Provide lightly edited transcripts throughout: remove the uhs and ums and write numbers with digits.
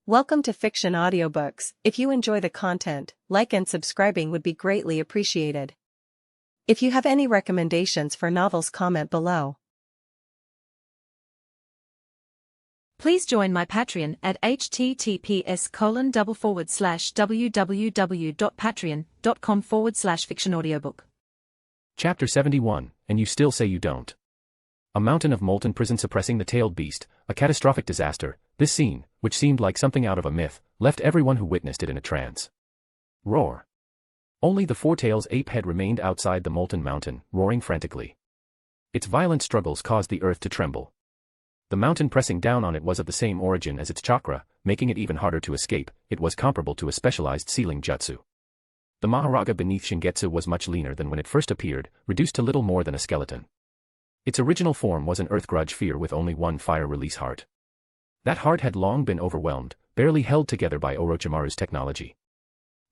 Welcome to Fiction Audiobooks. If you enjoy the content, like and subscribing would be greatly appreciated. If you have any recommendations for novels, comment below. Please join my Patreon at https://www.patreon.com/fictionaudiobook. Chapter 71, And You Still Say You Don't. A mountain of molten prison suppressing the tailed beast, a catastrophic disaster. This scene, which seemed like something out of a myth, left everyone who witnessed it in a trance. Roar. Only the four-tails ape head remained outside the molten mountain, roaring frantically. Its violent struggles caused the earth to tremble. The mountain pressing down on it was of the same origin as its chakra, making it even harder to escape. It was comparable to a specialized sealing jutsu. The Maharaga beneath Shingetsu was much leaner than when it first appeared, reduced to little more than a skeleton. Its original form was an earth grudge fear with only one fire-release heart. That heart had long been overwhelmed, barely held together by Orochimaru's technology.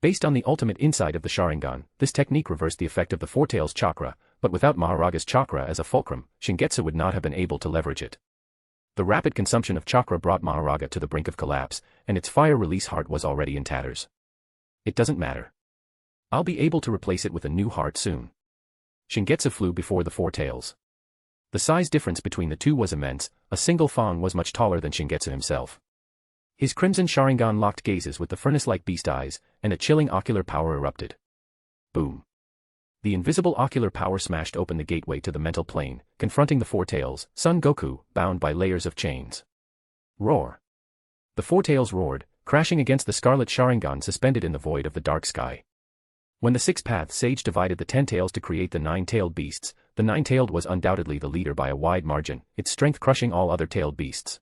Based on the ultimate insight of the Sharingan, this technique reversed the effect of the four-tails chakra, but without Maharaga's chakra as a fulcrum, Shingetsu would not have been able to leverage it. The rapid consumption of chakra brought Maharaga to the brink of collapse, and its fire-release heart was already in tatters. It doesn't matter. I'll be able to replace it with a new heart soon. Shingetsu flew before the four tails. The size difference between the two was immense. A single Fang was much taller than Shingetsu himself. His crimson Sharingan locked gazes with the furnace-like beast eyes, and a chilling ocular power erupted. Boom. The invisible ocular power smashed open the gateway to the mental plane, confronting the four tails, Son Goku, bound by layers of chains. Roar. The four tails roared, crashing against the scarlet Sharingan suspended in the void of the dark sky. When the six-path sage divided the 10 tails to create the 9-tailed beasts, the 9-tailed was undoubtedly the leader by a wide margin, its strength crushing all other tailed beasts.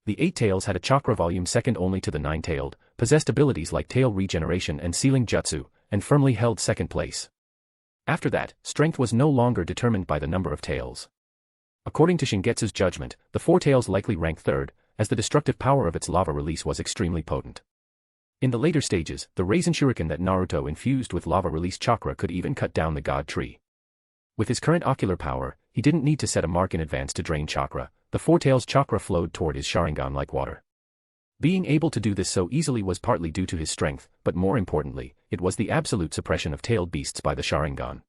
The 8 tails had a chakra volume second only to the 9-tailed, possessed abilities like tail regeneration and sealing jutsu, and firmly held second place. After that, strength was no longer determined by the number of tails. According to Shingetsu's judgment, the four tails likely ranked third, as the destructive power of its lava release was extremely potent. In the later stages, the Raisin Shuriken that Naruto infused with lava release chakra could even cut down the god tree. With his current ocular power, he didn't need to set a mark in advance to drain chakra. The four tails chakra flowed toward his Sharingan like water. Being able to do this so easily was partly due to his strength, but more importantly, it was the absolute suppression of tailed beasts by the Sharingan.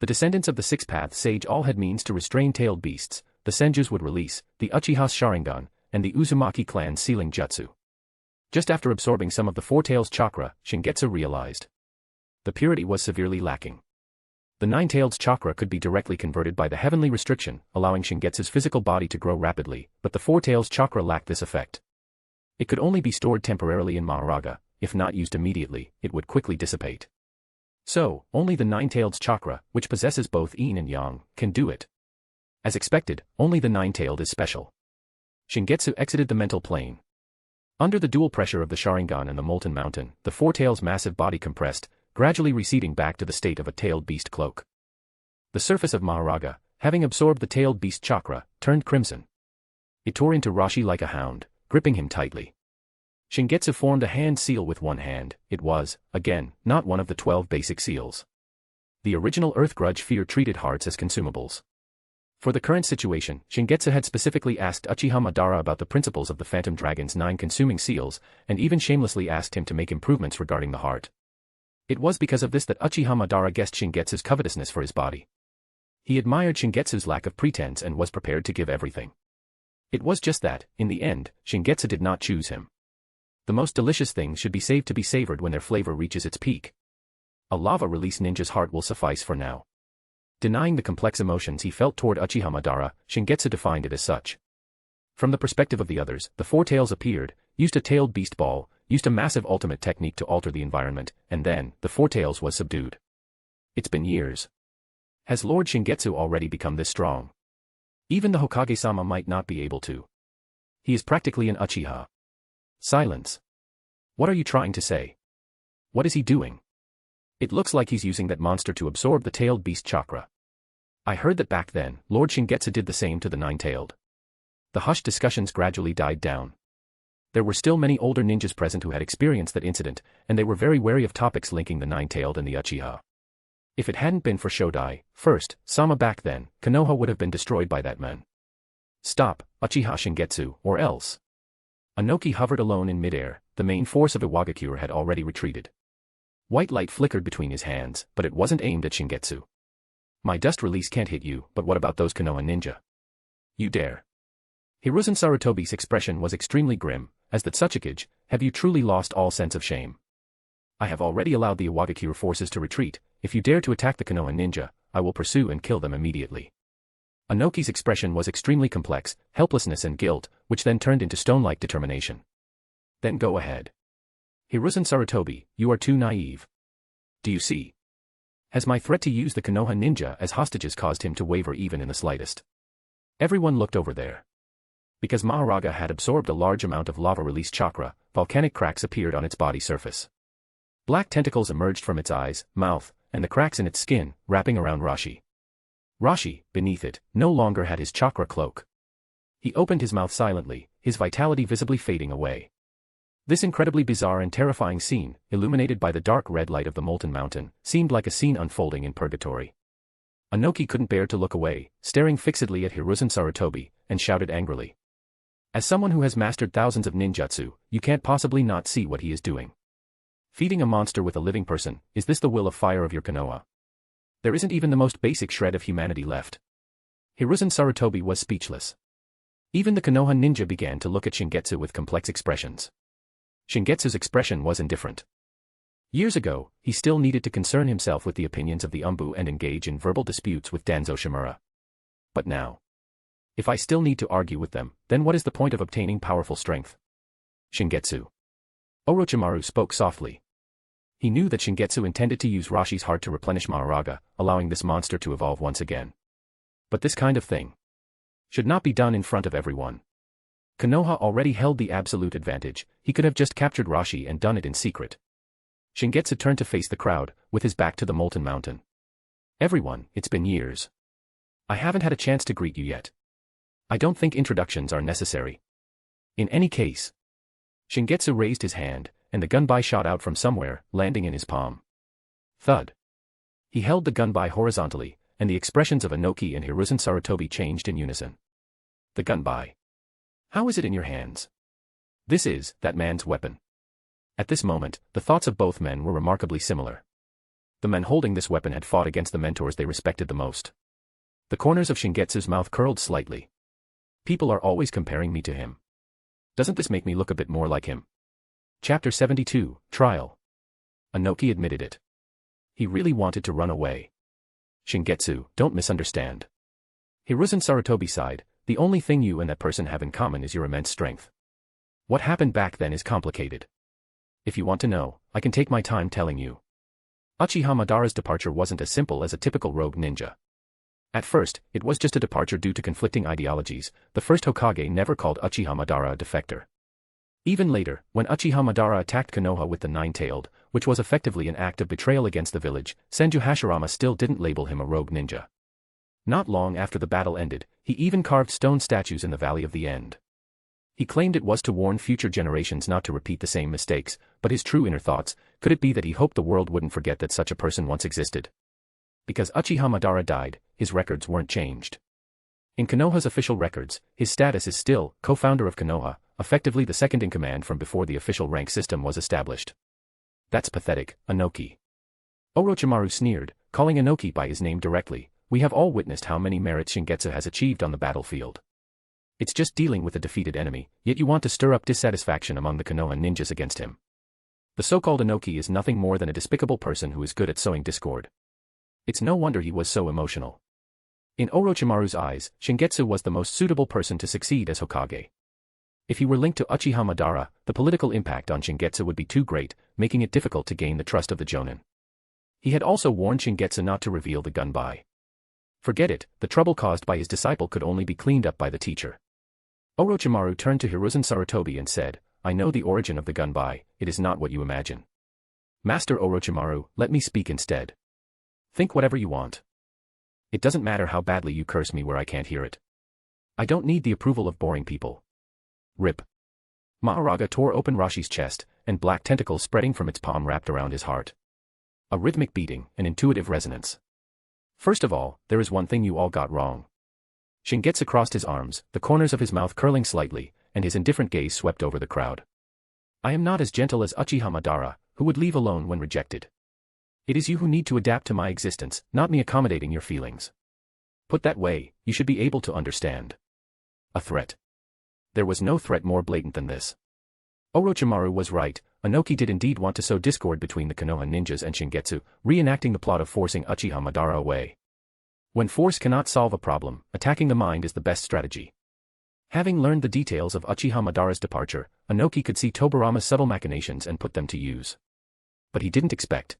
The descendants of the six-path sage all had means to restrain tailed beasts. The Senjus would release, the Uchiha's Sharingan, and the Uzumaki clan's sealing jutsu. Just after absorbing some of the four tails chakra, Shingetsu realized the purity was severely lacking. The 9-tailed chakra could be directly converted by the heavenly restriction, allowing Shingetsu's physical body to grow rapidly, but the four tails chakra lacked this effect. It could only be stored temporarily in Maharaga. If not used immediately, it would quickly dissipate. So, only the 9-tailed chakra, which possesses both yin and yang, can do it. As expected, only the 9-tailed is special. Shingetsu exited the mental plane. Under the dual pressure of the Sharingan and the molten mountain, the four tails' massive body compressed, gradually receding back to the state of a tailed beast cloak. The surface of Maharaga, having absorbed the tailed beast chakra, turned crimson. It tore into Rashi like a hound, gripping him tightly. Shingetsu formed a hand seal with one hand. It was, again, not one of the 12 basic seals. The original Earth Grudge fear treated hearts as consumables. For the current situation, Shingetsu had specifically asked Uchiha Madara about the principles of the Phantom Dragon's 9 consuming seals, and even shamelessly asked him to make improvements regarding the heart. It was because of this that Uchiha Madara guessed Shingetsu's covetousness for his body. He admired Shingetsu's lack of pretense and was prepared to give everything. It was just that, in the end, Shingetsu did not choose him. The most delicious things should be saved to be savored when their flavor reaches its peak. A lava release ninja's heart will suffice for now. Denying the complex emotions he felt toward Uchiha Madara, Shingetsu defined it as such. From the perspective of the others, the four tails appeared, used a tailed beast ball, used a massive ultimate technique to alter the environment, and then, the four tails was subdued. It's been years. Has Lord Shingetsu already become this strong? Even the Hokage-sama might not be able to. He is practically an Uchiha. Silence. What are you trying to say? What is he doing? It looks like he's using that monster to absorb the tailed beast chakra. I heard that back then, Lord Shingetsu did the same to the 9-tailed. The hushed discussions gradually died down. There were still many older ninjas present who had experienced that incident, and they were very wary of topics linking the 9-tailed and the Uchiha. If it hadn't been for Shodai, first, Sama back then, Konoha would have been destroyed by that man. Stop, Uchiha Shingetsu, or else. Inoki hovered alone in midair, the main force of Iwagakure had already retreated. White light flickered between his hands, but it wasn't aimed at Shingetsu. My dust release can't hit you, but what about those Konoha ninja? You dare. Hiruzen Sarutobi's expression was extremely grim, as that Tsuchikage, have you truly lost all sense of shame? I have already allowed the Iwagakure forces to retreat. If you dare to attack the Konoha ninja, I will pursue and kill them immediately. Inoki's expression was extremely complex, helplessness and guilt, which then turned into stone-like determination. Then go ahead. Hiruzen Sarutobi, you are too naive. Do you see? Has my threat to use the Konoha ninja as hostages caused him to waver even in the slightest? Everyone looked over there. Because Mahoraga had absorbed a large amount of lava-release chakra, volcanic cracks appeared on its body surface. Black tentacles emerged from its eyes, mouth, and the cracks in its skin, wrapping around Rashi. Rashi, beneath it, no longer had his chakra cloak. He opened his mouth silently, his vitality visibly fading away. This incredibly bizarre and terrifying scene, illuminated by the dark red light of the molten mountain, seemed like a scene unfolding in purgatory. Inoki couldn't bear to look away, staring fixedly at Hiruzen Sarutobi, and shouted angrily. As someone who has mastered thousands of ninjutsu, you can't possibly not see what he is doing. Feeding a monster with a living person, is this the will of fire of your Konoha? There isn't even the most basic shred of humanity left. Hiruzen Sarutobi was speechless. Even the Konoha ninja began to look at Shingetsu with complex expressions. Shingetsu's expression was indifferent. Years ago, he still needed to concern himself with the opinions of the Umbu and engage in verbal disputes with Danzo Shimura. But now, if I still need to argue with them, then what is the point of obtaining powerful strength? Shingetsu. Orochimaru spoke softly. He knew that Shingetsu intended to use Rashi's heart to replenish Mahoraga, allowing this monster to evolve once again. But this kind of thing should not be done in front of everyone. Konoha already held the absolute advantage, he could have just captured Rashi and done it in secret. Shingetsu turned to face the crowd, with his back to the molten mountain. Everyone, it's been years. I haven't had a chance to greet you yet. I don't think introductions are necessary. In any case. Shingetsu raised his hand, and the gunbai shot out from somewhere, landing in his palm. Thud. He held the gunbai horizontally, and the expressions of Inoki and Hiruzen Sarutobi changed in unison. The gunbai. How is it in your hands? This is that man's weapon. At this moment, the thoughts of both men were remarkably similar. The men holding this weapon had fought against the mentors they respected the most. The corners of Shingetsu's mouth curled slightly. People are always comparing me to him. Doesn't this make me look a bit more like him? Chapter 72, Trial. Inoki admitted it. He really wanted to run away. Shingetsu, don't misunderstand. Hiruzen Sarutobi sighed, the only thing you and that person have in common is your immense strength. What happened back then is complicated. If you want to know, I can take my time telling you. Uchiha Madara's departure wasn't as simple as a typical rogue ninja. At first, it was just a departure due to conflicting ideologies. The first Hokage never called Uchiha Madara a defector. Even later, when Uchiha Madara attacked Konoha with the nine-tailed, which was effectively an act of betrayal against the village, Senju Hashirama still didn't label him a rogue ninja. Not long after the battle ended, he even carved stone statues in the Valley of the End. He claimed it was to warn future generations not to repeat the same mistakes, but his true inner thoughts, could it be that he hoped the world wouldn't forget that such a person once existed? Because Uchiha Madara died, his records weren't changed. In Konoha's official records, his status is still co-founder of Konoha, effectively the second in command from before the official rank system was established. That's pathetic, Inoki. Orochimaru sneered, calling Inoki by his name directly. We have all witnessed how many merits Shingetsu has achieved on the battlefield. It's just dealing with a defeated enemy, yet you want to stir up dissatisfaction among the Konoha ninjas against him. The so-called Inoki is nothing more than a despicable person who is good at sowing discord. It's no wonder he was so emotional. In Orochimaru's eyes, Shingetsu was the most suitable person to succeed as Hokage. If he were linked to Uchiha Madara, the political impact on Shingetsu would be too great, making it difficult to gain the trust of the Jonin. He had also warned Shingetsu not to reveal the gunbai. Forget it, the trouble caused by his disciple could only be cleaned up by the teacher. Orochimaru turned to Hiruzen Sarutobi and said, I know the origin of the gunbai, it is not what you imagine. Master Orochimaru, let me speak instead. Think whatever you want. It doesn't matter how badly you curse me where I can't hear it. I don't need the approval of boring people. Rip. Mahoraga tore open Rashi's chest, and black tentacles spreading from its palm wrapped around his heart. A rhythmic beating, an intuitive resonance. First of all, there is one thing you all got wrong. Shingetsu crossed his arms, the corners of his mouth curling slightly, and his indifferent gaze swept over the crowd. I am not as gentle as Uchiha Madara, who would leave alone when rejected. It is you who need to adapt to my existence, not me accommodating your feelings. Put that way, you should be able to understand. A threat. There was no threat more blatant than this. Orochimaru was right, Inoki did indeed want to sow discord between the Konoha ninjas and Shingetsu, reenacting the plot of forcing Uchiha Madara away. When force cannot solve a problem, attacking the mind is the best strategy. Having learned the details of Uchiha Madara's departure, Inoki could see Tobarama's subtle machinations and put them to use. But he didn't expect.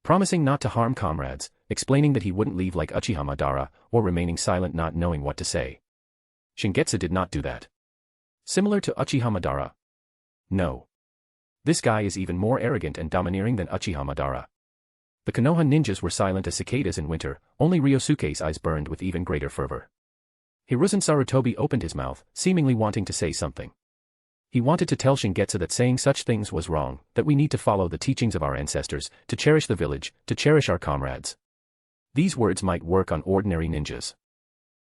Promising not to harm comrades, explaining that he wouldn't leave like Uchiha Madara, or remaining silent not knowing what to say. Shingetsu did not do that. Similar to Uchiha Madara. No. This guy is even more arrogant and domineering than Uchiha Madara. The Konoha ninjas were silent as cicadas in winter, only Ryosuke's eyes burned with even greater fervor. Hiruzen Sarutobi opened his mouth, seemingly wanting to say something. He wanted to tell Shingetsu that saying such things was wrong, that we need to follow the teachings of our ancestors, to cherish the village, to cherish our comrades. These words might work on ordinary ninjas.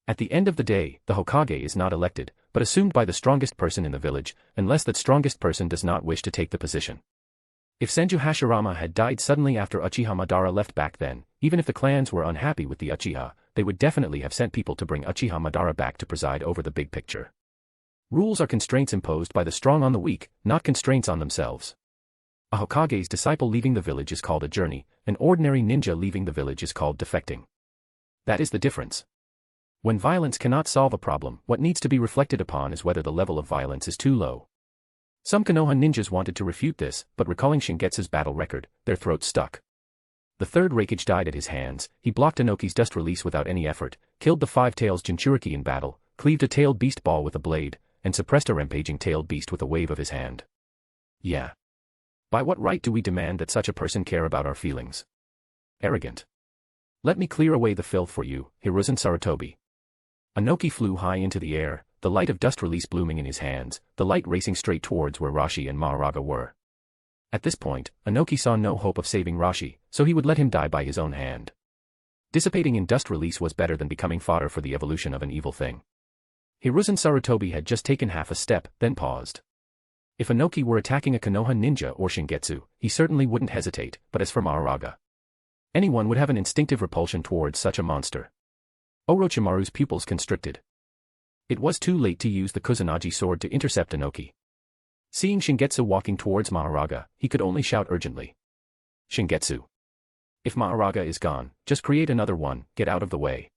At the end of the day, the Hokage is not elected, but assumed by the strongest person in the village, unless that strongest person does not wish to take the position. If Senju Hashirama had died suddenly after Uchiha Madara left back then, even if the clans were unhappy with the Uchiha, they would definitely have sent people to bring Uchiha Madara back to preside over the big picture. Rules are constraints imposed by the strong on the weak, not constraints on themselves. A Hokage's disciple leaving the village is called a journey, an ordinary ninja leaving the village is called defecting. That is the difference. When violence cannot solve a problem, what needs to be reflected upon is whether the level of violence is too low. Some Konoha ninjas wanted to refute this, but recalling Shingetsu's battle record, their throats stuck. The third Raikage died at his hands, he blocked Inoki's dust release without any effort, killed the Five Tails Jinchuriki in battle, cleaved a tailed beast ball with a blade, and suppressed a rampaging tailed beast with a wave of his hand. Yeah. By what right do we demand that such a person care about our feelings? Arrogant. Let me clear away the filth for you, Hiruzen Sarutobi. Inoki flew high into the air, the light of dust release blooming in his hands, the light racing straight towards where Rashi and Mahoraga were. At this point, Inoki saw no hope of saving Rashi, so he would let him die by his own hand. Dissipating in dust release was better than becoming fodder for the evolution of an evil thing. Hiruzen Sarutobi had just taken half a step, then paused. If Inoki were attacking a Konoha ninja or Shingetsu, he certainly wouldn't hesitate, but as for Mahoraga, anyone would have an instinctive repulsion towards such a monster. Orochimaru's pupils constricted. It was too late to use the Kusanagi sword to intercept Inoki. Seeing Shingetsu walking towards Mahoraga, he could only shout urgently. Shingetsu. If Mahoraga is gone, just create another one, get out of the way.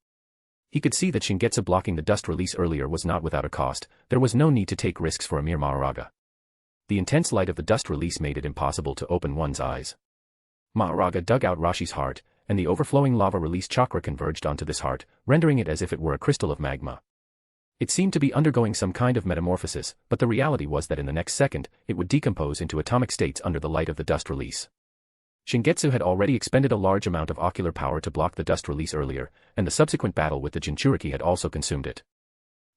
He could see that Shingetsu blocking the dust release earlier was not without a cost, there was no need to take risks for a mere Mahoraga. The intense light of the dust release made it impossible to open one's eyes. Mahoraga dug out Rashi's heart, and the overflowing lava release chakra converged onto this heart, rendering it as if it were a crystal of magma. It seemed to be undergoing some kind of metamorphosis, but the reality was that in the next second, it would decompose into atomic states under the light of the dust release. Shingetsu had already expended a large amount of ocular power to block the dust release earlier, and the subsequent battle with the Jinchuriki had also consumed it.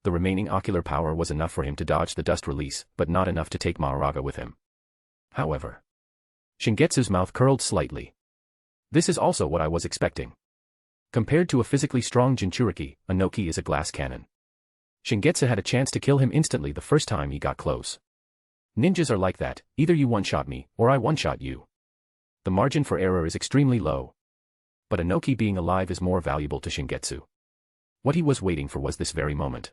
The remaining ocular power was enough for him to dodge the dust release, but not enough to take Mahoraga with him. However, Shingetsu's mouth curled slightly. This is also what I was expecting. Compared to a physically strong Jinchuriki, Inoki is a glass cannon. Shingetsu had a chance to kill him instantly the first time he got close. Ninjas are like that, either you one-shot me, or I one-shot you. The margin for error is extremely low. But Inoki being alive is more valuable to Shingetsu. What he was waiting for was this very moment.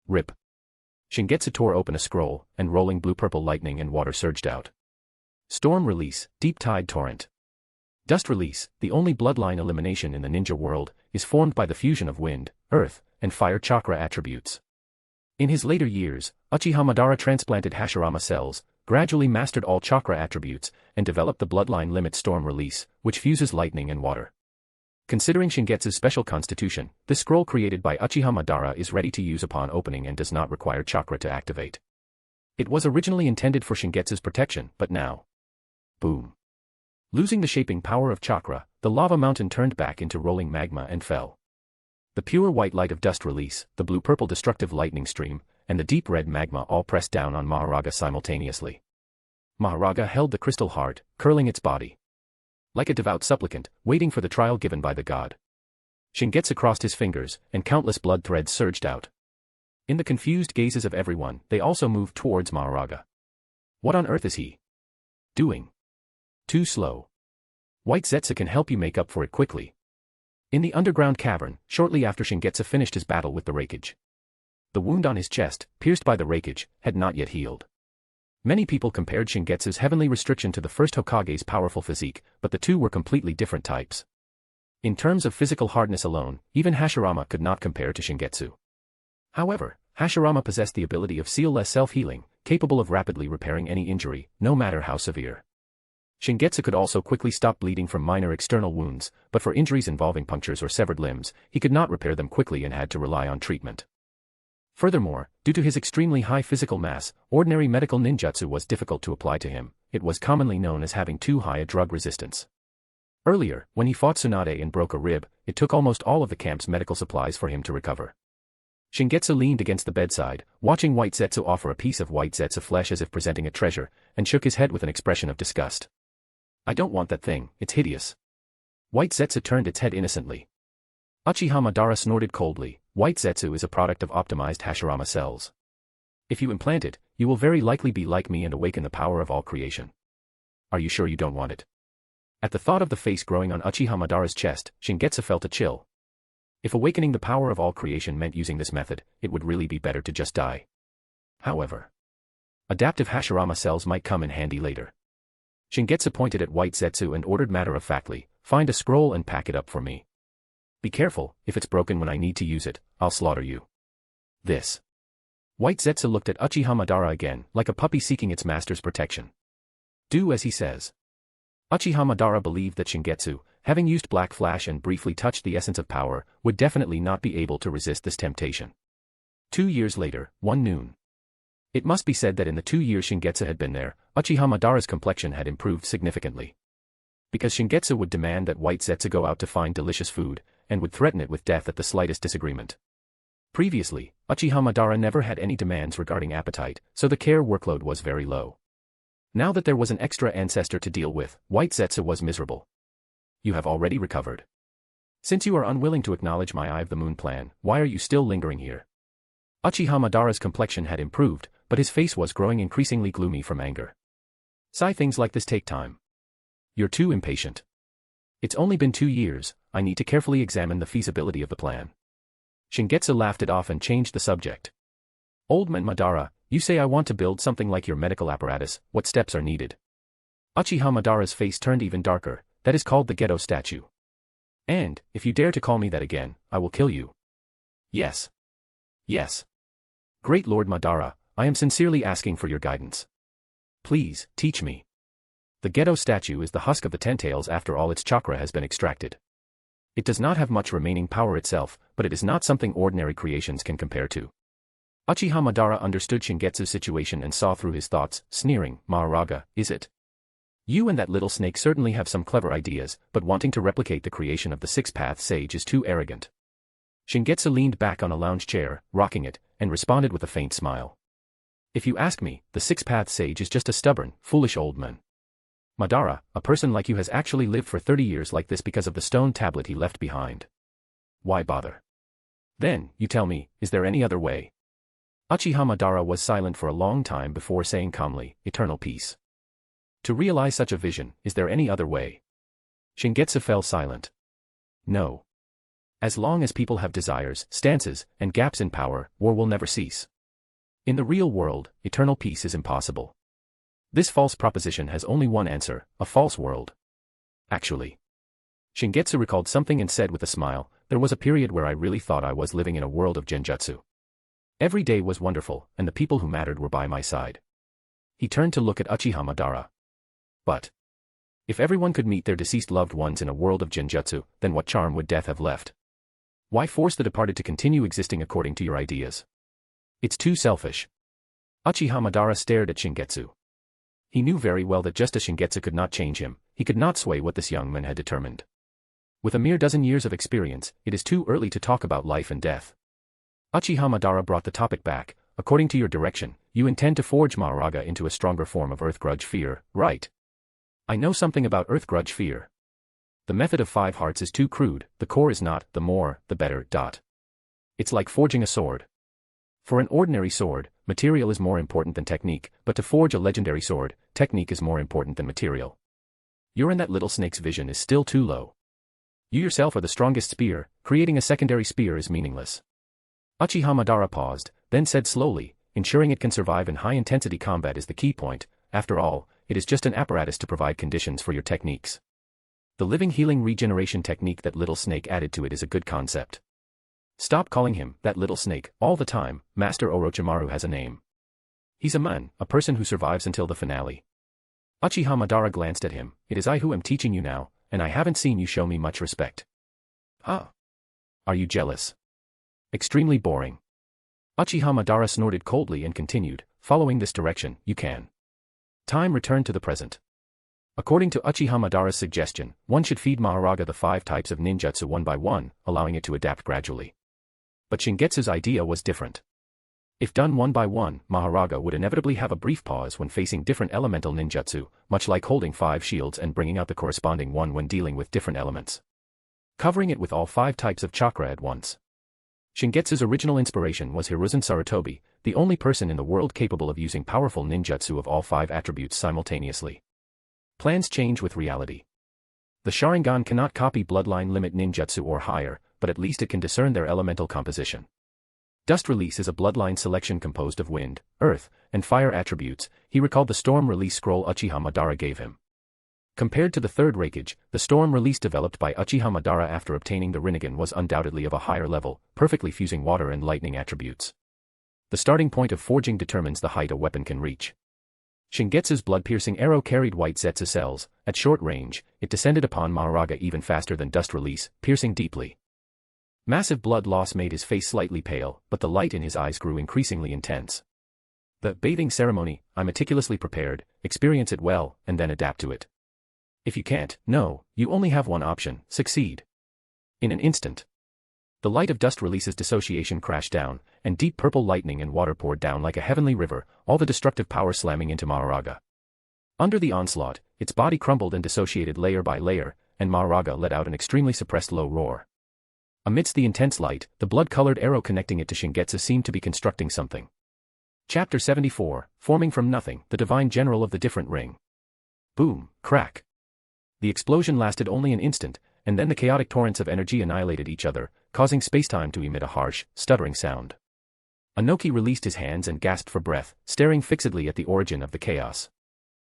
Rip. Shingetsu tore open a scroll, and rolling blue-purple lightning and water surged out. Storm release, deep tide torrent. Dust release, the only bloodline elimination in the ninja world, is formed by the fusion of wind, earth, and fire chakra attributes. In his later years, Uchiha Madara transplanted Hashirama cells, gradually mastered all chakra attributes, and developed the bloodline limit storm release, which fuses lightning and water. Considering Shingetsu's special constitution, this scroll created by Uchiha Madara is ready to use upon opening and does not require chakra to activate. It was originally intended for Shingetsu's protection, but now... Boom. Losing the shaping power of chakra, the lava mountain turned back into rolling magma and fell. The pure white light of dust release, the blue-purple destructive lightning stream, and the deep red magma all pressed down on Mahoraga simultaneously. Mahoraga held the crystal heart, curling its body. Like a devout supplicant, waiting for the trial given by the god. Shingetsu crossed his fingers, and countless blood threads surged out. In the confused gazes of everyone, they also moved towards Mahoraga. What on earth is he doing? Too slow. White Zetsu can help you make up for it quickly. In the underground cavern, shortly after Shingetsu finished his battle with the Raikage. The wound on his chest, pierced by the Raikage, had not yet healed. Many people compared Shingetsu's heavenly restriction to the first Hokage's powerful physique, but the two were completely different types. In terms of physical hardness alone, even Hashirama could not compare to Shingetsu. However, Hashirama possessed the ability of seal-less self-healing, capable of rapidly repairing any injury, no matter how severe. Shingetsu could also quickly stop bleeding from minor external wounds, but for injuries involving punctures or severed limbs, he could not repair them quickly and had to rely on treatment. Furthermore, due to his extremely high physical mass, ordinary medical ninjutsu was difficult to apply to him. It was commonly known as having too high a drug resistance. Earlier, when he fought Tsunade and broke a rib, it took almost all of the camp's medical supplies for him to recover. Shingetsu leaned against the bedside, watching White Zetsu offer a piece of White Zetsu flesh as if presenting a treasure, and shook his head with an expression of disgust. I don't want that thing, it's hideous. White Zetsu turned its head innocently. Uchiha Madara snorted coldly. White Zetsu is a product of optimized Hashirama cells. If you implant it, you will very likely be like me and awaken the power of all creation. Are you sure you don't want it? At the thought of the face growing on Uchiha Madara's chest, Shingetsu felt a chill. If awakening the power of all creation meant using this method, it would really be better to just die. However, adaptive Hashirama cells might come in handy later. Shingetsu pointed at White Zetsu and ordered matter-of-factly, find a scroll and pack it up for me. Be careful, if it's broken when I need to use it, I'll slaughter you. This. White Zetsu looked at Uchiha Madara again, like a puppy seeking its master's protection. Do as he says. Uchiha Madara believed that Shingetsu, having used Black Flash and briefly touched the essence of power, would definitely not be able to resist this temptation. 2 years later, one noon. It must be said that in the 2 years Shingetsu had been there, Uchiha Madara's complexion had improved significantly. Because Shingetsu would demand that White Zetsu go out to find delicious food, and would threaten it with death at the slightest disagreement. Previously, Uchiha Madara never had any demands regarding appetite, so the care workload was very low. Now that there was an extra ancestor to deal with, White Zetsu was miserable. You have already recovered. Since you are unwilling to acknowledge my Eye of the Moon plan, why are you still lingering here? Uchiha Madara's complexion had improved, but his face was growing increasingly gloomy from anger. Things like this take time. You're too impatient. It's only been 2 years, I need to carefully examine the feasibility of the plan. Shingetsu laughed it off and changed the subject. Old man Madara, you say I want to build something like your medical apparatus, what steps are needed? Uchiha Madara's face turned even darker, that is called the ghetto statue. And, if you dare to call me that again, I will kill you. Yes. Yes. Great Lord Madara, I am sincerely asking for your guidance. Please, teach me. The ghetto statue is the husk of the Ten-Tails after all its chakra has been extracted. It does not have much remaining power itself, but it is not something ordinary creations can compare to. Uchiha Madara understood Shingetsu's situation and saw through his thoughts, sneering, Mahoraga, is it? You and that little snake certainly have some clever ideas, but wanting to replicate the creation of the Six-Path Sage is too arrogant. Shingetsu leaned back on a lounge chair, rocking it, and responded with a faint smile. If you ask me, the Six-Path Sage is just a stubborn, foolish old man. Madara, a person like you has actually lived for 30 years like this because of the stone tablet he left behind. Why bother? Then, you tell me, is there any other way? Uchiha Madara was silent for a long time before saying calmly, eternal peace. To realize such a vision, is there any other way? Shingetsu fell silent. No. As long as people have desires, stances, and gaps in power, war will never cease. In the real world, eternal peace is impossible. This false proposition has only one answer, a false world. Actually. Shingetsu recalled something and said with a smile, there was a period where I really thought I was living in a world of genjutsu. Every day was wonderful, and the people who mattered were by my side. He turned to look at Uchiha Madara. But if everyone could meet their deceased loved ones in a world of genjutsu, then what charm would death have left? Why force the departed to continue existing according to your ideas? It's too selfish. Uchiha Madara stared at Shingetsu. He knew very well that just as Shingetsu could not change him, he could not sway what this young man had determined. With a mere dozen years of experience, it is too early to talk about life and death. Uchiha Madara brought the topic back. According to your direction, you intend to forge Mahoraga into a stronger form of Earth Grudge Fear, right? I know something about Earth Grudge Fear. The method of 5 hearts is too crude, the core is not, the more, the better, It's like forging a sword. For an ordinary sword, material is more important than technique, but to forge a legendary sword, technique is more important than material. You're in that little snake's vision is still too low. You yourself are the strongest spear, creating a secondary spear is meaningless. Uchiha Madara paused, then said slowly, ensuring it can survive in high-intensity combat is the key point. After all, it is just an apparatus to provide conditions for your techniques. The living healing regeneration technique that Little Snake added to it is a good concept. Stop calling him, that little snake, all the time. Master Orochimaru has a name. He's a man, a person who survives until the finale. Uchiha Madara glanced at him. It is I who am teaching you now, and I haven't seen you show me much respect. Huh? Are you jealous? Extremely boring. Uchiha Madara snorted coldly and continued, following this direction, you can. Time returned to the present. According to Uchiha Madara's suggestion, one should feed Mahoraga the 5 types of ninjutsu one by one, allowing it to adapt gradually. But Shingetsu's idea was different. If done one by one, Mahoraga would inevitably have a brief pause when facing different elemental ninjutsu, much like holding 5 shields and bringing out the corresponding one when dealing with different elements. Covering it with all 5 types of chakra at once. Shingetsu's original inspiration was Hiruzen Sarutobi, the only person in the world capable of using powerful ninjutsu of all 5 attributes simultaneously. Plans change with reality. The Sharingan cannot copy bloodline limit ninjutsu or higher, but at least it can discern their elemental composition. Dust Release is a bloodline selection composed of wind, earth, and fire attributes. He recalled the Storm Release scroll Uchiha Madara gave him. Compared to the third Raikage, the Storm Release developed by Uchiha Madara after obtaining the Rinnegan was undoubtedly of a higher level, perfectly fusing water and lightning attributes. The starting point of forging determines the height a weapon can reach. Shingetsu's blood-piercing arrow carried white Zetsu cells. At short range, it descended upon Mahoraga even faster than Dust Release, piercing deeply. Massive blood loss made his face slightly pale, but the light in his eyes grew increasingly intense. The bathing ceremony, I meticulously prepared, experience it well, and then adapt to it. If you can't, no, you only have one option, succeed. In an instant. The light of Dust Release's dissociation crashed down, and deep purple lightning and water poured down like a heavenly river, all the destructive power slamming into Mahoraga. Under the onslaught, its body crumbled and dissociated layer by layer, and Mahoraga let out an extremely suppressed low roar. Amidst the intense light, the blood-colored arrow connecting it to Shingetsu seemed to be constructing something. Chapter 74, Forming from Nothing, the Divine General of the Different Ring. Boom, crack. The explosion lasted only an instant, and then the chaotic torrents of energy annihilated each other, causing spacetime to emit a harsh, stuttering sound. Anoki released his hands and gasped for breath, staring fixedly at the origin of the chaos.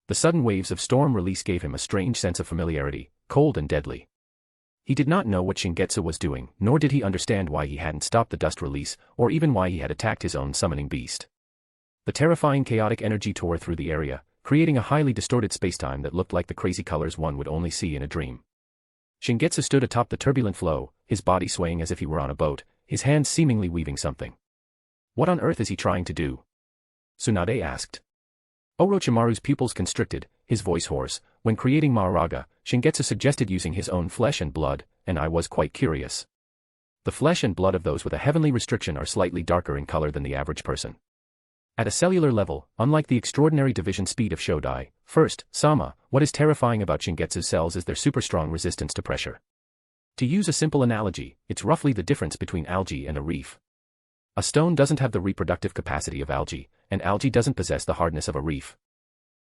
The sudden waves of Storm Release gave him a strange sense of familiarity, cold and deadly. He did not know what Shingetsu was doing, nor did he understand why he hadn't stopped the Dust Release, or even why he had attacked his own summoning beast. The terrifying chaotic energy tore through the area, creating a highly distorted spacetime that looked like the crazy colors one would only see in a dream. Shingetsu stood atop the turbulent flow, his body swaying as if he were on a boat, his hands seemingly weaving something. What on earth is he trying to do? Tsunade asked. Orochimaru's pupils constricted, his voice hoarse. When creating Mahoraga, Shingetsu suggested using his own flesh and blood, and I was quite curious. The flesh and blood of those with a heavenly restriction are slightly darker in color than the average person. At a cellular level, unlike the extraordinary division speed of Shodai, first, Sama, what is terrifying about Shingetsu's cells is their super-strong resistance to pressure. To use a simple analogy, it's roughly the difference between algae and a reef. A stone doesn't have the reproductive capacity of algae, and algae doesn't possess the hardness of a reef.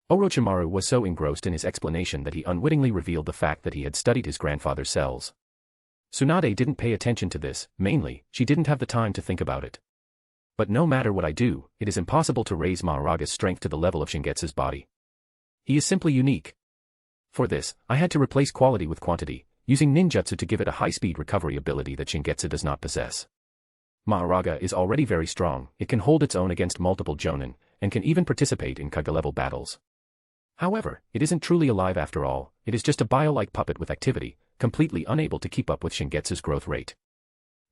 Orochimaru was so engrossed in his explanation that he unwittingly revealed the fact that he had studied his grandfather's cells. Tsunade didn't pay attention to this, mainly, she didn't have the time to think about it. But no matter what I do, it is impossible to raise Mahoraga's strength to the level of Shingetsu's body. He is simply unique. For this, I had to replace quality with quantity, using ninjutsu to give it a high-speed recovery ability that Shingetsu does not possess. Mahoraga is already very strong, it can hold its own against multiple jonin, and can even participate in Kaga-level battles. However, it isn't truly alive after all, it is just a bio-like puppet with activity, completely unable to keep up with Shingetsu's growth rate.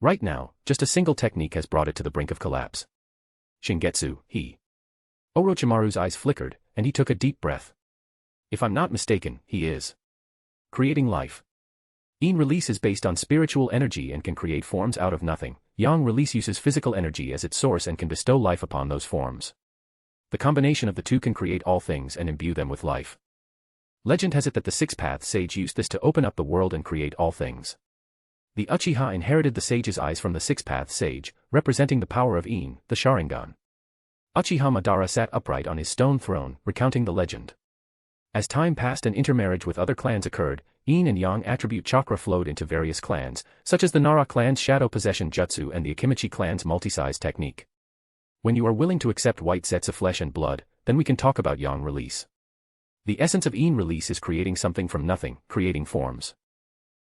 Right now, just a single technique has brought it to the brink of collapse. Shingetsu, he. Orochimaru's eyes flickered, and he took a deep breath. If I'm not mistaken, he is creating life. Yin release is based on spiritual energy and can create forms out of nothing. Yang release uses physical energy as its source and can bestow life upon those forms. The combination of the two can create all things and imbue them with life. Legend has it that the Six Paths sage used this to open up the world and create all things. The Uchiha inherited the sage's eyes from the six-path sage, representing the power of In, the Sharingan. Uchiha Madara sat upright on his stone throne, recounting the legend. As time passed and intermarriage with other clans occurred, Yin and Yang attribute chakra flowed into various clans, such as the Nara clan's shadow possession jutsu and the Akimichi clan's multi-size technique. When you are willing to accept white sets of flesh and blood, then we can talk about Yang release. The essence of Yin release is creating something from nothing, creating forms.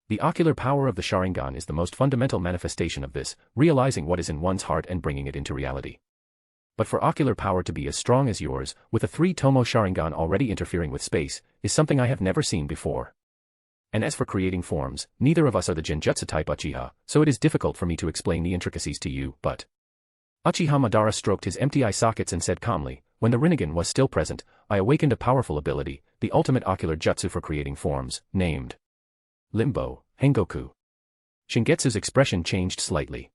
The ocular power of the Sharingan is the most fundamental manifestation of this, realizing what is in one's heart and bringing it into reality. But for ocular power to be as strong as yours, with a 3-tomo Sharingan already interfering with space, is something I have never seen before. And as for creating forms, neither of us are the Genjutsu type Uchiha, so it is difficult for me to explain the intricacies to you, but... Uchiha Madara stroked his empty eye sockets and said calmly, when the Rinnegan was still present, I awakened a powerful ability, the ultimate ocular jutsu for creating forms, named Limbo, Hengoku. Shingetsu's expression changed slightly.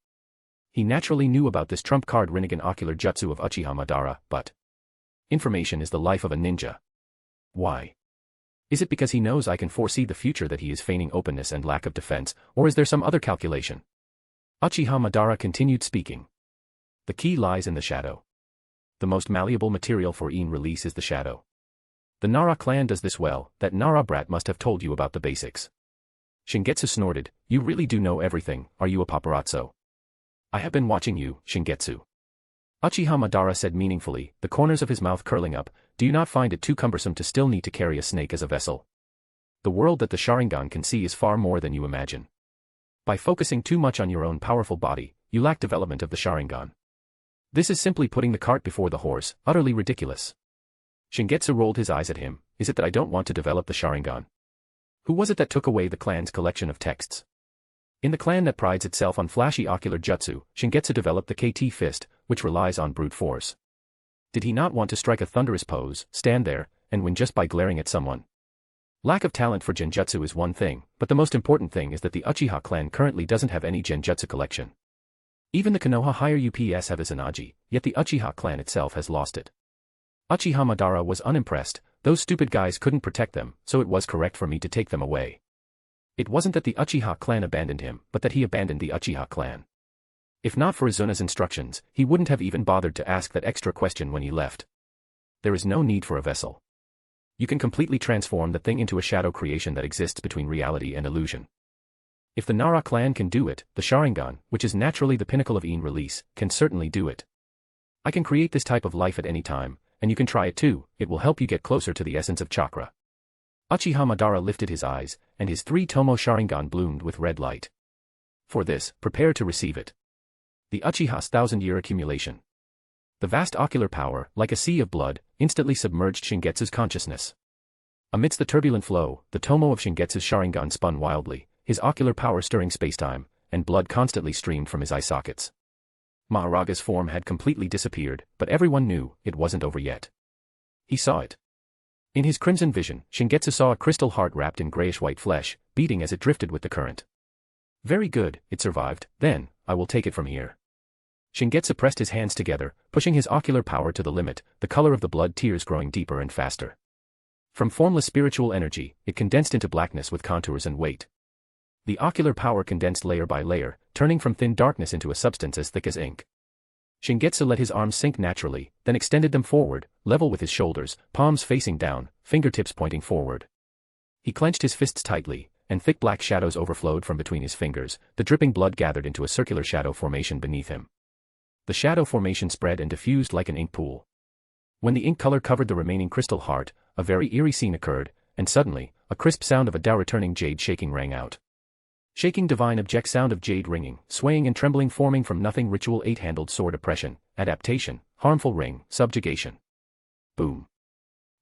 He naturally knew about this trump card Rinnegan ocular jutsu of Uchiha Madara, but information is the life of a ninja. Why? Is it because he knows I can foresee the future that he is feigning openness and lack of defense, or is there some other calculation? Uchiha Madara continued speaking. The key lies in the shadow. The most malleable material for Yin release is the shadow. The Nara clan does this well, that Nara brat must have told you about the basics. Shingetsu snorted, you really do know everything, are you a paparazzo? I have been watching you, Shingetsu. Uchiha Madara said meaningfully, the corners of his mouth curling up, do you not find it too cumbersome to still need to carry a snake as a vessel? The world that the Sharingan can see is far more than you imagine. By focusing too much on your own powerful body, you lack development of the Sharingan. This is simply putting the cart before the horse, utterly ridiculous. Shingetsu rolled his eyes at him, is it that I don't want to develop the Sharingan? Who was it that took away the clan's collection of texts? In the clan that prides itself on flashy ocular jutsu, Shingetsu developed the KT fist, which relies on brute force. Did he not want to strike a thunderous pose, stand there, and win just by glaring at someone? Lack of talent for genjutsu is one thing, but the most important thing is that the Uchiha clan currently doesn't have any genjutsu collection. Even the Konoha higher UPS have Izanagi, yet the Uchiha clan itself has lost it. Uchiha Madara was unimpressed, those stupid guys couldn't protect them, so it was correct for me to take them away. It wasn't that the Uchiha clan abandoned him, but that he abandoned the Uchiha clan. If not for Izuna's instructions, he wouldn't have even bothered to ask that extra question when he left. There is no need for a vessel. You can completely transform the thing into a shadow creation that exists between reality and illusion. If the Nara clan can do it, the Sharingan, which is naturally the pinnacle of Yin release, can certainly do it. I can create this type of life at any time, and you can try it too, it will help you get closer to the essence of chakra. Uchiha Madara lifted his eyes, and his 3-tomo Sharingan bloomed with red light. For this, prepare to receive it. The Uchiha's 1,000-year accumulation. The vast ocular power, like a sea of blood, instantly submerged Shingetsu's consciousness. Amidst the turbulent flow, the tomo of Shingetsu's Sharingan spun wildly, his ocular power stirring spacetime, and blood constantly streamed from his eye sockets. Maharaga's form had completely disappeared, but everyone knew it wasn't over yet. He saw it. In his crimson vision, Shingetsu saw a crystal heart wrapped in grayish-white flesh, beating as it drifted with the current. Very good, it survived, then, I will take it from here. Shingetsu pressed his hands together, pushing his ocular power to the limit, the color of the blood tears growing deeper and faster. From formless spiritual energy, it condensed into blackness with contours and weight. The ocular power condensed layer by layer, turning from thin darkness into a substance as thick as ink. Shingetsu let his arms sink naturally, then extended them forward, level with his shoulders, palms facing down, fingertips pointing forward. He clenched his fists tightly, and thick black shadows overflowed from between his fingers, the dripping blood gathered into a circular shadow formation beneath him. The shadow formation spread and diffused like an ink pool. When the ink color covered the remaining crystal heart, a very eerie scene occurred, and suddenly, a crisp sound of a Tao returning jade shaking rang out. Shaking divine object sound of jade ringing, swaying and trembling forming from nothing ritual 8-handled sword oppression, adaptation, harmful ring, subjugation. Boom.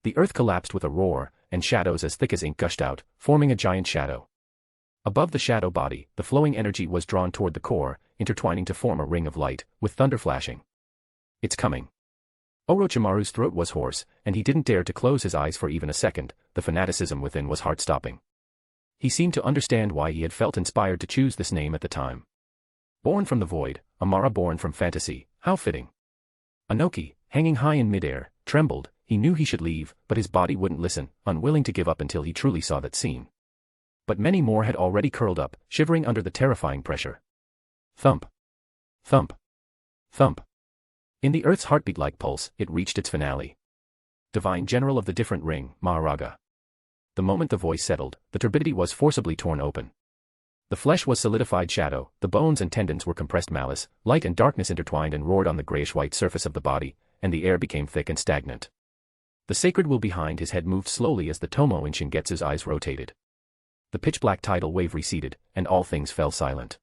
The earth collapsed with a roar, and shadows as thick as ink gushed out, forming a giant shadow. Above the shadow body, the flowing energy was drawn toward the core, intertwining to form a ring of light, with thunder flashing. It's coming. Orochimaru's throat was hoarse, and he didn't dare to close his eyes for even a second, the fanaticism within was heart-stopping. He seemed to understand why he had felt inspired to choose this name at the time. Born from the void, Amara born from fantasy, how fitting. Anoki, hanging high in midair, trembled, he knew he should leave, but his body wouldn't listen, unwilling to give up until he truly saw that scene. But many more had already curled up, shivering under the terrifying pressure. Thump. Thump. Thump. In the earth's heartbeat-like pulse, it reached its finale. Divine General of the Different Ring, Maharaga. The moment the voice settled, the turbidity was forcibly torn open. The flesh was solidified shadow, the bones and tendons were compressed malice, light and darkness intertwined and roared on the grayish-white surface of the body, and the air became thick and stagnant. The sacred will behind his head moved slowly as the tomo in Shingetsu's eyes rotated. The pitch-black tidal wave receded, and all things fell silent.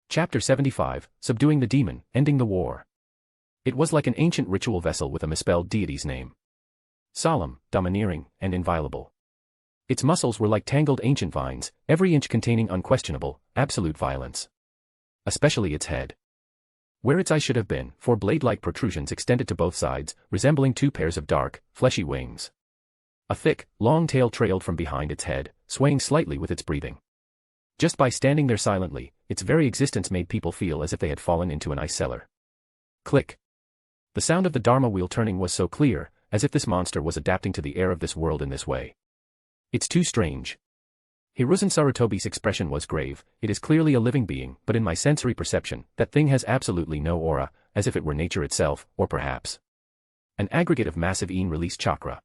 Chapter 75, Subduing the Demon, Ending the War. It was like an ancient ritual vessel with a misspelled deity's name. Solemn, domineering, and inviolable. Its muscles were like tangled ancient vines, every inch containing unquestionable, absolute violence. Especially its head. Where its eyes should have been, four blade-like protrusions extended to both sides, resembling two pairs of dark, fleshy wings. A thick, long tail trailed from behind its head, swaying slightly with its breathing. Just by standing there silently, its very existence made people feel as if they had fallen into an ice cellar. Click. The sound of the Dharma wheel turning was so clear, as if this monster was adapting to the air of this world in this way. It's too strange. Hiruzen Sarutobi's expression was grave. It is clearly a living being, but in my sensory perception, that thing has absolutely no aura, as if it were nature itself, or perhaps an aggregate of massive in-release chakra.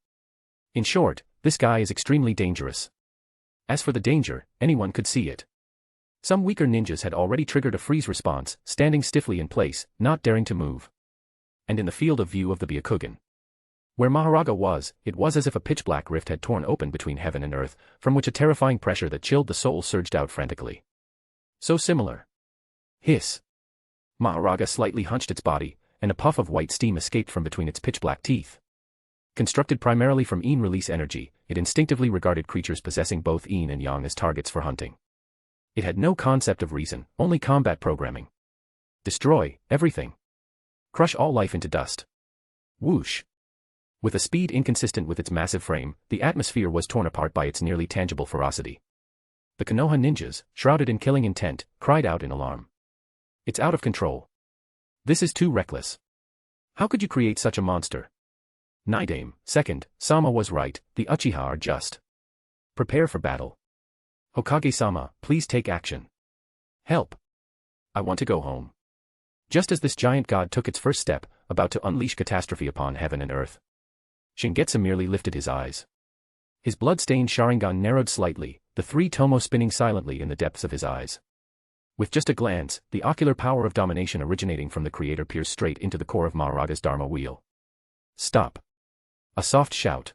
In short, this guy is extremely dangerous. As for the danger, anyone could see it. Some weaker ninjas had already triggered a freeze response, standing stiffly in place, not daring to move. And in the field of view of the Byakugan, where Maharaga was, it was as if a pitch-black rift had torn open between heaven and earth, from which a terrifying pressure that chilled the soul surged out frantically. So similar. Hiss. Maharaga slightly hunched its body, and a puff of white steam escaped from between its pitch-black teeth. Constructed primarily from in-release energy, it instinctively regarded creatures possessing both yin and yang as targets for hunting. It had no concept of reason, only combat programming. Destroy everything. Crush all life into dust. Whoosh. With a speed inconsistent with its massive frame, the atmosphere was torn apart by its nearly tangible ferocity. The Konoha ninjas, shrouded in killing intent, cried out in alarm. It's out of control. This is too reckless. How could you create such a monster? Naidame, second, Sama was right, the Uchiha are just. Prepare for battle. Hokage-sama, please take action. Help. I want to go home. Just as this giant god took its first step, about to unleash catastrophe upon heaven and earth, Shingetsu merely lifted his eyes. His blood-stained Sharingan narrowed slightly, the three tomo spinning silently in the depths of his eyes. With just a glance, the ocular power of domination originating from the creator pierced straight into the core of Maharaga's Dharma wheel. Stop. A soft shout.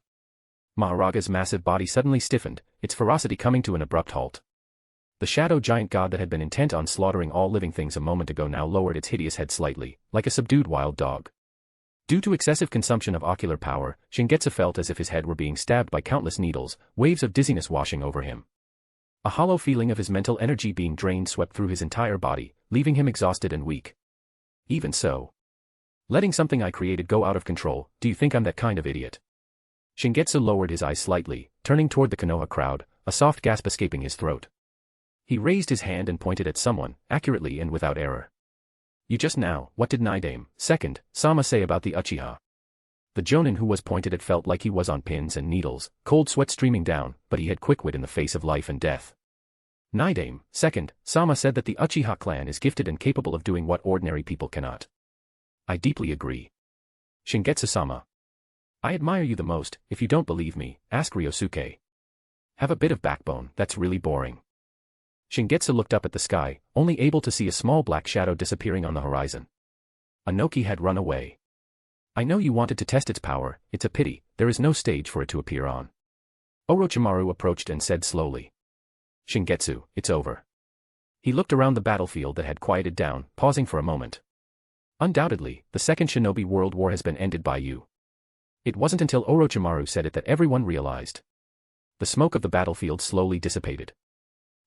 Maharaga's massive body suddenly stiffened, its ferocity coming to an abrupt halt. The shadow giant god that had been intent on slaughtering all living things a moment ago now lowered its hideous head slightly, like a subdued wild dog. Due to excessive consumption of ocular power, Shingetsu felt as if his head were being stabbed by countless needles, waves of dizziness washing over him. A hollow feeling of his mental energy being drained swept through his entire body, leaving him exhausted and weak. Even so. Letting something I created go out of control, do you think I'm that kind of idiot? Shingetsu lowered his eyes slightly, turning toward the Konoha crowd, a soft gasp escaping his throat. He raised his hand and pointed at someone, accurately and without error. You just now, what did Naidame, second, Sama say about the Uchiha? The jonin who was pointed at felt like he was on pins and needles, cold sweat streaming down, but he had quick wit in the face of life and death. Naidame, second, Sama said that the Uchiha clan is gifted and capable of doing what ordinary people cannot. I deeply agree. Shingetsu-sama. I admire you the most. If you don't believe me, ask Ryosuke. Have a bit of backbone, that's really boring. Shingetsu looked up at the sky, only able to see a small black shadow disappearing on the horizon. Anoki had run away. I know you wanted to test its power, it's a pity, there is no stage for it to appear on. Orochimaru approached and said slowly. Shingetsu, it's over. He looked around the battlefield that had quieted down, pausing for a moment. Undoubtedly, the Second Shinobi World War has been ended by you. It wasn't until Orochimaru said it that everyone realized. The smoke of the battlefield slowly dissipated.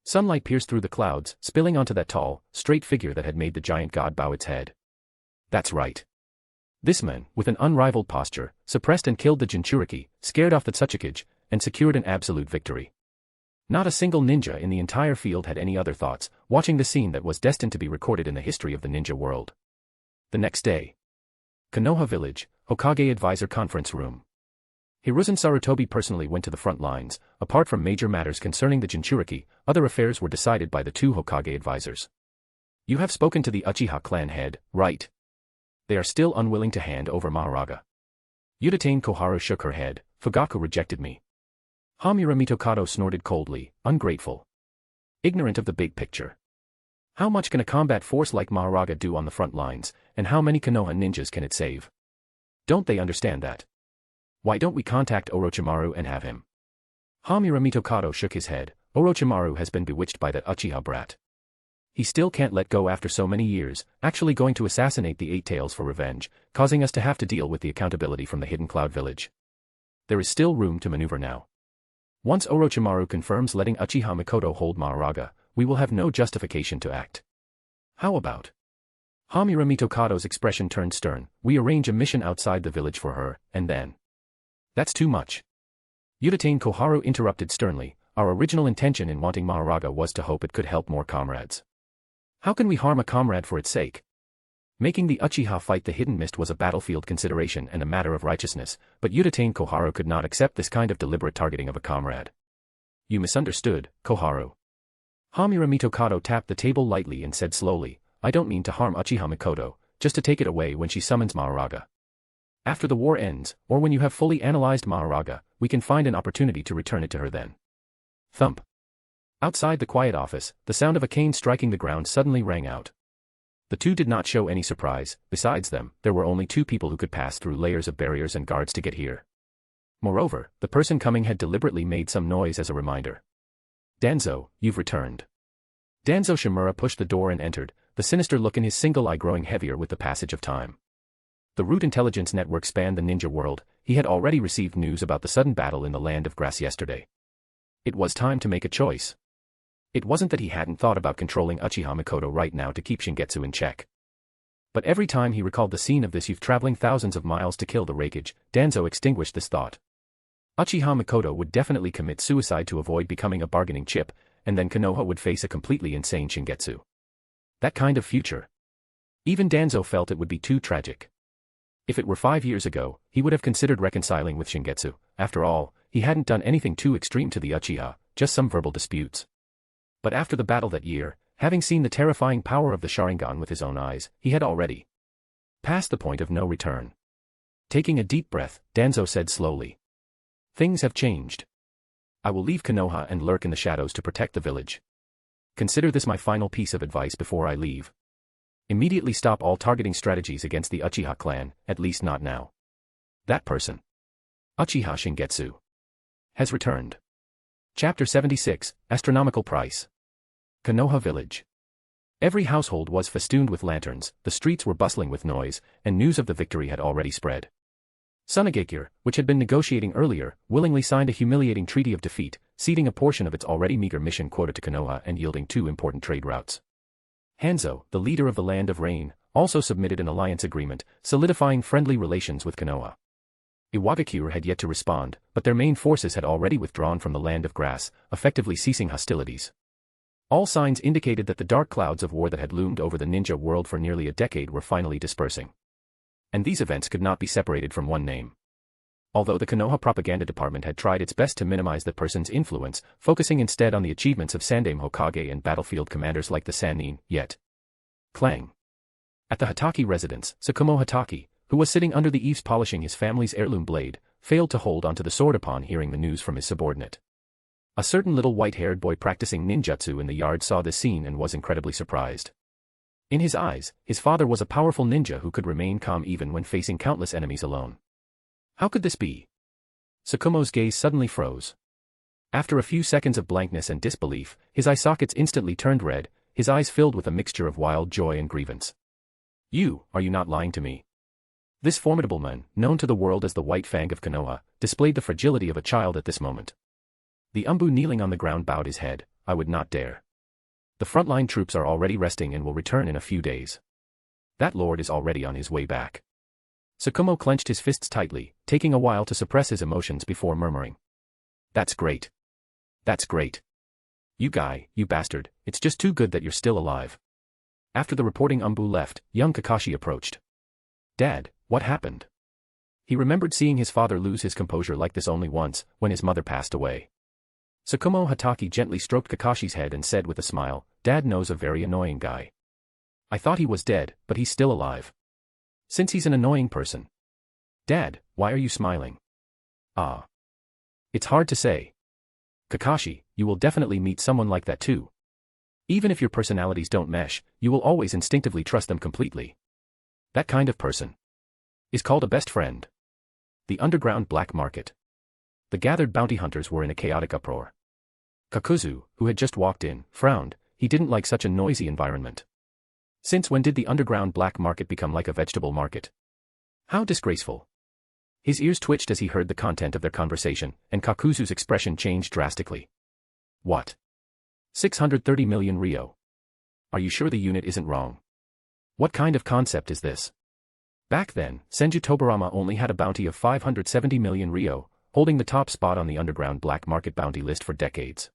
Sunlight pierced through the clouds, spilling onto that tall, straight figure that had made the giant god bow its head. That's right. This man, with an unrivaled posture, suppressed and killed the Jinchuriki, scared off the Tsuchikage, and secured an absolute victory. Not a single ninja in the entire field had any other thoughts, watching the scene that was destined to be recorded in the history of the ninja world. The next day. Konoha Village, Hokage Advisor Conference Room. Hiruzen Sarutobi personally went to the front lines. Apart from major matters concerning the Jinchuriki, other affairs were decided by the two Hokage advisors. You have spoken to the Uchiha clan head, right? They are still unwilling to hand over Mahoraga. Udatane Koharu shook her head. Fugaku rejected me. Hamura Mitokado snorted coldly, ungrateful. Ignorant of the big picture. How much can a combat force like Mahoraga do on the front lines, and how many Konoha ninjas can it save? Don't they understand that? Why don't we contact Orochimaru and have him? Hamura Mitokado shook his head. Orochimaru has been bewitched by that Uchiha brat. He still can't let go after so many years, actually going to assassinate the Eight Tails for revenge, causing us to have to deal with the accountability from the Hidden Cloud Village. There is still room to maneuver now. Once Orochimaru confirms letting Uchiha Mikoto hold Mahoraga, we will have no justification to act. How about? Hamura Mitokado's expression turned stern. We arrange a mission outside the village for her, and then... That's too much. Udatane Koharu interrupted sternly. Our original intention in wanting Mahoraga was to hope it could help more comrades. How can we harm a comrade for its sake? Making the Uchiha fight the Hidden Mist was a battlefield consideration and a matter of righteousness, but Udatane Koharu could not accept this kind of deliberate targeting of a comrade. You misunderstood, Koharu. Hamura Mitokado tapped the table lightly and said slowly, I don't mean to harm Uchiha Mikoto, just to take it away when she summons Mahoraga. After the war ends, or when you have fully analyzed Mahoraga, we can find an opportunity to return it to her then. Thump. Outside the quiet office, the sound of a cane striking the ground suddenly rang out. The two did not show any surprise. Besides them, there were only two people who could pass through layers of barriers and guards to get here. Moreover, the person coming had deliberately made some noise as a reminder. Danzo, you've returned. Danzo Shimura pushed the door and entered, the sinister look in his single eye growing heavier with the passage of time. The Root Intelligence Network spanned the ninja world. He had already received news about the sudden battle in the Land of Grass yesterday. It was time to make a choice. It wasn't that he hadn't thought about controlling Uchiha Mikoto right now to keep Shingetsu in check. But every time he recalled the scene of this youth traveling thousands of miles to kill the Raikage, Danzo extinguished this thought. Uchiha Mikoto would definitely commit suicide to avoid becoming a bargaining chip, and then Konoha would face a completely insane Shingetsu. That kind of future. Even Danzo felt it would be too tragic. If it were 5 years ago, he would have considered reconciling with Shingetsu. After all, he hadn't done anything too extreme to the Uchiha, just some verbal disputes. But after the battle that year, having seen the terrifying power of the Sharingan with his own eyes, he had already passed the point of no return. Taking a deep breath, Danzo said slowly. Things have changed. I will leave Konoha and lurk in the shadows to protect the village. Consider this my final piece of advice before I leave. Immediately stop all targeting strategies against the Uchiha clan, at least not now. That person, Uchiha Shingetsu, has returned. Chapter 76, Astronomical Price. Konoha Village. Every household was festooned with lanterns, the streets were bustling with noise, and news of the victory had already spread. Sunagakure, which had been negotiating earlier, willingly signed a humiliating treaty of defeat, ceding a portion of its already meager mission quota to Konoha and yielding 2 important trade routes. Hanzo, the leader of the Land of Rain, also submitted an alliance agreement, solidifying friendly relations with Konoha. Iwagakure had yet to respond, but their main forces had already withdrawn from the Land of Grass, effectively ceasing hostilities. All signs indicated that the dark clouds of war that had loomed over the ninja world for nearly a decade were finally dispersing. And these events could not be separated from one name. Although the Konoha propaganda department had tried its best to minimize the person's influence, focusing instead on the achievements of Sandaime Hokage and battlefield commanders like the Sannin, yet. Clang. At the Hataki residence, Tsukumo Hataki, who was sitting under the eaves polishing his family's heirloom blade, failed to hold onto the sword upon hearing the news from his subordinate. A certain little white-haired boy practicing ninjutsu in the yard saw this scene and was incredibly surprised. In his eyes, his father was a powerful ninja who could remain calm even when facing countless enemies alone. How could this be? Tsukumo's gaze suddenly froze. After a few seconds of blankness and disbelief, his eye sockets instantly turned red, his eyes filled with a mixture of wild joy and grievance. Are you not lying to me? This formidable man, known to the world as the White Fang of Konoha, displayed the fragility of a child at this moment. The Umbu kneeling on the ground bowed his head. I would not dare. The frontline troops are already resting and will return in a few days. That lord is already on his way back. Tsukumo clenched his fists tightly, taking a while to suppress his emotions before murmuring. That's great. That's great. You bastard, it's just too good that you're still alive. After the reporting Umbu left, young Kakashi approached. Dad, what happened? He remembered seeing his father lose his composure like this only once, when his mother passed away. Tsukumo Hatake gently stroked Kakashi's head and said with a smile, "Dad knows a very annoying guy. I thought he was dead, but he's still alive. Since he's an annoying person." "Dad, why are you smiling?" "Ah. It's hard to say. Kakashi, you will definitely meet someone like that too. Even if your personalities don't mesh, you will always instinctively trust them completely. That kind of person is called a best friend." The underground black market. The gathered bounty hunters were in a chaotic uproar. Kakuzu, who had just walked in, frowned. He didn't like such a noisy environment. Since when did the underground black market become like a vegetable market? How disgraceful. His ears twitched as he heard the content of their conversation, and Kakuzu's expression changed drastically. "What? 630 million Ryo. Are you sure the unit isn't wrong? What kind of concept is this?" Back then, Senju Tobarama only had a bounty of 570 million Ryo, holding the top spot on the underground black market bounty list for decades.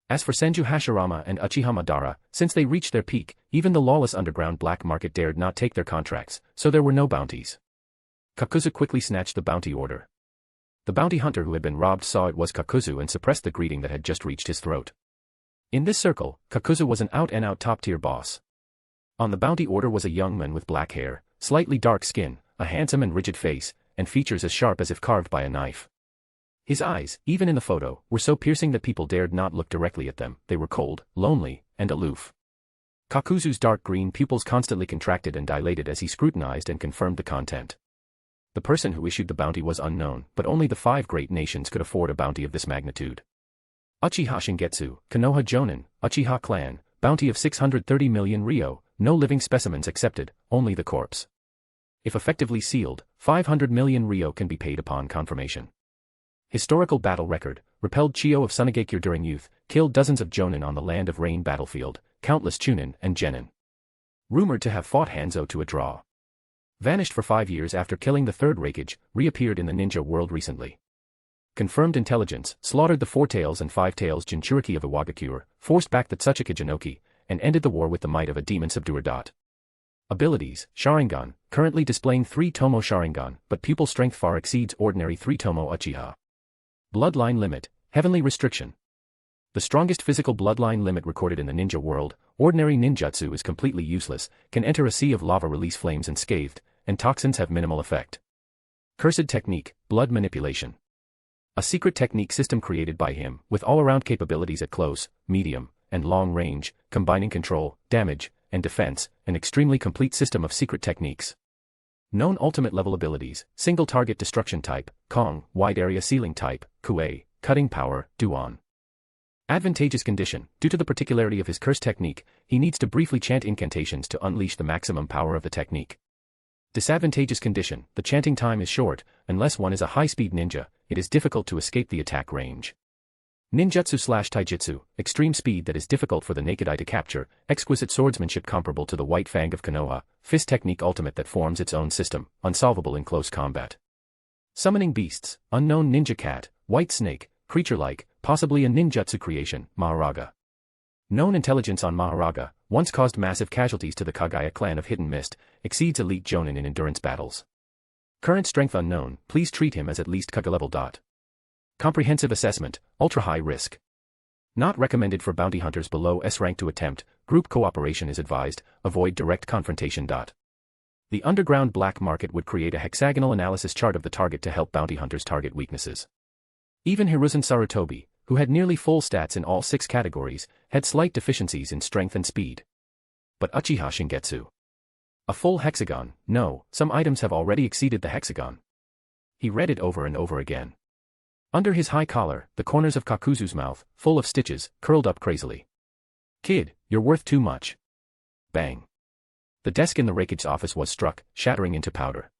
As for Senju Hashirama and Uchiha Madara, since they reached their peak, even the lawless underground black market dared not take their contracts, so there were no bounties. Kakuzu quickly snatched the bounty order. The bounty hunter who had been robbed saw it was Kakuzu and suppressed the greeting that had just reached his throat. In this circle, Kakuzu was an out-and-out top-tier boss. On the bounty order was a young man with black hair, slightly dark skin, a handsome and rigid face, and features as sharp as if carved by a knife. His eyes, even in the photo, were so piercing that people dared not look directly at them. They were cold, lonely, and aloof. Kakuzu's dark green pupils constantly contracted and dilated as he scrutinized and confirmed the content. The person who issued the bounty was unknown, but only the 5 great nations could afford a bounty of this magnitude. Uchiha Shingetsu, Konoha Jonin, Uchiha clan, bounty of 630 million Ryo, no living specimens accepted, only the corpse. If effectively sealed, 500 million Ryo can be paid upon confirmation. Historical battle record, repelled Chiyo of Sunagakure during youth, killed dozens of Jonin on the Land of Rain battlefield, countless Chunin and Genin. Rumored to have fought Hanzo to a draw. Vanished for 5 years after killing the 3rd Raikage, reappeared in the ninja world recently. Confirmed intelligence, slaughtered the 4 tails and 5 tails Jinchuriki of Iwagakure, forced back the Tsuchika Jinoki, and ended the war with the might of a demon subduer. Abilities, Sharingan, currently displaying 3 Tomo Sharingan, but pupil strength far exceeds ordinary 3 Tomo Uchiha. Bloodline limit, heavenly restriction. The strongest physical bloodline limit recorded in the ninja world, ordinary ninjutsu is completely useless, can enter a sea of lava, release flames unscathed, and toxins have minimal effect. Cursed technique, blood manipulation. A secret technique system created by him, with all-around capabilities at close, medium, and long range, combining control, damage, and defense, an extremely complete system of secret techniques. Known ultimate level abilities, single target destruction type, Kong, wide area sealing type, Kuei, cutting power, Duan. Advantageous condition, due to the particularity of his curse technique, he needs to briefly chant incantations to unleash the maximum power of the technique. Disadvantageous condition, the chanting time is short, unless one is a high-speed ninja, it is difficult to escape the attack range. Ninjutsu/taijutsu, extreme speed that is difficult for the naked eye to capture, exquisite swordsmanship comparable to the White Fang of Konoha, fist technique ultimate that forms its own system, unsolvable in close combat. Summoning beasts, unknown ninja cat, white snake, creature-like, possibly a ninjutsu creation, Maharaga. Known intelligence on Maharaga, once caused massive casualties to the Kagaya clan of Hidden Mist, exceeds elite Jonin in endurance battles. Current strength unknown, please treat him as at least Kaga level. Comprehensive assessment, ultra-high risk. Not recommended for bounty hunters below S rank to attempt, group cooperation is advised, avoid direct confrontation. The underground black market would create a hexagonal analysis chart of the target to help bounty hunters target weaknesses. Even Hiruzen Sarutobi, who had nearly full stats in all 6 categories, had slight deficiencies in strength and speed. But Uchiha Shingetsu. A full hexagon, no, some items have already exceeded the hexagon. He read it over and over again. Under his high collar, the corners of Kakuzu's mouth, full of stitches, curled up crazily. "Kid, you're worth too much." Bang. The desk in the Raikage's office was struck, shattering into powder.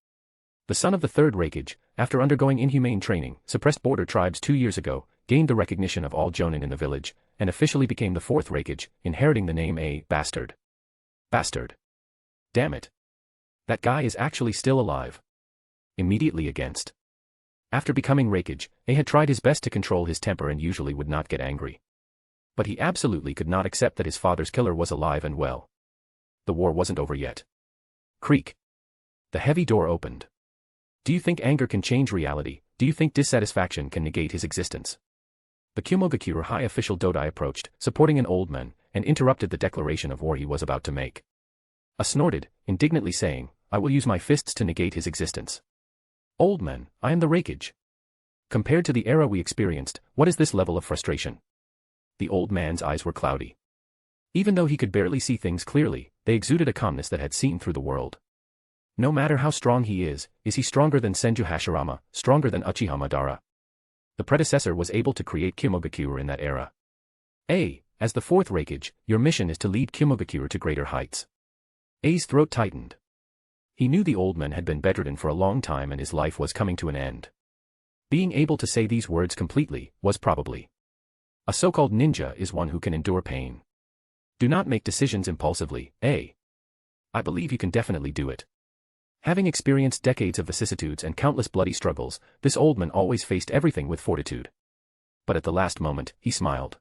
The son of the 3rd Raikage, after undergoing inhumane training, suppressed border tribes 2 years ago, gained the recognition of all Jonin in the village, and officially became the 4th Raikage, inheriting the name a bastard. Bastard. Damn it. That guy is actually still alive. Immediately against. After becoming Raikage, A had tried his best to control his temper and usually would not get angry. But he absolutely could not accept that his father's killer was alive and well. The war wasn't over yet. Creak. The heavy door opened. Do you think anger can change reality? Do you think dissatisfaction can negate his existence? The Kumogakure high official Dodai approached, supporting an old man, and interrupted the declaration of war he was about to make. Snorted, indignantly saying, I will use my fists to negate his existence. Old man, I am the Raikage. Compared to the era we experienced, what is this level of frustration? The old man's eyes were cloudy. Even though he could barely see things clearly, they exuded a calmness that had seen through the world. No matter how strong he is he stronger than Senju Hashirama, stronger than Uchiha Madara? The predecessor was able to create Kumogakure in that era. As the fourth Raikage, your mission is to lead Kumogakure to greater heights. A's throat tightened. He knew the old man had been bedridden for a long time and his life was coming to an end. Being able to say these words completely was probably. A so-called ninja is one who can endure pain. Do not make decisions impulsively, I believe you can definitely do it. Having experienced decades of vicissitudes and countless bloody struggles, this old man always faced everything with fortitude. But at the last moment, he smiled.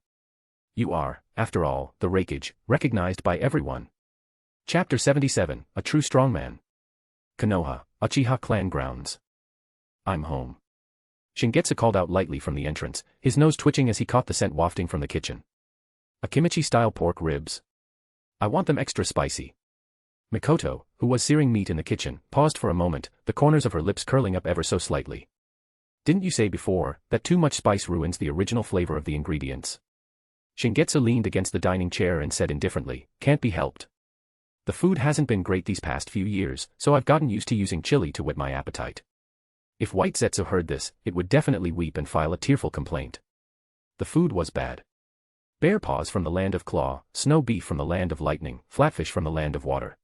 You are, after all, the Raikage, recognized by everyone. Chapter 77, A True Strongman. Konoha, Uchiha clan grounds. I'm home. Shingetsu called out lightly from the entrance, his nose twitching as he caught the scent wafting from the kitchen. A kimchi-style pork ribs. I want them extra spicy. Mikoto, who was searing meat in the kitchen, paused for a moment, the corners of her lips curling up ever so slightly. Didn't you say before that too much spice ruins the original flavor of the ingredients? Shingetsu leaned against the dining chair and said indifferently, can't be helped. The food hasn't been great these past few years, so I've gotten used to using chili to whet my appetite. If White Zetsu heard this, it would definitely weep and file a tearful complaint. The food was bad. Bear paws from the land of claw, snow beef from the land of lightning, flatfish from the land of water.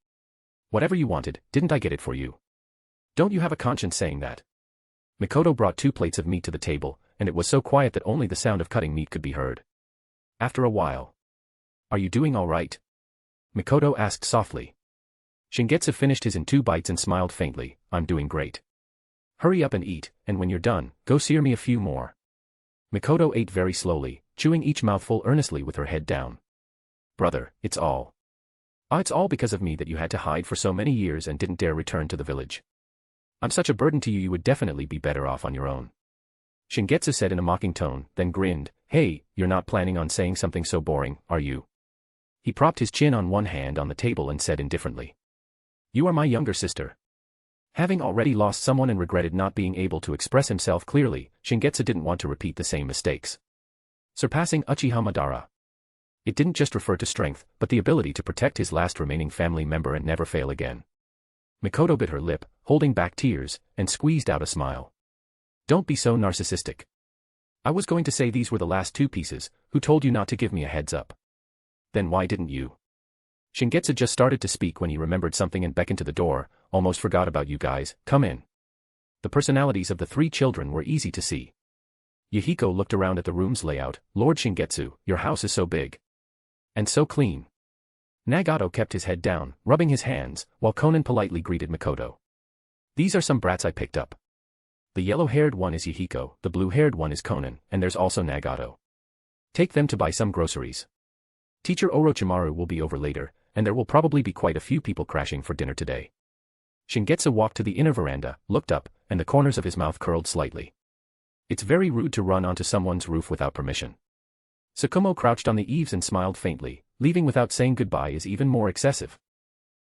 Whatever you wanted, didn't I get it for you? Don't you have a conscience saying that? Mikoto brought 2 plates of meat to the table, and it was so quiet that only the sound of cutting meat could be heard. After a while. Are you doing all right? Mikoto asked softly. Shingetsu finished his in 2 bites and smiled faintly, I'm doing great. Hurry up and eat, and when you're done, go sear me a few more. Mikoto ate very slowly, chewing each mouthful earnestly with her head down. Brother, it's all because of me that you had to hide for so many years and didn't dare return to the village. I'm such a burden to you, you would definitely be better off on your own. Shingetsu said in a mocking tone, then grinned, hey, you're not planning on saying something so boring, are you? He propped his chin on one hand on the table and said indifferently. You are my younger sister. Having already lost someone and regretted not being able to express himself clearly, Shingetsu didn't want to repeat the same mistakes. Surpassing Uchiha Madara. It didn't just refer to strength, but the ability to protect his last remaining family member and never fail again. Mikoto bit her lip, holding back tears, and squeezed out a smile. Don't be so narcissistic. I was going to say these were the last 2 pieces, who told you not to give me a heads up? Then why didn't you? Shingetsu just started to speak when he remembered something and beckoned to the door, almost forgot about you guys, come in. The personalities of the 3 children were easy to see. Yahiko looked around at the room's layout, Lord Shingetsu, your house is so big. And so clean. Nagato kept his head down, rubbing his hands, while Konan politely greeted Mikoto. These are some brats I picked up. The yellow-haired one is Yahiko, the blue-haired one is Konan, and there's also Nagato. Take them to buy some groceries. Teacher Orochimaru will be over later, and there will probably be quite a few people crashing for dinner today. Shingetsu walked to the inner veranda, looked up, and the corners of his mouth curled slightly. It's very rude to run onto someone's roof without permission. Tsukumo crouched on the eaves and smiled faintly, leaving without saying goodbye is even more excessive.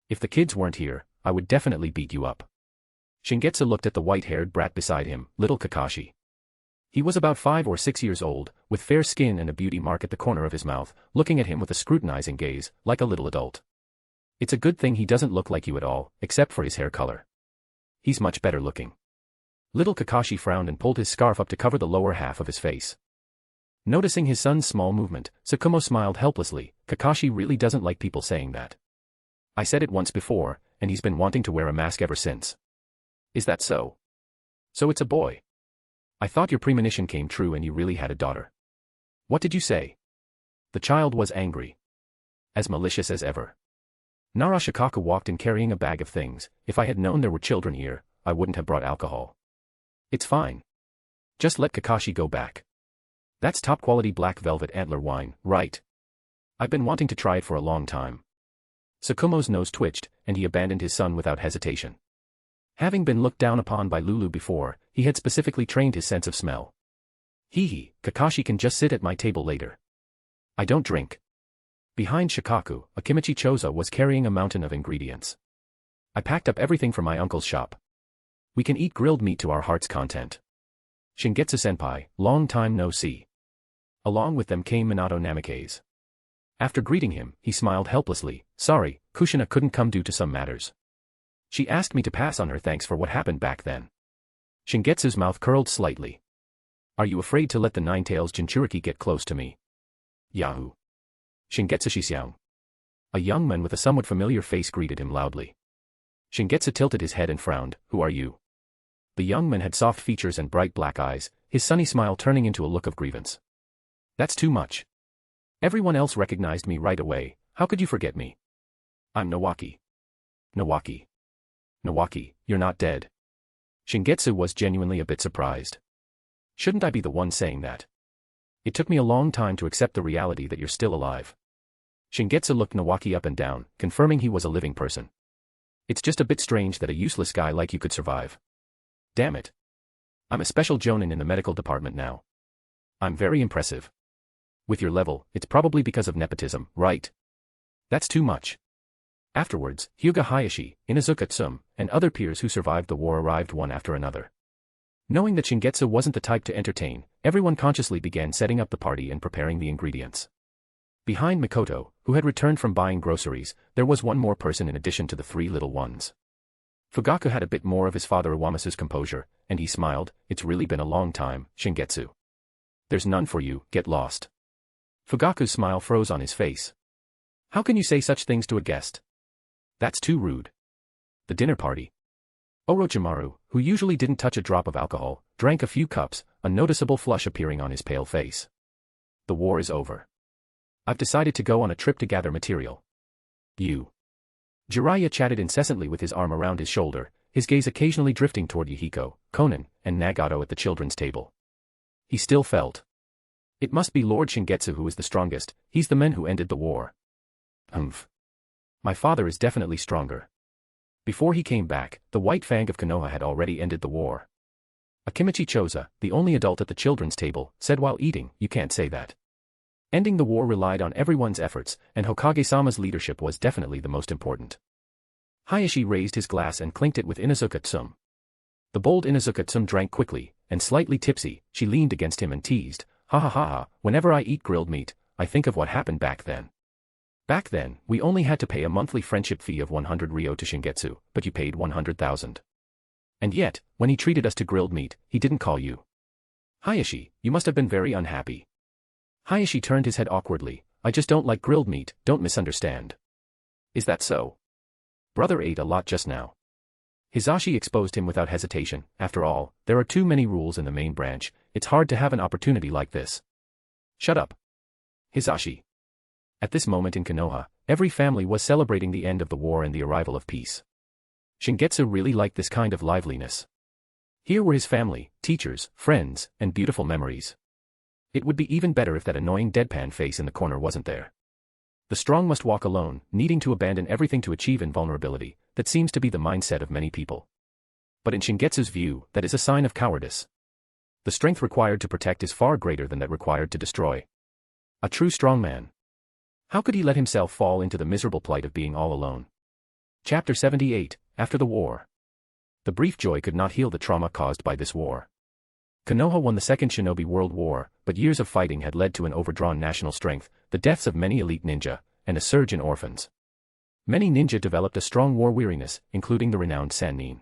If the kids weren't here, I would definitely beat you up. Shingetsu looked at the white-haired brat beside him, little Kakashi. He was about 5 or 6 years old, with fair skin and a beauty mark at the corner of his mouth, looking at him with a scrutinizing gaze, like a little adult. It's a good thing he doesn't look like you at all, except for his hair color. He's much better looking. Little Kakashi frowned and pulled his scarf up to cover the lower half of his face. Noticing his son's small movement, Tsukumo smiled helplessly. Kakashi really doesn't like people saying that. I said it once before, and he's been wanting to wear a mask ever since. Is that so? So it's a boy. I thought your premonition came true and you really had a daughter. What did you say? The child was angry. As malicious as ever. Narashikaku walked in carrying a bag of things. If I had known there were children here, I wouldn't have brought alcohol. It's fine. Just let Kakashi go back. That's top-quality black velvet antler wine, right? I've been wanting to try it for a long time. Tsukumo's nose twitched, and he abandoned his son without hesitation. Having been looked down upon by Lulu before, he had specifically trained his sense of smell. Hee, Kakashi can just sit at my table later. I don't drink. Behind Shikaku, Akimichi Choza was carrying a mountain of ingredients. I packed up everything from my uncle's shop. We can eat grilled meat to our heart's content. Shingetsu-senpai, long time no see. Along with them came Minato Namikaze. After greeting him, he smiled helplessly. Sorry, Kushina couldn't come due to some matters. She asked me to pass on her thanks for what happened back then. Shingetsu's mouth curled slightly. Are you afraid to let the Nine-Tails Jinchuriki get close to me? Yahoo! Shingetsu Shishyang. A young man with a somewhat familiar face greeted him loudly. Shingetsu tilted his head and frowned. Who are you? The young man had soft features and bright black eyes, his sunny smile turning into a look of grievance. That's too much. Everyone else recognized me right away. How could you forget me? I'm Nawaki. Nawaki. Nawaki, you're not dead. Shingetsu was genuinely a bit surprised. Shouldn't I be the one saying that? It took me a long time to accept the reality that you're still alive. Shingetsu looked Nawaki up and down, confirming he was a living person. It's just a bit strange that a useless guy like you could survive. Damn it. I'm a special jonin in the medical department now. I'm very impressive. With your level, it's probably because of nepotism, right? That's too much. Afterwards, Hyuga Hayashi, Inuzuka Tsum, and other peers who survived the war arrived one after another. Knowing that Shingetsu wasn't the type to entertain, everyone consciously began setting up the party and preparing the ingredients. Behind Mikoto, who had returned from buying groceries, there was one more person in addition to the three little ones. Fugaku had a bit more of his father Iwamasu's composure, and he smiled. It's really been a long time, Shingetsu. There's none for you, get lost. Fugaku's smile froze on his face. How can you say such things to a guest? That's too rude. The dinner party. Orochimaru, who usually didn't touch a drop of alcohol, drank a few cups, a noticeable flush appearing on his pale face. The war is over. I've decided to go on a trip to gather material. You. Jiraiya chatted incessantly with his arm around his shoulder, his gaze occasionally drifting toward Yuhiko, Konan, and Nagato at the children's table. He still felt. It must be Lord Shingetsu who is the strongest, he's the man who ended the war. Humph. My father is definitely stronger. Before he came back, the White Fang of Konoha had already ended the war. Akimichi Choza, the only adult at the children's table, said while eating, you can't say that. Ending the war relied on everyone's efforts, and Hokage-sama's leadership was definitely the most important. Hayashi raised his glass and clinked it with Inuzuka Tsum. The bold Inuzuka Tsum drank quickly, and slightly tipsy, she leaned against him and teased, ha ha ha ha, whenever I eat grilled meat, I think of what happened back then. Back then, we only had to pay a monthly friendship fee of 100 ryo to Shingetsu, but you paid 100,000. And yet, when he treated us to grilled meat, he didn't call you. Hayashi, you must have been very unhappy. Hayashi turned his head awkwardly, I just don't like grilled meat, don't misunderstand. Is that so? Brother ate a lot just now. Hisashi exposed him without hesitation, after all, there are too many rules in the main branch, it's hard to have an opportunity like this. Shut up. Hisashi. At this moment in Konoha, every family was celebrating the end of the war and the arrival of peace. Shingetsu really liked this kind of liveliness. Here were his family, teachers, friends, and beautiful memories. It would be even better if that annoying deadpan face in the corner wasn't there. The strong must walk alone, needing to abandon everything to achieve invulnerability, that seems to be the mindset of many people. But in Shingetsu's view, that is a sign of cowardice. The strength required to protect is far greater than that required to destroy. A true strong man. How could he let himself fall into the miserable plight of being all alone? Chapter 78, After the War. The brief joy could not heal the trauma caused by this war. Konoha won the Second Shinobi World War, but years of fighting had led to an overdrawn national strength, the deaths of many elite ninja, and a surge in orphans. Many ninja developed a strong war weariness, including the renowned Sannin.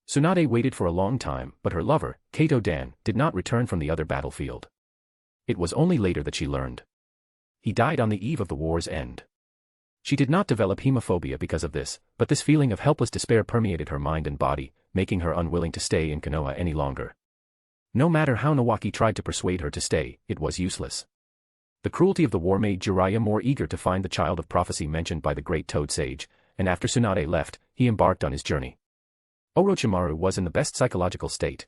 Tsunade waited for a long time, but her lover, Kato Dan, did not return from the other battlefield. It was only later that she learned. He died on the eve of the war's end. She did not develop hemophobia because of this, but this feeling of helpless despair permeated her mind and body, making her unwilling to stay in Konoha any longer. No matter how Nawaki tried to persuade her to stay, it was useless. The cruelty of the war made Jiraiya more eager to find the child of prophecy mentioned by the great Toad Sage, and after Tsunade left, he embarked on his journey. Orochimaru was in the best psychological state.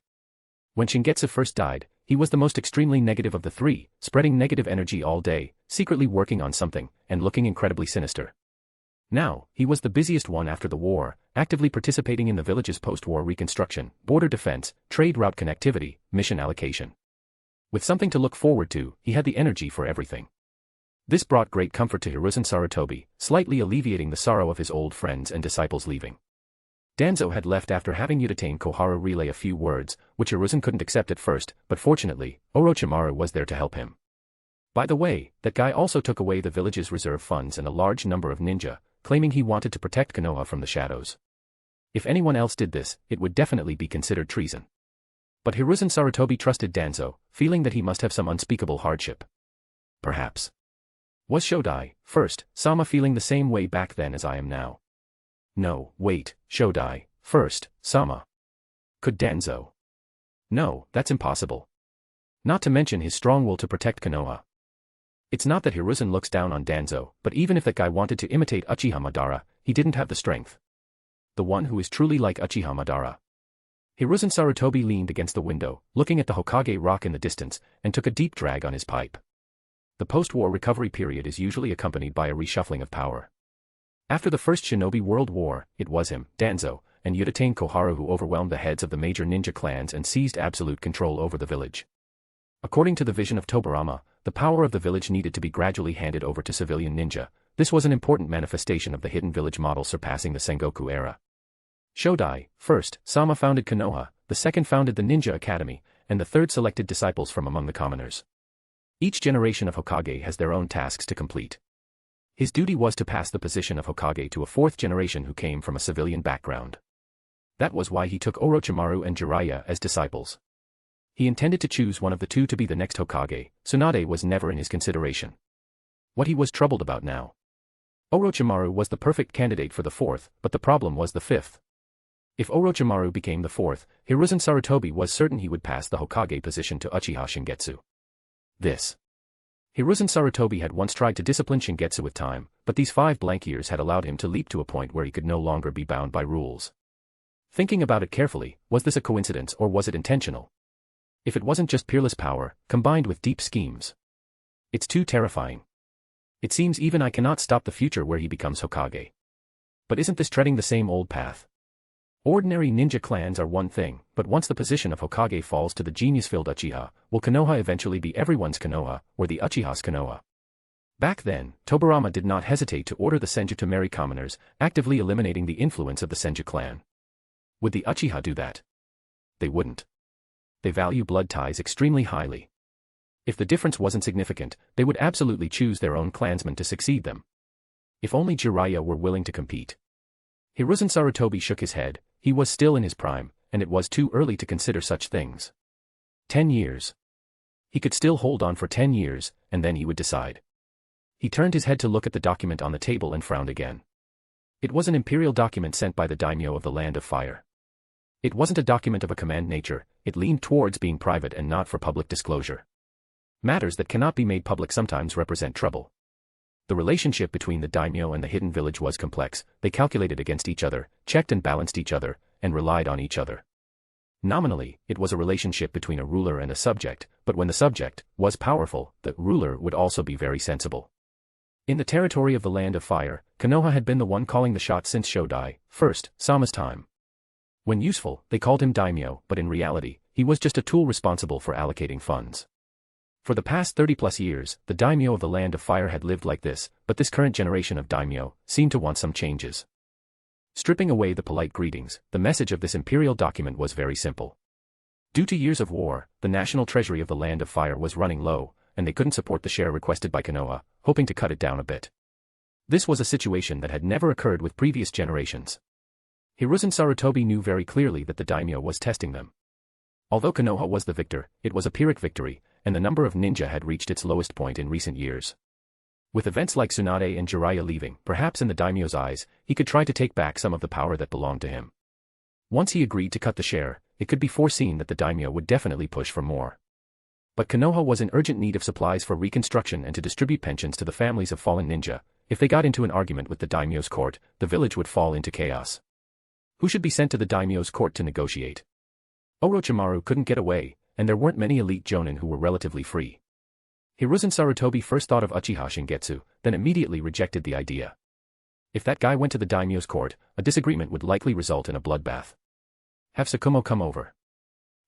When Shingetsu first died, he was the most extremely negative of the three, spreading negative energy all day, secretly working on something, and looking incredibly sinister. Now, he was the busiest one after the war, actively participating in the village's post-war reconstruction, border defense, trade route connectivity, mission allocation. With something to look forward to, he had the energy for everything. This brought great comfort to Hiruzen Sarutobi, slightly alleviating the sorrow of his old friends and disciples leaving. Danzo had left after having Uchiha Koharu relay a few words, which Hiruzen couldn't accept at first, but fortunately, Orochimaru was there to help him. By the way, that guy also took away the village's reserve funds and a large number of ninja, claiming he wanted to protect Konoha from the shadows. If anyone else did this, it would definitely be considered treason. But Hiruzen Sarutobi trusted Danzo, feeling that he must have some unspeakable hardship. Perhaps. Was Shodai, first, Sama feeling the same way back then as I am now? No, wait, Shodai, first, Sama. Could Danzo? No, that's impossible. Not to mention his strong will to protect Konoha. It's not that Hiruzen looks down on Danzo, but even if that guy wanted to imitate Uchiha Madara, he didn't have the strength. The one who is truly like Uchiha Madara. Hiruzen Sarutobi leaned against the window, looking at the Hokage rock in the distance, and took a deep drag on his pipe. The post-war recovery period is usually accompanied by a reshuffling of power. After the First Shinobi World War, it was him, Danzo, and Uchiha Koharu who overwhelmed the heads of the major ninja clans and seized absolute control over the village. According to the vision of Tobirama, the power of the village needed to be gradually handed over to civilian ninja. This was an important manifestation of the hidden village model surpassing the Sengoku era. Shodai, first, Sama founded Konoha, the second founded the Ninja Academy, and the third selected disciples from among the commoners. Each generation of Hokage has their own tasks to complete. His duty was to pass the position of Hokage to a fourth generation who came from a civilian background. That was why he took Orochimaru and Jiraiya as disciples. He intended to choose one of the two to be the next Hokage. Tsunade was never in his consideration. What he was troubled about now. Orochimaru was the perfect candidate for the fourth, but the problem was the fifth. If Orochimaru became the fourth, Hiruzen Sarutobi was certain he would pass the Hokage position to Uchiha Shingetsu. Hiruzen Sarutobi had once tried to discipline Shingetsu with time, but these 5 blank years had allowed him to leap to a point where he could no longer be bound by rules. Thinking about it carefully, was this a coincidence or was it intentional? If it wasn't just peerless power, combined with deep schemes. It's too terrifying. It seems even I cannot stop the future where he becomes Hokage. But isn't this treading the same old path? Ordinary ninja clans are one thing, but once the position of Hokage falls to the genius-filled Uchiha, will Konoha eventually be everyone's Konoha, or the Uchiha's Konoha? Back then, Tobirama did not hesitate to order the Senju to marry commoners, actively eliminating the influence of the Senju clan. Would the Uchiha do that? They wouldn't. They value blood ties extremely highly. If the difference wasn't significant, they would absolutely choose their own clansmen to succeed them. If only Jiraiya were willing to compete. Hiruzen Sarutobi shook his head. He was still in his prime, and it was too early to consider such things. 10 years. He could still hold on for 10 years, and then he would decide. He turned his head to look at the document on the table and frowned again. It was an imperial document sent by the daimyo of the Land of Fire. It wasn't a document of a command nature, it leaned towards being private and not for public disclosure. Matters that cannot be made public sometimes represent trouble. The relationship between the daimyo and the hidden village was complex. They calculated against each other, checked and balanced each other, and relied on each other. Nominally, it was a relationship between a ruler and a subject, but when the subject was powerful, the ruler would also be very sensible. In the territory of the Land of Fire, Konoha had been the one calling the shots since Shodai, first, Sama's time. When useful, they called him daimyo, but in reality, he was just a tool responsible for allocating funds. For the past 30+ years, the daimyo of the Land of Fire had lived like this, but this current generation of daimyo seemed to want some changes. Stripping away the polite greetings, the message of this imperial document was very simple. Due to years of war, the national treasury of the Land of Fire was running low, and they couldn't support the share requested by Konoha, hoping to cut it down a bit. This was a situation that had never occurred with previous generations. Hiruzen Sarutobi knew very clearly that the daimyo was testing them. Although Konoha was the victor, it was a Pyrrhic victory, and the number of ninja had reached its lowest point in recent years. With events like Tsunade and Jiraiya leaving, perhaps in the daimyo's eyes, he could try to take back some of the power that belonged to him. Once he agreed to cut the share, it could be foreseen that the daimyo would definitely push for more. But Konoha was in urgent need of supplies for reconstruction and to distribute pensions to the families of fallen ninja. If they got into an argument with the daimyo's court, the village would fall into chaos. Who should be sent to the daimyo's court to negotiate? Orochimaru couldn't get away, and there weren't many elite jonin who were relatively free. Hiruzen Sarutobi first thought of Uchiha Shingetsu, then immediately rejected the idea. If that guy went to the daimyo's court, a disagreement would likely result in a bloodbath. Have Tsukumo come over.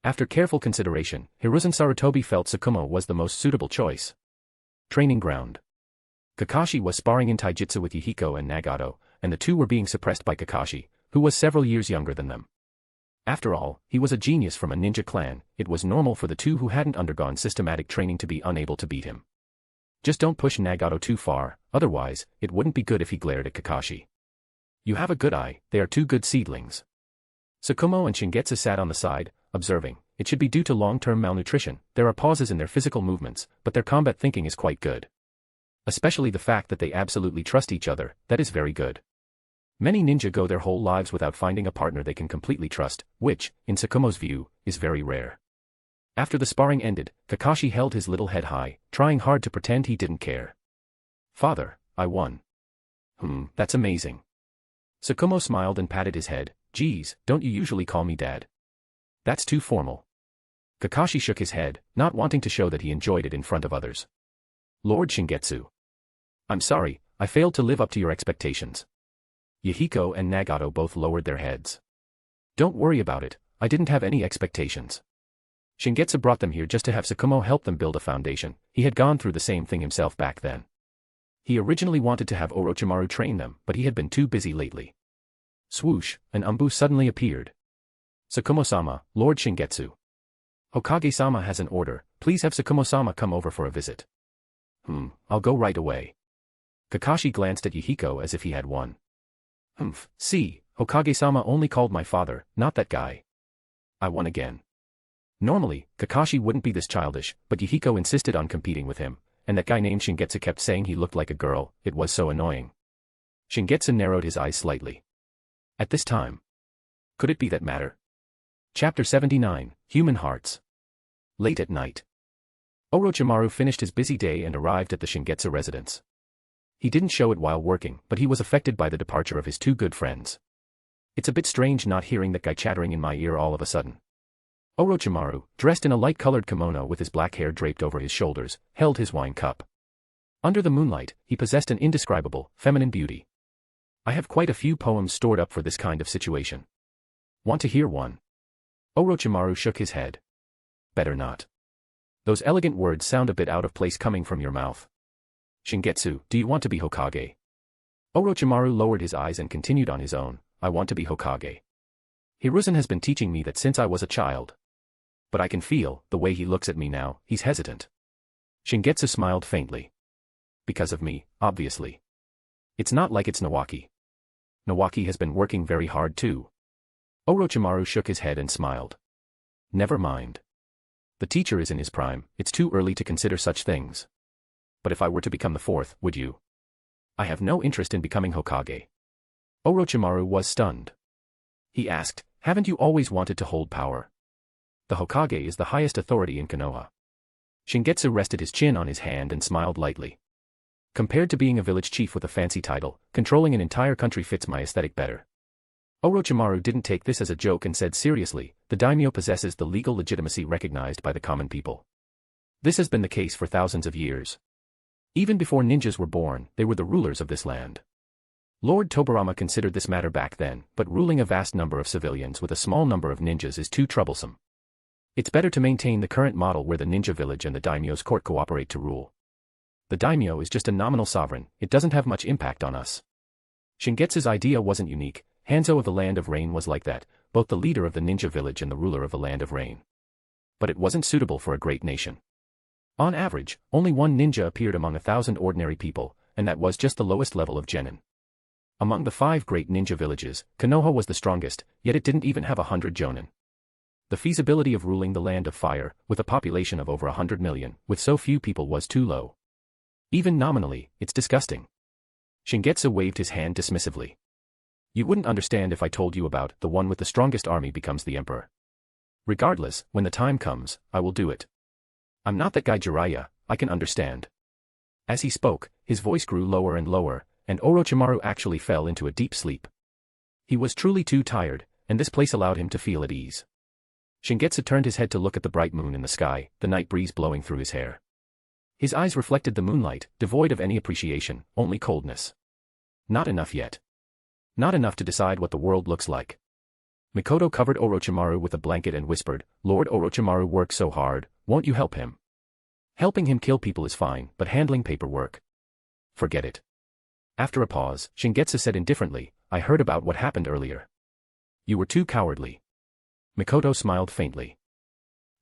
After careful consideration, Hiruzen Sarutobi felt Tsukumo was the most suitable choice. Training ground. Kakashi was sparring in taijutsu with Yahiko and Nagato, and the two were being suppressed by Kakashi, who was several years younger than them. After all, he was a genius from a ninja clan. It was normal for the two who hadn't undergone systematic training to be unable to beat him. Just don't push Nagato too far, otherwise, it wouldn't be good if he glared at Kakashi. You have a good eye, they are two good seedlings. Tsukumo and Shingetsu sat on the side, observing. It should be due to long-term malnutrition. There are pauses in their physical movements, but their combat thinking is quite good. Especially the fact that they absolutely trust each other, that is very good. Many ninja go their whole lives without finding a partner they can completely trust, which, in Tsukumo's view, is very rare. After the sparring ended, Kakashi held his little head high, trying hard to pretend he didn't care. Father, I won. That's amazing. Tsukumo smiled and patted his head. Geez, don't you usually call me dad? That's too formal. Kakashi shook his head, not wanting to show that he enjoyed it in front of others. Lord Shingetsu. I'm sorry, I failed to live up to your expectations. Yahiko and Nagato both lowered their heads. Don't worry about it, I didn't have any expectations. Shingetsu brought them here just to have Tsukumo help them build a foundation. He had gone through the same thing himself back then. He originally wanted to have Orochimaru train them, but he had been too busy lately. Swoosh, an umbu suddenly appeared. Tsukumo-sama, Lord Shingetsu. Hokage-sama has an order, please have Tsukumo-sama come over for a visit. I'll go right away. Kakashi glanced at Yahiko as if he had won. See, Hokage-sama only called my father, not that guy. I won again. Normally, Kakashi wouldn't be this childish, but Yahiko insisted on competing with him, and that guy named Shingetsu kept saying he looked like a girl. It was so annoying. Shingetsu narrowed his eyes slightly. At this time. Could it be that matter? Chapter 79, Human Hearts. Late at night. Orochimaru finished his busy day and arrived at the Shingetsu residence. He didn't show it while working, but he was affected by the departure of his two good friends. It's a bit strange not hearing that guy chattering in my ear all of a sudden. Orochimaru, dressed in a light-colored kimono with his black hair draped over his shoulders, held his wine cup. Under the moonlight, he possessed an indescribable, feminine beauty. I have quite a few poems stored up for this kind of situation. Want to hear one? Orochimaru shook his head. Better not. Those elegant words sound a bit out of place coming from your mouth. Shingetsu, do you want to be Hokage? Orochimaru lowered his eyes and continued on his own. I want to be Hokage. Hiruzen has been teaching me that since I was a child. But I can feel, the way he looks at me now, he's hesitant. Shingetsu smiled faintly. Because of me, obviously. It's not like it's Nawaki. Nawaki has been working very hard too. Orochimaru shook his head and smiled. Never mind. The teacher is in his prime, it's too early to consider such things. But if I were to become the fourth, would you? I have no interest in becoming Hokage. Orochimaru was stunned. He asked, haven't you always wanted to hold power? The Hokage is the highest authority in Konoha. Shingetsu rested his chin on his hand and smiled lightly. Compared to being a village chief with a fancy title, controlling an entire country fits my aesthetic better. Orochimaru didn't take this as a joke and said seriously, the daimyo possesses the legal legitimacy recognized by the common people. This has been the case for thousands of years. Even before ninjas were born, they were the rulers of this land. Lord Tobirama considered this matter back then, but ruling a vast number of civilians with a small number of ninjas is too troublesome. It's better to maintain the current model where the ninja village and the daimyo's court cooperate to rule. The daimyo is just a nominal sovereign, it doesn't have much impact on us. Shingetsu's idea wasn't unique, Hanzo of the Land of Rain was like that, both the leader of the ninja village and the ruler of the Land of Rain. But it wasn't suitable for a great nation. On average, only one ninja appeared among 1,000 ordinary people, and that was just the lowest level of genin. Among the 5 great ninja villages, Konoha was the strongest, yet it didn't even have 100 jonin. The feasibility of ruling the Land of Fire, with a population of over 100 million, with so few people was too low. Even nominally, it's disgusting. Shingetsu waved his hand dismissively. You wouldn't understand if I told you about the one with the strongest army becomes the emperor. Regardless, when the time comes, I will do it. I'm not that guy Jiraiya, I can understand. As he spoke, his voice grew lower and lower, and Orochimaru actually fell into a deep sleep. He was truly too tired, and this place allowed him to feel at ease. Shingetsu turned his head to look at the bright moon in the sky, the night breeze blowing through his hair. His eyes reflected the moonlight, devoid of any appreciation, only coldness. Not enough yet. Not enough to decide what the world looks like. Mikoto covered Orochimaru with a blanket and whispered, "Lord Orochimaru works so hard, won't you help him? Helping him kill people is fine, but handling paperwork? Forget it." After a pause, Shingetsu said indifferently, "I heard about what happened earlier. You were too cowardly." Mikoto smiled faintly.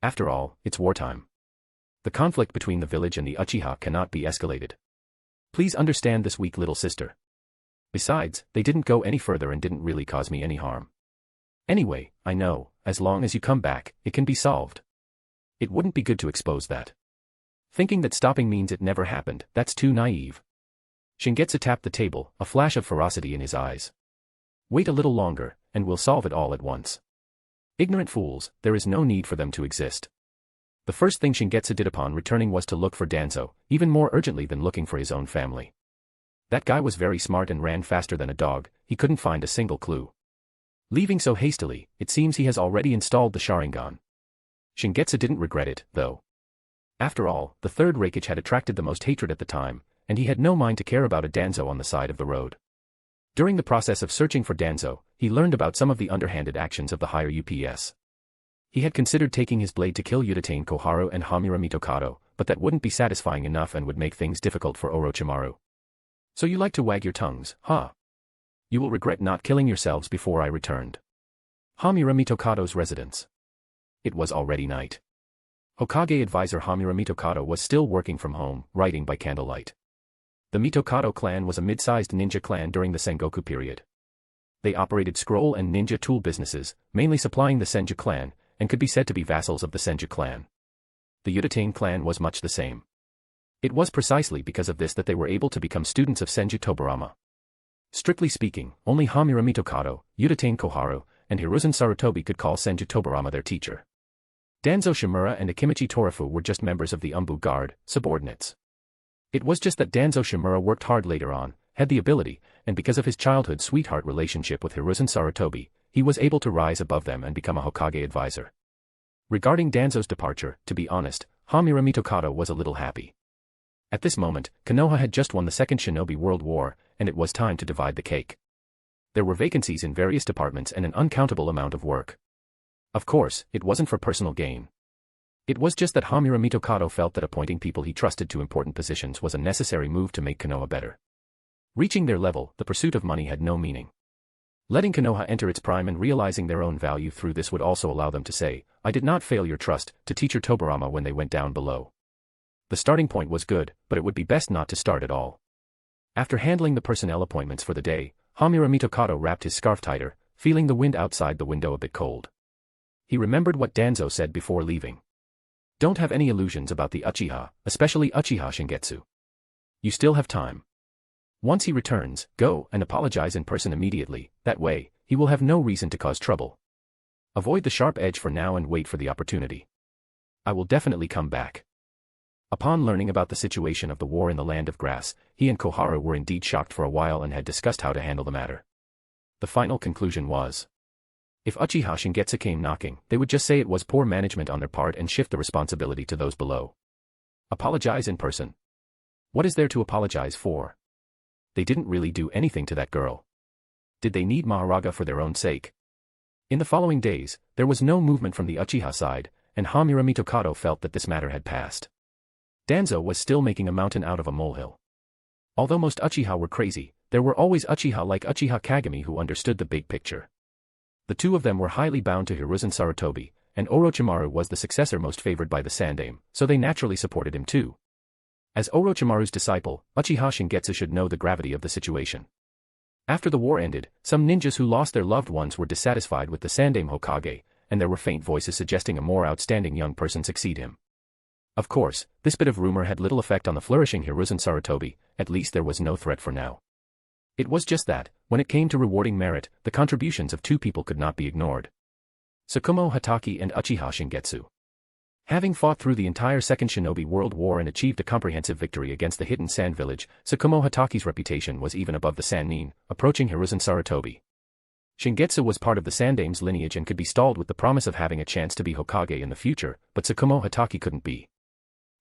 After all, it's wartime. The conflict between the village and the Uchiha cannot be escalated. Please understand this weak little sister. Besides, they didn't go any further and didn't really cause me any harm. Anyway, I know, as long as you come back, it can be solved. It wouldn't be good to expose that. Thinking that stopping means it never happened, that's too naive. Shingetsu tapped the table, a flash of ferocity in his eyes. Wait a little longer, and we'll solve it all at once. Ignorant fools, there is no need for them to exist. The first thing Shingetsu did upon returning was to look for Danzo, even more urgently than looking for his own family. That guy was very smart and ran faster than a dog, he couldn't find a single clue. Leaving so hastily, it seems he has already installed the Sharingan. Shingetsu didn't regret it, though. After all, the third Raikage had attracted the most hatred at the time, and he had no mind to care about a Danzo on the side of the road. During the process of searching for Danzo, he learned about some of the underhanded actions of the higher UPS. He had considered taking his blade to kill Uchiha Koharu and Hamura Mitokado, but that wouldn't be satisfying enough and would make things difficult for Orochimaru. So you like to wag your tongues, huh? You will regret not killing yourselves before I returned. Hamura Mitokado's residence. It was already night. Hokage advisor Hamura Mitokado was still working from home, writing by candlelight. The Mitokado clan was a mid-sized ninja clan during the Sengoku period. They operated scroll and ninja tool businesses, mainly supplying the Senju clan, and could be said to be vassals of the Senju clan. The Uchiha clan was much the same. It was precisely because of this that they were able to become students of Senju Tobarama. Strictly speaking, only Hamura Mitokado, Uchiha Koharu, and Hiruzen Sarutobi could call Senju Tobarama their teacher. Danzo Shimura and Akimichi Torafu were just members of the Umbu Guard, subordinates. It was just that Danzo Shimura worked hard later on, had the ability, and because of his childhood sweetheart relationship with Hiruzen Sarutobi, he was able to rise above them and become a Hokage advisor. Regarding Danzo's departure, to be honest, Hamura Mitokado was a little happy. At this moment, Konoha had just won the Second Shinobi World War, and it was time to divide the cake. There were vacancies in various departments and an uncountable amount of work. Of course, it wasn't for personal gain. It was just that Hamura Mitokado felt that appointing people he trusted to important positions was a necessary move to make Konoha better. Reaching their level, the pursuit of money had no meaning. Letting Konoha enter its prime and realizing their own value through this would also allow them to say, "I did not fail your trust," to teacher Tobarama when they went down below. The starting point was good, but it would be best not to start at all. After handling the personnel appointments for the day, Hamura Mitokado wrapped his scarf tighter, feeling the wind outside the window a bit cold. He remembered what Danzo said before leaving. Don't have any illusions about the Uchiha, especially Uchiha Shingetsu. You still have time. Once he returns, go and apologize in person immediately, that way, he will have no reason to cause trouble. Avoid the sharp edge for now and wait for the opportunity. I will definitely come back. Upon learning about the situation of the war in the Land of Grass, he and Koharu were indeed shocked for a while and had discussed how to handle the matter. The final conclusion was, if Uchiha Shingetsu came knocking, they would just say it was poor management on their part and shift the responsibility to those below. Apologize in person. What is there to apologize for? They didn't really do anything to that girl. Did they need Maharaga for their own sake? In the following days, there was no movement from the Uchiha side, and Hamura Mitokado felt that this matter had passed. Danzo was still making a mountain out of a molehill. Although most Uchiha were crazy, there were always Uchiha like Uchiha Kagami who understood the big picture. The two of them were highly bound to Hiruzen Sarutobi, and Orochimaru was the successor most favored by the Sandaime, so they naturally supported him too. As Orochimaru's disciple, Uchiha Shingetsu should know the gravity of the situation. After the war ended, some ninjas who lost their loved ones were dissatisfied with the Sandaime Hokage, and there were faint voices suggesting a more outstanding young person succeed him. Of course, this bit of rumor had little effect on the flourishing Hiruzen Sarutobi, at least there was no threat for now. It was just that, when it came to rewarding merit, the contributions of two people could not be ignored. Tsukumo Hatake and Uchiha Shingetsu. Having fought through the entire Second Shinobi World War and achieved a comprehensive victory against the hidden sand village, Tsukumo Hatake's reputation was even above the Sannin, approaching Hiruzen Sarutobi. Shingetsu was part of the Sandaime's lineage and could be stalled with the promise of having a chance to be Hokage in the future, but Tsukumo Hatake couldn't be.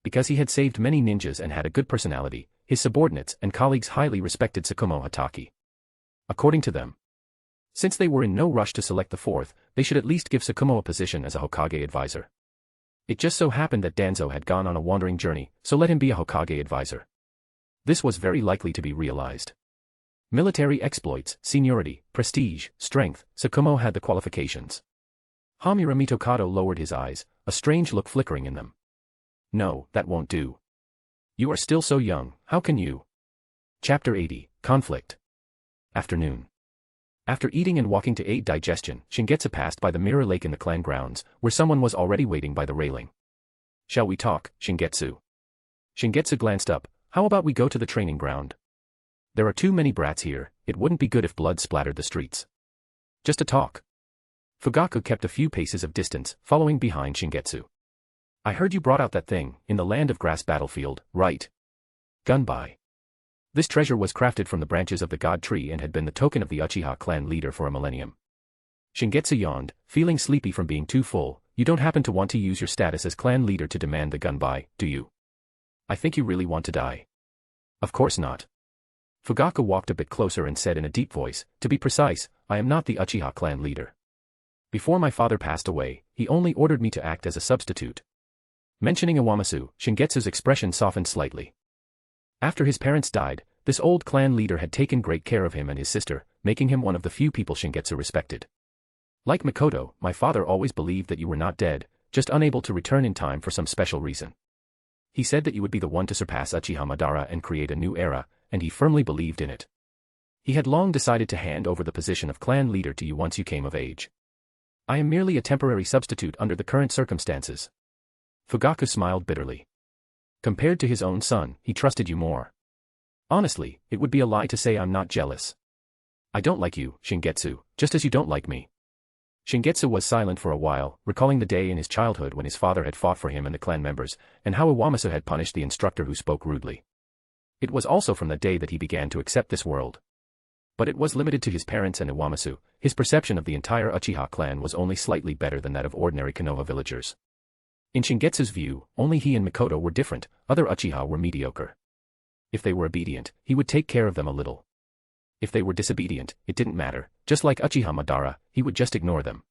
Because he had saved many ninjas and had a good personality, his subordinates and colleagues highly respected Tsukumo Hatake. According to them, since they were in no rush to select the fourth, they should at least give Tsukumo a position as a Hokage advisor. It just so happened that Danzo had gone on a wandering journey, so let him be a Hokage advisor. This was very likely to be realized. Military exploits, seniority, prestige, strength, Tsukumo had the qualifications. Hamura Mitokado lowered his eyes, a strange look flickering in them. No, that won't do. You are still so young, how can you? Chapter 80, Conflict. Afternoon. After eating and walking to aid digestion, Shingetsu passed by the mirror lake in the clan grounds, where someone was already waiting by the railing. Shall we talk, Shingetsu? Shingetsu glanced up. How about we go to the training ground? There are too many brats here, it wouldn't be good if blood splattered the streets. Just a talk. Fugaku kept a few paces of distance, following behind Shingetsu. I heard you brought out that thing, in the land of grass battlefield, right? Gunbai. This treasure was crafted from the branches of the god tree and had been the token of the Uchiha clan leader for a millennium. Shingetsu yawned, feeling sleepy from being too full. You don't happen to want to use your status as clan leader to demand the gunbai, do you? I think you really want to die. Of course not. Fugaku walked a bit closer and said in a deep voice, to be precise, I am not the Uchiha clan leader. Before my father passed away, he only ordered me to act as a substitute. Mentioning Iwamasu, Shingetsu's expression softened slightly. After his parents died, this old clan leader had taken great care of him and his sister, making him one of the few people Shingetsu respected. Like Mikoto, my father always believed that you were not dead, just unable to return in time for some special reason. He said that you would be the one to surpass Uchiha Madara and create a new era, and he firmly believed in it. He had long decided to hand over the position of clan leader to you once you came of age. I am merely a temporary substitute under the current circumstances. Fugaku smiled bitterly. Compared to his own son, he trusted you more. Honestly, it would be a lie to say I'm not jealous. I don't like you, Shingetsu, just as you don't like me. Shingetsu was silent for a while, recalling the day in his childhood when his father had fought for him and the clan members, and how Iwamasu had punished the instructor who spoke rudely. It was also from the day that he began to accept this world. But it was limited to his parents and Iwamasu. His perception of the entire Uchiha clan was only slightly better than that of ordinary Konoha villagers. In Shingetsu's view, only he and Mikoto were different, other Uchiha were mediocre. If they were obedient, he would take care of them a little. If they were disobedient, it didn't matter, just like Uchiha Madara, he would just ignore them.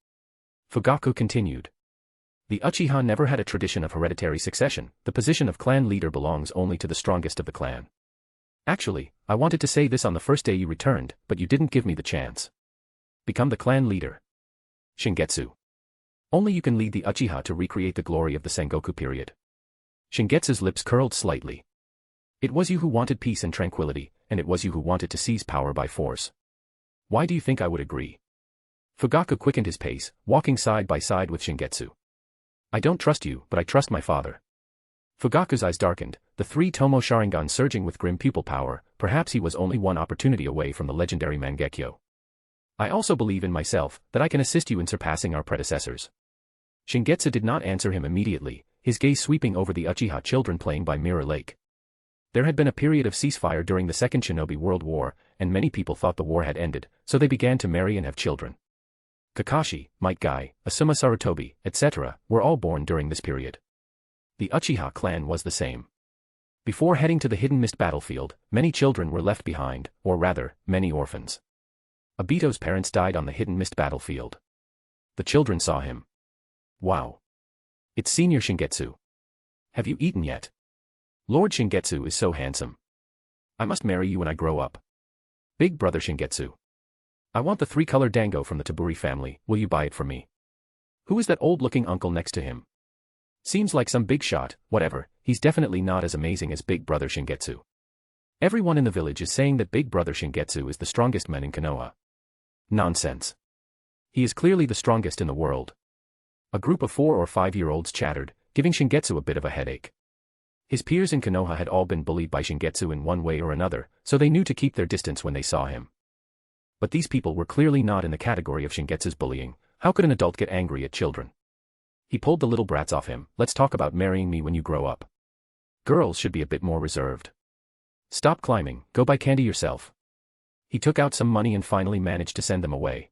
Fugaku continued. The Uchiha never had a tradition of hereditary succession, the position of clan leader belongs only to the strongest of the clan. Actually, I wanted to say this on the first day you returned, but you didn't give me the chance. Become the clan leader. Shingetsu. Only you can lead the Uchiha to recreate the glory of the Sengoku period. Shingetsu's lips curled slightly. It was you who wanted peace and tranquility, and it was you who wanted to seize power by force. Why do you think I would agree? Fugaku quickened his pace, walking side by side with Shingetsu. I don't trust you, but I trust my father. Fugaku's eyes darkened, the three-tomo Sharingan surging with grim pupil power. Perhaps he was only one opportunity away from the legendary Mangekyo. I also believe in myself, that I can assist you in surpassing our predecessors. Shingetsu did not answer him immediately, his gaze sweeping over the Uchiha children playing by Mirror Lake. There had been a period of ceasefire during the Second Shinobi World War, and many people thought the war had ended, so they began to marry and have children. Kakashi, Might Guy, Asuma Sarutobi, etc., were all born during this period. The Uchiha clan was the same. Before heading to the Hidden Mist battlefield, many children were left behind, or rather, many orphans. Obito's parents died on the Hidden Mist battlefield. The children saw him. Wow. It's Senior Shingetsu. Have you eaten yet? Lord Shingetsu is so handsome. I must marry you when I grow up. Big brother Shingetsu. I want the three-color dango from the Taburi family, will you buy it for me? Who is that old-looking uncle next to him? Seems like some big shot, whatever, he's definitely not as amazing as Big Brother Shingetsu. Everyone in the village is saying that Big Brother Shingetsu is the strongest man in Konoha. Nonsense. He is clearly the strongest in the world. A group of 4 or 5-year-olds chattered, giving Shingetsu a bit of a headache. His peers in Konoha had all been bullied by Shingetsu in one way or another, so they knew to keep their distance when they saw him. But these people were clearly not in the category of Shingetsu's bullying. How could an adult get angry at children? He pulled the little brats off him. Let's talk about marrying me when you grow up. Girls should be a bit more reserved. Stop climbing, go buy candy yourself. He took out some money and finally managed to send them away.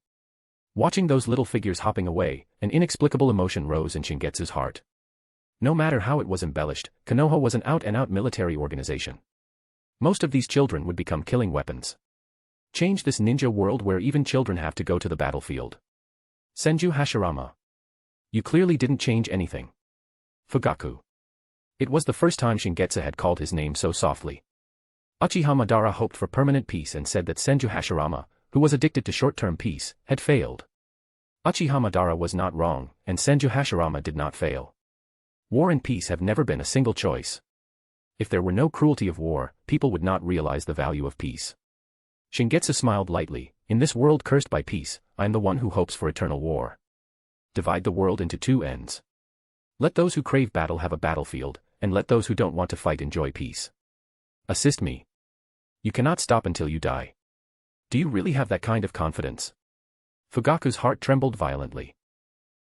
Watching those little figures hopping away, an inexplicable emotion rose in Shingetsu's heart. No matter how it was embellished, Konoha was an out-and-out military organization. Most of these children would become killing weapons. Change this ninja world where even children have to go to the battlefield. Senju Hashirama. You clearly didn't change anything. Fugaku. It was the first time Shingetsu had called his name so softly. Uchiha Madara hoped for permanent peace and said that Senju Hashirama, who was addicted to short-term peace, had failed. Uchiha Madara was not wrong, and Senju Hashirama did not fail. War and peace have never been a single choice. If there were no cruelty of war, people would not realize the value of peace. Shingetsu smiled lightly. In this world cursed by peace, I am the one who hopes for eternal war. Divide the world into two ends. Let those who crave battle have a battlefield, and let those who don't want to fight enjoy peace. Assist me. You cannot stop until you die. Do you really have that kind of confidence? Fugaku's heart trembled violently.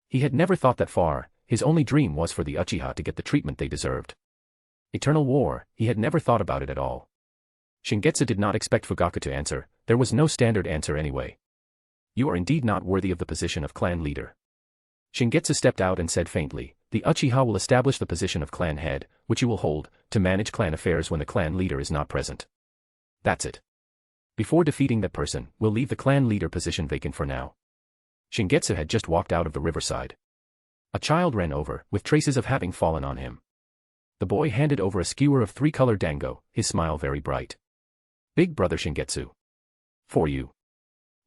He had never thought that far. His only dream was for the Uchiha to get the treatment they deserved. Eternal war, he had never thought about it at all. Shingetsu did not expect Fugaku to answer. There was no standard answer anyway. You are indeed not worthy of the position of clan leader. Shingetsu stepped out and said faintly, the Uchiha will establish the position of clan head, which you will hold, to manage clan affairs when the clan leader is not present. That's it. Before defeating that person, we'll leave the clan leader position vacant for now. Shingetsu had just walked out of the riverside. A child ran over, with traces of having fallen on him. The boy handed over a skewer of three-color dango, his smile very bright. Big brother Shingetsu. For you.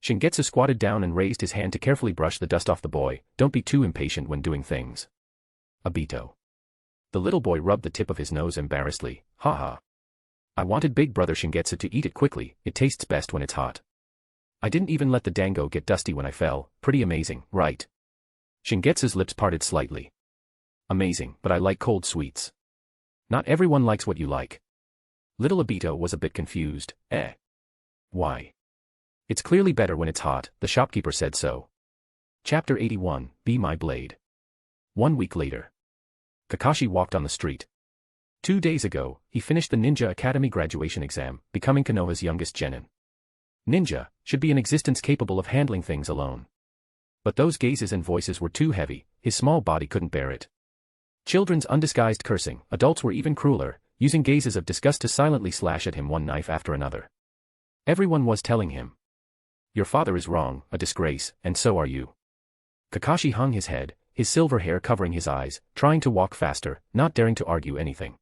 Shingetsu squatted down and raised his hand to carefully brush the dust off the boy. Don't be too impatient when doing things. Abito. The little boy rubbed the tip of his nose embarrassedly. Haha. I wanted big brother Shingetsu to eat it quickly, it tastes best when it's hot. I didn't even let the dango get dusty when I fell, pretty amazing, right? Shingetsu's lips parted slightly. Amazing, but I like cold sweets. Not everyone likes what you like. Little Abito was a bit confused. Why? It's clearly better when it's hot, the shopkeeper said so. Chapter 81, Be My Blade. 1 week later. Kakashi walked on the street. 2 days ago, he finished the Ninja Academy graduation exam, becoming Konoha's youngest genin. Ninja should be an existence capable of handling things alone. But those gazes and voices were too heavy, his small body couldn't bear it. Children's undisguised cursing, adults were even crueler, using gazes of disgust to silently slash at him one knife after another. Everyone was telling him. Your father is wrong, a disgrace, and so are you. Kakashi hung his head, his silver hair covering his eyes, trying to walk faster, not daring to argue anything.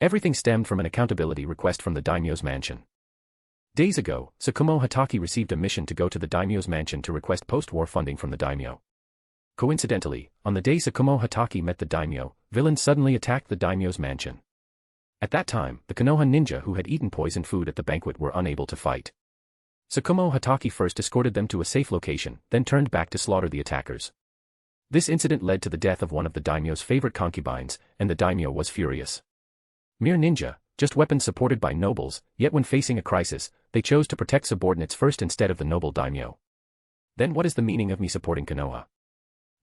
Everything stemmed from an accountability request from the daimyo's mansion. Days ago, Tsukumo Hatake received a mission to go to the daimyo's mansion to request post-war funding from the daimyo. Coincidentally, on the day Tsukumo Hatake met the daimyo, villains suddenly attacked the daimyo's mansion. At that time, the Konoha ninja who had eaten poisoned food at the banquet were unable to fight. Tsukumo Hatake first escorted them to a safe location, then turned back to slaughter the attackers. This incident led to the death of one of the daimyo's favorite concubines, and the daimyo was furious. Mere ninja, just weapons supported by nobles, yet when facing a crisis, they chose to protect subordinates first instead of the noble daimyo. Then what is the meaning of me supporting Konoha?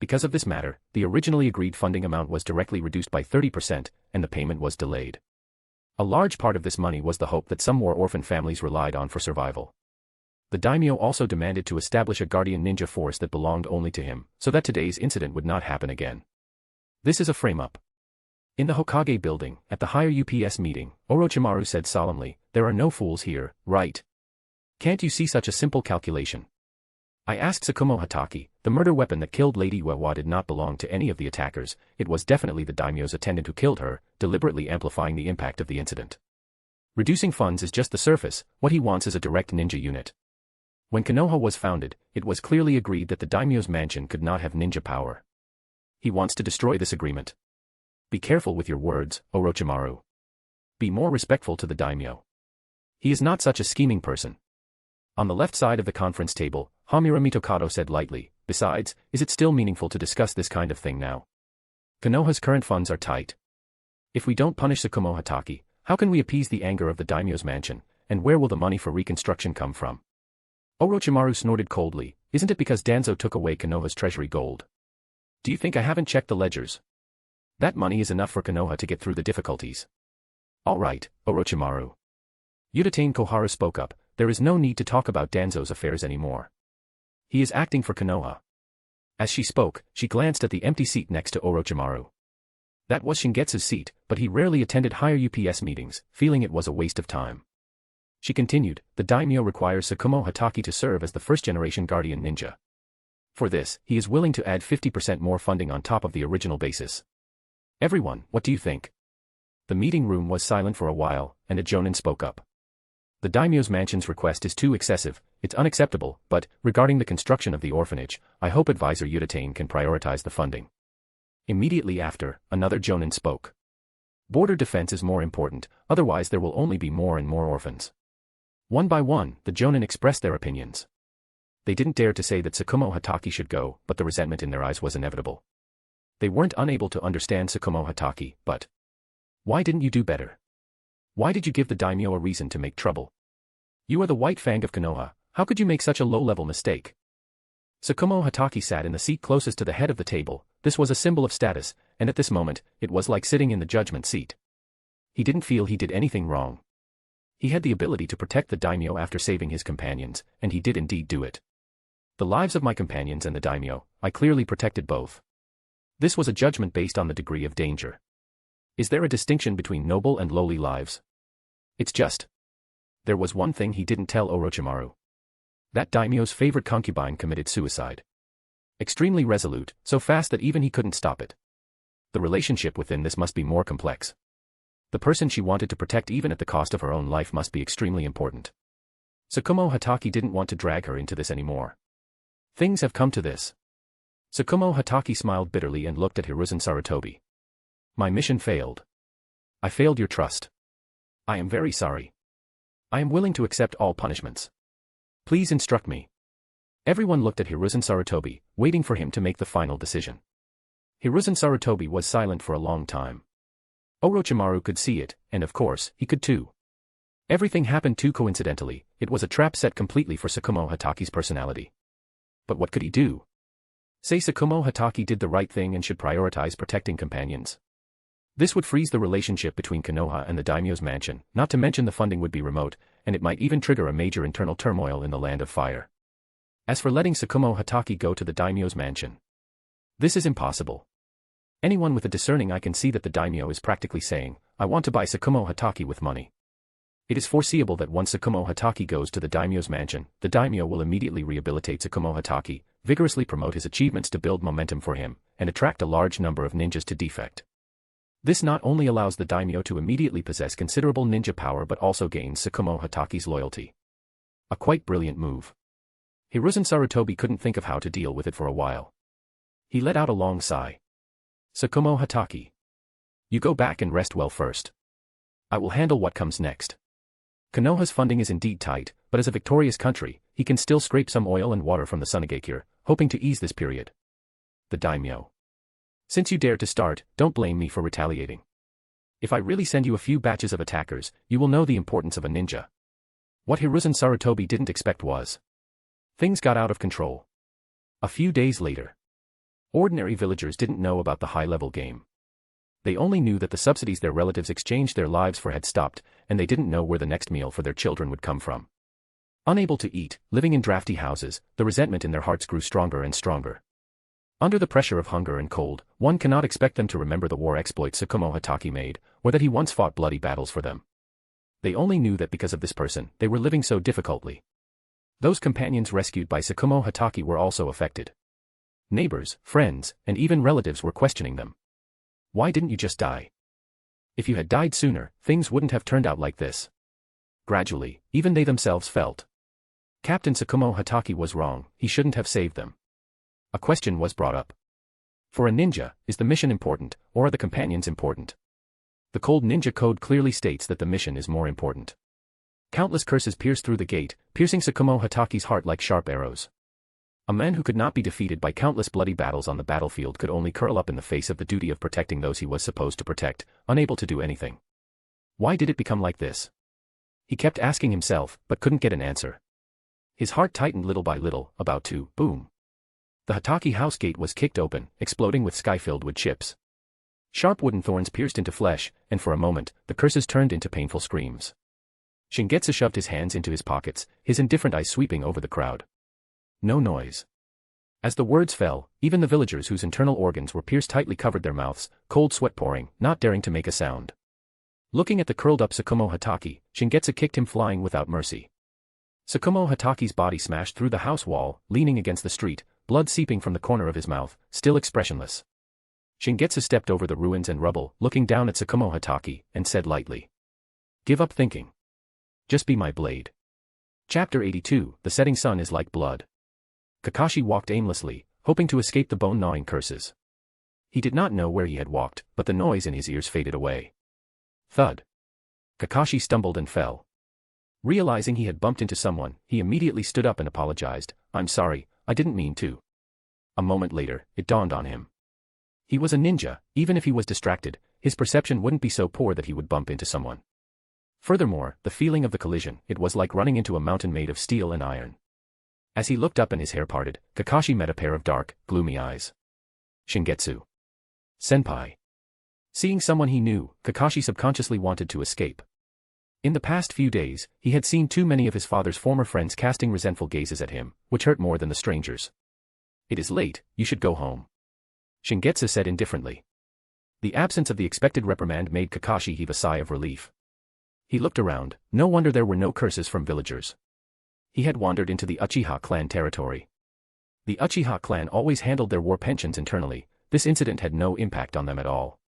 Because of this matter, the originally agreed funding amount was directly reduced by 30%, and the payment was delayed. A large part of this money was the hope that some war orphan families relied on for survival. The daimyo also demanded to establish a guardian ninja force that belonged only to him, so that today's incident would not happen again. This is a frame-up. In the Hokage building, at the higher UPS meeting, Orochimaru said solemnly, there are no fools here, right? Can't you see such a simple calculation? I asked Tsukumo Hatake, the murder weapon that killed Lady Wawa did not belong to any of the attackers, it was definitely the daimyo's attendant who killed her, deliberately amplifying the impact of the incident. Reducing funds is just the surface, what he wants is a direct ninja unit. When Konoha was founded, it was clearly agreed that the daimyo's mansion could not have ninja power. He wants to destroy this agreement. Be careful with your words, Orochimaru. Be more respectful to the daimyo. He is not such a scheming person. On the left side of the conference table, Hamura Mitokado said lightly, besides, is it still meaningful to discuss this kind of thing now? Konoha's current funds are tight. If we don't punish Tsukumo Hatake, how can we appease the anger of the daimyo's mansion, and where will the money for reconstruction come from? Orochimaru snorted coldly, isn't it because Danzo took away Konoha's treasury gold? Do you think I haven't checked the ledgers? That money is enough for Konoha to get through the difficulties. All right, Orochimaru. Udatane Koharu spoke up, there is no need to talk about Danzo's affairs anymore. He is acting for Konoha. As she spoke, she glanced at the empty seat next to Orochimaru. That was Shingetsu's seat, but he rarely attended higher UPS meetings, feeling it was a waste of time. She continued, the daimyo requires Tsukumo Hatake to serve as the first-generation guardian ninja. For this, he is willing to add 50% more funding on top of the original basis. Everyone, what do you think? The meeting room was silent for a while, and a jonin spoke up. The daimyo's mansion's request is too excessive, it's unacceptable, but, regarding the construction of the orphanage, I hope Advisor Yutane can prioritize the funding. Immediately after, another jonin spoke. Border defense is more important, otherwise there will only be more and more orphans. One by one, the jonin expressed their opinions. They didn't dare to say that Tsukumo Hatake should go, but the resentment in their eyes was inevitable. They weren't unable to understand Tsukumo Hatake, but why didn't you do better? Why did you give the daimyo a reason to make trouble? You are the White Fang of Konoha, how could you make such a low-level mistake? Tsukumo Hatake sat in the seat closest to the head of the table. This was a symbol of status, and at this moment, it was like sitting in the judgment seat. He didn't feel he did anything wrong. He had the ability to protect the daimyo after saving his companions, and he did indeed do it. The lives of my companions and the daimyo, I clearly protected both. This was a judgment based on the degree of danger. Is there a distinction between noble and lowly lives? It's just. There was one thing he didn't tell Orochimaru. That daimyo's favorite concubine committed suicide. Extremely resolute, so fast that even he couldn't stop it. The relationship within this must be more complex. The person she wanted to protect even at the cost of her own life must be extremely important. Tsukumo Hatake didn't want to drag her into this anymore. Things have come to this. Tsukumo Hatake smiled bitterly and looked at Hiruzen Sarutobi. My mission failed. I failed your trust. I am very sorry. I am willing to accept all punishments. Please instruct me. Everyone looked at Hiruzen Sarutobi, waiting for him to make the final decision. Hiruzen Sarutobi was silent for a long time. Orochimaru could see it, and of course, he could too. Everything happened too coincidentally, it was a trap set completely for Tsukumo Hatake's personality. But what could he do? Say Tsukumo Hatake did the right thing and should prioritize protecting companions. This would freeze the relationship between Konoha and the daimyo's mansion, not to mention the funding would be remote, and it might even trigger a major internal turmoil in the Land of Fire. As for letting Tsukumo Hatake go to the daimyo's mansion, this is impossible. Anyone with a discerning eye can see that the daimyo is practically saying, I want to buy Tsukumo Hatake with money. It is foreseeable that once Tsukumo Hatake goes to the daimyo's mansion, the daimyo will immediately rehabilitate Tsukumo Hatake, vigorously promote his achievements to build momentum for him, and attract a large number of ninjas to defect. This not only allows the daimyo to immediately possess considerable ninja power but also gains Tsukumo Hatake's loyalty. A quite brilliant move. Hiruzen Sarutobi couldn't think of how to deal with it for a while. He let out a long sigh. Tsukumo Hatake. You go back and rest well first. I will handle what comes next. Konoha's funding is indeed tight, but as a victorious country, he can still scrape some oil and water from the Sunagakure, hoping to ease this period. The daimyo. Since you dared to start, don't blame me for retaliating. If I really send you a few batches of attackers, you will know the importance of a ninja. What Hiruzen Sarutobi didn't expect was. Things got out of control. A few days later. Ordinary villagers didn't know about the high-level game. They only knew that the subsidies their relatives exchanged their lives for had stopped, and they didn't know where the next meal for their children would come from. Unable to eat, living in drafty houses, the resentment in their hearts grew stronger and stronger. Under the pressure of hunger and cold, one cannot expect them to remember the war exploits Tsukumo Hatake made, or that he once fought bloody battles for them. They only knew that because of this person, they were living so difficultly. Those companions rescued by Tsukumo Hatake were also affected. Neighbors, friends, and even relatives were questioning them. Why didn't you just die? If you had died sooner, things wouldn't have turned out like this. Gradually, even they themselves felt. Captain Tsukumo Hatake was wrong, he shouldn't have saved them. A question was brought up. For a ninja, is the mission important, or are the companions important? The Cold Ninja Code clearly states that the mission is more important. Countless curses pierced through the gate, piercing Tsukumo Hatake's heart like sharp arrows. A man who could not be defeated by countless bloody battles on the battlefield could only curl up in the face of the duty of protecting those he was supposed to protect, unable to do anything. Why did it become like this? He kept asking himself, but couldn't get an answer. His heart tightened little by little, about to, boom. The Hatake house gate was kicked open, exploding with sky-filled wood chips. Sharp wooden thorns pierced into flesh, and for a moment, the curses turned into painful screams. Shingetsu shoved his hands into his pockets, his indifferent eyes sweeping over the crowd. No noise. As the words fell, even the villagers whose internal organs were pierced tightly covered their mouths, cold sweat pouring, not daring to make a sound. Looking at the curled-up Tsukumo Hatake, Shingetsu kicked him flying without mercy. Tsukumo Hatake's body smashed through the house wall, leaning against the street, blood seeping from the corner of his mouth, still expressionless. Shingetsu stepped over the ruins and rubble, looking down at Tsukumo Hatake, and said lightly, "Give up thinking. Just be my blade." Chapter 82, The Setting Sun is Like Blood. Kakashi walked aimlessly, hoping to escape the bone-gnawing curses. He did not know where he had walked, but the noise in his ears faded away. Thud. Kakashi stumbled and fell. Realizing he had bumped into someone, he immediately stood up and apologized. "I'm sorry, I didn't mean to." A moment later, it dawned on him. He was a ninja. Even if he was distracted, his perception wouldn't be so poor that he would bump into someone. Furthermore, the feeling of the collision, it was like running into a mountain made of steel and iron. As he looked up and his hair parted, Kakashi met a pair of dark, gloomy eyes. Shingetsu. Senpai. Seeing someone he knew, Kakashi subconsciously wanted to escape. In the past few days, he had seen too many of his father's former friends casting resentful gazes at him, which hurt more than the strangers. "It is late, you should go home," Shingetsu said indifferently. The absence of the expected reprimand made Kakashi heave a sigh of relief. He looked around, no wonder there were no curses from villagers. He had wandered into the Uchiha clan territory. The Uchiha clan always handled their war pensions internally. This incident had no impact on them at all.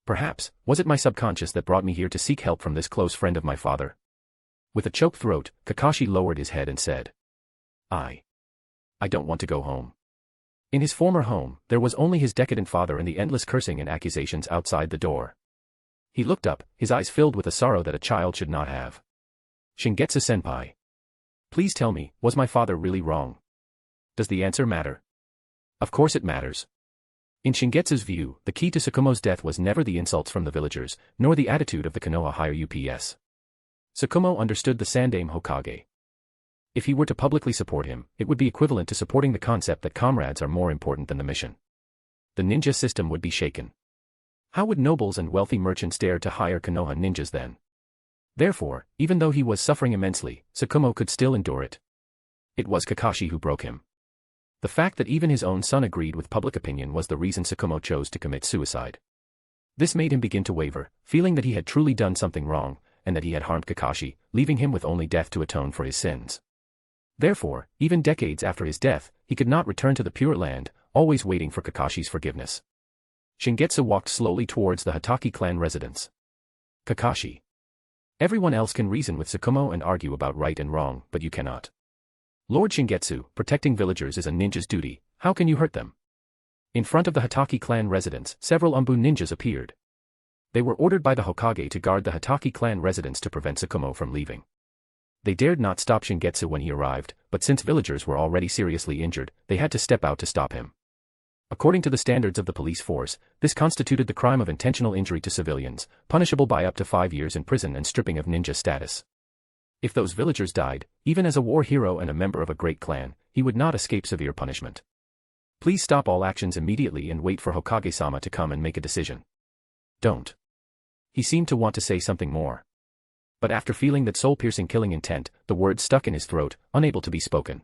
Perhaps, was it my subconscious that brought me here to seek help from this close friend of my father? With a choked throat, Kakashi lowered his head and said, I don't want to go home." In his former home, there was only his decadent father and the endless cursing and accusations outside the door. He looked up, his eyes filled with a sorrow that a child should not have. "Shingetsu-senpai. Please tell me, was my father really wrong? Does the answer matter?" "Of course it matters." In Shingetsu's view, the key to Tsukumo's death was never the insults from the villagers, nor the attitude of the Konoha higher ups. Tsukumo understood the Sandaime Hokage. If he were to publicly support him, it would be equivalent to supporting the concept that comrades are more important than the mission. The ninja system would be shaken. How would nobles and wealthy merchants dare to hire Konoha ninjas then? Therefore, even though he was suffering immensely, Tsukumo could still endure it. It was Kakashi who broke him. The fact that even his own son agreed with public opinion was the reason Tsukumo chose to commit suicide. This made him begin to waver, feeling that he had truly done something wrong, and that he had harmed Kakashi, leaving him with only death to atone for his sins. Therefore, even decades after his death, he could not return to the Pure Land, always waiting for Kakashi's forgiveness. Shingetsu walked slowly towards the Hatake clan residence. "Kakashi. Everyone else can reason with Tsukumo and argue about right and wrong, but you cannot. Lord Shingetsu, protecting villagers is a ninja's duty. How can you hurt them?" In front of the Hatake clan residence, several Umbu ninjas appeared. They were ordered by the Hokage to guard the Hatake clan residence to prevent Tsukumo from leaving. They dared not stop Shingetsu when he arrived, but since villagers were already seriously injured, they had to step out to stop him. According to the standards of the police force, this constituted the crime of intentional injury to civilians, punishable by up to 5 years in prison and stripping of ninja status. If those villagers died, even as a war hero and a member of a great clan, he would not escape severe punishment. "Please stop all actions immediately and wait for Hokage-sama to come and make a decision." "Don't." He seemed to want to say something more. But after feeling that soul-piercing killing intent, the words stuck in his throat, unable to be spoken.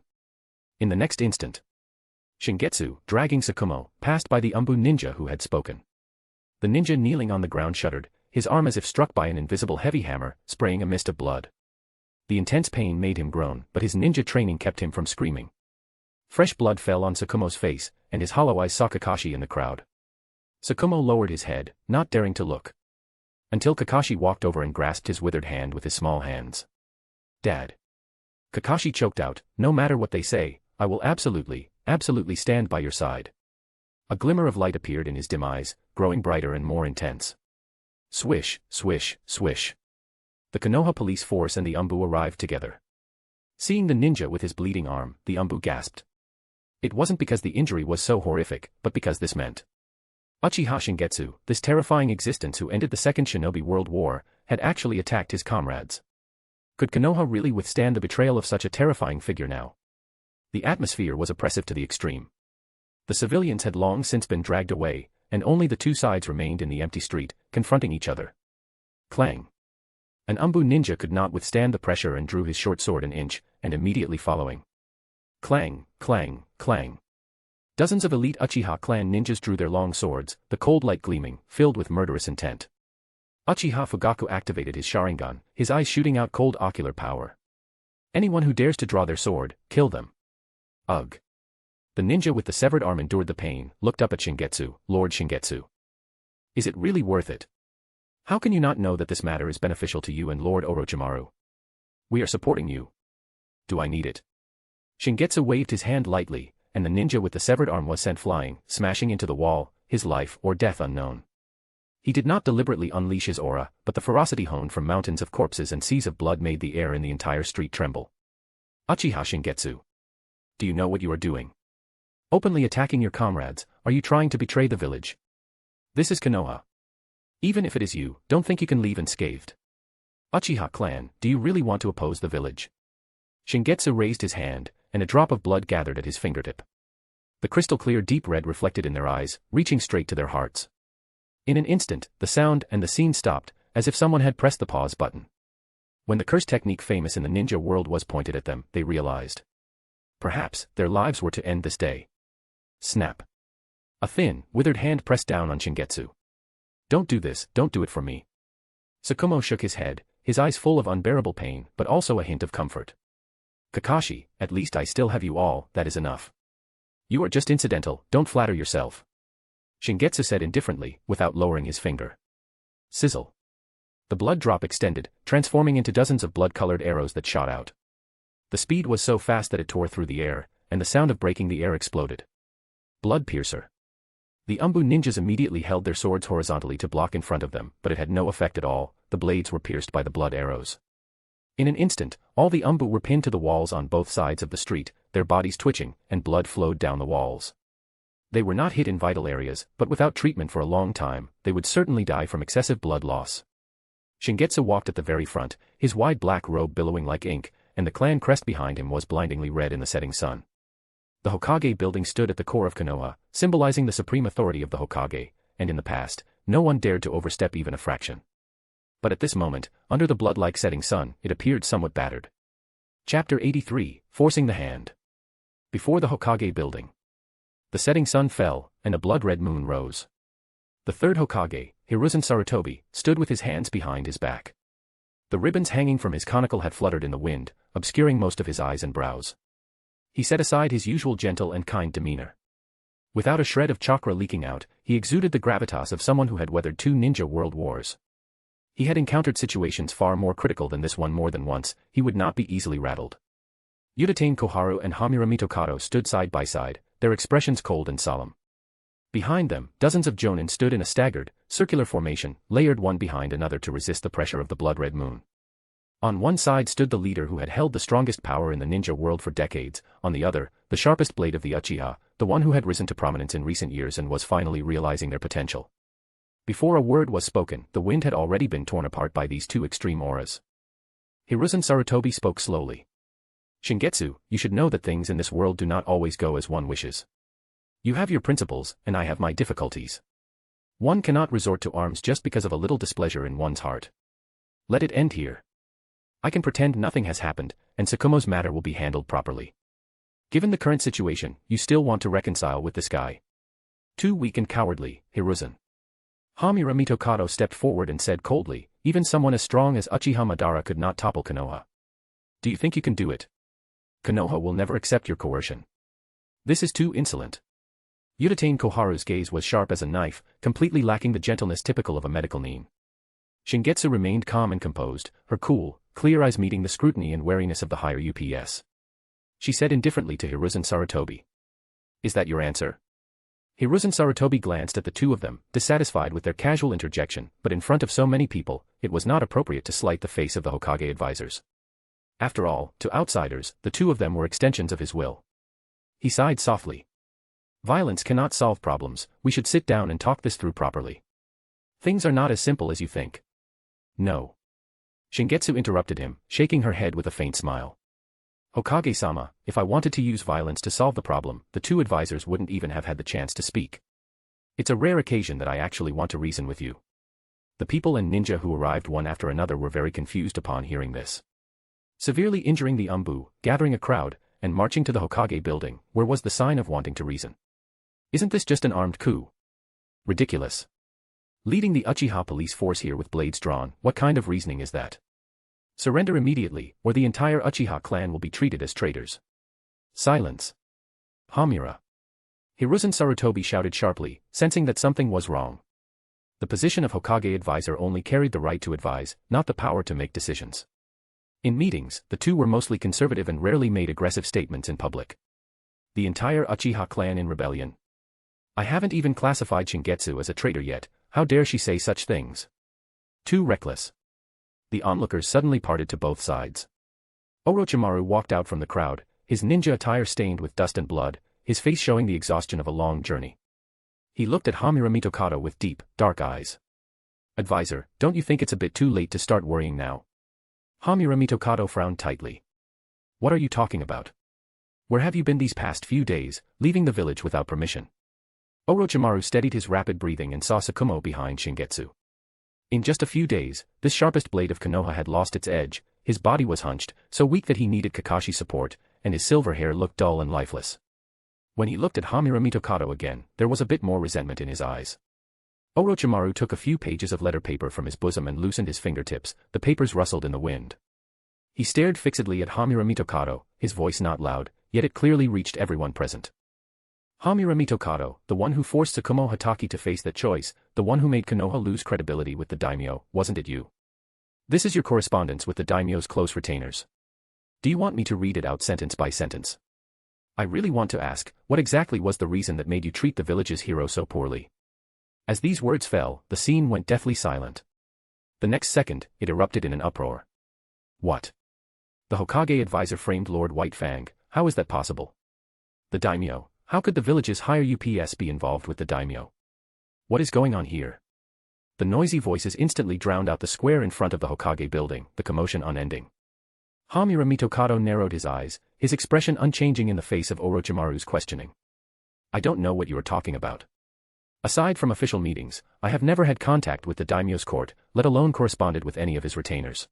In the next instant, Shingetsu, dragging Tsukumo, passed by the Umbu ninja who had spoken. The ninja kneeling on the ground shuddered, his arm as if struck by an invisible heavy hammer, spraying a mist of blood. The intense pain made him groan, but his ninja training kept him from screaming. Fresh blood fell on Tsukumo's face, and his hollow eyes saw Kakashi in the crowd. Tsukumo lowered his head, not daring to look. Until Kakashi walked over and grasped his withered hand with his small hands. "Dad." Kakashi choked out, "No matter what they say, I will absolutely stand by your side." A glimmer of light appeared in his dim eyes, growing brighter and more intense. Swish, swish, swish. The Konoha police force and the Umbu arrived together. Seeing the ninja with his bleeding arm, the Umbu gasped. It wasn't because the injury was so horrific, but because this meant Uchiha Shingetsu, this terrifying existence who ended the Second Shinobi World War, had actually attacked his comrades. Could Konoha really withstand the betrayal of such a terrifying figure now? The atmosphere was oppressive to the extreme. The civilians had long since been dragged away, and only the two sides remained in the empty street, confronting each other. Clang. An Umbu ninja could not withstand the pressure and drew his short sword an inch, and immediately following. Clang, clang, clang. Dozens of elite Uchiha clan ninjas drew their long swords, the cold light gleaming, filled with murderous intent. Uchiha Fugaku activated his Sharingan, his eyes shooting out cold ocular power. Anyone who dares to draw their sword, kill them. Ugh. The ninja with the severed arm endured the pain, looked up at Shingetsu, Lord Shingetsu. Is it really worth it? How can you not know that this matter is beneficial to you and Lord Orochimaru? We are supporting you. Do I need it? Shingetsu waved his hand lightly, and the ninja with the severed arm was sent flying, smashing into the wall, his life or death unknown. He did not deliberately unleash his aura, but the ferocity honed from mountains of corpses and seas of blood made the air in the entire street tremble. Uchiha Shingetsu. Do you know what you are doing? Openly attacking your comrades, are you trying to betray the village? This is Konoha. Even if it is you, don't think you can leave unscathed. Uchiha clan, do you really want to oppose the village? Shingetsu raised his hand, and a drop of blood gathered at his fingertip. The crystal-clear deep red reflected in their eyes, reaching straight to their hearts. In an instant, the sound and the scene stopped, as if someone had pressed the pause button. When the curse technique famous in the ninja world was pointed at them, they realized. Perhaps, their lives were to end this day. Snap. A thin, withered hand pressed down on Shingetsu. Don't do this, don't do it for me. Tsukumo shook his head, his eyes full of unbearable pain, but also a hint of comfort. Kakashi, at least I still have you all, that is enough. You are just incidental, don't flatter yourself. Shingetsu said indifferently, without lowering his finger. Sizzle. The blood drop extended, transforming into dozens of blood-colored arrows that shot out. The speed was so fast that it tore through the air, and the sound of breaking the air exploded. Blood piercer. The Umbu ninjas immediately held their swords horizontally to block in front of them, but it had no effect at all, the blades were pierced by the blood arrows. In an instant, all the Umbu were pinned to the walls on both sides of the street, their bodies twitching, and blood flowed down the walls. They were not hit in vital areas, but without treatment for a long time, they would certainly die from excessive blood loss. Shingetsu walked at the very front, his wide black robe billowing like ink, and the clan crest behind him was blindingly red in the setting sun. The Hokage building stood at the core of Konoha, symbolizing the supreme authority of the Hokage, and in the past, no one dared to overstep even a fraction. But at this moment, under the blood-like setting sun, it appeared somewhat battered. Chapter 83, Forcing the Hand. Before the Hokage building. The setting sun fell, and a blood-red moon rose. The third Hokage, Hiruzen Sarutobi, stood with his hands behind his back. The ribbons hanging from his conical had fluttered in the wind, obscuring most of his eyes and brows. He set aside his usual gentle and kind demeanor. Without a shred of chakra leaking out, he exuded the gravitas of someone who had weathered 2 ninja world wars. He had encountered situations far more critical than this one more than once, he would not be easily rattled. Udatain Koharu and Hamura Mitokado stood side by side, their expressions cold and solemn. Behind them, dozens of jonin stood in a staggered, circular formation, layered one behind another to resist the pressure of the blood-red moon. On one side stood the leader who had held the strongest power in the ninja world for decades, on the other, the sharpest blade of the Uchiha, the one who had risen to prominence in recent years and was finally realizing their potential. Before a word was spoken, the wind had already been torn apart by these two extreme auras. Hiruzen Sarutobi spoke slowly. Shingetsu, you should know that things in this world do not always go as one wishes. You have your principles, and I have my difficulties. One cannot resort to arms just because of a little displeasure in one's heart. Let it end here. I can pretend nothing has happened, and Tsukumo's matter will be handled properly. Given the current situation, you still want to reconcile with this guy. Too weak and cowardly, Hiruzen. Hamura Mitokado stepped forward and said coldly, even someone as strong as Uchiha Madara could not topple Konoha. Do you think you can do it? Konoha will never accept your coercion. This is too insolent. Udatain Koharu's gaze was sharp as a knife, completely lacking the gentleness typical of a medical nin. Shingetsu remained calm and composed, her cool, clear eyes meeting the scrutiny and wariness of the higher UPS. She said indifferently to Hiruzen Sarutobi. Is that your answer? Hiruzen Sarutobi glanced at the two of them, dissatisfied with their casual interjection, but in front of so many people, it was not appropriate to slight the face of the Hokage advisors. After all, to outsiders, the two of them were extensions of his will. He sighed softly. Violence cannot solve problems, we should sit down and talk this through properly. Things are not as simple as you think. No. Shingetsu interrupted him, shaking her head with a faint smile. Hokage-sama, if I wanted to use violence to solve the problem, the two advisors wouldn't even have had the chance to speak. It's a rare occasion that I actually want to reason with you. The people and ninja who arrived one after another were very confused upon hearing this. Severely injuring the Umbu, gathering a crowd, and marching to the Hokage building, where was the sign of wanting to reason? Isn't this just an armed coup? Ridiculous. Leading the Uchiha police force here with blades drawn, what kind of reasoning is that? Surrender immediately, or the entire Uchiha clan will be treated as traitors. Silence. Hamura. Hiruzen Sarutobi shouted sharply, sensing that something was wrong. The position of Hokage advisor only carried the right to advise, not the power to make decisions. In meetings, the two were mostly conservative and rarely made aggressive statements in public. The entire Uchiha clan in rebellion. I haven't even classified Shingetsu as a traitor yet, how dare she say such things? Too reckless. The onlookers suddenly parted to both sides. Orochimaru walked out from the crowd, his ninja attire stained with dust and blood, his face showing the exhaustion of a long journey. He looked at Hamura Mitokado with deep, dark eyes. Advisor, don't you think it's a bit too late to start worrying now? Hamura Mitokado frowned tightly. What are you talking about? Where have you been these past few days, leaving the village without permission? Orochimaru steadied his rapid breathing and saw Tsukumo behind Shingetsu. In just a few days, this sharpest blade of Konoha had lost its edge, his body was hunched, so weak that he needed Kakashi's support, and his silver hair looked dull and lifeless. When he looked at Hamura Mitokado again, there was a bit more resentment in his eyes. Orochimaru took a few pages of letter paper from his bosom and loosened his fingertips, the papers rustled in the wind. He stared fixedly at Hamura Mitokado, his voice not loud, yet it clearly reached everyone present. Hamura Mitokado, the one who forced Tsukumo Hatake to face that choice, the one who made Konoha lose credibility with the daimyo, wasn't it you? This is your correspondence with the daimyo's close retainers. Do you want me to read it out sentence by sentence? I really want to ask, what exactly was the reason that made you treat the village's hero so poorly? As these words fell, the scene went deathly silent. The next second, it erupted in an uproar. What? The Hokage advisor framed Lord Whitefang, how is that possible? The daimyo, how could the village's higher UPS be involved with the daimyo? What is going on here? The noisy voices instantly drowned out the square in front of the Hokage building, the commotion unending. Hamura Mitokado narrowed his eyes, his expression unchanging in the face of Orochimaru's questioning. I don't know what you are talking about. Aside from official meetings, I have never had contact with the daimyo's court, let alone corresponded with any of his retainers.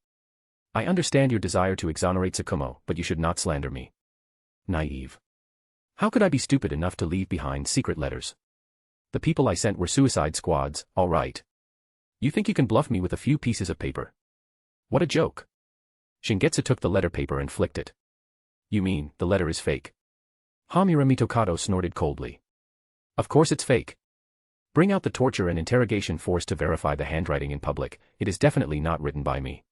I understand your desire to exonerate Tsukumo, but you should not slander me. Naive. How could I be stupid enough to leave behind secret letters? The people I sent were suicide squads, all right. You think you can bluff me with a few pieces of paper? What a joke. Shingetsu took the letter paper and flicked it. You mean, the letter is fake? Hamura Mitokado snorted coldly. Of course it's fake. Bring out the torture and interrogation force to verify the handwriting in public, it is definitely not written by me.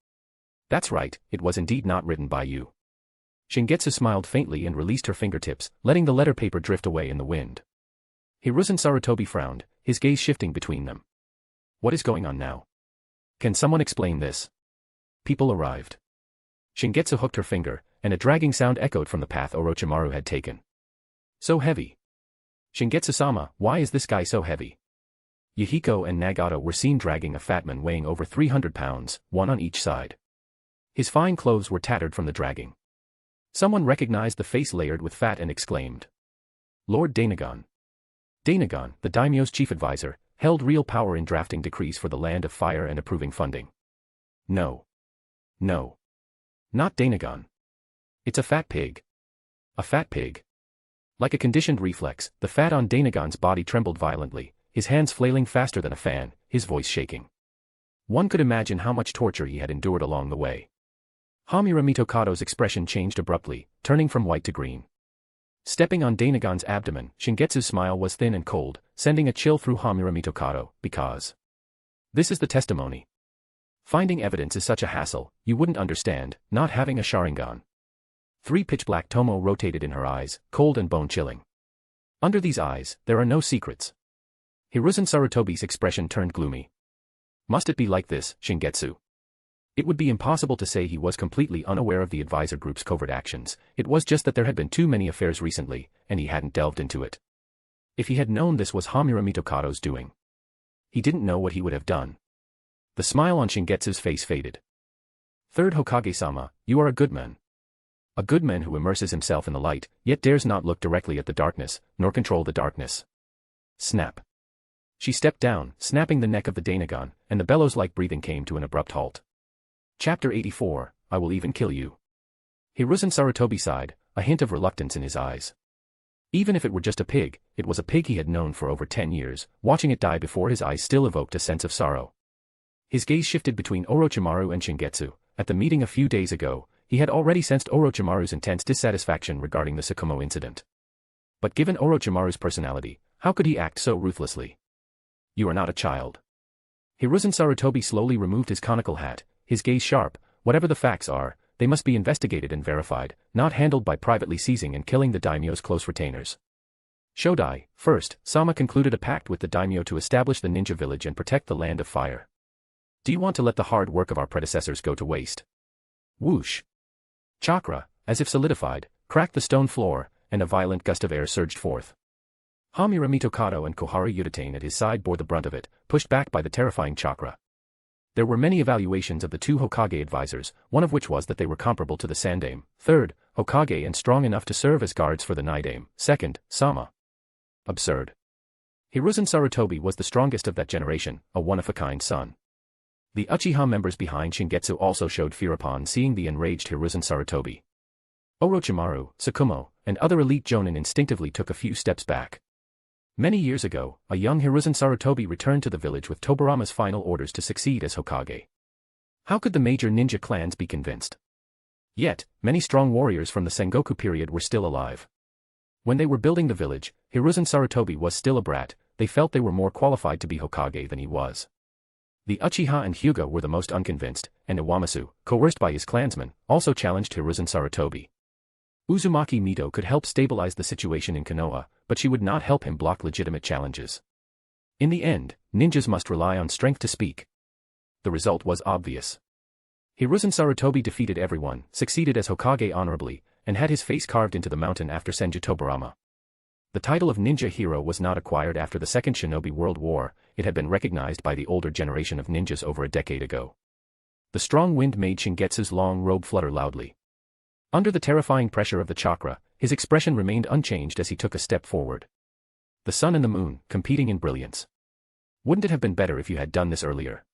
That's right, it was indeed not written by you. Shingetsu smiled faintly and released her fingertips, letting the letter paper drift away in the wind. Hiruzen Sarutobi frowned, his gaze shifting between them. What is going on now? Can someone explain this? People arrived. Shingetsu hooked her finger, and a dragging sound echoed from the path Orochimaru had taken. So heavy. Shingetsu-sama, why is this guy so heavy? Yahiko and Nagato were seen dragging a fat man weighing over 300 pounds, one on each side. His fine clothes were tattered from the dragging. Someone recognized the face layered with fat and exclaimed. Lord Dainagon. Dainagon, the daimyo's chief advisor, held real power in drafting decrees for the Land of Fire and approving funding. No. No. Not Dainagon. It's a fat pig. A fat pig. Like a conditioned reflex, the fat on Dainagon's body trembled violently, his hands flailing faster than a fan, his voice shaking. One could imagine how much torture he had endured along the way. Hamura Mitokado's expression changed abruptly, turning from white to green. Stepping on Dainagon's abdomen, Shingetsu's smile was thin and cold, sending a chill through Hamura Mitokado, because this is the testimony. Finding evidence is such a hassle, you wouldn't understand, not having a Sharingan. 3 pitch-black tomo rotated in her eyes, cold and bone-chilling. Under these eyes, there are no secrets. Hiruzen Sarutobi's expression turned gloomy. Must it be like this, Shingetsu? It would be impossible to say he was completely unaware of the advisor group's covert actions, it was just that there had been too many affairs recently, and he hadn't delved into it. If he had known this was Hamura Mitokado's doing, he didn't know what he would have done. The smile on Shingetsu's face faded. Third Hokage-sama, you are a good man. A good man who immerses himself in the light, yet dares not look directly at the darkness, nor control the darkness. Snap. She stepped down, snapping the neck of the Dainagon, and the bellows-like breathing came to an abrupt halt. Chapter 84, I will even kill you. Hiruzen Sarutobi sighed, a hint of reluctance in his eyes. Even if it were just a pig, it was a pig he had known for over 10 years, watching it die before his eyes still evoked a sense of sorrow. His gaze shifted between Orochimaru and Shingetsu. At the meeting a few days ago, he had already sensed Orochimaru's intense dissatisfaction regarding the Tsukumo incident. But given Orochimaru's personality, how could he act so ruthlessly? You are not a child. Hiruzen Sarutobi slowly removed his conical hat, his gaze sharp. Whatever the facts are, they must be investigated and verified, not handled by privately seizing and killing the daimyo's close retainers. Shodai, first, Sama concluded a pact with the daimyo to establish the ninja village and protect the land of fire. Do you want to let the hard work of our predecessors go to waste? Whoosh! Chakra, as if solidified, cracked the stone floor, and a violent gust of air surged forth. Hamura Mitokado and Kohara Yutane at his side bore the brunt of it, pushed back by the terrifying chakra. There were many evaluations of the two Hokage advisors, one of which was that they were comparable to the Sandaime, third, Hokage and strong enough to serve as guards for the Nidaime, second, Sama. Absurd. Hiruzen Sarutobi was the strongest of that generation, a one-of-a-kind son. The Uchiha members behind Shingetsu also showed fear upon seeing the enraged Hiruzen Sarutobi. Orochimaru, Tsukumo, and other elite jonin instinctively took a few steps back. Many years ago, a young Hiruzen Sarutobi returned to the village with Tobirama's final orders to succeed as Hokage. How could the major ninja clans be convinced? Yet, many strong warriors from the Sengoku period were still alive. When they were building the village, Hiruzen Sarutobi was still a brat. They felt they were more qualified to be Hokage than he was. The Uchiha and Hyuga were the most unconvinced, and Iwamasu, coerced by his clansmen, also challenged Hiruzen Sarutobi. Uzumaki Mito could help stabilize the situation in Konoha, but she would not help him block legitimate challenges. In the end, ninjas must rely on strength to speak. The result was obvious. Hiruzen Sarutobi defeated everyone, succeeded as Hokage honorably, and had his face carved into the mountain after Senju Tobirama. The title of ninja hero was not acquired after the Second Shinobi World War, it had been recognized by the older generation of ninjas over a decade ago. The strong wind made Shingetsu's long robe flutter loudly. Under the terrifying pressure of the chakra, his expression remained unchanged as he took a step forward. The sun and the moon, competing in brilliance. Wouldn't it have been better if you had done this earlier?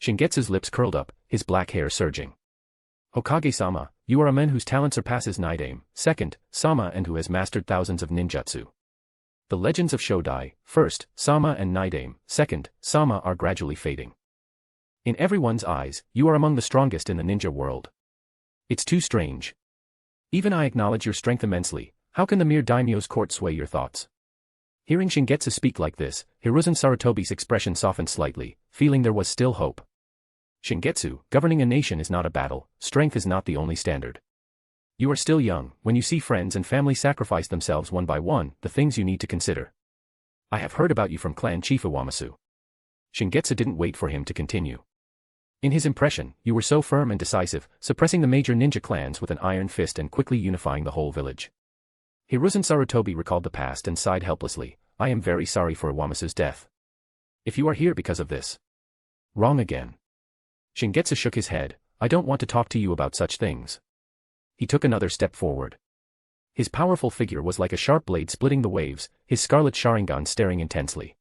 Shingetsu's lips curled up, his black hair surging. Hokage-sama, you are a man whose talent surpasses Nidaime, second, Sama, and who has mastered thousands of ninjutsu. The legends of Shodai, first, Sama, and Nidaime, second, Sama, are gradually fading. In everyone's eyes, you are among the strongest in the ninja world. It's too strange. Even I acknowledge your strength immensely. How can the mere daimyo's court sway your thoughts? Hearing Shingetsu speak like this, Hiruzen Sarutobi's expression softened slightly, feeling there was still hope. Shingetsu, governing a nation is not a battle, strength is not the only standard. You are still young. When you see friends and family sacrifice themselves one by one, the things you need to consider. I have heard about you from Clan Chief Iwamasu. Shingetsu didn't wait for him to continue. In his impression, you were so firm and decisive, suppressing the major ninja clans with an iron fist and quickly unifying the whole village. Hiruzen Sarutobi recalled the past and sighed helplessly. I am very sorry for Iwamasu's death. If you are here because of this. Wrong again. Shingetsu shook his head. I don't want to talk to you about such things. He took another step forward. His powerful figure was like a sharp blade splitting the waves, his scarlet Sharingan staring intensely.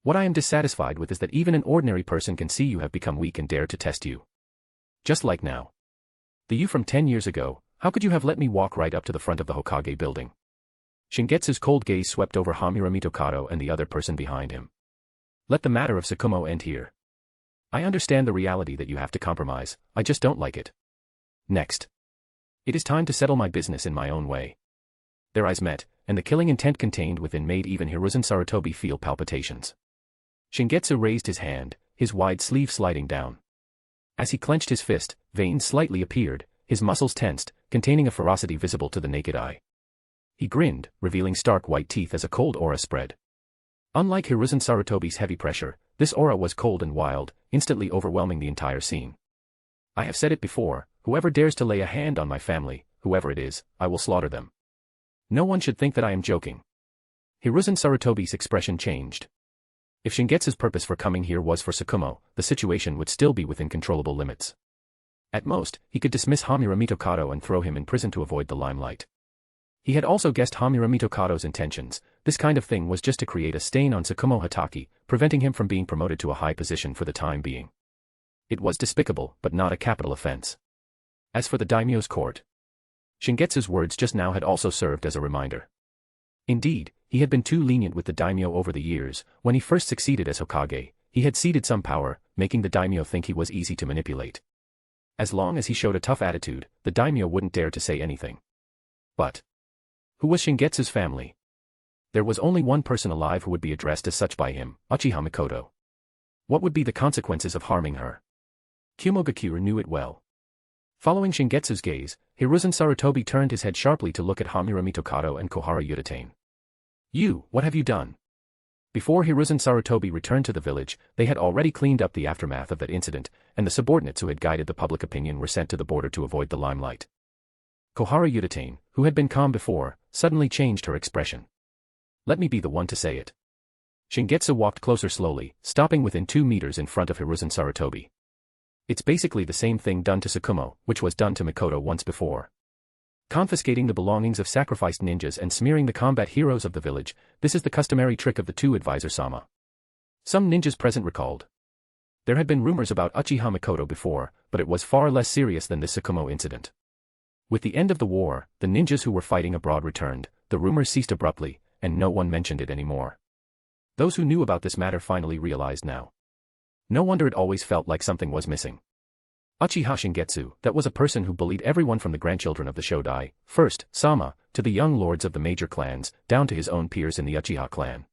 What I am dissatisfied with is that even an ordinary person can see you have become weak and dare to test you. Just like now. The you from 10 years ago, how could you have let me walk right up to the front of the Hokage building? Shingetsu's cold gaze swept over Hamura Mitokado and the other person behind him. Let the matter of Tsukumo end here. I understand the reality that you have to compromise, I just don't like it. Next. It is time to settle my business in my own way. Their eyes met, and the killing intent contained within made even Hiruzen Sarutobi feel palpitations. Shingetsu raised his hand, his wide sleeve sliding down. As he clenched his fist, veins slightly appeared, his muscles tensed, containing a ferocity visible to the naked eye. He grinned, revealing stark white teeth as a cold aura spread. Unlike Hiruzen Sarutobi's heavy pressure, this aura was cold and wild, instantly overwhelming the entire scene. I have said it before, whoever dares to lay a hand on my family, whoever it is, I will slaughter them. No one should think that I am joking. Hiruzen Sarutobi's expression changed. If Shingetsu's purpose for coming here was for Tsukumo, the situation would still be within controllable limits. At most, he could dismiss Hamura Mitokado and throw him in prison to avoid the limelight. He had also guessed Hamura Mitokado's intentions. This kind of thing was just to create a stain on Tsukumo Hatake, preventing him from being promoted to a high position for the time being. It was despicable, but not a capital offense. As for the daimyo's court, Shingetsu's words just now had also served as a reminder. Indeed, he had been too lenient with the daimyo over the years. When he first succeeded as Hokage, he had ceded some power, making the daimyo think he was easy to manipulate. As long as he showed a tough attitude, the daimyo wouldn't dare to say anything. But who was Shingetsu's family? There was only one person alive who would be addressed as such by him, Uchiha Mikoto. What would be the consequences of harming her? Kumogakure knew it well. Following Shingetsu's gaze, Hiruzen Sarutobi turned his head sharply to look at Hamura Mitokado and Kohara Udatane. "You, what have you done?" Before Hiruzen Sarutobi returned to the village, they had already cleaned up the aftermath of that incident, and the subordinates who had guided the public opinion were sent to the border to avoid the limelight. Kohara Udatane, who had been calm before, suddenly changed her expression. "Let me be the one to say it." Shingetsu walked closer slowly, stopping within 2 meters in front of Hiruzen Sarutobi. "It's basically the same thing done to Tsukumo, which was done to Mikoto once before. Confiscating the belongings of sacrificed ninjas and smearing the combat heroes of the village, this is the customary trick of the two advisor-sama." Some ninjas present recalled. There had been rumors about Uchiha Mikoto before, but it was far less serious than this Tsukumo incident. With the end of the war, the ninjas who were fighting abroad returned, the rumors ceased abruptly, and no one mentioned it anymore. Those who knew about this matter finally realized now. No wonder it always felt like something was missing. Uchiha Shingetsu, that was a person who bullied everyone from the grandchildren of the Shodai, first, Sama, to the young lords of the major clans, down to his own peers in the Uchiha clan.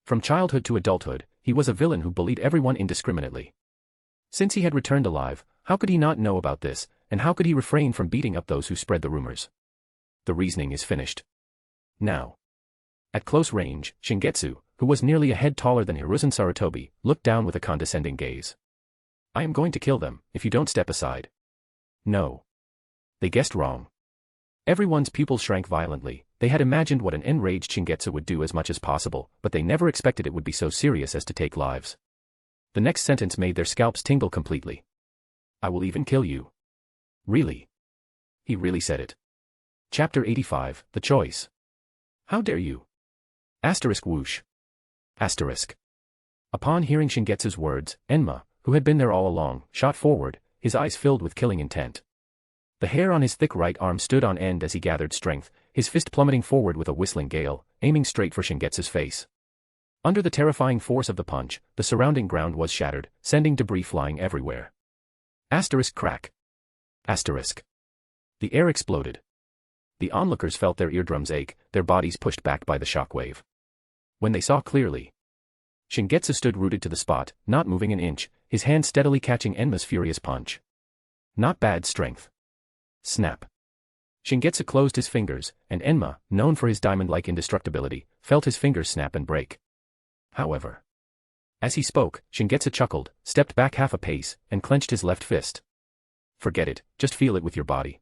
From childhood to adulthood, he was a villain who bullied everyone indiscriminately. Since he had returned alive, how could he not know about this, and how could he refrain from beating up those who spread the rumors? The reasoning is finished. Now. At close range, Shingetsu, who was nearly a head taller than Hiruzen Sarutobi, looked down with a condescending gaze. "I am going to kill them, if you don't step aside." No. They guessed wrong. Everyone's pupils shrank violently. They had imagined what an enraged Shingetsu would do as much as possible, but they never expected it would be so serious as to take lives. The next sentence made their scalps tingle completely. "I will even kill you." Really? He really said it. Chapter 85, The Choice. "How dare you?" Asterisk whoosh. Asterisk. Upon hearing Shingetsu's words, Enma, who had been there all along, shot forward, his eyes filled with killing intent. The hair on his thick right arm stood on end as he gathered strength, his fist plummeting forward with a whistling gale, aiming straight for Shingetsu's face. Under the terrifying force of the punch, the surrounding ground was shattered, sending debris flying everywhere. Asterisk crack. Asterisk. The air exploded. The onlookers felt their eardrums ache, their bodies pushed back by the shockwave. When they saw clearly, Shingetsu stood rooted to the spot, not moving an inch, his hand steadily catching Enma's furious punch. Not bad strength. Snap. Shingetsu closed his fingers, and Enma, known for his diamond-like indestructibility, felt his fingers snap and break. However, as he spoke, Shingetsu chuckled, stepped back half a pace, and clenched his left fist. "Forget it, just feel it with your body."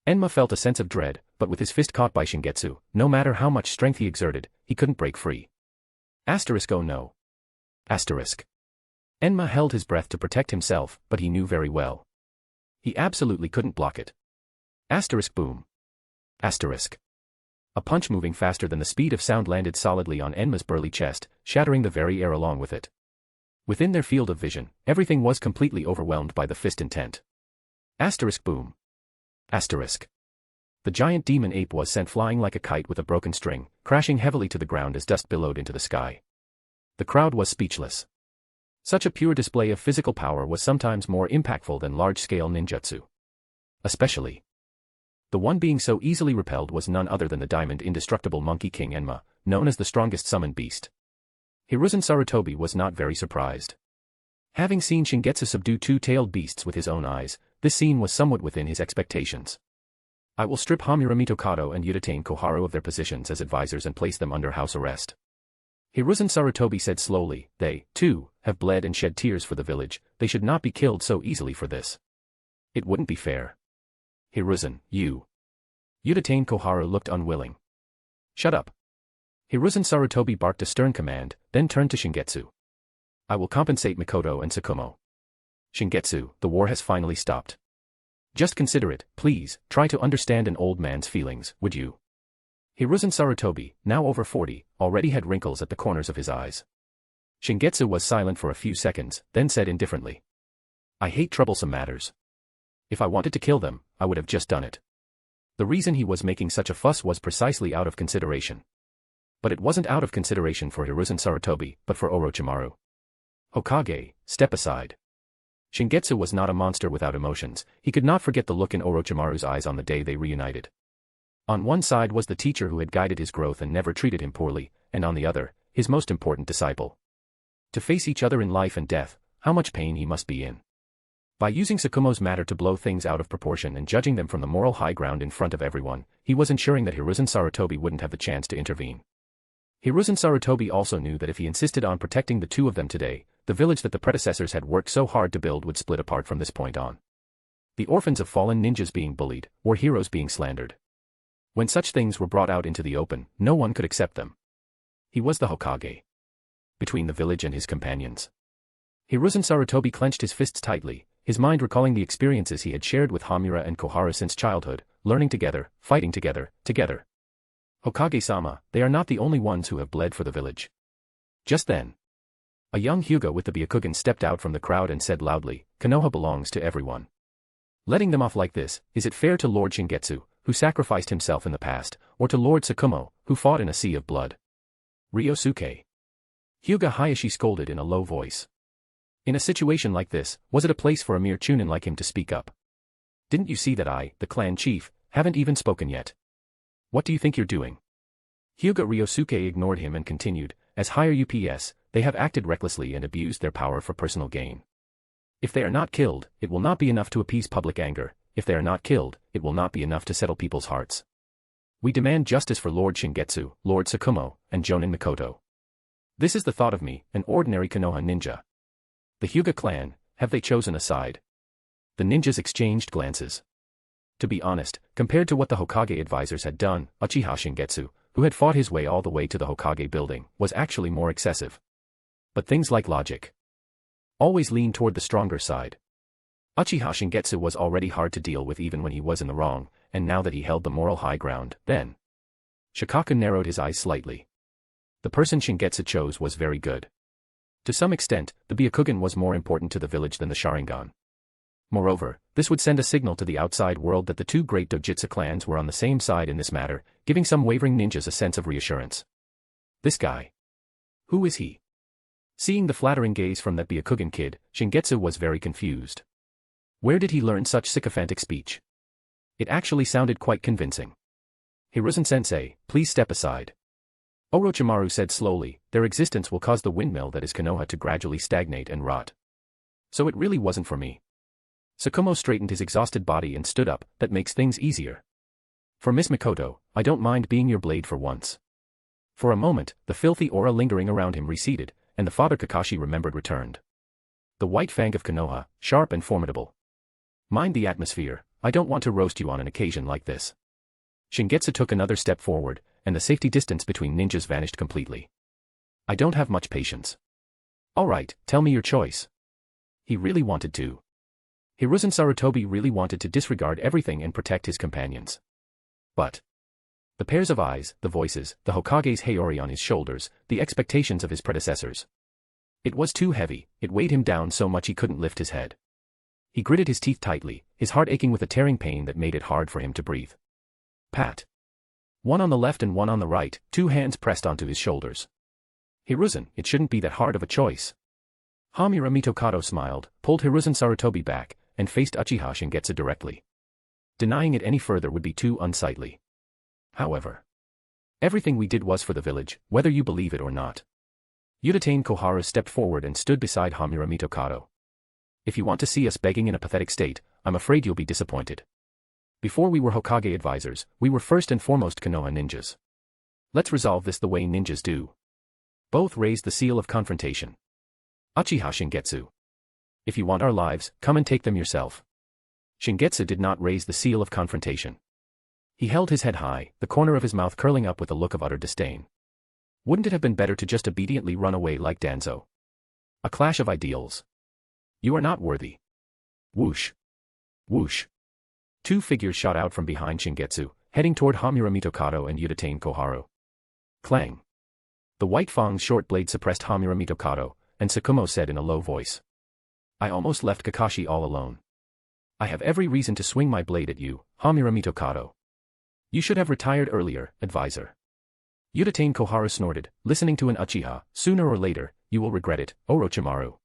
Enma felt a sense of dread, but with his fist caught by Shingetsu, no matter how much strength he exerted, he couldn't break free. Asterisk oh no. Asterisk. Enma held his breath to protect himself, but he knew very well. He absolutely couldn't block it. Asterisk boom. Asterisk. A punch moving faster than the speed of sound landed solidly on Enma's burly chest, shattering the very air along with it. Within their field of vision, everything was completely overwhelmed by the fist intent. Asterisk boom. Asterisk. The giant demon ape was sent flying like a kite with a broken string, crashing heavily to the ground as dust billowed into the sky. The crowd was speechless. Such a pure display of physical power was sometimes more impactful than large-scale ninjutsu. Especially. The one being so easily repelled was none other than the diamond indestructible Monkey King Enma, known as the strongest summoned beast. Hiruzen Sarutobi was not very surprised. Having seen Shingetsu subdue two-tailed beasts with his own eyes, this scene was somewhat within his expectations. "I will strip Hamura Mitokado and Udatane Koharu of their positions as advisors and place them under house arrest." Hiruzen Sarutobi said slowly, "They, too, have bled and shed tears for the village, they should not be killed so easily for this. It wouldn't be fair." "Hiruzen, you." Udatane Koharu looked unwilling. "Shut up." Hiruzen Sarutobi barked a stern command, then turned to Shingetsu. "I will compensate Mikoto and Tsukumo. Shingetsu, the war has finally stopped. Just consider it, please, try to understand an old man's feelings, would you?" Hiruzen Sarutobi, now over 40, already had wrinkles at the corners of his eyes. Shingetsu was silent for a few seconds, then said indifferently. "I hate troublesome matters. If I wanted to kill them, I would have just done it." The reason he was making such a fuss was precisely out of consideration. But it wasn't out of consideration for Hiruzen Sarutobi, but for Orochimaru. Hokage, step aside. Shingetsu was not a monster without emotions. He could not forget the look in Orochimaru's eyes on the day they reunited. On one side was the teacher who had guided his growth and never treated him poorly, and on the other, his most important disciple. To face each other in life and death, how much pain he must be in. By using Tsukumo's matter to blow things out of proportion and judging them from the moral high ground in front of everyone, he was ensuring that Hiruzen Sarutobi wouldn't have the chance to intervene. Hiruzen Sarutobi also knew that if he insisted on protecting the two of them today, the village that the predecessors had worked so hard to build would split apart from this point on. The orphans of fallen ninjas being bullied, or heroes being slandered. When such things were brought out into the open, no one could accept them. He was the Hokage. Between the village and his companions. Hiruzen Sarutobi clenched his fists tightly, his mind recalling the experiences he had shared with Hamura and Kohara since childhood, learning together, fighting together. Hokage-sama, they are not the only ones who have bled for the village. Just then, a young Hyuga with the Byakugan stepped out from the crowd and said loudly, Konoha belongs to everyone. Letting them off like this, is it fair to Lord Shingetsu, who sacrificed himself in the past, or to Lord Tsukumo, who fought in a sea of blood? Ryosuke Hyuga Hayashi scolded in a low voice. In a situation like this, was it a place for a mere chunin like him to speak up? Didn't you see that I, the clan chief, haven't even spoken yet? What do you think you're doing? Hyuga Ryosuke ignored him and continued, as higher UPS, they have acted recklessly and abused their power for personal gain. If they are not killed, it will not be enough to appease public anger. If they are not killed, it will not be enough to settle people's hearts. We demand justice for Lord Shingetsu, Lord Tsukumo, and Jonin Mikoto. This is the thought of me, an ordinary Konoha ninja. The Hyuga clan, have they chosen a side? The ninjas exchanged glances. To be honest, compared to what the Hokage advisors had done, Uchiha Shingetsu, who had fought his way all the way to the Hokage building, was actually more excessive. But things like logic always lean toward the stronger side. Uchiha Shingetsu was already hard to deal with even when he was in the wrong, and now that he held the moral high ground, then. Shikaku narrowed his eyes slightly. The person Shingetsu chose was very good. To some extent, the Byakugan was more important to the village than the Sharingan. Moreover, this would send a signal to the outside world that the two great Dōjutsu clans were on the same side in this matter, giving some wavering ninjas a sense of reassurance. This guy. Who is he? Seeing the flattering gaze from that Byakugan kid, Shingetsu was very confused. Where did he learn such sycophantic speech? It actually sounded quite convincing. Hiruzen-sensei, please step aside. Orochimaru said slowly, their existence will cause the windmill that is Konoha to gradually stagnate and rot. So it really wasn't for me. Tsukumo straightened his exhausted body and stood up, that makes things easier. For Miss Mikoto, I don't mind being your blade for once. For a moment, the filthy aura lingering around him receded, and the father Kakashi remembered returned. The white fang of Konoha, sharp and formidable. Mind the atmosphere, I don't want to roast you on an occasion like this. Shingetsu took another step forward, and the safety distance between ninjas vanished completely. I don't have much patience. Alright, tell me your choice. He really wanted to. Hiruzen Sarutobi really wanted to disregard everything and protect his companions. But the pairs of eyes, the voices, the Hokage's Hayori on his shoulders, the expectations of his predecessors. It was too heavy, it weighed him down so much he couldn't lift his head. He gritted his teeth tightly, his heart aching with a tearing pain that made it hard for him to breathe. Pat. One on the left and one on the right, two hands pressed onto his shoulders. Hiruzen, it shouldn't be that hard of a choice. Hamura Mitokado smiled, pulled Hiruzen Sarutobi back, and faced Uchiha Shingetsu directly. Denying it any further would be too unsightly. However, everything we did was for the village, whether you believe it or not. Udatain Kohara stepped forward and stood beside Hamura Mitokado. If you want to see us begging in a pathetic state, I'm afraid you'll be disappointed. Before we were Hokage advisors, we were first and foremost Konoha ninjas. Let's resolve this the way ninjas do. Both raised the seal of confrontation. Uchiha Shingetsu. If you want our lives, come and take them yourself. Shingetsu did not raise the seal of confrontation. He held his head high, the corner of his mouth curling up with a look of utter disdain. Wouldn't it have been better to just obediently run away like Danzo? A clash of ideals. You are not worthy. Whoosh. Whoosh. Two figures shot out from behind Shingetsu, heading toward Hamura Mitokado and Udatain Koharu. Clang. The white fang's short blade suppressed Hamura Mitokado, and Tsukumo said in a low voice. I almost left Kakashi all alone. I have every reason to swing my blade at you, Hamura Mitokado. You should have retired earlier, advisor. Uchiha Koharu snorted, listening to an Uchiha, sooner or later, you will regret it, Orochimaru.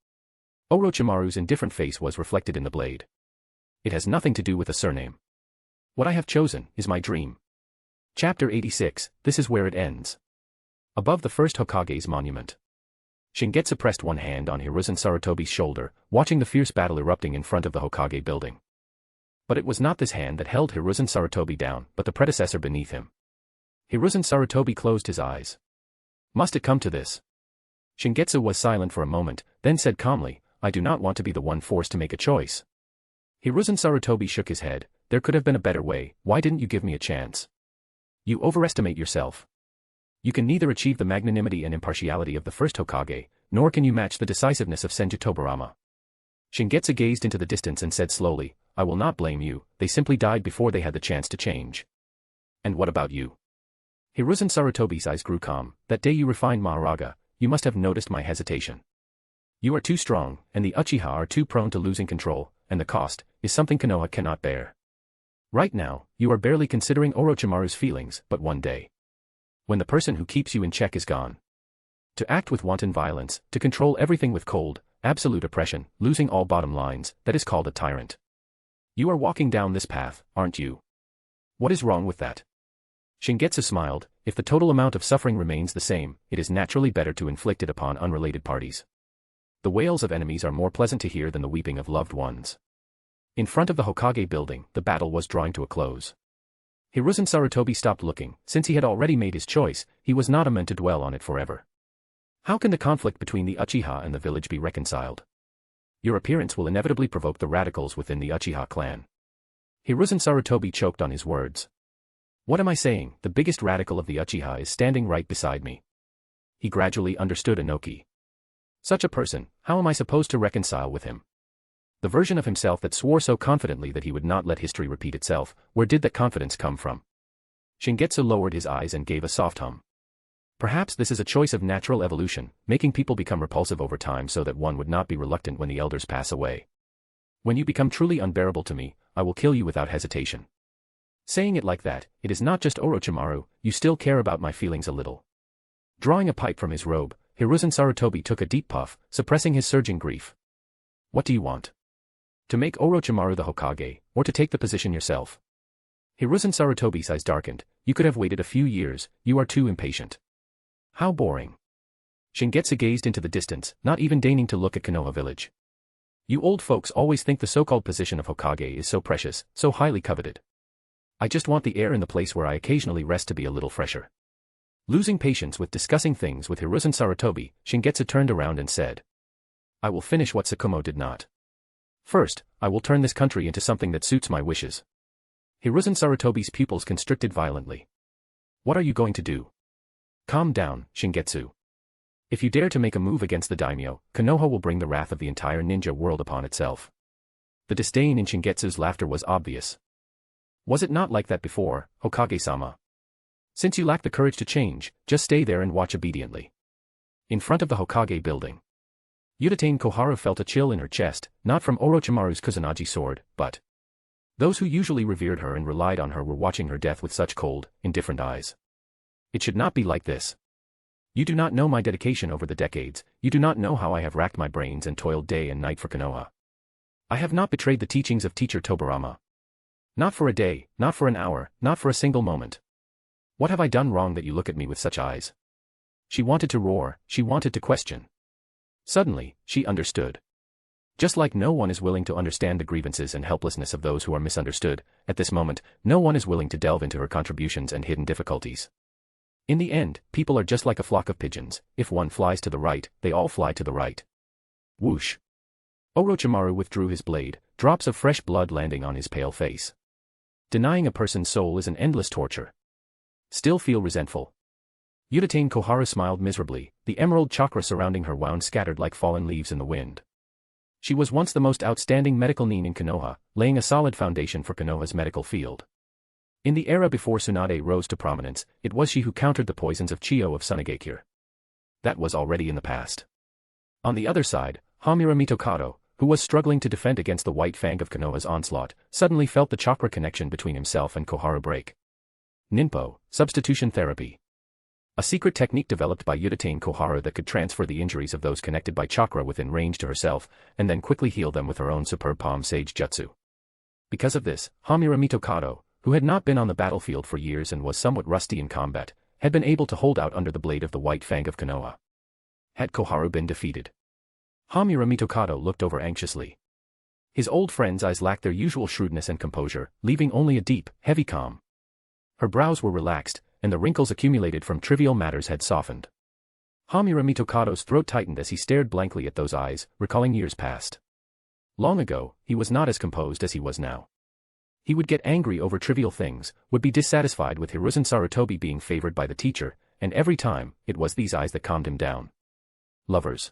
Orochimaru's indifferent face was reflected in the blade. It has nothing to do with a surname. What I have chosen is my dream. Chapter 86, this is where it ends. Above the first Hokage's monument. Shingetsu pressed one hand on Hiruzen Sarutobi's shoulder, watching the fierce battle erupting in front of the Hokage building. But it was not this hand that held Hiruzen Sarutobi down, but the predecessor beneath him. Hiruzen Sarutobi closed his eyes. Must it come to this? Shingetsu was silent for a moment, then said calmly, I do not want to be the one forced to make a choice. Hiruzen Sarutobi shook his head, there could have been a better way, why didn't you give me a chance? You overestimate yourself. You can neither achieve the magnanimity and impartiality of the first Hokage, nor can you match the decisiveness of Senju Tobirama. Shingetsu gazed into the distance and said slowly, I will not blame you, they simply died before they had the chance to change. And what about you? Hiruzen Sarutobi's eyes grew calm, that day you refined Maharaga, you must have noticed my hesitation. You are too strong, and the Uchiha are too prone to losing control, and the cost is something Konoha cannot bear. Right now, you are barely considering Orochimaru's feelings, but one day, when the person who keeps you in check is gone, to act with wanton violence, to control everything with cold, absolute oppression, losing all bottom lines, that is called a tyrant. You are walking down this path, aren't you? What is wrong with that? Shingetsu smiled, if the total amount of suffering remains the same, it is naturally better to inflict it upon unrelated parties. The wails of enemies are more pleasant to hear than the weeping of loved ones. In front of the Hokage building, the battle was drawing to a close. Hiruzen Sarutobi stopped looking, since he had already made his choice, he was not meant to dwell on it forever. How can the conflict between the Uchiha and the village be reconciled? Your appearance will inevitably provoke the radicals within the Uchiha clan. Hiruzen Sarutobi choked on his words. What am I saying? The biggest radical of the Uchiha is standing right beside me. He gradually understood Inoki. Such a person, how am I supposed to reconcile with him? The version of himself that swore so confidently that he would not let history repeat itself, where did that confidence come from? Shingetsu lowered his eyes and gave a soft hum. Perhaps this is a choice of natural evolution, making people become repulsive over time so that one would not be reluctant when the elders pass away. When you become truly unbearable to me, I will kill you without hesitation. Saying it like that, it is not just Orochimaru, you still care about my feelings a little. Drawing a pipe from his robe, Hiruzen Sarutobi took a deep puff, suppressing his surging grief. What do you want? To make Orochimaru the Hokage, or to take the position yourself? Hiruzen Sarutobi's eyes darkened, you could have waited a few years, you are too impatient. How boring. Shingetsu gazed into the distance, not even deigning to look at Konoha village. You old folks always think the so-called position of Hokage is so precious, so highly coveted. I just want the air in the place where I occasionally rest to be a little fresher. Losing patience with discussing things with Hiruzen Sarutobi, Shingetsu turned around and said, I will finish what Tsukumo did not. First, I will turn this country into something that suits my wishes. Hiruzen Sarutobi's pupils constricted violently. What are you going to do? Calm down, Shingetsu. If you dare to make a move against the daimyo, Konoha will bring the wrath of the entire ninja world upon itself. The disdain in Shingetsu's laughter was obvious. Was it not like that before, Hokage-sama? Since you lack the courage to change, just stay there and watch obediently. In front of the Hokage building, Uchiha Koharu felt a chill in her chest, not from Orochimaru's Kusanagi sword, but those who usually revered her and relied on her were watching her death with such cold, indifferent eyes. It should not be like this. You do not know my dedication over the decades, you do not know how I have racked my brains and toiled day and night for Konoha. I have not betrayed the teachings of teacher Tobirama. Not for a day, not for an hour, not for a single moment. What have I done wrong that you look at me with such eyes? She wanted to roar, she wanted to question. Suddenly, she understood. Just like no one is willing to understand the grievances and helplessness of those who are misunderstood, at this moment, no one is willing to delve into her contributions and hidden difficulties. In the end, people are just like a flock of pigeons, if one flies to the right, they all fly to the right. Whoosh. Orochimaru withdrew his blade, drops of fresh blood landing on his pale face. Denying a person's soul is an endless torture. Still feel resentful? Uchiha Koharu smiled miserably, the emerald chakra surrounding her wound scattered like fallen leaves in the wind. She was once the most outstanding medical nin in Konoha, laying a solid foundation for Konoha's medical field. In the era before Tsunade rose to prominence, it was she who countered the poisons of Chiyo of Sunagakure. That was already in the past. On the other side, Hamura Mitokado, who was struggling to defend against the white fang of Konoha's onslaught, suddenly felt the chakra connection between himself and Koharu break. Ninpo, substitution therapy. A secret technique developed by Utatane Koharu that could transfer the injuries of those connected by chakra within range to herself, and then quickly heal them with her own superb palm sage jutsu. Because of this, Hamura Mitokado, who had not been on the battlefield for years and was somewhat rusty in combat, had been able to hold out under the blade of the White Fang of Konoha. Had Koharu been defeated? Hamura Mitokado looked over anxiously. His old friend's eyes lacked their usual shrewdness and composure, leaving only a deep, heavy calm. Her brows were relaxed, and the wrinkles accumulated from trivial matters had softened. Hamura Mitokado's throat tightened as he stared blankly at those eyes, recalling years past. Long ago, he was not as composed as he was now. He would get angry over trivial things, would be dissatisfied with Hiruzen Sarutobi being favored by the teacher, and every time, it was these eyes that calmed him down. Lovers.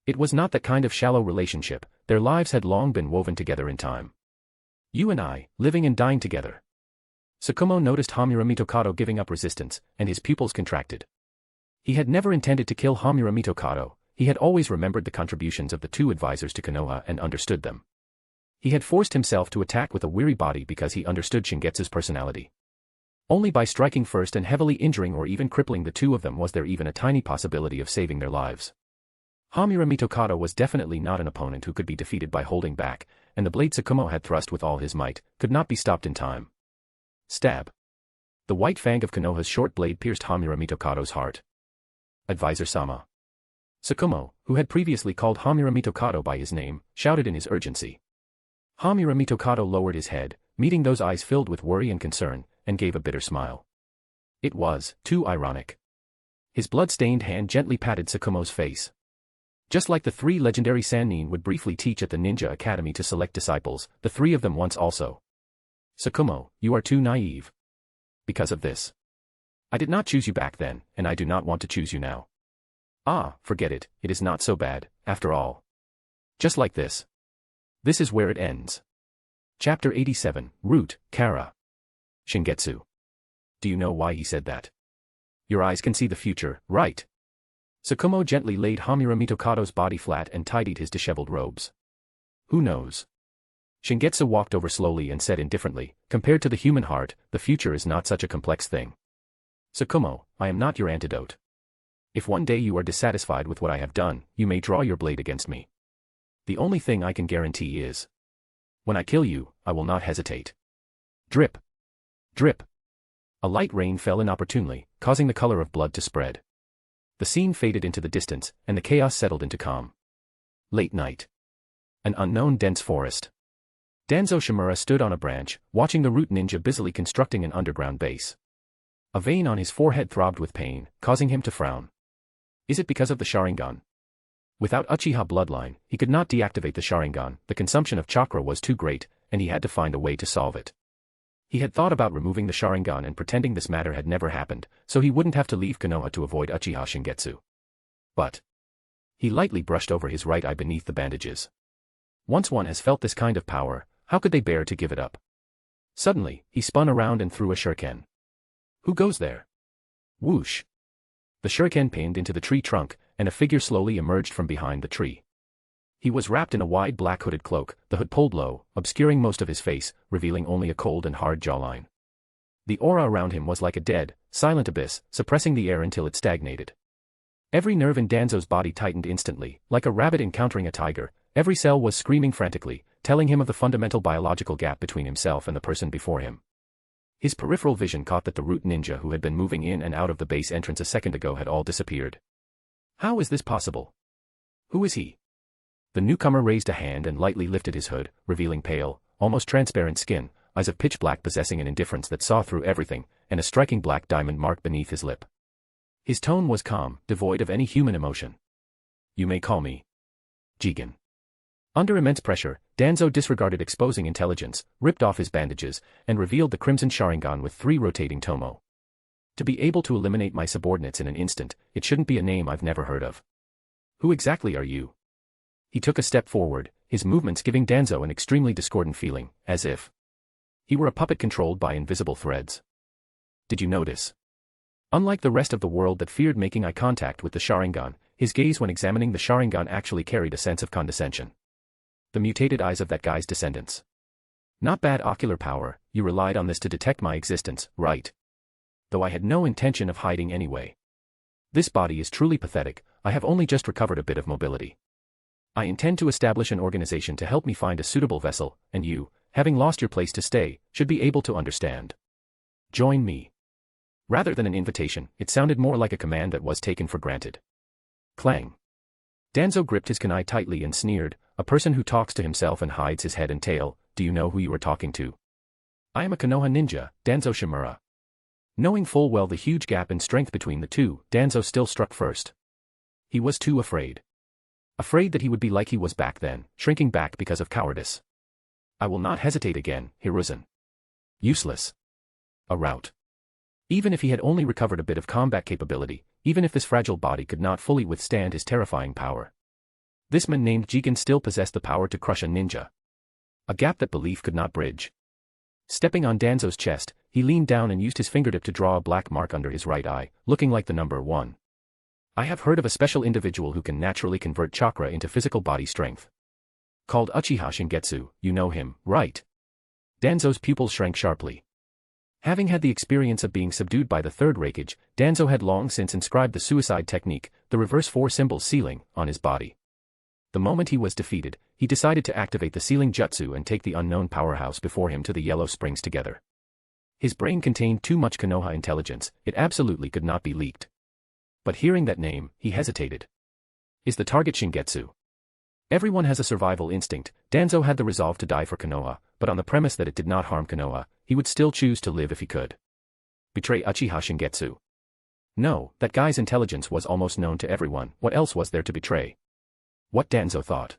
It was not that kind of shallow relationship, their lives had long been woven together in time. You and I, living and dying together. Tsukumo noticed Hamura Mitokado giving up resistance, and his pupils contracted. He had never intended to kill Hamura Mitokado, he had always remembered the contributions of the two advisors to Konoha and understood them. He had forced himself to attack with a weary body because he understood Shingetsu's personality. Only by striking first and heavily injuring or even crippling the two of them was there even a tiny possibility of saving their lives. Hamura Mitokado was definitely not an opponent who could be defeated by holding back, and the blade Tsukumo had thrust with all his might could not be stopped in time. Stab. The white fang of Konoha's short blade pierced Hamura Mitokado's heart. Advisor-sama. Tsukumo, who had previously called Hamura Mitokado by his name, shouted in his urgency. Hamura Mitokado lowered his head, meeting those eyes filled with worry and concern, and gave a bitter smile. It was too ironic. His blood-stained hand gently patted Tsukumo's face. Just like the three legendary Sannin would briefly teach at the Ninja Academy to select disciples, the three of them once also. Tsukumo, you are too naive. Because of this. I did not choose you back then, and I do not want to choose you now. Ah, forget it, it is not so bad, after all. Just like this. This is where it ends. Chapter 87, Root, Kara. Shingetsu. Do you know why he said that? Your eyes can see the future, right? Tsukumo gently laid Hamura Mitokado's body flat and tidied his disheveled robes. Who knows? Shingetsu walked over slowly and said indifferently, compared to the human heart, the future is not such a complex thing. Tsukumo, I am not your antidote. If one day you are dissatisfied with what I have done, you may draw your blade against me. The only thing I can guarantee is, when I kill you, I will not hesitate. Drip. Drip. A light rain fell inopportunely, causing the color of blood to spread. The scene faded into the distance, and the chaos settled into calm. Late night. An unknown dense forest. Danzo Shimura stood on a branch, watching the root ninja busily constructing an underground base. A vein on his forehead throbbed with pain, causing him to frown. Is it because of the Sharingan? Without Uchiha bloodline, he could not deactivate the Sharingan, the consumption of chakra was too great, and he had to find a way to solve it. He had thought about removing the Sharingan and pretending this matter had never happened, so he wouldn't have to leave Konoha to avoid Uchiha Shingetsu. But he lightly brushed over his right eye beneath the bandages. Once one has felt this kind of power, how could they bear to give it up? Suddenly, he spun around and threw a shuriken. Who goes there? Whoosh. The shuriken pinned into the tree trunk, and a figure slowly emerged from behind the tree. He was wrapped in a wide black hooded cloak, the hood pulled low, obscuring most of his face, revealing only a cold and hard jawline. The aura around him was like a dead, silent abyss, suppressing the air until it stagnated. Every nerve in Danzo's body tightened instantly, like a rabbit encountering a tiger, every cell was screaming frantically, telling him of the fundamental biological gap between himself and the person before him. His peripheral vision caught that the root ninja who had been moving in and out of the base entrance a second ago had all disappeared. How is this possible? Who is he? The newcomer raised a hand and lightly lifted his hood, revealing pale, almost transparent skin, eyes of pitch black possessing an indifference that saw through everything, and a striking black diamond mark beneath his lip. His tone was calm, devoid of any human emotion. You may call me Jigen. Under immense pressure, Danzo disregarded exposing intelligence, ripped off his bandages, and revealed the Crimson Sharingan with 3 rotating tomo. To be able to eliminate my subordinates in an instant, it shouldn't be a name I've never heard of. Who exactly are you? He took a step forward, his movements giving Danzo an extremely discordant feeling, as if he were a puppet controlled by invisible threads. Did you notice? Unlike the rest of the world that feared making eye contact with the Sharingan, his gaze when examining the Sharingan actually carried a sense of condescension. The mutated eyes of that guy's descendants. Not bad ocular power, you relied on this to detect my existence, right? Though I had no intention of hiding anyway. This body is truly pathetic. I have only just recovered a bit of mobility. I intend to establish an organization to help me find a suitable vessel, and you, having lost your place to stay, should be able to understand. Join me. Rather than an invitation, it sounded more like a command that was taken for granted. Clang. Danzo gripped his kunai tightly and sneered, a person who talks to himself and hides his head and tail, do you know who you are talking to? I am a Konoha ninja, Danzo Shimura. Knowing full well the huge gap in strength between the two, Danzo still struck first. He was too afraid. Afraid that he would be like he was back then, shrinking back because of cowardice. I will not hesitate again, Hiruzen. Useless. A rout. Even if he had only recovered a bit of combat capability, even if this fragile body could not fully withstand his terrifying power. This man named Jigen still possessed the power to crush a ninja. A gap that belief could not bridge. Stepping on Danzo's chest, he leaned down and used his fingertip to draw a black mark under his right eye, looking like the number 1. I have heard of a special individual who can naturally convert chakra into physical body strength. Called Uchiha Shingetsu, you know him, right? Danzo's pupils shrank sharply. Having had the experience of being subdued by the third Raikage, Danzo had long since inscribed the suicide technique, the reverse 4 symbol sealing, on his body. The moment he was defeated, he decided to activate the sealing jutsu and take the unknown powerhouse before him to the Yellow Springs together. His brain contained too much Konoha intelligence, it absolutely could not be leaked. But hearing that name, he hesitated. Is the target Shingetsu? Everyone has a survival instinct. Danzo had the resolve to die for Konoha, but on the premise that it did not harm Konoha, he would still choose to live if he could. Betray Uchiha Shingetsu? No, that guy's intelligence was almost known to everyone, what else was there to betray? What Danzo thought.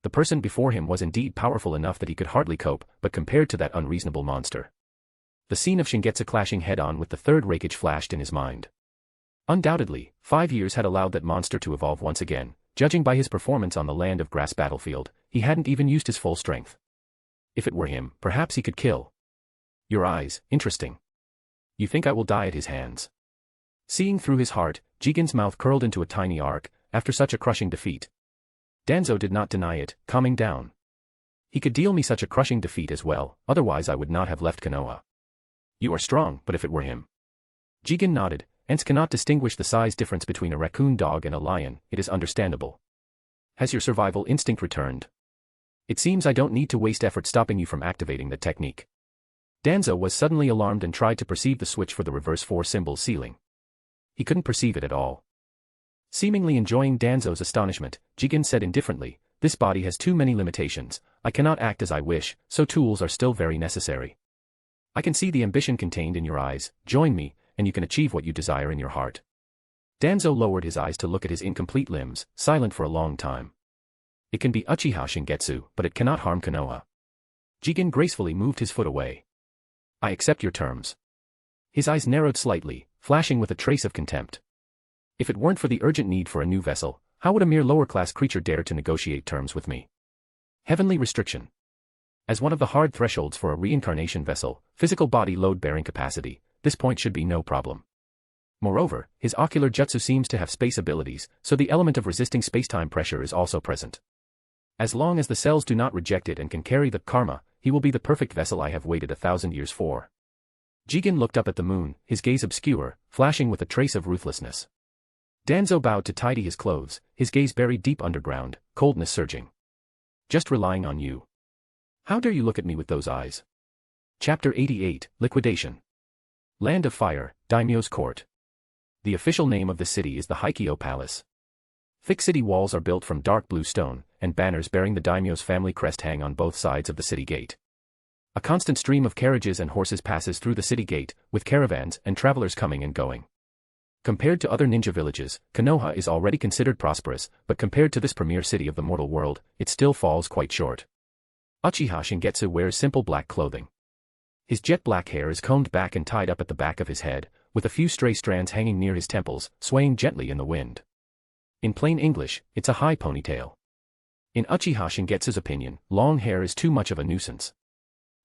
The person before him was indeed powerful enough that he could hardly cope, but compared to that unreasonable monster. The scene of Shingetsu clashing head-on with the third Raikage flashed in his mind. Undoubtedly, 5 years had allowed that monster to evolve once again. Judging by his performance on the Land of Grass battlefield, he hadn't even used his full strength. If it were him, perhaps he could kill. Your eyes, interesting. You think I will die at his hands? Seeing through his heart, Jigen's mouth curled into a tiny arc, after such a crushing defeat. Danzo did not deny it, calming down. He could deal me such a crushing defeat as well, otherwise I would not have left Konoha. You are strong, but if it were him? Jigen nodded. Ants cannot distinguish the size difference between a raccoon dog and a lion, it is understandable. Has your survival instinct returned? It seems I don't need to waste effort stopping you from activating the technique. Danzo was suddenly alarmed and tried to perceive the switch for the reverse 4 symbol sealing. He couldn't perceive it at all. Seemingly enjoying Danzo's astonishment, Jigen said indifferently, this body has too many limitations, I cannot act as I wish, so tools are still very necessary. I can see the ambition contained in your eyes, join me, and you can achieve what you desire in your heart. Danzo lowered his eyes to look at his incomplete limbs, silent for a long time. It can be Uchiha Shingetsu, but it cannot harm Konoha. Jigen gracefully moved his foot away. I accept your terms. His eyes narrowed slightly, flashing with a trace of contempt. If it weren't for the urgent need for a new vessel, how would a mere lower-class creature dare to negotiate terms with me? Heavenly restriction. As one of the hard thresholds for a reincarnation vessel, physical body load-bearing capacity, this point should be no problem. Moreover, his ocular jutsu seems to have space abilities, so the element of resisting spacetime pressure is also present. As long as the cells do not reject it and can carry the karma, he will be the perfect vessel I have waited 1,000 years for. Jigen looked up at the moon, his gaze obscure, flashing with a trace of ruthlessness. Danzo bowed to tidy his clothes, his gaze buried deep underground, coldness surging. Just relying on you. How dare you look at me with those eyes? Chapter 88, Liquidation. Land of Fire, Daimyo's Court. The official name of the city is the Haikyo Palace. Thick city walls are built from dark blue stone, and banners bearing the daimyo's family crest hang on both sides of the city gate. A constant stream of carriages and horses passes through the city gate, with caravans and travelers coming and going. Compared to other ninja villages, Konoha is already considered prosperous, but compared to this premier city of the mortal world, it still falls quite short. Uchiha Shingetsu wears simple black clothing. His jet black hair is combed back and tied up at the back of his head, with a few stray strands hanging near his temples, swaying gently in the wind. In plain English, it's a high ponytail. In Uchiha Shingetsu's opinion, long hair is too much of a nuisance.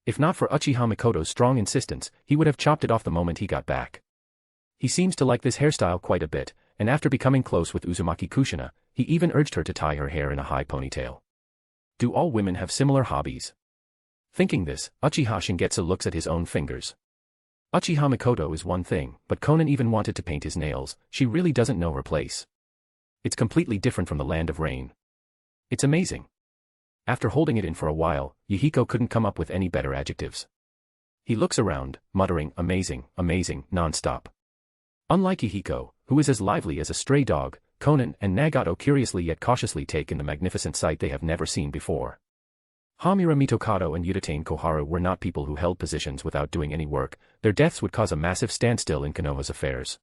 If not for Uchiha Mikoto's strong insistence, he would have chopped it off the moment he got back. He seems to like this hairstyle quite a bit, and after becoming close with Uzumaki Kushina, he even urged her to tie her hair in a high ponytail. Do all women have similar hobbies? Thinking this, Uchiha Shingetsu looks at his own fingers. Uchiha Mikoto is one thing, but Conan even wanted to paint his nails. She really doesn't know her place. It's completely different from the land of rain. It's amazing. After holding it in for a while, Yahiko couldn't come up with any better adjectives. He looks around, muttering, amazing, amazing, non-stop. Unlike Yahiko, who is as lively as a stray dog, Conan and Nagato curiously yet cautiously take in the magnificent sight they have never seen before. Hamura Mitokado and Udatain Koharu were not people who held positions without doing any work. Their deaths would cause a massive standstill in Konoha's affairs.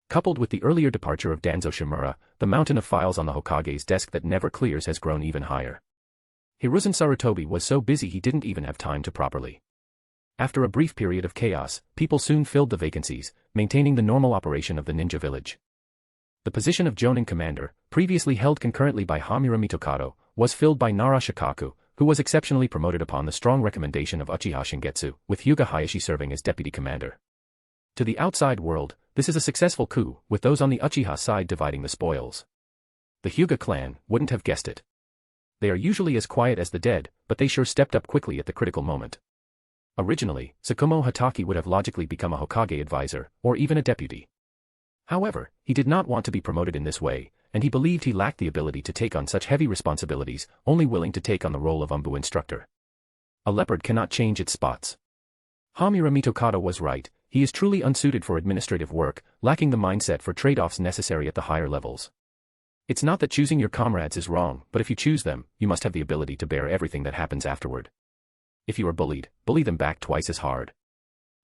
Coupled with the earlier departure of Danzo Shimura, the mountain of files on the Hokage's desk that never clears has grown even higher. Hiruzen Sarutobi was so busy he didn't even have time to properly. After a brief period of chaos, people soon filled the vacancies, maintaining the normal operation of the ninja village. The position of Jonin commander, previously held concurrently by Hamura Mitokado, was filled by Nara Shikaku, who was exceptionally promoted upon the strong recommendation of Uchiha Shingetsu, with Hyuga Hayashi serving as deputy commander. To the outside world, this is a successful coup, with those on the Uchiha side dividing the spoils. The Hyuga clan wouldn't have guessed it. They are usually as quiet as the dead, but they sure stepped up quickly at the critical moment. Originally, Tsukumo Hatake would have logically become a Hokage advisor, or even a deputy. However, he did not want to be promoted in this way, and he believed he lacked the ability to take on such heavy responsibilities, only willing to take on the role of Umbu instructor. A leopard cannot change its spots. Hamura Mitokado was right, he is truly unsuited for administrative work, lacking the mindset for trade-offs necessary at the higher levels. It's not that choosing your comrades is wrong, but if you choose them, you must have the ability to bear everything that happens afterward. If you are bullied, bully them back twice as hard.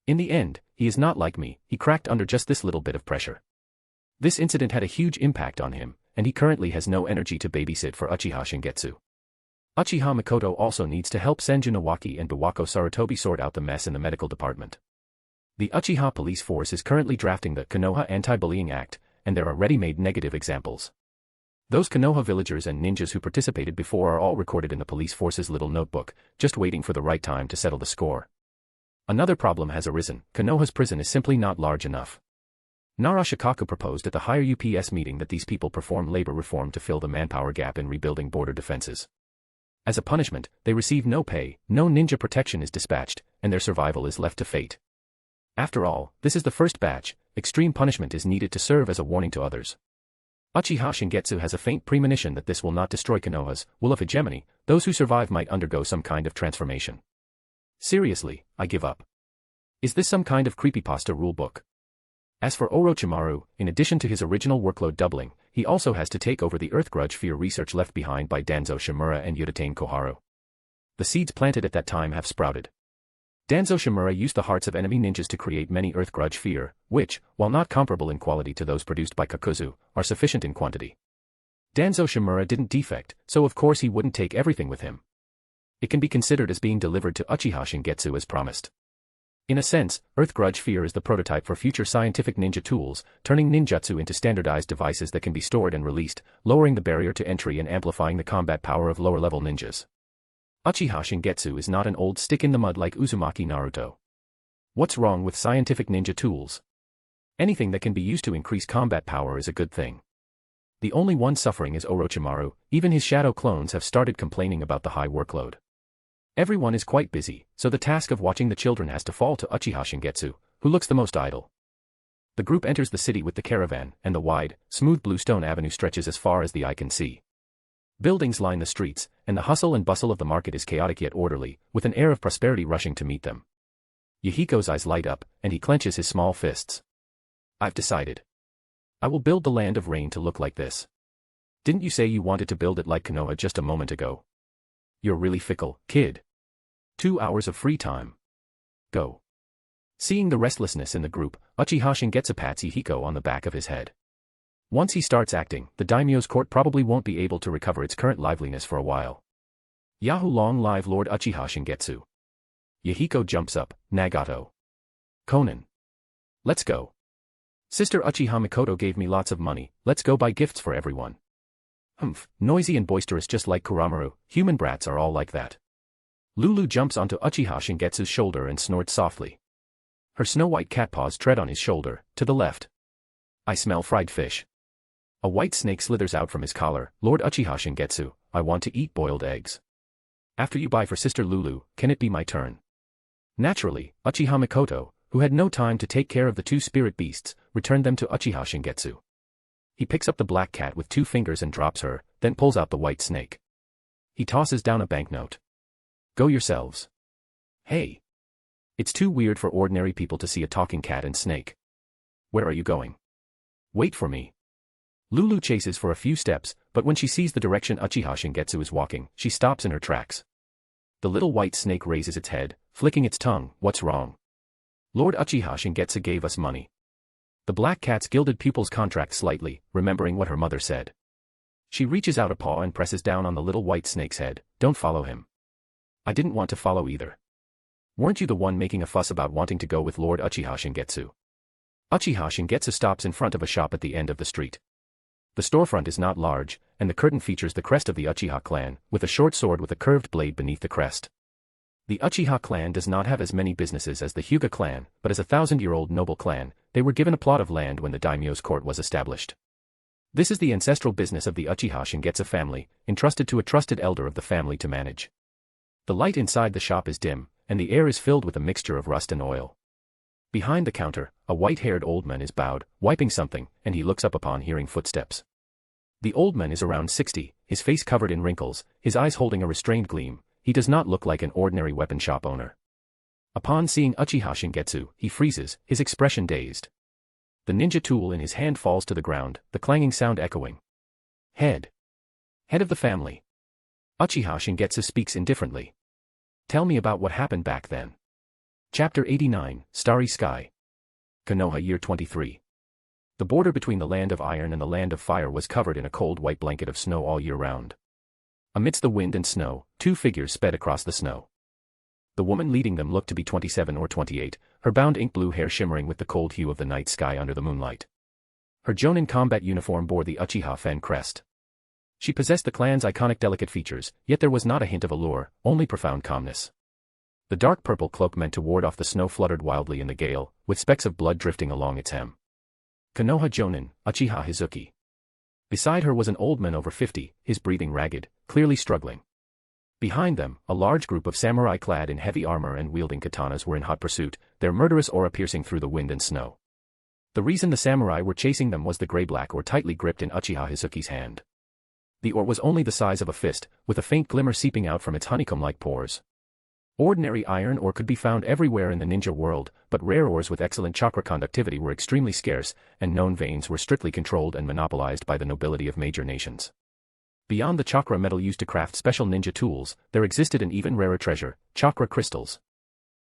In the end, he is not like me, he cracked under just this little bit of pressure. This incident had a huge impact on him, and he currently has no energy to babysit for Uchiha Shingetsu. Uchiha Mikoto also needs to help Senju Nawaki and Biwako Sarutobi sort out the mess in the medical department. The Uchiha police force is currently drafting the Konoha Anti-Bullying Act, and there are ready-made negative examples. Those Konoha villagers and ninjas who participated before are all recorded in the police force's little notebook, just waiting for the right time to settle the score. Another problem has arisen, Konoha's prison is simply not large enough. Nara Shikaku proposed at the higher UPS meeting that these people perform labor reform to fill the manpower gap in rebuilding border defenses. As a punishment, they receive no pay, no ninja protection is dispatched, and their survival is left to fate. After all, this is the first batch, extreme punishment is needed to serve as a warning to others. Uchiha Shingetsu has a faint premonition that this will not destroy Konoha's will of hegemony, those who survive might undergo some kind of transformation. Seriously, I give up. Is this some kind of creepypasta rulebook? As for Orochimaru, in addition to his original workload doubling, he also has to take over the Earth Grudge Fear research left behind by Danzo Shimura and Udatain Koharu. The seeds planted at that time have sprouted. Danzo Shimura used the hearts of enemy ninjas to create many Earth Grudge Fear, which, while not comparable in quality to those produced by Kakuzu, are sufficient in quantity. Danzo Shimura didn't defect, so of course he wouldn't take everything with him. It can be considered as being delivered to Uchiha Shingetsu as promised. In a sense, Earth Grudge Fear is the prototype for future scientific ninja tools, turning ninjutsu into standardized devices that can be stored and released, lowering the barrier to entry and amplifying the combat power of lower-level ninjas. Uchiha Shingetsu is not an old stick-in-the-mud like Uzumaki Naruto. What's wrong with scientific ninja tools? Anything that can be used to increase combat power is a good thing. The only one suffering is Orochimaru, even his shadow clones have started complaining about the high workload. Everyone is quite busy, so the task of watching the children has to fall to Uchiha Shingetsu, who looks the most idle. The group enters the city with the caravan, and the wide, smooth bluestone avenue stretches as far as the eye can see. Buildings line the streets, and the hustle and bustle of the market is chaotic yet orderly, with an air of prosperity rushing to meet them. Yahiko's eyes light up, and he clenches his small fists. I've decided. I will build the land of rain to look like this. Didn't you say you wanted to build it like Konoha just a moment ago? You're really fickle, kid. 2 hours of free time. Go. Seeing the restlessness in the group, Uchiha Shingetsu pats Yahiko on the back of his head. Once he starts acting, the daimyo's court probably won't be able to recover its current liveliness for a while. Yahoo! Long live Lord Uchiha Shingetsu. Yahiko jumps up, Nagato. Conan. Let's go. Sister Uchiha Mikoto gave me lots of money, let's go buy gifts for everyone. Humph, noisy and boisterous just like Kuramaru, human brats are all like that. Lulu jumps onto Uchiha Shingetsu's shoulder and snorts softly. Her snow-white cat paws tread on his shoulder, to the left. I smell fried fish. A white snake slithers out from his collar. Lord Uchiha Shingetsu, I want to eat boiled eggs. After you buy for Sister Lulu, can it be my turn? Naturally, Uchiha Mikoto, who had no time to take care of the two spirit beasts, returned them to Uchiha Shingetsu. He picks up the black cat with 2 fingers and drops her, then pulls out the white snake. He tosses down a banknote. Go yourselves. Hey. It's too weird for ordinary people to see a talking cat and snake. Where are you going? Wait for me. Lulu chases for a few steps, but when she sees the direction Uchiha Shingetsu is walking, she stops in her tracks. The little white snake raises its head, flicking its tongue. What's wrong? Lord Uchiha Shingetsu gave us money. The black cat's gilded pupils contract slightly, remembering what her mother said. She reaches out a paw and presses down on the little white snake's head. Don't follow him. I didn't want to follow either. Weren't you the one making a fuss about wanting to go with Lord Uchiha Shingetsu? Uchiha Shingetsu stops in front of a shop at the end of the street. The storefront is not large, and the curtain features the crest of the Uchiha clan, with a short sword with a curved blade beneath the crest. The Uchiha clan does not have as many businesses as the Hyuga clan, but as a 1,000-year-old noble clan, they were given a plot of land when the daimyo's court was established. This is the ancestral business of the Uchiha Shingetsu family, entrusted to a trusted elder of the family to manage. The light inside the shop is dim, and the air is filled with a mixture of rust and oil. Behind the counter, a white-haired old man is bowed, wiping something, and he looks up upon hearing footsteps. The old man is around 60, his face covered in wrinkles, his eyes holding a restrained gleam. He does not look like an ordinary weapon shop owner. Upon seeing Uchiha Shingetsu, he freezes, his expression dazed. The ninja tool in his hand falls to the ground, the clanging sound echoing. Head of the family. Uchiha Shingetsu speaks indifferently. Tell me about what happened back then. Chapter 89, Starry Sky. Konoha year 23. The border between the land of iron and the land of fire was covered in a cold white blanket of snow all year round. Amidst the wind and snow, 2 figures sped across the snow. The woman leading them looked to be 27 or 28, her bound ink blue hair shimmering with the cold hue of the night sky under the moonlight. Her Jonin combat uniform bore the Uchiha Fen crest. She possessed the clan's iconic delicate features, yet there was not a hint of allure, only profound calmness. The dark purple cloak meant to ward off the snow fluttered wildly in the gale, with specks of blood drifting along its hem. Konoha Jonin, Uchiha Hizuki. Beside her was an old man over 50, his breathing ragged, clearly struggling. Behind them, a large group of samurai clad in heavy armor and wielding katanas were in hot pursuit, their murderous aura piercing through the wind and snow. The reason the samurai were chasing them was the gray-black ore tightly gripped in Uchiha Hizuki's hand. The ore was only the size of a fist, with a faint glimmer seeping out from its honeycomb-like pores. Ordinary iron ore could be found everywhere in the ninja world, but rare ores with excellent chakra conductivity were extremely scarce, and known veins were strictly controlled and monopolized by the nobility of major nations. Beyond the chakra metal used to craft special ninja tools, there existed an even rarer treasure, chakra crystals.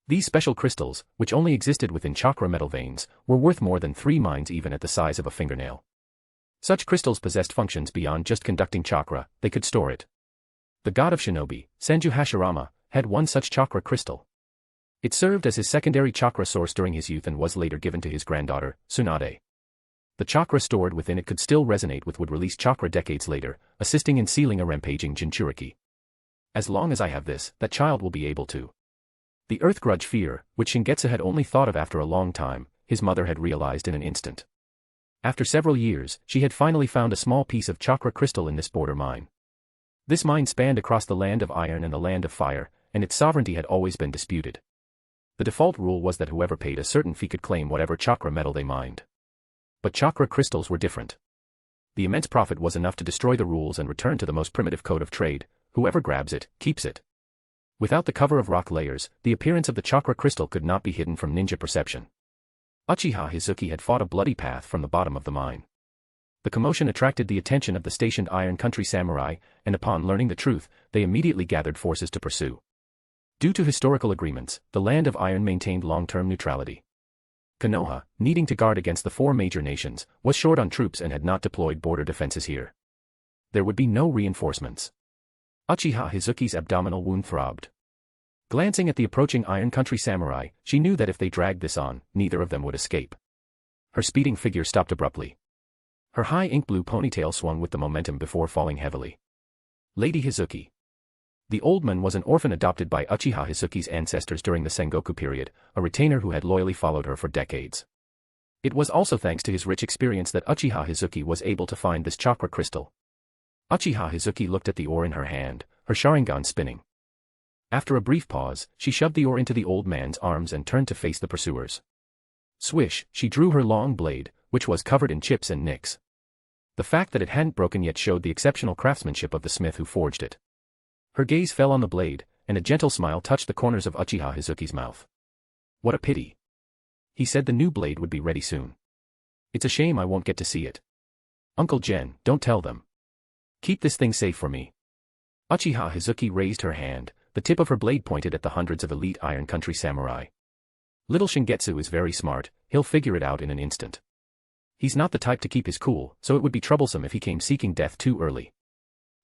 These special crystals, which only existed within chakra metal veins, were worth more than 3 mines even at the size of a fingernail. Such crystals possessed functions beyond just conducting chakra, they could store it. The god of shinobi, Senju Hashirama, had one such chakra crystal. It served as his secondary chakra source during his youth and was later given to his granddaughter, Tsunade. The chakra stored within it could still resonate with would-release chakra decades later, assisting in sealing a rampaging Jinchuriki. As long as I have this, that child will be able to. The earth grudge fear, which Shingetsu had only thought of after a long time, his mother had realized in an instant. After several years, she had finally found a small piece of chakra crystal in this border mine. This mine spanned across the land of iron and the land of fire, and its sovereignty had always been disputed. The default rule was that whoever paid a certain fee could claim whatever chakra metal they mined. But chakra crystals were different. The immense profit was enough to destroy the rules and return to the most primitive code of trade: whoever grabs it, keeps it. Without the cover of rock layers, the appearance of the chakra crystal could not be hidden from ninja perception. Uchiha Hizuki had fought a bloody path from the bottom of the mine. The commotion attracted the attention of the stationed Iron Country samurai, and upon learning the truth, they immediately gathered forces to pursue. Due to historical agreements, the land of iron maintained long-term neutrality. Konoha, needing to guard against the 4 major nations, was short on troops and had not deployed border defenses here. There would be no reinforcements. Uchiha Hizuki's abdominal wound throbbed. Glancing at the approaching Iron Country samurai, she knew that if they dragged this on, neither of them would escape. Her speeding figure stopped abruptly. Her high ink-blue ponytail swung with the momentum before falling heavily. Lady Hizuki. The old man was an orphan adopted by Uchiha Hizuki's ancestors during the Sengoku period, a retainer who had loyally followed her for decades. It was also thanks to his rich experience that Uchiha Hizuki was able to find this chakra crystal. Uchiha Hizuki looked at the ore in her hand, her Sharingan spinning. After a brief pause, she shoved the ore into the old man's arms and turned to face the pursuers. Swish, she drew her long blade, which was covered in chips and nicks. The fact that it hadn't broken yet showed the exceptional craftsmanship of the smith who forged it. Her gaze fell on the blade, and a gentle smile touched the corners of Uchiha Hizuki's mouth. What a pity. He said the new blade would be ready soon. It's a shame I won't get to see it. Uncle Gen, don't tell them. Keep this thing safe for me. Uchiha Hizuki raised her hand, the tip of her blade pointed at the hundreds of elite Iron Country samurai. Little Shingetsu is very smart, he'll figure it out in an instant. He's not the type to keep his cool, so it would be troublesome if he came seeking death too early.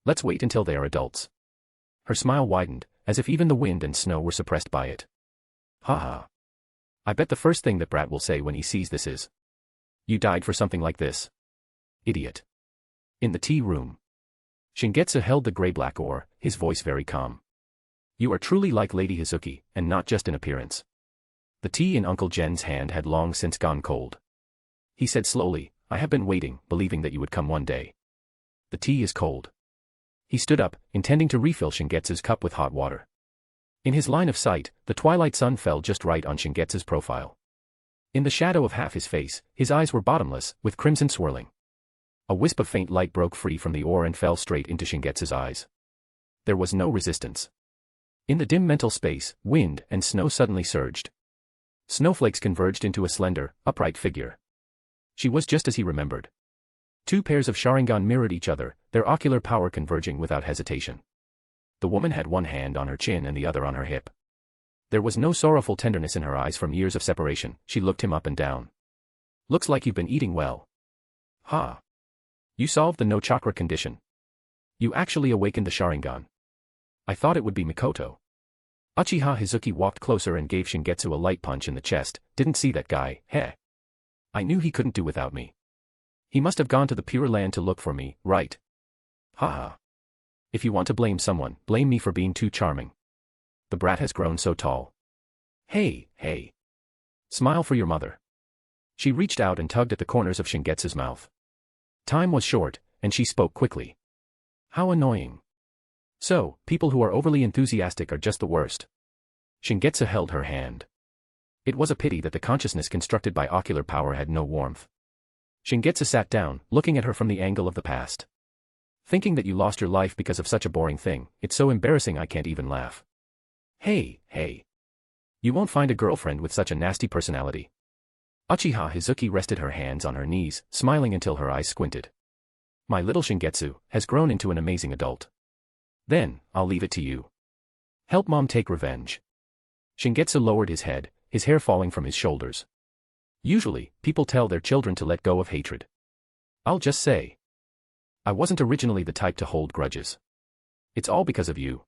Let's wait until they are adults. Her smile widened, as if even the wind and snow were suppressed by it. Ha ha. I bet the first thing that brat will say when he sees this is, "You died for something like this. Idiot." In the tea room. Shingetsu held the gray-black oar, his voice very calm. You are truly like Lady Hizuki, and not just in appearance. The tea in Uncle Gen's hand had long since gone cold. He said slowly, I have been waiting, believing that you would come one day. The tea is cold. He stood up, intending to refill Shingetsu's cup with hot water. In his line of sight, the twilight sun fell just right on Shingetsu's profile. In the shadow of half his face, his eyes were bottomless, with crimson swirling. A wisp of faint light broke free from the oar and fell straight into Shingetsu's eyes. There was no resistance. In the dim mental space, wind and snow suddenly surged. Snowflakes converged into a slender, upright figure. She was just as he remembered. Two pairs of Sharingan mirrored each other, their ocular power converging without hesitation. The woman had one hand on her chin and the other on her hip. There was no sorrowful tenderness in her eyes from years of separation. She looked him up and down. Looks like you've been eating well. Ha. You solved the no chakra condition. You actually awakened the Sharingan. I thought it would be Mikoto. Uchiha Hizuki walked closer and gave Shingetsu a light punch in the chest. Didn't see that guy, heh. I knew he couldn't do without me. He must have gone to the Pure Land to look for me, right? Ha. If you want to blame someone, blame me for being too charming. The brat has grown so tall. Hey, hey. Smile for your mother. She reached out and tugged at the corners of Shingetsu's mouth. Time was short, and she spoke quickly. How annoying. So, people who are overly enthusiastic are just the worst. Shingetsu held her hand. It was a pity that the consciousness constructed by ocular power had no warmth. Shingetsu sat down, looking at her from the angle of the past. Thinking that you lost your life because of such a boring thing, it's so embarrassing I can't even laugh. Hey, hey. You won't find a girlfriend with such a nasty personality. Uchiha Hizuki rested her hands on her knees, smiling until her eyes squinted. My little Shingetsu has grown into an amazing adult. Then, I'll leave it to you. Help mom take revenge. Shingetsu lowered his head, his hair falling from his shoulders. Usually, people tell their children to let go of hatred. I'll just say, I wasn't originally the type to hold grudges. It's all because of you.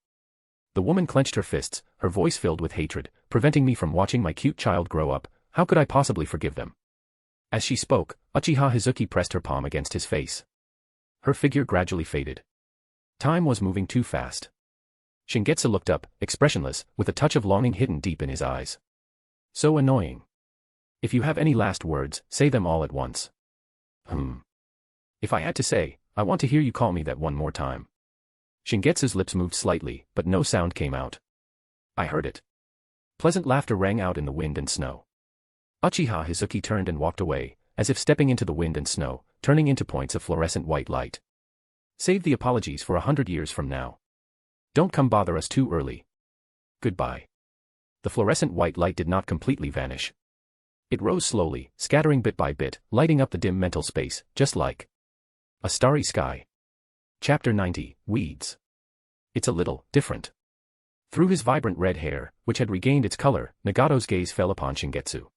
The woman clenched her fists, her voice filled with hatred, preventing me from watching my cute child grow up. How could I possibly forgive them? As she spoke, Uchiha Hizuki pressed her palm against his face. Her figure gradually faded. Time was moving too fast. Shingetsu looked up, expressionless, with a touch of longing hidden deep in his eyes. So annoying. If you have any last words, say them all at once. If I had to say, I want to hear you call me that one more time. Shingetsu's lips moved slightly, but no sound came out. I heard it. Pleasant laughter rang out in the wind and snow. Uchiha Hizuki turned and walked away, as if stepping into the wind and snow, turning into points of fluorescent white light. Save the apologies for 100 years from now. Don't come bother us too early. Goodbye. The fluorescent white light did not completely vanish. It rose slowly, scattering bit by bit, lighting up the dim mental space, just like a starry sky. Chapter 90, Weeds. It's a little different. Through his vibrant red hair, which had regained its color, Nagato's gaze fell upon Shingetsu.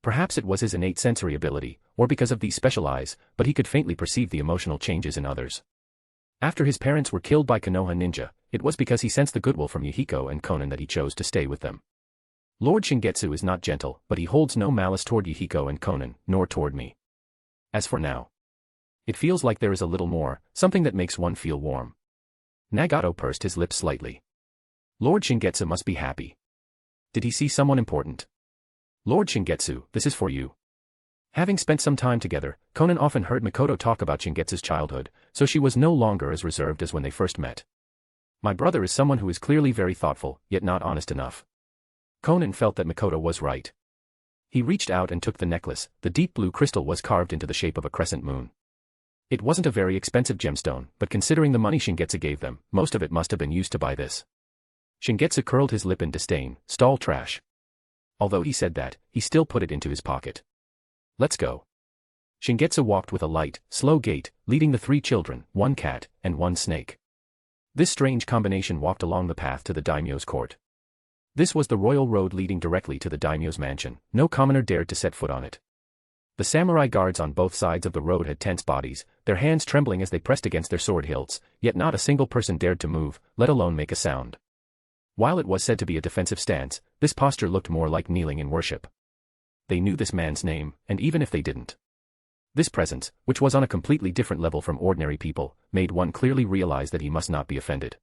Perhaps it was his innate sensory ability, or because of these special eyes, but he could faintly perceive the emotional changes in others. After his parents were killed by Konoha ninja, it was because he sensed the goodwill from Yuhiko and Konan that he chose to stay with them. Lord Shingetsu is not gentle, but he holds no malice toward Yuhiko and Konan, nor toward me. As for now, it feels like there is a little more, something that makes one feel warm. Nagato pursed his lips slightly. Lord Shingetsu must be happy. Did he see someone important? Lord Shingetsu, this is for you. Having spent some time together, Konan often heard Mikoto talk about Shingetsu's childhood, so she was no longer as reserved as when they first met. My brother is someone who is clearly very thoughtful, yet not honest enough. Konan felt that Mikoto was right. He reached out and took the necklace. The deep blue crystal was carved into the shape of a crescent moon. It wasn't a very expensive gemstone, but considering the money Shingetsu gave them, most of it must have been used to buy this. Shingetsu curled his lip in disdain. Stall trash. Although he said that, he still put it into his pocket. Let's go. Shingetsu walked with a light, slow gait, leading the 3 children, 1 cat, and 1 snake. This strange combination walked along the path to the daimyo's court. This was the royal road leading directly to the daimyo's mansion. No commoner dared to set foot on it. The samurai guards on both sides of the road had tense bodies, their hands trembling as they pressed against their sword hilts, yet not a single person dared to move, let alone make a sound. While it was said to be a defensive stance, this posture looked more like kneeling in worship. They knew this man's name, and even if they didn't, this presence, which was on a completely different level from ordinary people, made one clearly realize that he must not be offended.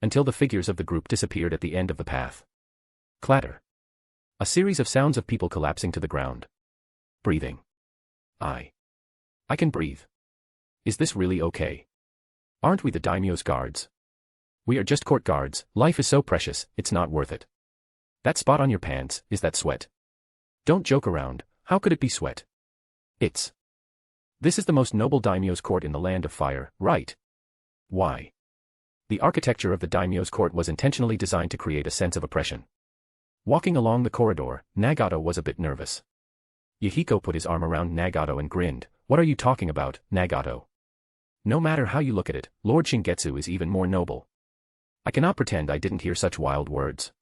Until the figures of the group disappeared at the end of the path. Clatter. A series of sounds of people collapsing to the ground. Breathing. I can breathe. Is this really okay? Aren't we the daimyo's guards? We are just court guards. Life is so precious, it's not worth it. That spot on your pants, is that sweat? Don't joke around, how could it be sweat? This is the most noble daimyo's court in the land of fire, right? Why? The architecture of the daimyo's court was intentionally designed to create a sense of oppression. Walking along the corridor, Nagato was a bit nervous. Yahiko put his arm around Nagato and grinned. What are you talking about, Nagato? No matter how you look at it, Lord Shingetsu is even more noble. I cannot pretend I didn't hear such wild words.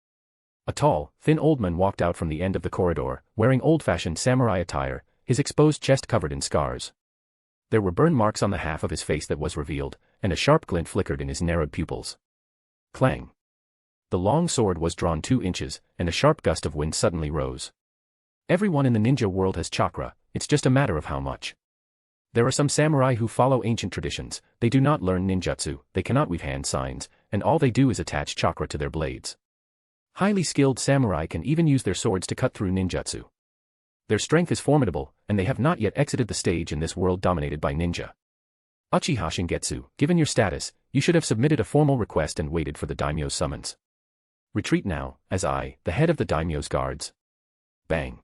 A tall, thin old man walked out from the end of the corridor, wearing old-fashioned samurai attire, his exposed chest covered in scars. There were burn marks on the half of his face that was revealed, and a sharp glint flickered in his narrowed pupils. Clang. The long sword was drawn 2 inches, and a sharp gust of wind suddenly rose. Everyone in the ninja world has chakra, it's just a matter of how much. There are some samurai who follow ancient traditions, they do not learn ninjutsu, they cannot weave hand signs, and all they do is attach chakra to their blades. Highly skilled samurai can even use their swords to cut through ninjutsu. Their strength is formidable, and they have not yet exited the stage in this world dominated by ninja. Uchiha Shingetsu, given your status, you should have submitted a formal request and waited for the daimyo's summons. Retreat now, as I, the head of the daimyo's guards. Bang.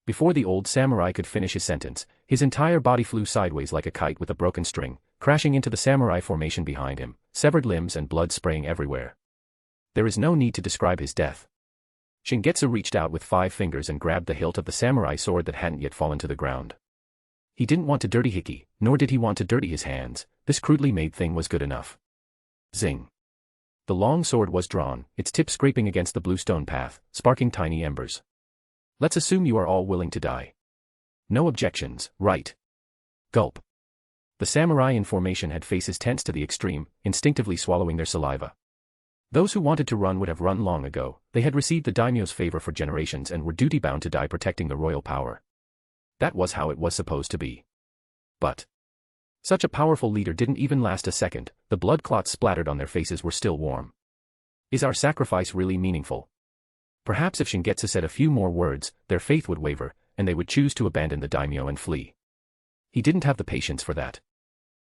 Before the old samurai could finish his sentence, his entire body flew sideways like a kite with a broken string, crashing into the samurai formation behind him, severed limbs and blood spraying everywhere. There is no need to describe his death. Shingetsu reached out with 5 fingers and grabbed the hilt of the samurai sword that hadn't yet fallen to the ground. He didn't want to dirty Hiki, nor did he want to dirty his hands, this crudely made thing was good enough. Zing. The long sword was drawn, its tip scraping against the blue stone path, sparking tiny embers. Let's assume you are all willing to die. No objections, right? Gulp. The samurai in formation had faces tense to the extreme, instinctively swallowing their saliva. Those who wanted to run would have run long ago, they had received the daimyo's favor for generations and were duty-bound to die protecting the royal power. That was how it was supposed to be. But such a powerful leader didn't even last a second, the blood clots splattered on their faces were still warm. Is our sacrifice really meaningful? Perhaps if Shingetsu said a few more words, their faith would waver, and they would choose to abandon the daimyo and flee. He didn't have the patience for that.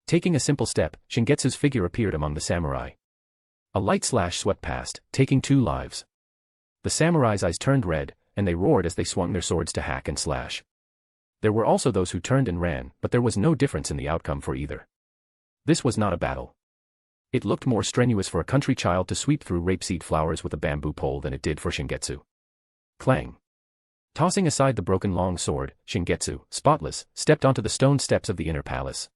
Taking a simple step, Shingetsu's figure appeared among the samurai. A light slash swept past, taking 2 lives. The samurai's eyes turned red, and they roared as they swung their swords to hack and slash. There were also those who turned and ran, but there was no difference in the outcome for either. This was not a battle. It looked more strenuous for a country child to sweep through rapeseed flowers with a bamboo pole than it did for Shingetsu. Clang. Tossing aside the broken long sword, Shingetsu, spotless, stepped onto the stone steps of the inner palace.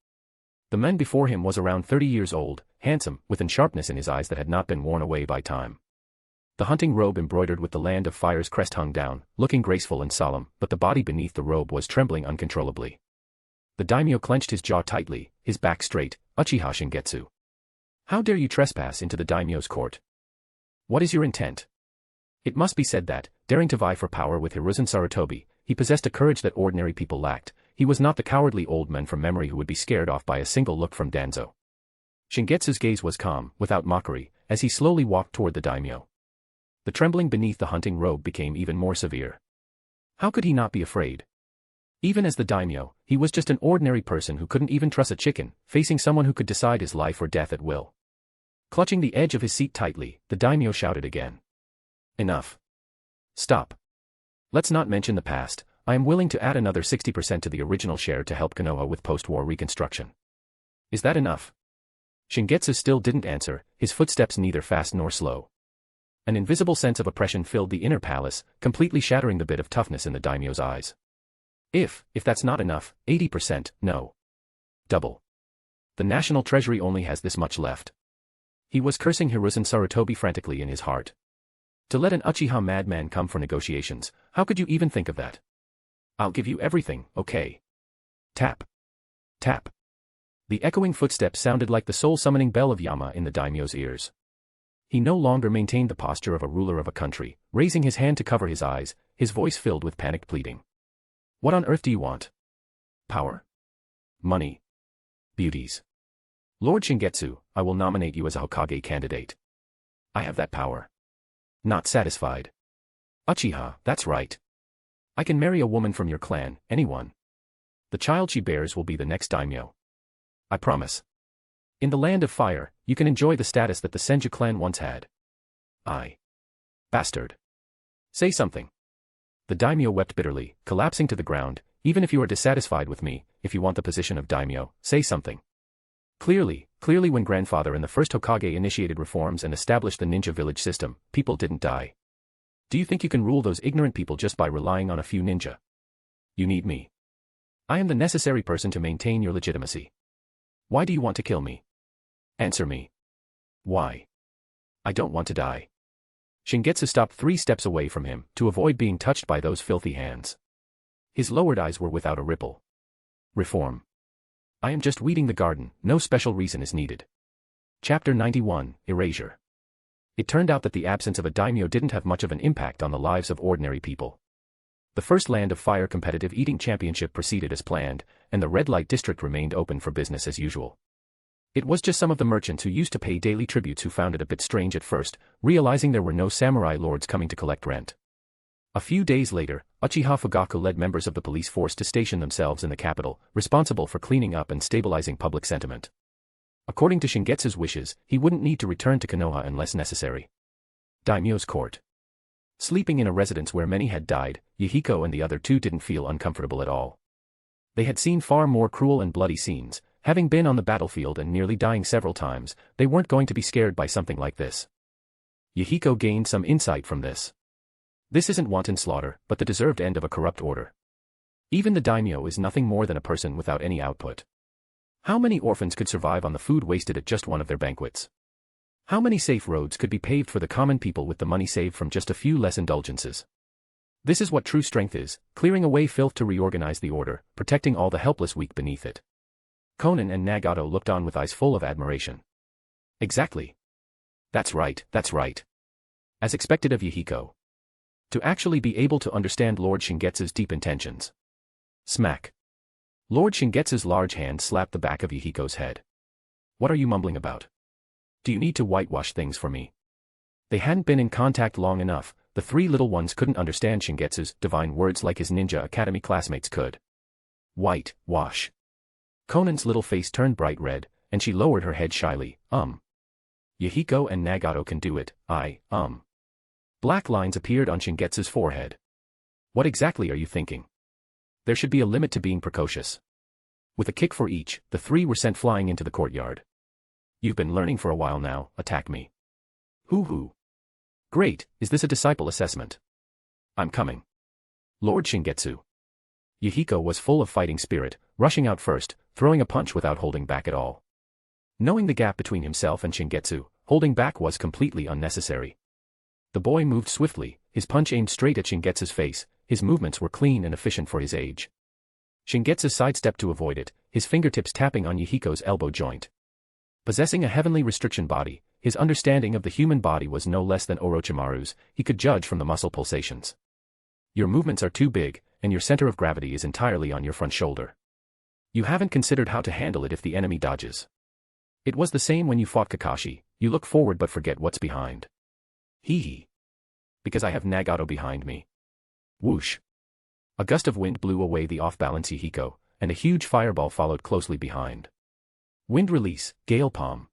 The man before him was around 30 years old, handsome, with an sharpness in his eyes that had not been worn away by time. The hunting robe embroidered with the Land of Fire's crest hung down, looking graceful and solemn, but the body beneath the robe was trembling uncontrollably. The daimyo clenched his jaw tightly, his back straight. Uchiha Shingetsu. How dare you trespass into the daimyo's court? What is your intent? It must be said that, daring to vie for power with Hiruzen Sarutobi, he possessed a courage that ordinary people lacked. He was not the cowardly old man from memory who would be scared off by a single look from Danzo. Shingetsu's gaze was calm, without mockery, as he slowly walked toward the daimyo. The trembling beneath the hunting robe became even more severe. How could he not be afraid? Even as the daimyo, he was just an ordinary person who couldn't even trust a chicken, facing someone who could decide his life or death at will. Clutching the edge of his seat tightly, the daimyo shouted again. Enough. Stop. Let's not mention the past, I am willing to add another 60% to the original share to help Konoha with post-war reconstruction. Is that enough? Shingetsu still didn't answer, his footsteps neither fast nor slow. An invisible sense of oppression filled the inner palace, completely shattering the bit of toughness in the daimyo's eyes. If that's not enough, 80%, no. Double. The national treasury only has this much left. He was cursing Hiruzen Sarutobi frantically in his heart. To let an Uchiha madman come for negotiations, how could you even think of that? I'll give you everything, okay? Tap. Tap. The echoing footsteps sounded like the soul-summoning bell of Yama in the daimyo's ears. He no longer maintained the posture of a ruler of a country, raising his hand to cover his eyes, his voice filled with panicked pleading. What on earth do you want? Power? Money? Beauties? Lord Shingetsu, I will nominate you as a Hokage candidate. I have that power. Not satisfied. Uchiha, that's right. I can marry a woman from your clan, anyone. The child she bears will be the next daimyo. I promise. In the land of fire, you can enjoy the status that the Senju clan once had. Bastard. Say something. The daimyo wept bitterly, collapsing to the ground. Even if you are dissatisfied with me, if you want the position of daimyo, say something. Clearly when grandfather and the first Hokage initiated reforms and established the ninja village system, people didn't die. Do you think you can rule those ignorant people just by relying on a few ninja? You need me. I am the necessary person to maintain your legitimacy. Why do you want to kill me? Answer me. Why? I don't want to die. Shingetsu stopped 3 steps away from him, to avoid being touched by those filthy hands. His lowered eyes were without a ripple. Reform. I am just weeding the garden, no special reason is needed. Chapter 91, Erasure. It turned out that the absence of a daimyo didn't have much of an impact on the lives of ordinary people. The first Land of Fire competitive eating championship proceeded as planned, and the red light district remained open for business as usual. It was just some of the merchants who used to pay daily tributes who found it a bit strange at first, realizing there were no samurai lords coming to collect rent. A few days later, Uchiha Fugaku led members of the police force to station themselves in the capital, responsible for cleaning up and stabilizing public sentiment. According to Shingetsu's wishes, he wouldn't need to return to Konoha unless necessary. Daimyo's court. Sleeping in a residence where many had died, Yahiko and the other 2 didn't feel uncomfortable at all. They had seen far more cruel and bloody scenes, having been on the battlefield and nearly dying several times. They weren't going to be scared by something like this. Yahiko gained some insight from this. This isn't wanton slaughter, but the deserved end of a corrupt order. Even the daimyo is nothing more than a person without any output. How many orphans could survive on the food wasted at just one of their banquets? How many safe roads could be paved for the common people with the money saved from just a few less indulgences? This is what true strength is, clearing away filth to reorganize the order, protecting all the helpless weak beneath it. Konan and Nagato looked on with eyes full of admiration. Exactly. That's right. As expected of Yahiko. To actually be able to understand Lord Shingetsu's deep intentions. Smack. Lord Shingetsu's large hand slapped the back of Yahiko's head. What are you mumbling about? Do you need to whitewash things for me? They hadn't been in contact long enough, the 3 little ones couldn't understand Shingetsu's divine words like his Ninja Academy classmates could. Whitewash. Konan's little face turned bright red, and she lowered her head shyly. Yahiko and Nagato can do it, Black lines appeared on Shingetsu's forehead. What exactly are you thinking? There should be a limit to being precocious. With a kick for each, the 3 were sent flying into the courtyard. You've been learning for a while now, attack me. Hoo-hoo. Great, is this a disciple assessment? I'm coming. Lord Shingetsu. Yahiko was full of fighting spirit, rushing out first, throwing a punch without holding back at all. Knowing the gap between himself and Shingetsu, holding back was completely unnecessary. The boy moved swiftly, his punch aimed straight at Shingetsu's face, his movements were clean and efficient for his age. Shingetsu sidestepped to avoid it, his fingertips tapping on Yahiko's elbow joint. Possessing a heavenly restriction body, his understanding of the human body was no less than Orochimaru's, he could judge from the muscle pulsations. Your movements are too big, and your center of gravity is entirely on your front shoulder. You haven't considered how to handle it if the enemy dodges. It was the same when you fought Kakashi, you look forward but forget what's behind. Hee. Because I have Nagato behind me. Whoosh. A gust of wind blew away the off-balance Yahiko, and a huge fireball followed closely behind. Wind release, gale palm.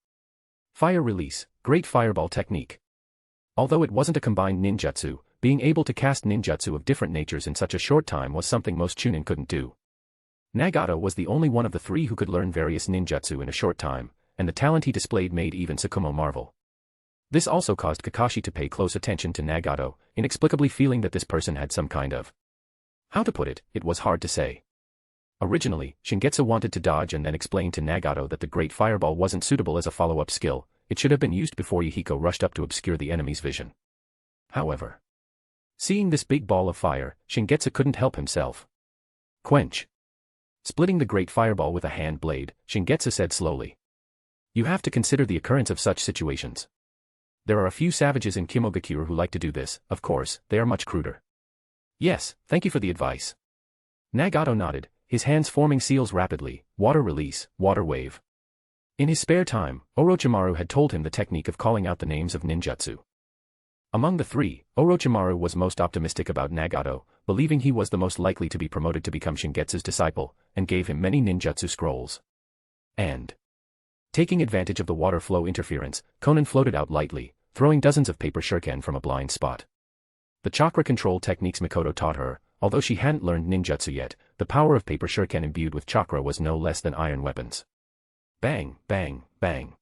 Fire release, great fireball technique. Although it wasn't a combined ninjutsu, being able to cast ninjutsu of different natures in such a short time was something most chunin couldn't do. Nagato was the only one of the three who could learn various ninjutsu in a short time, and the talent he displayed made even Tsukumo marvel. This also caused Kakashi to pay close attention to Nagato, inexplicably feeling that this person had some kind of... How to put it, it was hard to say. Originally, Shingetsu wanted to dodge and then explain to Nagato that the Great Fireball wasn't suitable as a follow-up skill, it should have been used before Yahiko rushed up to obscure the enemy's vision. However, seeing this big ball of fire, Shingetsu couldn't help himself. Quench. Splitting the Great Fireball with a hand blade, Shingetsu said slowly. You have to consider the occurrence of such situations. There are a few savages in Kimogakure who like to do this, of course, they are much cruder. Yes, thank you for the advice. Nagato nodded, his hands forming seals rapidly, water release, water wave. In his spare time, Orochimaru had told him the technique of calling out the names of ninjutsu. Among the three, Orochimaru was most optimistic about Nagato, believing he was the most likely to be promoted to become Shingetsu's disciple, and gave him many ninjutsu scrolls. And, taking advantage of the water flow interference, Konan floated out lightly, throwing dozens of paper shuriken from a blind spot. The chakra control techniques Mikoto taught her, although she hadn't learned ninjutsu yet, the power of paper shuriken imbued with chakra was no less than iron weapons. Bang, bang, bang.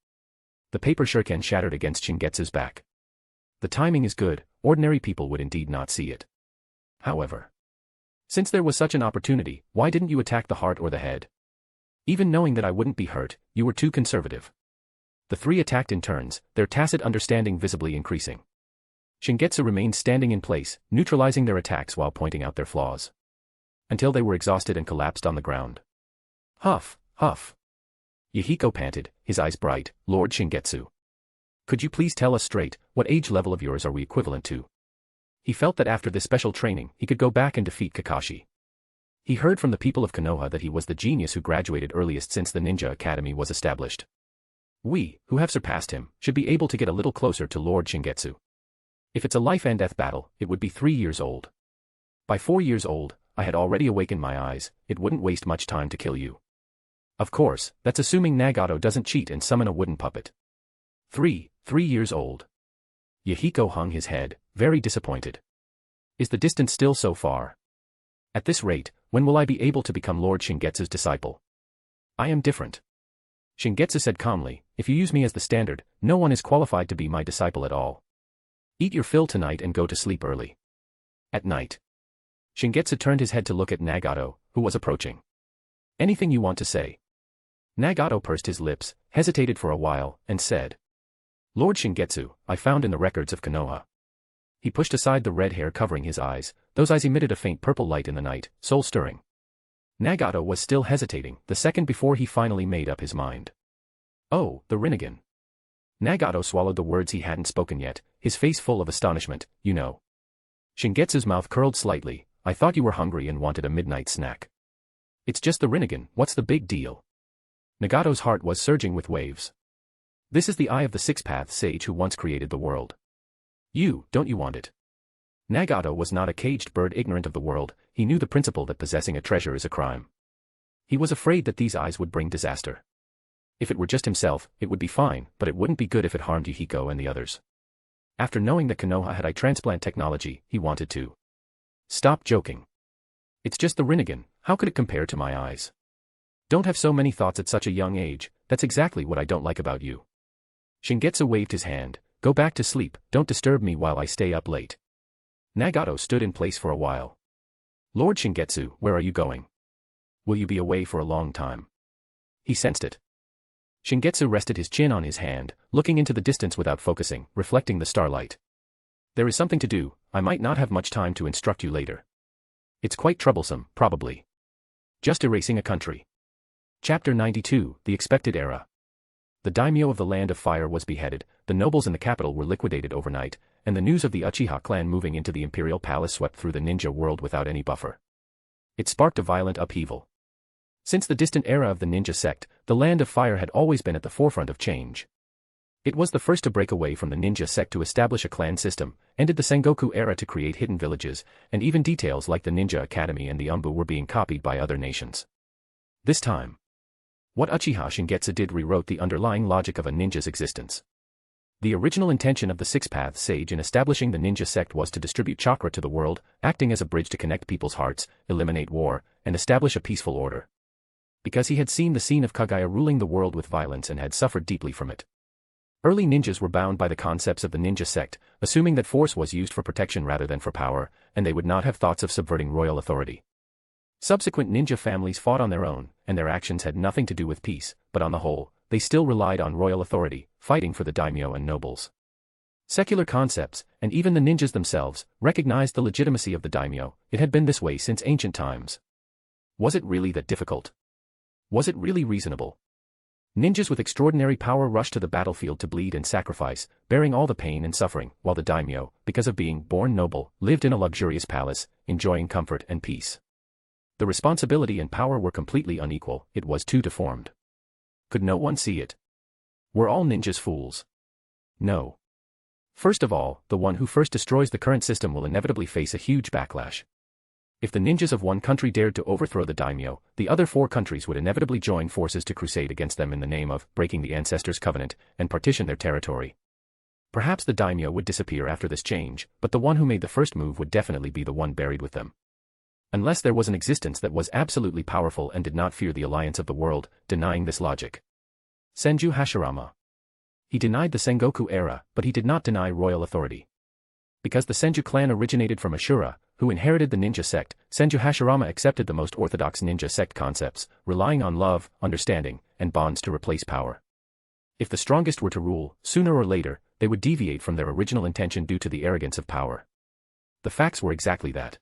The paper shuriken shattered against Shingetsu's back. The timing is good, ordinary people would indeed not see it. However, since there was such an opportunity, why didn't you attack the heart or the head? Even knowing that I wouldn't be hurt, you were too conservative. The three attacked in turns, their tacit understanding visibly increasing. Shingetsu remained standing in place, neutralizing their attacks while pointing out their flaws. Until they were exhausted and collapsed on the ground. Huff, huff. Yahiko panted, his eyes bright, Lord Shingetsu. Could you please tell us straight, what age level of yours are we equivalent to? He felt that after this special training, he could go back and defeat Kakashi. He heard from the people of Konoha that he was the genius who graduated earliest since the Ninja Academy was established. We, who have surpassed him, should be able to get a little closer to Lord Shingetsu. If it's a life-and-death battle, it would be 3 years old. By 4 years old, I had already awakened my eyes, it wouldn't waste much time to kill you. Of course, that's assuming Nagato doesn't cheat and summon a wooden puppet. 3 years old. Yahiko hung his head, very disappointed. Is the distance still so far? At this rate, when will I be able to become Lord Shingetsu's disciple? I am different. Shingetsu said calmly, if you use me as the standard, no one is qualified to be my disciple at all. Eat your fill tonight and go to sleep early. At night. Shingetsu turned his head to look at Nagato, who was approaching. Anything you want to say? Nagato pursed his lips, hesitated for a while, and said. Lord Shingetsu, I found in the records of Konoha. He pushed aside the red hair covering his eyes, those eyes emitted a faint purple light in the night, soul-stirring. Nagato was still hesitating, the second before he finally made up his mind. Oh, the Rinnegan. Nagato swallowed the words he hadn't spoken yet, his face full of astonishment, you know. Shingetsu's mouth curled slightly, I thought you were hungry and wanted a midnight snack. It's just the Rinnegan, what's the big deal? Nagato's heart was surging with waves. This is the eye of the six-path sage who once created the world. Don't you want it? Nagato was not a caged bird ignorant of the world, he knew the principle that possessing a treasure is a crime. He was afraid that these eyes would bring disaster. If it were just himself, it would be fine, but it wouldn't be good if it harmed Yahiko and the others. After knowing that Konoha had eye transplant technology, he wanted to. Stop joking. It's just the Rinnegan, how could it compare to my eyes? Don't have so many thoughts at such a young age, that's exactly what I don't like about you. Shingetsu waved his hand, go back to sleep, don't disturb me while I stay up late. Nagato stood in place for a while. Lord Shingetsu, where are you going? Will you be away for a long time? He sensed it. Shingetsu rested his chin on his hand, looking into the distance without focusing, reflecting the starlight. There is something to do, I might not have much time to instruct you later. It's quite troublesome, probably. Just erasing a country. Chapter 92, The Expected Era. The daimyo of the Land of Fire was beheaded, the nobles in the capital were liquidated overnight, and the news of the Uchiha clan moving into the imperial palace swept through the ninja world without any buffer. It sparked a violent upheaval. Since the distant era of the ninja sect, the Land of Fire had always been at the forefront of change. It was the first to break away from the ninja sect to establish a clan system, ended the Sengoku era to create hidden villages, and even details like the Ninja Academy and the Umbu were being copied by other nations. This time, what Uchiha Shingetsu did rewrote the underlying logic of a ninja's existence. The original intention of the Six Paths Sage in establishing the ninja sect was to distribute chakra to the world, acting as a bridge to connect people's hearts, eliminate war, and establish a peaceful order. Because he had seen the scene of Kaguya ruling the world with violence and had suffered deeply from it. Early ninjas were bound by the concepts of the ninja sect, assuming that force was used for protection rather than for power, and they would not have thoughts of subverting royal authority. Subsequent ninja families fought on their own, and their actions had nothing to do with peace, but on the whole, they still relied on royal authority, fighting for the daimyo and nobles. Secular concepts, and even the ninjas themselves, recognized the legitimacy of the daimyo. It had been this way since ancient times. Was it really that difficult? Was it really reasonable? Ninjas with extraordinary power rushed to the battlefield to bleed and sacrifice, bearing all the pain and suffering, while the daimyo, because of being born noble, lived in a luxurious palace, enjoying comfort and peace. The responsibility and power were completely unequal. It was too deformed. Could no one see it? Were all ninjas fools? No. First of all, the one who first destroys the current system will inevitably face a huge backlash. If the ninjas of one country dared to overthrow the daimyo, the other 4 countries would inevitably join forces to crusade against them in the name of breaking the ancestors' covenant and partition their territory. Perhaps the daimyo would disappear after this change, but the one who made the first move would definitely be the one buried with them. Unless there was an existence that was absolutely powerful and did not fear the alliance of the world, denying this logic. Senju Hashirama. He denied the Sengoku era, but he did not deny royal authority. Because the Senju clan originated from Ashura, who inherited the ninja sect, Senju Hashirama accepted the most orthodox ninja sect concepts, relying on love, understanding, and bonds to replace power. If the strongest were to rule, sooner or later, they would deviate from their original intention due to the arrogance of power. The facts were exactly that.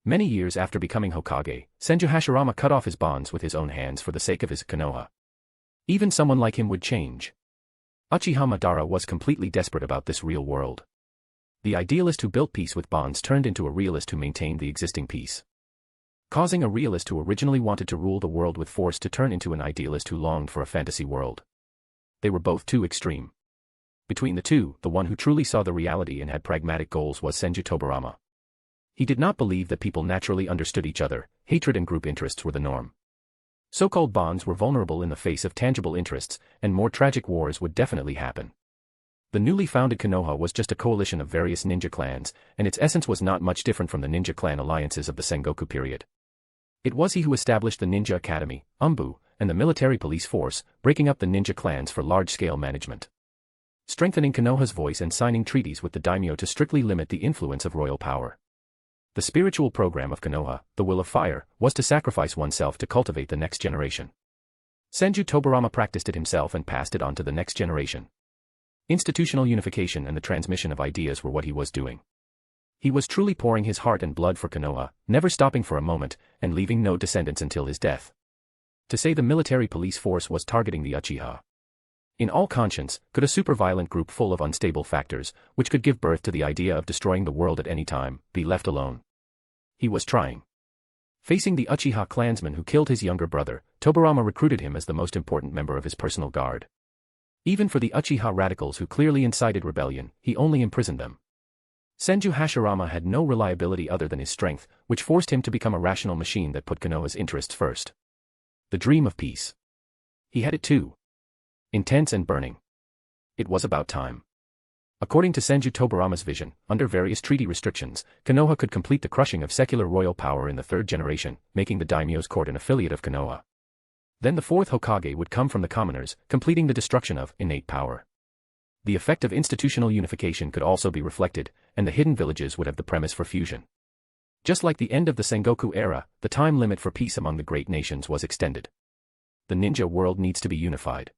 Many years after becoming Hokage, Senju Hashirama cut off his bonds with his own hands for the sake of his Konoha. Even someone like him would change. Uchiha Madara was completely desperate about this real world. The idealist who built peace with bonds turned into a realist who maintained the existing peace. Causing a realist who originally wanted to rule the world with force to turn into an idealist who longed for a fantasy world. They were both too extreme. Between the two, the one who truly saw the reality and had pragmatic goals was Senju Tobarama. He did not believe that people naturally understood each other. Hatred and group interests were the norm. So-called bonds were vulnerable in the face of tangible interests, and more tragic wars would definitely happen. The newly founded Konoha was just a coalition of various ninja clans, and its essence was not much different from the ninja clan alliances of the Sengoku period. It was he who established the Ninja Academy, Umbu, and the military police force, breaking up the ninja clans for large-scale management. Strengthening Konoha's voice and signing treaties with the daimyo to strictly limit the influence of royal power. The spiritual program of Konoha, the Will of Fire, was to sacrifice oneself to cultivate the next generation. Senju Tobarama practiced it himself and passed it on to the next generation. Institutional unification and the transmission of ideas were what he was doing. He was truly pouring his heart and blood for Konoha, never stopping for a moment, and leaving no descendants until his death. To say the military police force was targeting the Uchiha. In all conscience, could a super-violent group full of unstable factors, which could give birth to the idea of destroying the world at any time, be left alone? He was trying. Facing the Uchiha clansman who killed his younger brother, Tobarama recruited him as the most important member of his personal guard. Even for the Uchiha radicals who clearly incited rebellion, he only imprisoned them. Senju Hashirama had no reliability other than his strength, which forced him to become a rational machine that put Konoha's interests first. The dream of peace. He had it too. Intense and burning. It was about time. According to Senju Tobarama's vision, under various treaty restrictions, Konoha could complete the crushing of secular royal power in the 3rd generation, making the daimyo's court an affiliate of Konoha. Then the 4th Hokage would come from the commoners, completing the destruction of innate power. The effect of institutional unification could also be reflected, and the hidden villages would have the premise for fusion. Just like the end of the Sengoku era, the time limit for peace among the great nations was extended. The ninja world needs to be unified.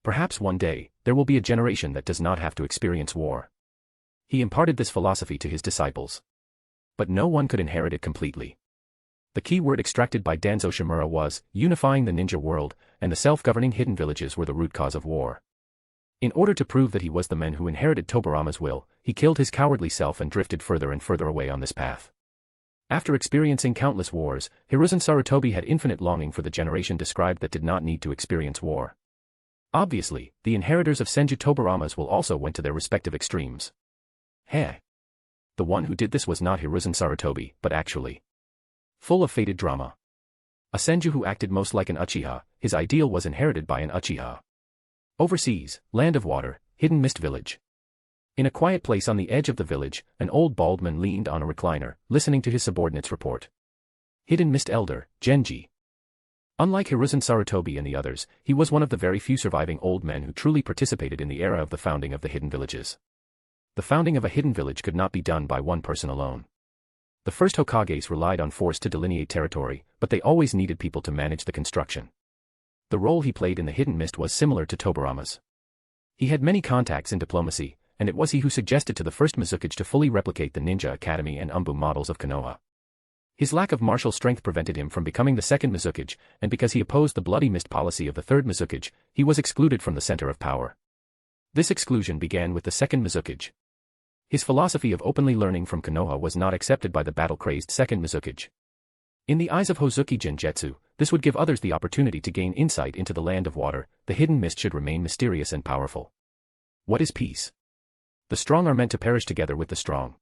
Perhaps one day, there will be a generation that does not have to experience war. He imparted this philosophy to his disciples. But no one could inherit it completely. The key word extracted by Danzo Shimura was, unifying the ninja world, and the self-governing hidden villages were the root cause of war. In order to prove that he was the man who inherited Tobarama's will, he killed his cowardly self and drifted further and further away on this path. After experiencing countless wars, Hiruzen Sarutobi had infinite longing for the generation described that did not need to experience war. Obviously, the inheritors of Senju Tobarama's will also went to their respective extremes. The one who did this was not Hiruzen Sarutobi, but actually full of fated drama. A Senju who acted most like an Uchiha, his ideal was inherited by an Uchiha. Overseas, land of water, Hidden Mist Village. In a quiet place on the edge of the village, an old bald man leaned on a recliner, listening to his subordinates report. Hidden Mist Elder, Genji. Unlike Hiruzen Sarutobi and the others, he was one of the very few surviving old men who truly participated in the era of the founding of the hidden villages. The founding of a hidden village could not be done by one person alone. The first Hokages relied on force to delineate territory, but they always needed people to manage the construction. The role he played in the Hidden Mist was similar to Tobarama's. He had many contacts in diplomacy, and it was he who suggested to the first Mizukage to fully replicate the Ninja Academy and Umbu models of Konoha. His lack of martial strength prevented him from becoming the second Mizukage, and because he opposed the Bloody Mist policy of the third Mizukage, he was excluded from the center of power. This exclusion began with the second Mizukage. His philosophy of openly learning from Konoha was not accepted by the battle-crazed second Mizukage. In the eyes of Hozuki Genjetsu, this would give others the opportunity to gain insight into the land of water. The hidden mist should remain mysterious and powerful. What is peace? The strong are meant to perish together with the strong.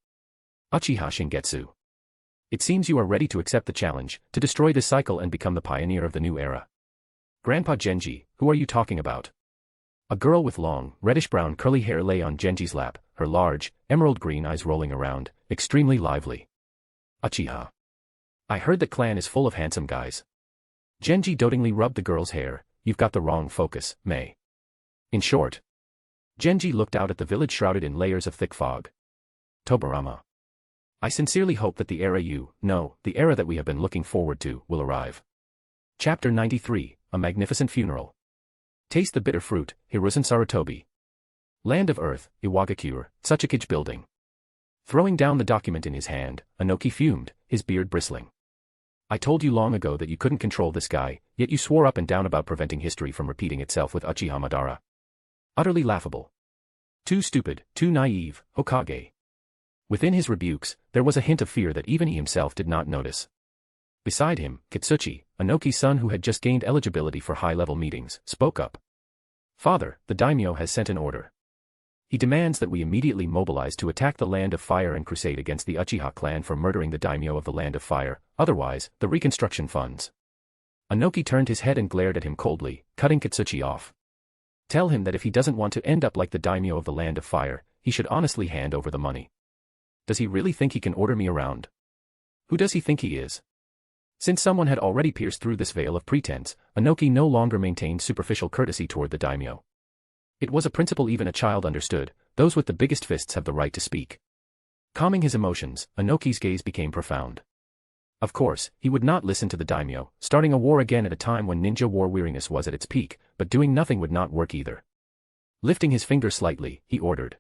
Uchiha Shingetsu. It seems you are ready to accept the challenge, to destroy this cycle and become the pioneer of the new era. Grandpa Genji, who are you talking about? A girl with long, reddish-brown curly hair lay on Genji's lap, her large, emerald-green eyes rolling around, extremely lively. Uchiha. I heard that clan is full of handsome guys. Genji dotingly rubbed the girl's hair. You've got the wrong focus, Mei. In short. Genji looked out at the village shrouded in layers of thick fog. Tobarama. I sincerely hope that the era the era that we have been looking forward to, will arrive. Chapter 93, A Magnificent Funeral. Taste the bitter fruit, Hiruzen Sarutobi. Land of Earth, Iwagakure, Tsuchikage Building. Throwing down the document in his hand, Inoki fumed, his beard bristling. I told you long ago that you couldn't control this guy, yet you swore up and down about preventing history from repeating itself with Uchiha Madara. Utterly laughable. Too stupid, too naive, Hokage. Within his rebukes, there was a hint of fear that even he himself did not notice. Beside him, Kitsuchi, Inoki's son who had just gained eligibility for high-level meetings, spoke up. Father, the daimyo has sent an order. He demands that we immediately mobilize to attack the Land of Fire and crusade against the Uchiha clan for murdering the daimyo of the Land of Fire, otherwise, the reconstruction funds. Inoki turned his head and glared at him coldly, cutting Kitsuchi off. Tell him that if he doesn't want to end up like the daimyo of the Land of Fire, he should honestly hand over the money. Does he really think he can order me around? Who does he think he is? Since someone had already pierced through this veil of pretense, Inoki no longer maintained superficial courtesy toward the daimyo. It was a principle even a child understood. Those with the biggest fists have the right to speak. Calming his emotions, Inoki's gaze became profound. Of course, he would not listen to the daimyo, starting a war again at a time when ninja war weariness was at its peak, but doing nothing would not work either. Lifting his finger slightly, he ordered.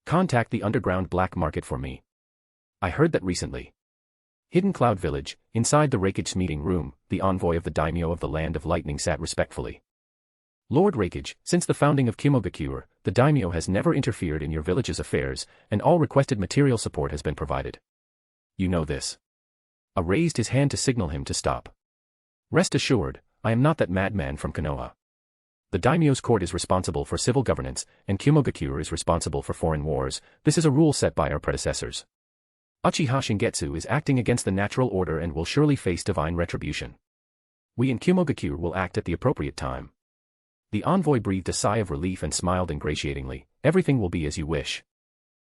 Contact the underground black market for me. I heard that recently. Hidden Cloud Village, inside the Raikage's meeting room, the envoy of the daimyo of the Land of Lightning sat respectfully. Lord Raikage, since the founding of Kimogakure, the daimyo has never interfered in your village's affairs, and all requested material support has been provided. You know this. A raised his hand to signal him to stop. Rest assured, I am not that madman from Konoha. The daimyo's court is responsible for civil governance, and Kimogakure is responsible for foreign wars. This is a rule set by our predecessors. Uchiha Shingetsu is acting against the natural order and will surely face divine retribution. We in Kimogakure will act at the appropriate time. The envoy breathed a sigh of relief and smiled ingratiatingly. Everything will be as you wish.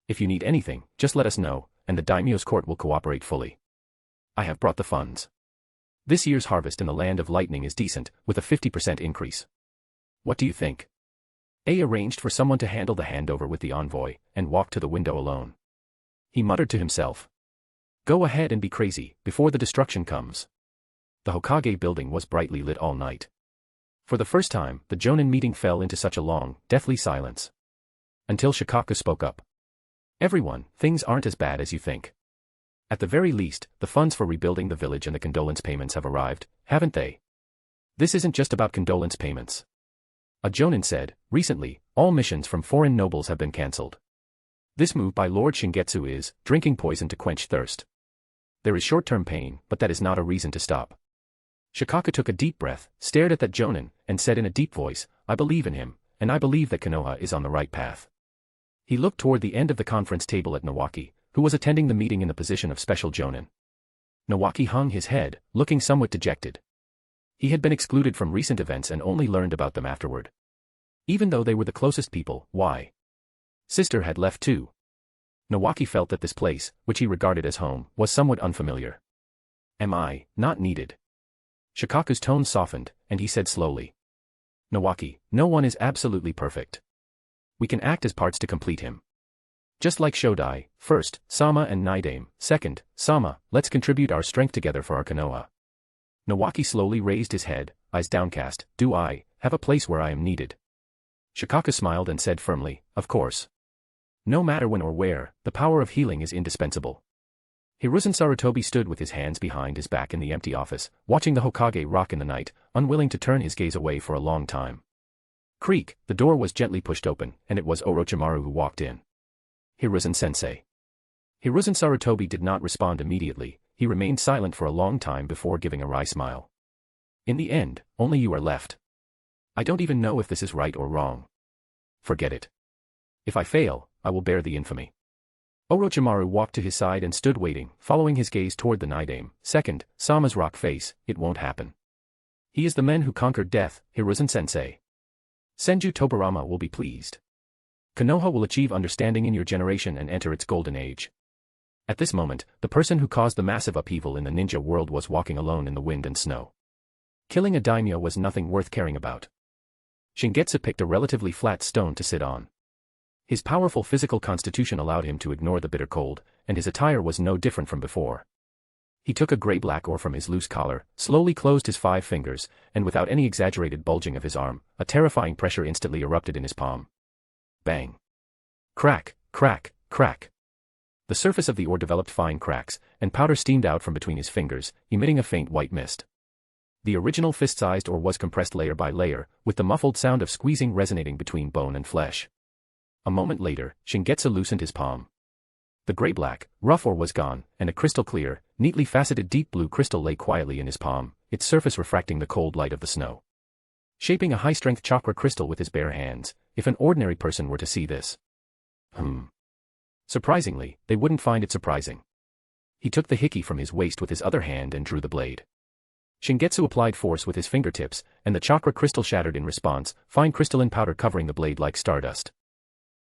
If you need anything, just let us know, and the daimyo's court will cooperate fully. I have brought the funds. This year's harvest in the Land of Lightning is decent, with a 50% increase. What do you think? A arranged for someone to handle the handover with the envoy, and walked to the window alone. He muttered to himself. Go ahead and be crazy, before the destruction comes. The Hokage building was brightly lit all night. For the first time, the Jonin meeting fell into such a long, deathly silence. Until Shikaku spoke up. Everyone, things aren't as bad as you think. At the very least, the funds for rebuilding the village and the condolence payments have arrived, haven't they? This isn't just about condolence payments. A Jonin said, recently, all missions from foreign nobles have been cancelled. This move by Lord Shingetsu is, drinking poison to quench thirst. There is short-term pain, but that is not a reason to stop. Shikaku took a deep breath, stared at that Jonin, and said in a deep voice, I believe in him, and I believe that Konoha is on the right path. He looked toward the end of the conference table at Nawaki, who was attending the meeting in the position of special Jonin. Nawaki hung his head, looking somewhat dejected. He had been excluded from recent events and only learned about them afterward. Even though they were the closest people, why? Sister had left too. Nawaki felt that this place, which he regarded as home, was somewhat unfamiliar. Am I not needed? Shikaku's tone softened, and he said slowly. Nawaki, no one is absolutely perfect. We can act as parts to complete him. Just like Shodai, first, Sama and Naidame, second, Sama, let's contribute our strength together for our Konoha. Nawaki slowly raised his head, eyes downcast. Do I have a place where I am needed? Shikaku smiled and said firmly, of course. No matter when or where, the power of healing is indispensable. Hiruzen Sarutobi stood with his hands behind his back in the empty office, watching the Hokage rock in the night, unwilling to turn his gaze away for a long time. Creak, the door was gently pushed open, and it was Orochimaru who walked in. Hiruzen-sensei. Hiruzen Sarutobi did not respond immediately. He remained silent for a long time before giving a wry smile. In the end, only you are left. I don't even know if this is right or wrong. Forget it. If I fail, I will bear the infamy. Orochimaru walked to his side and stood waiting, following his gaze toward the Naidame. Second, Sama's rock face. It won't happen. He is the man who conquered death, Hiruzen-sensei. Senju Tobirama will be pleased. Konoha will achieve understanding in your generation and enter its golden age. At this moment, the person who caused the massive upheaval in the ninja world was walking alone in the wind and snow. Killing a daimyo was nothing worth caring about. Shingetsu picked a relatively flat stone to sit on. His powerful physical constitution allowed him to ignore the bitter cold, and his attire was no different from before. He took a gray-black oar from his loose collar, slowly closed his 5 fingers, and without any exaggerated bulging of his arm, a terrifying pressure instantly erupted in his palm. Bang. Crack, crack, crack. The surface of the ore developed fine cracks, and powder steamed out from between his fingers, emitting a faint white mist. The original fist-sized ore was compressed layer by layer, with the muffled sound of squeezing resonating between bone and flesh. A moment later, Shingetsu loosened his palm. The gray-black, rough ore was gone, and a crystal-clear, neatly faceted deep blue crystal lay quietly in his palm, its surface refracting the cold light of the snow. Shaping a high-strength chakra crystal with his bare hands, if an ordinary person were to see this. Surprisingly, they wouldn't find it surprising. He took the hiki from his waist with his other hand and drew the blade. Shingetsu applied force with his fingertips, and the chakra crystal shattered in response, fine crystalline powder covering the blade like stardust.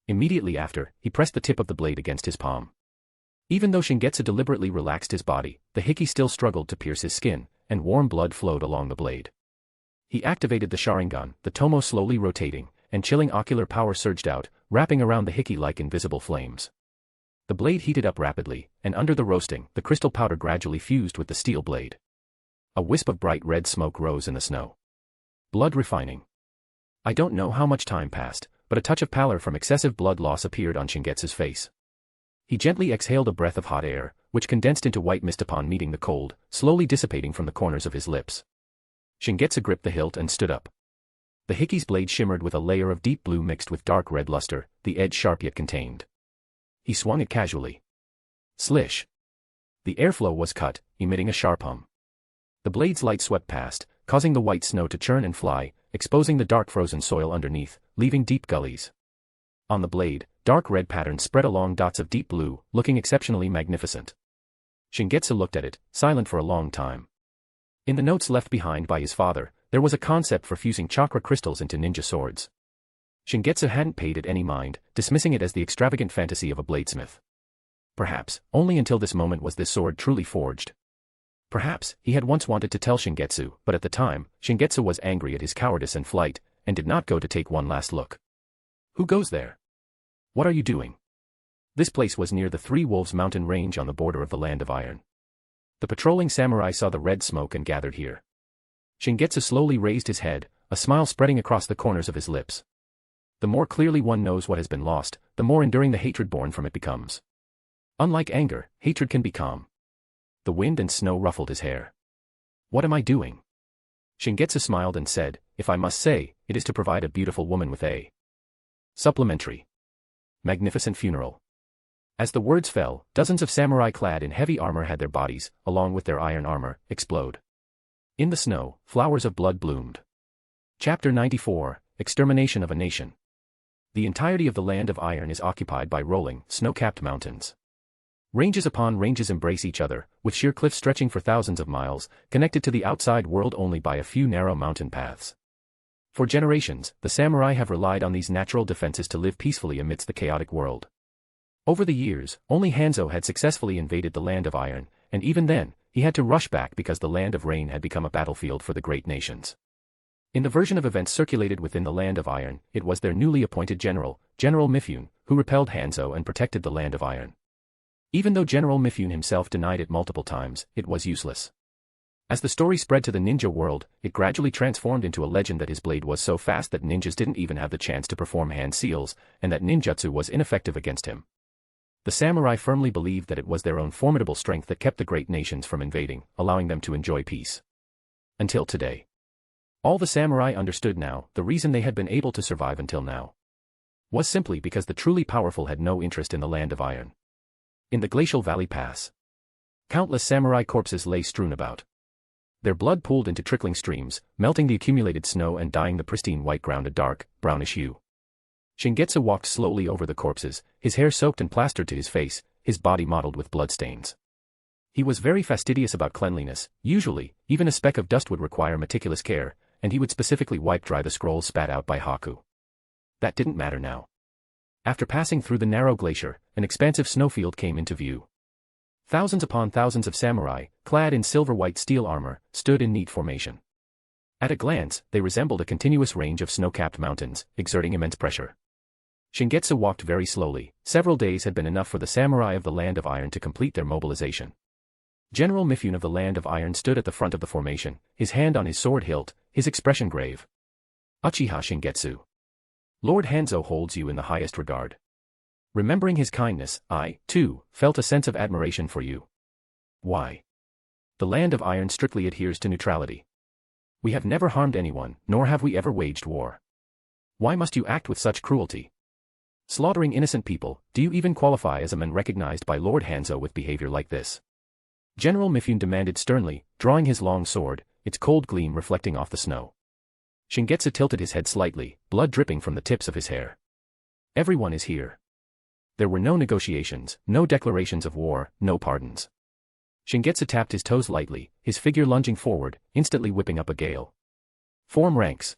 Immediately after, he pressed the tip of the blade against his palm. Even though Shingetsu deliberately relaxed his body, the hiki still struggled to pierce his skin, and warm blood flowed along the blade. He activated the Sharingan, the tomo slowly rotating, and chilling ocular power surged out, wrapping around the hiki like invisible flames. The blade heated up rapidly, and under the roasting, the crystal powder gradually fused with the steel blade. A wisp of bright red smoke rose in the snow. Blood refining. I don't know how much time passed, but a touch of pallor from excessive blood loss appeared on Shingetsu's face. He gently exhaled a breath of hot air, which condensed into white mist upon meeting the cold, slowly dissipating from the corners of his lips. Shingetsu gripped the hilt and stood up. The hiki's blade shimmered with a layer of deep blue mixed with dark red luster, the edge sharp yet contained. He swung it casually. Slish. The airflow was cut, emitting a sharp hum. The blade's light swept past, causing the white snow to churn and fly, exposing the dark frozen soil underneath, leaving deep gullies. On the blade, dark red patterns spread along dots of deep blue, looking exceptionally magnificent. Shingetsu looked at it, silent for a long time. In the notes left behind by his father, there was a concept for fusing chakra crystals into ninja swords. Shingetsu hadn't paid it any mind, dismissing it as the extravagant fantasy of a bladesmith. Perhaps, only until this moment was this sword truly forged. Perhaps, he had once wanted to tell Shingetsu, but at the time, Shingetsu was angry at his cowardice and flight, and did not go to take one last look. Who goes there? What are you doing? This place was near the Three Wolves mountain range on the border of the Land of Iron. The patrolling samurai saw the red smoke and gathered here. Shingetsu slowly raised his head, a smile spreading across the corners of his lips. The more clearly one knows what has been lost, the more enduring the hatred born from it becomes. Unlike anger, hatred can be calm. The wind and snow ruffled his hair. What am I doing? Shingetsu smiled and said, if I must say, it is to provide a beautiful woman with a supplementary, magnificent funeral. As the words fell, dozens of samurai clad in heavy armor had their bodies, along with their iron armor, explode. In the snow, flowers of blood bloomed. Chapter 94, Extermination of a Nation. The entirety of the Land of Iron is occupied by rolling, snow-capped mountains. Ranges upon ranges embrace each other, with sheer cliffs stretching for thousands of miles, connected to the outside world only by a few narrow mountain paths. For generations, the samurai have relied on these natural defenses to live peacefully amidst the chaotic world. Over the years, only Hanzo had successfully invaded the Land of Iron, and even then, he had to rush back because the Land of Rain had become a battlefield for the great nations. In the version of events circulated within the Land of Iron, it was their newly appointed general, General Mifune, who repelled Hanzo and protected the Land of Iron. Even though General Mifune himself denied it multiple times, it was useless. As the story spread to the ninja world, it gradually transformed into a legend that his blade was so fast that ninjas didn't even have the chance to perform hand seals, and that ninjutsu was ineffective against him. The samurai firmly believed that it was their own formidable strength that kept the great nations from invading, allowing them to enjoy peace. Until today. All the samurai understood now, the reason they had been able to survive until now was simply because the truly powerful had no interest in the Land of Iron. In the glacial valley pass, countless samurai corpses lay strewn about. Their blood pooled into trickling streams, melting the accumulated snow and dyeing the pristine white ground a dark, brownish hue. Shingetsu walked slowly over the corpses, his hair soaked and plastered to his face, his body mottled with bloodstains. He was very fastidious about cleanliness. Usually, even a speck of dust would require meticulous care, and he would specifically wipe dry the scrolls spat out by Haku. That didn't matter now. After passing through the narrow glacier, an expansive snowfield came into view. Thousands upon thousands of samurai, clad in silver-white steel armor, stood in neat formation. At a glance, they resembled a continuous range of snow-capped mountains, exerting immense pressure. Shingetsu walked very slowly. Several days had been enough for the samurai of the Land of Iron to complete their mobilization. General Mifune of the Land of Iron stood at the front of the formation, his hand on his sword hilt, his expression grave. Uchiha Shingetsu. Lord Hanzo holds you in the highest regard. Remembering his kindness, I, too, felt a sense of admiration for you. Why? The Land of Iron strictly adheres to neutrality. We have never harmed anyone, nor have we ever waged war. Why must you act with such cruelty? Slaughtering innocent people, do you even qualify as a man recognized by Lord Hanzo with behavior like this? General Mifune demanded sternly, drawing his long sword, its cold gleam reflecting off the snow. Shingetsu tilted his head slightly, blood dripping from the tips of his hair. Everyone is here. There were no negotiations, no declarations of war, no pardons. Shingetsu tapped his toes lightly, his figure lunging forward, instantly whipping up a gale. Form ranks.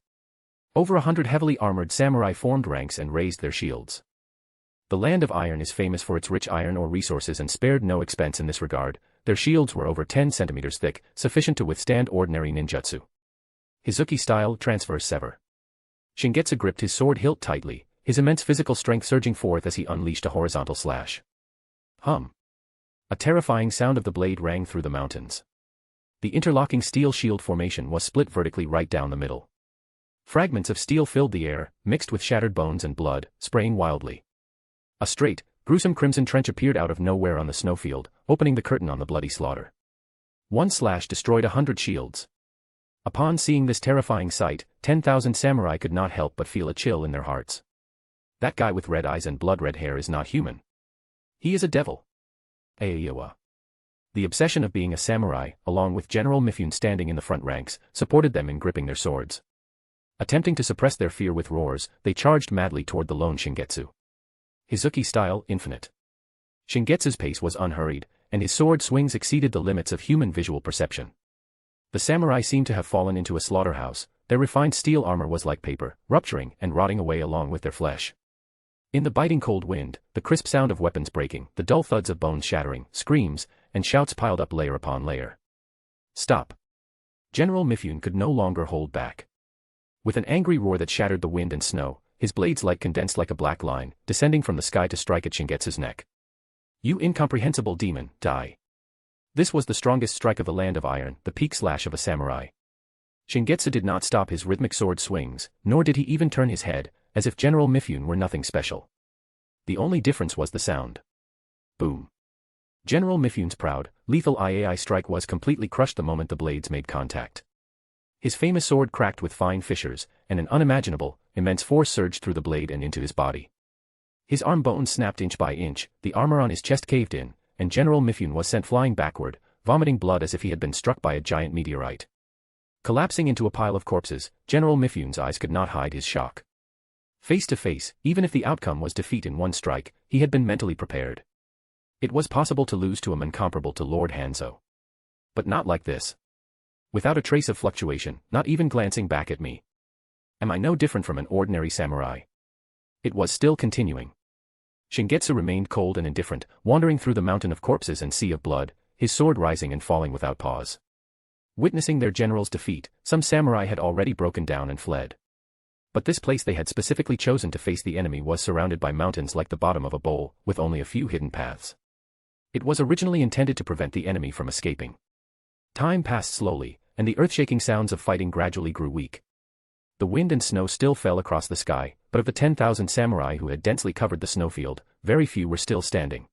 Over 100 heavily armored samurai formed ranks and raised their shields. The Land of Iron is famous for its rich iron ore resources and spared no expense in this regard. Their shields were over 10 centimeters thick, sufficient to withstand ordinary ninjutsu. Hizuki-style transverse sever. Shingetsu gripped his sword hilt tightly, his immense physical strength surging forth as he unleashed a horizontal slash. Hum. A terrifying sound of the blade rang through the mountains. The interlocking steel shield formation was split vertically right down the middle. Fragments of steel filled the air, mixed with shattered bones and blood, spraying wildly. A straight, gruesome crimson trench appeared out of nowhere on the snowfield, opening the curtain on the bloody slaughter. One slash destroyed 100 shields. Upon seeing this terrifying sight, 10,000 samurai could not help but feel a chill in their hearts. That guy with red eyes and blood-red hair is not human. He is a devil. Aiyawa. The obsession of being a samurai, along with General Mifune standing in the front ranks, supported them in gripping their swords. Attempting to suppress their fear with roars, they charged madly toward the lone Shingetsu. Hizuki-style, infinite. Shingetsu's pace was unhurried, and his sword swings exceeded the limits of human visual perception. The samurai seemed to have fallen into a slaughterhouse. Their refined steel armor was like paper, rupturing and rotting away along with their flesh. In the biting cold wind, the crisp sound of weapons breaking, the dull thuds of bones shattering, screams, and shouts piled up layer upon layer. Stop. General Mifune could no longer hold back. With an angry roar that shattered the wind and snow, his blades light condensed like a black line, descending from the sky to strike at Shingetsu's neck. You incomprehensible demon, die. This was the strongest strike of the Land of Iron, the peak slash of a samurai. Shingetsu did not stop his rhythmic sword swings, nor did he even turn his head, as if General Mifune were nothing special. The only difference was the sound. Boom. General Mifune's proud, lethal IAI strike was completely crushed the moment the blades made contact. His famous sword cracked with fine fissures, and an unimaginable, immense force surged through the blade and into his body. His arm bones snapped inch by inch, the armor on his chest caved in, and General Mifune was sent flying backward, vomiting blood as if he had been struck by a giant meteorite. Collapsing into a pile of corpses, General Mifune's eyes could not hide his shock. Face to face, even if the outcome was defeat in one strike, he had been mentally prepared. It was possible to lose to a man comparable to Lord Hanzo. But not like this. Without a trace of fluctuation, not even glancing back at me. Am I no different from an ordinary samurai? It was still continuing. Shingetsu remained cold and indifferent, wandering through the mountain of corpses and sea of blood, his sword rising and falling without pause. Witnessing their general's defeat, some samurai had already broken down and fled. But this place they had specifically chosen to face the enemy was surrounded by mountains like the bottom of a bowl, with only a few hidden paths. It was originally intended to prevent the enemy from escaping. Time passed slowly, and the earth-shaking sounds of fighting gradually grew weak. The wind and snow still fell across the sky, but of the 10,000 samurai who had densely covered the snowfield, very few were still standing.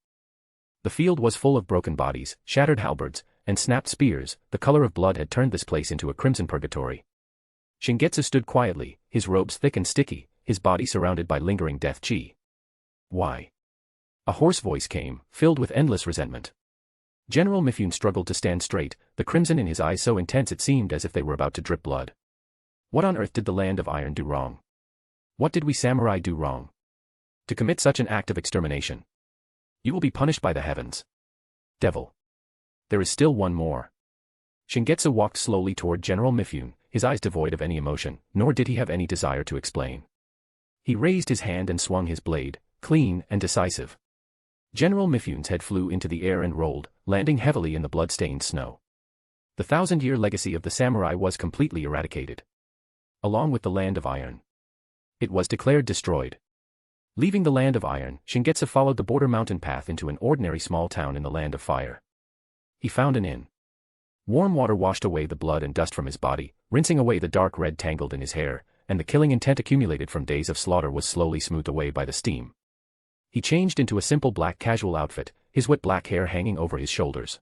The field was full of broken bodies, shattered halberds, and snapped spears. The color of blood had turned this place into a crimson purgatory. Shingetsu stood quietly, his robes thick and sticky, his body surrounded by lingering death chi. Why? A hoarse voice came, filled with endless resentment. General Mifune struggled to stand straight, the crimson in his eyes so intense it seemed as if they were about to drip blood. What on earth did the land of iron do wrong? What did we samurai do wrong? To commit such an act of extermination? You will be punished by the heavens. Devil. There is still one more. Shingetsu walked slowly toward General Mifune, his eyes devoid of any emotion, nor did he have any desire to explain. He raised his hand and swung his blade, clean and decisive. General Mifune's head flew into the air and rolled, landing heavily in the blood-stained snow. The 1,000-year legacy of the samurai was completely eradicated. Along with the land of iron. It was declared destroyed. Leaving the land of iron, Shingetsu followed the border mountain path into an ordinary small town in the land of fire. He found an inn. Warm water washed away the blood and dust from his body, rinsing away the dark red tangled in his hair, and the killing intent accumulated from days of slaughter was slowly smoothed away by the steam. He changed into a simple black casual outfit, his wet black hair hanging over his shoulders.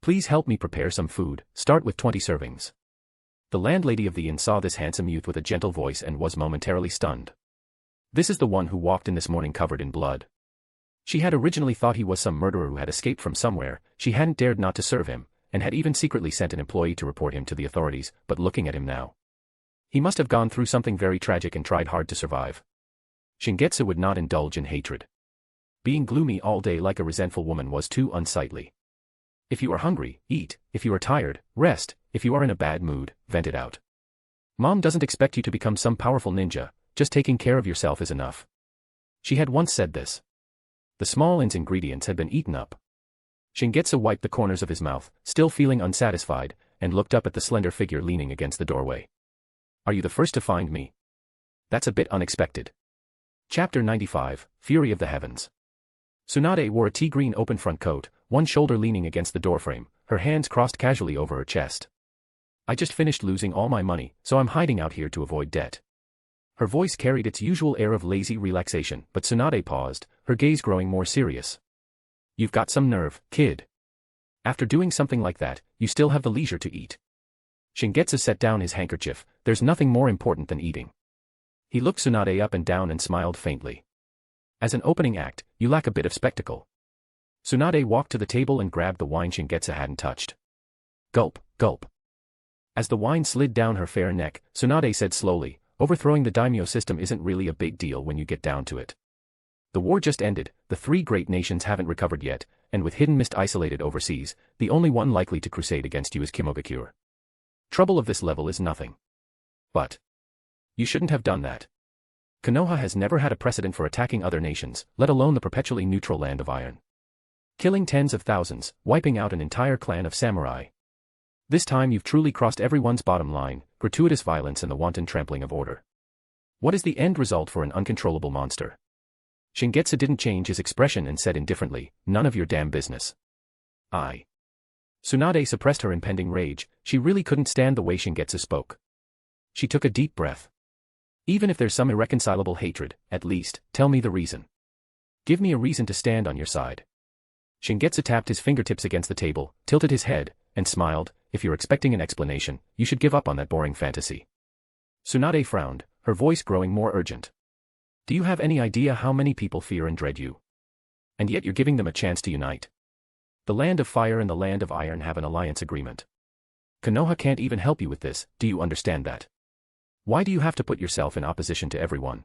Please help me prepare some food, start with 20 servings. The landlady of the inn saw this handsome youth with a gentle voice and was momentarily stunned. This is the one who walked in this morning covered in blood. She had originally thought he was some murderer who had escaped from somewhere, she hadn't dared not to serve him, and had even secretly sent an employee to report him to the authorities, but looking at him now. He must have gone through something very tragic and tried hard to survive. Shingetsu would not indulge in hatred. Being gloomy all day like a resentful woman was too unsightly. If you are hungry, eat, if you are tired, rest, if you are in a bad mood, vent it out. Mom doesn't expect you to become some powerful ninja, just taking care of yourself is enough. She had once said this. The small inn's ingredients had been eaten up. Shingetsu wiped the corners of his mouth, still feeling unsatisfied, and looked up at the slender figure leaning against the doorway. Are you the first to find me? That's a bit unexpected. Chapter 95, Fury of the Heavens. Tsunade wore a tea-green open front coat, one shoulder leaning against the doorframe, her hands crossed casually over her chest. I just finished losing all my money, so I'm hiding out here to avoid debt. Her voice carried its usual air of lazy relaxation, but Tsunade paused, her gaze growing more serious. You've got some nerve, kid. After doing something like that, you still have the leisure to eat. Shingetsu set down his handkerchief, there's nothing more important than eating. He looked Tsunade up and down and smiled faintly. As an opening act, you lack a bit of spectacle. Tsunade walked to the table and grabbed the wine Shingetsu hadn't touched. Gulp, gulp. As the wine slid down her fair neck, Tsunade said slowly, overthrowing the daimyo system isn't really a big deal when you get down to it. The war just ended, the three great nations haven't recovered yet, and with Hidden Mist isolated overseas, the only one likely to crusade against you is Kimogakure. Trouble of this level is nothing. But you shouldn't have done that. Konoha has never had a precedent for attacking other nations, let alone the perpetually neutral land of iron. Killing tens of thousands, wiping out an entire clan of samurai. This time you've truly crossed everyone's bottom line, gratuitous violence and the wanton trampling of order. What is the end result for an uncontrollable monster? Shingetsu didn't change his expression and said indifferently, none of your damn business. Tsunade suppressed her impending rage, she really couldn't stand the way Shingetsu spoke. She took a deep breath. Even if there's some irreconcilable hatred, at least, tell me the reason. Give me a reason to stand on your side. Shingetsu tapped his fingertips against the table, tilted his head, and smiled, if you're expecting an explanation, you should give up on that boring fantasy. Tsunade frowned, her voice growing more urgent. Do you have any idea how many people fear and dread you? And yet you're giving them a chance to unite. The land of fire and the land of iron have an alliance agreement. Konoha can't even help you with this, do you understand that? Why do you have to put yourself in opposition to everyone?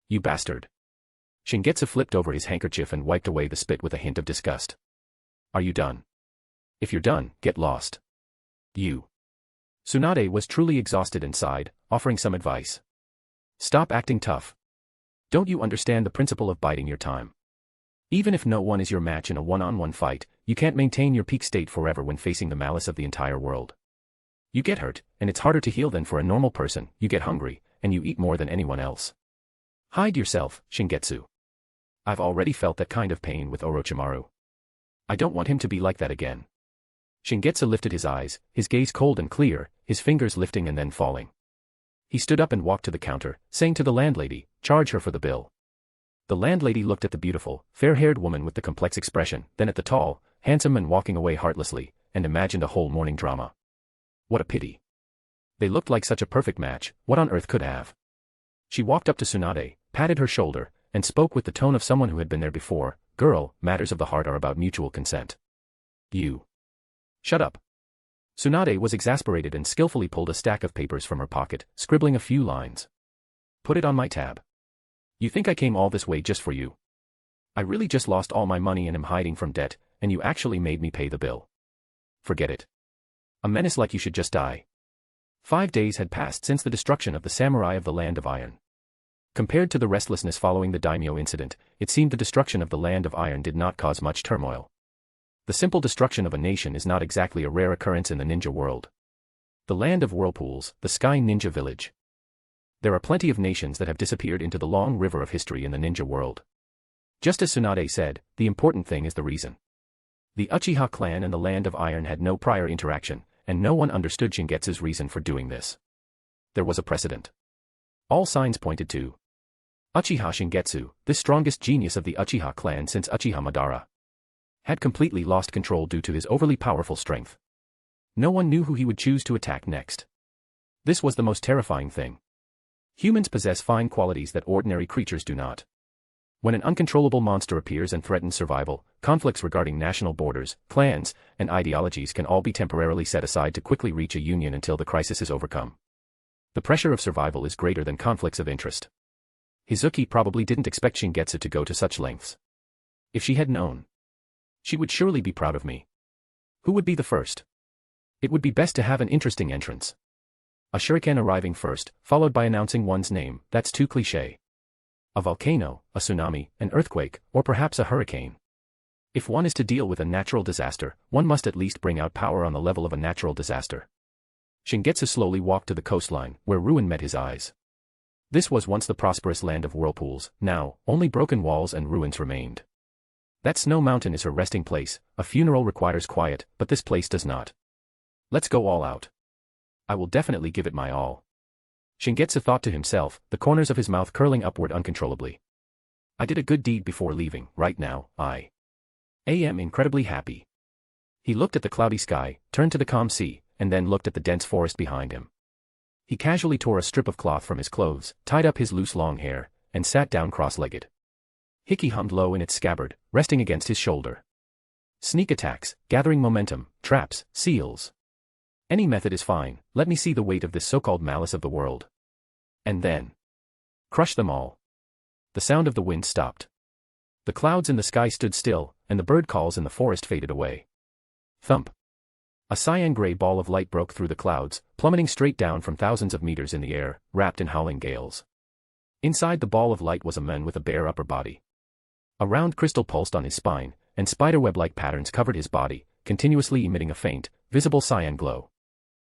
You bastard. Shingetsu flipped over his handkerchief and wiped away the spit with a hint of disgust. Are you done? If you're done, get lost. You. Tsunade was truly exhausted and sighed, offering some advice. Stop acting tough. Don't you understand the principle of biding your time? Even if no one is your match in a one-on-one fight, you can't maintain your peak state forever when facing the malice of the entire world. You get hurt, and it's harder to heal than for a normal person. You get hungry, and you eat more than anyone else. Hide yourself, Shingetsu. I've already felt that kind of pain with Orochimaru. I don't want him to be like that again. Shingetsu lifted his eyes, his gaze cold and clear, his fingers lifting and then falling. He stood up and walked to the counter, saying to the landlady, "Charge her for the bill." The landlady looked at the beautiful, fair-haired woman with the complex expression, then at the tall, handsome man walking away heartlessly, and imagined a whole morning drama. What a pity. They looked like such a perfect match, what on earth could have? She walked up to Tsunade, patted her shoulder, and spoke with the tone of someone who had been there before. "Girl, matters of the heart are about mutual consent." "You." "Shut up." Tsunade was exasperated and skillfully pulled a stack of papers from her pocket, scribbling a few lines. "Put it on my tab. You think I came all this way just for you? I really just lost all my money and am hiding from debt, and you actually made me pay the bill. Forget it. A menace like you should just die." 5 days had passed since the destruction of the samurai of the Land of Iron. Compared to the restlessness following the daimyo incident, it seemed the destruction of the Land of Iron did not cause much turmoil. The simple destruction of a nation is not exactly a rare occurrence in the ninja world. The Land of Whirlpools, the Sky Ninja Village. There are plenty of nations that have disappeared into the long river of history in the ninja world. Just as Tsunade said, the important thing is the reason. The Uchiha clan and the Land of Iron had no prior interaction, and no one understood Shingetsu's reason for doing this. There was a precedent. All signs pointed to Uchiha Shingetsu, this strongest genius of the Uchiha clan since Uchiha Madara, had completely lost control due to his overly powerful strength. No one knew who he would choose to attack next. This was the most terrifying thing. Humans possess fine qualities that ordinary creatures do not. When an uncontrollable monster appears and threatens survival, conflicts regarding national borders, clans, and ideologies can all be temporarily set aside to quickly reach a union until the crisis is overcome. The pressure of survival is greater than conflicts of interest. Hizuki probably didn't expect Shingetsu to go to such lengths. If she had known, she would surely be proud of me. Who would be the first? It would be best to have an interesting entrance. A shuriken arriving first, followed by announcing one's name, that's too cliché. A volcano, a tsunami, an earthquake, or perhaps a hurricane. If one is to deal with a natural disaster, one must at least bring out power on the level of a natural disaster. Shingetsu slowly walked to the coastline, where ruin met his eyes. This was once the prosperous Land of Whirlpools, now, only broken walls and ruins remained. That snow mountain is her resting place. A funeral requires quiet, but this place does not. Let's go all out. I will definitely give it my all. Shingetsu thought to himself, the corners of his mouth curling upward uncontrollably. I did a good deed before leaving. Right now, I am incredibly happy. He looked at the cloudy sky, turned to the calm sea, and then looked at the dense forest behind him. He casually tore a strip of cloth from his clothes, tied up his loose long hair, and sat down cross-legged. Hiki hummed low in its scabbard, resting against his shoulder. Sneak attacks, gathering momentum, traps, seals. Any method is fine. Let me see the weight of this so-called malice of the world. And then crush them all. The sound of the wind stopped. The clouds in the sky stood still, and the bird calls in the forest faded away. Thump. A cyan-gray ball of light broke through the clouds, plummeting straight down from thousands of meters in the air, wrapped in howling gales. Inside the ball of light was a man with a bare upper body. A round crystal pulsed on his spine, and spiderweb-like patterns covered his body, continuously emitting a faint, visible cyan glow.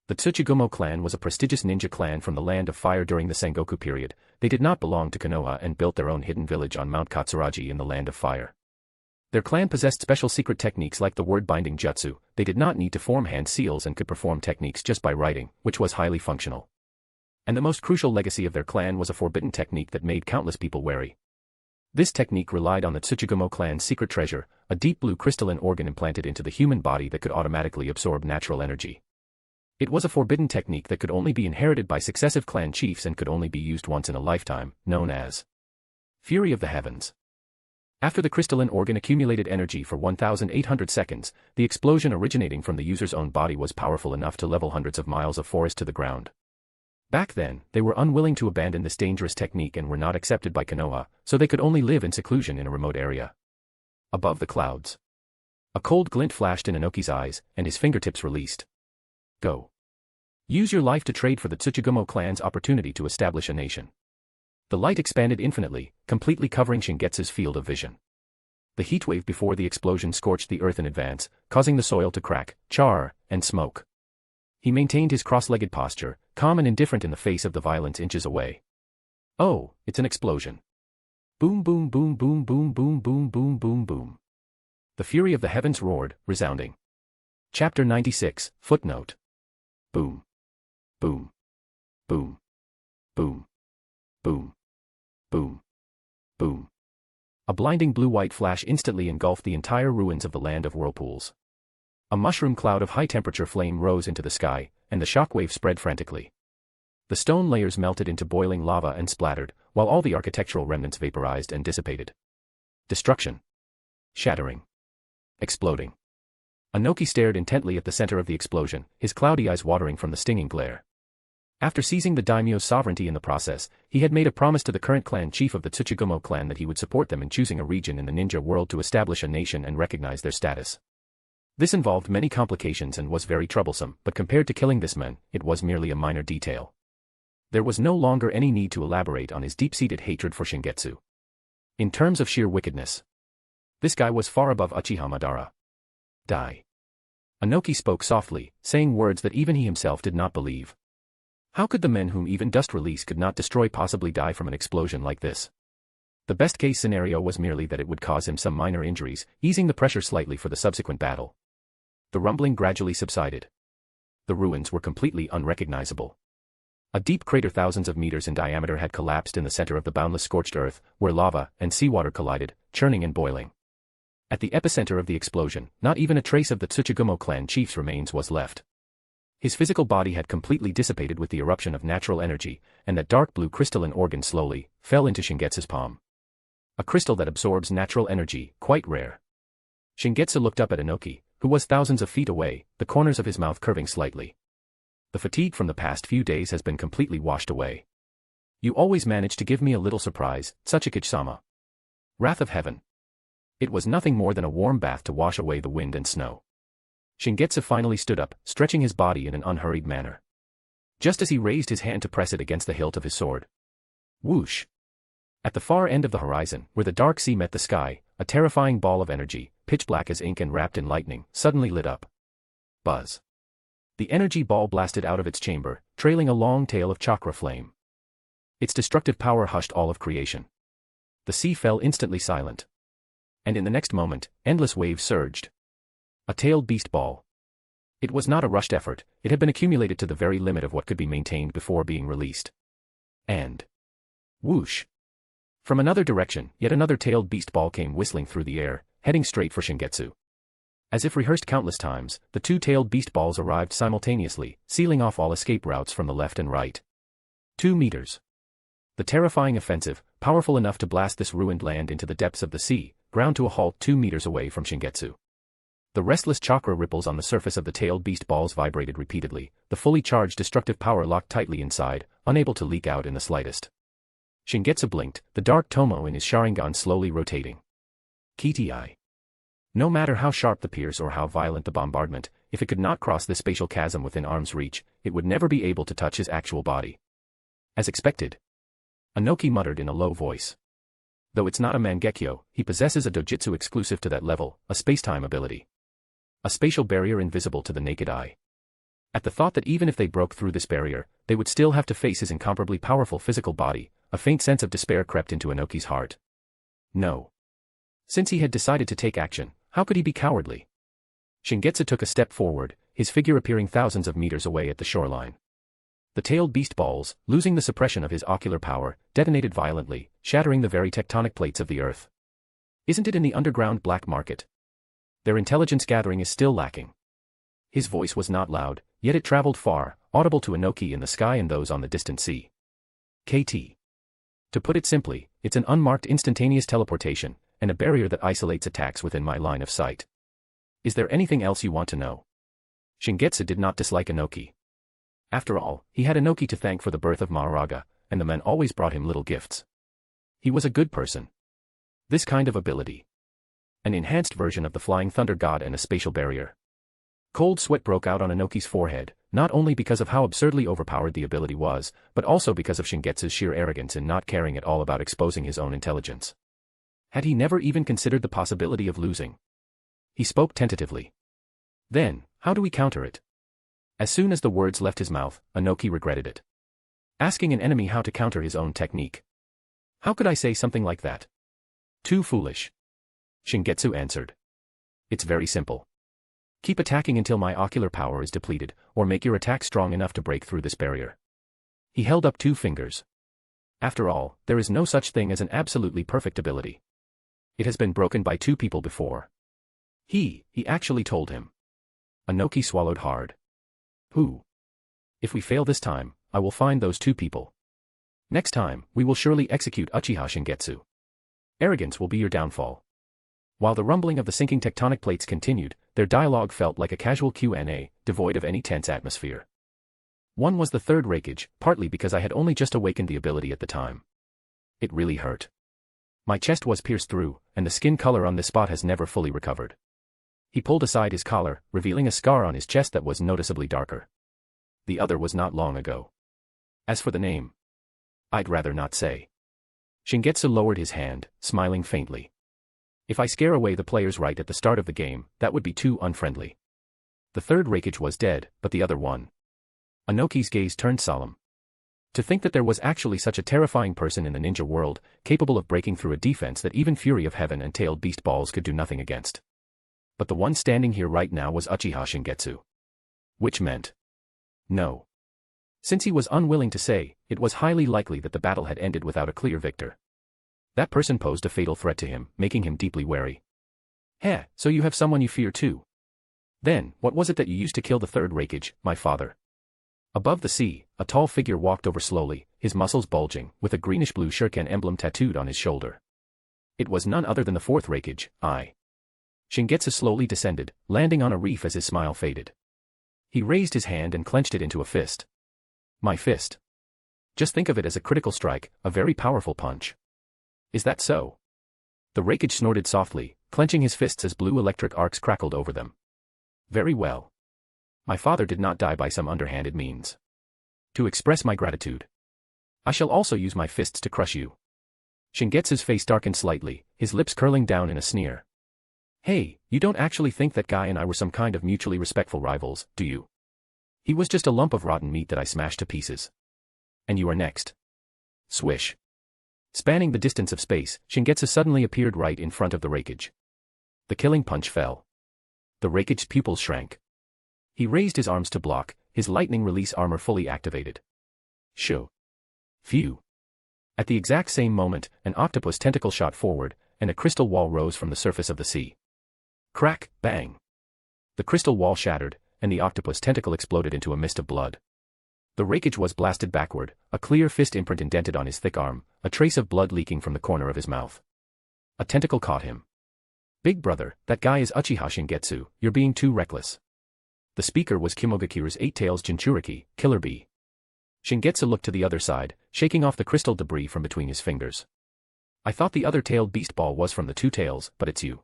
The Tsuchigumo clan was a prestigious ninja clan from the Land of Fire during the Sengoku period. They did not belong to Konoha and built their own hidden village on Mount Katsuragi in the Land of Fire. Their clan possessed special secret techniques like the word-binding jutsu. They did not need to form hand seals and could perform techniques just by writing, which was highly functional. And the most crucial legacy of their clan was a forbidden technique that made countless people wary. This technique relied on the Tsuchigumo clan's secret treasure, a deep blue crystalline organ implanted into the human body that could automatically absorb natural energy. It was a forbidden technique that could only be inherited by successive clan chiefs and could only be used once in a lifetime, known as Fury of the Heavens. After the crystalline organ accumulated energy for 1,800 seconds, the explosion originating from the user's own body was powerful enough to level hundreds of miles of forest to the ground. Back then, they were unwilling to abandon this dangerous technique and were not accepted by Konoha, so they could only live in seclusion in a remote area. Above the clouds. A cold glint flashed in Inoki's eyes, and his fingertips released. Go. Use your life to trade for the Tsuchigumo clan's opportunity to establish a nation. The light expanded infinitely, completely covering Shingetsu's field of vision. The heatwave before the explosion scorched the earth in advance, causing the soil to crack, char, and smoke. He maintained his cross-legged posture, calm and indifferent in the face of the violence inches away. Oh, it's an explosion. Boom boom boom boom boom boom boom boom boom boom. The fury of the heavens roared, resounding. Chapter 96, Footnote. Boom. Boom. Boom. Boom. Boom. Boom. Boom. A blinding blue-white flash instantly engulfed the entire ruins of the land of whirlpools. A mushroom cloud of high-temperature flame rose into the sky, and the shockwave spread frantically. The stone layers melted into boiling lava and splattered, while all the architectural remnants vaporized and dissipated. Destruction. Shattering. Exploding. Inoki stared intently at the center of the explosion, his cloudy eyes watering from the stinging glare. After seizing the daimyo's sovereignty in the process, he had made a promise to the current clan chief of the Tsuchigumo clan that he would support them in choosing a region in the ninja world to establish a nation and recognize their status. This involved many complications and was very troublesome, but compared to killing this man, it was merely a minor detail. There was no longer any need to elaborate on his deep-seated hatred for Shingetsu. In terms of sheer wickedness, this guy was far above Uchiha Madara. Die. Inoki spoke softly, saying words that even he himself did not believe. How could the men whom even dust release could not destroy possibly die from an explosion like this? The best-case scenario was merely that it would cause him some minor injuries, easing the pressure slightly for the subsequent battle. The rumbling gradually subsided. The ruins were completely unrecognizable. A deep crater thousands of meters in diameter had collapsed in the center of the boundless scorched earth, where lava and seawater collided, churning and boiling. At the epicenter of the explosion, not even a trace of the Tsuchigumo clan chief's remains was left. His physical body had completely dissipated with the eruption of natural energy, and that dark blue crystalline organ slowly fell into Shingetsu's palm. A crystal that absorbs natural energy, quite rare. Shingetsu looked up at Inoki, who was thousands of feet away, the corners of his mouth curving slightly. The fatigue from the past few days has been completely washed away. You always manage to give me a little surprise, Tsuchikage-sama. Wrath of Heaven. It was nothing more than a warm bath to wash away the wind and snow. Shingetsu finally stood up, stretching his body in an unhurried manner. Just as he raised his hand to press it against the hilt of his sword. Whoosh! At the far end of the horizon, where the dark sea met the sky, a terrifying ball of energy, pitch black as ink and wrapped in lightning, suddenly lit up. Buzz. The energy ball blasted out of its chamber, trailing a long tail of chakra flame. Its destructive power hushed all of creation. The sea fell instantly silent. And in the next moment, endless waves surged. A tailed beast ball. It was not a rushed effort, it had been accumulated to the very limit of what could be maintained before being released. And whoosh! From another direction, yet another tailed beast ball came whistling through the air, heading straight for Shingetsu. As if rehearsed countless times, the two-tailed beast balls arrived simultaneously, sealing off all escape routes from the left and right. 2 meters. The terrifying offensive, powerful enough to blast this ruined land into the depths of the sea, ground to a halt 2 meters away from Shingetsu. The restless chakra ripples on the surface of the tailed beast balls vibrated repeatedly, the fully charged destructive power locked tightly inside, unable to leak out in the slightest. Shingetsu blinked, the dark tomo in his Sharingan slowly rotating. Kitai. No matter how sharp the pierce or how violent the bombardment, if it could not cross this spatial chasm within arm's reach, it would never be able to touch his actual body. As expected. Inoki muttered in a low voice. Though it's not a Mangekyo, he possesses a Dōjutsu exclusive to that level, a space-time ability. A spatial barrier invisible to the naked eye. At the thought that even if they broke through this barrier, they would still have to face his incomparably powerful physical body, a faint sense of despair crept into Inoki's heart. No. Since he had decided to take action, how could he be cowardly? Shingetsu took a step forward, his figure appearing thousands of meters away at the shoreline. The tailed beast balls, losing the suppression of his ocular power, detonated violently, shattering the very tectonic plates of the earth. Isn't it in the underground black market? Their intelligence gathering is still lacking. His voice was not loud, yet it traveled far, audible to Inoki in the sky and those on the distant sea. KT. To put it simply, it's an unmarked instantaneous teleportation, and a barrier that isolates attacks within my line of sight. Is there anything else you want to know? Shingetsu did not dislike Inoki. After all, he had Inoki to thank for the birth of Maharaga, and the men always brought him little gifts. He was a good person. This kind of ability. An enhanced version of the flying thunder god and a spatial barrier. Cold sweat broke out on Inoki's forehead, not only because of how absurdly overpowered the ability was, but also because of Shingetsu's sheer arrogance in not caring at all about exposing his own intelligence. Had he never even considered the possibility of losing? He spoke tentatively. Then, how do we counter it? As soon as the words left his mouth, Inoki regretted it. Asking an enemy how to counter his own technique. How could I say something like that? Too foolish. Shingetsu answered. It's very simple. Keep attacking until my ocular power is depleted, or make your attack strong enough to break through this barrier. He held up 2 fingers. After all, there is no such thing as an absolutely perfect ability. It has been broken by 2 people before. He actually told him. Inoki swallowed hard. Who? If we fail this time, I will find those 2 people. Next time, we will surely execute Uchiha Shingetsu. Arrogance will be your downfall. While the rumbling of the sinking tectonic plates continued, their dialogue felt like a casual Q&A, devoid of any tense atmosphere. One was the third Raikage, partly because I had only just awakened the ability at the time. It really hurt. My chest was pierced through, and the skin color on this spot has never fully recovered. He pulled aside his collar, revealing a scar on his chest that was noticeably darker. The other was not long ago. As for the name, I'd rather not say. Shingetsu lowered his hand, smiling faintly. If I scare away the players right at the start of the game, that would be too unfriendly. The third Raikage was dead, but the other one. Inoki's gaze turned solemn. To think that there was actually such a terrifying person in the ninja world, capable of breaking through a defense that even Fury of Heaven and Tailed Beast Balls could do nothing against. But the one standing here right now was Uchiha Shingetsu. Which meant no. Since he was unwilling to say, it was highly likely that the battle had ended without a clear victor. That person posed a fatal threat to him, making him deeply wary. Heh, so you have someone you fear too. Then, what was it that you used to kill the third Raikage, my father? Above the sea, a tall figure walked over slowly, his muscles bulging, with a greenish-blue shuriken emblem tattooed on his shoulder. It was none other than the fourth Raikage, Shingetsu slowly descended, landing on a reef as his smile faded. He raised his hand and clenched it into a fist. My fist. Just think of it as a critical strike, a very powerful punch. Is that so? The Raikage snorted softly, clenching his fists as blue electric arcs crackled over them. Very well. My father did not die by some underhanded means. To express my gratitude, I shall also use my fists to crush you. Shingetsu's face darkened slightly, his lips curling down in a sneer. Hey, you don't actually think that guy and I were some kind of mutually respectful rivals, do you? He was just a lump of rotten meat that I smashed to pieces. And you are next. Swish. Spanning the distance of space, Shingetsu suddenly appeared right in front of the Raikage. The killing punch fell. The Raikage's pupils shrank. He raised his arms to block, his lightning release armor fully activated. Shoo. Phew. At the exact same moment, an octopus tentacle shot forward, and a crystal wall rose from the surface of the sea. Crack, bang. The crystal wall shattered, and the octopus tentacle exploded into a mist of blood. The Raikage was blasted backward, a clear fist imprint indented on his thick arm, a trace of blood leaking from the corner of his mouth. A tentacle caught him. Big brother, that guy is Uchiha Shingetsu, you're being too reckless. The speaker was Kimogakure's 8-Tails Jinchuriki, Killer Bee. Shingetsu looked to the other side, shaking off the crystal debris from between his fingers. I thought the other tailed beast ball was from the 2 tails, but it's you.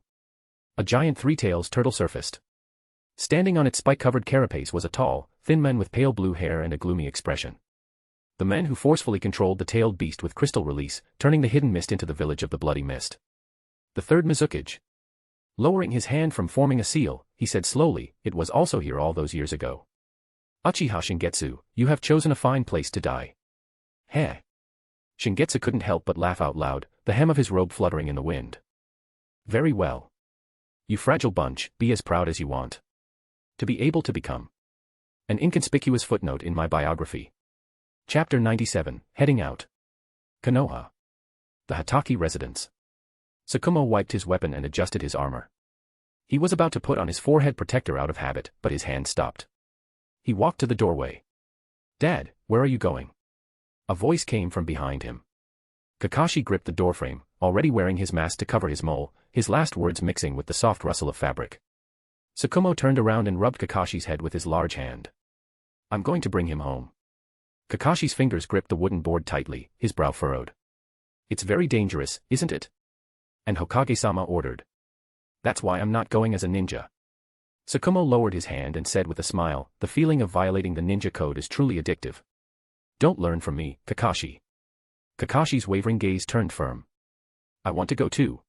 A giant 3-tails turtle surfaced. Standing on its spike-covered carapace was a tall, thin man with pale blue hair and a gloomy expression. The man who forcefully controlled the tailed beast with crystal release, turning the hidden mist into the village of the bloody mist. The third Mizukage. Lowering his hand from forming a seal, he said slowly, it was also here all those years ago. Uchiha Shingetsu, you have chosen a fine place to die. Heh. Shingetsu couldn't help but laugh out loud, the hem of his robe fluttering in the wind. Very well. You fragile bunch, be as proud as you want. To be able to become an inconspicuous footnote in my biography. Chapter 97, Heading Out. Konoha. The Hataki residence. Tsukumo wiped his weapon and adjusted his armor. He was about to put on his forehead protector out of habit, but his hand stopped. He walked to the doorway. Dad, where are you going? A voice came from behind him. Kakashi gripped the doorframe, already wearing his mask to cover his mole, his last words mixing with the soft rustle of fabric. Tsukumo turned around and rubbed Kakashi's head with his large hand. I'm going to bring him home. Kakashi's fingers gripped the wooden board tightly, his brow furrowed. It's very dangerous, isn't it? And Hokage-sama ordered. That's why I'm not going as a ninja. Tsukumo lowered his hand and said with a smile, the feeling of violating the ninja code is truly addictive. Don't learn from me, Kakashi. Kakashi's wavering gaze turned firm. I want to go too.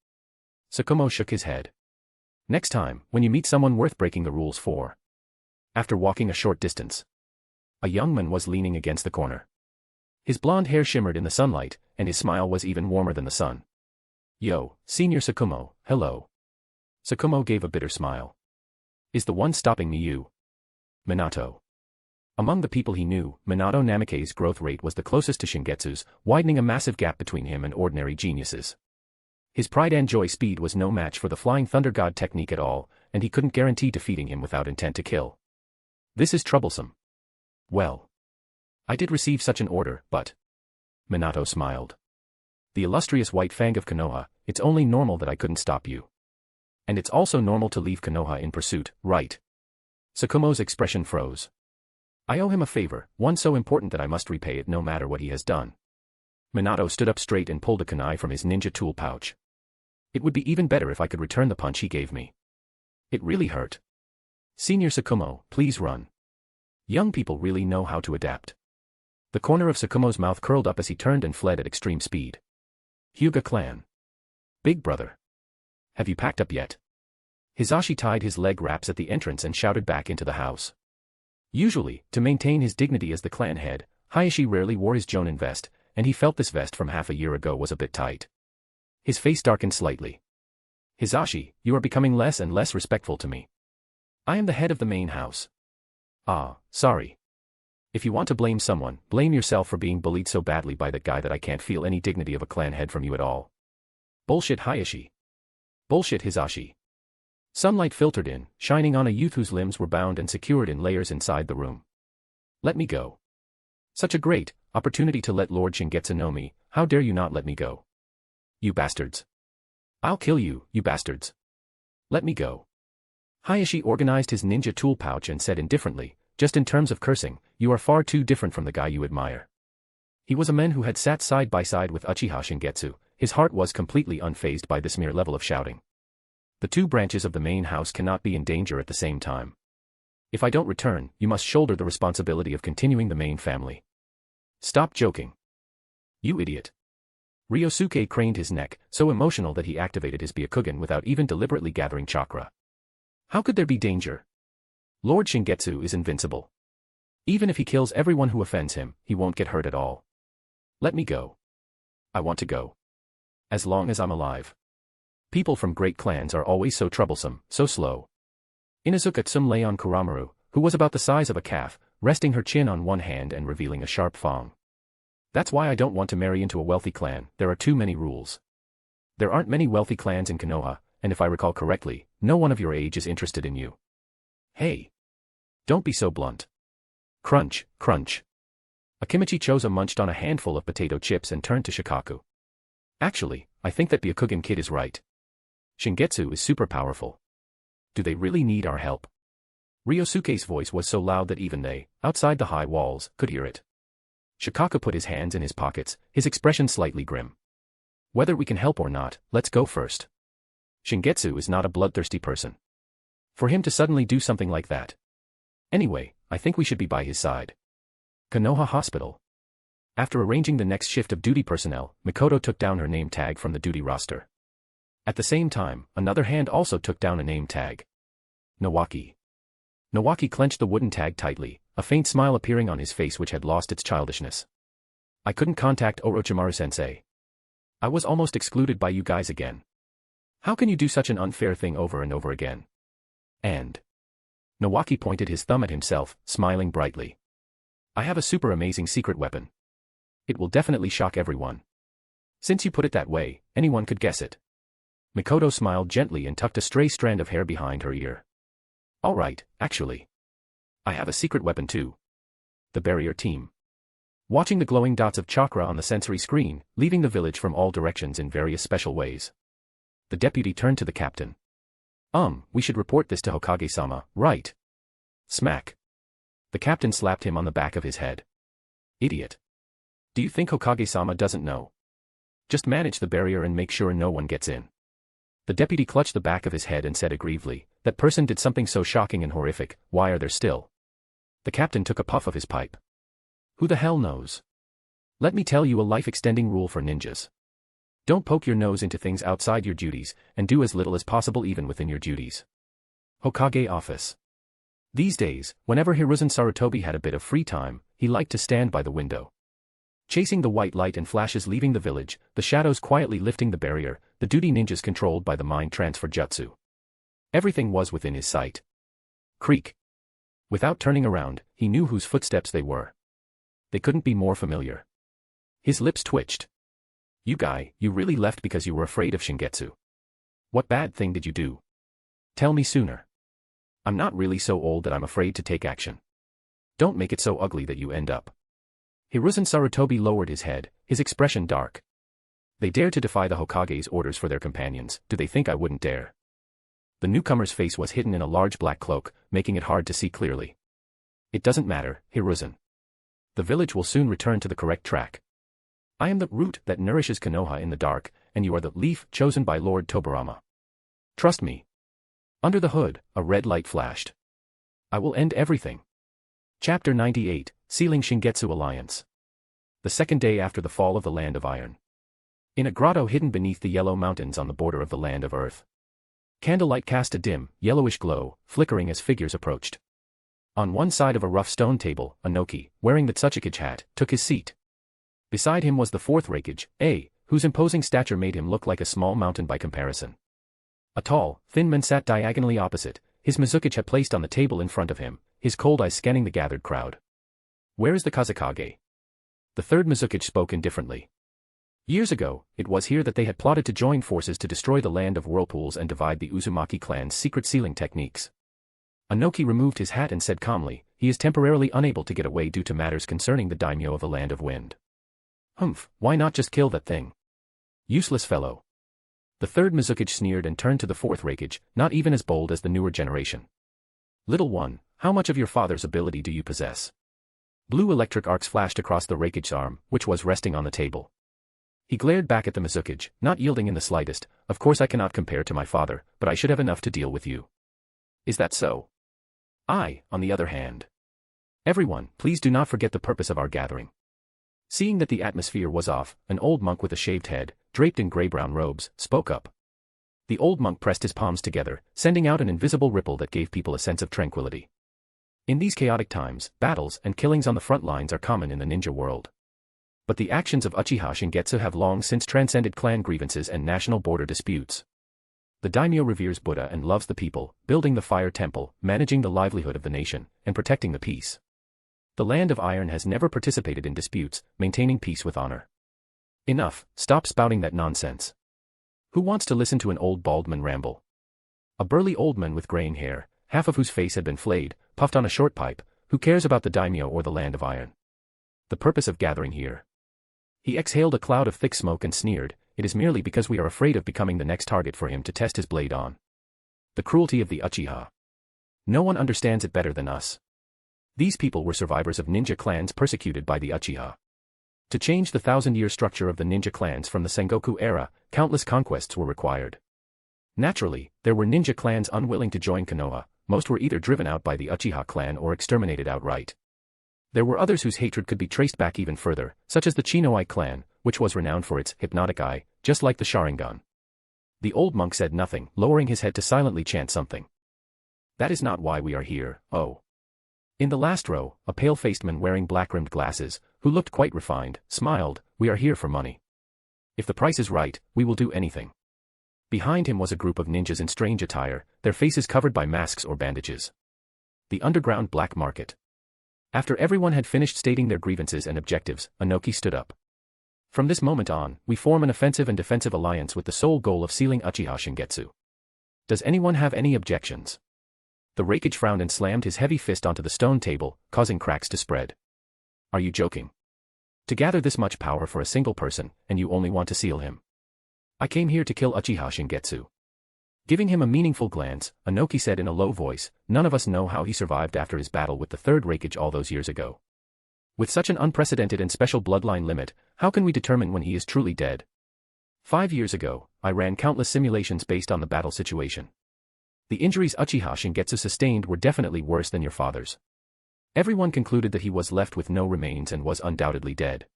Tsukumo shook his head. Next time, when you meet someone worth breaking the rules for. After walking a short distance, a young man was leaning against the corner. His blonde hair shimmered in the sunlight, and his smile was even warmer than the sun. Yo, Senior Tsukumo, hello. Tsukumo gave a bitter smile. Is the one stopping me you? Minato. Among the people he knew, Minato Namike's growth rate was the closest to Shingetsu's, widening a massive gap between him and ordinary geniuses. His pride and joy speed was no match for the Flying Thunder God technique at all, and he couldn't guarantee defeating him without intent to kill. This is troublesome. Well, I did receive such an order, but... Minato smiled. The illustrious White Fang of Konoha, it's only normal that I couldn't stop you. And it's also normal to leave Konoha in pursuit, right? Tsukumo's expression froze. I owe him a favor, one so important that I must repay it no matter what he has done. Minato stood up straight and pulled a kunai from his ninja tool pouch. It would be even better if I could return the punch he gave me. It really hurt. Senior Tsukumo, please run. Young people really know how to adapt. The corner of Tsukumo's mouth curled up as he turned and fled at extreme speed. Hyuga clan. Big brother. Have you packed up yet? Hisashi tied his leg wraps at the entrance and shouted back into the house. Usually, to maintain his dignity as the clan head, Hayashi rarely wore his jonin vest, and he felt this vest from half a year ago was a bit tight. His face darkened slightly. Hisashi, you are becoming less and less respectful to me. I am the head of the main house. Ah, sorry. If you want to blame someone, blame yourself for being bullied so badly by that guy that I can't feel any dignity of a clan head from you at all. Bullshit Hayashi. Bullshit Hisashi. Sunlight filtered in, shining on a youth whose limbs were bound and secured in layers inside the room. Let me go. Such a great opportunity to let Lord Shingetsu know me, how dare you not let me go? You bastards. I'll kill you, you bastards. Let me go. Hayashi organized his ninja tool pouch and said indifferently, just in terms of cursing, you are far too different from the guy you admire. He was a man who had sat side by side with Uchiha Shingetsu, his heart was completely unfazed by this mere level of shouting. The two branches of the main house cannot be in danger at the same time. If I don't return, you must shoulder the responsibility of continuing the main family. Stop joking. You idiot. Ryosuke craned his neck, so emotional that he activated his Byakugan without even deliberately gathering chakra. How could there be danger? Lord Shingetsu is invincible. Even if he kills everyone who offends him, he won't get hurt at all. Let me go. I want to go. As long as I'm alive. People from great clans are always so troublesome, so slow. Inuzuka Tsum lay on Kuramaru, who was about the size of a calf, resting her chin on one hand and revealing a sharp fang. That's why I don't want to marry into a wealthy clan, there are too many rules. There aren't many wealthy clans in Konoha, and if I recall correctly, no one of your age is interested in you. Hey. Don't be so blunt. Crunch, crunch. Akimichi Choza munched on a handful of potato chips and turned to Shikaku. Actually, I think that Byakugan kid is right. Shingetsu is super powerful. Do they really need our help? Ryosuke's voice was so loud that even they, outside the high walls, could hear it. Shikaku put his hands in his pockets, his expression slightly grim. Whether we can help or not, let's go first. Shingetsu is not a bloodthirsty person. For him to suddenly do something like that. Anyway, I think we should be by his side. Konoha Hospital. After arranging the next shift of duty personnel, Mikoto took down her name tag from the duty roster. At the same time, another hand also took down a name tag. Nawaki. Nawaki clenched the wooden tag tightly, a faint smile appearing on his face which had lost its childishness. I couldn't contact Orochimaru-sensei. I was almost excluded by you guys again. How can you do such an unfair thing over and over again? And... Nawaki pointed his thumb at himself, smiling brightly. I have a super amazing secret weapon. It will definitely shock everyone. Since you put it that way, anyone could guess it. Mikoto smiled gently and tucked a stray strand of hair behind her ear. All right, actually. I have a secret weapon too. The barrier team. Watching the glowing dots of chakra on the sensory screen, leaving the village from all directions in various special ways. The deputy turned to the captain. We should report this to Hokage-sama, right? Smack. The captain slapped him on the back of his head. Idiot. Do you think Hokage-sama doesn't know? Just manage the barrier and make sure no one gets in. The deputy clutched the back of his head and said aggrievedly, "That person did something so shocking and horrific, why are there still?" The captain took a puff of his pipe. "Who the hell knows? Let me tell you a life-extending rule for ninjas. Don't poke your nose into things outside your duties, and do as little as possible even within your duties." Hokage office. These days, whenever Hiruzen Sarutobi had a bit of free time, he liked to stand by the window. Chasing the white light and flashes leaving the village, the shadows quietly lifting the barrier, the duty ninjas controlled by the mind transfer jutsu. Everything was within his sight. Creak. Without turning around, he knew whose footsteps they were. They couldn't be more familiar. His lips twitched. "You guy, you really left because you were afraid of Shingetsu. What bad thing did you do? Tell me sooner. I'm not really so old that I'm afraid to take action. Don't make it so ugly that you end up." Hiruzen Sarutobi lowered his head, his expression dark. "They dare to defy the Hokage's orders for their companions, do they think I wouldn't dare?" The newcomer's face was hidden in a large black cloak, making it hard to see clearly. "It doesn't matter, Hiruzen. The village will soon return to the correct track. I am the root that nourishes Konoha in the dark, and you are the leaf chosen by Lord Tobarama. Trust me." Under the hood, a red light flashed. "I will end everything." Chapter 98, Sealing Shingetsu Alliance. The second day after the fall of the Land of Iron. In a grotto hidden beneath the yellow mountains on the border of the Land of Earth. Candlelight cast a dim, yellowish glow, flickering as figures approached. On one side of a rough stone table, Anoki, wearing the Tsuchikage hat, took his seat. Beside him was the fourth Raikage, A, whose imposing stature made him look like a small mountain by comparison. A tall, thin man sat diagonally opposite, his Mizukage placed on the table in front of him, his cold eyes scanning the gathered crowd. "Where is the Kazekage?" The third Mizukage spoke indifferently. Years ago, it was here that they had plotted to join forces to destroy the land of whirlpools and divide the Uzumaki clan's secret sealing techniques. Anoki removed his hat and said calmly, "He is temporarily unable to get away due to matters concerning the daimyo of the Land of Wind." "Humph, why not just kill that thing? Useless fellow." The third Mizukage sneered and turned to the fourth Raikage, not even as bold as the newer generation. "Little one, how much of your father's ability do you possess?" Blue electric arcs flashed across the Raikage's arm, which was resting on the table. He glared back at the Mizukage, not yielding in the slightest. "Of course I cannot compare to my father, but I should have enough to deal with you." "Is that so?" "I, on the other hand." "Everyone, please do not forget the purpose of our gathering." Seeing that the atmosphere was off, an old monk with a shaved head, draped in gray-brown robes, spoke up. The old monk pressed his palms together, sending out an invisible ripple that gave people a sense of tranquility. In these chaotic times, battles and killings on the front lines are common in the ninja world. But the actions of Uchiha Shingetsu have long since transcended clan grievances and national border disputes. The daimyo reveres Buddha and loves the people, building the fire temple, managing the livelihood of the nation, and protecting the peace. The Land of Iron has never participated in disputes, maintaining peace with honor. Enough, stop spouting that nonsense. Who wants to listen to an old bald man ramble? A burly old man with graying hair, half of whose face had been flayed, puffed on a short pipe. Who cares about the daimyo or the Land of Iron? The purpose of gathering here. He exhaled a cloud of thick smoke and sneered, "It is merely because we are afraid of becoming the next target for him to test his blade on." The cruelty of the Uchiha. No one understands it better than us. These people were survivors of ninja clans persecuted by the Uchiha. To change the 1,000-year structure of the ninja clans from the Sengoku era, countless conquests were required. Naturally, there were ninja clans unwilling to join Konoha. Most were either driven out by the Uchiha clan or exterminated outright. There were others whose hatred could be traced back even further, such as the Chinoi clan, which was renowned for its hypnotic eye, just like the Sharingan. The old monk said nothing, lowering his head to silently chant something. "That is not why we are here, oh." In the last row, a pale-faced man wearing black-rimmed glasses, who looked quite refined, smiled, "We are here for money. If the price is right, we will do anything." Behind him was a group of ninjas in strange attire, their faces covered by masks or bandages. The underground black market. After everyone had finished stating their grievances and objectives, Anoki stood up. "From this moment on, we form an offensive and defensive alliance with the sole goal of sealing Uchiha Shingetsu. Does anyone have any objections?" The Raikage frowned and slammed his heavy fist onto the stone table, causing cracks to spread. "Are you joking? To gather this much power for a single person, and you only want to seal him? I came here to kill Uchiha Shingetsu." Giving him a meaningful glance, Anoki said in a low voice, "None of us know how he survived after his battle with the third Raikage all those years ago. With such an unprecedented and special bloodline limit, how can we determine when he is truly dead? 5 years ago, I ran countless simulations based on the battle situation. The injuries Uchiha Shingetsu sustained were definitely worse than your father's. Everyone concluded that he was left with no remains and was undoubtedly dead.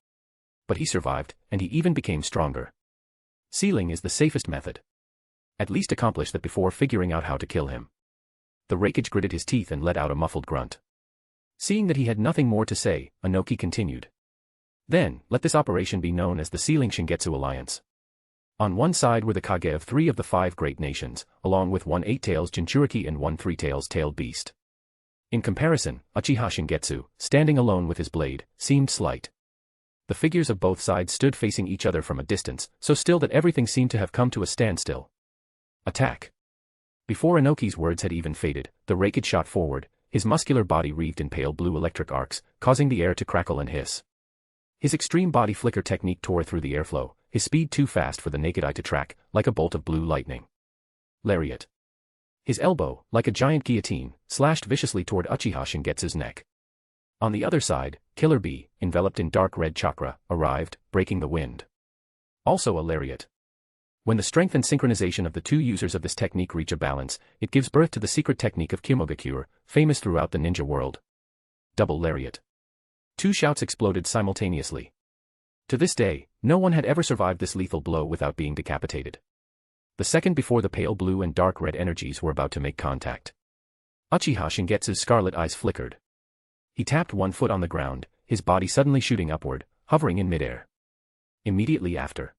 But he survived, and he even became stronger. Sealing is the safest method. At least accomplish that before figuring out how to kill him. The Raikage gritted his teeth and let out a muffled grunt. Seeing that he had nothing more to say, Inoki continued. Then, let this operation be known as the Sealing Shingetsu Alliance. On one side were the Kage of 3 of the 5 great nations, along with 1 8-tails Jinchuriki and 1 3-tails tailed beast. In comparison, Uchiha Shingetsu, standing alone with his blade, seemed slight. The figures of both sides stood facing each other from a distance, so still that everything seemed to have come to a standstill. Attack! Before Inoki's words had even faded, the Raikage shot forward, his muscular body wreathed in pale blue electric arcs, causing the air to crackle and hiss. His extreme body flicker technique tore through the airflow, his speed too fast for the naked eye to track, like a bolt of blue lightning. Lariat. His elbow, like a giant guillotine, slashed viciously toward Uchiha Shingetsu's neck. On the other side, Killer Bee, enveloped in dark red chakra, arrived, breaking the wind. Also a lariat. When the strength and synchronization of the two users of this technique reach a balance, it gives birth to the secret technique of Kimogakure, famous throughout the ninja world. Double lariat. 2 shouts exploded simultaneously. To this day, no one had ever survived this lethal blow without being decapitated. The second before the pale blue and dark red energies were about to make contact. Uchiha Shingetsu's scarlet eyes flickered. He tapped one foot on the ground, his body suddenly shooting upward, hovering in midair. Immediately after,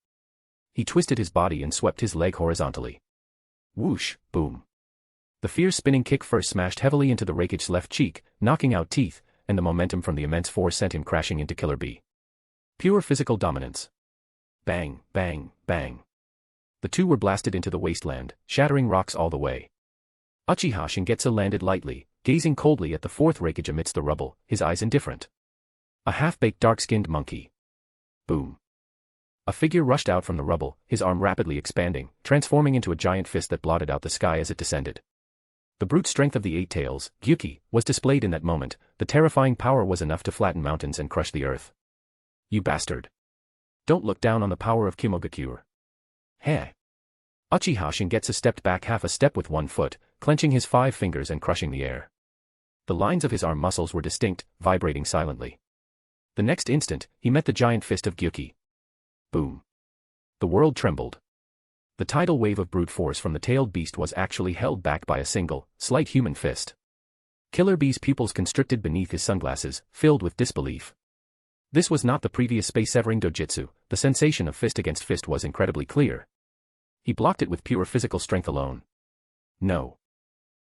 he twisted his body and swept his leg horizontally. Whoosh, boom. The fierce spinning kick first smashed heavily into the Raikage's left cheek, knocking out teeth, and the momentum from the immense force sent him crashing into Killer Bee. Pure physical dominance. Bang, bang, bang. The two were blasted into the wasteland, shattering rocks all the way. Uchiha Shingetsu landed lightly, gazing coldly at the 4th Raikage amidst the rubble, his eyes indifferent. A half-baked dark-skinned monkey. Boom. A figure rushed out from the rubble, his arm rapidly expanding, transforming into a giant fist that blotted out the sky as it descended. The brute strength of the 8 tails, Gyuki, was displayed in that moment. The terrifying power was enough to flatten mountains and crush the earth. You bastard. Don't look down on the power of Kimogakure. Heh. Uchiha Shingetsu stepped back half a step with one foot, clenching his 5 fingers and crushing the air. The lines of his arm muscles were distinct, vibrating silently. The next instant, he met the giant fist of Gyuki. Boom. The world trembled. The tidal wave of brute force from the tailed beast was actually held back by a single, slight human fist. Killer Bee's pupils constricted beneath his sunglasses, filled with disbelief. This was not the previous space-severing Dōjutsu, the sensation of fist against fist was incredibly clear. He blocked it with pure physical strength alone. No.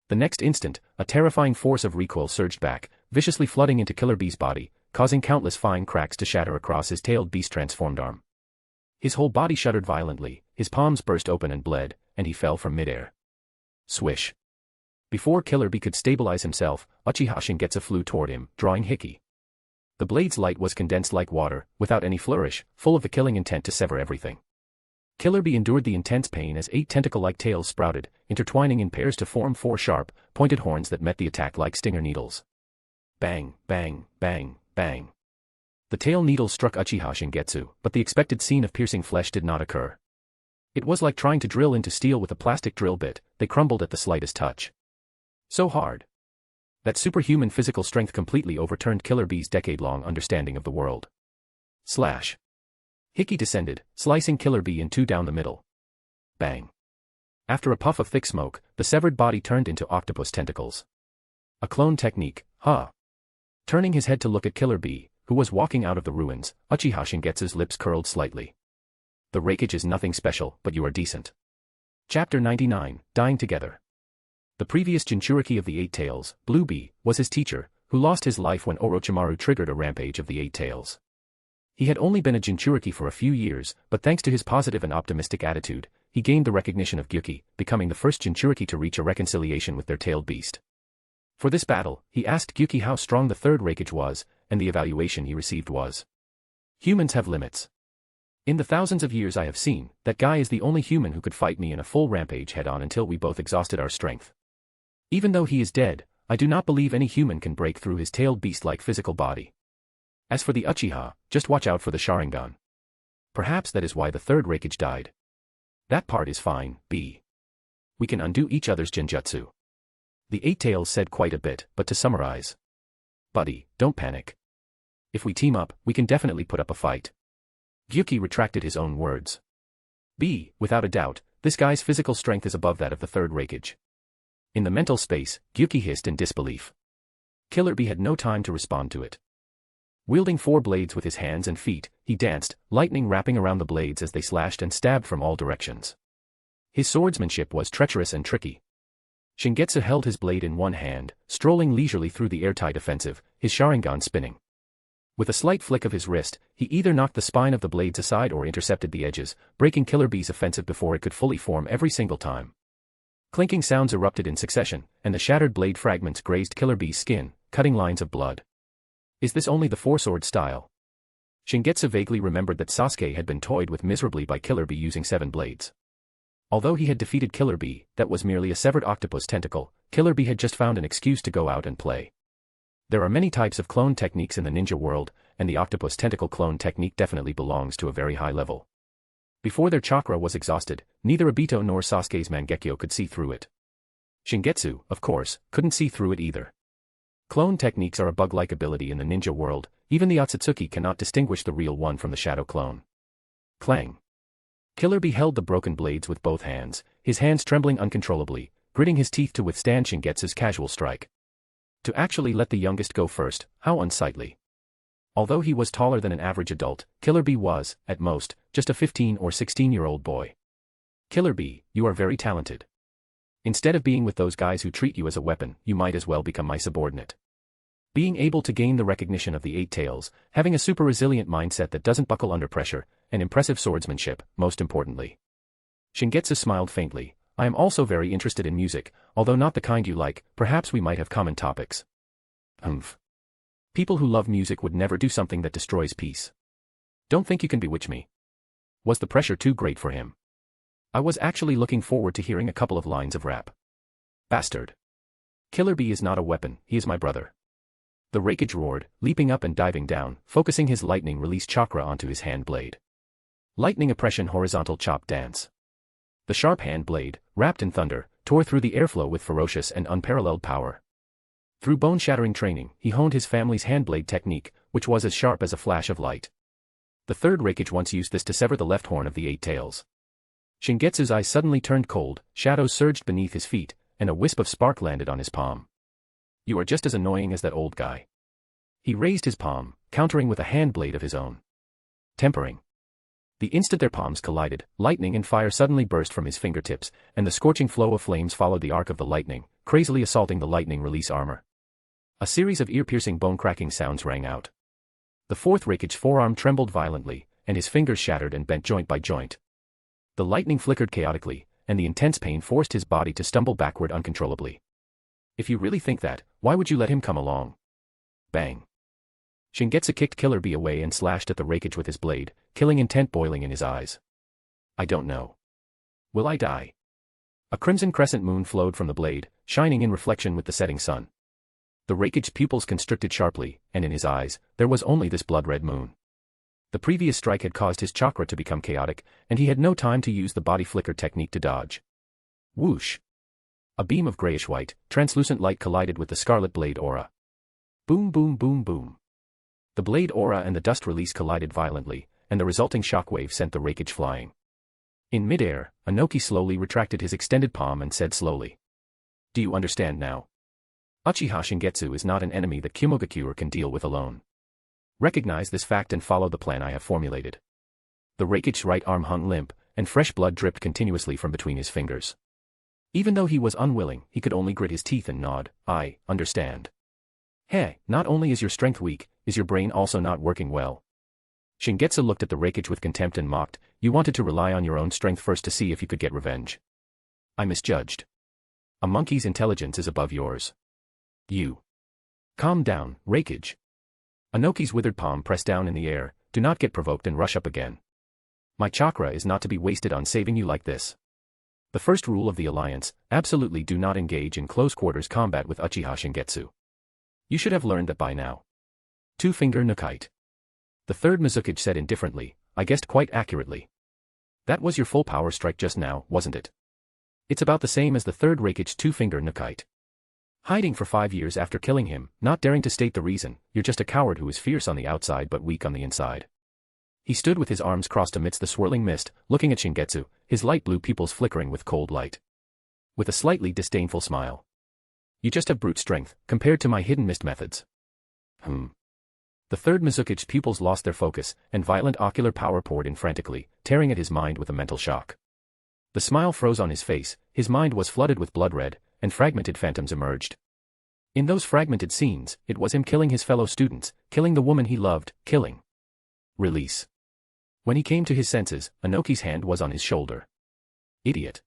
The next instant, a terrifying force of recoil surged back, viciously flooding into Killer Bee's body, causing countless fine cracks to shatter across his tailed beast-transformed arm. His whole body shuddered violently, his palms burst open and bled, and he fell from midair. Swish. Before Killer Bee could stabilize himself, Uchiha Shingetsu flew toward him, drawing Hiki. The blade's light was condensed like water, without any flourish, full of the killing intent to sever everything. Killer Bee endured the intense pain as 8 tentacle-like tails sprouted, intertwining in pairs to form 4 sharp, pointed horns that met the attack like stinger needles. Bang, bang, bang, bang. The tail needles struck Uchiha Shingetsu, but the expected scene of piercing flesh did not occur. It was like trying to drill into steel with a plastic drill bit, they crumbled at the slightest touch. So hard. That superhuman physical strength completely overturned Killer Bee's decade-long understanding of the world. Slash. Hiki descended, slicing Killer Bee in 2 down the middle. Bang. After a puff of thick smoke, the severed body turned into octopus tentacles. A clone technique, huh? Turning his head to look at Killer Bee, who was walking out of the ruins, Uchiha Shingetsu's lips curled slightly. The Raikage is nothing special, but you are decent. Chapter 99, Dying Together. The previous Jinchuriki of the 8 tails, Blue Bee, was his teacher, who lost his life when Orochimaru triggered a rampage of the 8 tails. He had only been a Jinchuriki for a few years, but thanks to his positive and optimistic attitude, he gained the recognition of Gyuki, becoming the first Jinchuriki to reach a reconciliation with their tailed beast. For this battle, he asked Gyuki how strong the 3rd Raikage was, and the evaluation he received was: humans have limits. In the thousands of years I have seen, that guy is the only human who could fight me in a full rampage head-on until we both exhausted our strength. Even though he is dead, I do not believe any human can break through his tailed beast-like physical body. As for the Uchiha, just watch out for the Sharingan. Perhaps that is why the third Raikage died. That part is fine, B. We can undo each other's genjutsu. The Eight Tails said quite a bit, but to summarize. Buddy, don't panic. If we team up, we can definitely put up a fight. Gyuki retracted his own words. B, without a doubt, this guy's physical strength is above that of the third Raikage. In the mental space, Gyuki hissed in disbelief. Killer B had no time to respond to it. Wielding 4 blades with his hands and feet, he danced, lightning wrapping around the blades as they slashed and stabbed from all directions. His swordsmanship was treacherous and tricky. Shingetsu held his blade in one hand, strolling leisurely through the airtight offensive, his Sharingan spinning. With a slight flick of his wrist, he either knocked the spine of the blades aside or intercepted the edges, breaking Killer B's offensive before it could fully form every single time. Clinking sounds erupted in succession, and the shattered blade fragments grazed Killer B's skin, cutting lines of blood. Is this only the four-sword style? Shingetsu vaguely remembered that Sasuke had been toyed with miserably by Killer B using 7 blades. Although he had defeated Killer B, that was merely a severed octopus tentacle, Killer B had just found an excuse to go out and play. There are many types of clone techniques in the ninja world, and the octopus tentacle clone technique definitely belongs to a very high level. Before their chakra was exhausted, neither Obito nor Sasuke's Mangekyo could see through it. Shingetsu, of course, couldn't see through it either. Clone techniques are a bug-like ability in the ninja world, even the Otsutsuki cannot distinguish the real one from the shadow clone. Clang. Killer B held the broken blades with both hands, his hands trembling uncontrollably, gritting his teeth to withstand Shingetsu's casual strike. To actually let the youngest go first, how unsightly. Although he was taller than an average adult, Killer B was, at most, just a 15 or 16-year-old boy. Killer B, you are very talented. Instead of being with those guys who treat you as a weapon, you might as well become my subordinate. Being able to gain the recognition of the Eight Tails, having a super resilient mindset that doesn't buckle under pressure, and impressive swordsmanship, most importantly. Shingetsu smiled faintly. I am also very interested in music, although not the kind you like, perhaps we might have common topics. Humph. People who love music would never do something that destroys peace. Don't think you can bewitch me. Was the pressure too great for him? I was actually looking forward to hearing a couple of lines of rap. Bastard. Killer B is not a weapon, he is my brother. The Raikage roared, leaping up and diving down, focusing his lightning release chakra onto his hand blade. Lightning oppression horizontal chop dance. The sharp hand blade, wrapped in thunder, tore through the airflow with ferocious and unparalleled power. Through bone-shattering training, he honed his family's handblade technique, which was as sharp as a flash of light. The third Raikage once used this to sever the left horn of the Eight Tails. Shingetsu's eyes suddenly turned cold, shadows surged beneath his feet, and a wisp of spark landed on his palm. You are just as annoying as that old guy. He raised his palm, countering with a hand blade of his own. Tempering. The instant their palms collided, lightning and fire suddenly burst from his fingertips, and the scorching flow of flames followed the arc of the lightning, crazily assaulting the lightning release armor. A series of ear-piercing bone-cracking sounds rang out. The fourth Raikage's forearm trembled violently, and his fingers shattered and bent joint by joint. The lightning flickered chaotically, and the intense pain forced his body to stumble backward uncontrollably. If you really think that, why would you let him come along? Bang. Shingetsu kicked Killer B away and slashed at the Raikage with his blade, killing intent boiling in his eyes. I don't know. Will I die? A crimson crescent moon flowed from the blade, shining in reflection with the setting sun. The Raikage's pupils constricted sharply, and in his eyes, there was only this blood-red moon. The previous strike had caused his chakra to become chaotic, and he had no time to use the body flicker technique to dodge. Whoosh! A beam of grayish-white, translucent light collided with the scarlet blade aura. Boom boom boom boom. The blade aura and the dust release collided violently, and the resulting shockwave sent the Raikage flying. In midair, Inoki slowly retracted his extended palm and said slowly. Do you understand now? Uchiha Shingetsu is not an enemy that Kumogakuer can deal with alone. Recognize this fact and follow the plan I have formulated. The Raikage's right arm hung limp, and fresh blood dripped continuously from between his fingers. Even though he was unwilling, he could only grit his teeth and nod. I understand. Hey, not only is your strength weak, is your brain also not working well? Shingetsu looked at the Raikage with contempt and mocked. You wanted to rely on your own strength first to see if you could get revenge. I misjudged. A monkey's intelligence is above yours. You. Calm down, Raikage. Inoki's withered palm pressed down in the air. Do not get provoked and rush up again. My chakra is not to be wasted on saving you like this. The first rule of the Alliance, absolutely do not engage in close-quarters combat with Uchiha Shingetsu. You should have learned that by now. Two-finger Nukite. The third Mizukage said indifferently, I guessed quite accurately. That was your full power strike just now, wasn't it? It's about the same as the third Rakich's two-finger Nukite. Hiding for 5 years after killing him, not daring to state the reason, you're just a coward who is fierce on the outside but weak on the inside. He stood with his arms crossed amidst the swirling mist, looking at Shingetsu, his light blue pupils flickering with cold light. With a slightly disdainful smile. You just have brute strength, compared to my hidden mist methods. The third Mizuki's pupils lost their focus, and violent ocular power poured in frantically, tearing at his mind with a mental shock. The smile froze on his face, his mind was flooded with blood red, and fragmented phantoms emerged. In those fragmented scenes, it was him killing his fellow students, killing the woman he loved, killing. Release. When he came to his senses, Inoki's hand was on his shoulder. Idiot.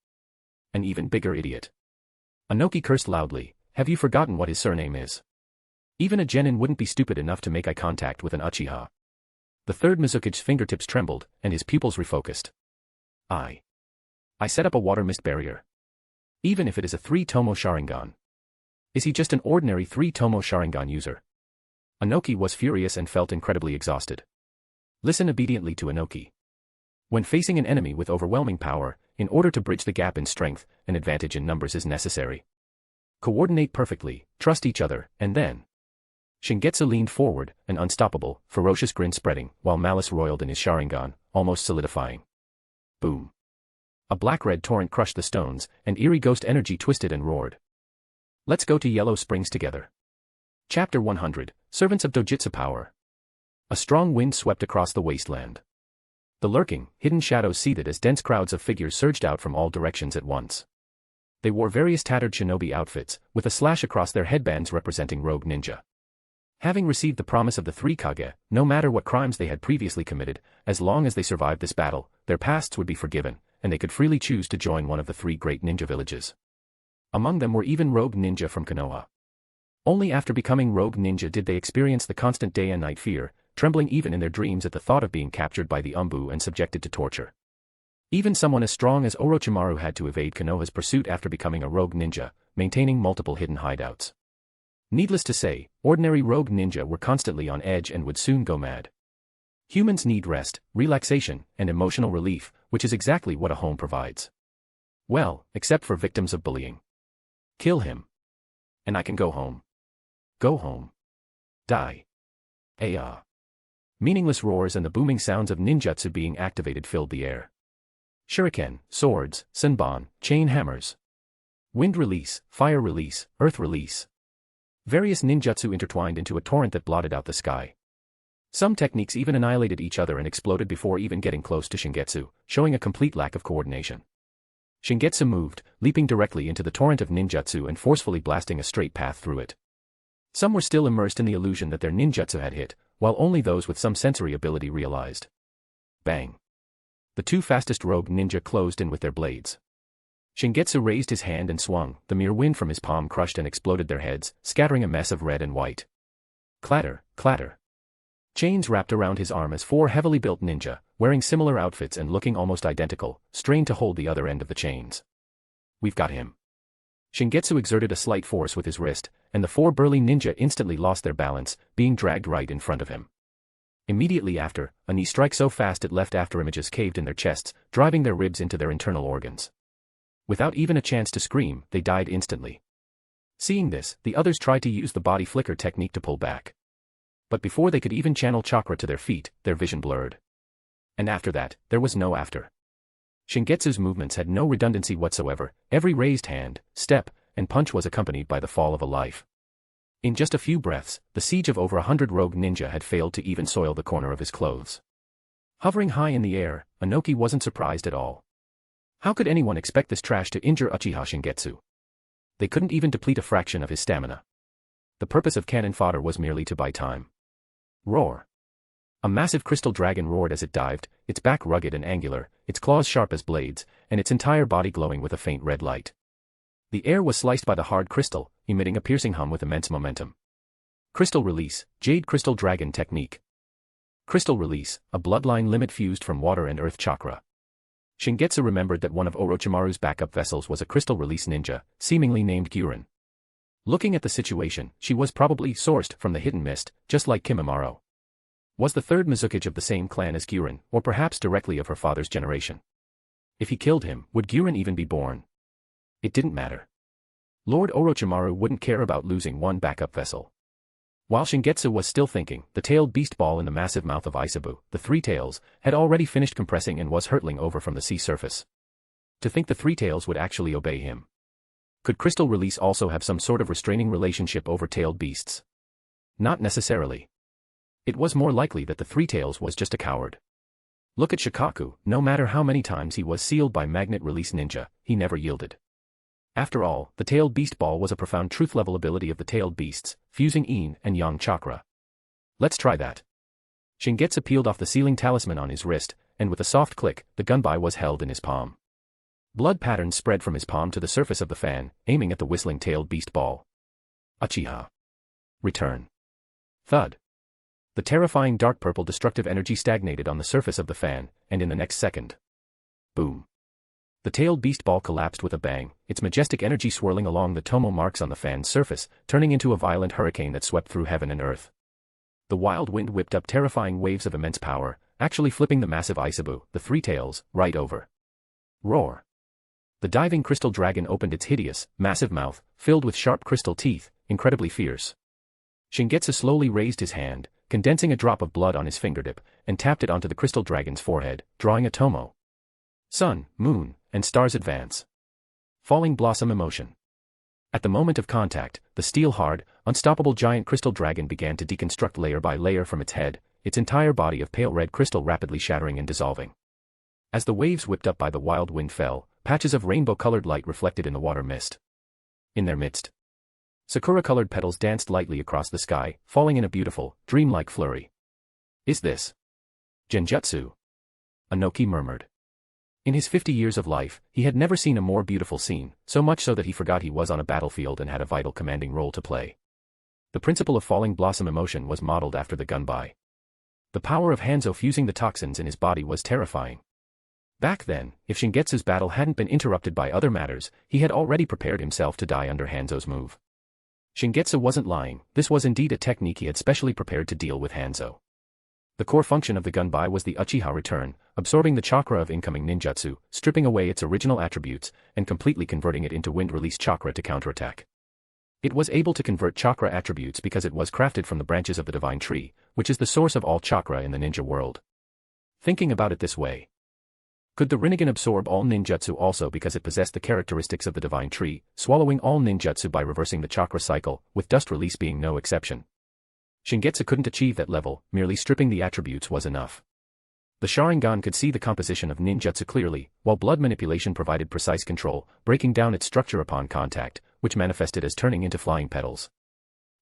An even bigger idiot. Inoki cursed loudly. Have you forgotten what his surname is? Even a genin wouldn't be stupid enough to make eye contact with an Uchiha. The third Mizuki's fingertips trembled, and his pupils refocused. I set up a water mist barrier. Even if it is a 3-tomo Sharingan. Is he just an ordinary 3-tomo Sharingan user? Inoki was furious and felt incredibly exhausted. Listen obediently to Inoki. When facing an enemy with overwhelming power, in order to bridge the gap in strength, an advantage in numbers is necessary. Coordinate perfectly, trust each other, and then. Shingetsu leaned forward, an unstoppable, ferocious grin spreading, while malice roiled in his Sharingan, almost solidifying. Boom. A black-red torrent crushed the stones, and eerie ghost energy twisted and roared. Let's go to Yellow Springs together. Chapter 100, Servants of Dōjutsu Power. A strong wind swept across the wasteland. The lurking, hidden shadows seethed as dense crowds of figures surged out from all directions at once. They wore various tattered shinobi outfits, with a slash across their headbands representing rogue ninja. Having received the promise of the three Kage, no matter what crimes they had previously committed, as long as they survived this battle, their pasts would be forgiven, and they could freely choose to join one of the 3 great ninja villages. Among them were even rogue ninja from Konoha. Only after becoming rogue ninja did they experience the constant day and night fear, trembling even in their dreams at the thought of being captured by the Umbu and subjected to torture. Even someone as strong as Orochimaru had to evade Konoha's pursuit after becoming a rogue ninja, maintaining multiple hidden hideouts. Needless to say, ordinary rogue ninja were constantly on edge and would soon go mad. Humans need rest, relaxation, and emotional relief, which is exactly what a home provides. Well, except for victims of bullying. Kill him. And I can go home. Go home. Die. Aya. Meaningless roars and the booming sounds of ninjutsu being activated filled the air. Shuriken, swords, senbon, chain hammers. Wind release, fire release, earth release. Various ninjutsu intertwined into a torrent that blotted out the sky. Some techniques even annihilated each other and exploded before even getting close to Shingetsu, showing a complete lack of coordination. Shingetsu moved, leaping directly into the torrent of ninjutsu and forcefully blasting a straight path through it. Some were still immersed in the illusion that their ninjutsu had hit, while only those with some sensory ability realized. Bang. The 2 fastest rogue ninja closed in with their blades. Shingetsu raised his hand and swung, the mere wind from his palm crushed and exploded their heads, scattering a mess of red and white. Clatter, clatter. Chains wrapped around his arm as 4 heavily built ninja, wearing similar outfits and looking almost identical, strained to hold the other end of the chains. We've got him. Shingetsu exerted a slight force with his wrist, and the 4 burly ninja instantly lost their balance, being dragged right in front of him. Immediately after, a knee strike so fast it left after images caved in their chests, driving their ribs into their internal organs. Without even a chance to scream, they died instantly. Seeing this, the others tried to use the body flicker technique to pull back. But before they could even channel chakra to their feet, their vision blurred. And after that, there was no after. Shingetsu's movements had no redundancy whatsoever, every raised hand, step, and punch was accompanied by the fall of a life. In just a few breaths, the siege of over 100 rogue ninja had failed to even soil the corner of his clothes. Hovering high in the air, Inoki wasn't surprised at all. How could anyone expect this trash to injure Uchiha Shingetsu? They couldn't even deplete a fraction of his stamina. The purpose of cannon fodder was merely to buy time. Roar. A massive crystal dragon roared as it dived, its back rugged and angular, its claws sharp as blades, and its entire body glowing with a faint red light. The air was sliced by the hard crystal, emitting a piercing hum with immense momentum. Crystal release, Jade Crystal Dragon Technique. Crystal release, a bloodline limit fused from water and earth chakra. Shingetsu remembered that one of Orochimaru's backup vessels was a crystal release ninja, seemingly named Gyuren. Looking at the situation, she was probably sourced from the hidden mist, just like Kimimaro. Was the third Mizukage of the same clan as Gyurin, or perhaps directly of her father's generation? If he killed him, would Gyurin even be born? It didn't matter. Lord Orochimaru wouldn't care about losing one backup vessel. While Shingetsu was still thinking, the tailed beast ball in the massive mouth of Aisabu, the Three Tails, had already finished compressing and was hurtling over from the sea surface. To think the Three Tails would actually obey him. Could crystal release also have some sort of restraining relationship over tailed beasts? Not necessarily. It was more likely that the Three Tails was just a coward. Look at Shikaku, no matter how many times he was sealed by magnet release ninja, he never yielded. After all, the tailed beast ball was a profound truth-level ability of the tailed beasts, fusing yin and yang chakra. Let's try that. Shingetsu peeled off the sealing talisman on his wrist, and with a soft click, the gunbai was held in his palm. Blood patterns spread from his palm to the surface of the fan, aiming at the whistling tailed beast ball. Uchiha. Return. Thud. The terrifying dark purple destructive energy stagnated on the surface of the fan, and in the next second. Boom. The tailed beast ball collapsed with a bang, its majestic energy swirling along the tomo marks on the fan's surface, turning into a violent hurricane that swept through heaven and earth. The wild wind whipped up terrifying waves of immense power, actually flipping the massive Aisabu, the Three Tails, right over. Roar. The diving crystal dragon opened its hideous, massive mouth, filled with sharp crystal teeth, incredibly fierce. Shingetsu slowly raised his hand, condensing a drop of blood on his fingertip, and tapped it onto the crystal dragon's forehead, drawing a tomo. Sun, moon, and stars advance. Falling blossom emotion. At the moment of contact, the steel-hard, unstoppable giant crystal dragon began to deconstruct layer by layer from its head, its entire body of pale red crystal rapidly shattering and dissolving. As the waves whipped up by the wild wind fell, patches of rainbow-colored light reflected in the water mist. In their midst, sakura-colored petals danced lightly across the sky, falling in a beautiful, dreamlike flurry. Is this Genjutsu? Anoki murmured. In his 50 years of life, he had never seen a more beautiful scene, so much so that he forgot he was on a battlefield and had a vital commanding role to play. The principle of falling blossom emotion was modeled after the gunbai. The power of Hanzo fusing the toxins in his body was terrifying. Back then, if Shingetsu's battle hadn't been interrupted by other matters, he had already prepared himself to die under Hanzo's move. Shingetsu wasn't lying, this was indeed a technique he had specially prepared to deal with Hanzo. The core function of the gunbai was the Uchiha return, absorbing the chakra of incoming ninjutsu, stripping away its original attributes, and completely converting it into wind-release chakra to counterattack. It was able to convert chakra attributes because it was crafted from the branches of the divine tree, which is the source of all chakra in the ninja world. Thinking about it this way. Could the Rinnegan absorb all ninjutsu also because it possessed the characteristics of the divine tree, swallowing all ninjutsu by reversing the chakra cycle, with dust release being no exception? Shingetsu couldn't achieve that level, merely stripping the attributes was enough. The Sharingan could see the composition of ninjutsu clearly, while blood manipulation provided precise control, breaking down its structure upon contact, which manifested as turning into flying petals.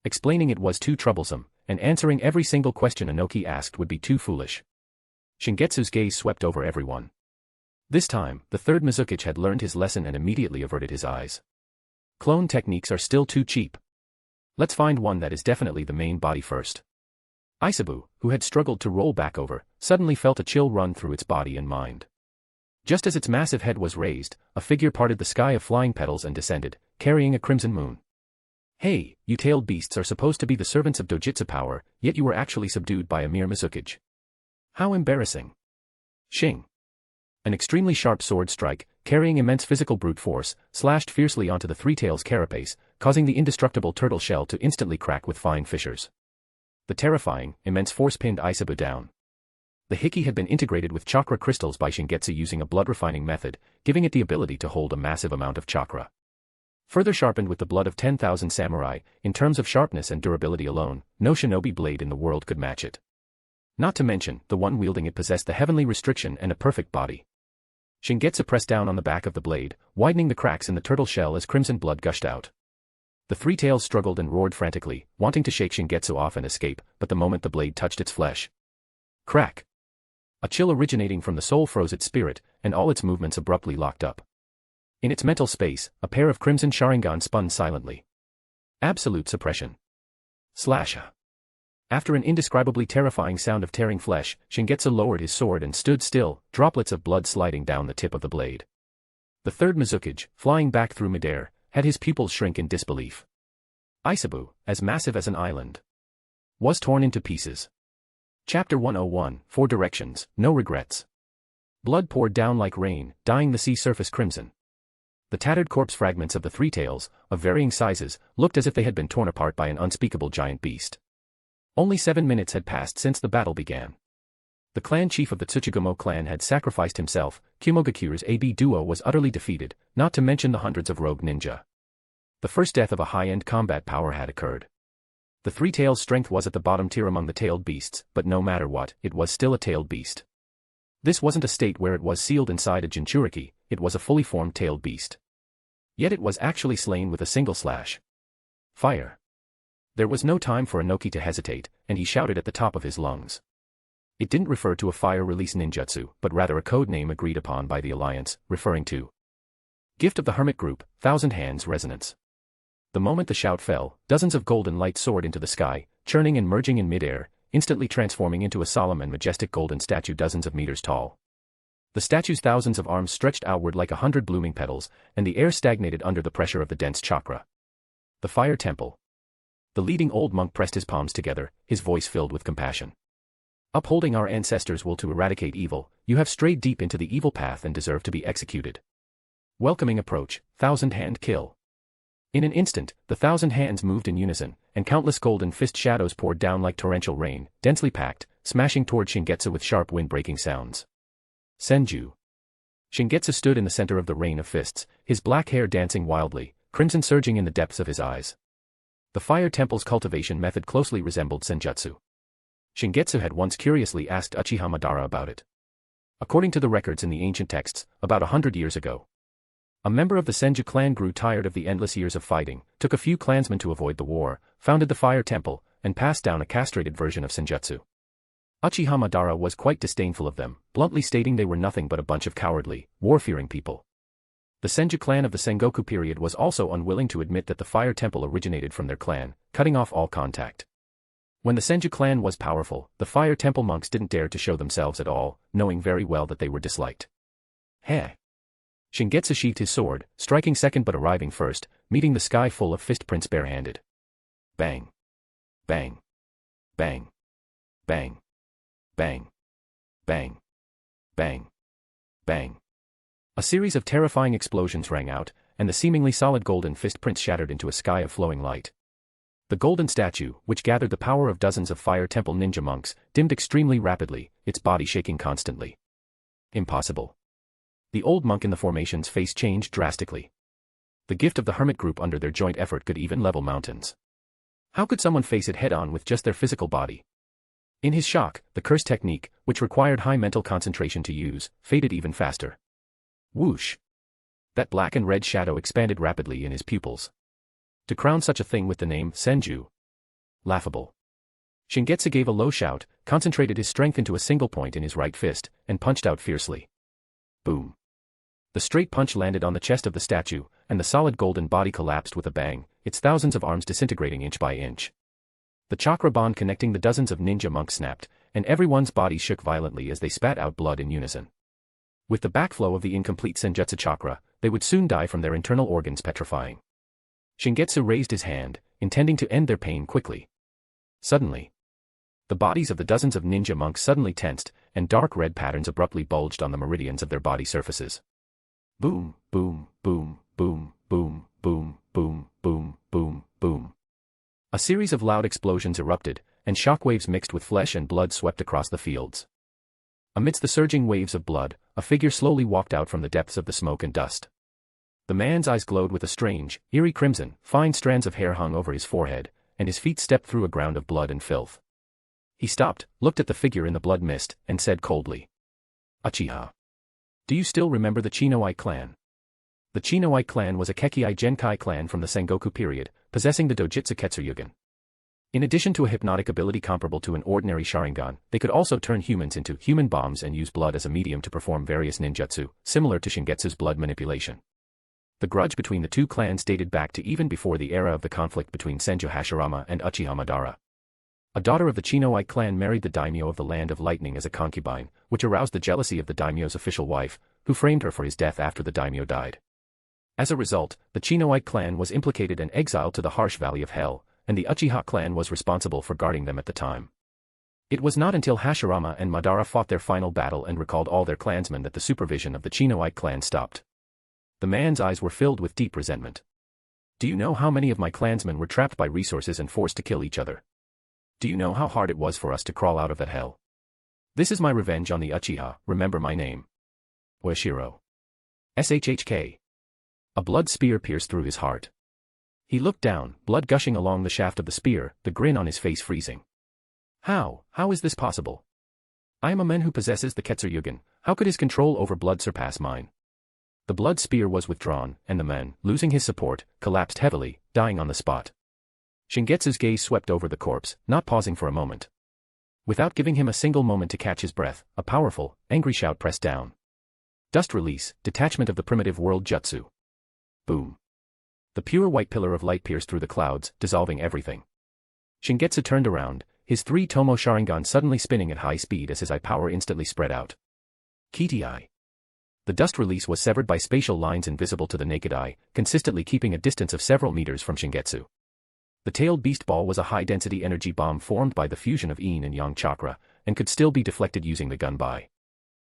Explaining it was too troublesome, and answering every single question Anoki asked would be too foolish. Shingetsu's gaze swept over everyone. This time, the third Mizukage had learned his lesson and immediately averted his eyes. Clone techniques are still too cheap. Let's find one that is definitely the main body first. Aisabu, who had struggled to roll back over, suddenly felt a chill run through its body and mind. Just as its massive head was raised, a figure parted the sky of flying petals and descended, carrying a crimson moon. Hey, you tailed beasts are supposed to be the servants of Dōjutsu power, yet you were actually subdued by a mere Mizukage. How embarrassing. Shing. An extremely sharp sword strike, carrying immense physical brute force, slashed fiercely onto the Three Tails' carapace, causing the indestructible turtle shell to instantly crack with fine fissures. The terrifying, immense force pinned Aisabu down. The Hiki had been integrated with chakra crystals by Shingetsu using a blood-refining method, giving it the ability to hold a massive amount of chakra. Further sharpened with the blood of 10,000 samurai, in terms of sharpness and durability alone, no shinobi blade in the world could match it. Not to mention, the one wielding it possessed the heavenly restriction and a perfect body. Shingetsu pressed down on the back of the blade, widening the cracks in the turtle shell as crimson blood gushed out. The Three Tails struggled and roared frantically, wanting to shake Shingetsu off and escape, but the moment the blade touched its flesh. Crack! A chill originating from the soul froze its spirit, and all its movements abruptly locked up. In its mental space, a pair of crimson Sharingan spun silently. Absolute suppression. Slasha! After an indescribably terrifying sound of tearing flesh, Shingetsu lowered his sword and stood still, droplets of blood sliding down the tip of the blade. The third Mizukage, flying back through midair, had his pupils shrink in disbelief. Aisabu, as massive as an island, was torn into pieces. Chapter 101, 4 Directions, No Regrets. Blood poured down like rain, dyeing the sea surface crimson. The tattered corpse fragments of the three tails, of varying sizes, looked as if they had been torn apart by an unspeakable giant beast. Only 7 minutes had passed since the battle began. The clan chief of the Tsuchigumo clan had sacrificed himself, Kumogakure's AB duo was utterly defeated, not to mention the hundreds of rogue ninja. The first death of a high-end combat power had occurred. The three tails' strength was at the bottom tier among the tailed beasts, but no matter what, it was still a tailed beast. This wasn't a state where it was sealed inside a Jinchuriki, it was a fully formed tailed beast. Yet it was actually slain with a single slash. Fire. There was no time for Inoki to hesitate, and he shouted at the top of his lungs. It didn't refer to a fire-release ninjutsu, but rather a code name agreed upon by the Alliance, referring to Gift of the Hermit Group, Thousand Hands Resonance. The moment the shout fell, dozens of golden lights soared into the sky, churning and merging in midair, instantly transforming into a solemn and majestic golden statue dozens of meters tall. The statue's thousands of arms stretched outward like 100 blooming petals, and the air stagnated under the pressure of the dense chakra. The Fire Temple. The leading old monk pressed his palms together, his voice filled with compassion. Upholding our ancestors' will to eradicate evil, you have strayed deep into the evil path and deserve to be executed. Welcoming approach, thousand-hand kill. In an instant, the thousand hands moved in unison, and countless golden fist shadows poured down like torrential rain, densely packed, smashing toward Shingetsu with sharp wind-breaking sounds. Senju. Shingetsu stood in the center of the rain of fists, his black hair dancing wildly, crimson surging in the depths of his eyes. The Fire Temple's cultivation method closely resembled Senjutsu. Shingetsu had once curiously asked Uchiha Madara about it. According to the records in the ancient texts, about 100 years ago, a member of the Senju clan grew tired of the endless years of fighting, took a few clansmen to avoid the war, founded the Fire Temple, and passed down a castrated version of Senjutsu. Uchiha Madara was quite disdainful of them, bluntly stating they were nothing but a bunch of cowardly, war-fearing people. The Senju clan of the Sengoku period was also unwilling to admit that the Fire Temple originated from their clan, cutting off all contact. When the Senju clan was powerful, the Fire Temple monks didn't dare to show themselves at all, knowing very well that they were disliked. Heh. Shingetsu sheathed his sword, striking second but arriving first, meeting the sky full of fist prints barehanded. Bang. Bang. Bang. Bang. Bang. Bang. Bang. Bang. A series of terrifying explosions rang out, and the seemingly solid golden fist prints shattered into a sky of flowing light. The golden statue, which gathered the power of dozens of Fire Temple ninja monks, dimmed extremely rapidly, its body shaking constantly. Impossible. The old monk in the formation's face changed drastically. The gift of the Hermit Group under their joint effort could even level mountains. How could someone face it head-on with just their physical body? In his shock, the curse technique, which required high mental concentration to use, faded even faster. Whoosh! That black and red shadow expanded rapidly in his pupils. To crown such a thing with the name Senju. Laughable. Shingetsu gave a low shout, concentrated his strength into a single point in his right fist, and punched out fiercely. Boom. The straight punch landed on the chest of the statue, and the solid golden body collapsed with a bang, its thousands of arms disintegrating inch by inch. The chakra bond connecting the dozens of ninja monks snapped, and everyone's body shook violently as they spat out blood in unison. With the backflow of the incomplete Senjutsu chakra, they would soon die from their internal organs petrifying. Shingetsu raised his hand, intending to end their pain quickly. Suddenly, the bodies of the dozens of ninja monks suddenly tensed, and dark red patterns abruptly bulged on the meridians of their body surfaces. Boom, boom, boom, boom, boom, boom, boom, boom, boom, boom. A series of loud explosions erupted, and shockwaves mixed with flesh and blood swept across the fields. Amidst the surging waves of blood, a figure slowly walked out from the depths of the smoke and dust. The man's eyes glowed with a strange, eerie crimson, fine strands of hair hung over his forehead, and his feet stepped through a ground of blood and filth. He stopped, looked at the figure in the blood mist, and said coldly, Uchiha. Do you still remember the Chinoi clan? The Chinoi clan was a Kekkei Genkai clan from the Sengoku period, possessing the Dōjutsu Ketsuryugen. In addition to a hypnotic ability comparable to an ordinary Sharingan, they could also turn humans into human bombs and use blood as a medium to perform various ninjutsu, similar to Shingetsu's blood manipulation. The grudge between the two clans dated back to even before the era of the conflict between Senju Hashirama and Uchiha Madara. A daughter of the Chinoi clan married the daimyo of the Land of Lightning as a concubine, which aroused the jealousy of the daimyo's official wife, who framed her for his death after the daimyo died. As a result, the Chinoi clan was implicated and exiled to the harsh valley of hell, and the Uchiha clan was responsible for guarding them at the time. It was not until Hashirama and Madara fought their final battle and recalled all their clansmen that the supervision of the Chinoite clan stopped. The man's eyes were filled with deep resentment. Do you know how many of my clansmen were trapped by resources and forced to kill each other? Do you know how hard it was for us to crawl out of that hell? This is my revenge on the Uchiha, remember my name. Oeshiro. SHHK. A blood spear pierced through his heart. He looked down, blood gushing along the shaft of the spear, the grin on his face freezing. How is this possible? I am a man who possesses the Ketsuryugen, how could his control over blood surpass mine? The blood spear was withdrawn, and the man, losing his support, collapsed heavily, dying on the spot. Shingetsu's gaze swept over the corpse, not pausing for a moment. Without giving him a single moment to catch his breath, a powerful, angry shout pressed down. Dust release, detachment of the primitive world jutsu. Boom. The pure white pillar of light pierced through the clouds, dissolving everything. Shingetsu turned around, his 3-tomo Sharingan suddenly spinning at high speed as his eye power instantly spread out. Kiti. The dust release was severed by spatial lines invisible to the naked eye, consistently keeping a distance of several meters from Shingetsu. The tailed beast ball was a high-density energy bomb formed by the fusion of yin and yang chakra, and could still be deflected using the gun by.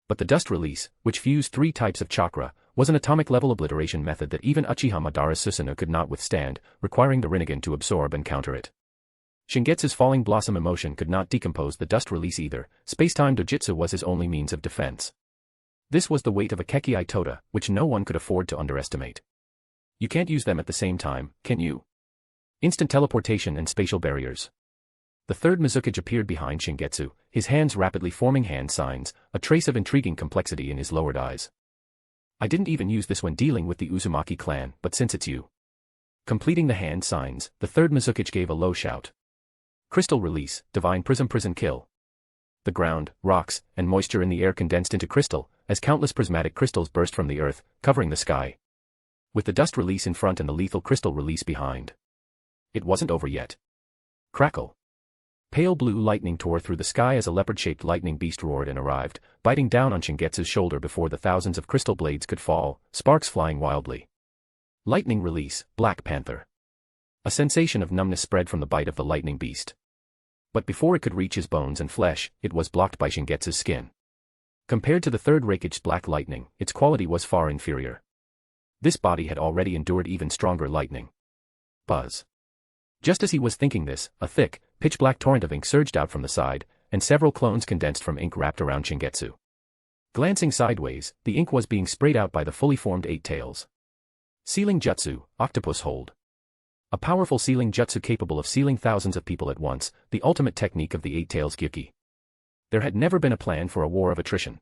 But the dust release, which fused 3 types of chakra, was an atomic-level obliteration method that even Uchiha Madara's Susanoo could not withstand, requiring the Rinnegan to absorb and counter it. Shingetsu's falling blossom emotion could not decompose the dust release either, space-time Dōjutsu was his only means of defense. This was the weight of a Kekii Tota, which no one could afford to underestimate. You can't use them at the same time, can you? Instant teleportation and spatial barriers. The third Mizukage appeared behind Shingetsu, his hands rapidly forming hand signs, a trace of intriguing complexity in his lowered eyes. I didn't even use this when dealing with the Uzumaki clan, but since it's you. Completing the hand signs, the third Mizukage gave a low shout. Crystal release, divine prism kill. The ground, rocks, and moisture in the air condensed into crystal, as countless prismatic crystals burst from the earth, covering the sky. With the dust release in front and the lethal crystal release behind. It wasn't over yet. Crackle. Pale blue lightning tore through the sky as a leopard-shaped lightning beast roared and arrived, biting down on Shingetsu's shoulder before the thousands of crystal blades could fall, sparks flying wildly. Lightning release, Black Panther. A sensation of numbness spread from the bite of the lightning beast. But before it could reach his bones and flesh, it was blocked by Shingetsu's skin. Compared to the third Raikage's black lightning, its quality was far inferior. This body had already endured even stronger lightning. Buzz. Just as he was thinking this, a thick, pitch-black torrent of ink surged out from the side, and several clones condensed from ink wrapped around Shingetsu. Glancing sideways, the ink was being sprayed out by the fully formed 8 tails. Sealing Jutsu, Octopus Hold. A powerful sealing jutsu capable of sealing thousands of people at once, the ultimate technique of the 8 tails Gyuki. There had never been a plan for a war of attrition.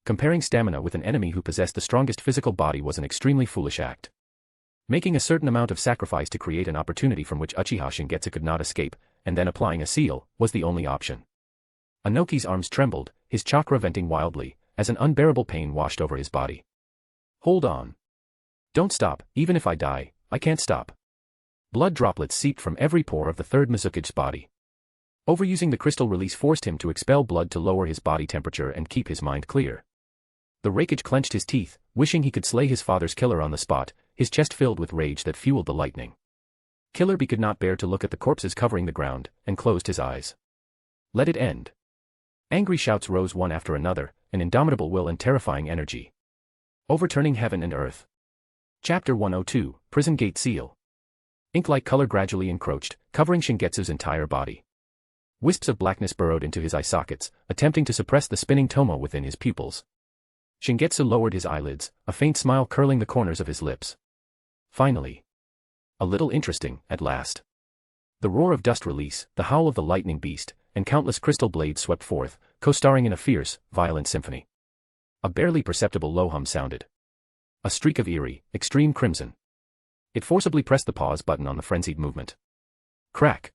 Comparing stamina with an enemy who possessed the strongest physical body was an extremely foolish act. Making a certain amount of sacrifice to create an opportunity from which Uchiha Shingetsu could not escape, and then applying a seal, was the only option. Anoki's arms trembled, his chakra venting wildly, as an unbearable pain washed over his body. Hold on. Don't stop, even if I die, I can't stop. Blood droplets seeped from every pore of the third Mizukage's body. Overusing the crystal release forced him to expel blood to lower his body temperature and keep his mind clear. The Raikage clenched his teeth, wishing he could slay his father's killer on the spot, his chest filled with rage that fueled the lightning. Killer Bee could not bear to look at the corpses covering the ground, and closed his eyes. Let it end. Angry shouts rose one after another, an indomitable will and terrifying energy. Overturning heaven and earth. Chapter 102, Prison Gate Seal. Ink-like color gradually encroached, covering Shingetsu's entire body. Wisps of blackness burrowed into his eye sockets, attempting to suppress the spinning tomo within his pupils. Shingetsu lowered his eyelids, a faint smile curling the corners of his lips. Finally. A little interesting, at last. The roar of dust release, the howl of the lightning beast, and countless crystal blades swept forth, co-starring in a fierce, violent symphony. A barely perceptible low hum sounded. A streak of eerie, extreme crimson. It forcibly pressed the pause button on the frenzied movement. Crack.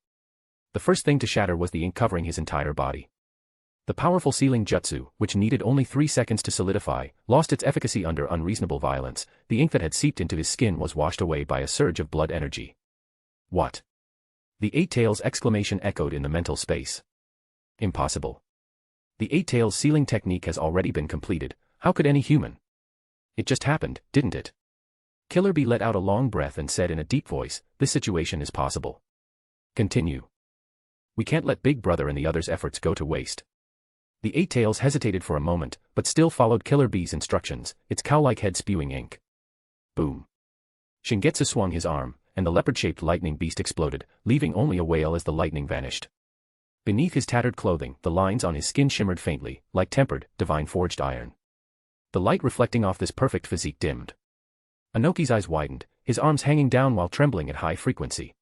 The first thing to shatter was the ink covering his entire body. The powerful sealing jutsu, which needed only 3 seconds to solidify, lost its efficacy under unreasonable violence. The ink that had seeped into his skin was washed away by a surge of blood energy. What? The 8 tails exclamation echoed in the mental space. Impossible. The 8 tails sealing technique has already been completed, how could any human? It just happened, didn't it? Killer Bee let out a long breath and said in a deep voice, this situation is possible. Continue. We can't let Big Brother and the others' efforts go to waste. The Eight Tails hesitated for a moment, but still followed Killer Bee's instructions, its cow-like head spewing ink. Boom. Shingetsu swung his arm, and the leopard-shaped lightning beast exploded, leaving only a wail as the lightning vanished. Beneath his tattered clothing, the lines on his skin shimmered faintly, like tempered, divine-forged iron. The light reflecting off this perfect physique dimmed. Inoki's eyes widened, his arms hanging down while trembling at high frequency.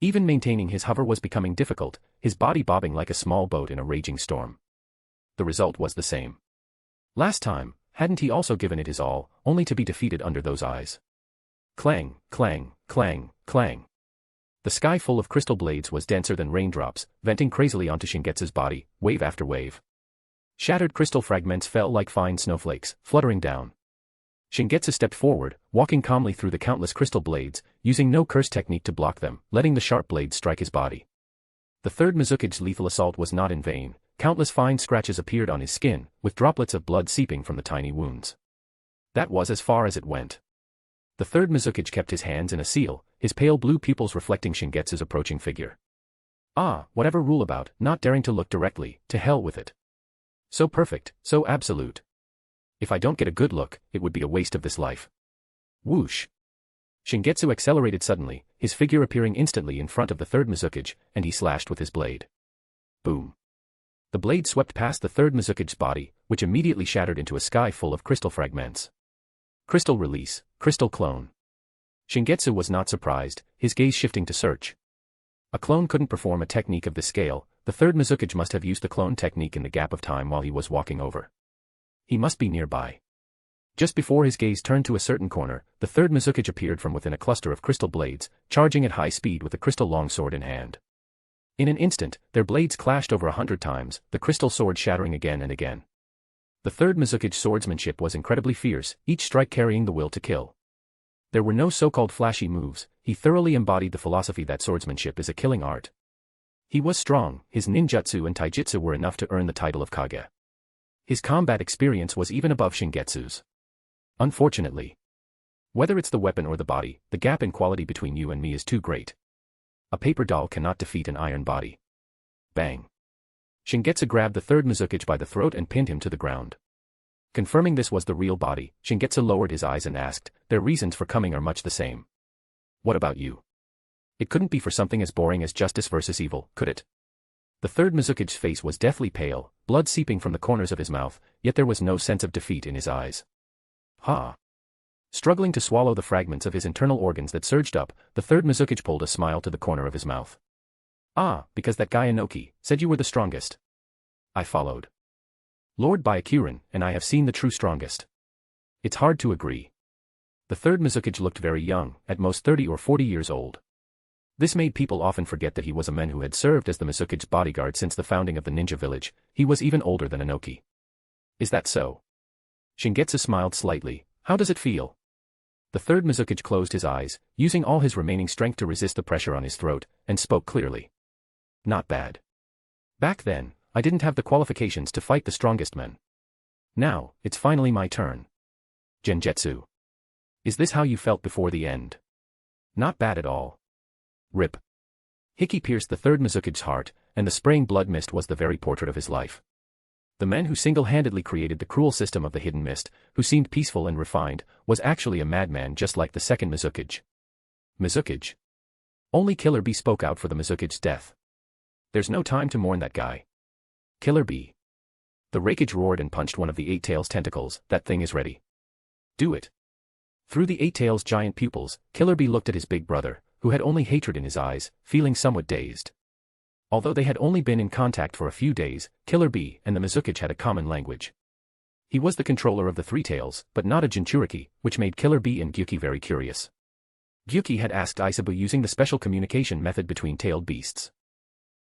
Even maintaining his hover was becoming difficult, his body bobbing like a small boat in a raging storm. The result was the same. Last time, hadn't he also given it his all, only to be defeated under those eyes? Clang, clang, clang, clang. The sky full of crystal blades was denser than raindrops, venting crazily onto Shingetsu's body, wave after wave. Shattered crystal fragments fell like fine snowflakes, fluttering down. Shingetsu stepped forward, walking calmly through the countless crystal blades, using no curse technique to block them, letting the sharp blades strike his body. The third Mizuki's lethal assault was not in vain. Countless fine scratches appeared on his skin, with droplets of blood seeping from the tiny wounds. That was as far as it went. The third Mizuki kept his hands in a seal, his pale blue pupils reflecting Shingetsu's approaching figure. Ah, whatever rule about, not daring to look directly, to hell with it. So perfect, so absolute. If I don't get a good look, it would be a waste of this life. Whoosh. Shingetsu accelerated suddenly, his figure appearing instantly in front of the third Mizuki, and he slashed with his blade. Boom. The blade swept past the third Mizuki's body, which immediately shattered into a sky full of crystal fragments. Crystal release, crystal clone. Shingetsu was not surprised, his gaze shifting to search. A clone couldn't perform a technique of this scale, the third Mizuki must have used the clone technique in the gap of time while he was walking over. He must be nearby. Just before his gaze turned to a certain corner, the third Mizuki appeared from within a cluster of crystal blades, charging at high speed with a crystal longsword in hand. In an instant, their blades clashed over 100 times, the crystal sword shattering again and again. The third Mizuki's swordsmanship was incredibly fierce, each strike carrying the will to kill. There were no so-called flashy moves, he thoroughly embodied the philosophy that swordsmanship is a killing art. He was strong, his ninjutsu and taijutsu were enough to earn the title of Kage. His combat experience was even above Shingetsu's. Unfortunately. Whether it's the weapon or the body, the gap in quality between you and me is too great. A paper doll cannot defeat an iron body. Bang. Shingetsu grabbed the third Mizuki by the throat and pinned him to the ground. Confirming this was the real body, Shingetsu lowered his eyes and asked, their reasons for coming are much the same. What about you? It couldn't be for something as boring as justice versus evil, could it? The third Mizuki's face was deathly pale, blood seeping from the corners of his mouth, yet there was no sense of defeat in his eyes. Ha! Struggling to swallow the fragments of his internal organs that surged up, the third Mizuki pulled a smile to the corner of his mouth. Ah, because that guy Inoki said you were the strongest. I followed. Lord Byakugan, and I have seen the true strongest. It's hard to agree. The third Mizuki looked very young, at most 30 or 40 years old. This made people often forget that he was a man who had served as the Mizuki's bodyguard since the founding of the ninja village. He was even older than Inoki. Is that so? Shingetsu smiled slightly. How does it feel? The third Mizuki closed his eyes, using all his remaining strength to resist the pressure on his throat, and spoke clearly. Not bad. Back then, I didn't have the qualifications to fight the strongest men. Now, it's finally my turn. Genjutsu. Is this how you felt before the end? Not bad at all. Rip. Hiki pierced the third Mizuki's heart, and the spraying blood mist was the very portrait of his life. The man who single-handedly created the cruel system of the hidden mist, who seemed peaceful and refined, was actually a madman just like the second Mizuki. Mizuki? Only Killer Bee spoke out for the Mizuki's death. There's no time to mourn that guy. Killer Bee. The Raikage roared and punched one of the Eight Tails' tentacles. That thing is ready. Do it. Through the Eight Tails' giant pupils, Killer Bee looked at his big brother, who had only hatred in his eyes, feeling somewhat dazed. Although they had only been in contact for a few days, Killer Bee and the Mizuki had a common language. He was the controller of the Three Tails, but not a Jinchuriki, which made Killer Bee and Gyuki very curious. Gyuki had asked Isabu using the special communication method between tailed beasts.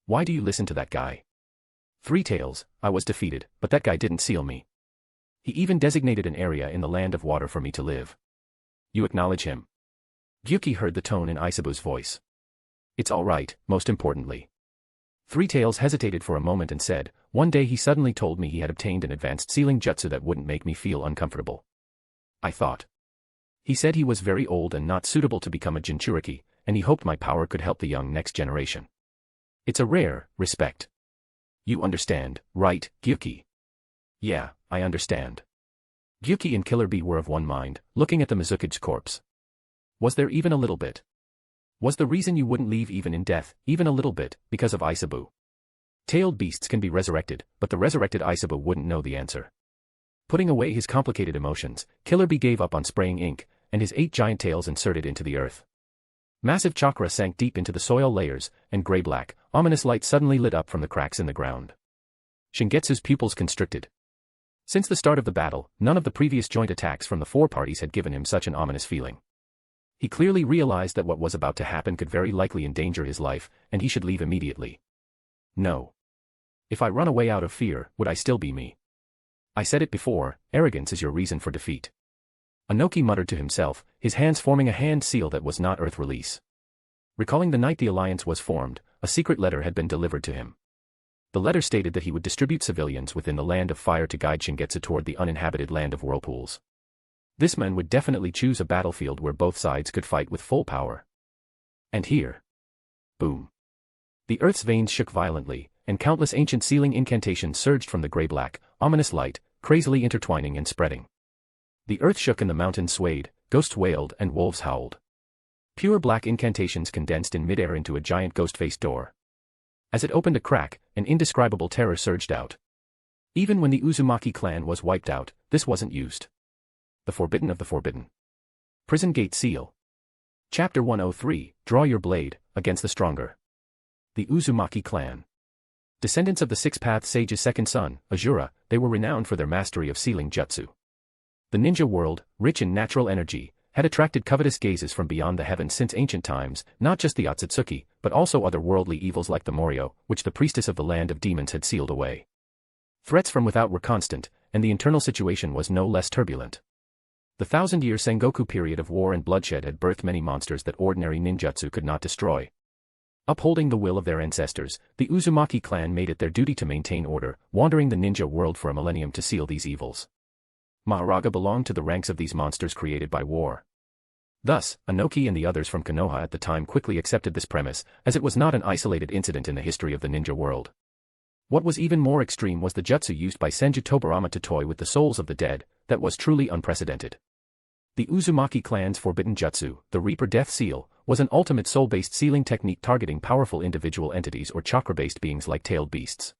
Why do you listen to that guy? Three Tails, I was defeated, but that guy didn't seal me. He even designated an area in the land of water for me to live. You acknowledge him? Gyuki heard the tone in Isabu's voice. It's all right, most importantly. Three Tails hesitated for a moment and said, one day he suddenly told me he had obtained an advanced sealing jutsu that wouldn't make me feel uncomfortable. I thought. He said he was very old and not suitable to become a Jinchuriki, and he hoped my power could help the young next generation. It's a rare respect. You understand, right, Gyuki? Yeah, I understand. Gyuki and Killer Bee were of one mind, looking at the Mizuki's corpse. Was there even a little bit? Was the reason you wouldn't leave even in death, even a little bit, because of Isabu? Tailed beasts can be resurrected, but the resurrected Isabu wouldn't know the answer. Putting away his complicated emotions, Killer Bee gave up on spraying ink, and his 8 giant tails inserted into the earth. Massive chakra sank deep into the soil layers, and gray-black, ominous light suddenly lit up from the cracks in the ground. Shingetsu's pupils constricted. Since the start of the battle, none of the previous joint attacks from the 4 parties had given him such an ominous feeling. He clearly realized that what was about to happen could very likely endanger his life, and he should leave immediately. No. If I run away out of fear, would I still be me? I said it before, arrogance is your reason for defeat. Inoki muttered to himself, his hands forming a hand seal that was not Earth release. Recalling the night the alliance was formed, a secret letter had been delivered to him. The letter stated that he would distribute civilians within the land of fire to guide Shingetsu toward the uninhabited land of whirlpools. This man would definitely choose a battlefield where both sides could fight with full power. And here. Boom. The Earth's veins shook violently, and countless ancient sealing incantations surged from the gray-black, ominous light, crazily intertwining and spreading. The earth shook and the mountains swayed, ghosts wailed and wolves howled. Pure black incantations condensed in midair into a giant ghost-faced door. As it opened a crack, an indescribable terror surged out. Even when the Uzumaki clan was wiped out, this wasn't used. The Forbidden of the Forbidden. Prison Gate Seal. Chapter 103, Draw Your Blade, Against the Stronger. The Uzumaki clan. Descendants of the Six-Path Sage's second son, Azura, they were renowned for their mastery of sealing jutsu. The ninja world, rich in natural energy, had attracted covetous gazes from beyond the heavens since ancient times, not just the Otsutsuki, but also other worldly evils like the Moryo, which the priestess of the land of demons had sealed away. Threats from without were constant, and the internal situation was no less turbulent. The 1,000-year Sengoku period of war and bloodshed had birthed many monsters that ordinary ninjutsu could not destroy. Upholding the will of their ancestors, the Uzumaki clan made it their duty to maintain order, wandering the ninja world for a millennium to seal these evils. Maharaga belonged to the ranks of these monsters created by war. Thus, Inoki and the others from Konoha at the time quickly accepted this premise, as it was not an isolated incident in the history of the ninja world. What was even more extreme was the jutsu used by Senju Tobarama to toy with the souls of the dead, that was truly unprecedented. The Uzumaki clan's forbidden jutsu, the Reaper Death Seal, was an ultimate soul-based sealing technique targeting powerful individual entities or chakra-based beings like tailed beasts.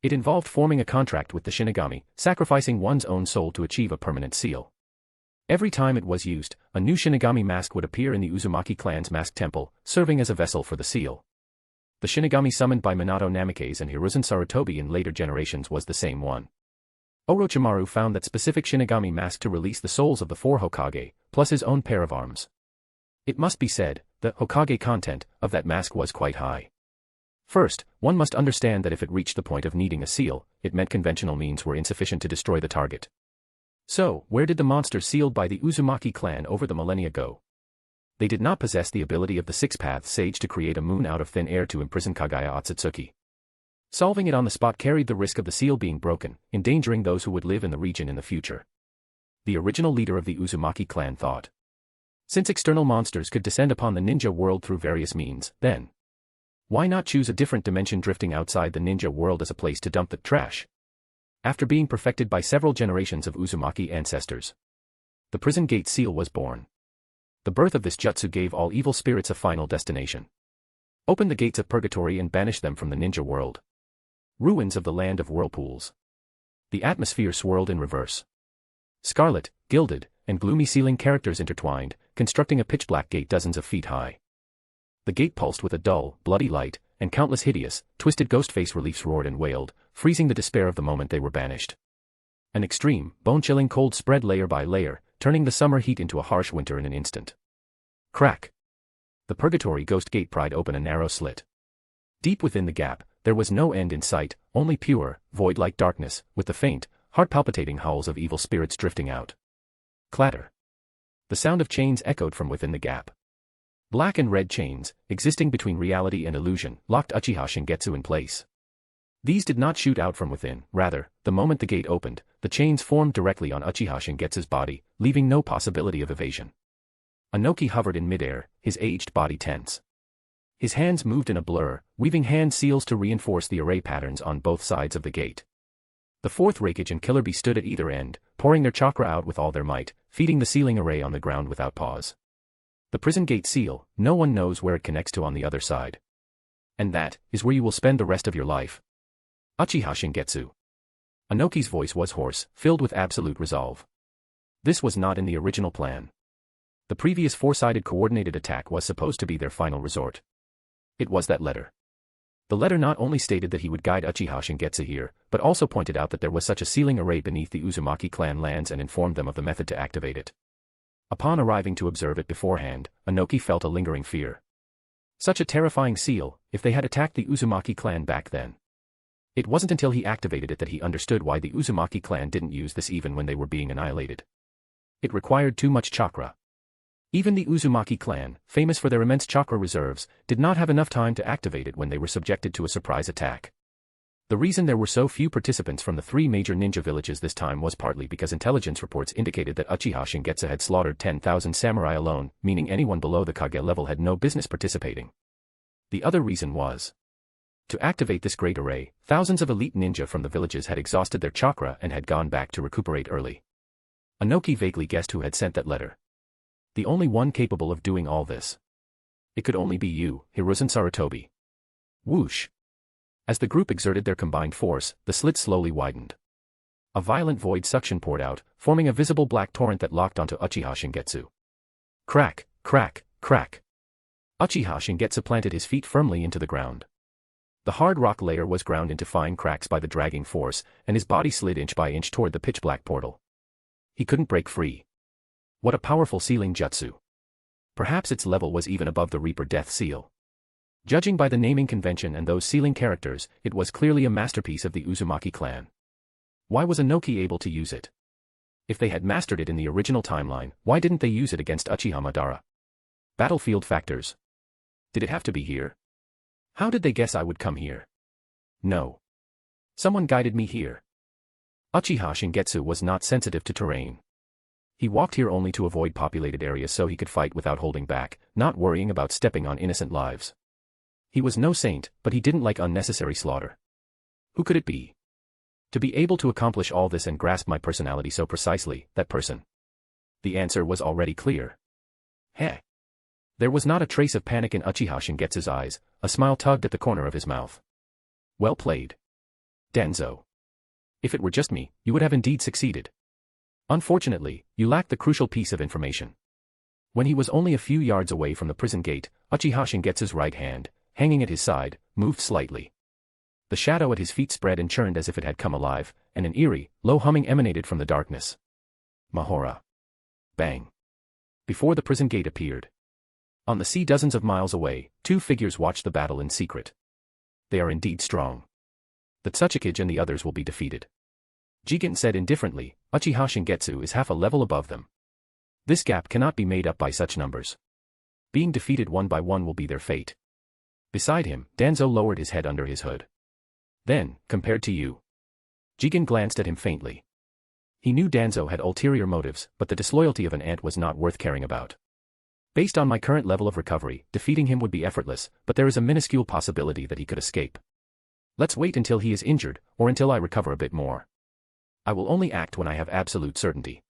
It involved forming a contract with the Shinigami, sacrificing one's own soul to achieve a permanent seal. Every time it was used, a new Shinigami mask would appear in the Uzumaki clan's masked temple, serving as a vessel for the seal. The Shinigami summoned by Minato Namikaze and Hiruzen Sarutobi in later generations was the same one. Orochimaru found that specific Shinigami mask to release the souls of the 4 Hokage, plus his own pair of arms. It must be said, the Hokage content of that mask was quite high. First, one must understand that if it reached the point of needing a seal, it meant conventional means were insufficient to destroy the target. So, where did the monsters sealed by the Uzumaki clan over the millennia go? They did not possess the ability of the Six-Path Sage to create a moon out of thin air to imprison Kagaya Otsutsuki. Solving it on the spot carried the risk of the seal being broken, endangering those who would live in the region in the future. The original leader of the Uzumaki clan thought. Since external monsters could descend upon the ninja world through various means, then why not choose a different dimension drifting outside the ninja world as a place to dump the trash? After being perfected by several generations of Uzumaki ancestors, the Prison Gate Seal was born. The birth of this jutsu gave all evil spirits a final destination. Open the gates of purgatory and banish them from the ninja world. Ruins of the land of whirlpools. The atmosphere swirled in reverse. Scarlet, gilded, and gloomy sealing characters intertwined, constructing a pitch-black gate dozens of feet high. The gate pulsed with a dull, bloody light, and countless hideous, twisted ghost-face reliefs roared and wailed, freezing the despair of the moment they were banished. An extreme, bone-chilling cold spread layer by layer, turning the summer heat into a harsh winter in an instant. Crack! The purgatory ghost gate pried open a narrow slit. Deep within the gap, there was no end in sight, only pure, void-like darkness, with the faint, heart-palpitating howls of evil spirits drifting out. Clatter! The sound of chains echoed from within the gap. Black and red chains, existing between reality and illusion, locked Uchiha Shingetsu in place. These did not shoot out from within, rather, the moment the gate opened, the chains formed directly on Uchiha Shingetsu's body, leaving no possibility of evasion. Inoki hovered in midair, his aged body tense. His hands moved in a blur, weaving hand seals to reinforce the array patterns on both sides of the gate. The fourth Raikage and Killer Bee stood at either end, pouring their chakra out with all their might, feeding the sealing array on the ground without pause. The prison gate seal, no one knows where it connects to on the other side. And that is where you will spend the rest of your life. Uchiha Shingetsu. Inoki's voice was hoarse, filled with absolute resolve. This was not in the original plan. The previous four-sided coordinated attack was supposed to be their final resort. It was that letter. The letter not only stated that he would guide Uchiha Shingetsu here, but also pointed out that there was such a sealing array beneath the Uzumaki clan lands and informed them of the method to activate it. Upon arriving to observe it beforehand, Inoki felt a lingering fear. Such a terrifying seal, if they had attacked the Uzumaki clan back then. It wasn't until he activated it that he understood why the Uzumaki clan didn't use this even when they were being annihilated. It required too much chakra. Even the Uzumaki clan, famous for their immense chakra reserves, did not have enough time to activate it when they were subjected to a surprise attack. The reason there were so few participants from the three major ninja villages this time was partly because intelligence reports indicated that Uchiha Shingetsu had slaughtered 10,000 samurai alone, meaning anyone below the Kage level had no business participating. The other reason was, to activate this great array, thousands of elite ninja from the villages had exhausted their chakra and had gone back to recuperate early. Inoki vaguely guessed who had sent that letter. The only one capable of doing all this. It could only be you, Hiruzen Sarutobi. Whoosh. As the group exerted their combined force, the slit slowly widened. A violent void suction poured out, forming a visible black torrent that locked onto Uchiha Shingetsu. Crack, crack, crack. Uchiha Shingetsu planted his feet firmly into the ground. The hard rock layer was ground into fine cracks by the dragging force, and his body slid inch by inch toward the pitch-black portal. He couldn't break free. What a powerful sealing jutsu. Perhaps its level was even above the Reaper Death Seal. Judging by the naming convention and those sealing characters, it was clearly a masterpiece of the Uzumaki clan. Why was Inoki able to use it? If they had mastered it in the original timeline, why didn't they use it against Uchiha Madara? Battlefield factors. Did it have to be here? How did they guess I would come here? No. Someone guided me here. Uchiha Shingetsu was not sensitive to terrain. He walked here only to avoid populated areas so he could fight without holding back, not worrying about stepping on innocent lives. He was no saint, but he didn't like unnecessary slaughter. Who could it be? To be able to accomplish all this and grasp my personality so precisely, that person. The answer was already clear. Heh. There was not a trace of panic in Uchiha Shingetsu's eyes, a smile tugged at the corner of his mouth. Well played. Danzo. If it were just me, you would have indeed succeeded. Unfortunately, you lacked the crucial piece of information. When he was only a few yards away from the prison gate, Uchiha Shingetsu's right hand, hanging at his side, moved slightly. The shadow at his feet spread and churned as if it had come alive, and an eerie, low humming emanated from the darkness. Mahora. Bang. Before the prison gate appeared. On the sea dozens of miles away, two figures watched the battle in secret. They are indeed strong. The Tsuchikage and the others will be defeated. Jigen said indifferently, Uchiha Shingetsu is half a level above them. This gap cannot be made up by such numbers. Being defeated one by one will be their fate. Beside him, Danzo lowered his head under his hood. Then, compared to you. Jigen glanced at him faintly. He knew Danzo had ulterior motives, but the disloyalty of an ant was not worth caring about. Based on my current level of recovery, defeating him would be effortless, but there is a minuscule possibility that he could escape. Let's wait until he is injured, or until I recover a bit more. I will only act when I have absolute certainty.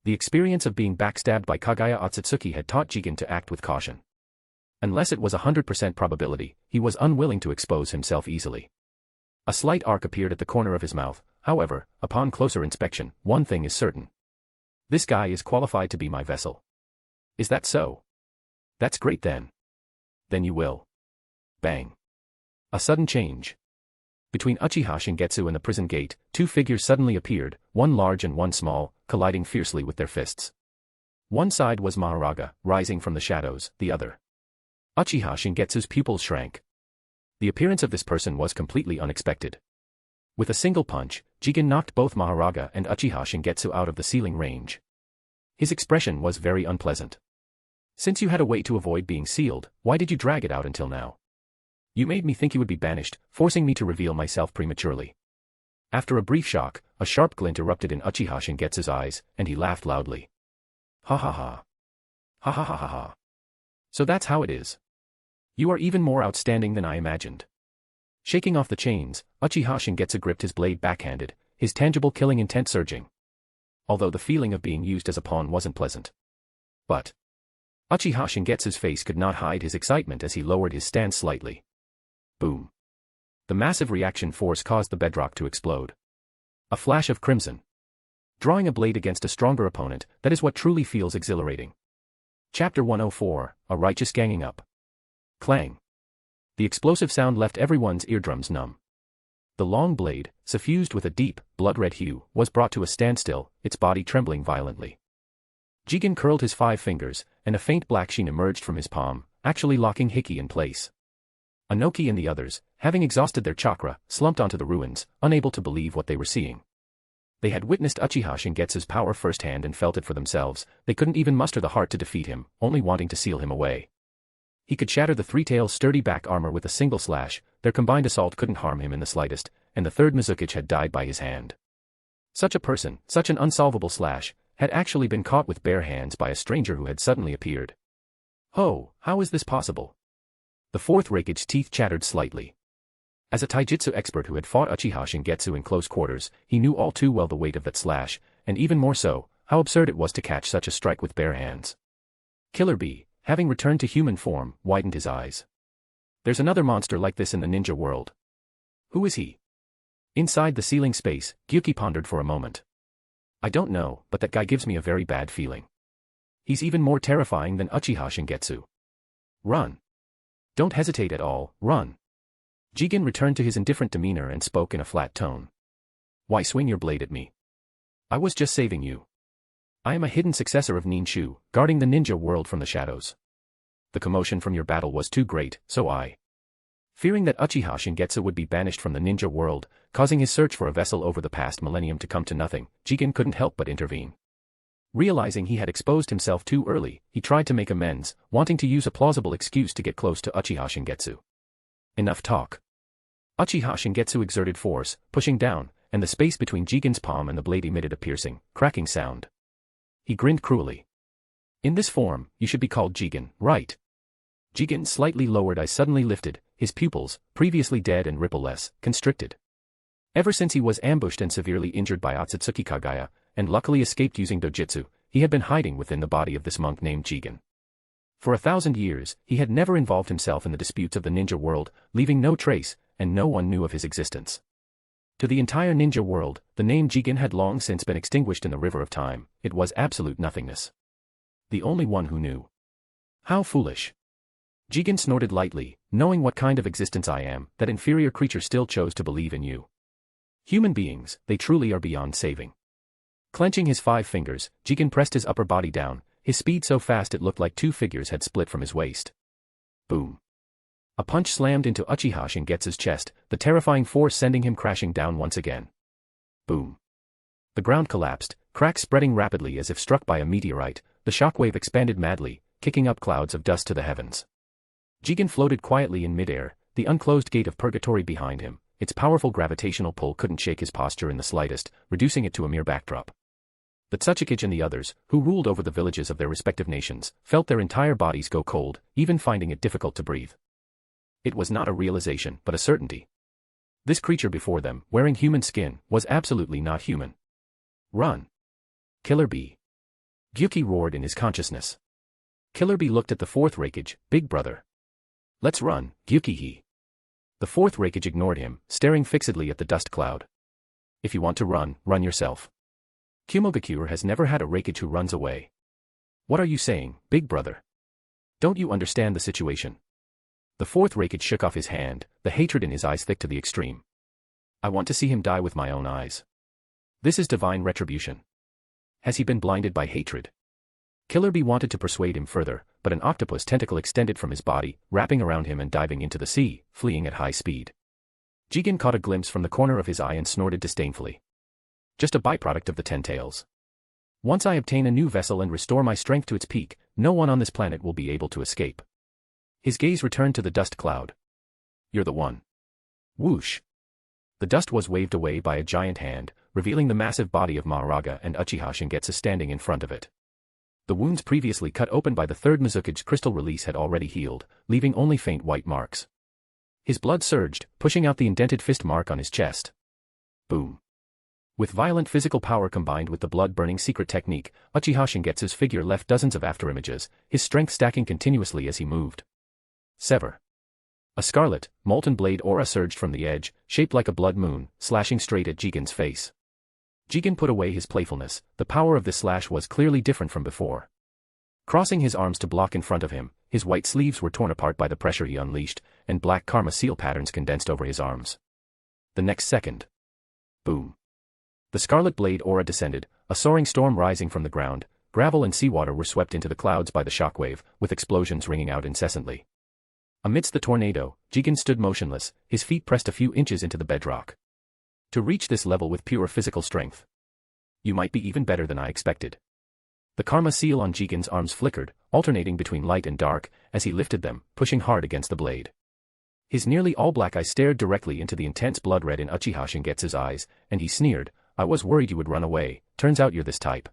The experience of being backstabbed by Kagaya Otsutsuki had taught Jigen to act with caution. Unless it was 100% probability, he was unwilling to expose himself easily. A slight arc appeared at the corner of his mouth, however, upon closer inspection, one thing is certain. This guy is qualified to be my vessel. Is that so? That's great then. Then you will. Bang. A sudden change. Between Uchiha Shingetsu and the prison gate, two figures suddenly appeared, one large and one small, colliding fiercely with their fists. One side was Mahoraga, rising from the shadows, the other. Uchiha Shingetsu's pupils shrank. The appearance of this person was completely unexpected. With a single punch, Jigen knocked both Mahoraga and Uchiha Shingetsu out of the ceiling range. His expression was very unpleasant. Since you had a way to avoid being sealed, why did you drag it out until now? You made me think you would be banished, forcing me to reveal myself prematurely. After a brief shock, a sharp glint erupted in Uchiha Shingetsu's eyes, and he laughed loudly. Ha ha ha. Ha ha ha ha ha. So that's how it is. You are even more outstanding than I imagined. Shaking off the chains, Uchiha Shingetsu gripped his blade backhanded, his tangible killing intent surging. Although the feeling of being used as a pawn wasn't pleasant. But Uchiha Shingetsu's face could not hide his excitement as he lowered his stance slightly. Boom. The massive reaction force caused the bedrock to explode. A flash of crimson. Drawing a blade against a stronger opponent, that is what truly feels exhilarating. Chapter 104, A Righteous Ganging Up. Clang. The explosive sound left everyone's eardrums numb. The long blade, suffused with a deep, blood-red hue, was brought to a standstill, its body trembling violently. Jigen curled his 5 fingers, and a faint black sheen emerged from his palm, actually locking Hiki in place. Anoki and the others, having exhausted their chakra, slumped onto the ruins, unable to believe what they were seeing. They had witnessed Uchiha Shingetsu's power firsthand and felt it for themselves. They couldn't even muster the heart to defeat him, only wanting to seal him away. He could shatter the Three-Tail's sturdy back armor with a single slash, their combined assault couldn't harm him in the slightest, and the third Mizukichi had died by his hand. Such a person, such an unsolvable slash, had actually been caught with bare hands by a stranger who had suddenly appeared. Oh, how is this possible? The fourth Reikichi's teeth chattered slightly. As a taijutsu expert who had fought Uchiha Shingetsu in close quarters, he knew all too well the weight of that slash, and even more so, how absurd it was to catch such a strike with bare hands. Killer Bee, having returned to human form, widened his eyes. There's another monster like this in the ninja world. Who is he? Inside the ceiling space, Gyuki pondered for a moment. I don't know, but that guy gives me a very bad feeling. He's even more terrifying than Uchiha Shingetsu. Run. Don't hesitate at all, run. Jigen returned to his indifferent demeanor and spoke in a flat tone. Why swing your blade at me? I was just saving you. I am a hidden successor of Ninshu, guarding the ninja world from the shadows. The commotion from your battle was too great, so I. Fearing that Uchiha Shingetsu would be banished from the ninja world, causing his search for a vessel over the past millennium to come to nothing, Jigen couldn't help but intervene. Realizing he had exposed himself too early, he tried to make amends, wanting to use a plausible excuse to get close to Uchiha Shingetsu. Enough talk. Uchiha Shingetsu exerted force, pushing down, and the space between Jigen's palm and the blade emitted a piercing, cracking sound. He grinned cruelly. In this form, you should be called Jigen, right? Jigen's slightly lowered eyes suddenly lifted, his pupils, previously dead and ripple-less, constricted. Ever since he was ambushed and severely injured by Otsutsuki Kagaya, and luckily escaped using Dōjutsu, he had been hiding within the body of this monk named Jigen. For 1,000 years, he had never involved himself in the disputes of the ninja world, leaving no trace, and no one knew of his existence. To the entire ninja world, the name Jigen had long since been extinguished in the river of time. It was absolute nothingness. The only one who knew. How foolish. Jigen snorted lightly, knowing what kind of existence I am, that inferior creature still chose to believe in you. Human beings, they truly are beyond saving. Clenching his 5 fingers, Jigen pressed his upper body down, his speed so fast it looked like 2 figures had split from his waist. Boom. A punch slammed into Uchiha Shingetsu's chest, the terrifying force sending him crashing down once again. Boom. The ground collapsed, cracks spreading rapidly as if struck by a meteorite, the shockwave expanded madly, kicking up clouds of dust to the heavens. Jigen floated quietly in midair, the unclosed gate of purgatory behind him. Its powerful gravitational pull couldn't shake his posture in the slightest, reducing it to a mere backdrop. The Tsuchikichi and the others, who ruled over the villages of their respective nations, felt their entire bodies go cold, even finding it difficult to breathe. It was not a realization, but a certainty. This creature before them, wearing human skin, was absolutely not human. Run. Killer Bee. Gyuki roared in his consciousness. Killer Bee looked at the fourth Reikichi, big brother. Let's run, Gyuki he. The fourth Reikichi ignored him, staring fixedly at the dust cloud. If you want to run, run yourself. Kumogakure has never had a Reikichi who runs away. What are you saying, big brother? Don't you understand the situation? The fourth Reikichi shook off his hand, the hatred in his eyes thick to the extreme. I want to see him die with my own eyes. This is divine retribution. Has he been blinded by hatred? Killer Bee wanted to persuade him further, but an octopus tentacle extended from his body, wrapping around him and diving into the sea, fleeing at high speed. Jigen caught a glimpse from the corner of his eye and snorted disdainfully. Just a byproduct of the 10 tails. Once I obtain a new vessel and restore my strength to its peak, no one on this planet will be able to escape. His gaze returned to the dust cloud. You're the one. Whoosh. The dust was waved away by a giant hand, revealing the massive body of Maharaga and Uchiha Shingetsu standing in front of it. The wounds previously cut open by the third Mizuki's crystal release had already healed, leaving only faint white marks. His blood surged, pushing out the indented fist mark on his chest. Boom. With violent physical power combined with the blood-burning secret technique, Uchiha Shingetsu's figure left dozens of afterimages, his strength stacking continuously as he moved. Sever. A scarlet, molten blade aura surged from the edge, shaped like a blood moon, slashing straight at Jigen's face. Jigen put away his playfulness, the power of this slash was clearly different from before. Crossing his arms to block in front of him, his white sleeves were torn apart by the pressure he unleashed, and black karma seal patterns condensed over his arms. The next second. Boom. The scarlet blade aura descended, a soaring storm rising from the ground, gravel and seawater were swept into the clouds by the shockwave, with explosions ringing out incessantly. Amidst the tornado, Jigen stood motionless, his feet pressed a few inches into the bedrock. To reach this level with pure physical strength. You might be even better than I expected. The karma seal on Jigen's arms flickered, alternating between light and dark, as he lifted them, pushing hard against the blade. His nearly all-black eyes stared directly into the intense blood red in Uchiha Shingetsu's eyes, and he sneered, "I was worried you would run away, turns out you're this type."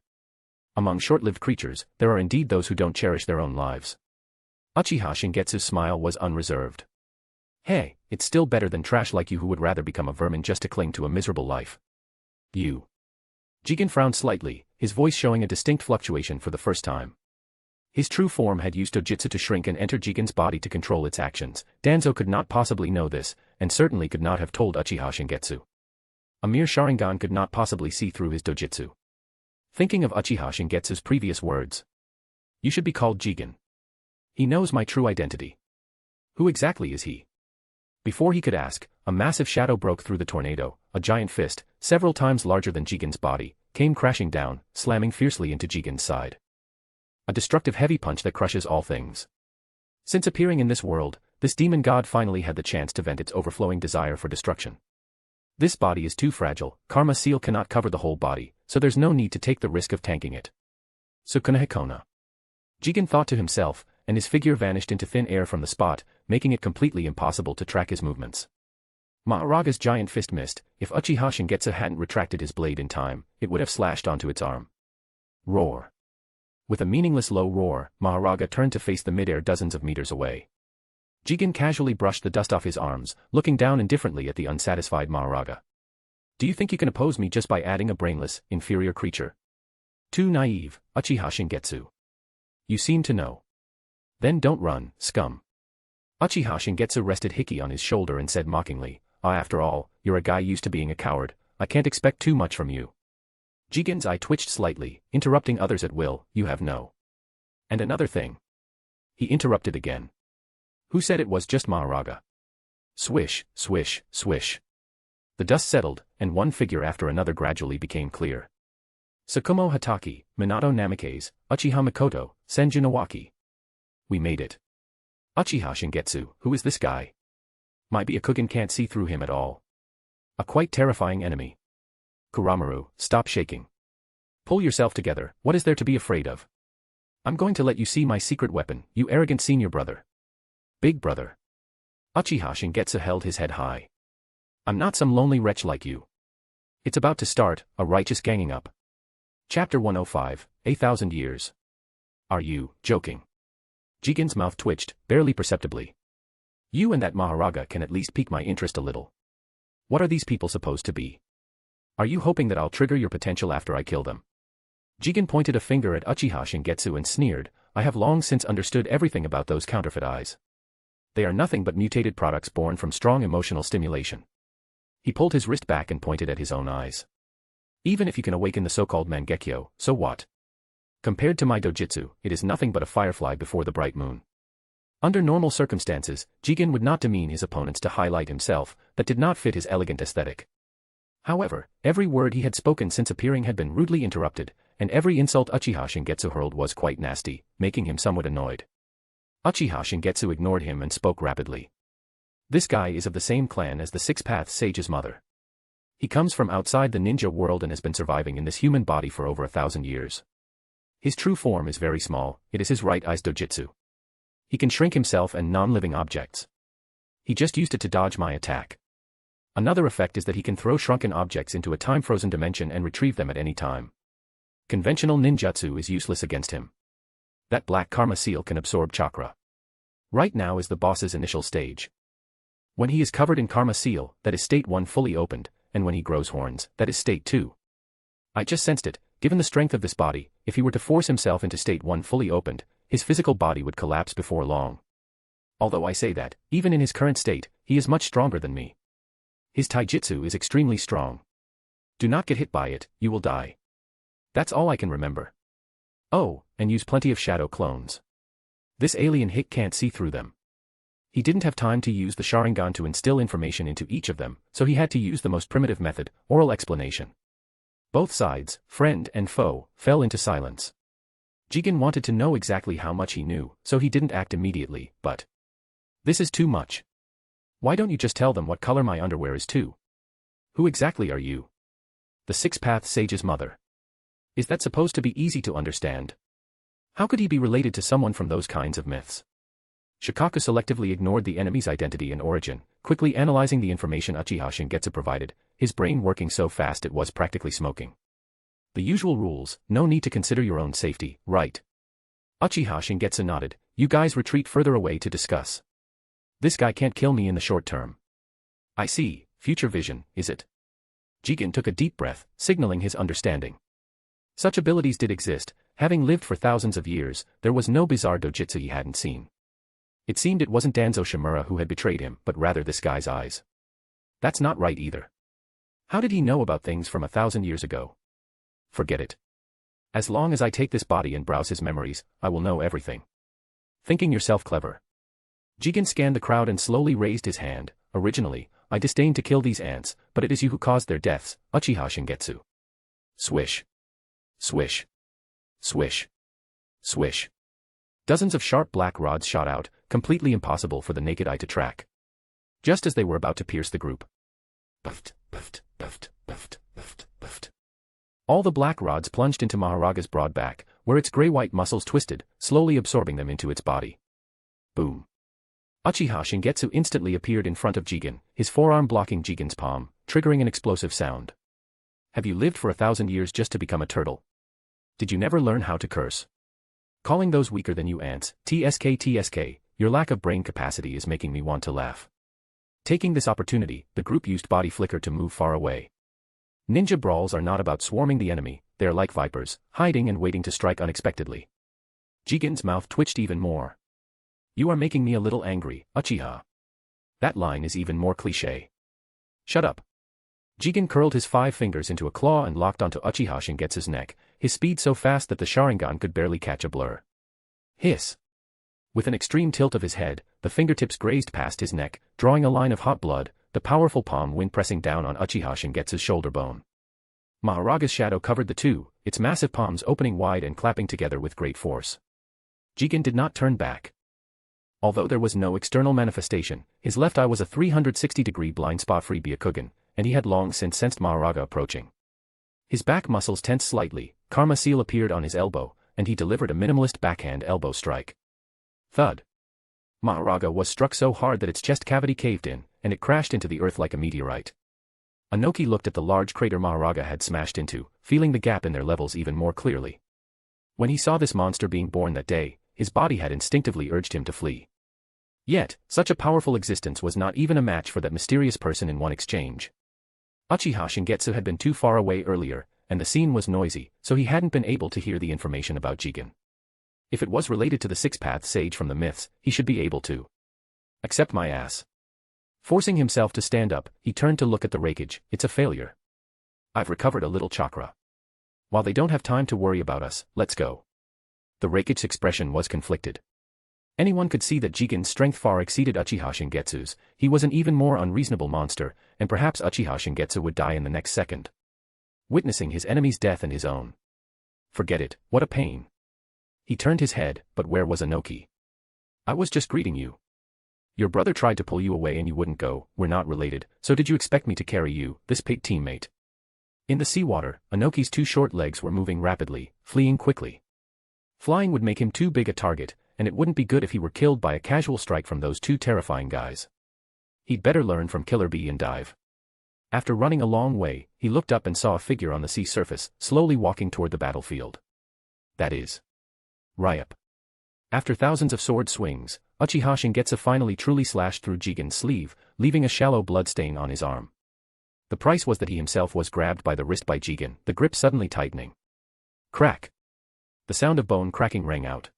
Among short-lived creatures, there are indeed those who don't cherish their own lives. Uchiha Shingetsu's smile was unreserved. Hey, it's still better than trash like you who would rather become a vermin just to cling to a miserable life. You. Jigen frowned slightly, his voice showing a distinct fluctuation for the first time. His true form had used Dōjutsu to shrink and enter Jigen's body to control its actions. Danzo could not possibly know this, and certainly could not have told Uchiha Shingetsu. A mere Sharingan could not possibly see through his Dōjutsu. Thinking of Uchiha Shingetsu's previous words. You should be called Jigen. He knows my true identity. Who exactly is he? Before he could ask, a massive shadow broke through the tornado, a giant fist, several times larger than Jigen's body, came crashing down, slamming fiercely into Jigen's side. A destructive heavy punch that crushes all things. Since appearing in this world, this demon god finally had the chance to vent its overflowing desire for destruction. This body is too fragile, karma seal cannot cover the whole body, so there's no need to take the risk of tanking it. Sukunahikona. Jigen thought to himself, and his figure vanished into thin air from the spot, making it completely impossible to track his movements. Maharaga's giant fist missed. If Uchiha Shingetsu hadn't retracted his blade in time, it would have slashed onto its arm. Roar. With a meaningless low roar, Maharaga turned to face the midair dozens of meters away. Jigen casually brushed the dust off his arms, looking down indifferently at the unsatisfied Maharaga. Do you think you can oppose me just by adding a brainless, inferior creature? Too naive, Uchiha Shingetsu. You seem to know. Then don't run, scum. Uchiha Shingetsu rested Hiki on his shoulder and said mockingly, after all, you're a guy used to being a coward, I can't expect too much from you. Jigen's eye twitched slightly, interrupting others at will, you have no. And another thing. He interrupted again. Who said it was just Maharaga? Swish, swish, swish. The dust settled, and one figure after another gradually became clear. Tsukumo Hatake, Minato Namikaze, Uchiha Mikoto, Senju Nawaki. We made it. Uchiha Shingetsu, who is this guy? My Byakugan can't see through him at all. A quite terrifying enemy. Kuramaru, stop shaking. Pull yourself together, what is there to be afraid of? I'm going to let you see my secret weapon, you arrogant senior brother. Big brother. Uchiha Shingetsu held his head high. I'm not some lonely wretch like you. It's about to start, a righteous ganging up. Chapter 105, 1,000 years. Are you joking? Jigen's mouth twitched, barely perceptibly. You and that Maharaga can at least pique my interest a little. What are these people supposed to be? Are you hoping that I'll trigger your potential after I kill them? Jigen pointed a finger at Uchiha Shingetsu and sneered, I have long since understood everything about those counterfeit eyes. They are nothing but mutated products born from strong emotional stimulation. He pulled his wrist back and pointed at his own eyes. Even if you can awaken the so-called Mangekyo, so what? Compared to my Dōjutsu, it is nothing but a firefly before the bright moon. Under normal circumstances, Jigen would not demean his opponents to highlight himself, that did not fit his elegant aesthetic. However, every word he had spoken since appearing had been rudely interrupted, and every insult Uchiha Shingetsu hurled was quite nasty, making him somewhat annoyed. Uchiha Shingetsu ignored him and spoke rapidly. This guy is of the same clan as the Six-Path Sage's mother. He comes from outside the ninja world and has been surviving in this human body for over 1,000 years. His true form is very small, it is his right eye's Dōjutsu. He can shrink himself and non-living objects. He just used it to dodge my attack. Another effect is that he can throw shrunken objects into a time-frozen dimension and retrieve them at any time. Conventional ninjutsu is useless against him. That black karma seal can absorb chakra. Right now is the boss's initial stage. When he is covered in karma seal, that is state 1 fully opened, and when he grows horns, that is state 2. I just sensed it, given the strength of this body, if he were to force himself into state 1 fully opened, his physical body would collapse before long. Although I say that, even in his current state, he is much stronger than me. His taijutsu is extremely strong. Do not get hit by it, you will die. That's all I can remember. Oh, and use plenty of shadow clones. This alien hick can't see through them. He didn't have time to use the Sharingan to instill information into each of them, so he had to use the most primitive method, oral explanation. Both sides, friend and foe, fell into silence. Jigen wanted to know exactly how much he knew, so he didn't act immediately, but... This is too much. Why don't you just tell them what color my underwear is too? Who exactly are you? The Six-Path Sage's mother. Is that supposed to be easy to understand? How could he be related to someone from those kinds of myths? Shikaku selectively ignored the enemy's identity and origin, quickly analyzing the information Uchiha Shingetsu provided, his brain working so fast it was practically smoking. The usual rules, no need to consider your own safety, right? Uchiha Shingetsu nodded, you guys retreat further away to discuss. This guy can't kill me in the short term. I see, future vision, is it? Jigen took a deep breath, signaling his understanding. Such abilities did exist, having lived for thousands of years, there was no bizarre dojutsu he hadn't seen. It seemed it wasn't Danzo Shimura who had betrayed him, but rather this guy's eyes. That's not right either. How did he know about things from 1,000 years ago? Forget it. As long as I take this body and browse his memories, I will know everything. Thinking yourself clever. Jigen scanned the crowd and slowly raised his hand. Originally, I disdained to kill these ants, but it is you who caused their deaths, Uchiha Shingetsu. Swish. Swish. Swish. Swish. Dozens of sharp black rods shot out, completely impossible for the naked eye to track. Just as they were about to pierce the group. Puffed, puffed, puffed, puffed, puffed, puffed. All the black rods plunged into Maharaga's broad back, where its gray-white muscles twisted, slowly absorbing them into its body. Boom. Uchiha Shingetsu instantly appeared in front of Jigen, his forearm blocking Jigen's palm, triggering an explosive sound. Have you lived for 1,000 years just to become a turtle? Did you never learn how to curse? Calling those weaker than you ants, TSK, your lack of brain capacity is making me want to laugh. Taking this opportunity, the group used body flicker to move far away. Ninja brawls are not about swarming the enemy, they are like vipers, hiding and waiting to strike unexpectedly. Jigen's mouth twitched even more. You are making me a little angry, Uchiha. That line is even more cliché. Shut up. Jigen curled his 5 fingers into a claw and locked onto Uchiha Shingetsu's neck, his speed so fast that the Sharingan could barely catch a blur. Hiss. With an extreme tilt of his head, the fingertips grazed past his neck, drawing a line of hot blood, the powerful palm wind pressing down on Uchiha Shingetsu's shoulder bone. Maharaga's shadow covered the two, its massive palms opening wide and clapping together with great force. Jigen did not turn back. Although there was no external manifestation, his left eye was a 360-degree blind spot-free Byakugan, and he had long since sensed Maharaga approaching. His back muscles tensed slightly, Karma Seal appeared on his elbow, and he delivered a minimalist backhand elbow strike. Thud. Maharaga was struck so hard that its chest cavity caved in, and it crashed into the earth like a meteorite. Anoki looked at the large crater Maharaga had smashed into, feeling the gap in their levels even more clearly. When he saw this monster being born that day, his body had instinctively urged him to flee. Yet, such a powerful existence was not even a match for that mysterious person in one exchange. Uchiha Shingetsu had been too far away earlier, and the scene was noisy, so he hadn't been able to hear the information about Jigen. If it was related to the Six-Path Sage from the myths, he should be able to. Accept my ass. Forcing himself to stand up, he turned to look at the wreckage. It's a failure. I've recovered a little chakra. While they don't have time to worry about us, let's go. The wreckage's expression was conflicted. Anyone could see that Jigen's strength far exceeded Uchiha Shingetsu's, he was an even more unreasonable monster, and perhaps Uchiha Shingetsu would die in the next second. Witnessing his enemy's death and his own. Forget it, what a pain. He turned his head, but where was Anoki? I was just greeting you. Your brother tried to pull you away and you wouldn't go, we're not related, so did you expect me to carry you, this pig teammate? In the seawater, Anoki's 2 short legs were moving rapidly, fleeing quickly. Flying would make him too big a target, and it wouldn't be good if he were killed by a casual strike from those 2 terrifying guys. He'd better learn from Killer Bee and dive. After running a long way, he looked up and saw a figure on the sea surface, slowly walking toward the battlefield. That is Ryup. After thousands of sword swings, Uchiha Shingetsu finally truly slashed through Jigen's sleeve, leaving a shallow blood stain on his arm. The price was that he himself was grabbed by the wrist by Jigen, the grip suddenly tightening. Crack! The sound of bone cracking rang out.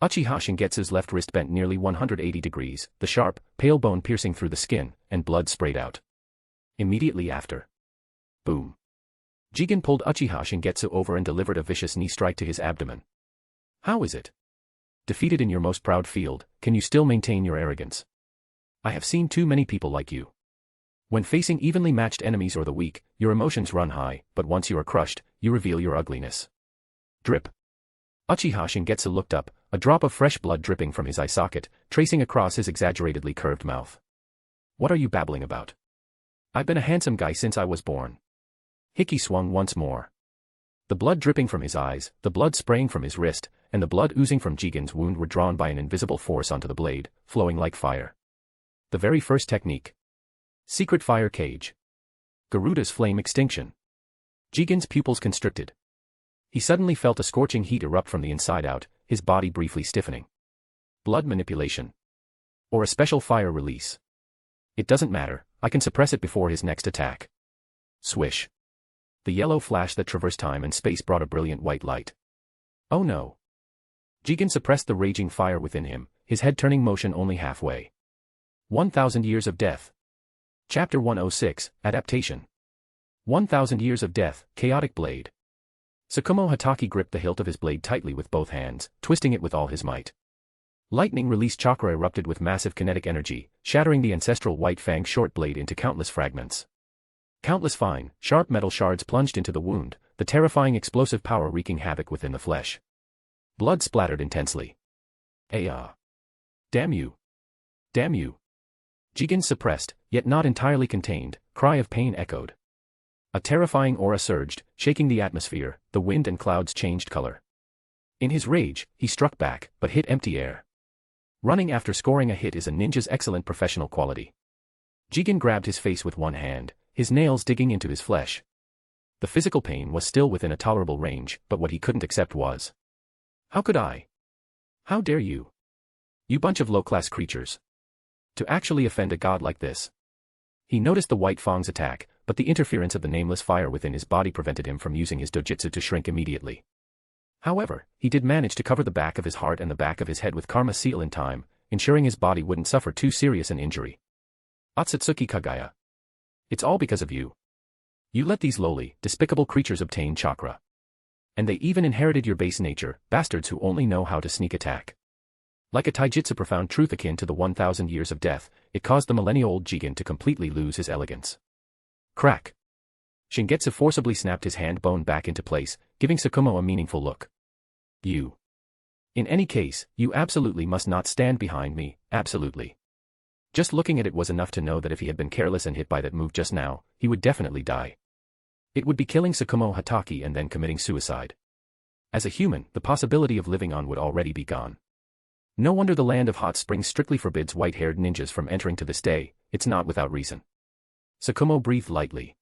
Uchiha Shingetsu's left wrist bent nearly 180 degrees, the sharp, pale bone piercing through the skin, and blood sprayed out. Immediately after. Boom. Jigen pulled Uchiha Shingetsu over and delivered a vicious knee strike to his abdomen. How is it? Defeated in your most proud field, can you still maintain your arrogance? I have seen too many people like you. When facing evenly matched enemies or the weak, your emotions run high, but once you are crushed, you reveal your ugliness. Drip. Uchiha Shingetsu looked up, a drop of fresh blood dripping from his eye socket, tracing across his exaggeratedly curved mouth. What are you babbling about? I've been a handsome guy since I was born. Hiki swung once more. The blood dripping from his eyes, the blood spraying from his wrist, and the blood oozing from Jigen's wound were drawn by an invisible force onto the blade, flowing like fire. The very first technique. Secret fire cage. Garuda's flame extinction. Jigen's pupils constricted. He suddenly felt a scorching heat erupt from the inside out, his body briefly stiffening. Blood manipulation. Or a special fire release. It doesn't matter, I can suppress it before his next attack. Swish. The yellow flash that traversed time and space brought a brilliant white light. Oh no. Jigen suppressed the raging fire within him, his head turning motion only halfway. 1,000 Years of Death. Chapter 106, Adaptation. 1,000 Years of Death, Chaotic Blade. Tsukumo Hatake gripped the hilt of his blade tightly with both hands, twisting it with all his might. Lightning-released chakra erupted with massive kinetic energy, shattering the ancestral white fang short blade into countless fragments. Countless fine, sharp metal shards plunged into the wound, the terrifying explosive power wreaking havoc within the flesh. Blood splattered intensely. Ah! Damn you! Damn you! Jigen's suppressed, yet not entirely contained, cry of pain echoed. A terrifying aura surged, shaking the atmosphere, the wind and clouds changed color. In his rage, he struck back, but hit empty air. Running after scoring a hit is a ninja's excellent professional quality. Jigen grabbed his face with one hand, his nails digging into his flesh. The physical pain was still within a tolerable range, but what he couldn't accept was. How could I? How dare you? You bunch of low-class creatures. To actually offend a god like this. He noticed the White Fang's attack, but the interference of the nameless fire within his body prevented him from using his Dōjutsu to shrink immediately. However, he did manage to cover the back of his heart and the back of his head with Karma Seal in time, ensuring his body wouldn't suffer too serious an injury. Otsutsuki Kagaya. It's all because of you. You let these lowly, despicable creatures obtain chakra. And they even inherited your base nature, bastards who only know how to sneak attack. Like a taijutsu profound truth akin to the 1,000 years of death, it caused the millennia-old Jigen to completely lose his elegance. Crack. Shingetsu forcibly snapped his hand bone back into place, giving Tsukumo a meaningful look. You. In any case, you absolutely must not stand behind me, absolutely. Just looking at it was enough to know that if he had been careless and hit by that move just now, he would definitely die. It would be killing Tsukumo Hatake and then committing suicide. As a human, the possibility of living on would already be gone. No wonder the land of hot springs strictly forbids white-haired ninjas from entering to this day, it's not without reason. Tsukumo breathed lightly.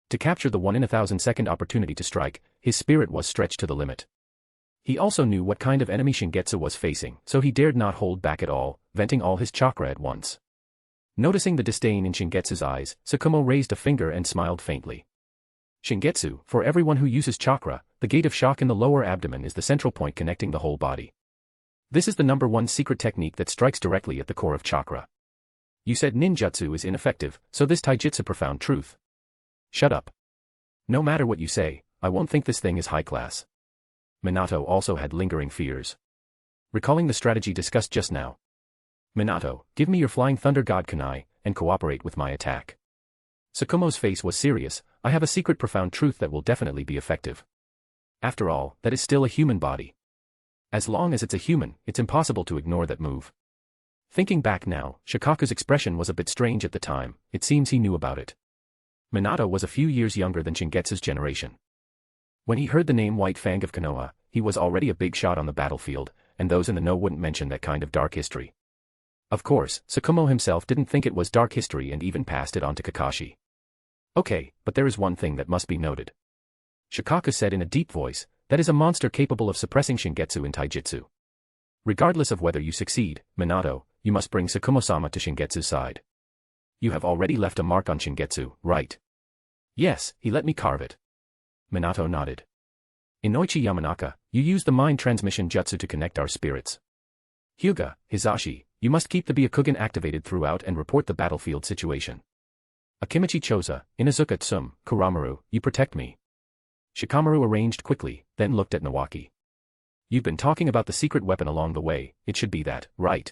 To capture the 1-in-1,000-second opportunity to strike, his spirit was stretched to the limit. He also knew what kind of enemy Shingetsu was facing, so he dared not hold back at all, venting all his chakra at once. Noticing the disdain in Shingetsu's eyes, Tsukumo raised a finger and smiled faintly. Shingetsu, for everyone who uses chakra, the gate of shock in the lower abdomen is the central point connecting the whole body. This is the #1 secret technique that strikes directly at the core of chakra. You said ninjutsu is ineffective, so this taijutsu profound truth. Shut up. No matter what you say, I won't think this thing is high class. Minato also had lingering fears. Recalling the strategy discussed just now. Minato, give me your flying thunder god kunai, and cooperate with my attack. Tsukumo's face was serious, I have a secret profound truth that will definitely be effective. After all, that is still a human body. As long as it's a human, it's impossible to ignore that move. Thinking back now, Shikaku's expression was a bit strange at the time, it seems he knew about it. Minato was a few years younger than Shingetsu's generation. When he heard the name White Fang of Konoha, he was already a big shot on the battlefield, and those in the know wouldn't mention that kind of dark history. Of course, Tsukumo himself didn't think it was dark history and even passed it on to Kakashi. Okay, but there is one thing that must be noted. Shikaku said in a deep voice, that is a monster capable of suppressing Shingetsu in taijutsu. Regardless of whether you succeed, Minato, you must bring Tsukumo-sama to Shingetsu's side. You have already left a mark on Shingetsu, right? Yes, he let me carve it. Minato nodded. Inoichi Yamanaka, you used the mind transmission jutsu to connect our spirits. Hyuga, Hisashi, you must keep the Byakugan activated throughout and report the battlefield situation. Akimichi Choza, Inazuka Tsum, Kuramaru, you protect me. Shikamaru arranged quickly, then looked at Nawaki. You've been talking about the secret weapon along the way, it should be that, right?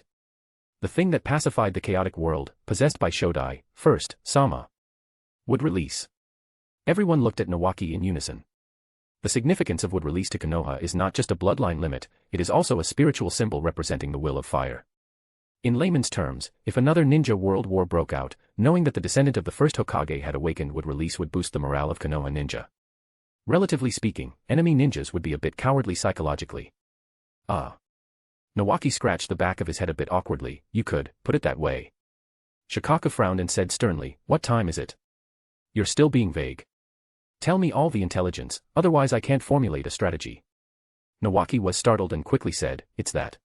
The thing that pacified the chaotic world, possessed by Shodai, first, Sama. Would release. Everyone looked at Nawaki in unison. The significance of would release to Konoha is not just a bloodline limit, it is also a spiritual symbol representing the will of fire. In layman's terms, if another ninja world war broke out, knowing that the descendant of the first Hokage had awakened would release would boost the morale of Konoha ninja. Relatively speaking, enemy ninjas would be a bit cowardly psychologically. Nawaki scratched the back of his head a bit awkwardly, you could put it that way. Shikaka frowned and said sternly, what time is it? You're still being vague. Tell me all the intelligence, otherwise I can't formulate a strategy. Nawaki was startled and quickly said, it's that.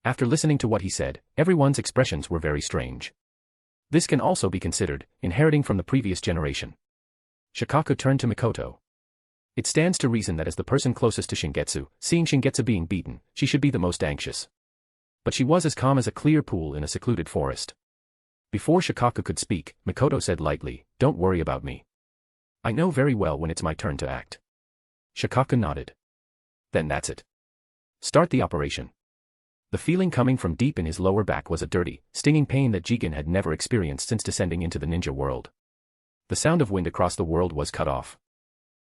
After listening to what he said, everyone's expressions were very strange. This can also be considered inheriting from the previous generation. Shikaku turned to Mikoto. It stands to reason that as the person closest to Shingetsu, seeing Shingetsu being beaten, she should be the most anxious. But she was as calm as a clear pool in a secluded forest. Before Shikaku could speak, Mikoto said lightly, don't worry about me. I know very well when it's my turn to act. Shikaku nodded. Then that's it. Start the operation. The feeling coming from deep in his lower back was a dirty, stinging pain that Jigen had never experienced since descending into the ninja world. The sound of wind across the world was cut off.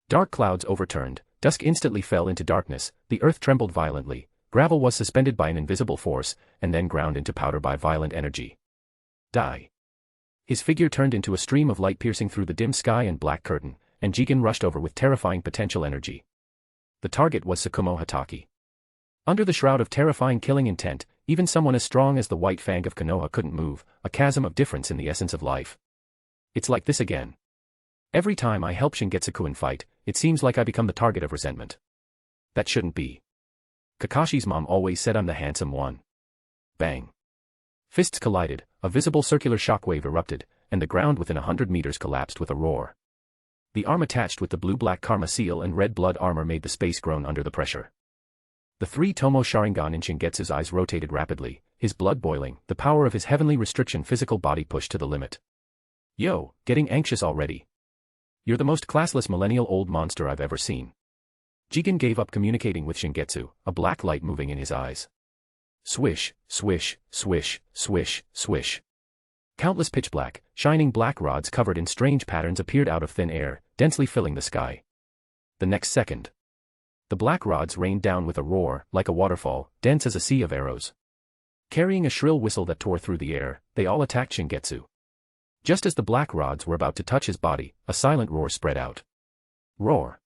Dark clouds overturned, dusk instantly fell into darkness, the earth trembled violently, gravel was suspended by an invisible force, and then ground into powder by violent energy. Die. His figure turned into a stream of light piercing through the dim sky and black curtain, and Jigen rushed over with terrifying potential energy. The target was Tsukumo Hatake. Under the shroud of terrifying killing intent, even someone as strong as the White Fang of Konoha couldn't move, a chasm of difference in the essence of life. It's like this again. Every time I help Shingetsu-kun fight, it seems like I become the target of resentment. That shouldn't be. Kakashi's mom always said I'm the handsome one. Bang. Fists collided, a visible circular shockwave erupted, and the ground within 100 meters collapsed with a roar. The arm attached with the blue-black karma seal and red blood armor made the space groan under the pressure. The three-tomo Sharingan in Shingetsu's eyes rotated rapidly, his blood boiling, the power of his heavenly restriction physical body pushed to the limit. Yo, getting anxious already. You're the most classless millennial-old monster I've ever seen. Jigen gave up communicating with Shingetsu, a black light moving in his eyes. Swish, swish, swish, swish, swish. Countless pitch-black, shining black rods covered in strange patterns appeared out of thin air, densely filling the sky. The next second. The black rods rained down with a roar, like a waterfall, dense as a sea of arrows. Carrying a shrill whistle that tore through the air, they all attacked Shingetsu. Just as the black rods were about to touch his body, a silent roar spread out. Roar.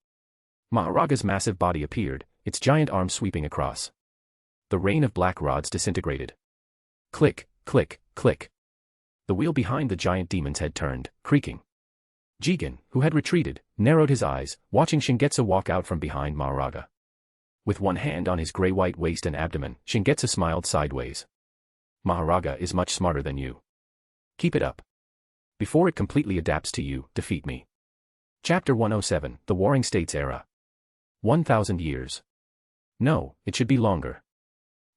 Maharaga's massive body appeared, its giant arms sweeping across. The rain of black rods disintegrated. Click, click, click. The wheel behind the giant demon's head turned, creaking. Jigen, who had retreated, narrowed his eyes, watching Shingetsu walk out from behind Maharaga. With one hand on his gray-white waist and abdomen, Shingetsu smiled sideways. Maharaga is much smarter than you. Keep it up. Before it completely adapts to you, defeat me. Chapter 107, The Warring States Era. 1,000 years. No, it should be longer.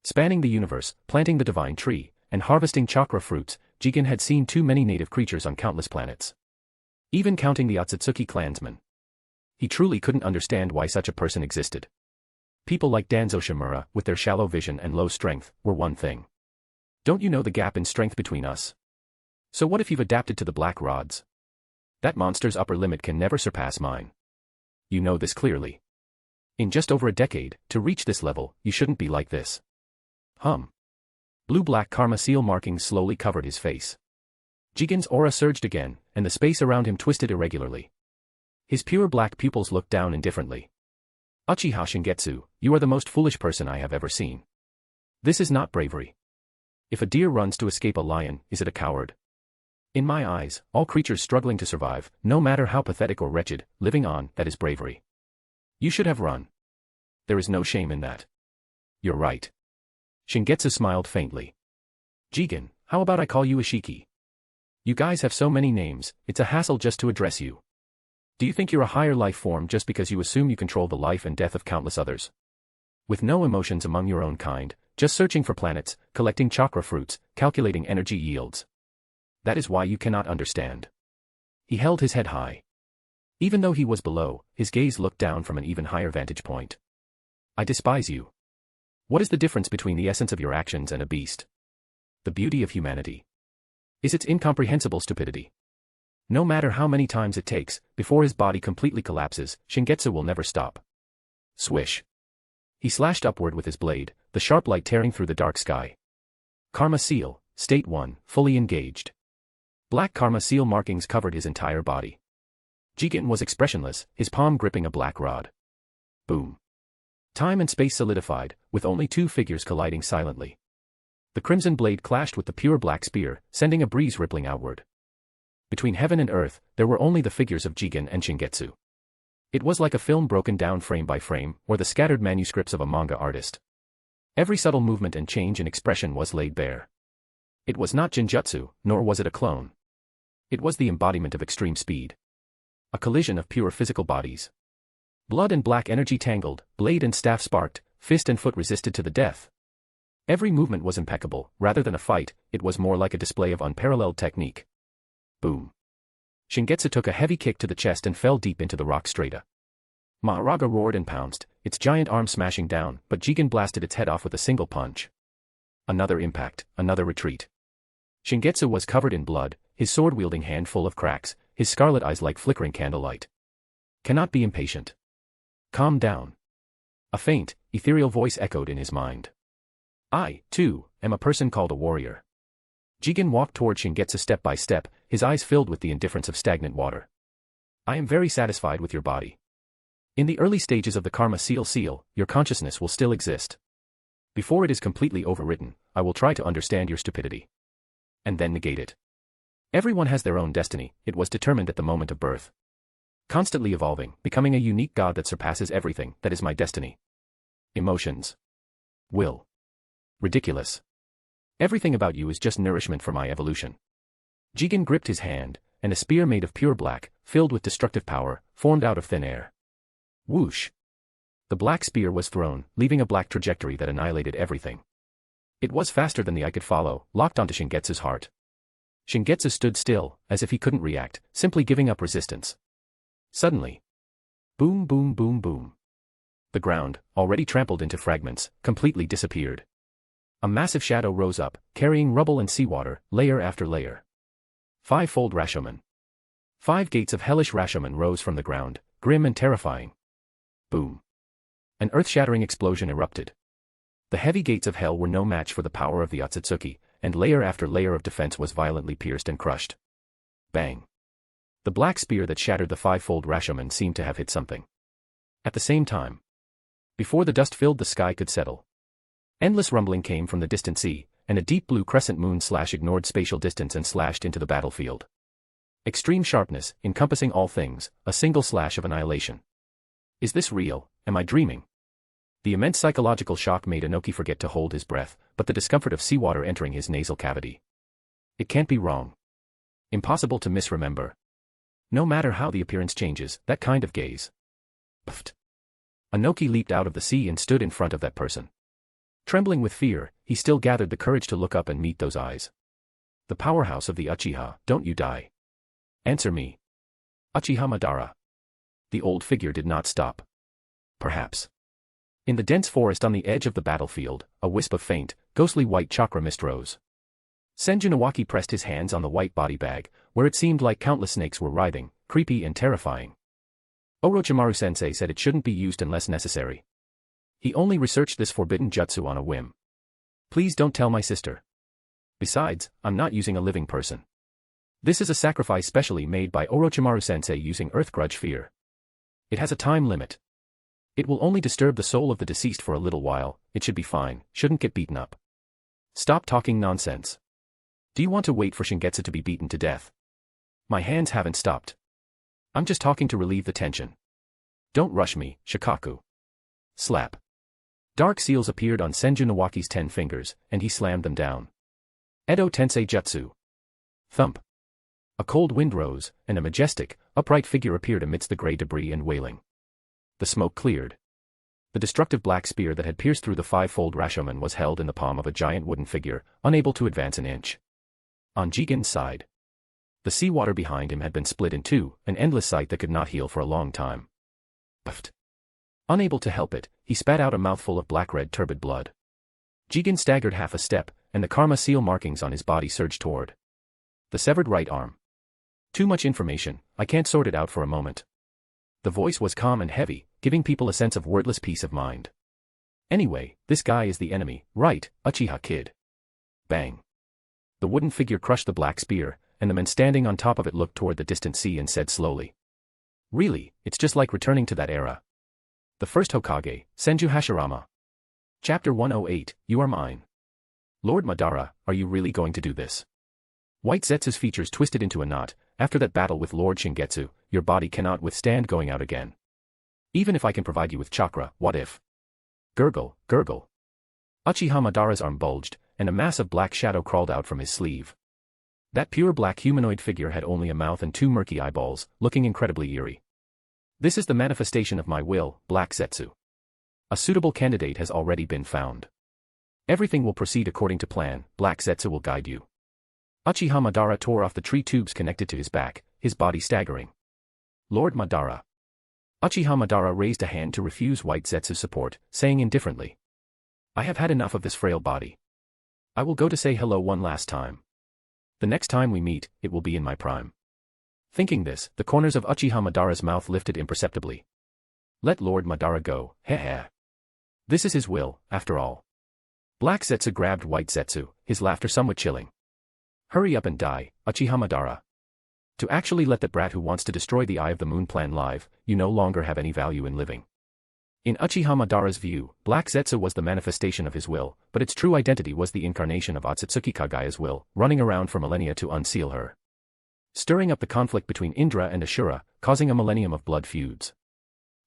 Spanning the universe, planting the divine tree, and harvesting chakra fruits, Jigen had seen too many native creatures on countless planets. Even counting the Otsutsuki clansmen. He truly couldn't understand why such a person existed. People like Danzo Shimura, with their shallow vision and low strength, were one thing. Don't you know the gap in strength between us? So what if you've adapted to the black rods? That monster's upper limit can never surpass mine. You know this clearly. In just over a decade, to reach this level, you shouldn't be like this. Blue-black karma seal markings slowly covered his face. Jigen's aura surged again, and the space around him twisted irregularly. His pure black pupils looked down indifferently. Uchiha Shingetsu, you are the most foolish person I have ever seen. This is not bravery. If a deer runs to escape a lion, is it a coward? In my eyes, all creatures struggling to survive, no matter how pathetic or wretched, living on, that is bravery. You should have run. There is no shame in that. You're right. Shingetsu smiled faintly. Jigen, how about I call you Ishiki? You guys have so many names, it's a hassle just to address you. Do you think you're a higher life form just because you assume you control the life and death of countless others? With no emotions among your own kind, just searching for planets, collecting chakra fruits, calculating energy yields. That is why you cannot understand. He held his head high. Even though he was below, his gaze looked down from an even higher vantage point. I despise you. What is the difference between the essence of your actions and a beast? The beauty of humanity is its incomprehensible stupidity. No matter how many times it takes, before his body completely collapses, Shingetsu will never stop. Swish. He slashed upward with his blade, the sharp light tearing through the dark sky. Karma Seal, State 1, fully engaged. Black Karma Seal markings covered his entire body. Jigen was expressionless, his palm gripping a black rod. Boom. Time and space solidified, with only two figures colliding silently. The crimson blade clashed with the pure black spear, sending a breeze rippling outward. Between heaven and earth, there were only the figures of Jigen and Shingetsu. It was like a film broken down frame by frame, or the scattered manuscripts of a manga artist. Every subtle movement and change in expression was laid bare. It was not Jinjutsu, nor was it a clone. It was the embodiment of extreme speed. A collision of pure physical bodies. Blood and black energy tangled, blade and staff sparked, fist and foot resisted to the death. Every movement was impeccable, rather than a fight, it was more like a display of unparalleled technique. Boom. Shingetsu took a heavy kick to the chest and fell deep into the rock strata. Maharaga roared and pounced, its giant arm smashing down, but Jigen blasted its head off with a single punch. Another impact, another retreat. Shingetsu was covered in blood, his sword-wielding hand full of cracks, his scarlet eyes like flickering candlelight. Cannot be impatient. Calm down. A faint, ethereal voice echoed in his mind. I, too, am a person called a warrior. Jigen walked toward Shingetsu step by step, his eyes filled with the indifference of stagnant water. I am very satisfied with your body. In the early stages of the Karma Seal, your consciousness will still exist. Before it is completely overwritten, I will try to understand your stupidity. And then negate it. Everyone has their own destiny, it was determined at the moment of birth. Constantly evolving, becoming a unique god that surpasses everything, that is my destiny. Emotions. Will. Ridiculous. Everything about you is just nourishment for my evolution. Jigen gripped his hand, and a spear made of pure black, filled with destructive power, formed out of thin air. Whoosh. The black spear was thrown, leaving a black trajectory that annihilated everything. It was faster than the eye could follow, locked onto Shingetsu's heart. Shingetsu stood still, as if he couldn't react, simply giving up resistance. Suddenly. Boom boom boom boom. The ground, already trampled into fragments, completely disappeared. A massive shadow rose up, carrying rubble and seawater, layer after layer. Five-fold Rashomon. 5 gates of hellish Rashomon rose from the ground, grim and terrifying. Boom. An earth-shattering explosion erupted. The heavy gates of hell were no match for the power of the Otsutsuki, and layer after layer of defense was violently pierced and crushed. Bang. The black spear that shattered the 5-fold Rashomon seemed to have hit something. At the same time. Before the dust filled the sky could settle. Endless rumbling came from the distant sea, and a deep blue crescent moon ignored spatial distance and slashed into the battlefield. Extreme sharpness, encompassing all things, a single slash of annihilation. Is this real? Am I dreaming? The immense psychological shock made Inoki forget to hold his breath, but the discomfort of seawater entering his nasal cavity. It can't be wrong. Impossible to misremember. No matter how the appearance changes, that kind of gaze. Pfft. Inoki leaped out of the sea and stood in front of that person. Trembling with fear, he still gathered the courage to look up and meet those eyes. The powerhouse of the Uchiha, don't you die. Answer me. Uchiha Madara. The old figure did not stop. Perhaps. In the dense forest on the edge of the battlefield, a wisp of faint, ghostly white chakra mist rose. Senju Nawaki pressed his hands on the white body bag, where it seemed like countless snakes were writhing, creepy and terrifying. Orochimaru-sensei said it shouldn't be used unless necessary. He only researched this forbidden jutsu on a whim. Please don't tell my sister. Besides, I'm not using a living person. This is a sacrifice specially made by Orochimaru-sensei using Earth Grudge Fear. It has a time limit. It will only disturb the soul of the deceased for a little while, it should be fine, shouldn't get beaten up. Stop talking nonsense. Do you want to wait for Shingetsu to be beaten to death? My hands haven't stopped. I'm just talking to relieve the tension. Don't rush me, Shikaku. Slap. Dark seals appeared on Senju Nawaki's 10 fingers, and he slammed them down. Edo Tensei Jutsu. Thump. A cold wind rose, and a majestic, upright figure appeared amidst the gray debris and wailing. The smoke cleared. The destructive black spear that had pierced through the five-fold Rashomon was held in the palm of a giant wooden figure, unable to advance an inch. On Jigen's side, the seawater behind him had been split in two, an endless sight that could not heal for a long time. Puffed. Unable to help it, he spat out a mouthful of black-red turbid blood. Jigen staggered half a step, and the karma seal markings on his body surged toward the severed right arm. Too much information, I can't sort it out for a moment. The voice was calm and heavy, giving people a sense of wordless peace of mind. Anyway, this guy is the enemy, right, Uchiha kid? Bang. The wooden figure crushed the black spear, and the man standing on top of it looked toward the distant sea and said slowly. Really, it's just like returning to that era. The first Hokage, Senju Hashirama. Chapter 108, You Are Mine. Lord Madara, are you really going to do this? White Zetsu's features twisted into a knot. After that battle with Lord Shingetsu, your body cannot withstand going out again. Even if I can provide you with chakra, what if? Gurgle, gurgle. Uchiha Madara's arm bulged, and a massive black shadow crawled out from his sleeve. That pure black humanoid figure had only a mouth and two murky eyeballs, looking incredibly eerie. This is the manifestation of my will, Black Zetsu. A suitable candidate has already been found. Everything will proceed according to plan, Black Zetsu will guide you. Uchiha Madara tore off the tree tubes connected to his back, his body staggering. Lord Madara. Uchiha Madara raised a hand to refuse White Zetsu's support, saying indifferently. I have had enough of this frail body. I will go to say hello one last time. The next time we meet, it will be in my prime. Thinking this, the corners of Uchiha Madara's mouth lifted imperceptibly. Let Lord Madara go, heh heh. This is his will, after all. Black Zetsu grabbed White Zetsu, his laughter somewhat chilling. Hurry up and die, Uchiha Madara. To actually let that brat who wants to destroy the Eye of the Moon plan live, you no longer have any value in living. In Uchiha Madara's view, Black Zetsu was the manifestation of his will, but its true identity was the incarnation of Otsutsuki Kagaya's will, running around for millennia to unseal her. Stirring up the conflict between Indra and Ashura, causing a millennium of blood feuds.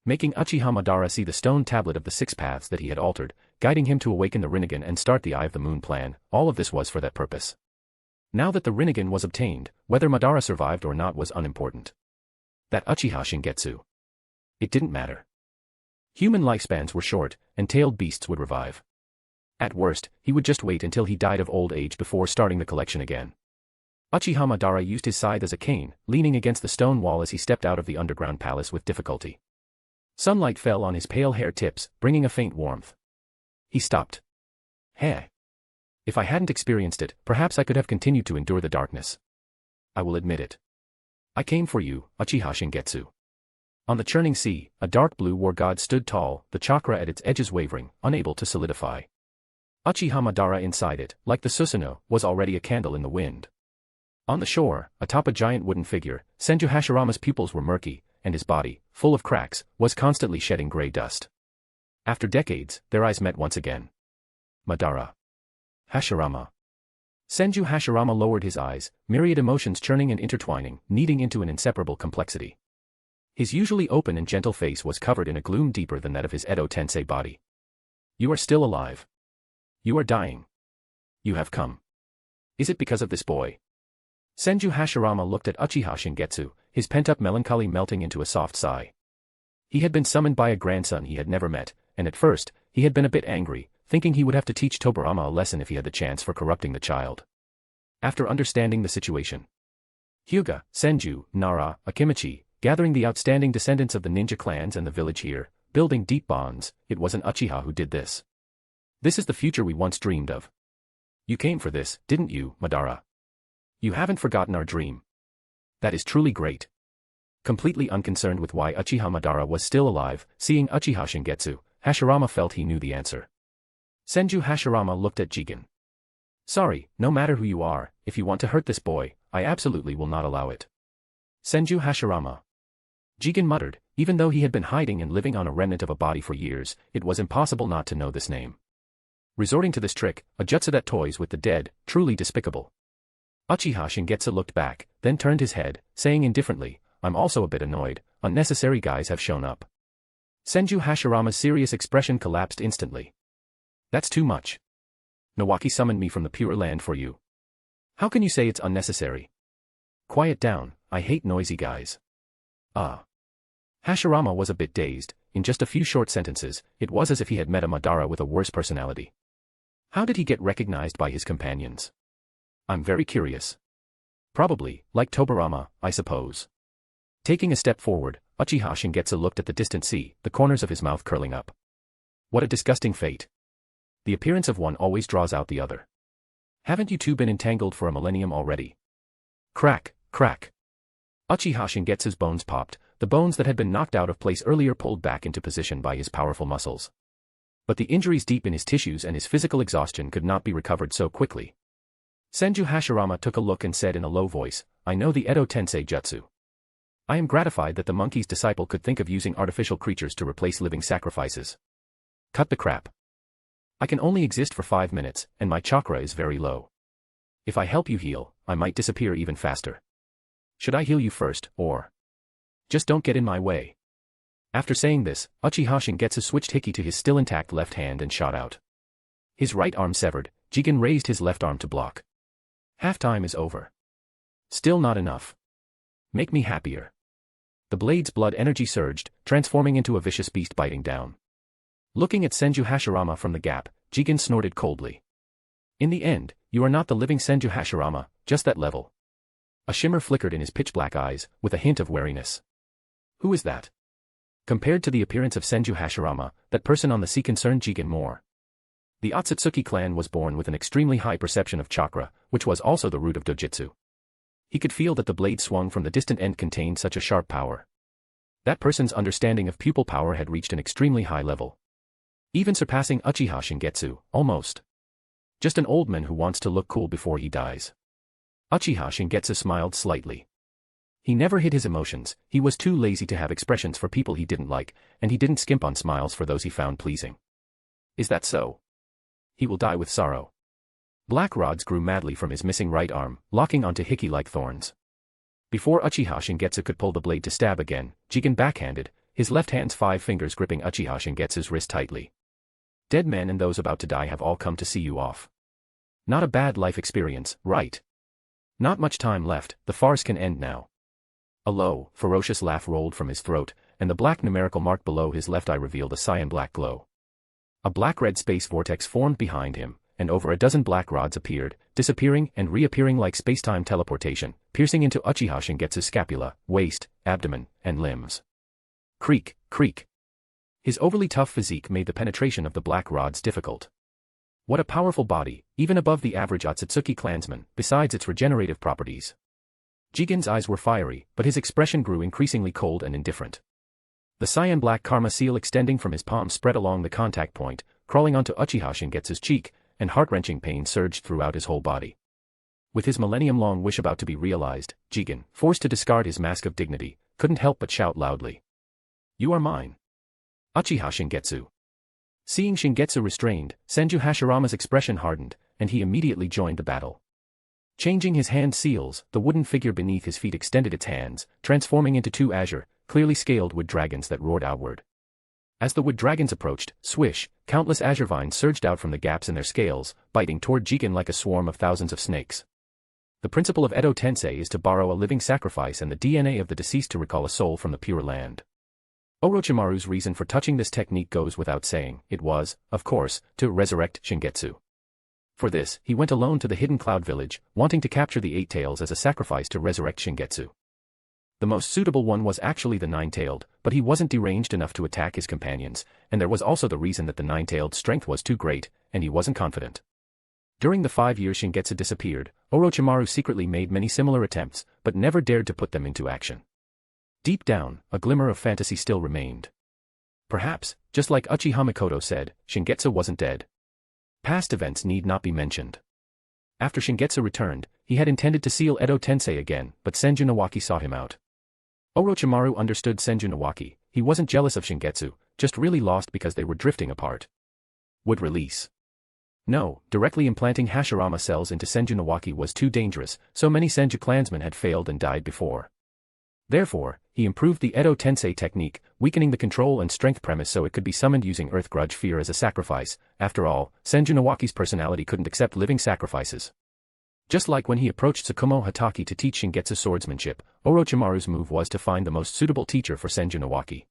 Making Uchiha Madara see the stone tablet of the six paths that he had altered, guiding him to awaken the Rinnegan and start the Eye of the Moon plan, all of this was for that purpose. Now that the Rinnegan was obtained, whether Madara survived or not was unimportant. That Uchiha Shingetsu. It didn't matter. Human lifespans were short, and tailed beasts would revive. At worst, he would just wait until he died of old age before starting the collection again. Uchiha Madara used his scythe as a cane, leaning against the stone wall as he stepped out of the underground palace with difficulty. Sunlight fell on his pale hair tips, bringing a faint warmth. He stopped. Heh. If I hadn't experienced it, perhaps I could have continued to endure the darkness. I will admit it. I came for you, Uchiha Shingetsu. On the churning sea, a dark blue war god stood tall, the chakra at its edges wavering, unable to solidify. Uchiha Madara inside it, like the Susanoo, was already a candle in the wind. On the shore, atop a giant wooden figure, Senju Hashirama's pupils were murky, and his body, full of cracks, was constantly shedding gray dust. After decades, their eyes met once again. Madara. Hashirama. Senju Hashirama lowered his eyes, myriad emotions churning and intertwining, kneading into an inseparable complexity. His usually open and gentle face was covered in a gloom deeper than that of his Edo Tensei body. You are still alive. You are dying. You have come. Is it because of this boy? Senju Hashirama looked at Uchiha Shingetsu, his pent-up melancholy melting into a soft sigh. He had been summoned by a grandson he had never met, and at first, he had been a bit angry, thinking he would have to teach Tobirama a lesson if he had the chance for corrupting the child. After understanding the situation, Hyuga, Senju, Nara, Akimichi, gathering the outstanding descendants of the ninja clans and the village here, building deep bonds, it was an Uchiha who did this. This is the future we once dreamed of. You came for this, didn't you, Madara? You haven't forgotten our dream. That is truly great. Completely unconcerned with why Uchiha Madara was still alive, seeing Uchiha Shingetsu, Hashirama felt he knew the answer. Senju Hashirama looked at Jigen. Sorry, no matter who you are, if you want to hurt this boy, I absolutely will not allow it. Senju Hashirama. Jigen muttered, even though he had been hiding and living on a remnant of a body for years, it was impossible not to know this name. Resorting to this trick, a jutsu that toys with the dead, truly despicable. Uchiha Shingetsu looked back, then turned his head, saying indifferently, I'm also a bit annoyed, unnecessary guys have shown up. Senju Hashirama's serious expression collapsed instantly. That's too much. Nawaki summoned me from the Pure Land for you. How can you say it's unnecessary? Quiet down, I hate noisy guys. Hashirama was a bit dazed. In just a few short sentences, it was as if he had met a Madara with a worse personality. How did he get recognized by his companions? I'm very curious. Probably, like Tobirama, I suppose. Taking a step forward, Uchiha Shingetsu looked at the distant sea, the corners of his mouth curling up. What a disgusting fate. The appearance of one always draws out the other. Haven't you two been entangled for a millennium already? Crack, crack. Uchiha Shingetsu's bones popped, the bones that had been knocked out of place earlier pulled back into position by his powerful muscles. But the injuries deep in his tissues and his physical exhaustion could not be recovered so quickly. Senju Hashirama took a look and said in a low voice, I know the Edo Tensei Jutsu. I am gratified that the monkey's disciple could think of using artificial creatures to replace living sacrifices. Cut the crap. I can only exist for 5 minutes, and my chakra is very low. If I help you heal, I might disappear even faster. Should I heal you first, or? Just don't get in my way. After saying this, Uchiha Shingetsu switched Hiki to his still intact left hand and shot out. His right arm severed, Jigen raised his left arm to block. Halftime is over. Still not enough. Make me happier. The blade's blood energy surged, transforming into a vicious beast biting down. Looking at Senju Hashirama from the gap, Jigen snorted coldly. In the end, you are not the living Senju Hashirama, just that level. A shimmer flickered in his pitch-black eyes, with a hint of wariness. Who is that? Compared to the appearance of Senju Hashirama, that person on the sea concerned Jigen more. The Otsutsuki clan was born with an extremely high perception of chakra, which was also the root of Dōjutsu. He could feel that the blade swung from the distant end contained such a sharp power. That person's understanding of pupil power had reached an extremely high level. Even surpassing Uchiha Shingetsu, almost. Just an old man who wants to look cool before he dies. Uchiha Shingetsu smiled slightly. He never hid his emotions, he was too lazy to have expressions for people he didn't like, and he didn't skimp on smiles for those he found pleasing. Is that so? He will die with sorrow. Black rods grew madly from his missing right arm, locking onto Hiki like thorns. Before Uchiha Shingetsu could pull the blade to stab again, Jigen backhanded, his left hand's 5 fingers gripping Uchiha Shingetsu's wrist tightly. Dead men and those about to die have all come to see you off. Not a bad life experience, right? Not much time left, the farce can end now. A low, ferocious laugh rolled from his throat, and the black numerical mark below his left eye revealed a cyan-black glow. A black-red space vortex formed behind him, and over a dozen black rods appeared, disappearing and reappearing like space-time teleportation, piercing into Uchiha Shingetsu's scapula, waist, abdomen, and limbs. Creak, creak. His overly tough physique made the penetration of the black rods difficult. What a powerful body, even above the average Otsutsuki clansman, besides its regenerative properties. Jigen's eyes were fiery, but his expression grew increasingly cold and indifferent. The cyan-black karma seal extending from his palm spread along the contact point, crawling onto Uchiha Shingetsu's cheek, and heart-wrenching pain surged throughout his whole body. With his millennium-long wish about to be realized, Jigen, forced to discard his mask of dignity, couldn't help but shout loudly. You are mine. Uchiha Shingetsu. Seeing Shingetsu restrained, Senju Hashirama's expression hardened, and he immediately joined the battle. Changing his hand seals, the wooden figure beneath his feet extended its hands, transforming into 2 azure, clearly scaled wood dragons that roared outward. As the wood dragons approached, swish, countless azure vines surged out from the gaps in their scales, biting toward Jigen like a swarm of thousands of snakes. The principle of Edo Tensei is to borrow a living sacrifice and the DNA of the deceased to recall a soul from the Pure Land. Orochimaru's reason for touching this technique goes without saying. It was, of course, to resurrect Shingetsu. For this, he went alone to the hidden cloud village, wanting to capture the 8 tails as a sacrifice to resurrect Shingetsu. The most suitable one was actually the 9-tailed, but he wasn't deranged enough to attack his companions, and there was also the reason that the 9-tailed strength was too great, and he wasn't confident. During the 5 years Shingetsu disappeared, Orochimaru secretly made many similar attempts, but never dared to put them into action. Deep down, a glimmer of fantasy still remained. Perhaps, just like Uchiha Mikoto said, Shingetsu wasn't dead. Past events need not be mentioned. After Shingetsu returned, he had intended to seal Edo Tensei again, but Senju Nawaki sought him out. Orochimaru understood Senju Nawaki, he wasn't jealous of Shingetsu, just really lost because they were drifting apart. Would release. No, directly implanting Hashirama cells into Senju Nawaki was too dangerous, so many Senju clansmen had failed and died before. Therefore, he improved the Edo Tensei technique, weakening the control and strength premise so it could be summoned using Earth Grudge Fear as a sacrifice. After all, Senju Nawaki's personality couldn't accept living sacrifices. Just like when he approached Tsukumo Hatake to teach Shingetsu swordsmanship, Orochimaru's move was to find the most suitable teacher for Senju Nawaki.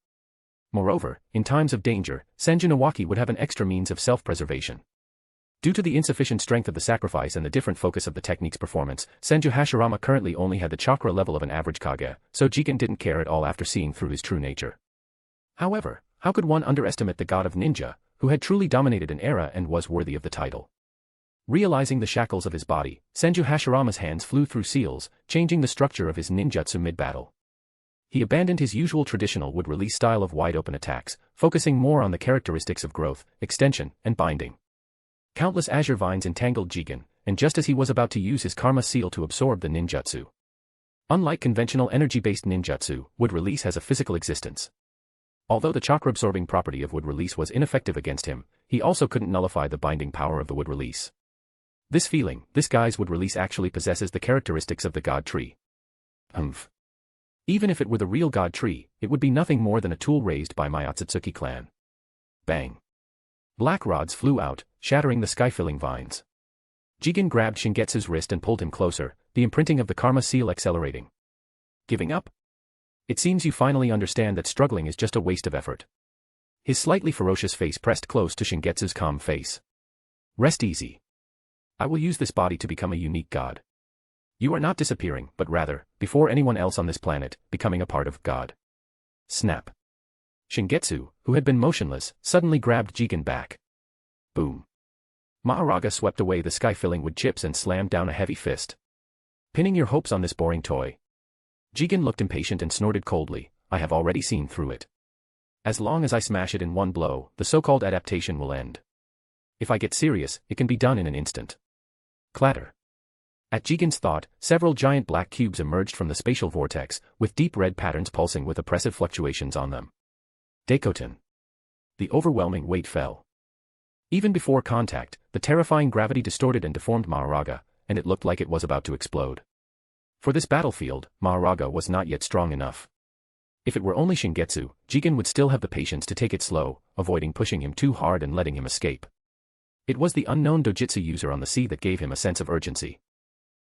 Moreover, in times of danger, Senju Nawaki would have an extra means of self-preservation. Due to the insufficient strength of the sacrifice and the different focus of the technique's performance, Senju Hashirama currently only had the chakra level of an average Kage, so Jigen didn't care at all after seeing through his true nature. However, how could one underestimate the god of ninja, who had truly dominated an era and was worthy of the title? Realizing the shackles of his body, Senju Hashirama's hands flew through seals, changing the structure of his ninjutsu mid-battle. He abandoned his usual traditional would-release style of wide-open attacks, focusing more on the characteristics of growth, extension, and binding. Countless azure vines entangled Jigen, and just as he was about to use his karma seal to absorb the ninjutsu. Unlike conventional energy-based ninjutsu, would-release has a physical existence. Although the chakra-absorbing property of would-release was ineffective against him, he also couldn't nullify the binding power of the would-release. This guy's would-release actually possesses the characteristics of the god tree. Even if it were the real god tree, it would be nothing more than a tool raised by my Otsutsuki clan. Bang. Black rods flew out, shattering the sky-filling vines. Jigen grabbed Shingetsu's wrist and pulled him closer, the imprinting of the karma seal accelerating. Giving up? It seems you finally understand that struggling is just a waste of effort. His slightly ferocious face pressed close to Shingetsu's calm face. Rest easy. I will use this body to become a unique god. You are not disappearing, but rather, before anyone else on this planet, becoming a part of God. Snap. Shingetsu, who had been motionless, suddenly grabbed Jigen back. Boom. Mahoraga swept away the sky-filling wood chips and slammed down a heavy fist. Pinning your hopes on this boring toy. Jigen looked impatient and snorted coldly, I have already seen through it. As long as I smash it in one blow, the so-called adaptation will end. If I get serious, it can be done in an instant. Clatter. At Jigen's thought, several giant black cubes emerged from the spatial vortex, with deep red patterns pulsing with oppressive fluctuations on them. Daikoten. The overwhelming weight fell. Even before contact, the terrifying gravity distorted and deformed Mahoraga, and it looked like it was about to explode. For this battlefield, Mahoraga was not yet strong enough. If it were only Shingetsu, Jigen would still have the patience to take it slow, avoiding pushing him too hard and letting him escape. It was the unknown Dōjutsu user on the sea that gave him a sense of urgency.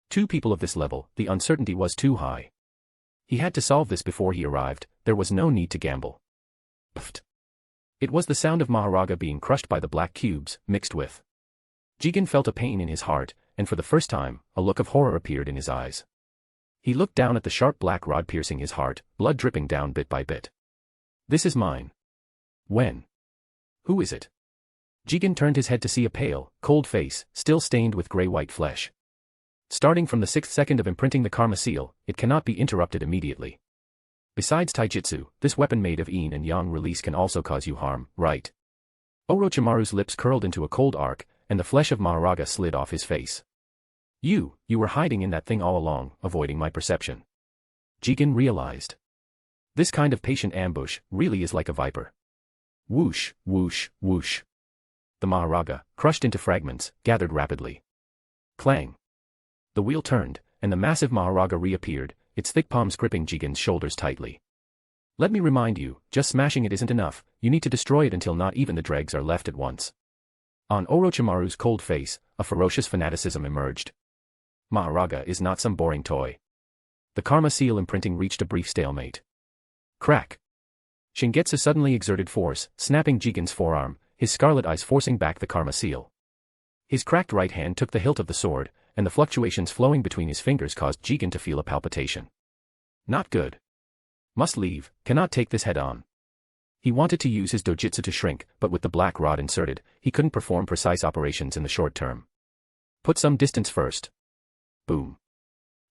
Two people of this level, the uncertainty was too high. He had to solve this before he arrived, there was no need to gamble. Pfft. It was the sound of Mahoraga being crushed by the black cubes, mixed with. Jigen felt a pain in his heart, and for the first time, a look of horror appeared in his eyes. He looked down at the sharp black rod piercing his heart, blood dripping down bit by bit. This is mine. When? Who is it? Jigen turned his head to see a pale, cold face, still stained with gray-white flesh. Starting from the 6th second of imprinting the karma seal, it cannot be interrupted immediately. Besides taijutsu, this weapon made of yin and yang release can also cause you harm, right? Orochimaru's lips curled into a cold arc, and the flesh of Mahoraga slid off his face. You were hiding in that thing all along, avoiding my perception. Jigen realized. This kind of patient ambush really is like a viper. Whoosh, whoosh, whoosh. The Mahoraga, crushed into fragments, gathered rapidly. Clang. The wheel turned, and the massive Mahoraga reappeared, its thick palms gripping Jigen's shoulders tightly. Let me remind you, just smashing it isn't enough, you need to destroy it until not even the dregs are left at once. On Orochimaru's cold face, a ferocious fanaticism emerged. Mahoraga is not some boring toy. The karma seal imprinting reached a brief stalemate. Crack. Shingetsu suddenly exerted force, snapping Jigen's forearm, his scarlet eyes forcing back the karma seal. His cracked right hand took the hilt of the sword, and the fluctuations flowing between his fingers caused Jigen to feel a palpitation. Not good. Must leave, cannot take this head on. He wanted to use his Dōjutsu to shrink, but with the black rod inserted, he couldn't perform precise operations in the short term. Put some distance first. Boom.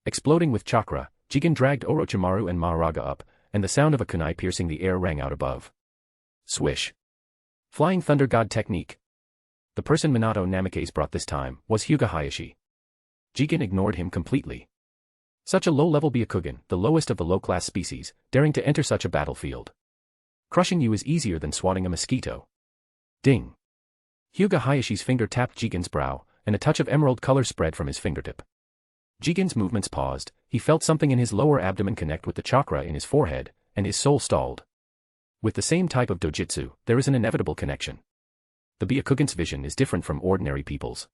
Exploding with chakra, Jigen dragged Orochimaru and Mahoraga up, and the sound of a kunai piercing the air rang out above. Swish. Flying Thunder God technique. The person Minato Namikaze brought this time was Hyuga Hayashi. Jigen ignored him completely. Such a low-level Byakugan, the lowest of the low-class species, daring to enter such a battlefield. Crushing you is easier than swatting a mosquito. Ding. Hyuga Hayashi's finger tapped Jigen's brow, and a touch of emerald color spread from his fingertip. Jigen's movements paused, he felt something in his lower abdomen connect with the chakra in his forehead, and his soul stalled. With the same type of dojutsu, there is an inevitable connection. The Byakugan's vision is different from ordinary people's.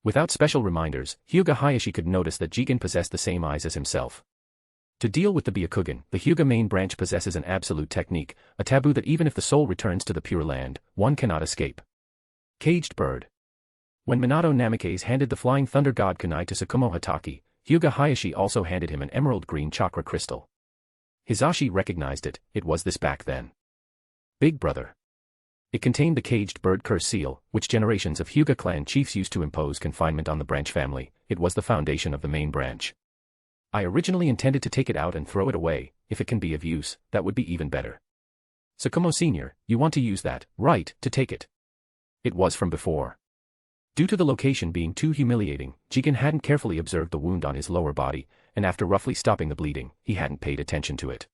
Without special reminders, Hyuga Hayashi could notice that Jigen possessed the same eyes as himself. To deal with the Byakugan, the Hyuga main branch possesses an absolute technique, a taboo that even if the soul returns to the Pure Land, one cannot escape. Caged Bird. When Minato Namikaze handed the Flying Thunder God kunai to Tsukumo Hatake, Hyuga Hayashi also handed him an emerald green chakra crystal. Hisashi recognized it, it was this back then. Big Brother. It contained the Caged Bird curse seal, which generations of Hyuga clan chiefs used to impose confinement on the branch family. It was the foundation of the main branch. I originally intended to take it out and throw it away. If it can be of use, that would be even better. Tsukumo Sr., you want to use that, right, to take it? It was from before. Due to the location being too humiliating, Jigen hadn't carefully observed the wound on his lower body, and after roughly stopping the bleeding, he hadn't paid attention to it.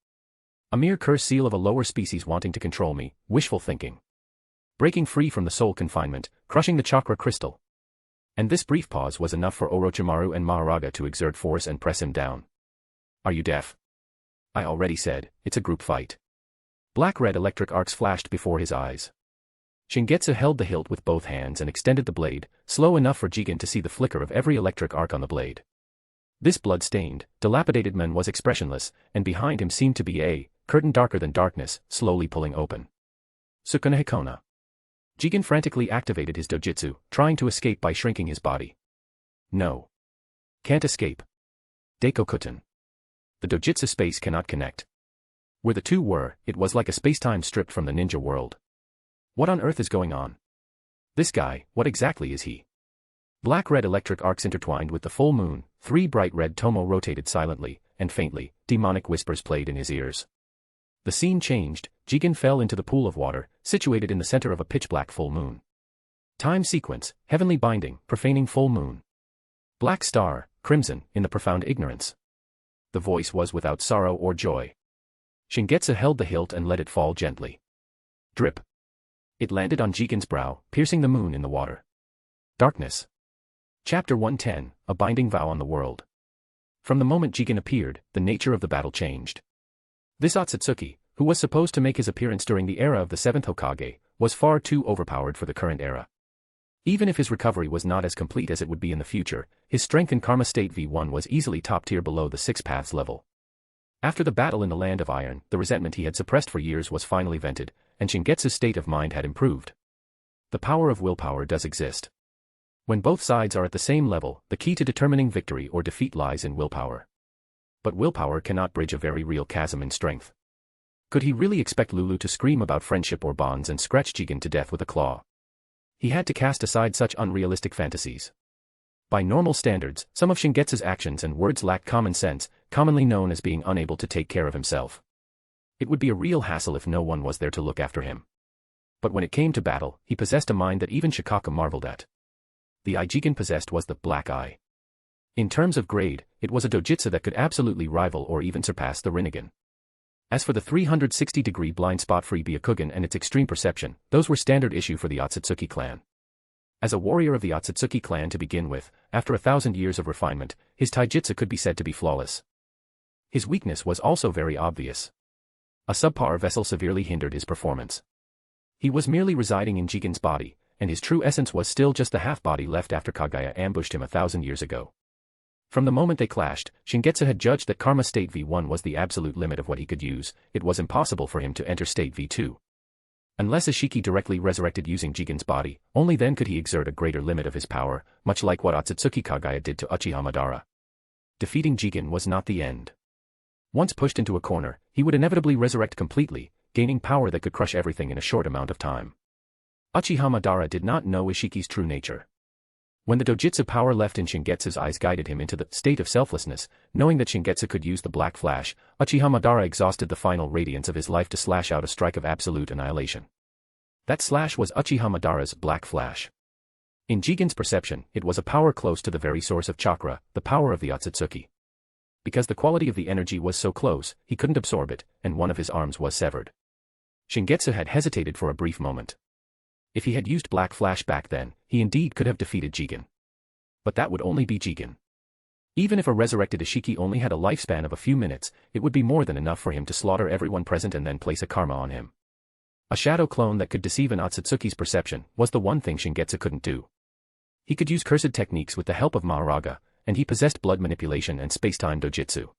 A mere curse seal of a lower species wanting to control me, wishful thinking. Breaking free from the soul confinement, crushing the chakra crystal. And this brief pause was enough for Orochimaru and Maharaga to exert force and press him down. Are you deaf? I already said, it's a group fight. Black-red electric arcs flashed before his eyes. Shingetsu held the hilt with both hands and extended the blade, slow enough for Jigen to see the flicker of every electric arc on the blade. This blood-stained, dilapidated man was expressionless, and behind him seemed to be a curtain darker than darkness, slowly pulling open. Sukuna Hikona. Jigen frantically activated his dojutsu, trying to escape by shrinking his body. No. Can't escape. Deikokuton. The dojutsu space cannot connect. Where the two were, it was like a space-time stripped from the ninja world. What on earth is going on? This guy, what exactly is he? Black-red electric arcs intertwined with the full moon, three bright red tomo rotated silently, and faintly, demonic whispers played in his ears. The scene changed, Jigen fell into the pool of water, situated in the center of a pitch-black full moon. Time sequence, heavenly binding, profaning full moon. Black star, crimson, in the profound ignorance. The voice was without sorrow or joy. Shingetsu held the hilt and let it fall gently. Drip. It landed on Jigen's brow, piercing the moon in the water. Darkness. Chapter 110, A Binding Vow on the World. From the moment Jigen appeared, the nature of the battle changed. This Otsutsuki, who was supposed to make his appearance during the era of the 7th Hokage, was far too overpowered for the current era. Even if his recovery was not as complete as it would be in the future, his strength in Karma State V1 was easily top tier below the 6 Paths level. After the battle in the Land of Iron, the resentment he had suppressed for years was finally vented, and Shingetsu's state of mind had improved. The power of willpower does exist. When both sides are at the same level, the key to determining victory or defeat lies in willpower. But willpower cannot bridge a very real chasm in strength. Could he really expect Lulu to scream about friendship or bonds and scratch Jigen to death with a claw? He had to cast aside such unrealistic fantasies. By normal standards, some of Shingetsu's actions and words lacked common sense, commonly known as being unable to take care of himself. It would be a real hassle if no one was there to look after him. But when it came to battle, he possessed a mind that even Shikaka marveled at. The eye Jigen possessed was the Black Eye. In terms of grade, it was a dojutsu that could absolutely rival or even surpass the Rinnegan. As for the 360-degree blind spot-free Byakugan and its extreme perception, those were standard issue for the Otsutsuki clan. As a warrior of the Otsutsuki clan to begin with, after 1,000 years of refinement, his taijutsu could be said to be flawless. His weakness was also very obvious. A subpar vessel severely hindered his performance. He was merely residing in Jigen's body, and his true essence was still just the half-body left after Kaguya ambushed him 1,000 years ago. From the moment they clashed, Shingetsu had judged that Karma State V1 was the absolute limit of what he could use. It was impossible for him to enter State V2. Unless Ishiki directly resurrected using Jigen's body, only then could he exert a greater limit of his power, much like what Otsutsuki Kaguya did to Uchiha Madara. Defeating Jigen was not the end. Once pushed into a corner, he would inevitably resurrect completely, gaining power that could crush everything in a short amount of time. Uchiha Madara did not know Ishiki's true nature. When the dojutsu power left in Shingetsu's eyes guided him into the state of selflessness, knowing that Shingetsu could use the Black Flash, Uchiha Madara exhausted the final radiance of his life to slash out a strike of absolute annihilation. That slash was Uchiha Madara's Black Flash. In Jigen's perception, it was a power close to the very source of chakra, the power of the Otsutsuki. Because the quality of the energy was so close, he couldn't absorb it, and one of his arms was severed. Shingetsu had hesitated for a brief moment. If he had used Black Flash back then, he indeed could have defeated Jigen. But that would only be Jigen. Even if a resurrected Ishiki only had a lifespan of a few minutes, it would be more than enough for him to slaughter everyone present and then place a karma on him. A shadow clone that could deceive an Otsutsuki's perception was the one thing Shingetsu couldn't do. He could use cursed techniques with the help of Maharaga, and he possessed blood manipulation and space-time Dōjutsu.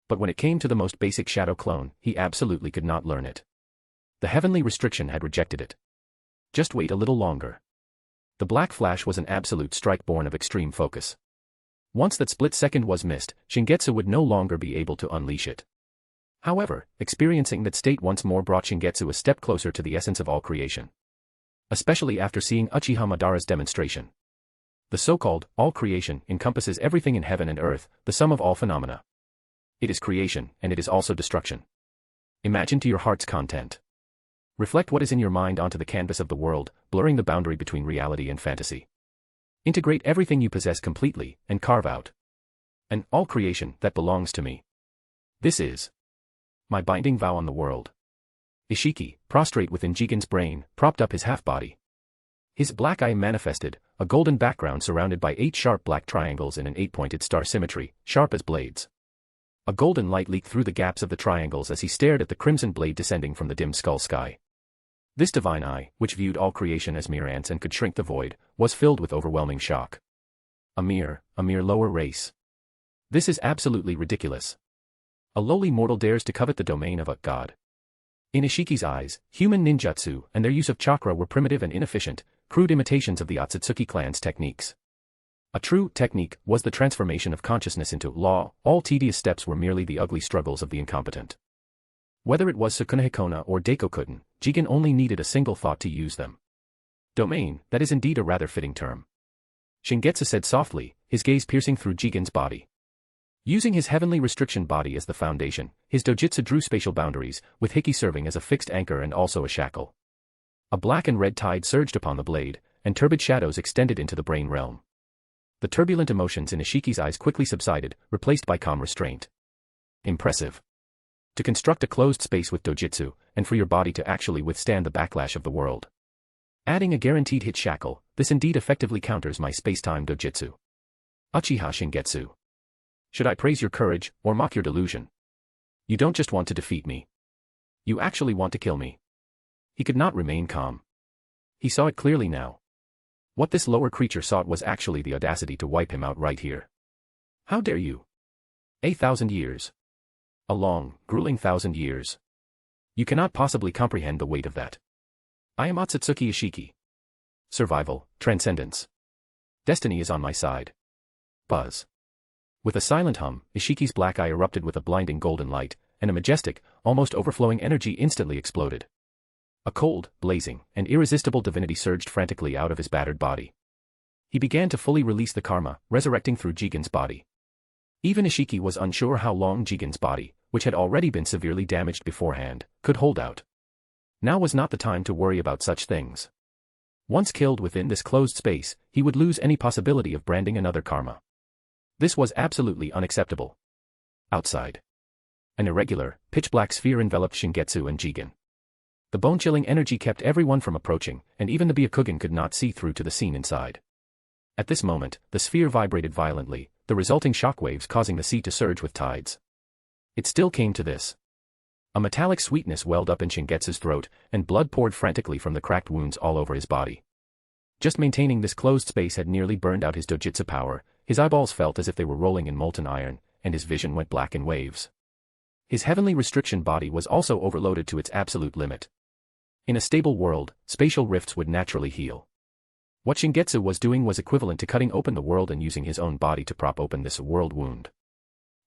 But when it came to the most basic shadow clone, he absolutely could not learn it. The heavenly restriction had rejected it. Just wait a little longer. The black flash was an absolute strike born of extreme focus. Once that split second was missed, Shingetsu would no longer be able to unleash it. However, experiencing that state once more brought Shingetsu a step closer to the essence of all creation. Especially after seeing Uchiha Madara's demonstration. The so-called all creation encompasses everything in heaven and earth, the sum of all phenomena. It is creation, and it is also destruction. Imagine to your heart's content. Reflect what is in your mind onto the canvas of the world, blurring the boundary between reality and fantasy. Integrate everything you possess completely, and carve out an all creation that belongs to me. This is my binding vow on the world. Ishiki, prostrate within Jigen's brain, propped up his half-body. His black eye manifested, a golden background surrounded by 8 sharp black triangles in an 8-pointed star symmetry, sharp as blades. A golden light leaked through the gaps of the triangles as he stared at the crimson blade descending from the dim skull sky. This divine eye, which viewed all creation as mere ants and could shrink the void, was filled with overwhelming shock. A mere lower race. This is absolutely ridiculous. A lowly mortal dares to covet the domain of a god. In Ishiki's eyes, human ninjutsu and their use of chakra were primitive and inefficient, crude imitations of the Otsutsuki clan's techniques. A true technique was the transformation of consciousness into law. All tedious steps were merely the ugly struggles of the incompetent. Whether it was Sukunahikona or Daikokutten, Jigen only needed a single thought to use them. Domain, that is indeed a rather fitting term. Shingetsu said softly, his gaze piercing through Jigen's body. Using his heavenly restriction body as the foundation, his Dōjutsu drew spatial boundaries, with Hiki serving as a fixed anchor and also a shackle. A black and red tide surged upon the blade, and turbid shadows extended into the brain realm. The turbulent emotions in Ishiki's eyes quickly subsided, replaced by calm restraint. Impressive. To construct a closed space with Dōjutsu, and for your body to actually withstand the backlash of the world. Adding a guaranteed hit shackle, this indeed effectively counters my space-time Dōjutsu. Uchiha Shingetsu. Should I praise your courage, or mock your delusion? You don't just want to defeat me. You actually want to kill me. He could not remain calm. He saw it clearly now. What this lower creature sought was actually the audacity to wipe him out right here. How dare you? 1,000 years. A long, grueling 1,000 years. You cannot possibly comprehend the weight of that. I am Otsutsuki Ishiki. Survival, transcendence. Destiny is on my side. Buzz. With a silent hum, Ishiki's black eye erupted with a blinding golden light, and a majestic, almost overflowing energy instantly exploded. A cold, blazing, and irresistible divinity surged frantically out of his battered body. He began to fully release the karma, resurrecting through Jigen's body. Even Ishiki was unsure how long Jigen's body, which had already been severely damaged beforehand, could hold out. Now was not the time to worry about such things. Once killed within this closed space, he would lose any possibility of branding another karma. This was absolutely unacceptable. Outside. An irregular, pitch-black sphere enveloped Shingetsu and Jigen. The bone-chilling energy kept everyone from approaching, and even the Byakugan could not see through to the scene inside. At this moment, the sphere vibrated violently, the resulting shockwaves causing the sea to surge with tides. It still came to this. A metallic sweetness welled up in Shingetsu's throat, and blood poured frantically from the cracked wounds all over his body. Just maintaining this closed space had nearly burned out his Dōjutsu power. His eyeballs felt as if they were rolling in molten iron, and his vision went black in waves. His heavenly restriction body was also overloaded to its absolute limit. In a stable world, spatial rifts would naturally heal. What Shingetsu was doing was equivalent to cutting open the world and using his own body to prop open this world wound.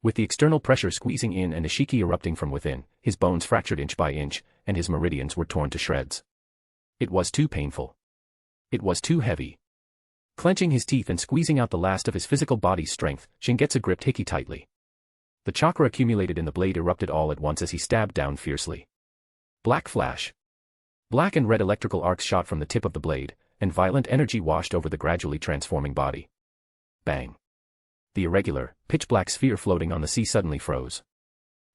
With the external pressure squeezing in and Ishiki erupting from within, his bones fractured inch by inch, and his meridians were torn to shreds. It was too painful. It was too heavy. Clenching his teeth and squeezing out the last of his physical body's strength, Shingetsu gripped Hiki tightly. The chakra accumulated in the blade erupted all at once as he stabbed down fiercely. Black flash. Black and red electrical arcs shot from the tip of the blade, and violent energy washed over the gradually transforming body. Bang. The irregular, pitch-black sphere floating on the sea suddenly froze.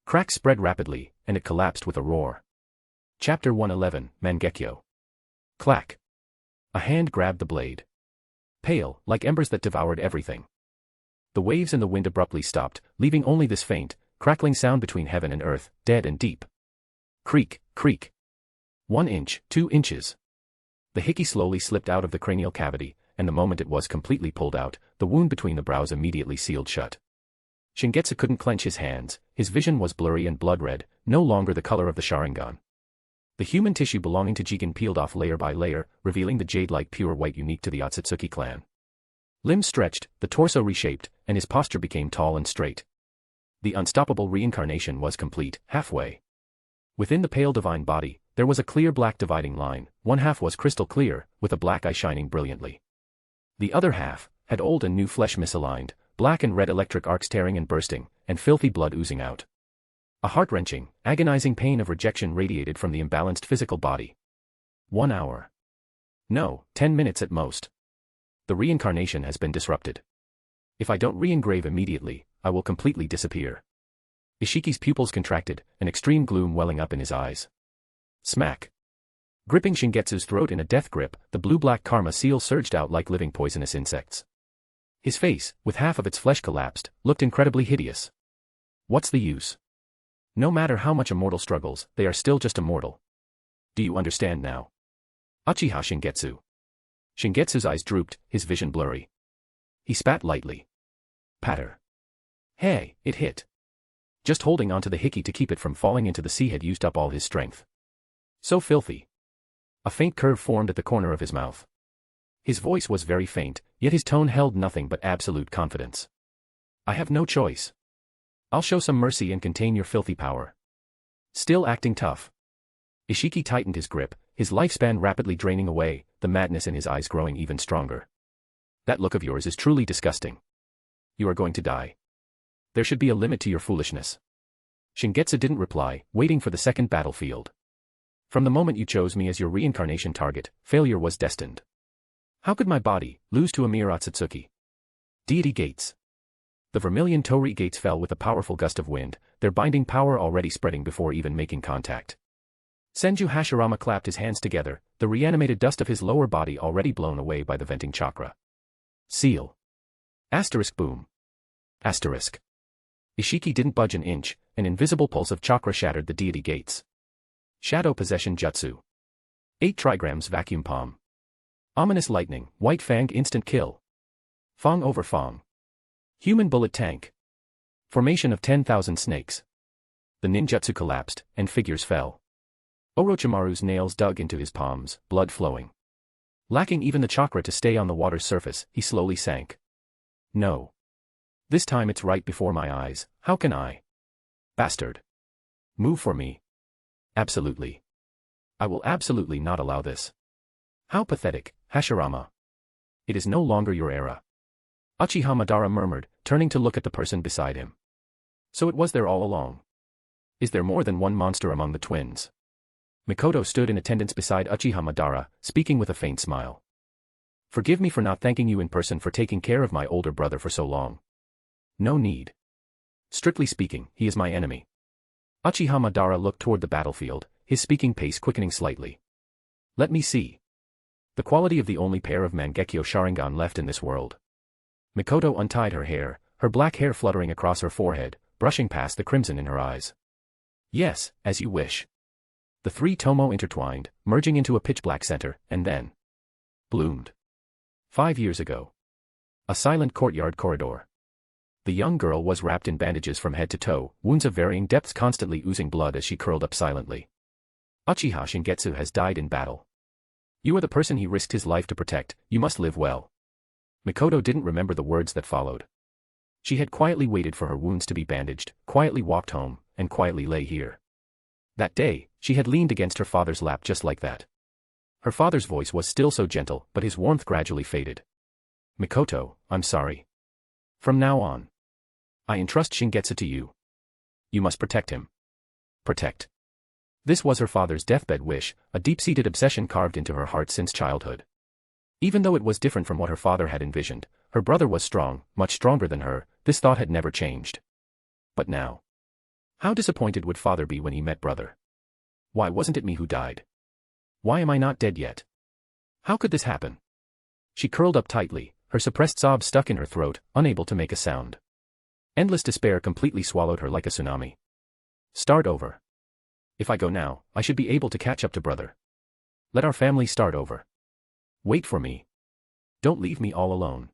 Cracks spread rapidly, and it collapsed with a roar. Chapter 111, Mangekyo. Clack. A hand grabbed the blade. Pale, like embers that devoured everything. The waves and the wind abruptly stopped, leaving only this faint, crackling sound between heaven and earth, dead and deep. Creak, creak. 1 inch, 2 inches. The hiki slowly slipped out of the cranial cavity, and the moment it was completely pulled out, the wound between the brows immediately sealed shut. Shingetsu couldn't clench his hands, his vision was blurry and blood-red, no longer the color of the Sharingan. The human tissue belonging to Jigen peeled off layer by layer, revealing the jade-like pure white unique to the Otsutsuki clan. Limbs stretched, the torso reshaped, and his posture became tall and straight. The unstoppable reincarnation was complete, halfway. Within the pale divine body, there was a clear black dividing line, one half was crystal clear, with a black eye shining brilliantly. The other half had old and new flesh misaligned, black and red electric arcs tearing and bursting, and filthy blood oozing out. A heart-wrenching, agonizing pain of rejection radiated from the imbalanced physical body. 1 hour. No, 10 minutes at most. The reincarnation has been disrupted. If I don't re-engrave immediately, I will completely disappear. Ishiki's pupils contracted, an extreme gloom welling up in his eyes. Smack. Gripping Shingetsu's throat in a death grip, the blue-black karma seal surged out like living poisonous insects. His face, with half of its flesh collapsed, looked incredibly hideous. What's the use? No matter how much a mortal struggles, they are still just a mortal. Do you understand now? Uchiha Shingetsu. Shingetsu's eyes drooped, his vision blurry. He spat lightly. Patter. Hey, it hit. Just holding onto the hiki to keep it from falling into the sea had used up all his strength. So filthy. A faint curve formed at the corner of his mouth. His voice was very faint, yet his tone held nothing but absolute confidence. I have no choice. I'll show some mercy and contain your filthy power. Still acting tough. Ishiki tightened his grip, his lifespan rapidly draining away, the madness in his eyes growing even stronger. That look of yours is truly disgusting. You are going to die. There should be a limit to your foolishness. Shingetsu didn't reply, waiting for the second battlefield. From the moment you chose me as your reincarnation target, failure was destined. How could my body lose to a mere Otsutsuki? Deity gates. The vermilion Tori gates fell with a powerful gust of wind, their binding power already spreading before even making contact. Senju Hashirama clapped his hands together, the reanimated dust of his lower body already blown away by the venting chakra. Seal. Asterisk boom. Asterisk. Ishiki didn't budge an inch, an invisible pulse of chakra shattered the deity gates. Shadow possession jutsu. 8 trigrams vacuum palm. Ominous lightning, white fang instant kill. Fang over fang. Human bullet tank. Formation of 10,000 snakes. The ninjutsu collapsed, and figures fell. Orochimaru's nails dug into his palms, blood flowing. Lacking even the chakra to stay on the water's surface, he slowly sank. No. This time it's right before my eyes, how can I? Bastard. Move for me. Absolutely. I will absolutely not allow this. How pathetic, Hashirama. It is no longer your era. Uchiha Madara murmured, turning to look at the person beside him. So it was there all along. Is there more than one monster among the twins? Mikoto stood in attendance beside Uchiha Madara, speaking with a faint smile. Forgive me for not thanking you in person for taking care of my older brother for so long. No need. Strictly speaking, he is my enemy. Uchiha Madara looked toward the battlefield, his speaking pace quickening slightly. Let me see. The quality of the only pair of Mangekyo Sharingan left in this world. Mikoto untied her hair, her black hair fluttering across her forehead, brushing past the crimson in her eyes. Yes, as you wish. The 3 tomo intertwined, merging into a pitch-black center, and then bloomed. 5 years ago. A silent courtyard corridor. The young girl was wrapped in bandages from head to toe, wounds of varying depths constantly oozing blood as she curled up silently. Uchiha Shingetsu has died in battle. You are the person he risked his life to protect, you must live well. Mikoto didn't remember the words that followed. She had quietly waited for her wounds to be bandaged, quietly walked home, and quietly lay here. That day, she had leaned against her father's lap just like that. Her father's voice was still so gentle, but his warmth gradually faded. Mikoto, I'm sorry. From now on, I entrust Shingetsu to you. You must protect him. Protect. This was her father's deathbed wish, a deep-seated obsession carved into her heart since childhood. Even though it was different from what her father had envisioned, her brother was strong, much stronger than her, this thought had never changed. But now. How disappointed would father be when he met brother? Why wasn't it me who died? Why am I not dead yet? How could this happen? She curled up tightly, her suppressed sobs stuck in her throat, unable to make a sound. Endless despair completely swallowed her like a tsunami. Start over. If I go now, I should be able to catch up to brother. Let our family start over. Wait for me. Don't leave me all alone.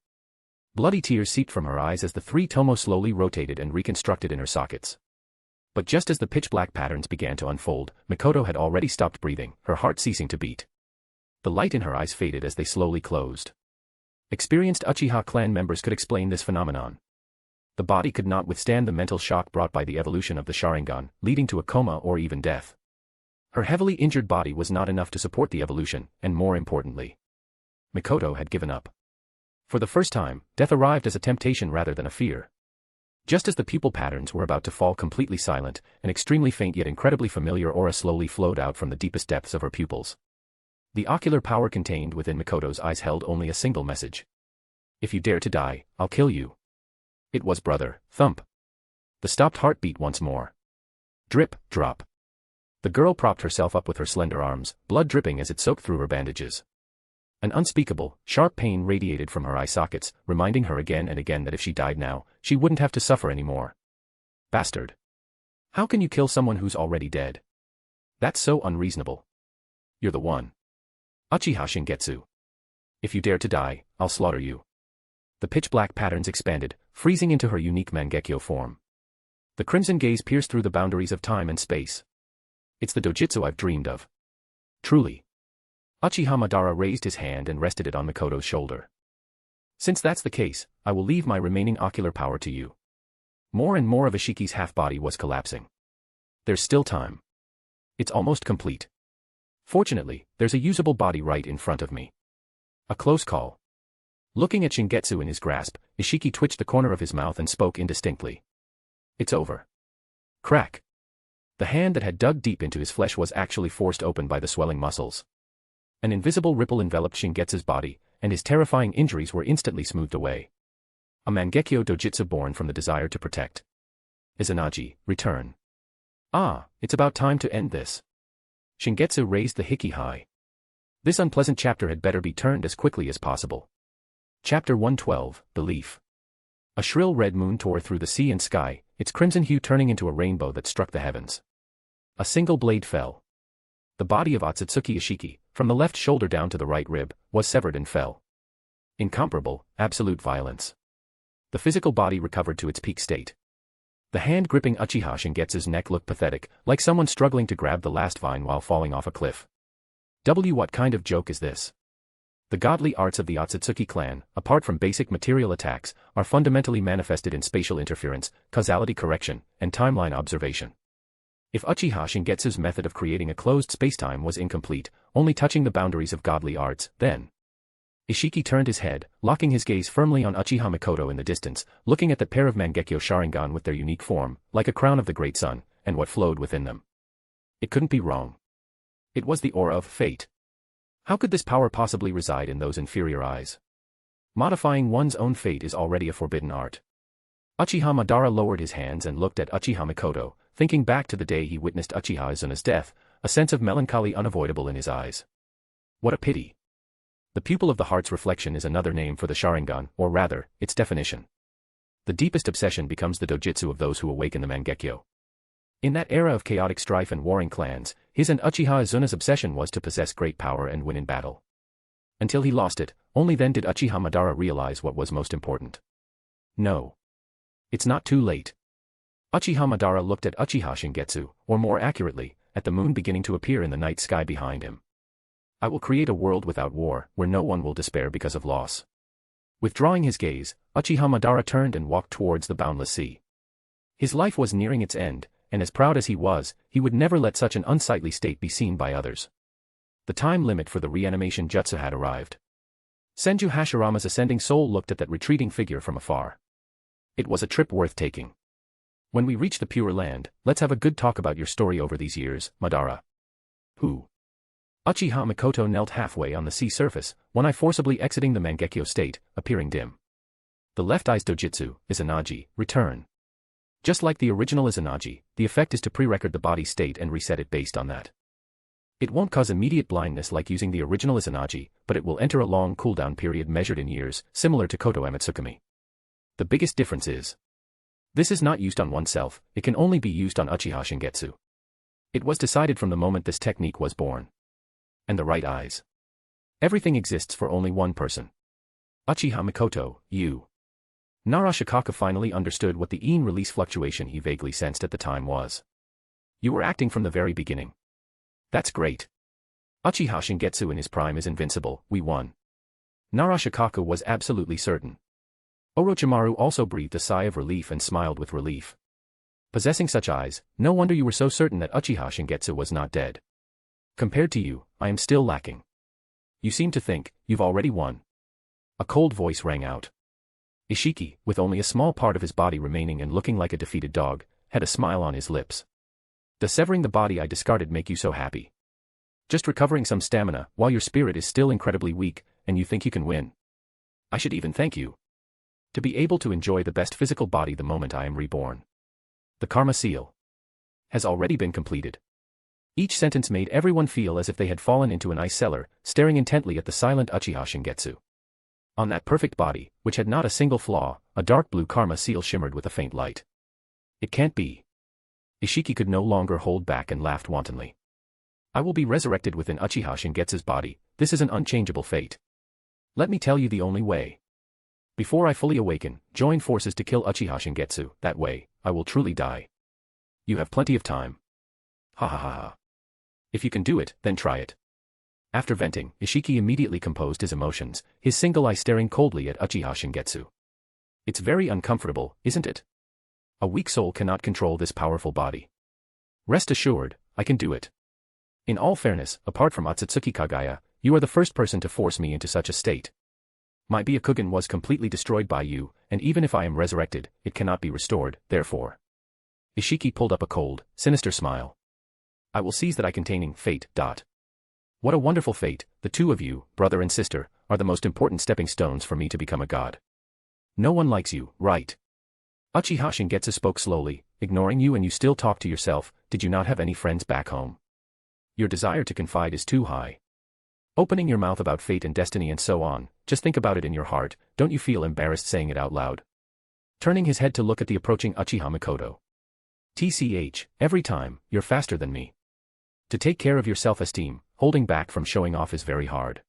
Bloody tears seeped from her eyes as the three tomo slowly rotated and reconstructed in her sockets. But just as the pitch-black patterns began to unfold, Mikoto had already stopped breathing, her heart ceasing to beat. The light in her eyes faded as they slowly closed. Experienced Uchiha clan members could explain this phenomenon. The body could not withstand the mental shock brought by the evolution of the Sharingan, leading to a coma or even death. Her heavily injured body was not enough to support the evolution, and more importantly, Mikoto had given up. For the first time, death arrived as a temptation rather than a fear. Just as the pupil patterns were about to fall completely silent, an extremely faint yet incredibly familiar aura slowly flowed out from the deepest depths of her pupils. The ocular power contained within Mikoto's eyes held only a single message. If you dare to die, I'll kill you. It was brother, thump. The stopped heart beat once more. Drip, drop. The girl propped herself up with her slender arms, blood dripping as it soaked through her bandages. An unspeakable, sharp pain radiated from her eye sockets, reminding her again and again that if she died now, she wouldn't have to suffer anymore. Bastard. How can you kill someone who's already dead? That's so unreasonable. You're the one. Uchiha Shingetsu. If you dare to die, I'll slaughter you. The pitch-black patterns expanded, freezing into her unique Mangekyo form. The crimson gaze pierced through the boundaries of time and space. It's the Dōjutsu I've dreamed of. Truly. Uchiha Madara raised his hand and rested it on Mikoto's shoulder. Since that's the case, I will leave my remaining ocular power to you. More and more of Ishiki's half-body was collapsing. There's still time. It's almost complete. Fortunately, there's a usable body right in front of me. A close call. Looking at Shingetsu in his grasp, Ishiki twitched the corner of his mouth and spoke indistinctly. It's over. Crack. The hand that had dug deep into his flesh was actually forced open by the swelling muscles. An invisible ripple enveloped Shingetsu's body, and his terrifying injuries were instantly smoothed away. A Mangekyo Dojutsu born from the desire to protect. Izanagi, return. Ah, it's about time to end this. Shingetsu raised the hiki high. This unpleasant chapter had better be turned as quickly as possible. Chapter 112, Belief. A shrill red moon tore through the sea and sky, its crimson hue turning into a rainbow that struck the heavens. A single blade fell. The body of Otsutsuki Ishiki, from the left shoulder down to the right rib, was severed and fell. Incomparable, absolute violence. The physical body recovered to its peak state. The hand gripping Uchiha Shingetsu's neck looked pathetic, like someone struggling to grab the last vine while falling off a cliff. What kind of joke is this? The godly arts of the Otsutsuki clan, apart from basic material attacks, are fundamentally manifested in spatial interference, causality correction, and timeline observation. If Uchiha Shingetsu's method of creating a closed spacetime was incomplete, only touching the boundaries of godly arts, then Ishiki turned his head, locking his gaze firmly on Uchiha Mikoto in the distance, looking at the pair of Mangekyo Sharingan with their unique form, like a crown of the great sun, and what flowed within them. It couldn't be wrong. It was the aura of fate. How could this power possibly reside in those inferior eyes? Modifying one's own fate is already a forbidden art. Uchiha Madara lowered his hands and looked at Uchiha Mikoto, thinking back to the day he witnessed Uchiha Izuna's death, a sense of melancholy unavoidable in his eyes. What a pity. The pupil of the heart's reflection is another name for the Sharingan, or rather, its definition. The deepest obsession becomes the Dōjutsu of those who awaken the Mangekyo. In that era of chaotic strife and warring clans, his and Uchiha Izuna's obsession was to possess great power and win in battle. Until he lost it, only then did Uchiha Madara realize what was most important. No. It's not too late. Uchiha Madara looked at Uchiha Shingetsu, or more accurately, at the moon beginning to appear in the night sky behind him. I will create a world without war, where no one will despair because of loss. Withdrawing his gaze, Uchiha Madara turned and walked towards the boundless sea. His life was nearing its end, and as proud as he was, he would never let such an unsightly state be seen by others. The time limit for the reanimation jutsu had arrived. Senju Hashirama's ascending soul looked at that retreating figure from afar. It was a trip worth taking. When we reach the Pure Land, let's have a good talk about your story over these years, Madara. Who? Uchiha Mikoto knelt halfway on the sea surface, one eye forcibly exiting the Mangekyo state, appearing dim. The left eye's Dōjutsu, Izanagi, return. Just like the original Izanagi, the effect is to pre-record the body's state and reset it based on that. It won't cause immediate blindness like using the original Izanagi, but it will enter a long cooldown period measured in years, similar to Koto Amatsukami. The biggest difference is, this is not used on oneself, it can only be used on Uchiha Shingetsu. It was decided from the moment this technique was born. And the right eyes. Everything exists for only one person. Uchiha Mikoto, you. Narashikaka finally understood what the release fluctuation he vaguely sensed at the time was. You were acting from the very beginning. That's great. Uchiha Shingetsu in his prime is invincible, we won. Narashikaka was absolutely certain. Orochimaru also breathed a sigh of relief and smiled with relief. Possessing such eyes, no wonder you were so certain that Uchiha Shingetsu was not dead. Compared to you, I am still lacking. You seem to think, you've already won. A cold voice rang out. Ishiki, with only a small part of his body remaining and looking like a defeated dog, had a smile on his lips. Does severing the body I discarded make you so happy? Just recovering some stamina, while your spirit is still incredibly weak, and you think you can win? I should even thank you. To be able to enjoy the best physical body the moment I am reborn. The karma seal has already been completed. Each sentence made everyone feel as if they had fallen into an ice cellar, staring intently at the silent Uchiha Shingetsu. On that perfect body, which had not a single flaw, a dark blue karma seal shimmered with a faint light. It can't be. Ishiki could no longer hold back and laughed wantonly. I will be resurrected within Uchiha Shingetsu's body, this is an unchangeable fate. Let me tell you the only way. Before I fully awaken, join forces to kill Uchiha Shingetsu, that way, I will truly die. You have plenty of time. Ha ha ha ha. If you can do it, then try it. After venting, Ishiki immediately composed his emotions, his single eye staring coldly at Uchiha Shingetsu. It's very uncomfortable, isn't it? A weak soul cannot control this powerful body. Rest assured, I can do it. In all fairness, apart from Otsutsuki Kagaya, you are the first person to force me into such a state. My Byakugan was completely destroyed by you, and even if I am resurrected, it cannot be restored, therefore. Ishiki pulled up a cold, sinister smile. I will seize that eye containing fate. What a wonderful fate, the two of you, brother and sister, are the most important stepping stones for me to become a god. No one likes you, right? Uchiha Shingetsu spoke slowly, ignoring you and you still talk to yourself, did you not have any friends back home? Your desire to confide is too high. Opening your mouth about fate and destiny and so on, just think about it in your heart, don't you feel embarrassed saying it out loud? Turning his head to look at the approaching Uchiha Mikoto. TCH, every time, you're faster than me. To take care of your self-esteem, holding back from showing off is very hard.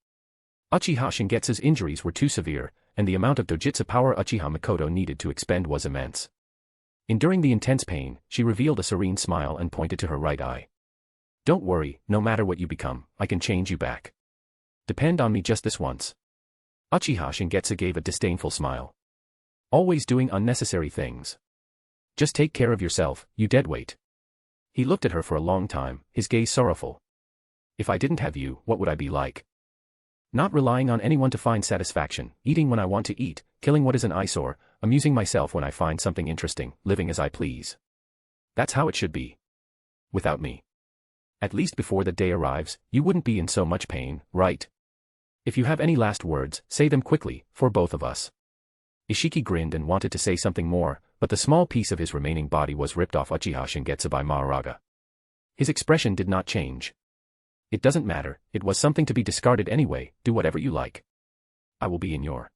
Uchiha Shingetsu's injuries were too severe, and the amount of Dōjutsu power Uchiha Mikoto needed to expend was immense. Enduring the intense pain, she revealed a serene smile and pointed to her right eye. Don't worry, no matter what you become, I can change you back. Depend on me just this once. Uchiha Shingetsu gave a disdainful smile. Always doing unnecessary things. Just take care of yourself, you deadweight. He looked at her for a long time, his gaze sorrowful. If I didn't have you, what would I be like? Not relying on anyone to find satisfaction, eating when I want to eat, killing what is an eyesore, amusing myself when I find something interesting, living as I please. That's how it should be. Without me. At least before the day arrives, you wouldn't be in so much pain, right? If you have any last words, say them quickly, for both of us. Ishiki grinned and wanted to say something more, but the small piece of his remaining body was ripped off Uchiha Shingetsu by Mahoraga. His expression did not change. It doesn't matter, it was something to be discarded anyway, do whatever you like. I will be in your.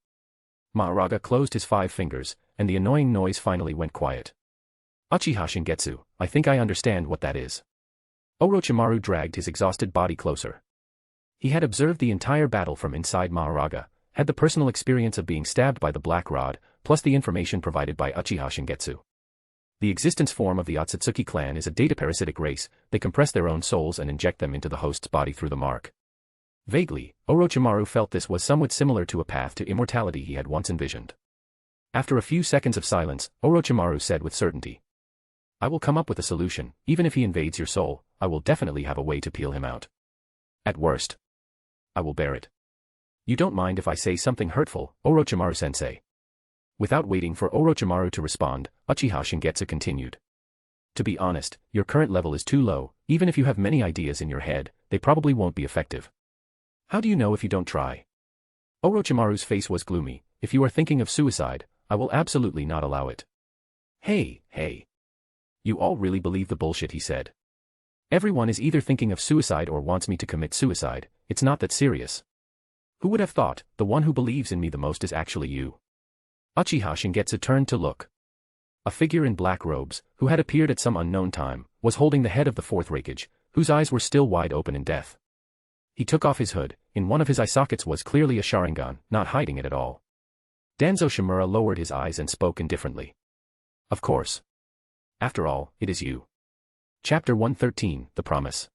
Mahoraga closed his 5 fingers, and the annoying noise finally went quiet. Uchiha Shingetsu, I think I understand what that is. Orochimaru dragged his exhausted body closer. He had observed the entire battle from inside Mahoraga, had the personal experience of being stabbed by the Black Rod, plus the information provided by Uchiha Shingetsu. The existence form of the Otsutsuki clan is a data-parasitic race, they compress their own souls and inject them into the host's body through the mark. Vaguely, Orochimaru felt this was somewhat similar to a path to immortality he had once envisioned. After a few seconds of silence, Orochimaru said with certainty. I will come up with a solution, even if he invades your soul, I will definitely have a way to peel him out. At worst. I will bear it. You don't mind if I say something hurtful, Orochimaru-sensei. Without waiting for Orochimaru to respond, Uchiha Shingetsu continued. To be honest, your current level is too low, even if you have many ideas in your head, they probably won't be effective. How do you know if you don't try? Orochimaru's face was gloomy, if you are thinking of suicide, I will absolutely not allow it. Hey. You all really believe the bullshit he said. Everyone is either thinking of suicide or wants me to commit suicide, it's not that serious. Who would have thought, the one who believes in me the most is actually you? Uchiha Shingetsu turned to look. A figure in black robes, who had appeared at some unknown time, was holding the head of the fourth Raikage, whose eyes were still wide open in death. He took off his hood. In one of his eye sockets was clearly a Sharingan, not hiding it at all. Danzo Shimura lowered his eyes and spoke indifferently. Of course. After all, it is you. Chapter 113, The Promise.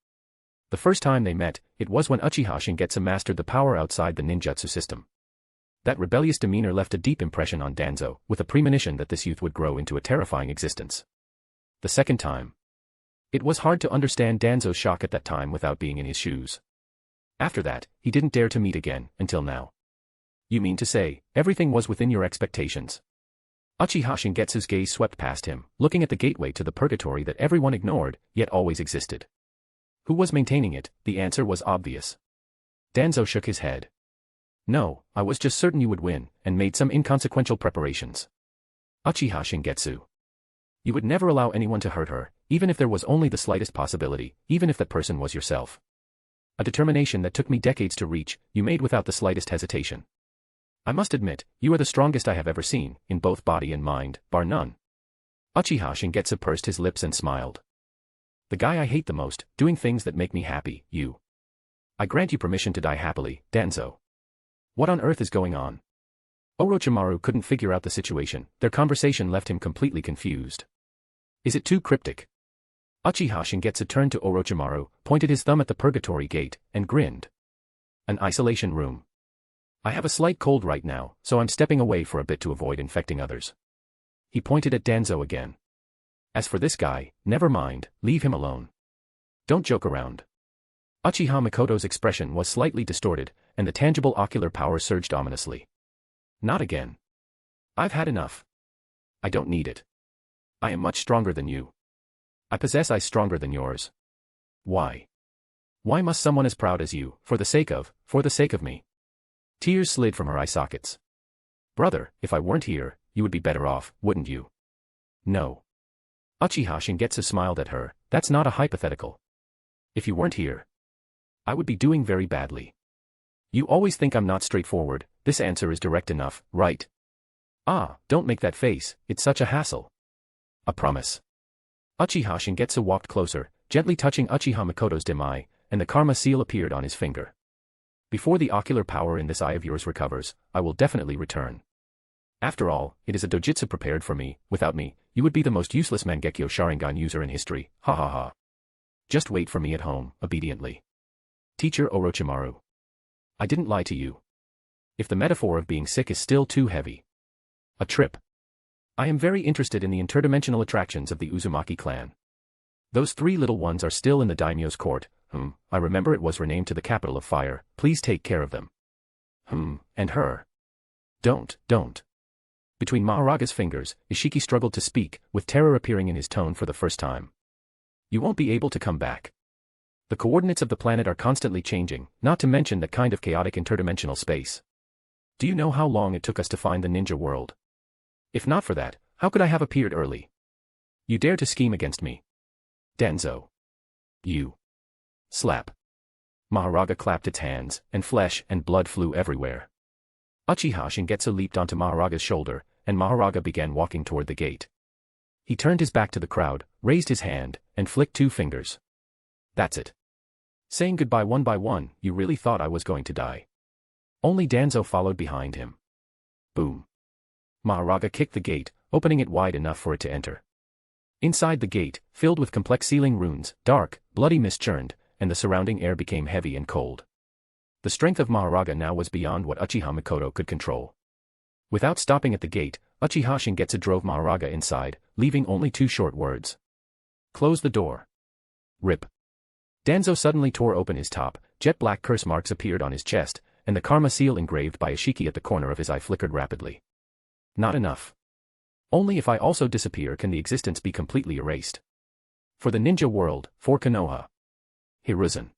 The first time they met, it was when Uchiha Shingetsu mastered the power outside the ninjutsu system. That rebellious demeanor left a deep impression on Danzo, with a premonition that this youth would grow into a terrifying existence. The second time. It was hard to understand Danzo's shock at that time without being in his shoes. After that, he didn't dare to meet again, until now. You mean to say, everything was within your expectations? Uchiha Shingetsu's gaze swept past him, looking at the gateway to the purgatory that everyone ignored, yet always existed. Who was maintaining it? The answer was obvious. Danzo shook his head. No, I was just certain you would win, and made some inconsequential preparations. Uchiha Shingetsu. You would never allow anyone to hurt her, even if there was only the slightest possibility, even if that person was yourself. A determination that took me decades to reach, you made without the slightest hesitation. I must admit, you are the strongest I have ever seen, in both body and mind, bar none. Uchiha Shingetsu pursed his lips and smiled. The guy I hate the most, doing things that make me happy, you. I grant you permission to die happily, Danzo. What on earth is going on? Orochimaru couldn't figure out the situation, their conversation left him completely confused. Is it too cryptic? Uchiha Shingetsu turned to Orochimaru, pointed his thumb at the purgatory gate, and grinned. An isolation room. I have a slight cold right now, so I'm stepping away for a bit to avoid infecting others. He pointed at Danzo again. As for this guy, never mind, leave him alone. Don't joke around. Uchiha Mikoto's expression was slightly distorted, and the tangible ocular power surged ominously. Not again. I've had enough. I don't need it. I am much stronger than you. I possess eyes stronger than yours. Why? Why must someone as proud as you, for the sake of me? Tears slid from her eye sockets. Brother, if I weren't here, you would be better off, wouldn't you? No. Uchiha Shingetsu smiled at her, that's not a hypothetical. If you weren't here, I would be doing very badly. You always think I'm not straightforward, this answer is direct enough, right? Ah, don't make that face, it's such a hassle. A promise. Uchiha Shingetsu walked closer, gently touching Uchiha Mikoto's dim eye, and the karma seal appeared on his finger. Before the ocular power in this eye of yours recovers, I will definitely return. After all, it is a Dōjutsu prepared for me, without me, you would be the most useless Mangekyo Sharingan user in history, ha ha ha. Just wait for me at home, obediently. Teacher Orochimaru. I didn't lie to you. If the metaphor of being sick is still too heavy. A trip. I am very interested in the interdimensional attractions of the Uzumaki clan. Those three little ones are still in the daimyo's court. I remember it was renamed to the capital of fire, please take care of them. And her. Don't. Between Maharaga's fingers, Ishiki struggled to speak, with terror appearing in his tone for the first time. You won't be able to come back. The coordinates of the planet are constantly changing, not to mention that kind of chaotic interdimensional space. Do you know how long it took us to find the ninja world? If not for that, how could I have appeared early? You dare to scheme against me. Danzo. You. Slap. Maharaga clapped its hands, and flesh and blood flew everywhere. Uchiha Shingetsu leaped onto Maharaga's shoulder, and Maharaga began walking toward the gate. He turned his back to the crowd, raised his hand, and flicked two fingers. That's it. Saying goodbye one by one, you really thought I was going to die. Only Danzo followed behind him. Boom. Maharaga kicked the gate, opening it wide enough for it to enter. Inside the gate, filled with complex sealing runes, dark, bloody mist churned, and the surrounding air became heavy and cold. The strength of Maharaga now was beyond what Uchiha Mikoto could control. Without stopping at the gate, Uchiha Shingetsu drove Maharaga inside, leaving only two short words. Close the door. Rip. Danzo suddenly tore open his top, jet-black curse marks appeared on his chest, and the karma seal engraved by Ishiki at the corner of his eye flickered rapidly. Not enough. Only if I also disappear can the existence be completely erased. For the ninja world, for Konoha. Hiruzen.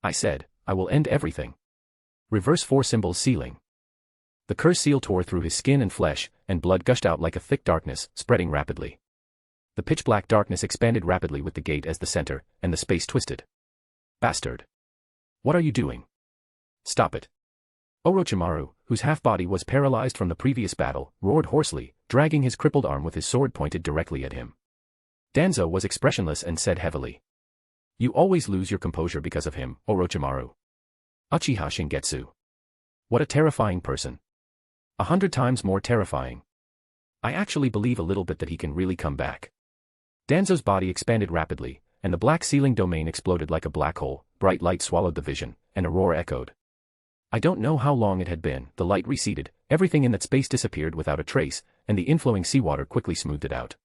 I said, I will end everything. Reverse 4 symbols sealing. The curse seal tore through his skin and flesh, and blood gushed out like a thick darkness, spreading rapidly. The pitch-black darkness expanded rapidly with the gate as the center, and the space twisted. Bastard. What are you doing? Stop it. Orochimaru, whose half-body was paralyzed from the previous battle, roared hoarsely, dragging his crippled arm with his sword pointed directly at him. Danzo was expressionless and said heavily. You always lose your composure because of him, Orochimaru. Uchiha Shingetsu. What a terrifying person. 100 times more terrifying. I actually believe a little bit that he can really come back. Danzo's body expanded rapidly, and the black ceiling domain exploded like a black hole, bright light swallowed the vision, and a roar echoed. I don't know how long it had been, the light receded, everything in that space disappeared without a trace, and the inflowing seawater quickly smoothed it out.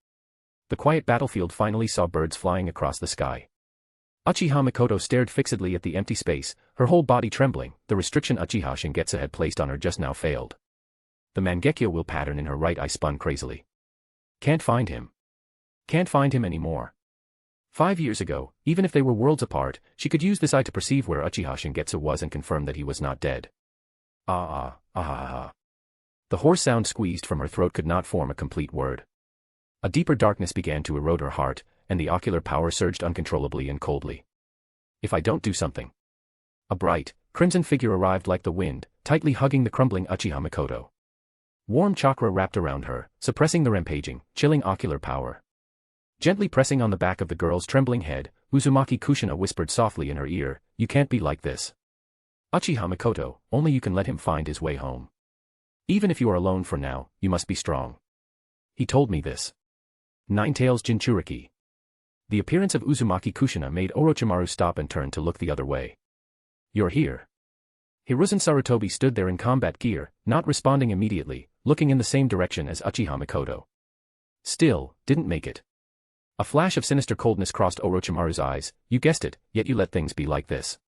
The quiet battlefield finally saw birds flying across the sky. Uchiha Mikoto stared fixedly at the empty space, her whole body trembling. The restriction Uchiha Shingetsu had placed on her just now failed. The Mangekyo will pattern in her right eye spun crazily. Can't find him. Can't find him anymore. 5 years ago, even if they were worlds apart, she could use this eye to perceive where Uchiha Shingetsu was and confirm that he was not dead. Ah. The hoarse sound squeezed from her throat could not form a complete word. A deeper darkness began to erode her heart, and the ocular power surged uncontrollably and coldly. If I don't do something. A bright, crimson figure arrived like the wind, tightly hugging the crumbling Uchiha Mikoto. Warm chakra wrapped around her, suppressing the rampaging, chilling ocular power. Gently pressing on the back of the girl's trembling head, Uzumaki Kushina whispered softly in her ear, "You can't be like this. Uchiha Mikoto, only you can let him find his way home. Even if you are alone for now, you must be strong." He told me this. Nine-Tails Jinchuriki. The appearance of Uzumaki Kushina made Orochimaru stop and turn to look the other way. You're here. Hiruzen Sarutobi stood there in combat gear, not responding immediately, looking in the same direction as Uchiha Mikoto. Still, didn't make it. A flash of sinister coldness crossed Orochimaru's eyes. You guessed it, yet you let things be like this.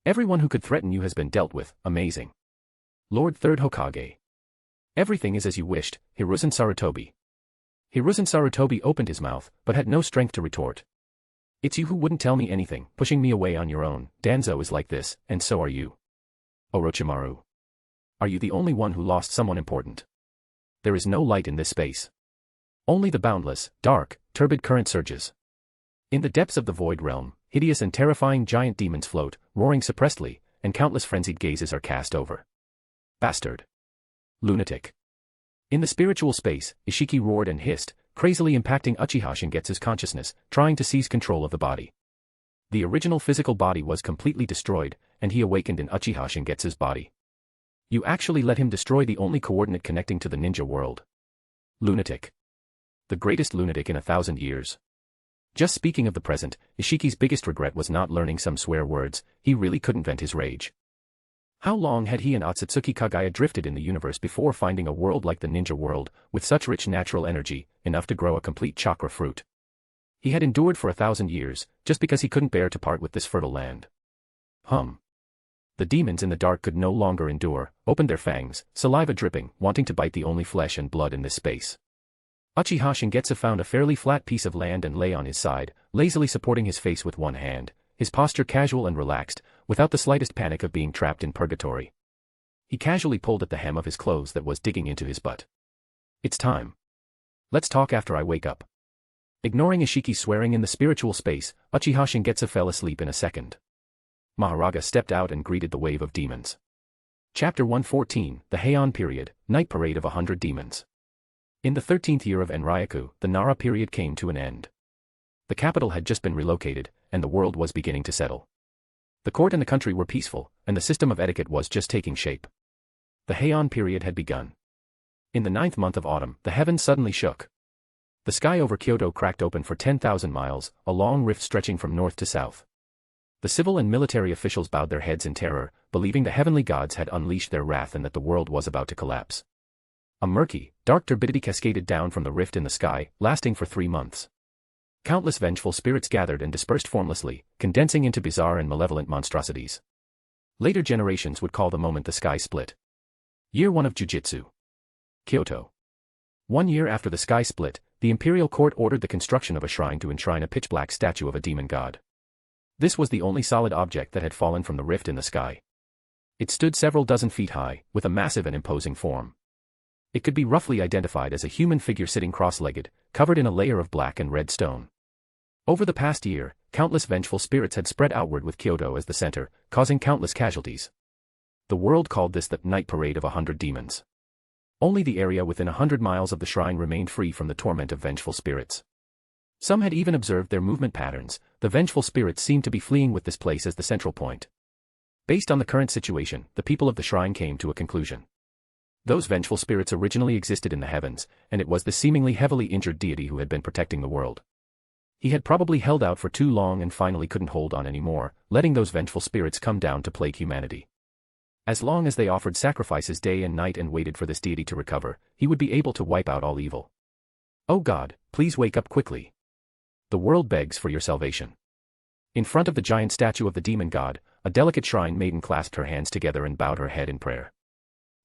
Everyone who could threaten you has been dealt with, amazing. Lord Third Hokage. Everything is as you wished, Hiruzen Sarutobi. Hiruzen Sarutobi opened his mouth, but had no strength to retort. It's you who wouldn't tell me anything, pushing me away on your own. Danzo is like this, and so are you. Orochimaru. Are you the only one who lost someone important? There is no light in this space. Only the boundless, dark, turbid current surges. In the depths of the void realm, hideous and terrifying giant demons float, roaring suppressedly, and countless frenzied gazes are cast over. Bastard. Lunatic. In the spiritual space, Ishiki roared and hissed, crazily impacting Uchiha Shingetsu's consciousness, trying to seize control of the body. The original physical body was completely destroyed, and he awakened in Uchiha Shingetsu's body. You actually let him destroy the only coordinate connecting to the ninja world. Lunatic. The greatest lunatic in 1,000 years. Just speaking of the present, Ishiki's biggest regret was not learning some swear words. He really couldn't vent his rage. How long had he and Otsutsuki Kagaya drifted in the universe before finding a world like the ninja world, with such rich natural energy, enough to grow a complete chakra fruit? He had endured for 1,000 years, just because he couldn't bear to part with this fertile land. The demons in the dark could no longer endure, opened their fangs, saliva dripping, wanting to bite the only flesh and blood in this space. Uchiha Shingetsu found a fairly flat piece of land and lay on his side, lazily supporting his face with one hand, his posture casual and relaxed, without the slightest panic of being trapped in purgatory. He casually pulled at the hem of his clothes that was digging into his butt. It's time. Let's talk after I wake up. Ignoring Ishiki's swearing in the spiritual space, Uchiha Shingetsu fell asleep in a second. Maharaga stepped out and greeted the wave of demons. Chapter 114, The Heian Period, Night Parade of 100 Demons. In the 13th year of Enryaku, the Nara period came to an end. The capital had just been relocated, and the world was beginning to settle. The court and the country were peaceful, and the system of etiquette was just taking shape. The Heian period had begun. In the 9th month of autumn, the heavens suddenly shook. The sky over Kyoto cracked open for 10,000 miles, a long rift stretching from north to south. The civil and military officials bowed their heads in terror, believing the heavenly gods had unleashed their wrath and that the world was about to collapse. A murky, dark turbidity cascaded down from the rift in the sky, lasting for 3 months. Countless vengeful spirits gathered and dispersed formlessly, condensing into bizarre and malevolent monstrosities. Later generations would call the moment the sky split. Year 1 of Jujutsu. Kyoto. 1 year after the sky split, the imperial court ordered the construction of a shrine to enshrine a pitch-black statue of a demon god. This was the only solid object that had fallen from the rift in the sky. It stood several dozen feet high, with a massive and imposing form. It could be roughly identified as a human figure sitting cross-legged, covered in a layer of black and red stone. Over the past year, countless vengeful spirits had spread outward with Kyoto as the center, causing countless casualties. The world called this the night parade of 100 demons. Only the area within 100 miles of the shrine remained free from the torment of vengeful spirits. Some had even observed their movement patterns. The vengeful spirits seemed to be fleeing with this place as the central point. Based on the current situation, the people of the shrine came to a conclusion. Those vengeful spirits originally existed in the heavens, and it was the seemingly heavily injured deity who had been protecting the world. He had probably held out for too long and finally couldn't hold on anymore, letting those vengeful spirits come down to plague humanity. As long as they offered sacrifices day and night and waited for this deity to recover, he would be able to wipe out all evil. Oh God, please wake up quickly. The world begs for your salvation. In front of the giant statue of the demon god, a delicate shrine maiden clasped her hands together and bowed her head in prayer.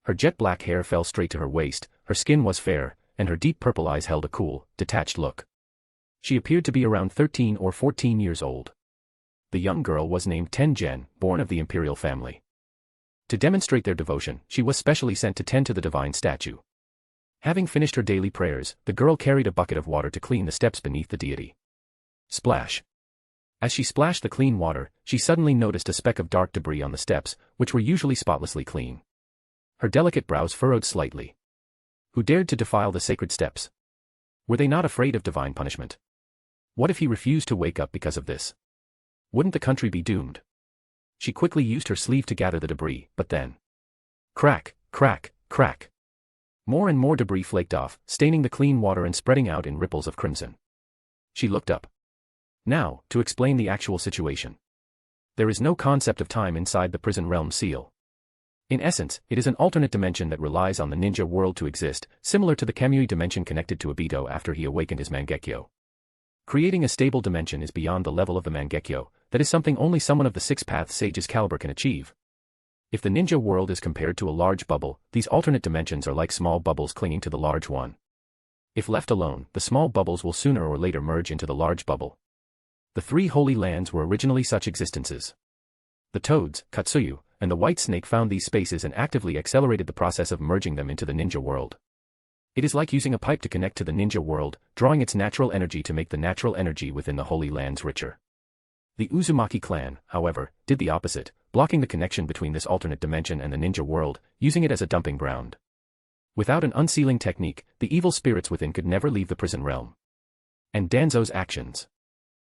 Her jet black hair fell straight to her waist, her skin was fair, and her deep purple eyes held a cool, detached look. She appeared to be around 13 or 14 years old. The young girl was named Tengen, born of the imperial family. To demonstrate their devotion, she was specially sent to tend to the divine statue. Having finished her daily prayers, the girl carried a bucket of water to clean the steps beneath the deity. Splash. As she splashed the clean water, she suddenly noticed a speck of dark debris on the steps, which were usually spotlessly clean. Her delicate brows furrowed slightly. Who dared to defile the sacred steps? Were they not afraid of divine punishment? What if he refused to wake up because of this? Wouldn't the country be doomed? She quickly used her sleeve to gather the debris, but then... Crack, crack, crack. More and more debris flaked off, staining the clean water and spreading out in ripples of crimson. She looked up. Now, to explain the actual situation. There is no concept of time inside the prison realm seal. In essence, it is an alternate dimension that relies on the ninja world to exist, similar to the Kamui dimension connected to Obito after he awakened his Mangekyo. Creating a stable dimension is beyond the level of the Mangekyo, that is something only someone of the six-path sage's caliber can achieve. If the ninja world is compared to a large bubble, these alternate dimensions are like small bubbles clinging to the large one. If left alone, the small bubbles will sooner or later merge into the large bubble. The three holy lands were originally such existences. The toads, Katsuyu, and the white snake found these spaces and actively accelerated the process of merging them into the ninja world. It is like using a pipe to connect to the ninja world, drawing its natural energy to make the natural energy within the holy lands richer. The Uzumaki clan, however, did the opposite, blocking the connection between this alternate dimension and the ninja world, using it as a dumping ground. Without an unsealing technique, the evil spirits within could never leave the prison realm. And Danzo's actions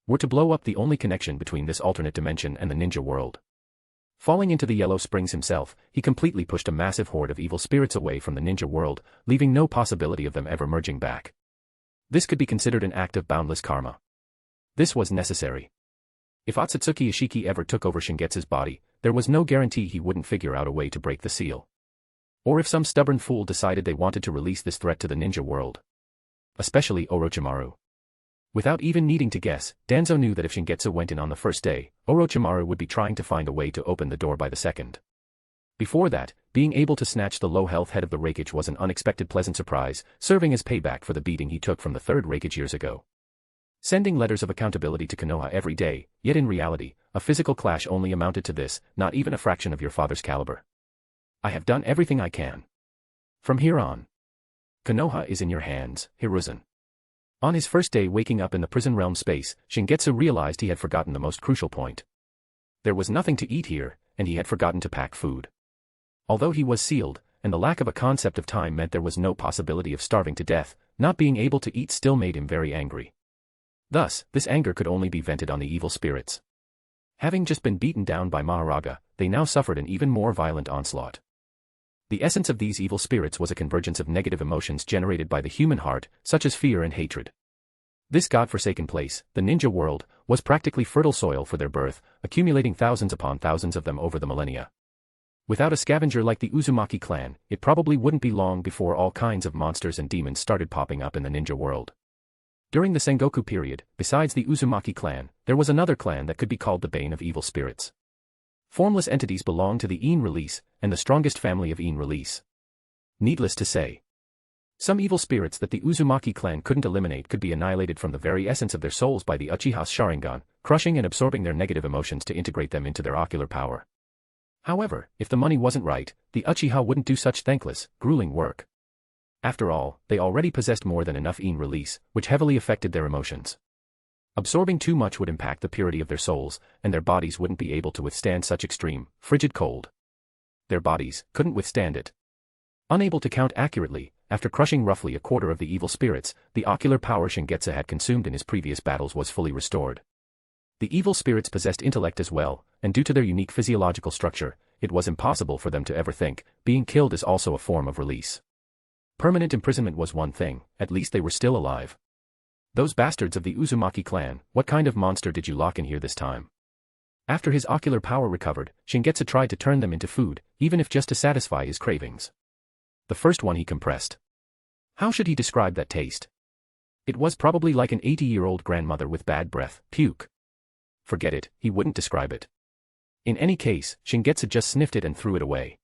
were to blow up the only connection between this alternate dimension and the ninja world. Falling into the Yellow Springs himself, he completely pushed a massive horde of evil spirits away from the ninja world, leaving no possibility of them ever merging back. This could be considered an act of boundless karma. This was necessary. If Otsutsuki Ishiki ever took over Shingetsu's body, there was no guarantee he wouldn't figure out a way to break the seal. Or if some stubborn fool decided they wanted to release this threat to the ninja world. Especially Orochimaru. Without even needing to guess, Danzo knew that if Shingetsu went in on the first day, Orochimaru would be trying to find a way to open the door by the second. Before that, being able to snatch the low-health head of the Raikage was an unexpected pleasant surprise, serving as payback for the beating he took from the third Raikage years ago. Sending letters of accountability to Konoha every day, yet in reality, a physical clash only amounted to this, not even a fraction of your father's caliber. I have done everything I can. From here on, Konoha is in your hands, Hiruzen. On his first day waking up in the prison realm space, Shingetsu realized he had forgotten the most crucial point. There was nothing to eat here, and he had forgotten to pack food. Although he was sealed, and the lack of a concept of time meant there was no possibility of starving to death, not being able to eat still made him very angry. Thus, this anger could only be vented on the evil spirits. Having just been beaten down by Maharaga, they now suffered an even more violent onslaught. The essence of these evil spirits was a convergence of negative emotions generated by the human heart, such as fear and hatred. This godforsaken place, the ninja world, was practically fertile soil for their birth, accumulating thousands upon thousands of them over the millennia. Without a scavenger like the Uzumaki clan, it probably wouldn't be long before all kinds of monsters and demons started popping up in the ninja world. During the Sengoku period, besides the Uzumaki clan, there was another clan that could be called the Bane of Evil Spirits. Formless entities belonged to the unruly, and the strongest family of unruly. Needless to say, some evil spirits that the Uzumaki clan couldn't eliminate could be annihilated from the very essence of their souls by the Uchiha's Sharingan, crushing and absorbing their negative emotions to integrate them into their ocular power. However, if the money wasn't right, the Uchiha wouldn't do such thankless, grueling work. After all, they already possessed more than enough unruly, which heavily affected their emotions. Absorbing too much would impact the purity of their souls, and their bodies wouldn't be able to withstand such extreme, frigid cold. Their bodies couldn't withstand it. Unable to count accurately, after crushing roughly a quarter of the evil spirits, the ocular power Shingetsu had consumed in his previous battles was fully restored. The evil spirits possessed intellect as well, and due to their unique physiological structure, it was impossible for them to ever think. Being killed is also a form of release. Permanent imprisonment was one thing, at least they were still alive. Those bastards of the Uzumaki clan, what kind of monster did you lock in here this time? After his ocular power recovered, Shingetsu tried to turn them into food, even if just to satisfy his cravings. The first one he compressed. How should he describe that taste? It was probably like an 80-year-old grandmother with bad breath, puke. Forget it, he wouldn't describe it. In any case, Shingetsu just sniffed it and threw it away.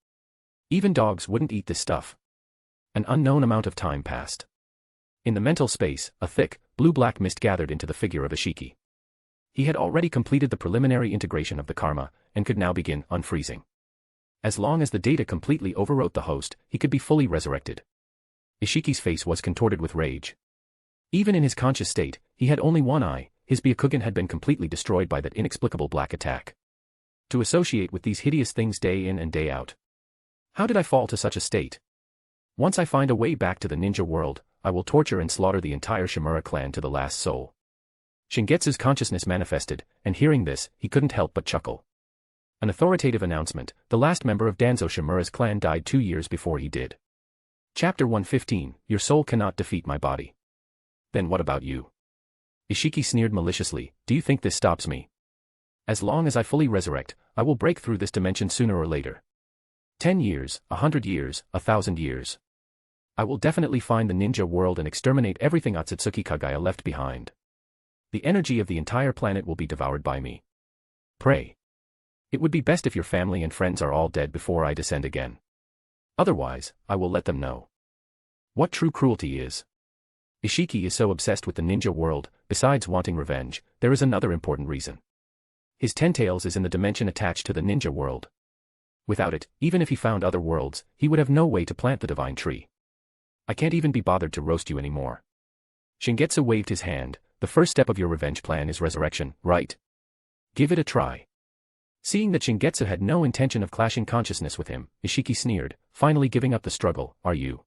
Even dogs wouldn't eat this stuff. An unknown amount of time passed. In the mental space, a thick, blue-black mist gathered into the figure of Ishiki. He had already completed the preliminary integration of the karma, and could now begin unfreezing. As long as the data completely overwrote the host, he could be fully resurrected. Ishiki's face was contorted with rage. Even in his conscious state, he had only one eye, his Byakugan had been completely destroyed by that inexplicable black attack. To associate with these hideous things day in and day out. How did I fall to such a state? Once I find a way back to the ninja world, I will torture and slaughter the entire Shimura clan to the last soul. Shingetsu's consciousness manifested, and hearing this, he couldn't help but chuckle. An authoritative announcement, the last member of Danzo Shimura's clan died 2 years before he did. Chapter 115, Your soul cannot defeat my body. Then what about you? Ishiki sneered maliciously, do you think this stops me? As long as I fully resurrect, I will break through this dimension sooner or later. 10 years, 100 years, 1,000 years. I will definitely find the ninja world and exterminate everything Otsutsuki Kagaya left behind. The energy of the entire planet will be devoured by me. Pray. It would be best if your family and friends are all dead before I descend again. Otherwise, I will let them know what true cruelty is. Ishiki is so obsessed with the ninja world, besides wanting revenge, there is another important reason. His 10 tails is in the dimension attached to the ninja world. Without it, even if he found other worlds, he would have no way to plant the divine tree. I can't even be bothered to roast you anymore. Shingetsu waved his hand, the first step of your revenge plan is resurrection, right? Give it a try. Seeing that Shingetsu had no intention of clashing consciousness with him, Ishiki sneered, finally giving up the struggle, are you?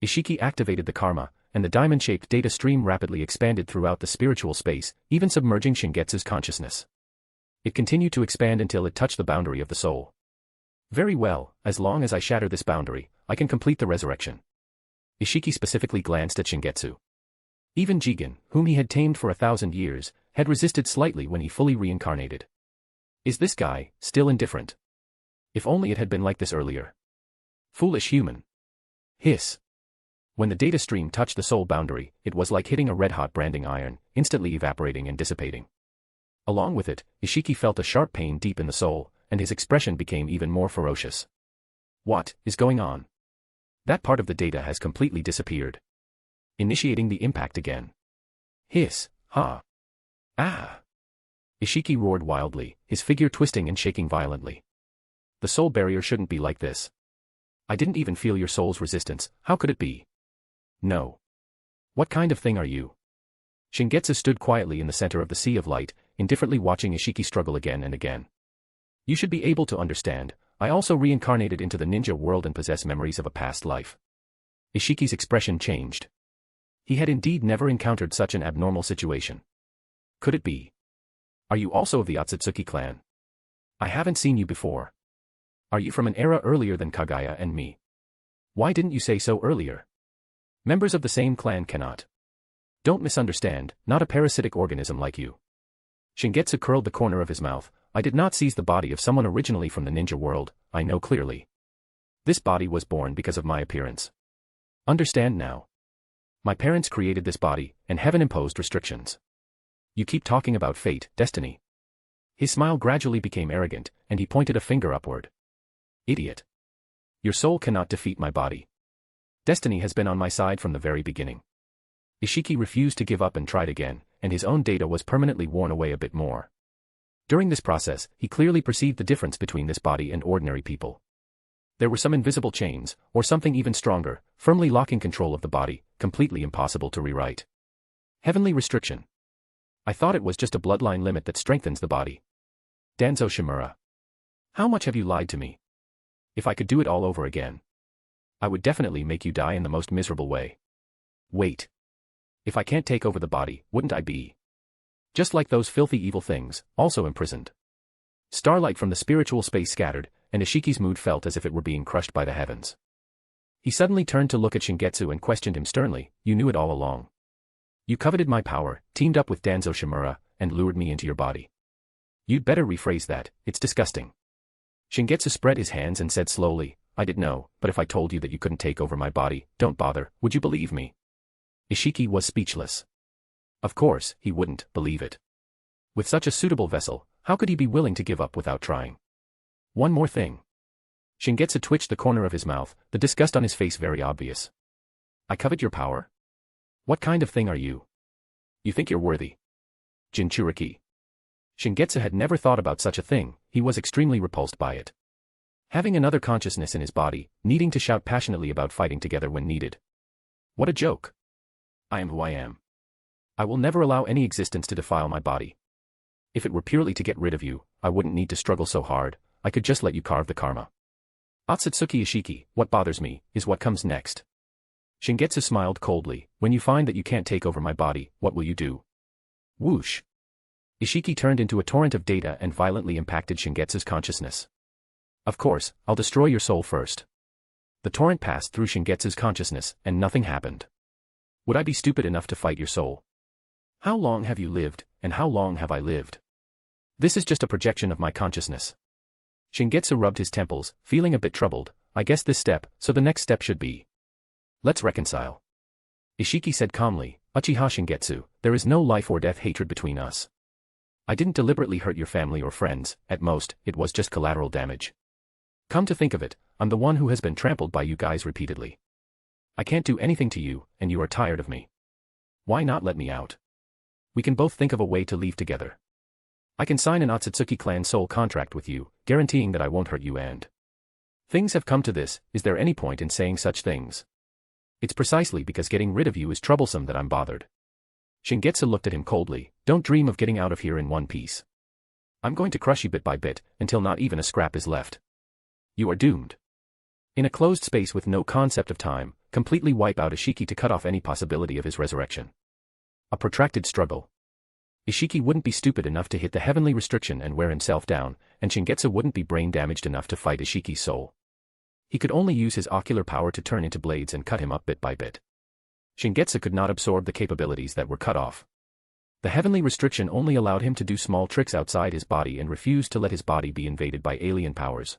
Ishiki activated the karma, and the diamond-shaped data stream rapidly expanded throughout the spiritual space, even submerging Shingetsu's consciousness. It continued to expand until it touched the boundary of the soul. Very well, as long as I shatter this boundary, I can complete the resurrection. Ishiki specifically glanced at Shingetsu. Even Jigen, whom he had tamed for 1,000 years, had resisted slightly when he fully reincarnated. Is this guy still indifferent? If only it had been like this earlier. Foolish human. Hiss. When the data stream touched the soul boundary, it was like hitting a red-hot branding iron, instantly evaporating and dissipating. Along with it, Ishiki felt a sharp pain deep in the soul, and his expression became even more ferocious. What is going on? That part of the data has completely disappeared. Initiating the impact again. Hiss, ha. Ah. Ishiki roared wildly, his figure twisting and shaking violently. The soul barrier shouldn't be like this. I didn't even feel your soul's resistance, how could it be? No. What kind of thing are you? Shingetsu stood quietly in the center of the sea of light, indifferently watching Ishiki struggle again and again. You should be able to understand, I also reincarnated into the ninja world and possess memories of a past life. Ishiki's expression changed. He had indeed never encountered such an abnormal situation. Could it be? Are you also of the Otsutsuki clan? I haven't seen you before. Are you from an era earlier than Kagaya and me? Why didn't you say so earlier? Members of the same clan cannot. Don't misunderstand, not a parasitic organism like you. Shingetsu curled the corner of his mouth, I did not seize the body of someone originally from the ninja world, I know clearly. This body was born because of my appearance. Understand now. My parents created this body, and heaven imposed restrictions. You keep talking about fate, destiny. His smile gradually became arrogant, and he pointed a finger upward. Idiot. Your soul cannot defeat my body. Destiny has been on my side from the very beginning. Ishiki refused to give up and tried again, and his own data was permanently worn away a bit more. During this process, he clearly perceived the difference between this body and ordinary people. There were some invisible chains, or something even stronger, firmly locking control of the body, completely impossible to rewrite. Heavenly restriction. I thought it was just a bloodline limit that strengthens the body. Danzo Shimura. How much have you lied to me? If I could do it all over again, I would definitely make you die in the most miserable way. Wait. If I can't take over the body, wouldn't I be just like those filthy evil things, also imprisoned? Starlight from the spiritual space scattered, and Ishiki's mood felt as if it were being crushed by the heavens. He suddenly turned to look at Shingetsu and questioned him sternly, "You knew it all along. You coveted my power, teamed up with Danzo Shimura, and lured me into your body. You'd better rephrase that, it's disgusting." Shingetsu spread his hands and said slowly, "I did know, but if I told you that you couldn't take over my body, don't bother, would you believe me?" Ishiki was speechless. Of course, he wouldn't believe it. With such a suitable vessel, how could he be willing to give up without trying? One more thing. Shingetsu twitched the corner of his mouth, the disgust on his face very obvious. "I covet your power? What kind of thing are you? You think you're worthy? Jinchuriki." Shingetsu had never thought about such a thing, he was extremely repulsed by it. Having another consciousness in his body, needing to shout passionately about fighting together when needed. What a joke. I am who I am. I will never allow any existence to defile my body. If it were purely to get rid of you, I wouldn't need to struggle so hard, I could just let you carve the karma. Otsutsuki Ishiki, what bothers me, is what comes next. Shingetsu smiled coldly, "When you find that you can't take over my body, what will you do?" Whoosh. Ishiki turned into a torrent of data and violently impacted Shingetsu's consciousness. "Of course, I'll destroy your soul first." The torrent passed through Shingetsu's consciousness, and nothing happened. "Would I be stupid enough to fight your soul? How long have you lived, and how long have I lived? This is just a projection of my consciousness." Shingetsu rubbed his temples, feeling a bit troubled. "I guess this step, so the next step should be. Let's reconcile." Ishiki said calmly, "Uchiha Shingetsu, there is no life or death hatred between us. I didn't deliberately hurt your family or friends, at most, it was just collateral damage. Come to think of it, I'm the one who has been trampled by you guys repeatedly. I can't do anything to you, and you are tired of me. Why not let me out? We can both think of a way to leave together. I can sign an Otsutsuki clan soul contract with you, guaranteeing that I won't hurt you and... Things have come to this, is there any point in saying such things? It's precisely because getting rid of you is troublesome that I'm bothered." Shingetsu looked at him coldly, "Don't dream of getting out of here in one piece. I'm going to crush you bit by bit, until not even a scrap is left. You are doomed." In a closed space with no concept of time, completely wipe out Ishiki to cut off any possibility of his resurrection. A protracted struggle. Ishiki wouldn't be stupid enough to hit the heavenly restriction and wear himself down, and Shingetsu wouldn't be brain damaged enough to fight Ishiki's soul. He could only use his ocular power to turn into blades and cut him up bit by bit. Shingetsu could not absorb the capabilities that were cut off. The heavenly restriction only allowed him to do small tricks outside his body and refused to let his body be invaded by alien powers.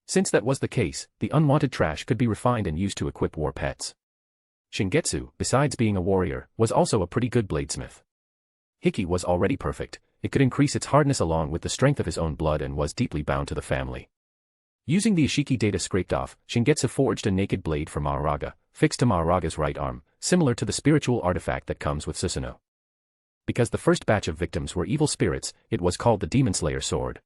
Since that was the case, the unwanted trash could be refined and used to equip war pets. Shingetsu, besides being a warrior, was also a pretty good bladesmith. Hiki was already perfect, it could increase its hardness along with the strength of his own blood and was deeply bound to the family. Using the Ishiki data scraped off, Shingetsu forged a naked blade for Mahoraga, fixed to Mahoraga's right arm, similar to the spiritual artifact that comes with Susanoo. Because the first batch of victims were evil spirits, it was called the Demon Slayer Sword.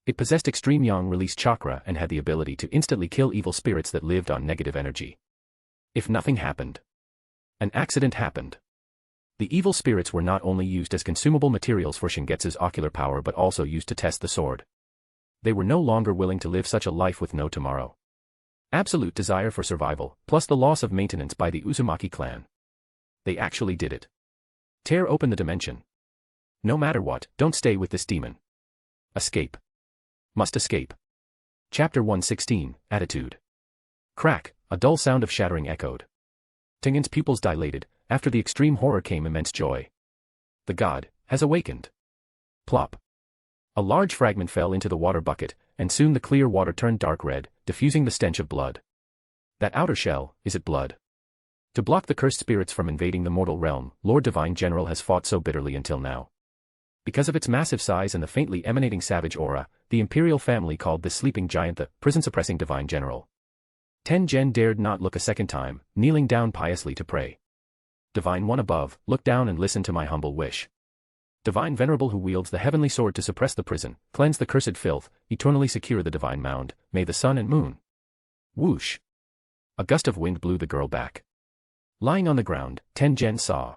It possessed extreme yang-release chakra and had the ability to instantly kill evil spirits that lived on negative energy. If nothing happened, an accident happened. The evil spirits were not only used as consumable materials for Shingetsu's ocular power but also used to test the sword. They were no longer willing to live such a life with no tomorrow. Absolute desire for survival, plus the loss of maintenance by the Uzumaki clan. They actually did it. Tear open the dimension. No matter what, don't stay with this demon. Escape. Must escape. Chapter 116, Attitude. Crack, a dull sound of shattering echoed. Tengen's pupils dilated, after the extreme horror came immense joy. The god has awakened. Plop. A large fragment fell into the water bucket, and soon the clear water turned dark red, diffusing the stench of blood. That outer shell, is it blood? To block the cursed spirits from invading the mortal realm, Lord Divine General has fought so bitterly until now. Because of its massive size and the faintly emanating savage aura, the imperial family called this sleeping giant the prison-suppressing Divine General. Tengen dared not look a second time, kneeling down piously to pray. Divine One above, look down and listen to my humble wish. Divine Venerable who wields the heavenly sword to suppress the prison, cleanse the cursed filth, eternally secure the divine mound, may the sun and moon. Whoosh. A gust of wind blew the girl back. Lying on the ground, Tengen saw.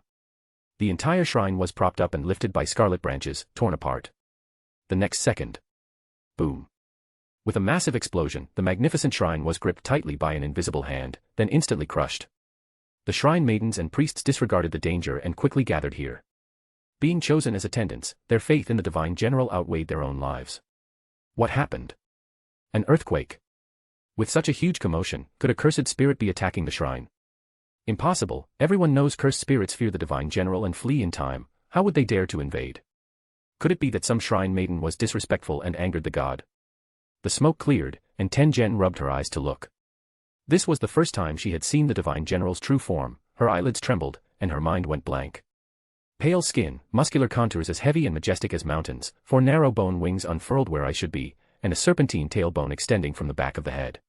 The entire shrine was propped up and lifted by scarlet branches, torn apart. The next second. Boom. With a massive explosion, the magnificent shrine was gripped tightly by an invisible hand, then instantly crushed. The shrine maidens and priests disregarded the danger and quickly gathered here. Being chosen as attendants, their faith in the divine general outweighed their own lives. What happened? An earthquake. With such a huge commotion, could a cursed spirit be attacking the shrine? Impossible. Everyone knows cursed spirits fear the divine general and flee in time. How would they dare to invade? Could it be that some shrine maiden was disrespectful and angered the god? The smoke cleared, and Tengen rubbed her eyes to look. This was the first time she had seen the divine general's true form. Her eyelids trembled, and her mind went blank. Pale skin, muscular contours as heavy and majestic as mountains, 4 narrow bone wings unfurled where I should be, and a serpentine tailbone extending from the back of the head.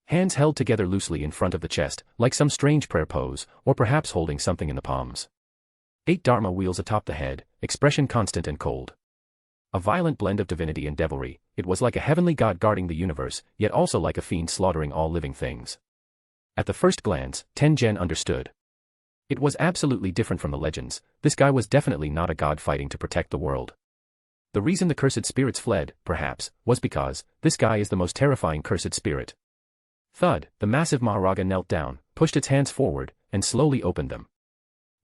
Hands held together loosely in front of the chest, like some strange prayer pose, or perhaps holding something in the palms. 8 dharma wheels atop the head, expression constant and cold. A violent blend of divinity and devilry, it was like a heavenly god guarding the universe, yet also like a fiend slaughtering all living things. At the first glance, Tengen understood. It was absolutely different from the legends. This guy was definitely not a god fighting to protect the world. The reason the cursed spirits fled, perhaps, was because this guy is the most terrifying cursed spirit. Thud, the massive Maharaja knelt down, pushed its hands forward, and slowly opened them.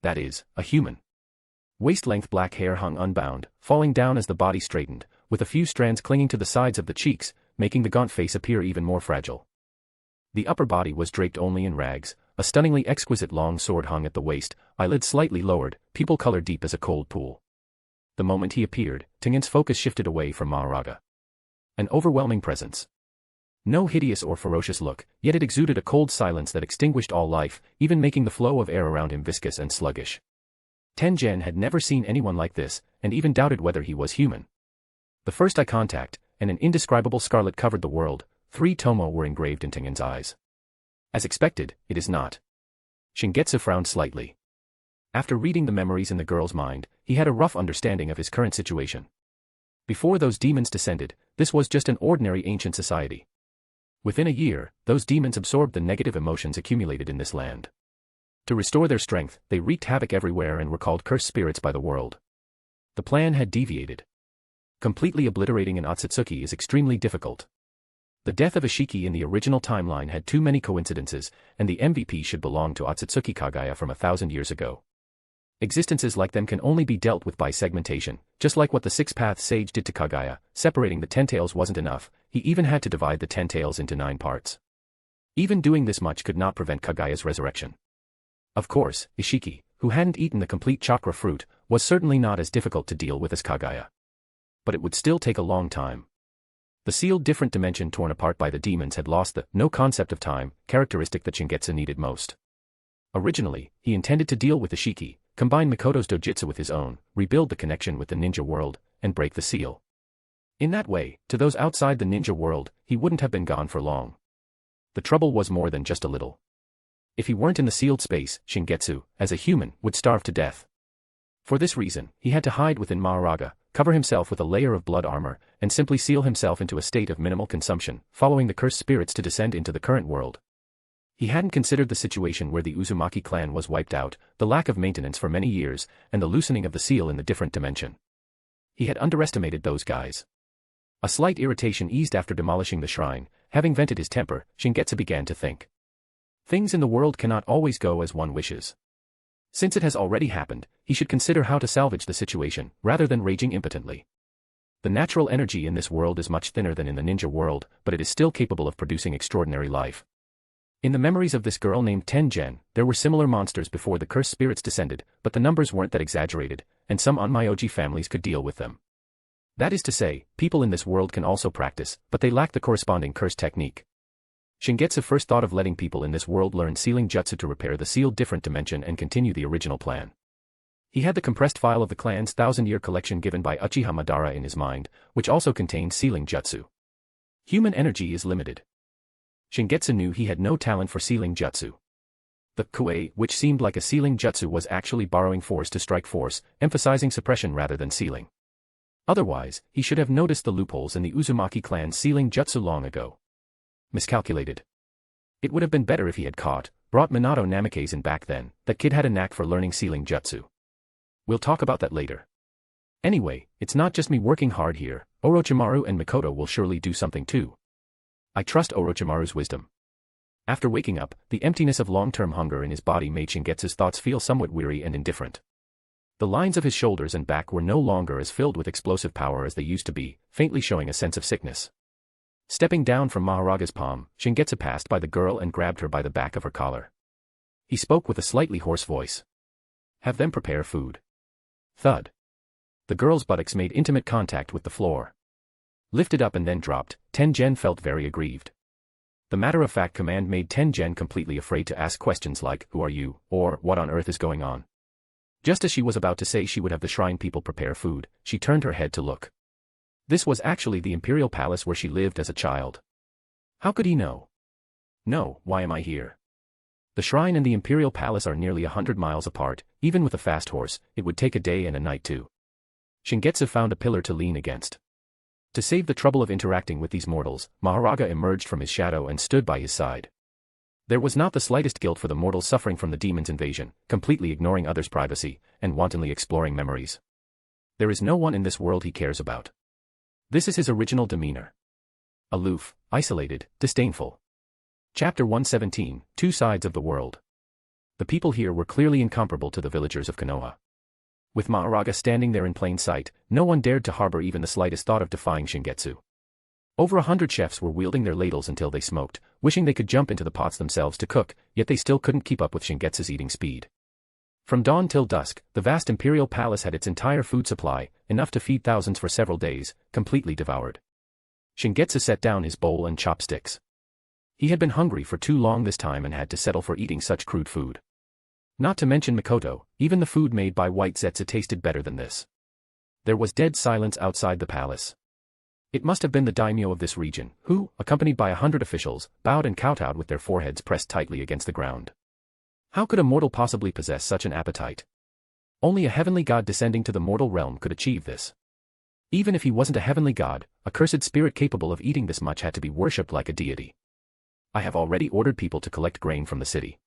That is, a human. Waist-length black hair hung unbound, falling down as the body straightened, with a few strands clinging to the sides of the cheeks, making the gaunt face appear even more fragile. The upper body was draped only in rags, a stunningly exquisite long sword hung at the waist, eyelids slightly lowered, pupil color deep as a cold pool. The moment he appeared, Tengen's focus shifted away from Maharaja. An overwhelming presence. No hideous or ferocious look, yet it exuded a cold silence that extinguished all life, even making the flow of air around him viscous and sluggish. Tengen had never seen anyone like this, and even doubted whether he was human. The first eye contact, and an indescribable scarlet covered the world. 3 tomo were engraved in Tengen's eyes. As expected, it is not. Shingetsu frowned slightly. After reading the memories in the girl's mind, he had a rough understanding of his current situation. Before those demons descended, this was just an ordinary ancient society. Within a year, those demons absorbed the negative emotions accumulated in this land. To restore their strength, they wreaked havoc everywhere and were called cursed spirits by the world. The plan had deviated. Completely obliterating an Otsutsuki is extremely difficult. The death of Ishiki in the original timeline had too many coincidences, and the MVP should belong to Otsutsuki Kagaya from 1,000 years ago. Existences like them can only be dealt with by segmentation, just like what the Six-Path Sage did to Kagaya. Separating the 10 tails wasn't enough, he even had to divide the 10 tails into 9 parts. Even doing this much could not prevent Kagaya's resurrection. Of course, Ishiki, who hadn't eaten the complete chakra fruit, was certainly not as difficult to deal with as Kagaya. But it would still take a long time. The sealed different dimension torn apart by the demons had lost the no concept of time characteristic that Shingetsu needed most. Originally, he intended to deal with Ishiki, combine Mikoto's Dōjutsu with his own, rebuild the connection with the ninja world, and break the seal. In that way, to those outside the ninja world, he wouldn't have been gone for long. The trouble was more than just a little. If he weren't in the sealed space, Shingetsu, as a human, would starve to death. For this reason, he had to hide within Maharaga, cover himself with a layer of blood armor, and simply seal himself into a state of minimal consumption, following the cursed spirits to descend into the current world. He hadn't considered the situation where the Uzumaki clan was wiped out, the lack of maintenance for many years, and the loosening of the seal in the different dimension. He had underestimated those guys. A slight irritation eased after demolishing the shrine. Having vented his temper, Shingetsu began to think. Things in the world cannot always go as one wishes. Since it has already happened, he should consider how to salvage the situation, rather than raging impotently. The natural energy in this world is much thinner than in the ninja world, but it is still capable of producing extraordinary life. In the memories of this girl named Tengen, there were similar monsters before the cursed spirits descended, but the numbers weren't that exaggerated, and some Onmyoji families could deal with them. That is to say, people in this world can also practice, but they lack the corresponding curse technique. Shingetsu first thought of letting people in this world learn sealing jutsu to repair the sealed different dimension and continue the original plan. He had the compressed file of the clan's 1,000-year collection given by Uchiha Madara in his mind, which also contained sealing jutsu. Human energy is limited. Shingetsu knew he had no talent for sealing jutsu. The kuei, which seemed like a sealing jutsu, was actually borrowing force to strike force, emphasizing suppression rather than sealing. Otherwise, he should have noticed the loopholes in the Uzumaki clan's sealing jutsu long ago. Miscalculated. It would have been better if he had brought Minato Namikaze in back then. That kid had a knack for learning sealing jutsu. We'll talk about that later. Anyway, it's not just me working hard here, Orochimaru and Mikoto will surely do something too. I trust Orochimaru's wisdom. After waking up, the emptiness of long-term hunger in his body made Shingetsu's thoughts feel somewhat weary and indifferent. The lines of his shoulders and back were no longer as filled with explosive power as they used to be, faintly showing a sense of sickness. Stepping down from Maharaga's palm, Shingetsu passed by the girl and grabbed her by the back of her collar. He spoke with a slightly hoarse voice. Have them prepare food. Thud. The girl's buttocks made intimate contact with the floor. Lifted up and then dropped, Tengen felt very aggrieved. The matter-of-fact command made Tengen completely afraid to ask questions like, "Who are you?" or "What on earth is going on?" Just as she was about to say she would have the shrine people prepare food, she turned her head to look. This was actually the imperial palace where she lived as a child. How could he know? No, why am I here? The shrine and the imperial palace are nearly 100 miles apart. Even with a fast horse, it would take a day and a night too. Shingetsu found a pillar to lean against. To save the trouble of interacting with these mortals, Maharaga emerged from his shadow and stood by his side. There was not the slightest guilt for the mortals suffering from the demon's invasion, completely ignoring others' privacy, and wantonly exploring memories. There is no one in this world he cares about. This is his original demeanor. Aloof, isolated, disdainful. Chapter 117, Two Sides of the World. The people here were clearly incomparable to the villagers of Konoha. With Maharaga standing there in plain sight, no one dared to harbor even the slightest thought of defying Shingetsu. Over 100 chefs were wielding their ladles until they smoked, wishing they could jump into the pots themselves to cook, yet they still couldn't keep up with Shingetsu's eating speed. From dawn till dusk, the vast imperial palace had its entire food supply, enough to feed thousands for several days, completely devoured. Shingetsu set down his bowl and chopsticks. He had been hungry for too long this time and had to settle for eating such crude food. Not to mention Mikoto, even the food made by White Zetsu tasted better than this. There was dead silence outside the palace. It must have been the daimyo of this region, who, accompanied by 100 officials, bowed and kowtowed with their foreheads pressed tightly against the ground. How could a mortal possibly possess such an appetite? Only a heavenly god descending to the mortal realm could achieve this. Even if he wasn't a heavenly god, a cursed spirit capable of eating this much had to be worshipped like a deity. I have already ordered people to collect grain from the city.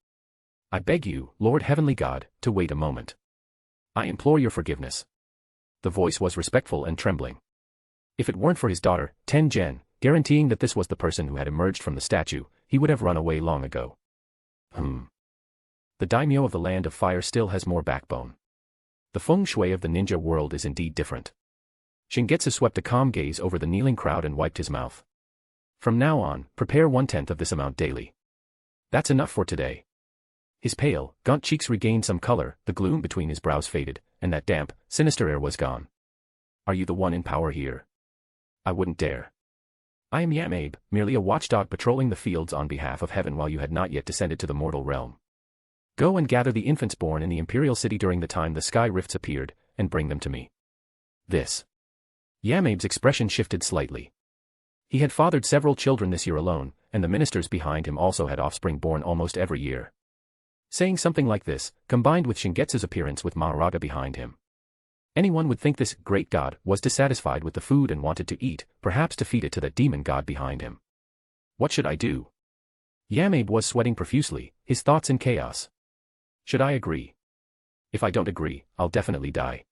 I beg you, Lord Heavenly God, to wait a moment. I implore your forgiveness. The voice was respectful and trembling. If it weren't for his daughter, Tengen, guaranteeing that this was the person who had emerged from the statue, he would have run away long ago. The daimyo of the Land of Fire still has more backbone. The feng shui of the ninja world is indeed different. Shingetsu swept a calm gaze over the kneeling crowd and wiped his mouth. From now on, prepare 1/10 of this amount daily. That's enough for today. His pale, gaunt cheeks regained some color, the gloom between his brows faded, and that damp, sinister air was gone. Are you the one in power here? I wouldn't dare. I am Yamabe, merely a watchdog patrolling the fields on behalf of heaven while you had not yet descended to the mortal realm. Go and gather the infants born in the imperial city during the time the sky rifts appeared, and bring them to me. This. Yamabe's expression shifted slightly. He had fathered several children this year alone, and the ministers behind him also had offspring born almost every year. Saying something like this, combined with Shingetsu's appearance with Maharaga behind him. Anyone would think this great god was dissatisfied with the food and wanted to eat, perhaps to feed it to that demon god behind him. What should I do? Yamabe was sweating profusely, his thoughts in chaos. Should I agree? If I don't agree, I'll definitely die.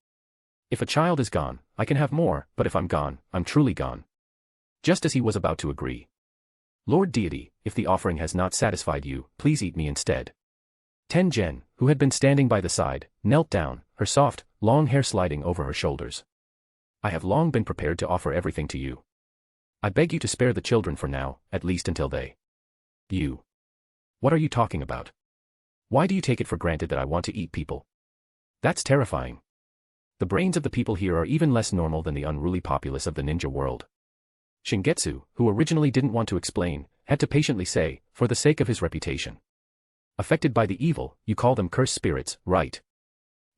If a child is gone, I can have more, but if I'm gone, I'm truly gone. Just as he was about to agree. Lord Deity, if the offering has not satisfied you, please eat me instead. Tengen, who had been standing by the side, knelt down, her soft, long hair sliding over her shoulders. I have long been prepared to offer everything to you. I beg you to spare the children for now, at least until they. You. What are you talking about? Why do you take it for granted that I want to eat people? That's terrifying. The brains of the people here are even less normal than the unruly populace of the ninja world. Shingetsu, who originally didn't want to explain, had to patiently say, for the sake of his reputation. Affected by the evil, you call them cursed spirits, right?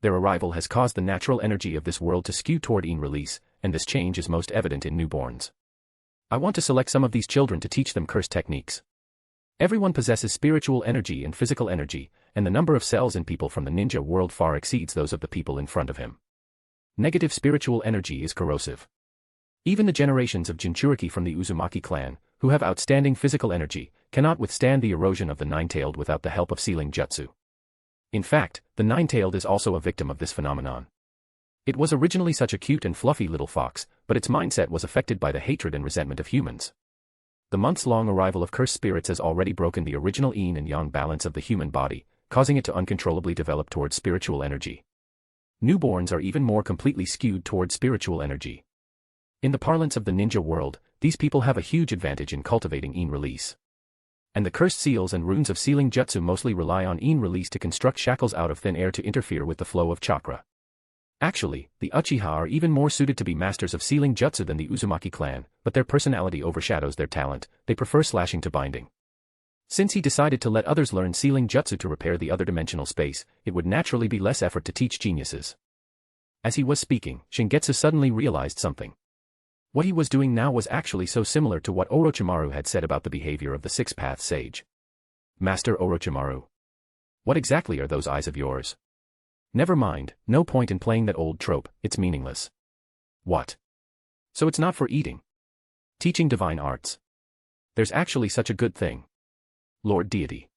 Their arrival has caused the natural energy of this world to skew toward release, and this change is most evident in newborns. I want to select some of these children to teach them curse techniques. Everyone possesses spiritual energy and physical energy, and the number of cells in people from the ninja world far exceeds those of the people in front of him. Negative spiritual energy is corrosive. Even the generations of Jinchuriki from the Uzumaki clan, who have outstanding physical energy, cannot withstand the erosion of the nine-tailed without the help of sealing jutsu. In fact, the nine-tailed is also a victim of this phenomenon. It was originally such a cute and fluffy little fox, but its mindset was affected by the hatred and resentment of humans. The months-long arrival of cursed spirits has already broken the original yin and yang balance of the human body, causing it to uncontrollably develop towards spiritual energy. Newborns are even more completely skewed towards spiritual energy. In the parlance of the ninja world, these people have a huge advantage in cultivating yin release. And the cursed seals and runes of sealing jutsu mostly rely on yin release to construct shackles out of thin air to interfere with the flow of chakra. Actually, the Uchiha are even more suited to be masters of sealing jutsu than the Uzumaki clan, but their personality overshadows their talent. They prefer slashing to binding. Since he decided to let others learn sealing jutsu to repair the other dimensional space, it would naturally be less effort to teach geniuses. As he was speaking, Shingetsu suddenly realized something. What he was doing now was actually so similar to what Orochimaru had said about the behavior of the Six-Path Sage. Master Orochimaru. What exactly are those eyes of yours? Never mind, no point in playing that old trope, it's meaningless. What? So it's not for eating? Teaching divine arts. There's actually such a good thing. Lord Deity.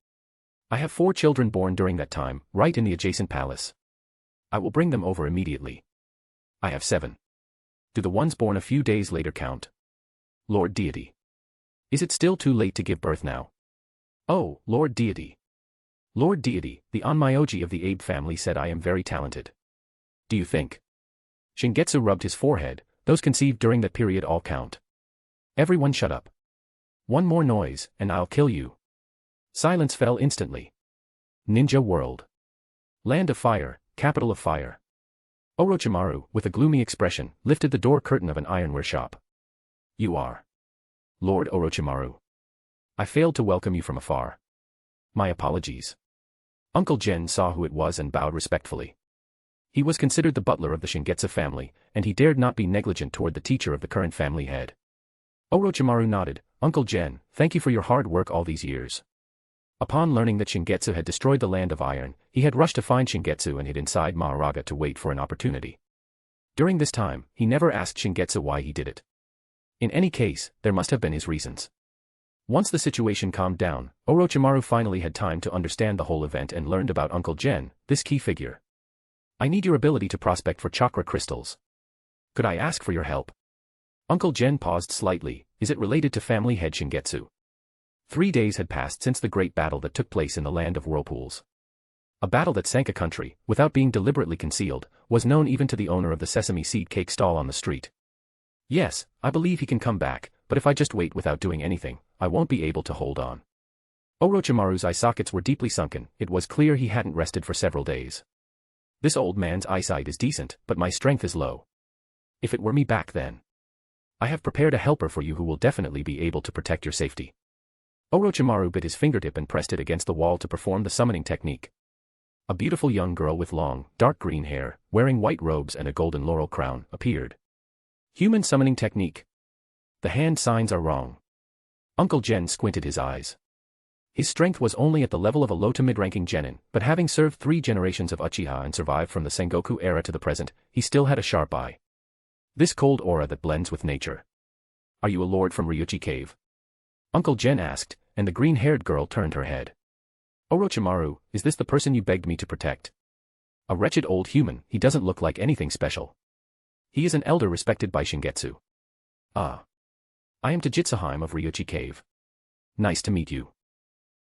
I have 4 children born during that time, right in the adjacent palace. I will bring them over immediately. I have 7. Do the ones born a few days later count? Lord Deity. Is it still too late to give birth now? Oh, Lord Deity. Lord Deity, the Onmyoji of the Abe family said I am very talented. Do you think? Shingetsu rubbed his forehead, those conceived during that period all count. Everyone shut up. One more noise, and I'll kill you. Silence fell instantly. Ninja world. Land of fire, capital of fire. Orochimaru, with a gloomy expression, lifted the door curtain of an ironware shop. You are Lord Orochimaru. I failed to welcome you from afar. My apologies. Uncle Gen saw who it was and bowed respectfully. He was considered the butler of the Shingetsu family, and he dared not be negligent toward the teacher of the current family head. Orochimaru nodded. Uncle Gen, thank you for your hard work all these years. Upon learning that Shingetsu had destroyed the land of iron, he had rushed to find Shingetsu and hid inside Maharaga to wait for an opportunity. During this time, he never asked Shingetsu why he did it. In any case, there must have been his reasons. Once the situation calmed down, Orochimaru finally had time to understand the whole event and learned about Uncle Gen, this key figure. I need your ability to prospect for chakra crystals. Could I ask for your help? Uncle Gen paused slightly. Is it related to family head Shingetsu? 3 days had passed since the great battle that took place in the land of whirlpools. A battle that sank a country, without being deliberately concealed, was known even to the owner of the sesame seed cake stall on the street. Yes, I believe he can come back, but if I just wait without doing anything, I won't be able to hold on. Orochimaru's eye sockets were deeply sunken. It was clear he hadn't rested for several days. This old man's eyesight is decent, but my strength is low. If it were me back then. I have prepared a helper for you who will definitely be able to protect your safety. Orochimaru bit his fingertip and pressed it against the wall to perform the summoning technique. A beautiful young girl with long, dark green hair, wearing white robes and a golden laurel crown, appeared. Human summoning technique. The hand signs are wrong. Uncle Gen squinted his eyes. His strength was only at the level of a low to mid-ranking genin, but having served 3 generations of Uchiha and survived from the Sengoku era to the present, he still had a sharp eye. This cold aura that blends with nature. Are you a lord from Ryuchi Cave? Uncle Gen asked, and the green-haired girl turned her head. Orochimaru, is this the person you begged me to protect? A wretched old human, he doesn't look like anything special. He is an elder respected by Shingetsu. Ah. I am Tajitsuheim of Ryuchi Cave. Nice to meet you.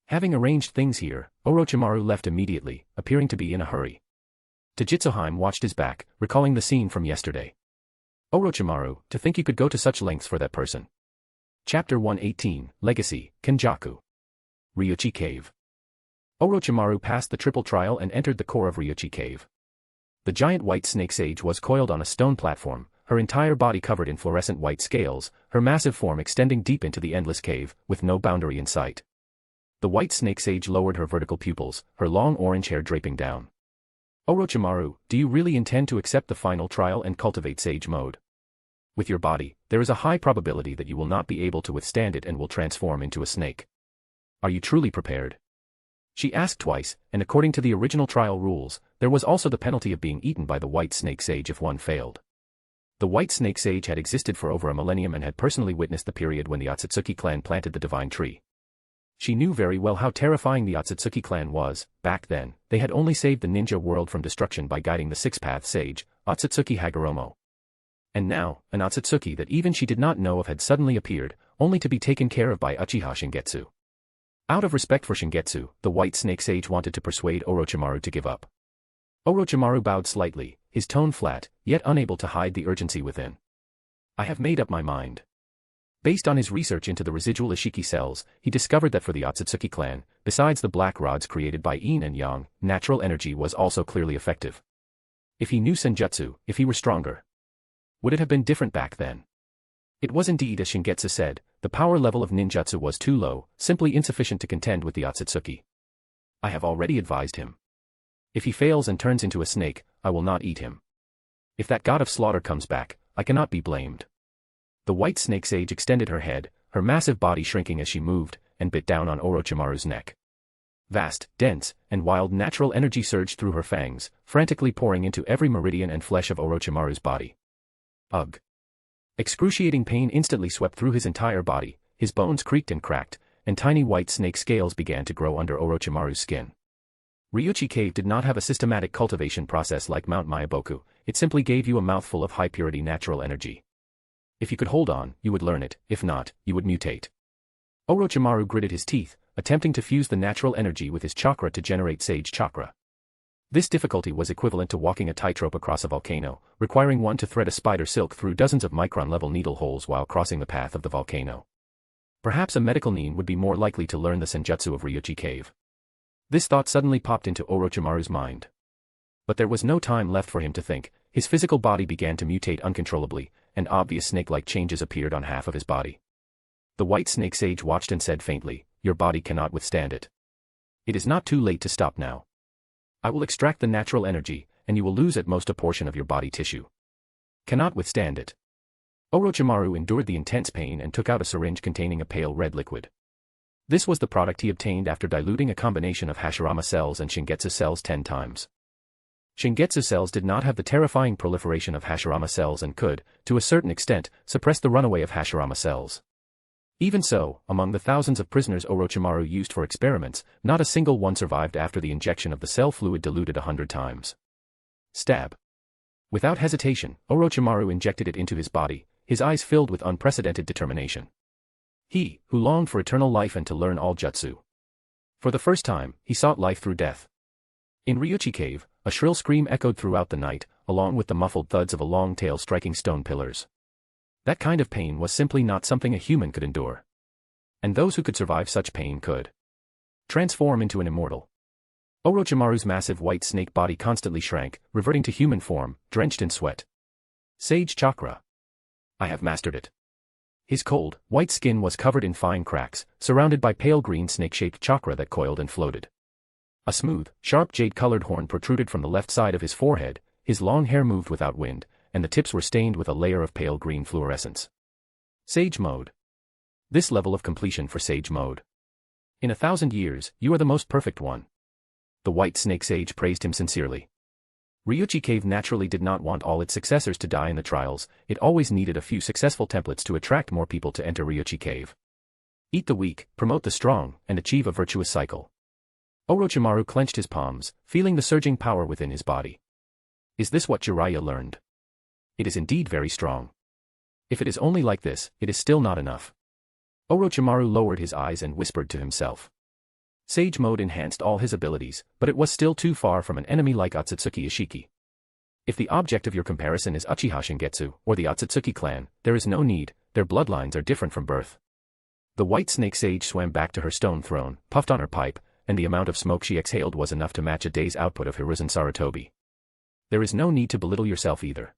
Having arranged things here, Orochimaru left immediately, appearing to be in a hurry. Tajitsuheim watched his back, recalling the scene from yesterday. Orochimaru, to think you could go to such lengths for that person. Chapter 118, Legacy, Kenjaku. Ryuchi Cave. Orochimaru passed the triple trial and entered the core of Ryuchi Cave. The giant white snake sage was coiled on a stone platform, her entire body covered in fluorescent white scales, her massive form extending deep into the endless cave, with no boundary in sight. The white snake sage lowered her vertical pupils, her long orange hair draping down. Orochimaru, do you really intend to accept the final trial and cultivate sage mode? With your body, there is a high probability that you will not be able to withstand it and will transform into a snake. Are you truly prepared? She asked twice, and according to the original trial rules, there was also the penalty of being eaten by the white snake sage if one failed. The white snake sage had existed for over a millennium and had personally witnessed the period when the Otsutsuki clan planted the divine tree. She knew very well how terrifying the Otsutsuki clan was. Back then, they had only saved the ninja world from destruction by guiding the six-path sage, Otsutsuki Hagoromo. And now, an Otsutsuki that even she did not know of had suddenly appeared, only to be taken care of by Uchiha Shingetsu. Out of respect for Shingetsu, the White Snake Sage wanted to persuade Orochimaru to give up. Orochimaru bowed slightly, his tone flat, yet unable to hide the urgency within. I have made up my mind. Based on his research into the residual Ishiki cells, he discovered that for the Otsutsuki clan, besides the black rods created by yin and yang, natural energy was also clearly effective. If he knew Senjutsu, if he were stronger, would it have been different back then? It was indeed as Shingetsu said, the power level of ninjutsu was too low, simply insufficient to contend with the Otsutsuki. I have already advised him. If he fails and turns into a snake, I will not eat him. If that god of slaughter comes back, I cannot be blamed. The White Snake Sage extended her head, her massive body shrinking as she moved, and bit down on Orochimaru's neck. Vast, dense, and wild natural energy surged through her fangs, frantically pouring into every meridian and flesh of Orochimaru's body. Ugh! Excruciating pain instantly swept through his entire body, his bones creaked and cracked, and tiny white snake scales began to grow under Orochimaru's skin. Ryuchi Cave did not have a systematic cultivation process like Mount Myaboku, it simply gave you a mouthful of high-purity natural energy. If you could hold on, you would learn it, if not, you would mutate. Orochimaru gritted his teeth, attempting to fuse the natural energy with his chakra to generate sage chakra. This difficulty was equivalent to walking a tightrope across a volcano, requiring one to thread a spider silk through dozens of micron-level needle holes while crossing the path of the volcano. Perhaps a medical nin would be more likely to learn the senjutsu of Ryuchi Cave. This thought suddenly popped into Orochimaru's mind. But there was no time left for him to think, his physical body began to mutate uncontrollably, and obvious snake-like changes appeared on half of his body. The White Snake Sage watched and said faintly, "Your body cannot withstand it. It is not too late to stop now. I will extract the natural energy, and you will lose at most a portion of your body tissue. Cannot withstand it." Orochimaru endured the intense pain and took out a syringe containing a pale red liquid. This was the product he obtained after diluting a combination of Hashirama cells and Shingetsu cells 10 times. Shingetsu cells did not have the terrifying proliferation of Hashirama cells and could, to a certain extent, suppress the runaway of Hashirama cells. Even so, among the thousands of prisoners Orochimaru used for experiments, not a single one survived after the injection of the cell fluid diluted 100 times. Stab. Without hesitation, Orochimaru injected it into his body, his eyes filled with unprecedented determination. He, who longed for eternal life and to learn all jutsu. For the first time, he sought life through death. In Ryuchi Cave, a shrill scream echoed throughout the night, along with the muffled thuds of a long tail striking stone pillars. That kind of pain was simply not something a human could endure. And those who could survive such pain could transform into an immortal. Orochimaru's massive white snake body constantly shrank, reverting to human form, drenched in sweat. Sage chakra. I have mastered it. His cold, white skin was covered in fine cracks, surrounded by pale green snake-shaped chakra that coiled and floated. A smooth, sharp jade-colored horn protruded from the left side of his forehead, his long hair moved without wind, and the tips were stained with a layer of pale green fluorescence. Sage Mode. This level of completion for Sage Mode. In 1,000 years, you are the most perfect one. The White Snake Sage praised him sincerely. Ryuchi Cave naturally did not want all its successors to die in the trials, it always needed a few successful templates to attract more people to enter Ryuchi Cave. Eat the weak, promote the strong, and achieve a virtuous cycle. Orochimaru clenched his palms, feeling the surging power within his body. Is this what Jiraiya learned? It is indeed very strong. If it is only like this, it is still not enough. Orochimaru lowered his eyes and whispered to himself. Sage Mode enhanced all his abilities, but it was still too far from an enemy like Otsutsuki Ishiki. If the object of your comparison is Uchiha Shingetsu, or the Otsutsuki clan, there is no need, their bloodlines are different from birth. The White Snake Sage swam back to her stone throne, puffed on her pipe, and the amount of smoke she exhaled was enough to match a day's output of Hiruzen Sarutobi. There is no need to belittle yourself either.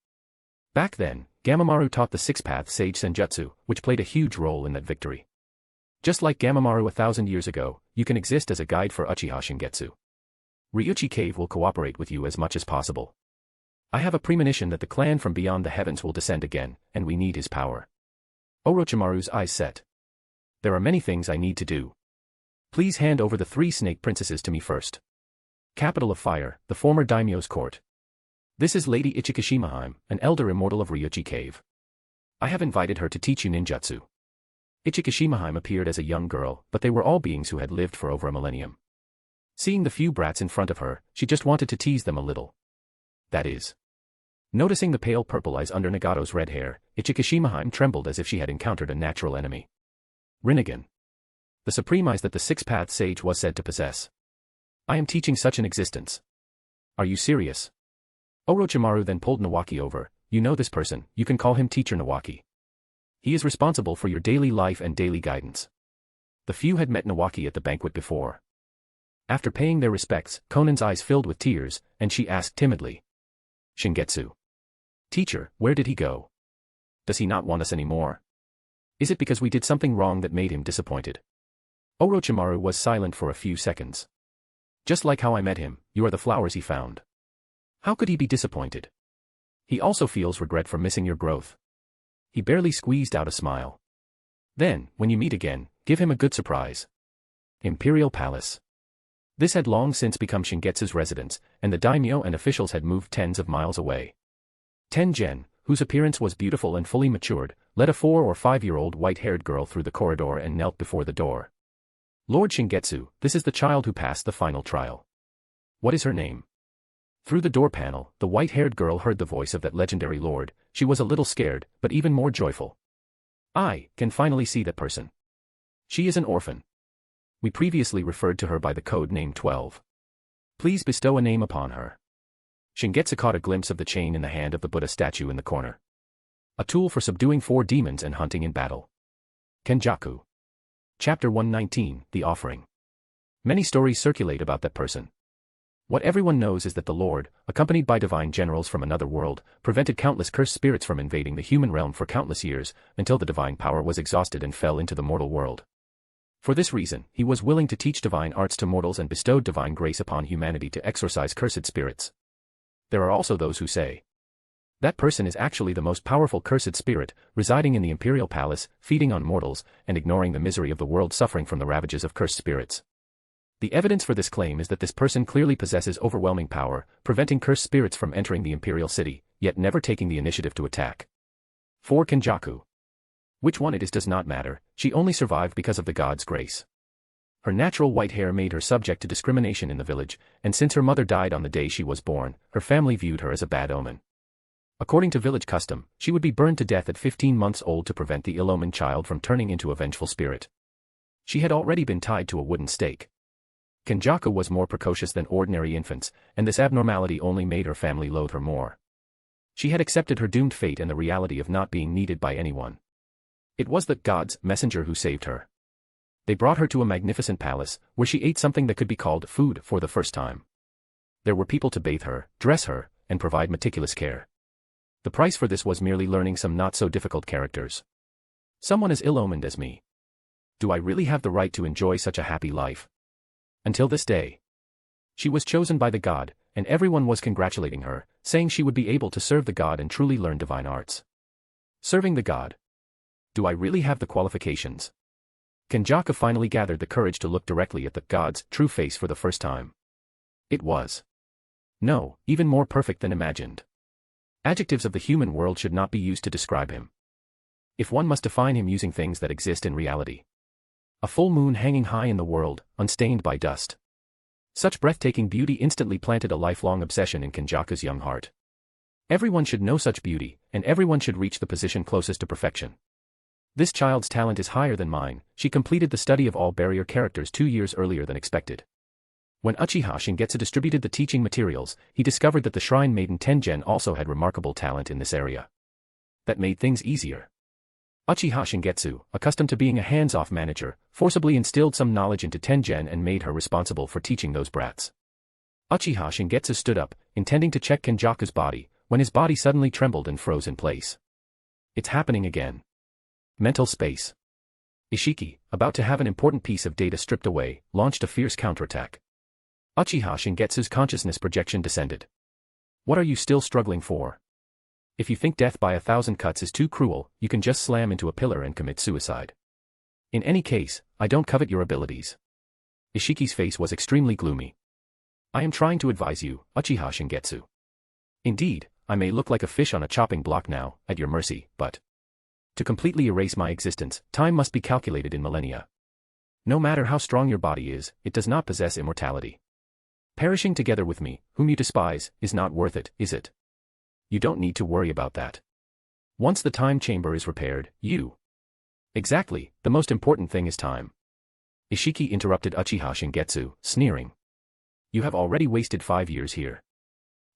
Back then, Gamamaru taught the six-path Sage Senjutsu, which played a huge role in that victory. Just like Gamamaru 1,000 years ago, you can exist as a guide for Uchiha Shingetsu. Ryuchi Cave will cooperate with you as much as possible. I have a premonition that the clan from beyond the heavens will descend again, and we need his power. Orochimaru's eyes set. There are many things I need to do. Please hand over the 3 snake princesses to me first. Capital of Fire, the former daimyo's court. This is Lady Ichikishimahime, an elder immortal of Ryuchi Cave. I have invited her to teach you ninjutsu. Ichikishimahime appeared as a young girl, but they were all beings who had lived for over a millennium. Seeing the few brats in front of her, she just wanted to tease them a little. That is. Noticing the pale purple eyes under Nagato's red hair, Ichikishimahime trembled as if she had encountered a natural enemy. Rinnegan. The supreme eyes that the six-path sage was said to possess. I am teaching such an existence. Are you serious? Orochimaru then pulled Nawaki over. You know this person, you can call him Teacher Nawaki. He is responsible for your daily life and daily guidance. The few had met Nawaki at the banquet before. After paying their respects, Konan's eyes filled with tears, and she asked timidly. Shingetsu. Teacher, where did he go? Does he not want us anymore? Is it because we did something wrong that made him disappointed? Orochimaru was silent for a few seconds. Just like how I met him, you are the flowers he found. How could he be disappointed? He also feels regret for missing your growth. He barely squeezed out a smile. Then, when you meet again, give him a good surprise. Imperial Palace. This had long since become Shingetsu's residence, and the daimyo and officials had moved tens of miles away. Tengen, whose appearance was beautiful and fully matured, led a 4 or 5-year-old white-haired girl through the corridor and knelt before the door. Lord Shingetsu, this is the child who passed the final trial. What is her name? Through the door panel, the white-haired girl heard the voice of that legendary lord. She was a little scared, but even more joyful. I can finally see that person. She is an orphan. We previously referred to her by the code name 12. Please bestow a name upon her. Shingetsu caught a glimpse of the chain in the hand of the Buddha statue in the corner. A tool for subduing 4 demons and hunting in battle. Kenjaku. Chapter 119, The Offering. Many stories circulate about that person. What everyone knows is that the Lord, accompanied by divine generals from another world, prevented countless cursed spirits from invading the human realm for countless years, until the divine power was exhausted and fell into the mortal world. For this reason, he was willing to teach divine arts to mortals and bestowed divine grace upon humanity to exorcise cursed spirits. There are also those who say that person is actually the most powerful cursed spirit, residing in the Imperial Palace, feeding on mortals, and ignoring the misery of the world suffering from the ravages of cursed spirits. The evidence for this claim is that this person clearly possesses overwhelming power, preventing cursed spirits from entering the Imperial City, yet never taking the initiative to attack. 4 Kenjaku. Which one it is does not matter, she only survived because of the god's grace. Her natural white hair made her subject to discrimination in the village, and since her mother died on the day she was born, her family viewed her as a bad omen. According to village custom, she would be burned to death at 15 months old to prevent the ill-omened child from turning into a vengeful spirit. She had already been tied to a wooden stake. Kenjaku was more precocious than ordinary infants, and this abnormality only made her family loathe her more. She had accepted her doomed fate and the reality of not being needed by anyone. It was the god's messenger who saved her. They brought her to a magnificent palace, where she ate something that could be called food for the first time. There were people to bathe her, dress her, and provide meticulous care. The price for this was merely learning some not-so-difficult characters. Someone as ill-omened as me. Do I really have the right to enjoy such a happy life? Until this day. She was chosen by the god, and everyone was congratulating her, saying she would be able to serve the god and truly learn divine arts. Serving the god. Do I really have the qualifications? Kenjaku finally gathered the courage to look directly at the god's true face for the first time. It was. No, even more perfect than imagined. Adjectives of the human world should not be used to describe him. If one must define him using things that exist in reality. A full moon hanging high in the world, unstained by dust. Such breathtaking beauty instantly planted a lifelong obsession in Kenjaku's young heart. Everyone should know such beauty, and everyone should reach the position closest to perfection. This child's talent is higher than mine. She completed the study of all barrier characters 2 years earlier than expected. When Uchiha Shingetsu distributed the teaching materials, he discovered that the Shrine Maiden Tengen also had remarkable talent in this area. That made things easier. Uchiha Shingetsu, accustomed to being a hands-off manager, forcibly instilled some knowledge into Tengen and made her responsible for teaching those brats. Uchiha Shingetsu stood up, intending to check Kenjaku's body, when his body suddenly trembled and froze in place. It's happening again. Mental space. Ishiki, about to have an important piece of data stripped away, launched a fierce counterattack. Uchiha Shingetsu's consciousness projection descended. What are you still struggling for? If you think death by 1,000 cuts is too cruel, you can just slam into a pillar and commit suicide. In any case, I don't covet your abilities. Ishiki's face was extremely gloomy. I am trying to advise you, Uchiha Shingetsu. Indeed, I may look like a fish on a chopping block now, at your mercy, but to completely erase my existence, time must be calculated in millennia. No matter how strong your body is, it does not possess immortality. Perishing together with me, whom you despise, is not worth it, is it? You don't need to worry about that. Once the time chamber is repaired, you Exactly, the most important thing is time. Ishiki interrupted Uchiha Shingetsu, sneering. You have already wasted 5 years here.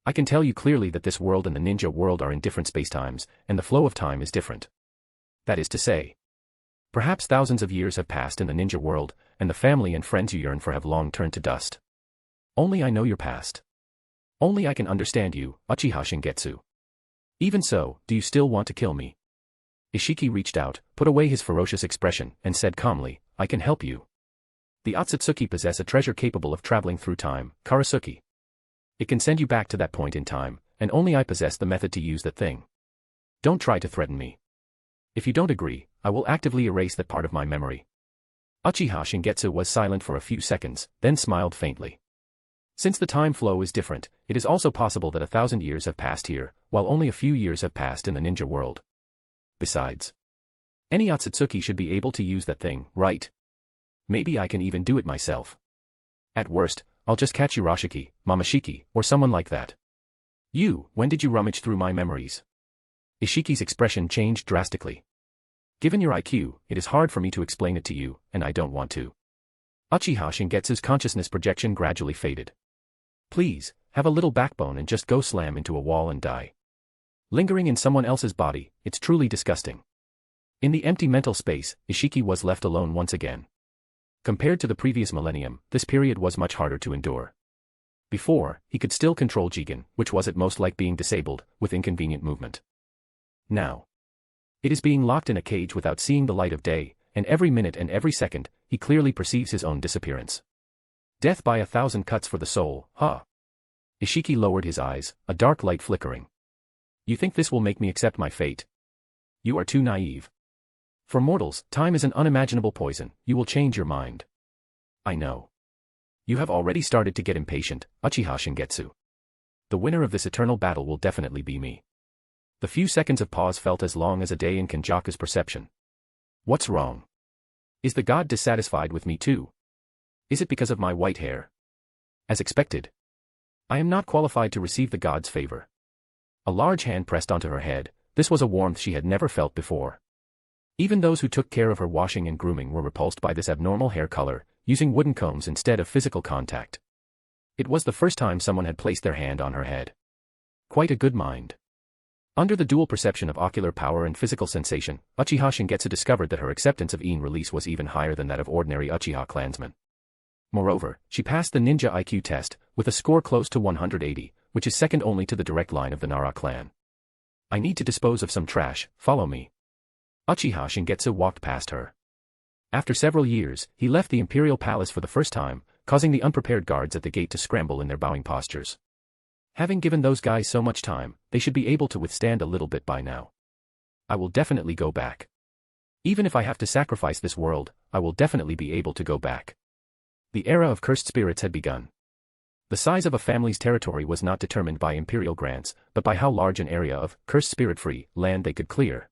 I can tell you clearly that this world and the ninja world are in different spacetimes, and the flow of time is different. That is to say, perhaps thousands of years have passed in the ninja world, and the family and friends you yearn for have long turned to dust. Only I know your past. Only I can understand you, Uchiha Shingetsu. Even so, do you still want to kill me? Ishiki reached out, put away his ferocious expression, and said calmly, I can help you. The Otsutsuki possess a treasure capable of traveling through time, Karasuki. It can send you back to that point in time, and only I possess the method to use that thing. Don't try to threaten me. If you don't agree, I will actively erase that part of my memory. Uchiha Shingetsu was silent for a few seconds, then smiled faintly. Since the time flow is different, it is also possible that 1,000 years have passed here, while only a few years have passed in the ninja world. Besides, any Otsutsuki should be able to use that thing, right? Maybe I can even do it myself. At worst, I'll just catch Urashiki, Mamashiki, or someone like that. When did you rummage through my memories? Ishiki's expression changed drastically. Given your IQ, it is hard for me to explain it to you, and I don't want to. Uchiha Shingetsu's consciousness projection gradually faded. Please, have a little backbone and just go slam into a wall and die. Lingering in someone else's body, it's truly disgusting. In the empty mental space, Ishiki was left alone once again. Compared to the previous millennium, this period was much harder to endure. Before, he could still control Jigen, which was at most like being disabled, with inconvenient movement. Now, it is being locked in a cage without seeing the light of day, and every minute and every second, he clearly perceives his own disappearance. Death by 1,000 cuts for the soul, huh? Ishiki lowered his eyes, a dark light flickering. You think this will make me accept my fate? You are too naive. For mortals, time is an unimaginable poison, you will change your mind. I know. You have already started to get impatient, Uchiha Shingetsu. The winner of this eternal battle will definitely be me. The few seconds of pause felt as long as a day in Kenjaku's perception. What's wrong? Is the god dissatisfied with me too? Is it because of my white hair? As expected. I am not qualified to receive the god's favor. A large hand pressed onto her head, this was a warmth she had never felt before. Even those who took care of her washing and grooming were repulsed by this abnormal hair color, using wooden combs instead of physical contact. It was the first time someone had placed their hand on her head. Quite a good mind. Under the dual perception of ocular power and physical sensation, Uchiha Shingetsu discovered that her acceptance of release was even higher than that of ordinary Uchiha clansmen. Moreover, she passed the ninja IQ test, with a score close to 180, which is second only to the direct line of the Nara clan. I need to dispose of some trash, follow me. Uchiha Shingetsu walked past her. After several years, he left the imperial palace for the first time, causing the unprepared guards at the gate to scramble in their bowing postures. Having given those guys so much time, they should be able to withstand a little bit by now. I will definitely go back. Even if I have to sacrifice this world, I will definitely be able to go back. The era of cursed spirits had begun. The size of a family's territory was not determined by imperial grants, but by how large an area of cursed spirit-free land they could clear.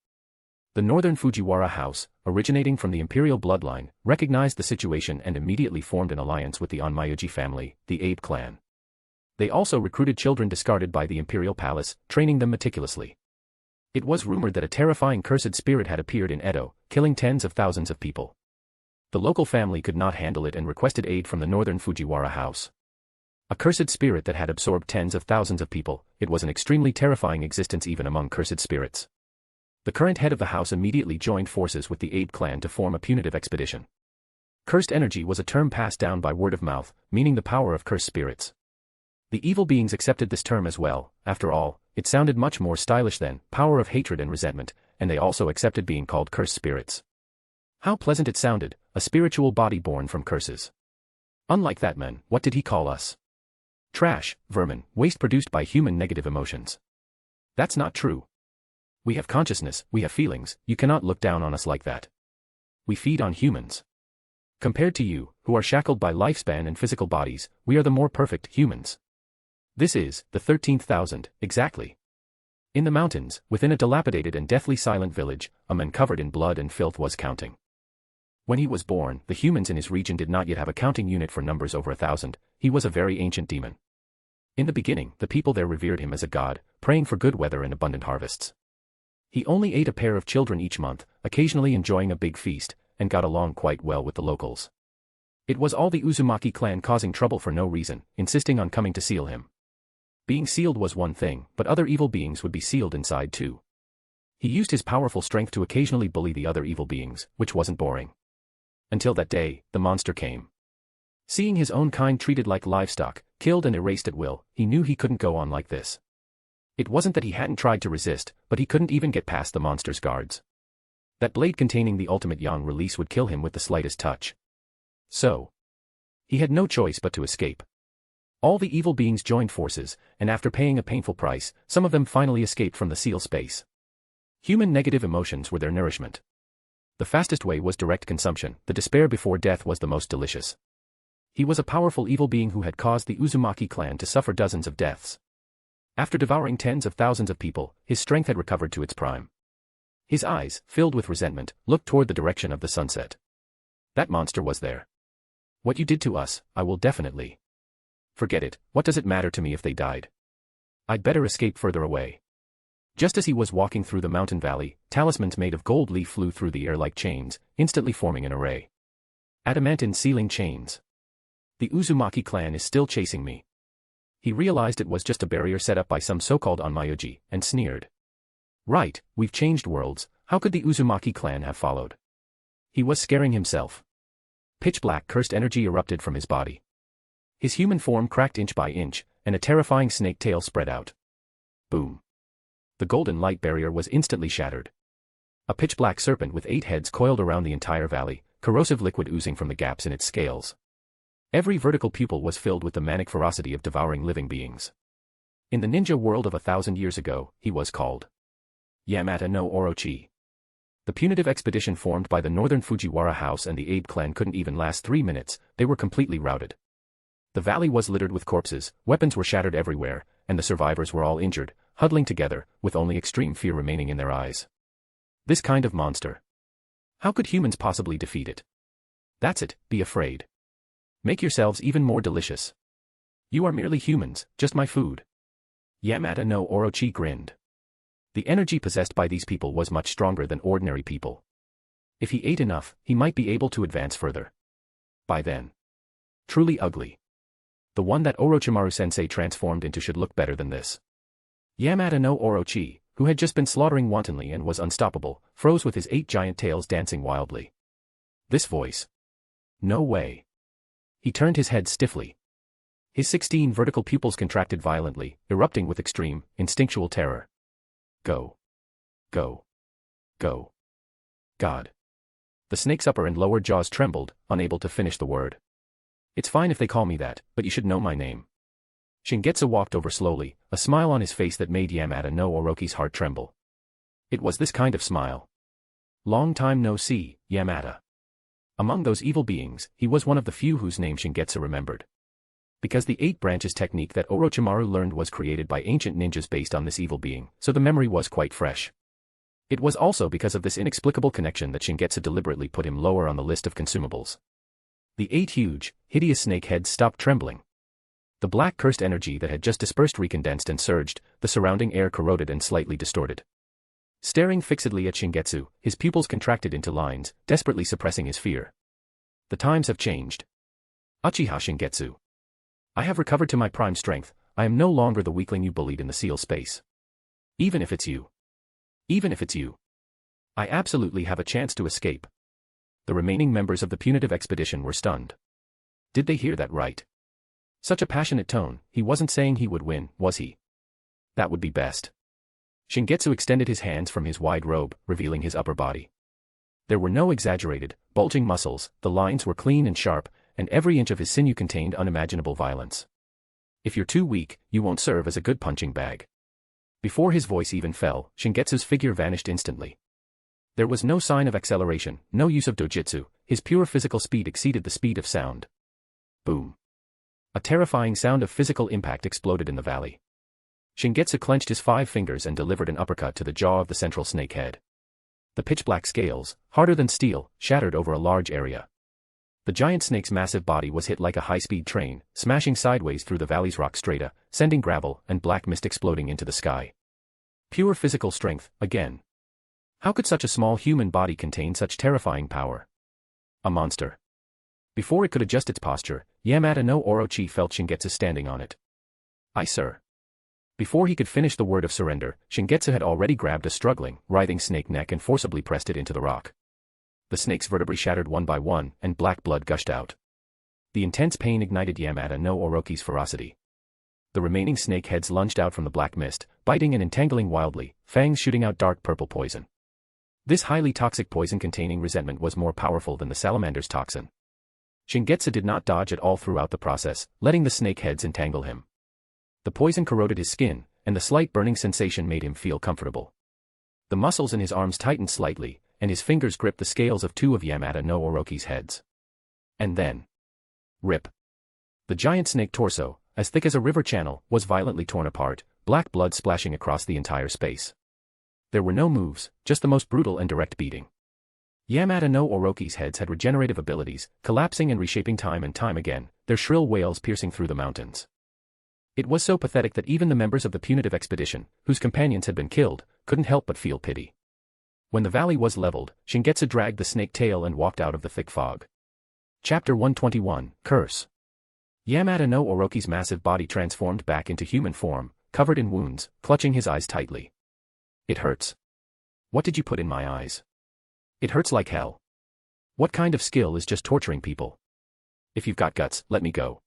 The northern Fujiwara house, originating from the imperial bloodline, recognized the situation and immediately formed an alliance with the Onmyoji family, the Abe clan. They also recruited children discarded by the imperial palace, training them meticulously. It was rumored that a terrifying cursed spirit had appeared in Edo, killing tens of thousands of people. The local family could not handle it and requested aid from the northern Fujiwara house. A cursed spirit that had absorbed tens of thousands of people, it was an extremely terrifying existence even among cursed spirits. The current head of the house immediately joined forces with the Abe clan to form a punitive expedition. Cursed energy was a term passed down by word of mouth, meaning the power of cursed spirits. The evil beings accepted this term as well, after all, it sounded much more stylish than power of hatred and resentment, and they also accepted being called cursed spirits. How pleasant it sounded, a spiritual body born from curses. Unlike that man, what did he call us? Trash, vermin, waste produced by human negative emotions. That's not true. We have consciousness, we have feelings, you cannot look down on us like that. We feed on humans. Compared to you, who are shackled by lifespan and physical bodies, we are the more perfect humans. This is the 13,000, exactly. In the mountains, within a dilapidated and deathly silent village, a man covered in blood and filth was counting. When he was born, the humans in his region did not yet have a counting unit for numbers over 1,000, he was a very ancient demon. In the beginning, the people there revered him as a god, praying for good weather and abundant harvests. He only ate a pair of children each month, occasionally enjoying a big feast, and got along quite well with the locals. It was all the Uzumaki clan causing trouble for no reason, insisting on coming to seal him. Being sealed was one thing, but other evil beings would be sealed inside too. He used his powerful strength to occasionally bully the other evil beings, which wasn't boring. Until that day, the monster came. Seeing his own kind treated like livestock, killed and erased at will, he knew he couldn't go on like this. It wasn't that he hadn't tried to resist, but he couldn't even get past the monster's guards. That blade containing the ultimate yang release would kill him with the slightest touch. So, he had no choice but to escape. All the evil beings joined forces, and after paying a painful price, some of them finally escaped from the seal space. Human negative emotions were their nourishment. The fastest way was direct consumption. The despair before death was the most delicious. He was a powerful evil being who had caused the Uzumaki clan to suffer dozens of deaths. After devouring tens of thousands of people, his strength had recovered to its prime. His eyes, filled with resentment, looked toward the direction of the sunset. That monster was there. What you did to us, I will definitely. Forget it, what does it matter to me if they died? I'd better escape further away. Just as he was walking through the mountain valley, talismans made of gold leaf flew through the air like chains, instantly forming an array. Adamantine sealing chains. The Uzumaki clan is still chasing me. He realized it was just a barrier set up by some so-called onmyoji, and sneered. Right, we've changed worlds, how could the Uzumaki clan have followed? He was scaring himself. Pitch-black cursed energy erupted from his body. His human form cracked inch by inch, and a terrifying snake tail spread out. Boom. The golden light barrier was instantly shattered. A pitch-black serpent with 8 heads coiled around the entire valley, corrosive liquid oozing from the gaps in its scales. Every vertical pupil was filled with the manic ferocity of devouring living beings. In the ninja world of 1,000 years ago, he was called Yamata no Orochi. The punitive expedition formed by the northern Fujiwara house and the Abe clan couldn't even last 3 minutes, they were completely routed. The valley was littered with corpses, weapons were shattered everywhere, and the survivors were all injured, huddling together, with only extreme fear remaining in their eyes. This kind of monster. How could humans possibly defeat it? That's it, be afraid. Make yourselves even more delicious. You are merely humans, just my food. Yamata no Orochi grinned. The energy possessed by these people was much stronger than ordinary people. If he ate enough, he might be able to advance further. By then. Truly ugly. The one that Orochimaru-sensei transformed into should look better than this. Yamata no Orochi, who had just been slaughtering wantonly and was unstoppable, froze with his 8 giant tails dancing wildly. This voice. No way. He turned his head stiffly. His 16 vertical pupils contracted violently, erupting with extreme, instinctual terror. Go. Go. Go. God. The snake's upper and lower jaws trembled, unable to finish the word. It's fine if they call me that, but you should know my name. Shingetsu walked over slowly, a smile on his face that made Yamata no Orochi's heart tremble. It was this kind of smile. Long time no see, Yamata. Among those evil beings, he was one of the few whose name Shingetsu remembered. Because the 8 branches technique that Orochimaru learned was created by ancient ninjas based on this evil being, so the memory was quite fresh. It was also because of this inexplicable connection that Shingetsu deliberately put him lower on the list of consumables. The 8 huge, hideous snake heads stopped trembling. The black cursed energy that had just dispersed recondensed and surged, the surrounding air corroded and slightly distorted. Staring fixedly at Shingetsu, his pupils contracted into lines, desperately suppressing his fear. The times have changed. Uchiha Shingetsu. I have recovered to my prime strength, I am no longer the weakling you bullied in the seal space. Even if it's you. Even if it's you. I absolutely have a chance to escape. The remaining members of the punitive expedition were stunned. Did they hear that right? Such a passionate tone, he wasn't saying he would win, was he? That would be best. Shingetsu extended his hands from his wide robe, revealing his upper body. There were no exaggerated, bulging muscles, the lines were clean and sharp, and every inch of his sinew contained unimaginable violence. If you're too weak, you won't serve as a good punching bag. Before his voice even fell, Shingetsu's figure vanished instantly. There was no sign of acceleration, no use of Dōjutsu, his pure physical speed exceeded the speed of sound. Boom. A terrifying sound of physical impact exploded in the valley. Shingetsu clenched his 5 fingers and delivered an uppercut to the jaw of the central snake head. The pitch-black scales, harder than steel, shattered over a large area. The giant snake's massive body was hit like a high-speed train, smashing sideways through the valley's rock strata, sending gravel and black mist exploding into the sky. Pure physical strength, again. How could such a small human body contain such terrifying power? A monster. Before it could adjust its posture, Yamada no Orochi felt Shingetsu standing on it. "Aye, sir." Before he could finish the word of surrender, Shingetsu had already grabbed a struggling, writhing snake neck and forcibly pressed it into the rock. The snake's vertebrae shattered one by one, and black blood gushed out. The intense pain ignited Yamada no Orochi's ferocity. The remaining snake heads lunged out from the black mist, biting and entangling wildly, fangs shooting out dark purple poison. This highly toxic poison-containing resentment was more powerful than the salamander's toxin. Shingetsu did not dodge at all throughout the process, letting the snake heads entangle him. The poison corroded his skin, and the slight burning sensation made him feel comfortable. The muscles in his arms tightened slightly, and his fingers gripped the scales of two of Yamada no Orochi's heads. And then... rip. The giant snake torso, as thick as a river channel, was violently torn apart, black blood splashing across the entire space. There were no moves, just the most brutal and direct beating. Yamada no Orochi's heads had regenerative abilities, collapsing and reshaping time and time again, their shrill wails piercing through the mountains. It was so pathetic that even the members of the punitive expedition, whose companions had been killed, couldn't help but feel pity. When the valley was leveled, Shingetsu dragged the snake tail and walked out of the thick fog. Chapter 121, Curse. Yamada no Orochi's massive body transformed back into human form, covered in wounds, clutching his eyes tightly. "It hurts. What did you put in my eyes? It hurts like hell. What kind of skill is just torturing people? If you've got guts, let me go.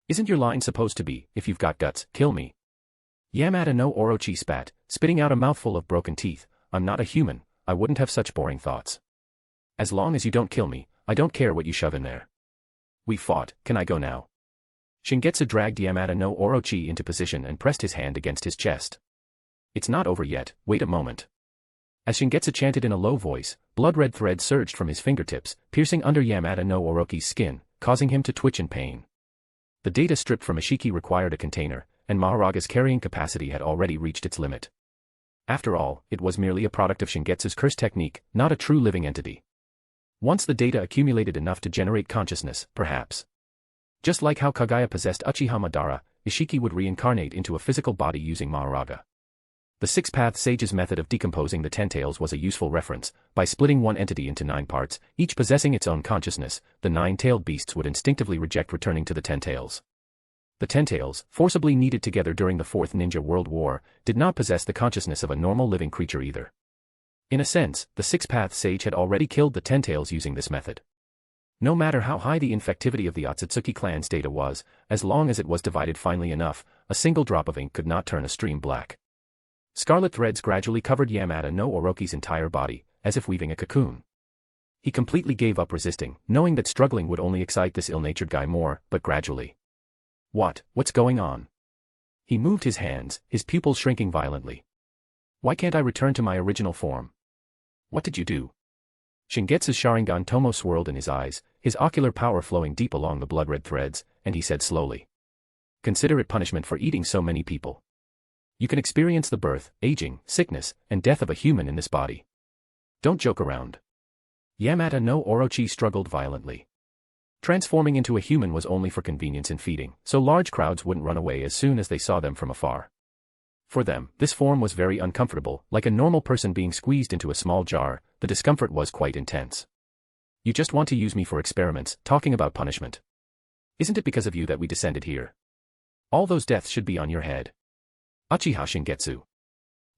Isn't your line supposed to be, if you've got guts, kill me?" Yamada no Orochi spat, spitting out a mouthful of broken teeth. "I'm not a human, I wouldn't have such boring thoughts. As long as you don't kill me, I don't care what you shove in there. We fought, can I go now?" Shingetsu dragged Yamada no Orochi into position and pressed his hand against his chest. "It's not over yet, wait a moment." As Shingetsu chanted in a low voice, blood-red threads surged from his fingertips, piercing under Yamada no Orochi's skin, causing him to twitch in pain. The data stripped from Ishiki required a container, and Maharaga's carrying capacity had already reached its limit. After all, it was merely a product of Shingetsu's curse technique, not a true living entity. Once the data accumulated enough to generate consciousness, perhaps. Just like how Kaguya possessed Uchiha Madara, Ishiki would reincarnate into a physical body using Maharaga. The Six-Path Sage's method of decomposing the Ten-Tails was a useful reference. By splitting one entity into 9 parts, each possessing its own consciousness, the 9-tailed beasts would instinctively reject returning to the Ten-Tails. The Ten-Tails, forcibly kneaded together during the Fourth Ninja World War, did not possess the consciousness of a normal living creature either. In a sense, the Six-Path Sage had already killed the Ten-Tails using this method. No matter how high the infectivity of the Otsutsuki clan's data was, as long as it was divided finely enough, a single drop of ink could not turn a stream black. Scarlet threads gradually covered Yamada no Orochi's entire body, as if weaving a cocoon. He completely gave up resisting, knowing that struggling would only excite this ill-natured guy more, but gradually. What's going on? He moved his hands, his pupils shrinking violently. Why can't I return to my original form? What did you do? Shingetsu's Sharingan Tomo swirled in his eyes, his ocular power flowing deep along the blood-red threads, and he said slowly. Consider it punishment for eating so many people. You can experience the birth, aging, sickness, and death of a human in this body. Don't joke around. Yamada no Orochi struggled violently. Transforming into a human was only for convenience in feeding, so large crowds wouldn't run away as soon as they saw them from afar. For them, this form was very uncomfortable, like a normal person being squeezed into a small jar. The discomfort was quite intense. You just want to use me for experiments, talking about punishment. Isn't it because of you that we descended here? All those deaths should be on your head. Uchiha Shingetsu.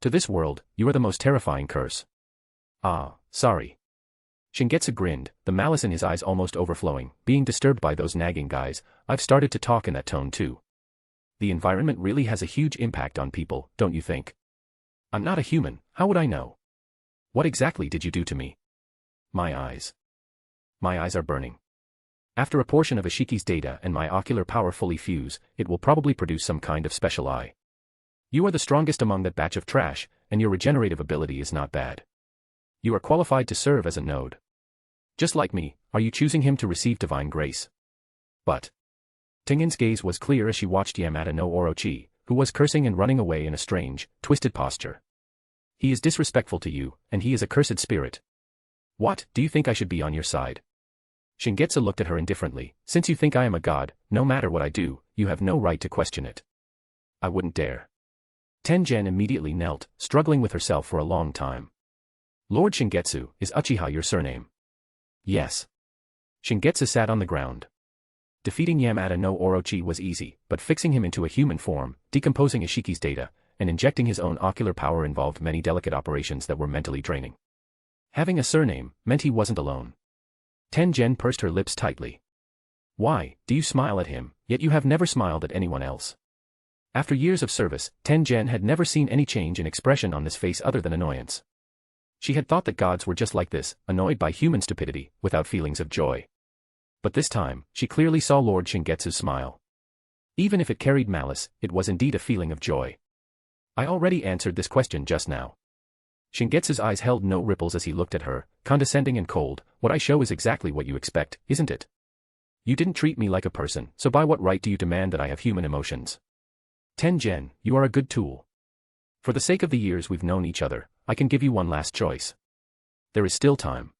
To this world, you are the most terrifying curse. Ah, sorry. Shingetsu grinned, the malice in his eyes almost overflowing, being disturbed by those nagging guys. I've started to talk in that tone too. The environment really has a huge impact on people, don't you think? I'm not a human, how would I know? What exactly did you do to me? My eyes. My eyes are burning. After a portion of Ishiki's data and my ocular power fully fuse, it will probably produce some kind of special eye. You are the strongest among that batch of trash, and your regenerative ability is not bad. You are qualified to serve as a node. Just like me, are you choosing him to receive divine grace? But Tengen's gaze was clear as she watched Yamada no Orochi, who was cursing and running away in a strange, twisted posture. He is disrespectful to you, and he is a cursed spirit. What, do you think I should be on your side? Shingetsu looked at her indifferently. Since you think I am a god, no matter what I do, you have no right to question it. I wouldn't dare. Tengen immediately knelt, struggling with herself for a long time. Lord Shingetsu, is Uchiha your surname? Yes. Shingetsu sat on the ground. Defeating Yamada no Orochi was easy, but fixing him into a human form, decomposing Ishiki's data, and injecting his own ocular power involved many delicate operations that were mentally draining. Having a surname meant he wasn't alone. Tengen pursed her lips tightly. Why, do you smile at him, yet you have never smiled at anyone else? After years of service, Tengen had never seen any change in expression on this face other than annoyance. She had thought that gods were just like this, annoyed by human stupidity, without feelings of joy. But this time, she clearly saw Lord Shingetsu's smile. Even if it carried malice, it was indeed a feeling of joy. I already answered this question just now. Shingetsu's eyes held no ripples as he looked at her, condescending and cold. What I show is exactly what you expect, isn't it? You didn't treat me like a person, so by what right do you demand that I have human emotions? Tengen, you are a good tool. For the sake of the years we've known each other, I can give you one last choice. There is still time.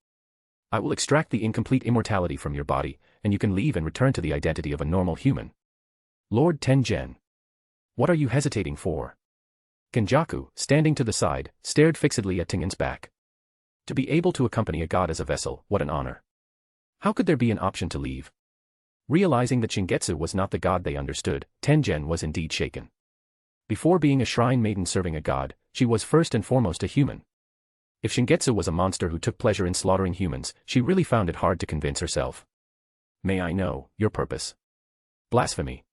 I will extract the incomplete immortality from your body, and you can leave and return to the identity of a normal human. Lord Tengen. What are you hesitating for? Kenjaku, standing to the side, stared fixedly at Tengen's back. To be able to accompany a god as a vessel, what an honor. How could there be an option to leave? Realizing that Shingetsu was not the god they understood, Tengen was indeed shaken. Before being a shrine maiden serving a god, she was first and foremost a human. If Shingetsu was a monster who took pleasure in slaughtering humans, she really found it hard to convince herself. May I know your purpose? Blasphemy.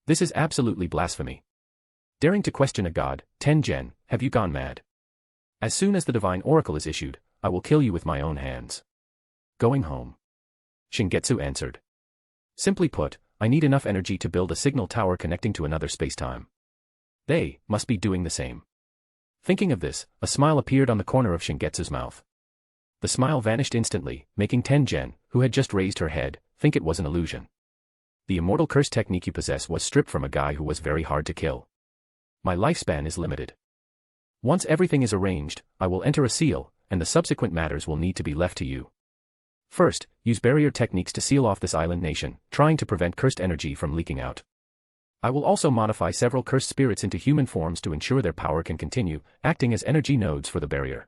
This is absolutely blasphemy. Daring to question a god, Tengen, have you gone mad? As soon as the divine oracle is issued, I will kill you with my own hands. Going home. Shingetsu answered. Simply put, I need enough energy to build a signal tower connecting to another spacetime. They must be doing the same. Thinking of this, a smile appeared on the corner of Shingetsu's mouth. The smile vanished instantly, making Tengen, who had just raised her head, think it was an illusion. The immortal curse technique you possess was stripped from a guy who was very hard to kill. My lifespan is limited. Once everything is arranged, I will enter a seal, and the subsequent matters will need to be left to you. First, use barrier techniques to seal off this island nation, trying to prevent cursed energy from leaking out. I will also modify several cursed spirits into human forms to ensure their power can continue, acting as energy nodes for the barrier.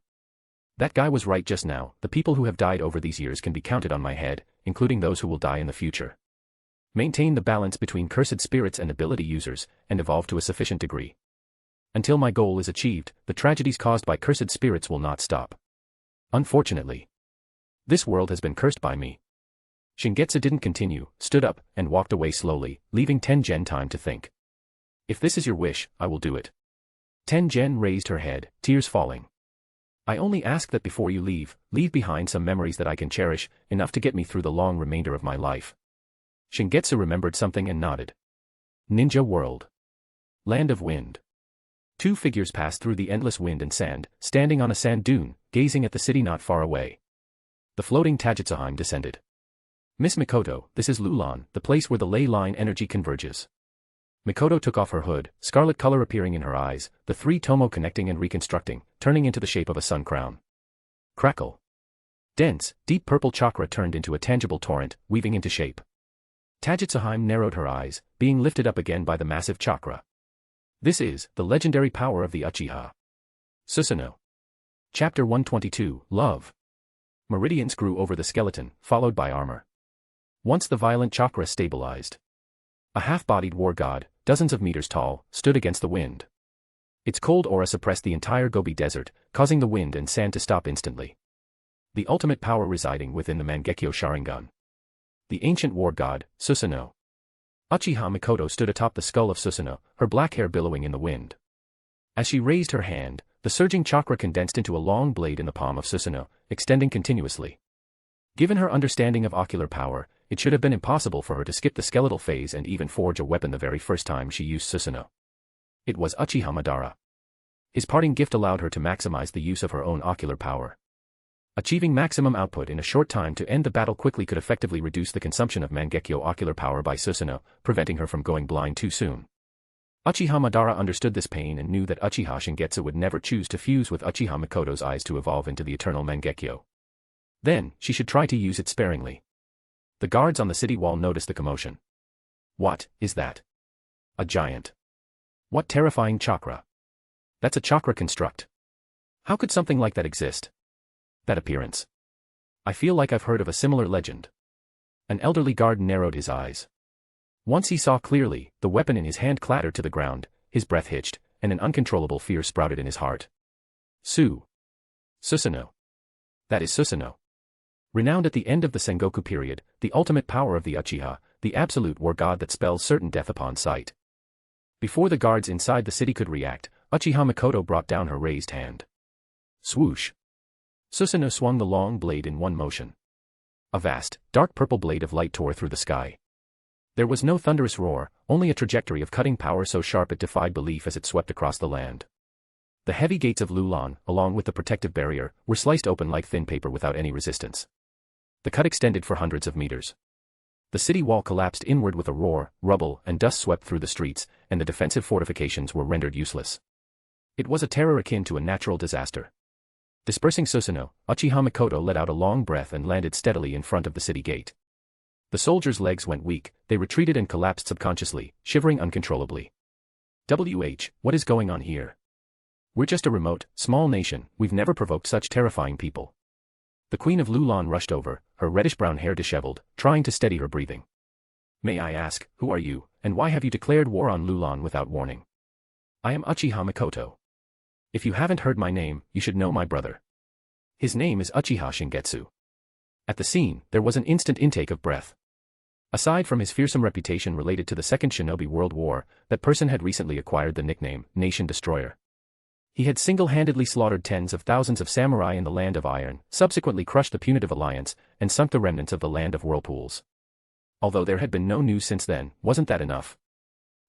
That guy was right just now, the people who have died over these years can be counted on my head, including those who will die in the future. Maintain the balance between cursed spirits and ability users, and evolve to a sufficient degree. Until my goal is achieved, the tragedies caused by cursed spirits will not stop. Unfortunately. This world has been cursed by me. Shingetsu didn't continue, stood up, and walked away slowly, leaving Tengen time to think. If this is your wish, I will do it. Tengen raised her head, tears falling. I only ask that before you leave behind some memories that I can cherish, enough to get me through the long remainder of my life. Shingetsu remembered something and nodded. Ninja World. Land of Wind. Two figures passed through the endless wind and sand, standing on a sand dune, gazing at the city not far away. The floating Tajutsuheim descended. Miss Mikoto, this is Lulan, the place where the ley line energy converges. Mikoto took off her hood, scarlet color appearing in her eyes, the three tomo connecting and reconstructing, turning into the shape of a sun crown. Crackle. Dense, deep purple chakra turned into a tangible torrent, weaving into shape. Tajutsuheim narrowed her eyes, being lifted up again by the massive chakra. This is the legendary power of the Uchiha. Susanoo. Chapter 122, Love. Meridians grew over the skeleton, followed by armor. Once the violent chakra stabilized. A half-bodied war god, dozens of meters tall, stood against the wind. Its cold aura suppressed the entire Gobi Desert, causing the wind and sand to stop instantly. The ultimate power residing within the Mangekyo Sharingan. The ancient war god, Susanoo. Uchiha Mikoto stood atop the skull of Susanoo, her black hair billowing in the wind. As she raised her hand, the surging chakra condensed into a long blade in the palm of Susanoo, extending continuously. Given her understanding of ocular power, it should have been impossible for her to skip the skeletal phase and even forge a weapon the very first time she used Susanoo. It was Uchiha Madara. His parting gift allowed her to maximize the use of her own ocular power. Achieving maximum output in a short time to end the battle quickly could effectively reduce the consumption of Mangekyo ocular power by Susanoo, preventing her from going blind too soon. Uchiha Madara understood this pain and knew that Uchiha Shingetsu would never choose to fuse with Uchiha Mikoto's eyes to evolve into the eternal Mangekyo. Then, she should try to use it sparingly. The guards on the city wall noticed the commotion. What is that? A giant. What terrifying chakra? That's a chakra construct. How could something like that exist? That appearance. I feel like I've heard of a similar legend. An elderly guard narrowed his eyes. Once he saw clearly, the weapon in his hand clattered to the ground, his breath hitched, and an uncontrollable fear sprouted in his heart. Susanoo. That is Susanoo. Renowned at the end of the Sengoku period, the ultimate power of the Uchiha, the absolute war god that spells certain death upon sight. Before the guards inside the city could react, Uchiha Mikoto brought down her raised hand. Swoosh. Susanoo swung the long blade in one motion. A vast, dark purple blade of light tore through the sky. There was no thunderous roar, only a trajectory of cutting power so sharp it defied belief as it swept across the land. The heavy gates of Lulan, along with the protective barrier, were sliced open like thin paper without any resistance. The cut extended for hundreds of meters. The city wall collapsed inward with a roar, rubble and dust swept through the streets, and the defensive fortifications were rendered useless. It was a terror akin to a natural disaster. Dispersing Susanoo, Uchiha Mikoto let out a long breath and landed steadily in front of the city gate. The soldiers' legs went weak, they retreated and collapsed subconsciously, shivering uncontrollably. What is going on here? We're just a remote, small nation, we've never provoked such terrifying people. The Queen of Lulan rushed over, her reddish-brown hair disheveled, trying to steady her breathing. May I ask, who are you, and why have you declared war on Lulan without warning? I am Uchiha Mikoto. If you haven't heard my name, you should know my brother. His name is Uchiha Shingetsu. At the scene, there was an instant intake of breath. Aside from his fearsome reputation related to the Second Shinobi World War, that person had recently acquired the nickname, Nation Destroyer. He had single-handedly slaughtered tens of thousands of samurai in the Land of Iron, subsequently crushed the punitive alliance, and sunk the remnants of the Land of Whirlpools. Although there had been no news since then, wasn't that enough?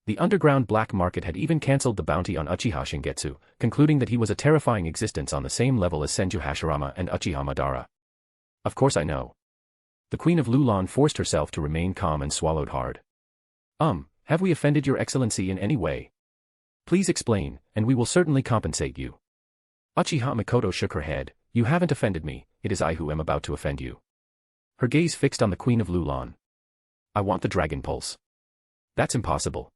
The underground black market had even cancelled the bounty on Uchiha Shingetsu, concluding that he was a terrifying existence on the same level as Senju Hashirama and Uchiha Madara. Of course I know. The Queen of Lulan forced herself to remain calm and swallowed hard. Have we offended your excellency in any way? Please explain, and we will certainly compensate you. Uchiha Mikoto shook her head. You haven't offended me, it is I who am about to offend you. Her gaze fixed on the Queen of Lulan. I want the Dragon Pulse. That's impossible.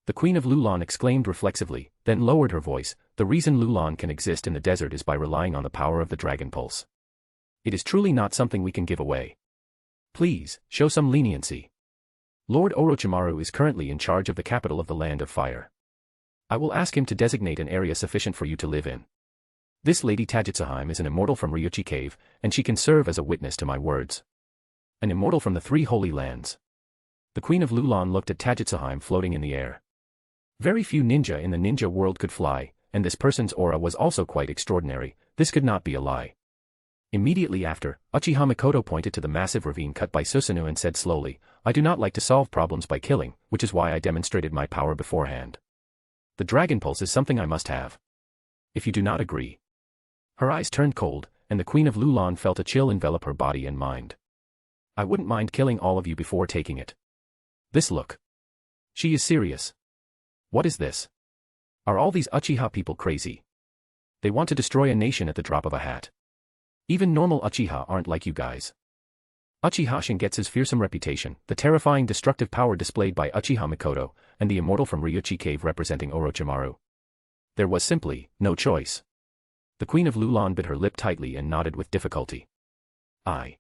The Queen of Lulan exclaimed reflexively, then lowered her voice. The reason Lulan can exist in the desert is by relying on the power of the Dragon Pulse. It is truly not something we can give away. Please, show some leniency. Lord Orochimaru is currently in charge of the capital of the Land of Fire. I will ask him to designate an area sufficient for you to live in. This Lady Tajutsuheim is an immortal from Ryuchi Cave, and she can serve as a witness to my words. An immortal from the Three Holy Lands. The Queen of Lulan looked at Tajutsuheim floating in the air. Very few ninja in the ninja world could fly, and this person's aura was also quite extraordinary. This could not be a lie. Immediately after, Uchiha Mikoto pointed to the massive ravine cut by Susanoo and said slowly, I do not like to solve problems by killing, which is why I demonstrated my power beforehand. The Dragon Pulse is something I must have. If you do not agree. Her eyes turned cold, and the Queen of Lulan felt a chill envelop her body and mind. I wouldn't mind killing all of you before taking it. This look. She is serious. What is this? Are all these Uchiha people crazy? They want to destroy a nation at the drop of a hat. Even normal Uchiha aren't like you guys. Uchiha Shingetsu's fearsome reputation, the terrifying destructive power displayed by Uchiha Mikoto, and the immortal from Ryuchi Cave representing Orochimaru. There was simply no choice. The Queen of Lulan bit her lip tightly and nodded with difficulty. I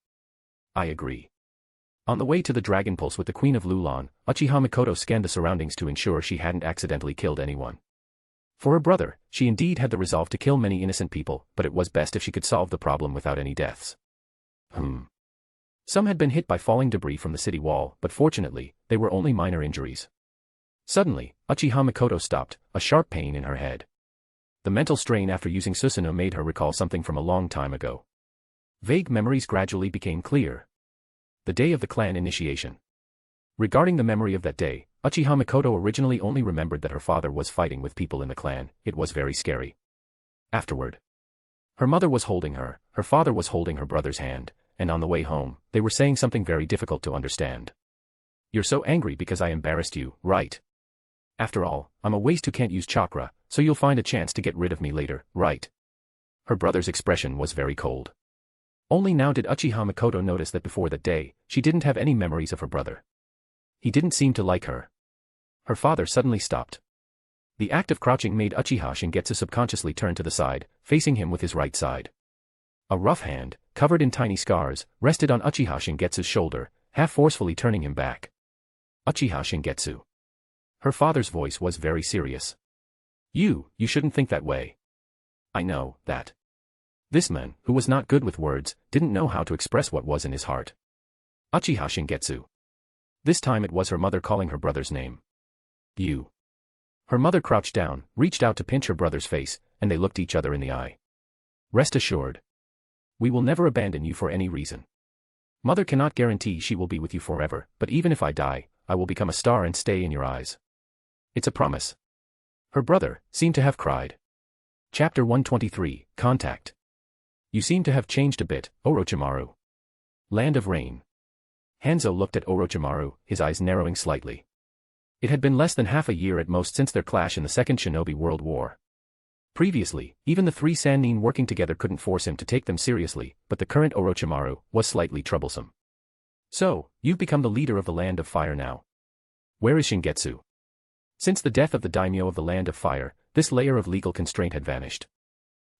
agree. On the way to the Dragon Pulse with the Queen of Lulan, Uchiha Mikoto scanned the surroundings to ensure she hadn't accidentally killed anyone. For her brother, she indeed had the resolve to kill many innocent people, but it was best if she could solve the problem without any deaths. Some had been hit by falling debris from the city wall, but fortunately, they were only minor injuries. Suddenly, Uchiha Mikoto stopped, a sharp pain in her head. The mental strain after using Susanoo made her recall something from a long time ago. Vague memories gradually became clear. The day of the clan initiation. Regarding the memory of that day, Uchiha Mikoto originally only remembered that her father was fighting with people in the clan. It was very scary. Afterward, her mother was holding her father was holding her brother's hand, and on the way home, they were saying something very difficult to understand. You're so angry because I embarrassed you, right? After all, I'm a waste who can't use chakra, so you'll find a chance to get rid of me later, right? Her brother's expression was very cold. Only now did Uchiha Mikoto notice that before that day, she didn't have any memories of her brother. He didn't seem to like her. Her father suddenly stopped. The act of crouching made Uchiha Shingetsu subconsciously turn to the side, facing him with his right side. A rough hand, covered in tiny scars, rested on Uchiha Shingetsu's shoulder, half forcefully turning him back. Uchiha Shingetsu. Her father's voice was very serious. You shouldn't think that way. I know that. This man, who was not good with words, didn't know how to express what was in his heart. Uchiha Shingetsu. This time it was her mother calling her brother's name. You. Her mother crouched down, reached out to pinch her brother's face, and they looked each other in the eye. Rest assured. We will never abandon you for any reason. Mother cannot guarantee she will be with you forever, but even if I die, I will become a star and stay in your eyes. It's a promise. Her brother seemed to have cried. Chapter 123, Contact. You seem to have changed a bit, Orochimaru. Land of Rain. Hanzo looked at Orochimaru, his eyes narrowing slightly. It had been less than half a year at most since their clash in the Second Shinobi World War. Previously, even the three Sannin working together couldn't force him to take them seriously, but the current Orochimaru was slightly troublesome. So, you've become the leader of the Land of Fire now. Where is Shingetsu? Since the death of the daimyo of the Land of Fire, this layer of legal constraint had vanished.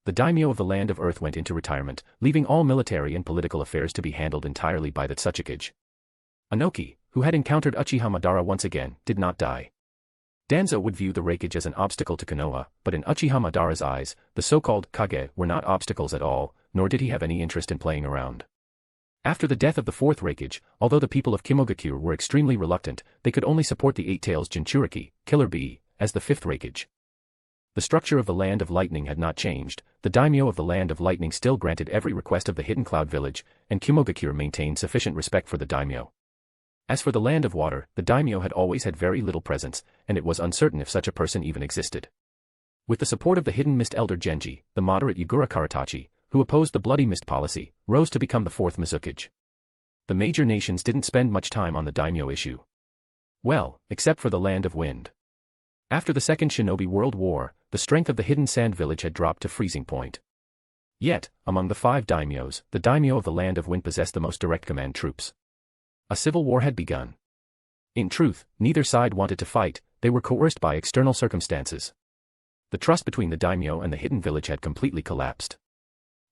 The daimyo of the Land of Earth went into retirement, leaving all military and political affairs to be handled entirely by the Tsuchikage. Anoki, who had encountered Uchiha Madara once again, did not die. Danzo would view the Raikage as an obstacle to Konoha, but in Uchiha Madara's eyes, the so-called Kage were not obstacles at all, nor did he have any interest in playing around. After the death of the fourth Raikage, although the people of Kimogakure were extremely reluctant, they could only support the Eight-Tails Jinchuriki, Killer Bee, as the fifth Raikage. The structure of the Land of Lightning had not changed, the daimyo of the Land of Lightning still granted every request of the Hidden Cloud Village, and Kimogakure maintained sufficient respect for the daimyo. As for the Land of Water, the daimyo had always had very little presence, and it was uncertain if such a person even existed. With the support of the Hidden Mist Elder Genji, the moderate Yagura Karatachi, who opposed the Bloody Mist policy, rose to become the fourth Mizukage. The major nations didn't spend much time on the daimyo issue. Well, except for the Land of Wind. After the Second Shinobi World War, the strength of the Hidden Sand Village had dropped to freezing point. Yet, among the five daimyos, the daimyo of the Land of Wind possessed the most direct command troops. A civil war had begun. In truth, neither side wanted to fight, they were coerced by external circumstances. The trust between the daimyo and the Hidden Village had completely collapsed.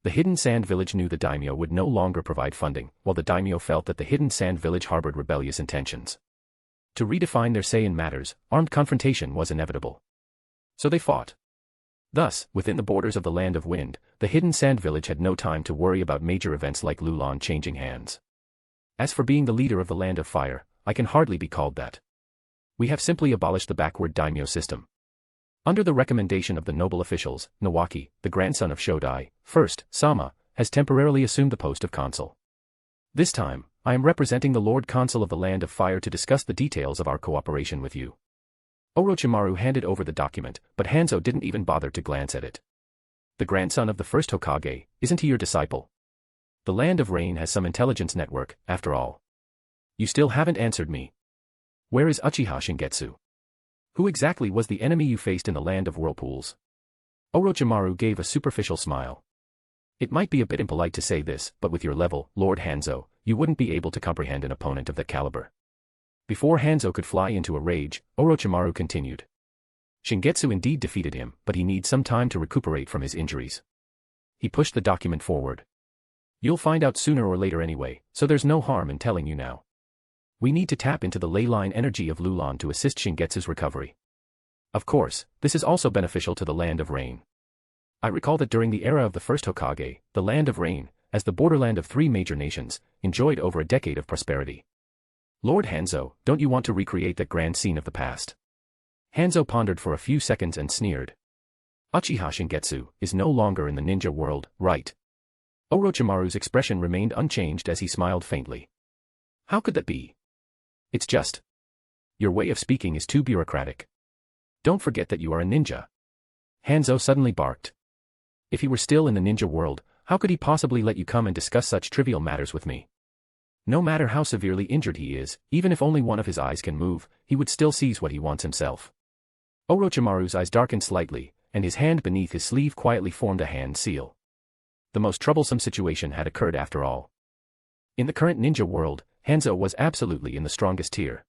The Hidden Sand Village knew the daimyo would no longer provide funding, while the daimyo felt that the Hidden Sand Village harbored rebellious intentions. To redefine their say in matters, armed confrontation was inevitable. So they fought. Thus, within the borders of the Land of Wind, the Hidden Sand Village had no time to worry about major events like Lulan changing hands. As for being the leader of the Land of Fire, I can hardly be called that. We have simply abolished the backward daimyo system. Under the recommendation of the noble officials, Nawaki, the grandson of Shodai, first, Sama, has temporarily assumed the post of consul. This time, I am representing the Lord Consul of the Land of Fire to discuss the details of our cooperation with you. Orochimaru handed over the document, but Hanzo didn't even bother to glance at it. The grandson of the first Hokage, isn't he your disciple? The Land of Rain has some intelligence network, after all. You still haven't answered me. Where is Uchiha Shingetsu? Who exactly was the enemy you faced in the Land of Whirlpools? Orochimaru gave a superficial smile. It might be a bit impolite to say this, but with your level, Lord Hanzo, you wouldn't be able to comprehend an opponent of that caliber. Before Hanzo could fly into a rage, Orochimaru continued. Shingetsu indeed defeated him, but he needs some time to recuperate from his injuries. He pushed the document forward. You'll find out sooner or later anyway, so there's no harm in telling you now. We need to tap into the ley line energy of Lulan to assist Shingetsu's recovery. Of course, this is also beneficial to the Land of Rain. I recall that during the era of the first Hokage, the Land of Rain, as the borderland of three major nations, enjoyed over a decade of prosperity. Lord Hanzo, don't you want to recreate that grand scene of the past? Hanzo pondered for a few seconds and sneered. Uchiha Shingetsu is no longer in the ninja world, right? Orochimaru's expression remained unchanged as he smiled faintly. How could that be? It's just. Your way of speaking is too bureaucratic. Don't forget that you are a ninja. Hanzo suddenly barked. If he were still in the ninja world, how could he possibly let you come and discuss such trivial matters with me? No matter how severely injured he is, even if only one of his eyes can move, he would still seize what he wants himself. Orochimaru's eyes darkened slightly, and his hand beneath his sleeve quietly formed a hand seal. The most troublesome situation had occurred after all. In the current ninja world, Hanzo was absolutely in the strongest tier.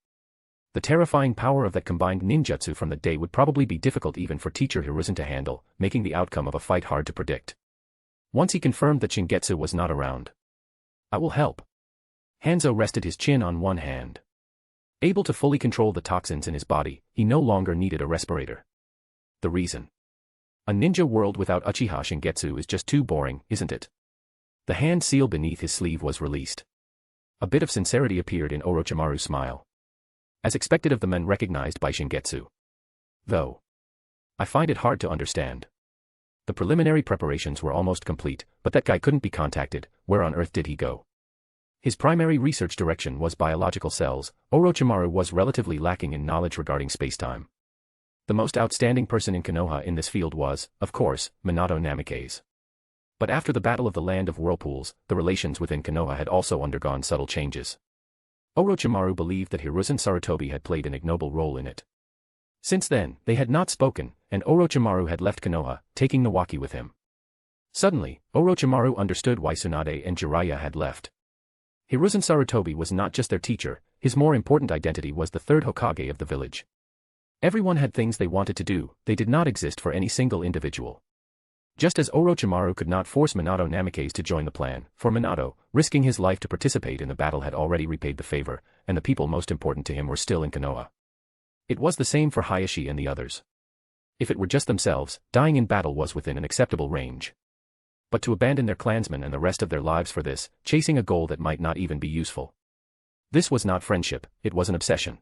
The terrifying power of that combined ninjutsu from the day would probably be difficult even for teacher Hiruzen to handle, making the outcome of a fight hard to predict. once he confirmed that Shingetsu was not around. "I will help." Hanzo rested his chin on one hand. Able to fully control the toxins in his body, he no longer needed a respirator. The reason? A ninja world without Uchiha Shingetsu is just too boring, isn't it? The hand seal beneath his sleeve was released. A bit of sincerity appeared in Orochimaru's smile. As expected of the men recognized by Shingetsu. Though, I find it hard to understand. The preliminary preparations were almost complete, but that guy couldn't be contacted. Where on earth did he go? His primary research direction was biological cells. Orochimaru was relatively lacking in knowledge regarding spacetime. The most outstanding person in Konoha in this field was, of course, Minato Namikaze. But after the Battle of the Land of Whirlpools, the relations within Konoha had also undergone subtle changes. Orochimaru believed that Hiruzen Sarutobi had played an ignoble role in it. Since then, they had not spoken, and Orochimaru had left Konoha, taking Nawaki with him. Suddenly, Orochimaru understood why Tsunade and Jiraiya had left. Hiruzen Sarutobi was not just their teacher, his more important identity was the third Hokage of the village. Everyone had things they wanted to do, they did not exist for any single individual. Just as Orochimaru could not force Minato Namikaze to join the plan, for Minato, risking his life to participate in the battle had already repaid the favor, and the people most important to him were still in Konoha. It was the same for Hayashi and the others. If it were just themselves, dying in battle was within an acceptable range. But to abandon their clansmen and the rest of their lives for this, chasing a goal that might not even be useful. This was not friendship, it was an obsession.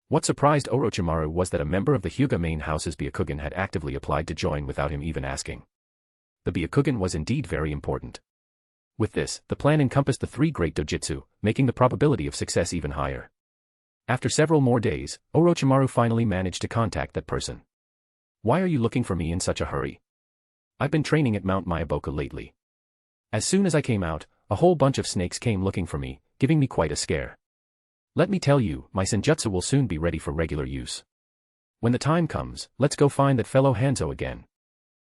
What surprised Orochimaru was that a member of the Hyuga main house's Byakugan had actively applied to join without him even asking. The Byakugan was indeed very important. With this, the plan encompassed the three great Dōjutsu, making the probability of success even higher. After several more days, Orochimaru finally managed to contact that person. "Why are you looking for me in such a hurry? I've been training at Mount Myaboku lately. As soon as I came out, a whole bunch of snakes came looking for me, giving me quite a scare. Let me tell you, my senjutsu will soon be ready for regular use. When the time comes, let's go find that fellow Hanzo again."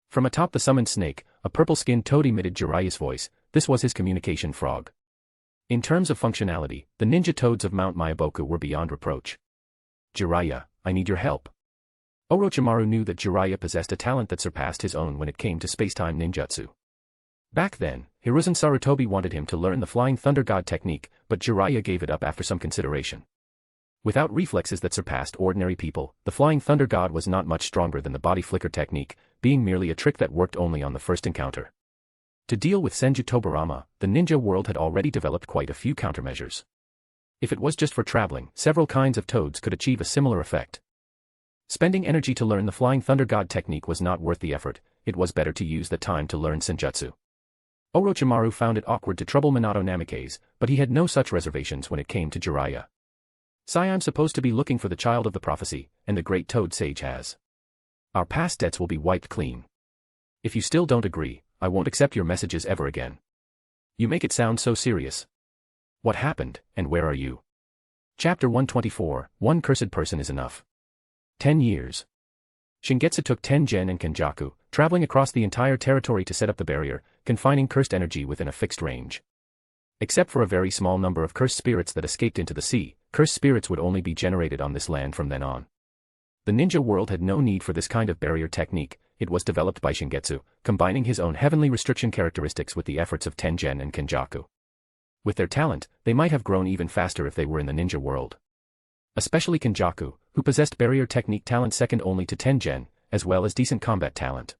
From atop the summoned snake, a purple-skinned toad emitted Jiraiya's voice. This was his communication frog. In terms of functionality, the ninja toads of Mount Myaboku were beyond reproach. "Jiraiya, I need your help." Orochimaru knew that Jiraiya possessed a talent that surpassed his own when it came to spacetime ninjutsu. Back then, Hiruzen Sarutobi wanted him to learn the Flying Thunder God technique, but Jiraiya gave it up after some consideration. Without reflexes that surpassed ordinary people, the Flying Thunder God was not much stronger than the body flicker technique, being merely a trick that worked only on the first encounter. To deal with Senju Tobarama, the ninja world had already developed quite a few countermeasures. If it was just for traveling, several kinds of toads could achieve a similar effect. Spending energy to learn the Flying Thunder God technique was not worth the effort, it was better to use the time to learn senjutsu. Orochimaru found it awkward to trouble Minato Namikaze, but he had no such reservations when it came to Jiraiya. "I'm supposed to be looking for the child of the prophecy, and the great toad sage has. Our past debts will be wiped clean. If you still don't agree, I won't accept your messages ever again." "You make it sound so serious. What happened, and where are you?" Chapter 124, One Cursed Person is Enough. 10 years. Shingetsu took Tengen and Kenjaku, traveling across the entire territory to set up the barrier, confining cursed energy within a fixed range. Except for a very small number of cursed spirits that escaped into the sea, cursed spirits would only be generated on this land from then on. The ninja world had no need for this kind of barrier technique, it was developed by Shingetsu, combining his own heavenly restriction characteristics with the efforts of Tengen and Kenjaku. With their talent, they might have grown even faster if they were in the ninja world. Especially Kenjaku, who possessed barrier technique talent second only to Tengen, as well as decent combat talent.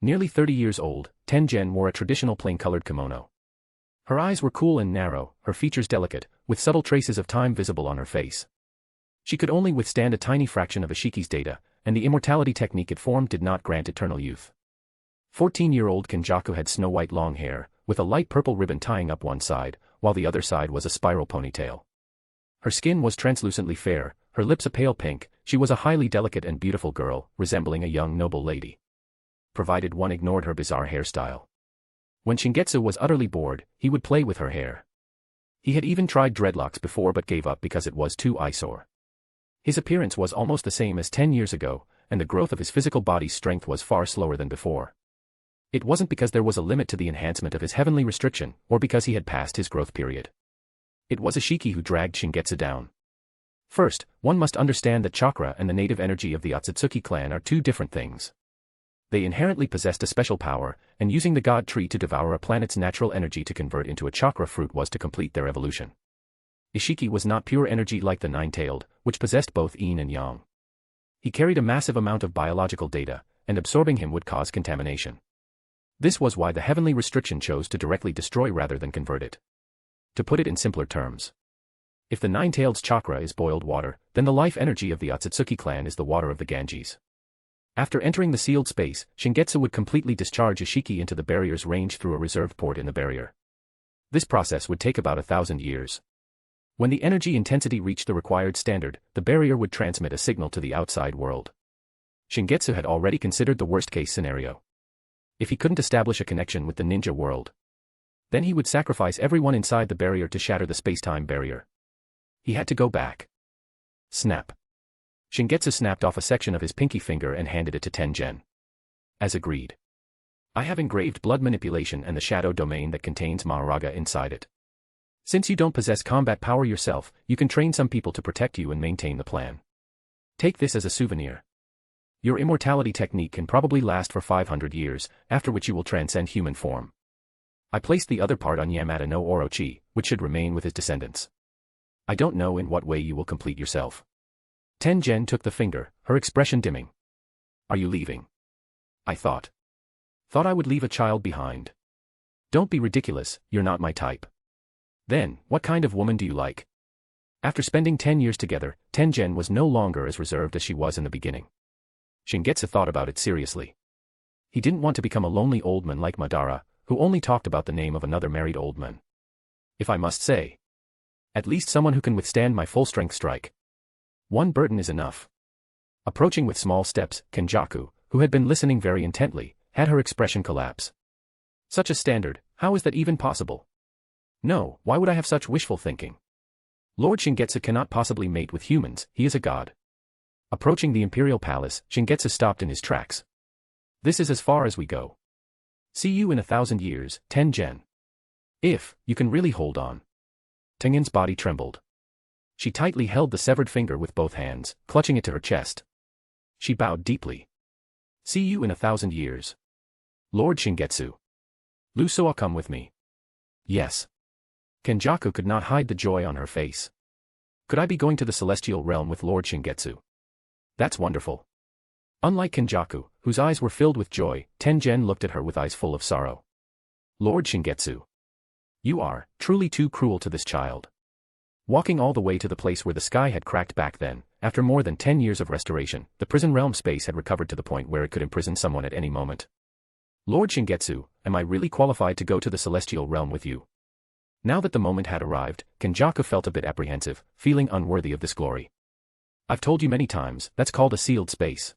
Nearly 30 years old, Tengen wore a traditional plain-colored kimono. Her eyes were cool and narrow, her features delicate, with subtle traces of time visible on her face. She could only withstand a tiny fraction of Ishiki's data, and the immortality technique it formed did not grant eternal youth. 14-year-old Kenjaku had snow-white long hair, with a light purple ribbon tying up one side, while the other side was a spiral ponytail. Her skin was translucently fair, her lips a pale pink, she was a highly delicate and beautiful girl, resembling a young noble lady. Provided one ignored her bizarre hairstyle. When Shingetsu was utterly bored, he would play with her hair. He had even tried dreadlocks before but gave up because it was too eyesore. His appearance was almost the same as 10 years ago, and the growth of his physical body's strength was far slower than before. It wasn't because there was a limit to the enhancement of his heavenly restriction, or because he had passed his growth period. It was Ishiki who dragged Shingetsu down. First, one must understand that chakra and the native energy of the Otsutsuki clan are two different things. They inherently possessed a special power, and using the god tree to devour a planet's natural energy to convert into a chakra fruit was to complete their evolution. Ishiki was not pure energy like the nine-tailed, which possessed both yin and yang. He carried a massive amount of biological data, and absorbing him would cause contamination. This was why the heavenly restriction chose to directly destroy rather than convert it. To put it in simpler terms, if the nine-tailed's chakra is boiled water, then the life energy of the Otsutsuki clan is the water of the Ganges. After entering the sealed space, Shingetsu would completely discharge Ishiki into the barrier's range through a reserved port in the barrier. This process would take about 1,000 years. When the energy intensity reached the required standard, the barrier would transmit a signal to the outside world. Shingetsu had already considered the worst-case scenario. If he couldn't establish a connection with the ninja world, then he would sacrifice everyone inside the barrier to shatter the space-time barrier. He had to go back. Snap. Shingetsu snapped off a section of his pinky finger and handed it to Tengen. As agreed. I have engraved blood manipulation and the shadow domain that contains Maharaga inside it. Since you don't possess combat power yourself, you can train some people to protect you and maintain the plan. Take this as a souvenir. Your immortality technique can probably last for 500 years, after which you will transcend human form. I placed the other part on Yamada no Orochi, which should remain with his descendants. I don't know in what way you will complete yourself. Tengen took the finger, her expression dimming. Are you leaving? I thought I would leave a child behind. Don't be ridiculous, you're not my type. Then, what kind of woman do you like? After spending 10 years together, Tengen was no longer as reserved as she was in the beginning. Shingetsu thought about it seriously. He didn't want to become a lonely old man like Madara, who only talked about the name of another married old man. If I must say, at least someone who can withstand my full-strength strike. One burden is enough. Approaching with small steps, Kenjaku, who had been listening very intently, had her expression collapse. Such a standard, how is that even possible? No, why would I have such wishful thinking? Lord Shingetsu cannot possibly mate with humans, he is a god. Approaching the imperial palace, Shingetsu stopped in his tracks. This is as far as we go. See you in 1,000 years, Tengen. If you can really hold on. Tengen's body trembled. She tightly held the severed finger with both hands, clutching it to her chest. She bowed deeply. See you in 1,000 years. Lord Shingetsu. Lusoa, come with me. Yes. Kenjaku could not hide the joy on her face. Could I be going to the celestial realm with Lord Shingetsu? That's wonderful. Unlike Kenjaku, whose eyes were filled with joy, Tengen looked at her with eyes full of sorrow. Lord Shingetsu. You are truly too cruel to this child. Walking all the way to the place where the sky had cracked back then, after more than 10 years of restoration, the prison realm space had recovered to the point where it could imprison someone at any moment. Lord Shingetsu, am I really qualified to go to the celestial realm with you? Now that the moment had arrived, Kenjaku felt a bit apprehensive, feeling unworthy of this glory. I've told you many times, that's called a sealed space.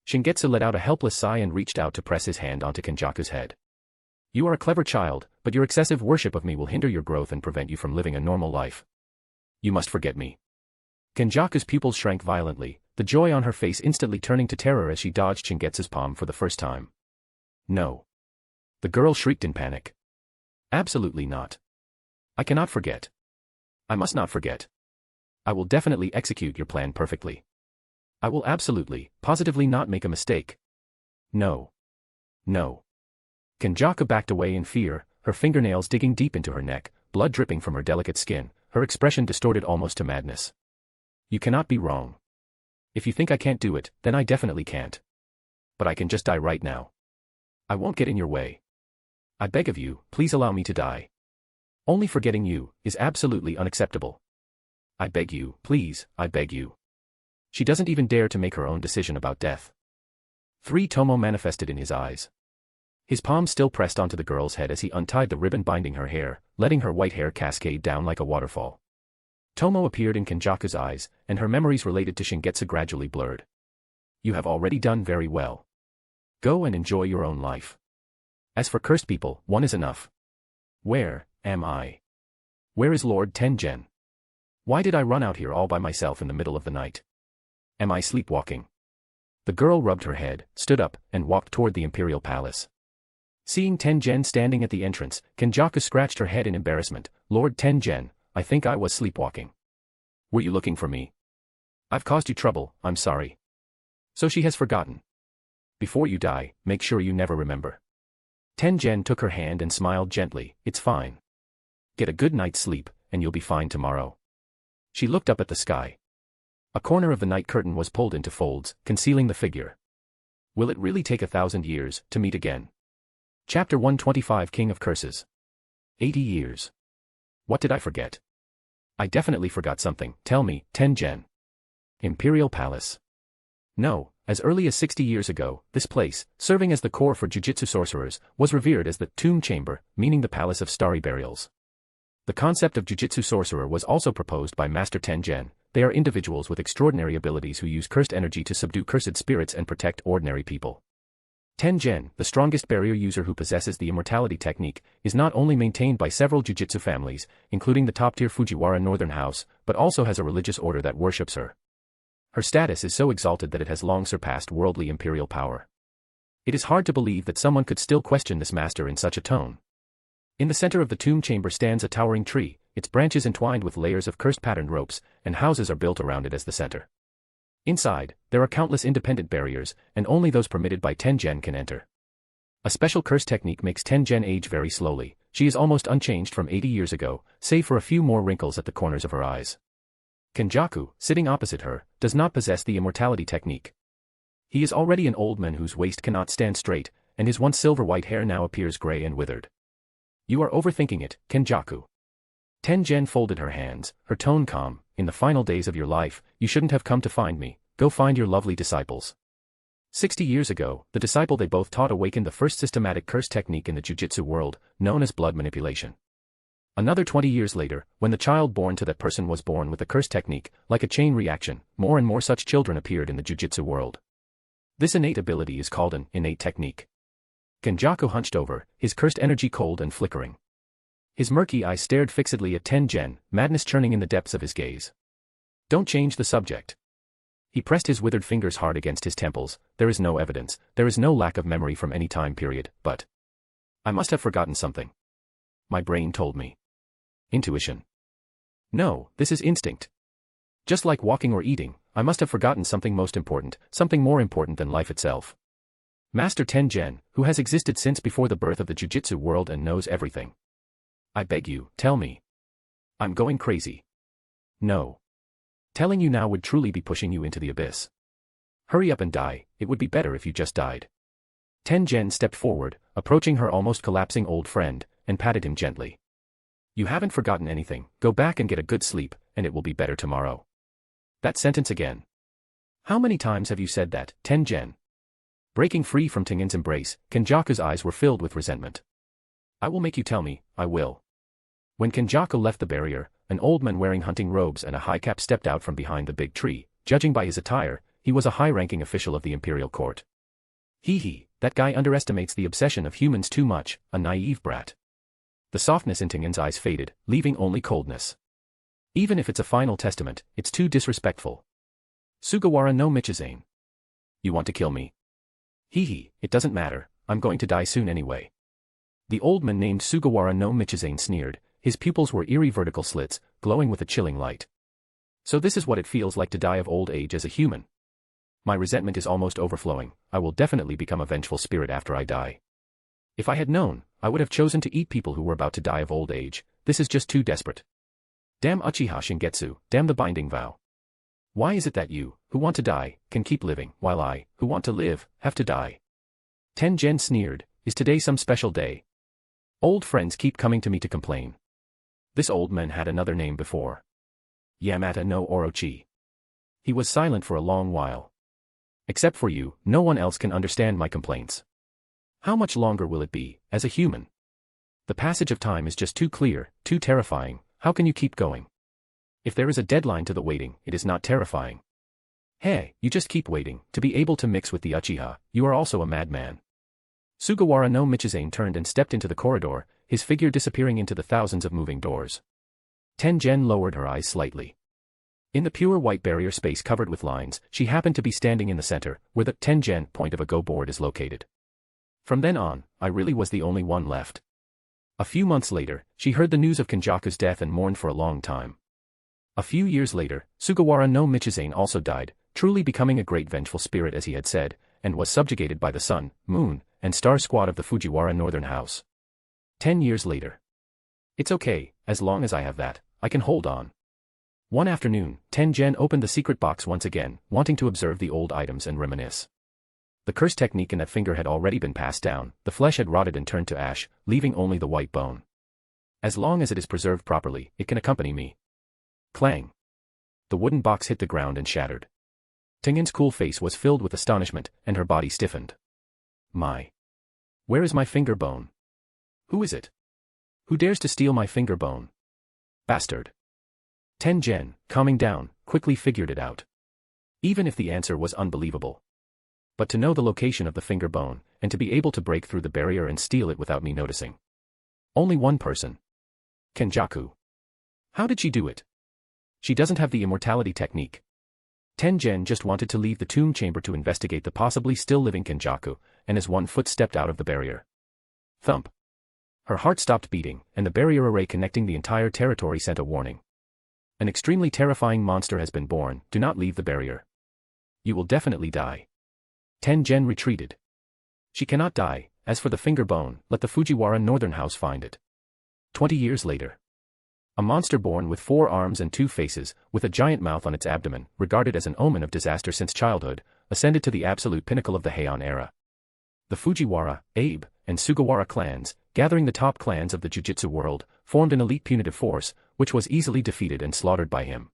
Shingetsu let out a helpless sigh and reached out to press his hand onto Kenjaku's head. You are a clever child, but your excessive worship of me will hinder your growth and prevent you from living a normal life. You must forget me. Kenjaku's pupils shrank violently, the joy on her face instantly turning to terror as she dodged Shingetsu's palm for the first time. No. The girl shrieked in panic. Absolutely not. I cannot forget. I must not forget. I will definitely execute your plan perfectly. I will absolutely, positively not make a mistake. No. No. Kenjaku backed away in fear, her fingernails digging deep into her neck, blood dripping from her delicate skin, her expression distorted almost to madness. You cannot be wrong. If you think I can't do it, then I definitely can't. But I can just die right now. I won't get in your way. I beg of you, please allow me to die. Only forgetting you is absolutely unacceptable. I beg you, please, I beg you. She doesn't even dare to make her own decision about death. 3 Tomo manifested in his eyes. His palm still pressed onto the girl's head as he untied the ribbon binding her hair, letting her white hair cascade down like a waterfall. Tomo appeared in Kenjaku's eyes, and her memories related to Shingetsu gradually blurred. You have already done very well. Go and enjoy your own life. As for cursed people, one is enough. Where am I? Where is Lord Tengen? Why did I run out here all by myself in the middle of the night? Am I sleepwalking? The girl rubbed her head, stood up, and walked toward the imperial palace. Seeing Tengen standing at the entrance, Kenjaku scratched her head in embarrassment. Lord Tengen, I think I was sleepwalking. Were you looking for me? I've caused you trouble, I'm sorry. So she has forgotten. before you die, make sure you never remember. Tengen took her hand and smiled gently. It's fine. Get a good night's sleep, and you'll be fine tomorrow. She looked up at the sky. A corner of the night curtain was pulled into folds, concealing the figure. Will it really take 1,000 years to meet again? Chapter 125 King of Curses. 80 years. What did I forget? I definitely forgot something. Tell me, Tengen. Imperial Palace. No, as early as 60 years ago, this place, serving as the core for Jujutsu sorcerers, was revered as the Tomb Chamber, meaning the Palace of Starry Burials. The concept of Jujutsu sorcerer was also proposed by Master Tengen. They are individuals with extraordinary abilities who use cursed energy to subdue cursed spirits and protect ordinary people. Tengen, the strongest barrier user who possesses the immortality technique, is not only maintained by several Jujutsu families, including the top-tier Fujiwara Northern House, but also has a religious order that worships her. Her status is so exalted that it has long surpassed worldly imperial power. It is hard to believe that someone could still question this master in such a tone. In the center of the tomb chamber stands a towering tree, its branches entwined with layers of cursed patterned ropes, and houses are built around it as the center. Inside, there are countless independent barriers, and only those permitted by Tengen can enter. A special curse technique makes Tengen age very slowly. She is almost unchanged from 80 years ago, save for a few more wrinkles at the corners of her eyes. Kenjaku, sitting opposite her, does not possess the immortality technique. He is already an old man whose waist cannot stand straight, and his once silver-white hair now appears gray and withered. You are overthinking it, Kenjaku. Tengen folded her hands, her tone calm. In the final days of your life, you shouldn't have come to find me. Go find your lovely disciples. 60 years ago, the disciple they both taught awakened the first systematic curse technique in the Jujutsu world, known as blood manipulation. Another 20 years later, when the child born to that person was born with the curse technique, like a chain reaction, more and more such children appeared in the Jujutsu world. This innate ability is called an innate technique. Kenjaku hunched over, his cursed energy cold and flickering. His murky eyes stared fixedly at Tengen, madness churning in the depths of his gaze. Don't change the subject. He pressed his withered fingers hard against his temples. There is no evidence, there is no lack of memory from any time period, but I must have forgotten something. My brain told me. Intuition. No, this is instinct. Just like walking or eating, I must have forgotten something most important, something more important than life itself. Master Tengen, who has existed since before the birth of the Jujutsu world and knows everything. I beg you, tell me. I'm going crazy. No. Telling you now would truly be pushing you into the abyss. Hurry up and die, it would be better if you just died. Tengen stepped forward, approaching her almost collapsing old friend, and patted him gently. You haven't forgotten anything, go back and get a good sleep, and it will be better tomorrow. That sentence again. How many times have you said that, Tengen? Breaking free from Tengen's embrace, Kenjaku's eyes were filled with resentment. I will make you tell me, I will. When Kenjaku left the barrier, an old man wearing hunting robes and a high cap stepped out from behind the big tree. Judging by his attire, he was a high-ranking official of the imperial court. That guy underestimates the obsession of humans too much, a naive brat. The softness in Tengen's eyes faded, leaving only coldness. Even if it's a final testament, it's too disrespectful. Sugawara no Michizane. You want to kill me? It doesn't matter, I'm going to die soon anyway. The old man named Sugawara no Michizane sneered, his pupils were eerie vertical slits, glowing with a chilling light. So this is what it feels like to die of old age as a human. My resentment is almost overflowing. I will definitely become a vengeful spirit after I die. If I had known, I would have chosen to eat people who were about to die of old age. This is just too desperate. Damn Uchiha Shingetsu, damn the binding vow. Why is it that you, who want to die, can keep living, while I, who want to live, have to die? Tengen sneered, is today some special day? Old friends keep coming to me to complain. This old man had another name before. Yamata no Orochi. He was silent for a long while. Except for you, no one else can understand my complaints. How much longer will it be, as a human? The passage of time is just too clear, too terrifying. How can you keep going? If there is a deadline to the waiting, it is not terrifying. Hey, you just keep waiting, to be able to mix with the Uchiha. You are also a madman. Sugawara no Michizane turned and stepped into the corridor, his figure disappearing into the thousands of moving doors. Tengen lowered her eyes slightly. In the pure white barrier space covered with lines, she happened to be standing in the center, where the Tengen point of a go board is located. From then on, I really was the only one left. A few months later, she heard the news of Kenjaku's death and mourned for a long time. A few years later, Sugawara no Michizane also died, truly becoming a great vengeful spirit as he had said, and was subjugated by the sun, moon, and star squad of the Fujiwara Northern House. 10 years later. It's okay, as long as I have that, I can hold on. One afternoon, Tengen opened the secret box once again, wanting to observe the old items and reminisce. The curse technique in that finger had already been passed down, the flesh had rotted and turned to ash, leaving only the white bone. As long as it is preserved properly, it can accompany me. Clang. The wooden box hit the ground and shattered. Tengen's cool face was filled with astonishment, and her body stiffened. My. Where is my finger bone? Who is it? Who dares to steal my finger bone? Bastard. Tengen, calming down, quickly figured it out. Even if the answer was unbelievable. But to know the location of the finger bone, and to be able to break through the barrier and steal it without me noticing. Only one person. Kenjaku. How did she do it? She doesn't have the immortality technique. Tengen just wanted to leave the tomb chamber to investigate the possibly still living Kenjaku, and as one foot stepped out of the barrier. Thump. Her heart stopped beating, and the barrier array connecting the entire territory sent a warning. An extremely terrifying monster has been born, do not leave the barrier. You will definitely die. Tengen retreated. She cannot die, as for the finger bone, let the Fujiwara Northern House find it. 20 years later. A monster born with 4 arms and 2 faces, with a giant mouth on its abdomen, regarded as an omen of disaster since childhood, ascended to the absolute pinnacle of the Heian era. The Fujiwara, Abe, and Sugawara clans, gathering the top clans of the Jujutsu world, formed an elite punitive force, which was easily defeated and slaughtered by him.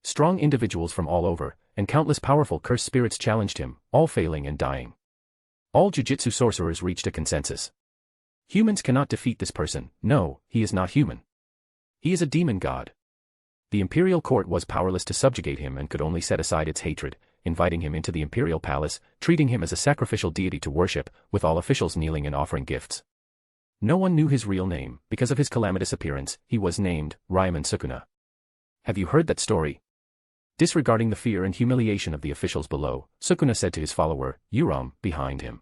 Strong individuals from all over, and countless powerful cursed spirits challenged him, all failing and dying. All Jujutsu sorcerers reached a consensus. Humans cannot defeat this person, no, he is not human. He is a demon god. The imperial court was powerless to subjugate him and could only set aside its hatred, inviting him into the imperial palace, treating him as a sacrificial deity to worship, with all officials kneeling and offering gifts. No one knew his real name, because of his calamitous appearance, he was named Ryoman Sukuna. Have you heard that story? Disregarding the fear and humiliation of the officials below, Sukuna said to his follower, Uram, behind him.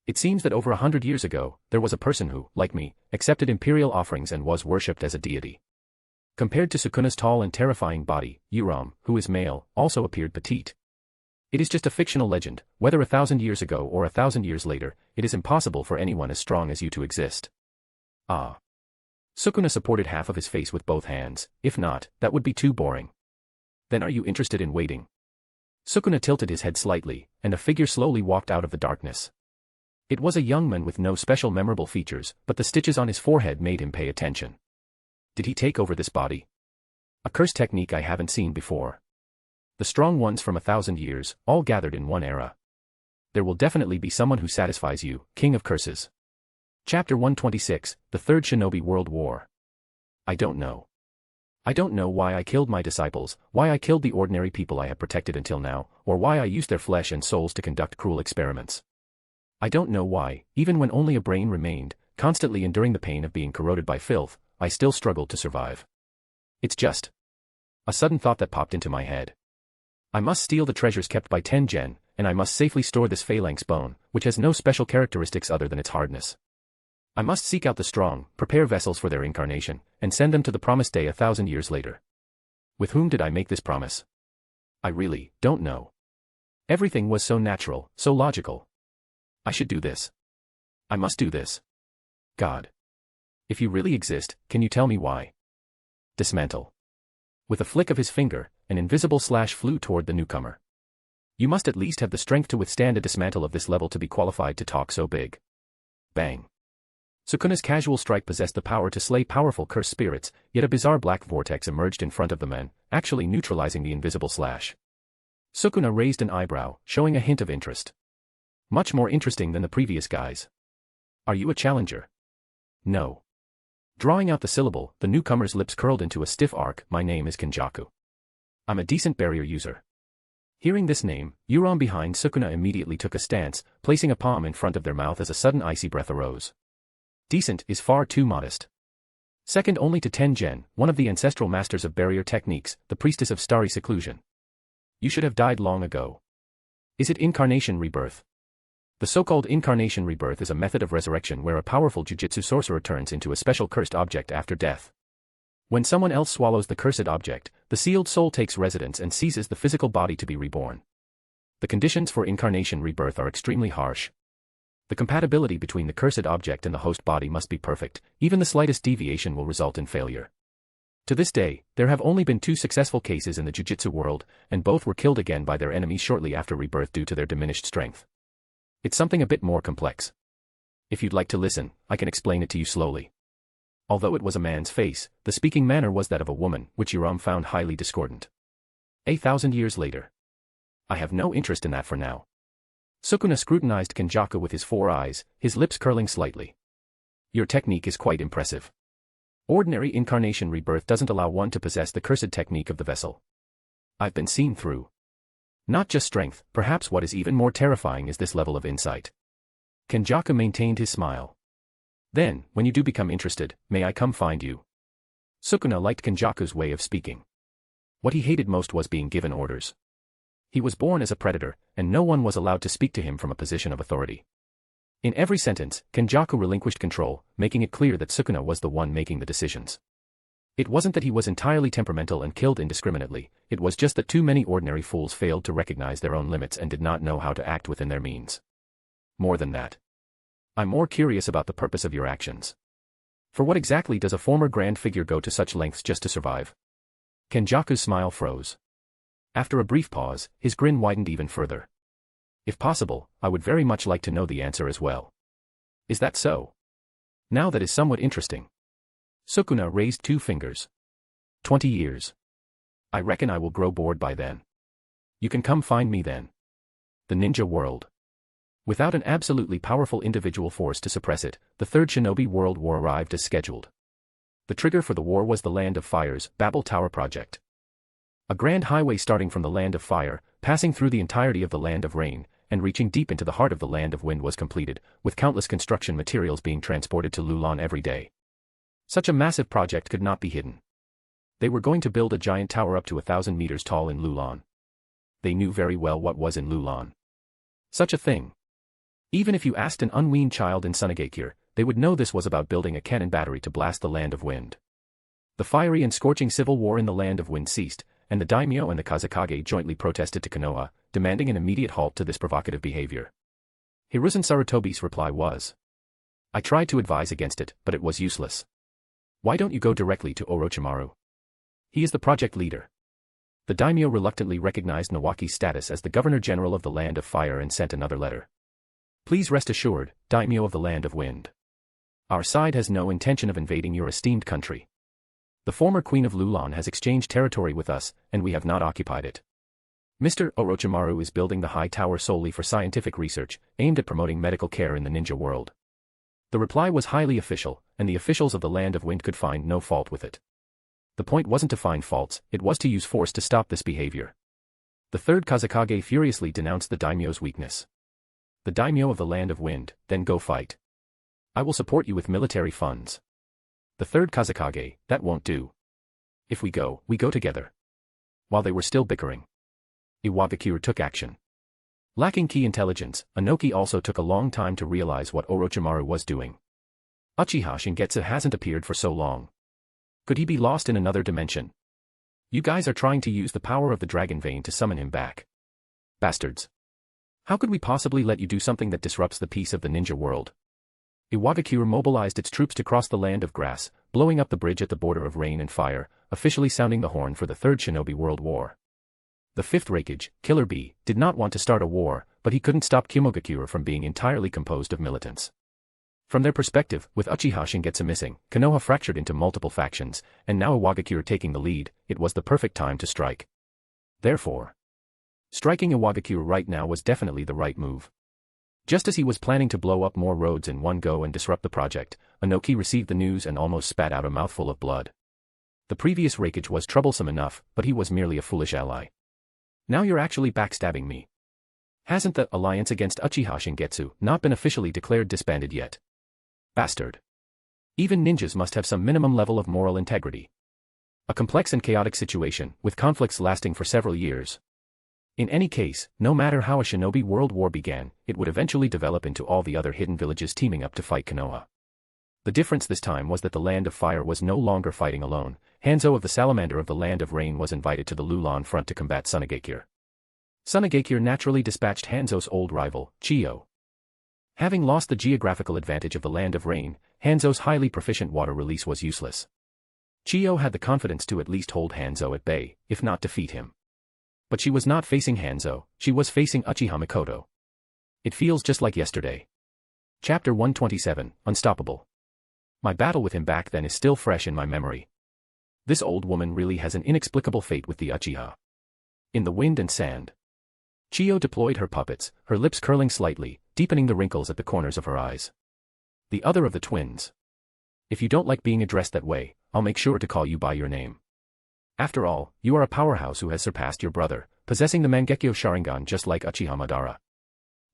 It seems that over 100 years ago, there was a person who, like me, accepted imperial offerings and was worshipped as a deity. Compared to Sukuna's tall and terrifying body, Uram, who is male, also appeared petite. It is just a fictional legend, whether 1,000 years ago or 1,000 years later, it is impossible for anyone as strong as you to exist. Ah. Sukuna supported half of his face with both hands, if not, that would be too boring. Then are you interested in waiting? Sukuna tilted his head slightly, and a figure slowly walked out of the darkness. It was a young man with no special memorable features, but the stitches on his forehead made him pay attention. Did he take over this body? A curse technique I haven't seen before. The strong ones from 1,000 years, all gathered in one era. There will definitely be someone who satisfies you, King of Curses. Chapter 126, The Third Shinobi World War. I don't know. I don't know why I killed my disciples, why I killed the ordinary people I have protected until now, or why I used their flesh and souls to conduct cruel experiments. I don't know why, even when only a brain remained, constantly enduring the pain of being corroded by filth, I still struggled to survive. It's just a sudden thought that popped into my head. I must steal the treasures kept by Tengen, and I must safely store this phalanx bone, which has no special characteristics other than its hardness. I must seek out the strong, prepare vessels for their incarnation, and send them to the promised day 1,000 years later. With whom did I make this promise? I really don't know. Everything was so natural, so logical. I should do this. I must do this. God. If you really exist, can you tell me why? Dismantle. With a flick of his finger, an invisible slash flew toward the newcomer. You must at least have the strength to withstand a dismantle of this level to be qualified to talk so big. Bang. Sukuna's casual strike possessed the power to slay powerful cursed spirits, yet a bizarre black vortex emerged in front of the man, actually neutralizing the invisible slash. Sukuna raised an eyebrow, showing a hint of interest. Much more interesting than the previous guys. Are you a challenger? No. Drawing out the syllable, the newcomer's lips curled into a stiff arc. My name is Kenjaku. I'm a decent barrier user. Hearing this name, Uram behind Sukuna immediately took a stance, placing a palm in front of their mouth as a sudden icy breath arose. Decent is far too modest. Second only to Tengen, one of the ancestral masters of barrier techniques, the priestess of starry seclusion. You should have died long ago. Is it incarnation rebirth? The so-called incarnation rebirth is a method of resurrection where a powerful jujutsu sorcerer turns into a special cursed object after death. When someone else swallows the cursed object, the sealed soul takes residence and seizes the physical body to be reborn. The conditions for incarnation rebirth are extremely harsh. The compatibility between the cursed object and the host body must be perfect, even the slightest deviation will result in failure. To this day, there have only been 2 successful cases in the Jujutsu world, and both were killed again by their enemies shortly after rebirth due to their diminished strength. It's something a bit more complex. If you'd like to listen, I can explain it to you slowly. Although it was a man's face, the speaking manner was that of a woman, which Uram found highly discordant. 1,000 years later. I have no interest in that for now. Sukuna scrutinized Kenjaku with his 4 eyes, his lips curling slightly. Your technique is quite impressive. Ordinary incarnation rebirth doesn't allow one to possess the cursed technique of the vessel. I've been seen through. Not just strength, perhaps what is even more terrifying is this level of insight. Kenjaku maintained his smile. Then, when you do become interested, may I come find you? Sukuna liked Kenjaku's way of speaking. What he hated most was being given orders. He was born as a predator, and no one was allowed to speak to him from a position of authority. In every sentence, Kenjaku relinquished control, making it clear that Sukuna was the one making the decisions. It wasn't that he was entirely temperamental and killed indiscriminately, it was just that too many ordinary fools failed to recognize their own limits and did not know how to act within their means. More than that. I'm more curious about the purpose of your actions. For what exactly does a former grand figure go to such lengths just to survive? Kenjaku's smile froze. After a brief pause, his grin widened even further. If possible, I would very much like to know the answer as well. Is that so? Now that is somewhat interesting. Sukuna raised 2 fingers. 20 years. I reckon I will grow bored by then. You can come find me then. The ninja world. Without an absolutely powerful individual force to suppress it, the Third Shinobi World War arrived as scheduled. The trigger for the war was the Land of Fire's Babel Tower project. A grand highway starting from the Land of Fire, passing through the entirety of the Land of Rain, and reaching deep into the heart of the Land of Wind was completed, with countless construction materials being transported to Lulan every day. Such a massive project could not be hidden. They were going to build a giant tower up to 1,000 meters tall in Lulan. They knew very well what was in Lulan. Such a thing. Even if you asked an unweaned child in Sunagakure, they would know this was about building a cannon battery to blast the Land of Wind. The fiery and scorching civil war in the Land of Wind ceased, and the daimyo and the Kazekage jointly protested to Konoha, demanding an immediate halt to this provocative behavior. Hiruzen Sarutobi's reply was, I tried to advise against it, but it was useless. Why don't you go directly to Orochimaru? He is the project leader. The daimyo reluctantly recognized Nawaki's status as the Governor-General of the Land of Fire and sent another letter. Please rest assured, daimyo of the Land of Wind. Our side has no intention of invading your esteemed country. The former Queen of Lulan has exchanged territory with us, and we have not occupied it. Mr. Orochimaru is building the high tower solely for scientific research, aimed at promoting medical care in the ninja world. The reply was highly official, and the officials of the Land of Wind could find no fault with it. The point wasn't to find faults, it was to use force to stop this behavior. The third Kazekage furiously denounced the daimyo's weakness. The daimyo of the Land of Wind, then go fight. I will support you with military funds. The third Kazekage, that won't do. If we go together. While they were still bickering, Iwagakure took action. Lacking key intelligence, Inoki also took a long time to realize what Orochimaru was doing. Uchiha Shingetsu hasn't appeared for so long. Could he be lost in another dimension? You guys are trying to use the power of the dragon vein to summon him back. Bastards. How could we possibly let you do something that disrupts the peace of the ninja world? Iwagakure mobilized its troops to cross the Land of Grass, blowing up the bridge at the border of Rain and Fire, officially sounding the horn for the Third Shinobi World War. The fifth Raikage, Killer Bee, did not want to start a war, but he couldn't stop Kumogakure from being entirely composed of militants. From their perspective, with Uchiha Shingetsu missing, Konoha fractured into multiple factions, and now Iwagakure taking the lead, it was the perfect time to strike. Therefore, striking Iwagakure right now was definitely the right move. Just as he was planning to blow up more roads in one go and disrupt the project, Inoki received the news and almost spat out a mouthful of blood. The previous Raikage was troublesome enough, but he was merely a foolish ally. Now you're actually backstabbing me. Hasn't the alliance against Uchiha Shingetsu not been officially declared disbanded yet? Bastard. Even ninjas must have some minimum level of moral integrity. A complex and chaotic situation, with conflicts lasting for several years. In any case, no matter how a shinobi world war began, it would eventually develop into all the other hidden villages teaming up to fight Konoha. The difference this time was that the Land of Fire was no longer fighting alone. Hanzo of the Salamander of the Land of Rain was invited to the Lulan front to combat Sunagakure. Sunagakure naturally dispatched Hanzo's old rival, Chiyo. Having lost the geographical advantage of the land of rain, Hanzo's highly proficient water release was useless. Chiyo had the confidence to at least hold Hanzo at bay, if not defeat him. But she was not facing Hanzo, she was facing Uchiha Mikoto. It feels just like yesterday. Chapter 127, Unstoppable. My battle with him back then is still fresh in my memory. This old woman really has an inexplicable fate with the Uchiha. In the wind and sand. Chiyo deployed her puppets, her lips curling slightly, deepening the wrinkles at the corners of her eyes. The other of the twins. If you don't like being addressed that way, I'll make sure to call you by your name. After all, you are a powerhouse who has surpassed your brother, possessing the Mangekyo Sharingan just like Uchiha Madara.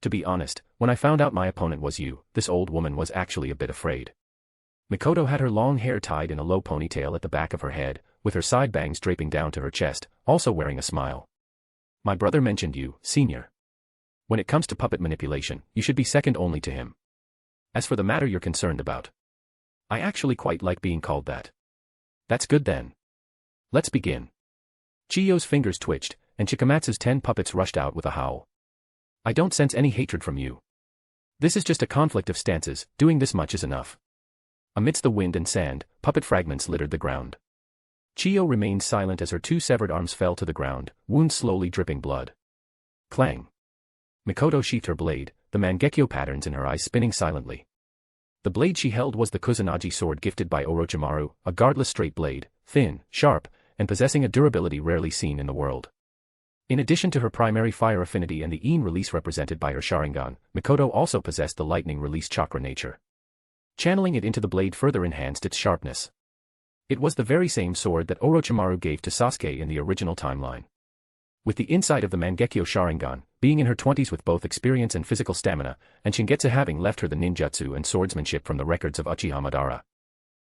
To be honest, when I found out my opponent was you, this old woman was actually a bit afraid. Mikoto had her long hair tied in a low ponytail at the back of her head, with her side bangs draping down to her chest, also wearing a smile. My brother mentioned you, senior. When it comes to puppet manipulation, you should be second only to him. As for the matter you're concerned about, I actually quite like being called that. That's good then. Let's begin. Chiyo's fingers twitched, and Chikamatsu's 10 puppets rushed out with a howl. I don't sense any hatred from you. This is just a conflict of stances, doing this much is enough. Amidst the wind and sand, puppet fragments littered the ground. Chiyo remained silent as her 2 severed arms fell to the ground, wounds slowly dripping blood. Clang. Mikoto sheathed her blade, the Mangekyo patterns in her eyes spinning silently. The blade she held was the Kusanagi sword gifted by Orochimaru, a guardless straight blade, thin, sharp, and possessing a durability rarely seen in the world. In addition to her primary fire affinity and the Yin release represented by her Sharingan, Mikoto also possessed the lightning release chakra nature. Channeling it into the blade further enhanced its sharpness. It was the very same sword that Orochimaru gave to Sasuke in the original timeline. With the insight of the Mangekyo Sharingan, being in her 20s with both experience and physical stamina, and Shingetsu having left her the ninjutsu and swordsmanship from the records of Uchiha Madara.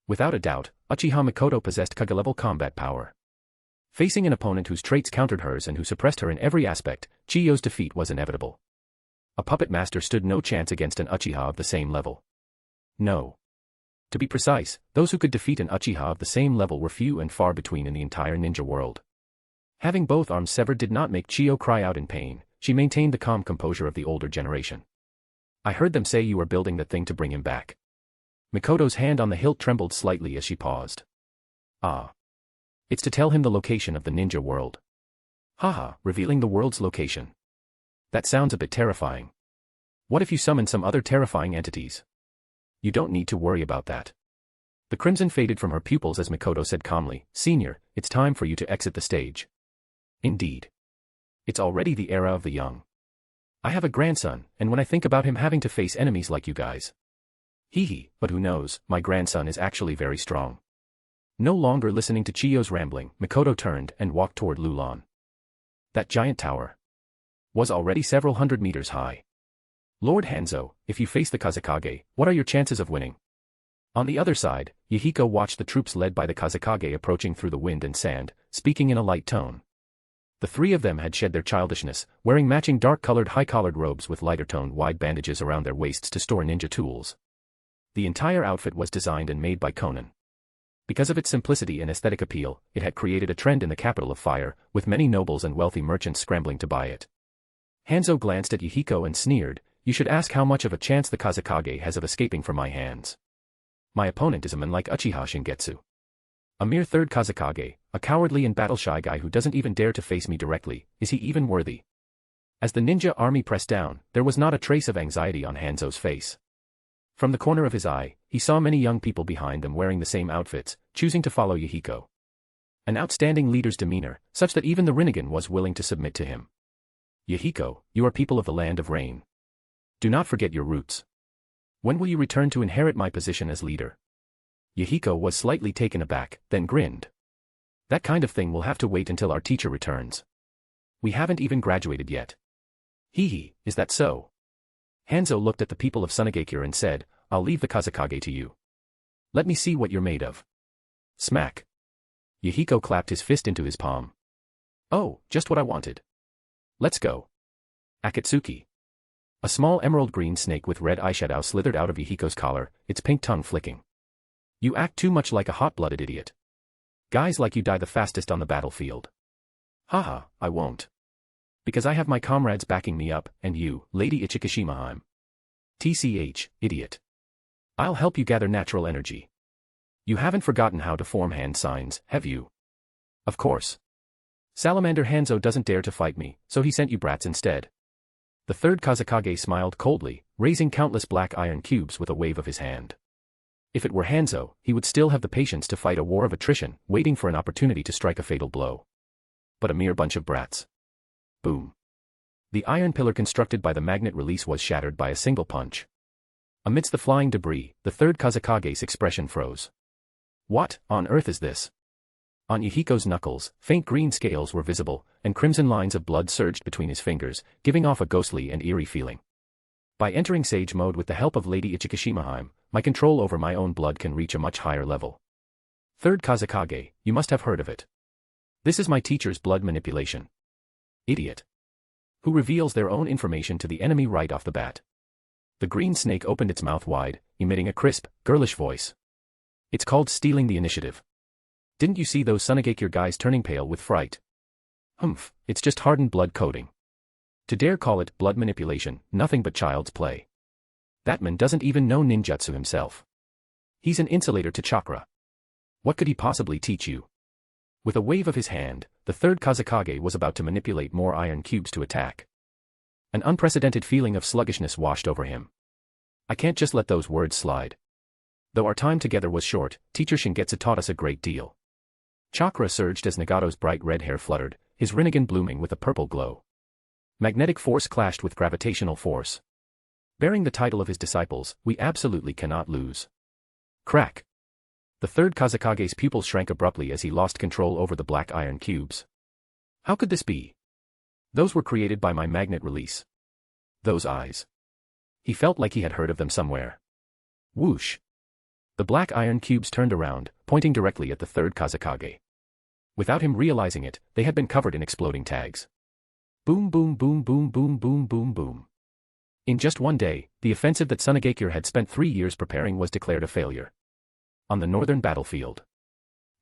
Without a doubt, Uchiha Mikoto possessed Kage-level combat power. Facing an opponent whose traits countered hers and who suppressed her in every aspect, Chiyo's defeat was inevitable. A puppet master stood no chance against an Uchiha of the same level. No. To be precise, those who could defeat an Uchiha of the same level were few and far between in the entire ninja world. Having both arms severed did not make Chiyo cry out in pain, she maintained the calm composure of the older generation. I heard them say you are building that thing to bring him back. Mikoto's hand on the hilt trembled slightly as she paused. Ah. It's to tell him the location of the ninja world. Haha, revealing the world's location. That sounds a bit terrifying. What if you summon some other terrifying entities? You don't need to worry about that. The crimson faded from her pupils as Mikoto said calmly, Senior, it's time for you to exit the stage. Indeed. It's already the era of the young. I have a grandson, and when I think about him having to face enemies like you guys. Hee, but who knows, my grandson is actually very strong. No longer listening to Chiyo's rambling, Mikoto turned and walked toward Lulan. That giant tower was already several hundred meters high. Lord Hanzo, if you face the Kazekage, what are your chances of winning? On the other side, Yahiko watched the troops led by the Kazekage approaching through the wind and sand, speaking in a light tone. The 3 of them had shed their childishness, wearing matching dark-colored high-collared robes with lighter-toned wide bandages around their waists to store ninja tools. The entire outfit was designed and made by Conan. Because of its simplicity and aesthetic appeal, it had created a trend in the capital of fire, with many nobles and wealthy merchants scrambling to buy it. Hanzo glanced at Yahiko and sneered, you should ask how much of a chance the Kazekage has of escaping from my hands. My opponent is a man like Uchiha Shingetsu. A mere 3rd Kazekage, a cowardly and battle-shy guy who doesn't even dare to face me directly, is he even worthy? As the ninja army pressed down, there was not a trace of anxiety on Hanzo's face. From the corner of his eye, he saw many young people behind them wearing the same outfits, choosing to follow Yahiko. An outstanding leader's demeanor, such that even the Rinnegan was willing to submit to him. Yahiko, you are people of the land of rain. Do not forget your roots. When will you return to inherit my position as leader? Yahiko was slightly taken aback, then grinned. That kind of thing will have to wait until our teacher returns. We haven't even graduated yet. Hee, is that so? Hanzo looked at the people of Sunagakure and said, I'll leave the Kazekage to you. Let me see what you're made of. Smack. Yahiko clapped his fist into his palm. Oh, just what I wanted. Let's go. Akatsuki. A small emerald green snake with red eyeshadow slithered out of Yahiko's collar, its pink tongue flicking. You act too much like a hot-blooded idiot. Guys like you die the fastest on the battlefield. Haha, I won't. Because I have my comrades backing me up, and you, Lady Ichikishima. TCH, idiot. I'll help you gather natural energy. You haven't forgotten how to form hand signs, have you? Of course. Salamander Hanzo doesn't dare to fight me, so he sent you brats instead. The third Kazekage smiled coldly, raising countless black iron cubes with a wave of his hand. If it were Hanzo, he would still have the patience to fight a war of attrition, waiting for an opportunity to strike a fatal blow. But a mere bunch of brats. Boom. The iron pillar constructed by the magnet release was shattered by a single punch. Amidst the flying debris, the third Kazekage's expression froze. What on earth is this? On Yahiko's knuckles, faint green scales were visible, and crimson lines of blood surged between his fingers, giving off a ghostly and eerie feeling. By entering Sage Mode with the help of Lady Ichikishima, my control over my own blood can reach a much higher level. Third Kazekage, you must have heard of it. This is my teacher's blood manipulation. Idiot. Who reveals their own information to the enemy right off the bat. The green snake opened its mouth wide, emitting a crisp, girlish voice. It's called stealing the initiative. Didn't you see those Sunagakure guys turning pale with fright? Humph, it's just hardened blood coding. To dare call it blood manipulation, nothing but child's play. That man doesn't even know ninjutsu himself. He's an insulator to chakra. What could he possibly teach you? With a wave of his hand, the third Kazekage was about to manipulate more iron cubes to attack. An unprecedented feeling of sluggishness washed over him. I can't just let those words slide. Though our time together was short, teacher Shingetsu taught us a great deal. Chakra surged as Nagato's bright red hair fluttered, his Rinnegan blooming with a purple glow. Magnetic force clashed with gravitational force. Bearing the title of his disciples, we absolutely cannot lose. Crack! The third Kazekage's pupils shrank abruptly as he lost control over the black iron cubes. How could this be? Those were created by my magnet release. Those eyes. He felt like he had heard of them somewhere. Whoosh! The black iron cubes turned around, pointing directly at the third Kazekage. Without him realizing it, they had been covered in exploding tags. Boom boom boom boom boom boom boom boom. In just one day, the offensive that Sunagakure had spent 3 years preparing was declared a failure. On the northern battlefield.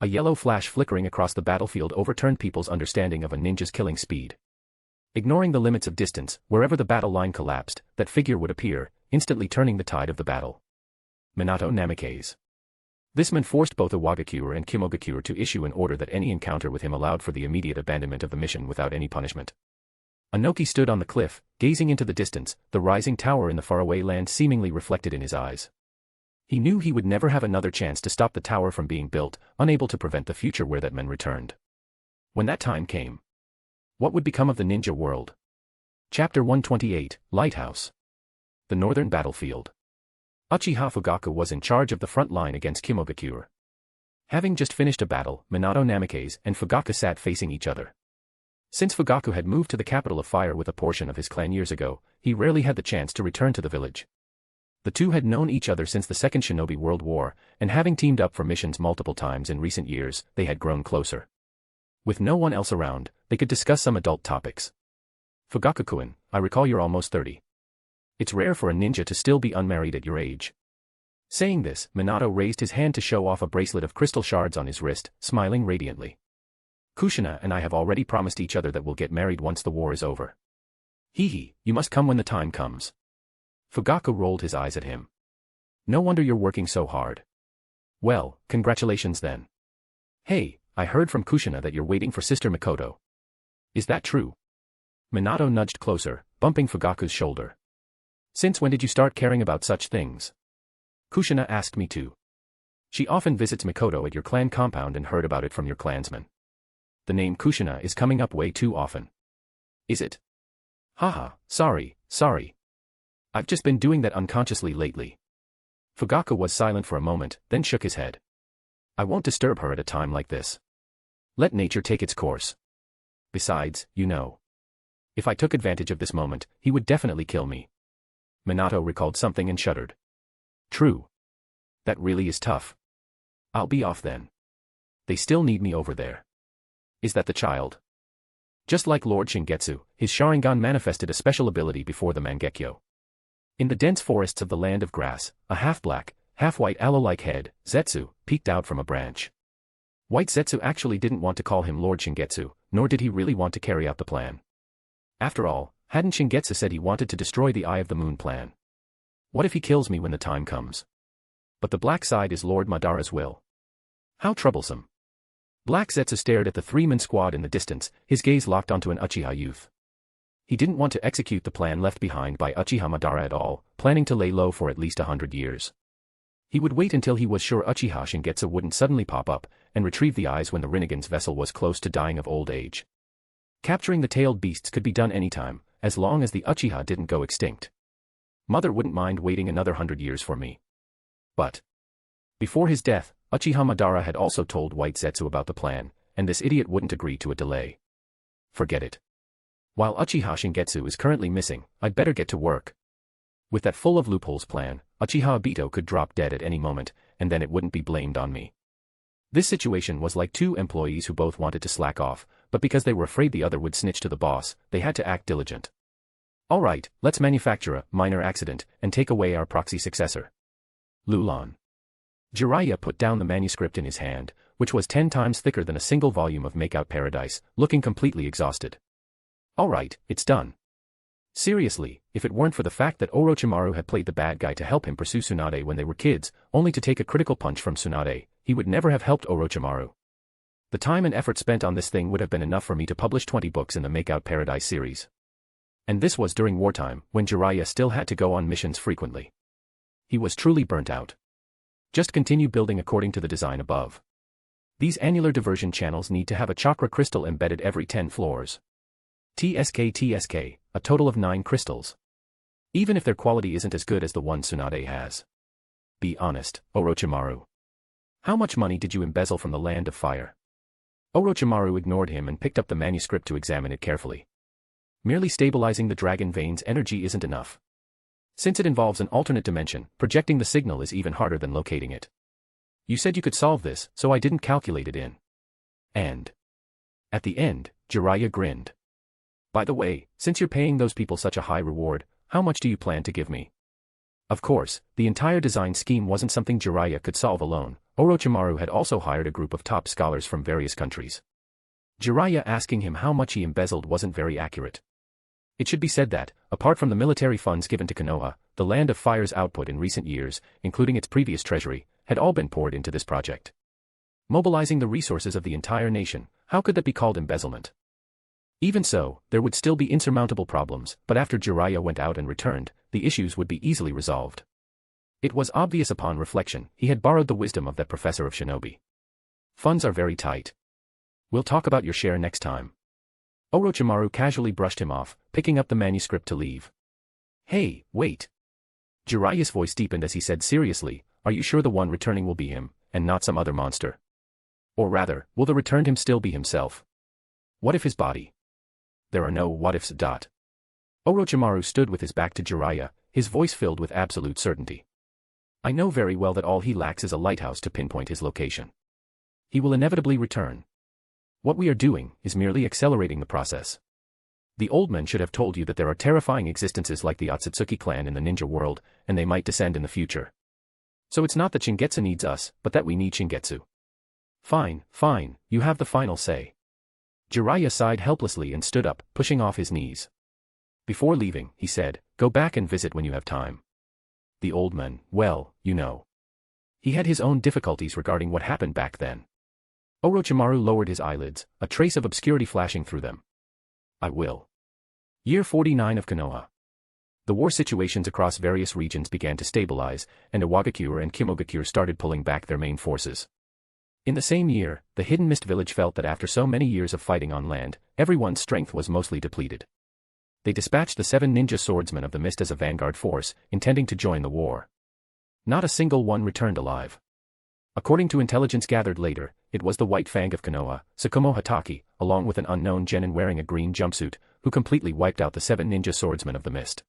A yellow flash flickering across the battlefield overturned people's understanding of a ninja's killing speed. Ignoring the limits of distance, wherever the battle line collapsed, that figure would appear, instantly turning the tide of the battle. Minato Namikaze. This man forced both Iwagakure and Kimogakure to issue an order that any encounter with him allowed for the immediate abandonment of the mission without any punishment. Anoki stood on the cliff, gazing into the distance, the rising tower in the faraway land seemingly reflected in his eyes. He knew he would never have another chance to stop the tower from being built, unable to prevent the future where that man returned. When that time came, what would become of the ninja world? Chapter 128, Lighthouse. The Northern Battlefield. Uchiha Fugaku was in charge of the front line against Kimogakure. Having just finished a battle, Minato Namikaze and Fugaku sat facing each other. Since Fugaku had moved to the capital of fire with a portion of his clan years ago, he rarely had the chance to return to the village. The two had known each other since the Second Shinobi World War, and having teamed up for missions multiple times in recent years, they had grown closer. With no one else around, they could discuss some adult topics. Fugaku-kun, I recall you're almost 30. It's rare for a ninja to still be unmarried at your age. Saying this, Minato raised his hand to show off a bracelet of crystal shards on his wrist, smiling radiantly. Kushina and I have already promised each other that we'll get married once the war is over. Hee, you must come when the time comes. Fugaku rolled his eyes at him. No wonder you're working so hard. Well, congratulations then. Hey, I heard from Kushina that you're waiting for Sister Mikoto. Is that true? Minato nudged closer, bumping Fugaku's shoulder. Since when did you start caring about such things? Kushina asked me too. She often visits Mikoto at your clan compound and heard about it from your clansmen. The name Kushina is coming up way too often. Is it? Haha, sorry. I've just been doing that unconsciously lately. Fugaku was silent for a moment, then shook his head. I won't disturb her at a time like this. Let nature take its course. Besides, you know. If I took advantage of this moment, he would definitely kill me. Minato recalled something and shuddered. True. That really is tough. I'll be off then. They still need me over there. Is that the child? Just like Lord Shingetsu, his Sharingan manifested a special ability before the Mangekyo. In the dense forests of the land of grass, a half-black, half-white aloe-like head, Zetsu, peeked out from a branch. White Zetsu actually didn't want to call him Lord Shingetsu, nor did he really want to carry out the plan. After all, hadn't Shingetsu said he wanted to destroy the Eye of the Moon plan? What if he kills me when the time comes? But the black side is Lord Madara's will. How troublesome. Black Zetsu stared at the three-man squad in the distance, his gaze locked onto an Uchiha youth. He didn't want to execute the plan left behind by Uchiha Madara at all, planning to lay low for at least 100 years. He would wait until he was sure Uchiha Shingetsu wouldn't suddenly pop up, and retrieve the eyes when the Rinnegan's vessel was close to dying of old age. Capturing the tailed beasts could be done anytime, as long as the Uchiha didn't go extinct. Mother wouldn't mind waiting another 100 years for me. But before his death, Uchiha Madara had also told White Zetsu about the plan, and this idiot wouldn't agree to a delay. Forget it. While Uchiha Shingetsu is currently missing, I'd better get to work. With that full of loopholes plan, Uchiha Obito could drop dead at any moment, and then it wouldn't be blamed on me. This situation was like two employees who both wanted to slack off, but because they were afraid the other would snitch to the boss, they had to act diligent. Alright, let's manufacture a minor accident and take away our proxy successor. Lulan. Jiraiya put down the manuscript in his hand, which was 10 times thicker than a single volume of Makeout Paradise, looking completely exhausted. Alright, it's done. Seriously, if it weren't for the fact that Orochimaru had played the bad guy to help him pursue Tsunade when they were kids, only to take a critical punch from Tsunade, he would never have helped Orochimaru. The time and effort spent on this thing would have been enough for me to publish 20 books in the Makeout Paradise series. And this was during wartime, when Jiraiya still had to go on missions frequently. He was truly burnt out. Just continue building according to the design above. These annular diversion channels need to have a chakra crystal embedded every 10 floors. TSK, a total of 9 crystals. Even if their quality isn't as good as the one Tsunade has. Be honest, Orochimaru. How much money did you embezzle from the Land of Fire? Orochimaru ignored him and picked up the manuscript to examine it carefully. Merely stabilizing the dragon vein's energy isn't enough. Since it involves an alternate dimension, projecting the signal is even harder than locating it. You said you could solve this, so I didn't calculate it in. And at the end, Jiraiya grinned. By the way, since you're paying those people such a high reward, how much do you plan to give me? Of course, the entire design scheme wasn't something Jiraiya could solve alone. Orochimaru had also hired a group of top scholars from various countries. Jiraiya asking him how much he embezzled wasn't very accurate. It should be said that, apart from the military funds given to Konoha, the Land of Fire's output in recent years, including its previous treasury, had all been poured into this project. Mobilizing the resources of the entire nation, how could that be called embezzlement? Even so, there would still be insurmountable problems, but after Jiraiya went out and returned, the issues would be easily resolved. It was obvious upon reflection, he had borrowed the wisdom of that professor of shinobi. Funds are very tight. We'll talk about your share next time. Orochimaru casually brushed him off, picking up the manuscript to leave. Hey, wait. Jiraiya's voice deepened as he said seriously, are you sure the one returning will be him, and not some other monster? Or rather, will the returned him still be himself? What if his body? There are no what-ifs. Orochimaru stood with his back to Jiraiya, his voice filled with absolute certainty. I know very well that all he lacks is a lighthouse to pinpoint his location. He will inevitably return. What we are doing is merely accelerating the process. The old men should have told you that there are terrifying existences like the Otsutsuki clan in the ninja world, and they might descend in the future. So it's not that Shingetsu needs us, but that we need Shingetsu. Fine, you have the final say. Jiraiya sighed helplessly and stood up, pushing off his knees. Before leaving, he said, go back and visit when you have time. The old man, well, you know. He had his own difficulties regarding what happened back then. Orochimaru lowered his eyelids, a trace of obscurity flashing through them. I will. Year 49 of Konoha. The war situations across various regions began to stabilize, and Iwagakure and Kimogakure started pulling back their main forces. In the same year, the Hidden Mist village felt that after so many years of fighting on land, everyone's strength was mostly depleted. They dispatched the 7 ninja swordsmen of the mist as a vanguard force, intending to join the war. Not a single one returned alive. According to intelligence gathered later, it was the White Fang of Konoha, Tsukumo Hatake, along with an unknown genin wearing a green jumpsuit, who completely wiped out the 7 ninja swordsmen of the mist.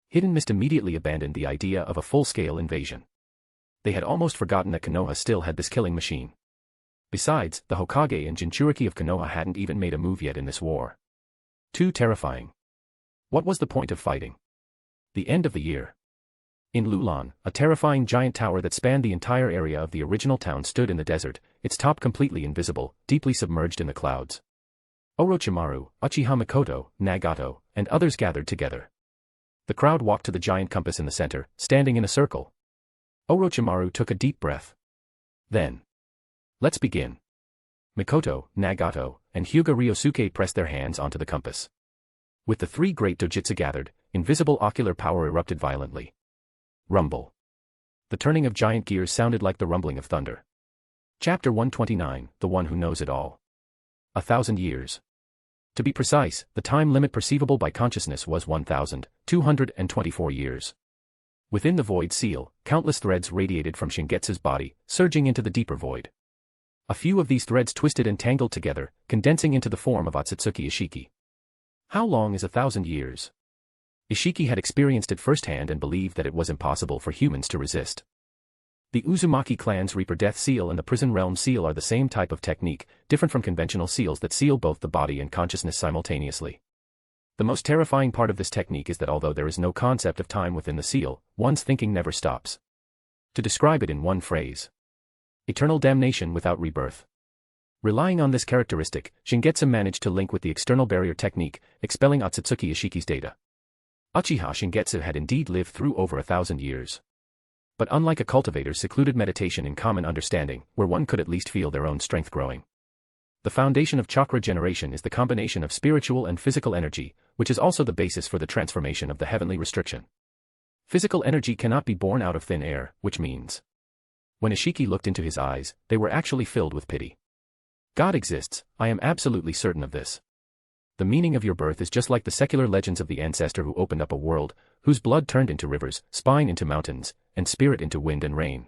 Hidden Mist immediately abandoned the idea of a full-scale invasion. They had almost forgotten that Konoha still had this killing machine. Besides, the Hokage and Jinchuriki of Konoha hadn't even made a move yet in this war. Too terrifying. What was the point of fighting? The end of the year. In Lulan, a terrifying giant tower that spanned the entire area of the original town stood in the desert, its top completely invisible, deeply submerged in the clouds. Orochimaru, Uchiha Mikoto, Nagato, and others gathered together. The crowd walked to the giant compass in the center, standing in a circle. Orochimaru took a deep breath. Then, let's begin. Mikoto, Nagato, and Hyuga Ryosuke pressed their hands onto the compass. With the three great Dōjutsu gathered, invisible ocular power erupted violently. Rumble. The turning of giant gears sounded like the rumbling of thunder. Chapter 129, The One Who Knows It All. 1,000 years. To be precise, the time limit perceivable by consciousness was 1,224 years. Within the void seal, countless threads radiated from Shingetsu's body, surging into the deeper void. A few of these threads twisted and tangled together, condensing into the form of Otsutsuki Ishiki. How long is 1,000 years? Ishiki had experienced it firsthand and believed that it was impossible for humans to resist. The Uzumaki clan's Reaper Death Seal and the Prison Realm Seal are the same type of technique, different from conventional seals that seal both the body and consciousness simultaneously. The most terrifying part of this technique is that although there is no concept of time within the seal, one's thinking never stops. To describe it in one phrase: eternal damnation without rebirth. Relying on this characteristic, Shingetsu managed to link with the external barrier technique, expelling Otsutsuki Ishiki's data. Uchiha Shingetsu had indeed lived through over 1,000 years. But unlike a cultivator's secluded meditation in common understanding, where one could at least feel their own strength growing, the foundation of chakra generation is the combination of spiritual and physical energy, which is also the basis for the transformation of the heavenly restriction. Physical energy cannot be born out of thin air, which means, when Ishiki looked into his eyes, they were actually filled with pity. God exists, I am absolutely certain of this. The meaning of your birth is just like the secular legends of the ancestor who opened up a world, whose blood turned into rivers, spine into mountains, and spirit into wind and rain.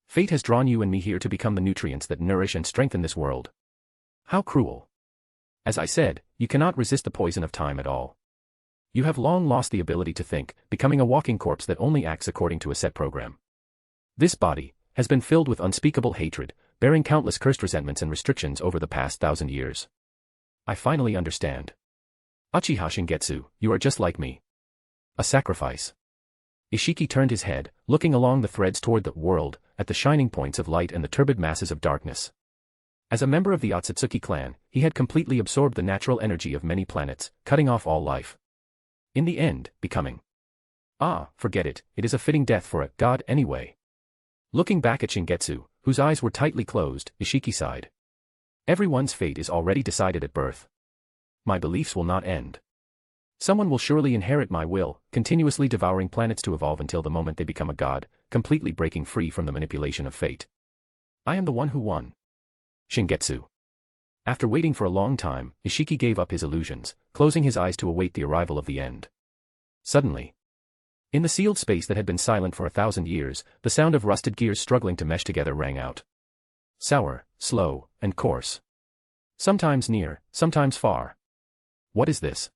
Fate has drawn you and me here to become the nutrients that nourish and strengthen this world. How cruel. As I said, you cannot resist the poison of time at all. You have long lost the ability to think, becoming a walking corpse that only acts according to a set program. This body has been filled with unspeakable hatred, bearing countless cursed resentments and restrictions over the past 1,000 years. I finally understand. Uchiha Shingetsu, you are just like me. A sacrifice. Ishiki turned his head, looking along the threads toward the world, at the shining points of light and the turbid masses of darkness. As a member of the Otsutsuki clan, he had completely absorbed the natural energy of many planets, cutting off all life. In the end, becoming. Forget it, it is a fitting death for a god anyway. Looking back at Shingetsu, whose eyes were tightly closed, Ishiki sighed. Everyone's fate is already decided at birth. My beliefs will not end. Someone will surely inherit my will, continuously devouring planets to evolve until the moment they become a god, completely breaking free from the manipulation of fate. I am the one who won. Shingetsu. After waiting for a long time, Ishiki gave up his illusions, closing his eyes to await the arrival of the end. Suddenly, in the sealed space that had been silent for 1,000 years, the sound of rusted gears struggling to mesh together rang out. Sour, slow, and coarse. Sometimes near, sometimes far. What is this?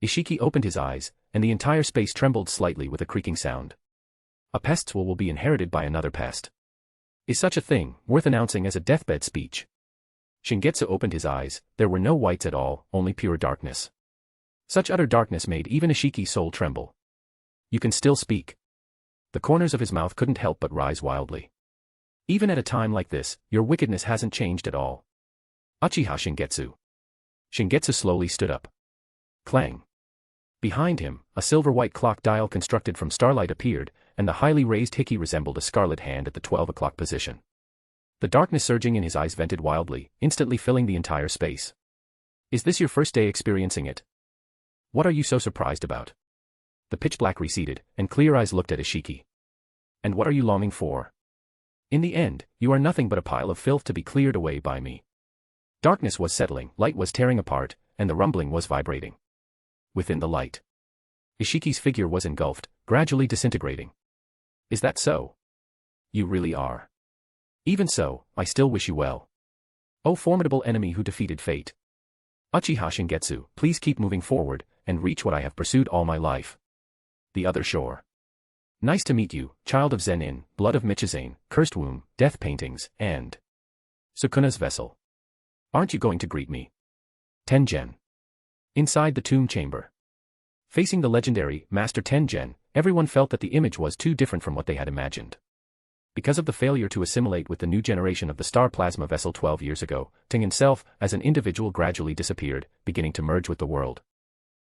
Ishiki opened his eyes, and the entire space trembled slightly with a creaking sound. A pest's will be inherited by another pest. Is such a thing worth announcing as a deathbed speech? Shingetsu opened his eyes, there were no whites at all, only pure darkness. Such utter darkness made even Ishiki's soul tremble. You can still speak. The corners of his mouth couldn't help but rise wildly. Even at a time like this, your wickedness hasn't changed at all. Uchiha Shingetsu. Shingetsu slowly stood up. Clang. Behind him, a silver-white clock dial constructed from starlight appeared, and the highly raised hiki resembled a scarlet hand at the 12 o'clock position. The darkness surging in his eyes vented wildly, instantly filling the entire space. Is this your first day experiencing it? What are you so surprised about? The pitch black receded, and clear eyes looked at Ishiki. And what are you longing for? In the end, you are nothing but a pile of filth to be cleared away by me. Darkness was settling, light was tearing apart, and the rumbling was vibrating. Within the light, Ishiki's figure was engulfed, gradually disintegrating. Is that so? You really are. Even so, I still wish you well. O formidable enemy who defeated fate. Uchiha Shingetsu, please keep moving forward, and reach what I have pursued all my life. The other shore. Nice to meet you, child of Zenin, blood of Michizane, cursed womb, death paintings, and Sukuna's vessel. Aren't you going to greet me? Tengen. Inside the tomb chamber. Facing the legendary Master Tengen, everyone felt that the image was too different from what they had imagined. Because of the failure to assimilate with the new generation of the star plasma vessel 12 years ago, Ting himself, as an individual gradually disappeared, beginning to merge with the world.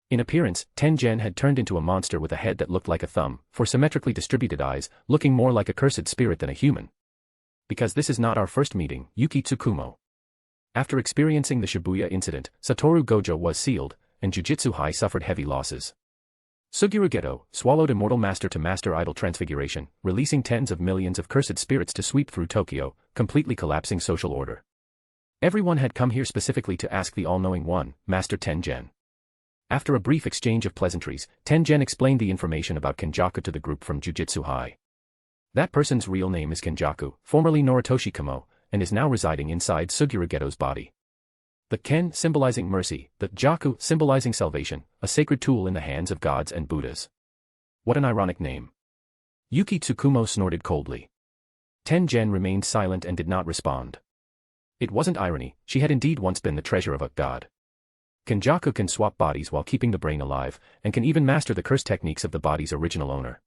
In appearance, Tengen had turned into a monster with a head that looked like a thumb, for symmetrically distributed eyes, looking more like a cursed spirit than a human. Because this is not our first meeting, Yuki Tsukumo. After experiencing the Shibuya incident, Satoru Gojo was sealed, and Jujutsu High suffered heavy losses. Suguru Geto swallowed Immortal Master to Master Idol transfiguration, releasing tens of millions of cursed spirits to sweep through Tokyo, completely collapsing social order. Everyone had come here specifically to ask the all-knowing one, Master Tengen. After a brief exchange of pleasantries, Tengen explained the information about Kenjaku to the group from Jujutsu High. That person's real name is Kenjaku, formerly Noritoshi Kamo, and is now residing inside Suguru Geto's body. The Ken symbolizing mercy, the Jaku symbolizing salvation, a sacred tool in the hands of gods and Buddhas. What an ironic name. Yuki Tsukumo snorted coldly. Tengen remained silent and did not respond. It wasn't irony, she had indeed once been the treasure of a god. Kenjaku can swap bodies while keeping the brain alive, and can even master the curse techniques of the body's original owner.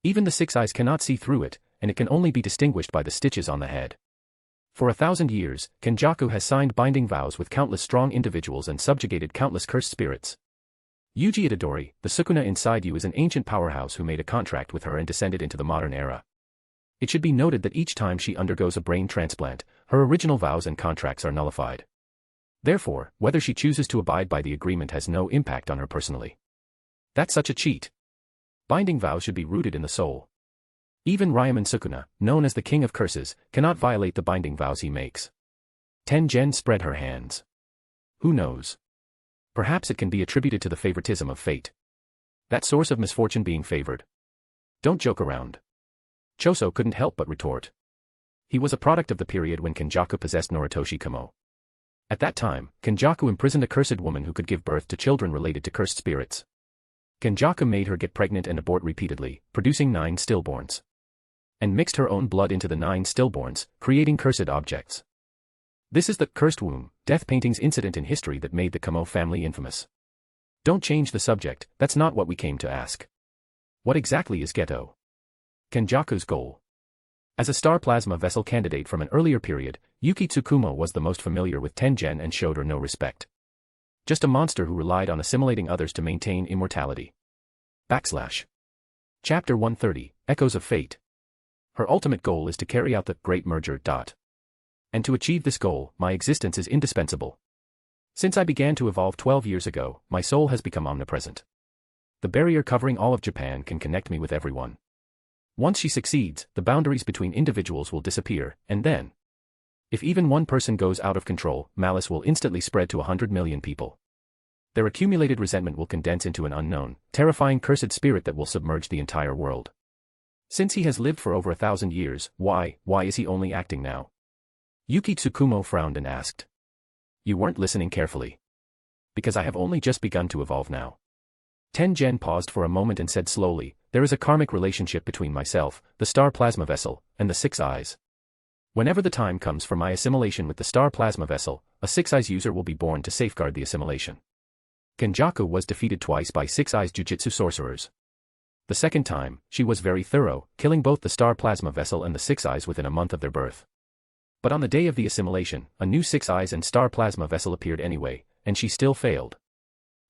Even the six eyes cannot see through it, and it can only be distinguished by the stitches on the head. For 1,000 years, Kenjaku has signed binding vows with countless strong individuals and subjugated countless cursed spirits. Yuji Itadori, the Sukuna inside you, is an ancient powerhouse who made a contract with her and descended into the modern era. It should be noted that each time she undergoes a brain transplant, her original vows and contracts are nullified. Therefore, whether she chooses to abide by the agreement has no impact on her personally. That's such a cheat. Binding vows should be rooted in the soul. Even Ryoman Sukuna, known as the King of Curses, cannot violate the binding vows he makes. Tengen spread her hands. Who knows? Perhaps it can be attributed to the favoritism of fate. That source of misfortune being favored. Don't joke around. Choso couldn't help but retort. He was a product of the period when Kenjaku possessed Noritoshi Kamo. At that time, Kenjaku imprisoned a cursed woman who could give birth to children related to cursed spirits. Kenjaku made her get pregnant and abort repeatedly, producing 9 stillborns. And mixed her own blood into the 9 stillborns, creating cursed objects. This is the cursed womb, death paintings incident in history that made the Kamo family infamous. Don't change the subject, that's not what we came to ask. What exactly is Geto? Kenjaku's goal. As a star plasma vessel candidate from an earlier period, Yuki Tsukumo was the most familiar with Tengen and showed her no respect. Just a monster who relied on assimilating others to maintain immortality. Chapter 130, Echoes of Fate. Her ultimate goal is to carry out the Great Merger. And to achieve this goal, my existence is indispensable. Since I began to evolve 12 years ago, my soul has become omnipresent. The barrier covering all of Japan can connect me with everyone. Once she succeeds, the boundaries between individuals will disappear, and then, if even one person goes out of control, malice will instantly spread to 100 million people. Their accumulated resentment will condense into an unknown, terrifying cursed spirit that will submerge the entire world. Since he has lived for over 1,000 years, why is he only acting now? Yuki Tsukumo frowned and asked. You weren't listening carefully. Because I have only just begun to evolve now. Tengen paused for a moment and said slowly, there is a karmic relationship between myself, the star plasma vessel, and the six eyes. Whenever the time comes for my assimilation with the star plasma vessel, a six eyes user will be born to safeguard the assimilation. Kenjaku was defeated twice by six eyes jujutsu sorcerers. The second time, she was very thorough, killing both the star plasma vessel and the six eyes within a month of their birth. But on the day of the assimilation, a new six eyes and star plasma vessel appeared anyway, and she still failed.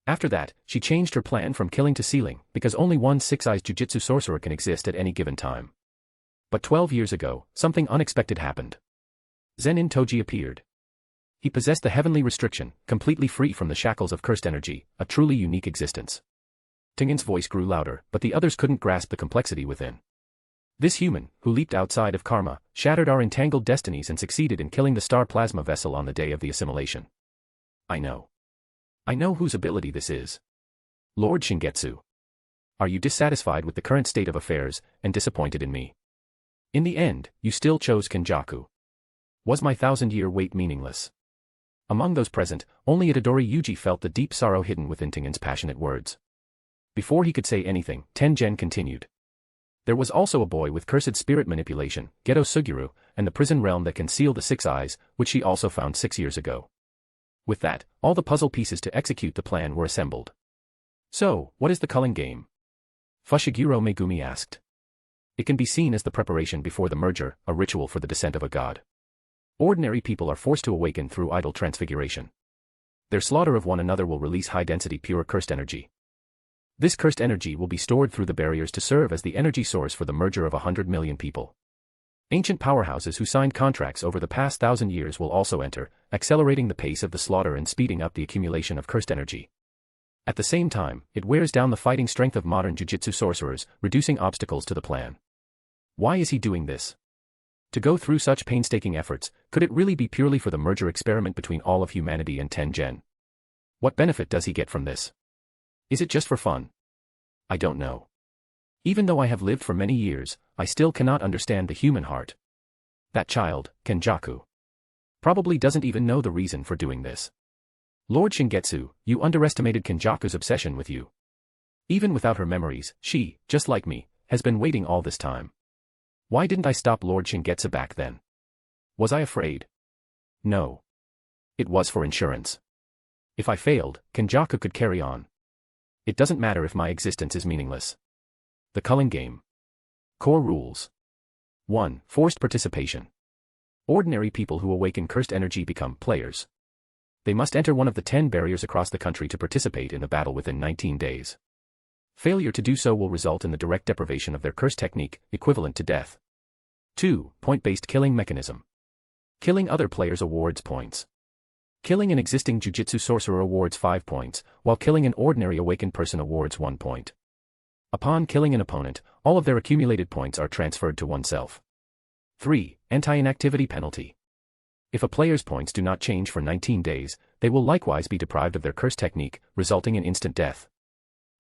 After that, she changed her plan from killing to sealing, because only one six eyes jujutsu sorcerer can exist at any given time. But 12 years ago, something unexpected happened. Zenin Toji appeared. He possessed the heavenly restriction, completely free from the shackles of cursed energy, a truly unique existence. Tengen's voice grew louder, but the others couldn't grasp the complexity within. This human, who leaped outside of karma, shattered our entangled destinies and succeeded in killing the star plasma vessel on the day of the assimilation. I know whose ability this is. Lord Shingetsu. Are you dissatisfied with the current state of affairs, and disappointed in me? In the end, you still chose Kenjaku. Was my 1,000-year wait meaningless? Among those present, only Itadori Yuji felt the deep sorrow hidden within Tengen's passionate words. Before he could say anything, Tengen continued. There was also a boy with cursed spirit manipulation, Geto Suguru, and the prison realm that can seal the six eyes, which she also found 6 years ago. With that, all the puzzle pieces to execute the plan were assembled. So, what is the culling game? Fushiguro Megumi asked. It can be seen as the preparation before the merger, a ritual for the descent of a god. Ordinary people are forced to awaken through idle transfiguration. Their slaughter of one another will release high-density pure cursed energy. This cursed energy will be stored through the barriers to serve as the energy source for the merger of 100 million people. Ancient powerhouses who signed contracts over the past 1,000 years will also enter, accelerating the pace of the slaughter and speeding up the accumulation of cursed energy. At the same time, it wears down the fighting strength of modern Jujutsu sorcerers, reducing obstacles to the plan. Why is he doing this? To go through such painstaking efforts, could it really be purely for the merger experiment between all of humanity and Tengen? What benefit does he get from this? Is it just for fun? I don't know. Even though I have lived for many years, I still cannot understand the human heart. That child, Kenjaku, probably doesn't even know the reason for doing this. Lord Shingetsu, you underestimated Kenjaku's obsession with you. Even without her memories, she, just like me, has been waiting all this time. Why didn't I stop Lord Shingetsu back then? Was I afraid? No. It was for insurance. If I failed, Kenjaku could carry on. It doesn't matter if my existence is meaningless. The Culling Game. Core Rules. 1. Forced participation. Ordinary people who awaken cursed energy become players. They must enter one of the 10 barriers across the country to participate in the battle within 19 days. Failure to do so will result in the direct deprivation of their curse technique, equivalent to death. 2. Point-based killing mechanism. Killing other players awards points. Killing an existing Jujutsu sorcerer awards 5 points, while killing an ordinary awakened person awards 1 point. Upon killing an opponent, all of their accumulated points are transferred to oneself. 3. Anti-inactivity penalty. If a player's points do not change for 19 days, they will likewise be deprived of their curse technique, resulting in instant death.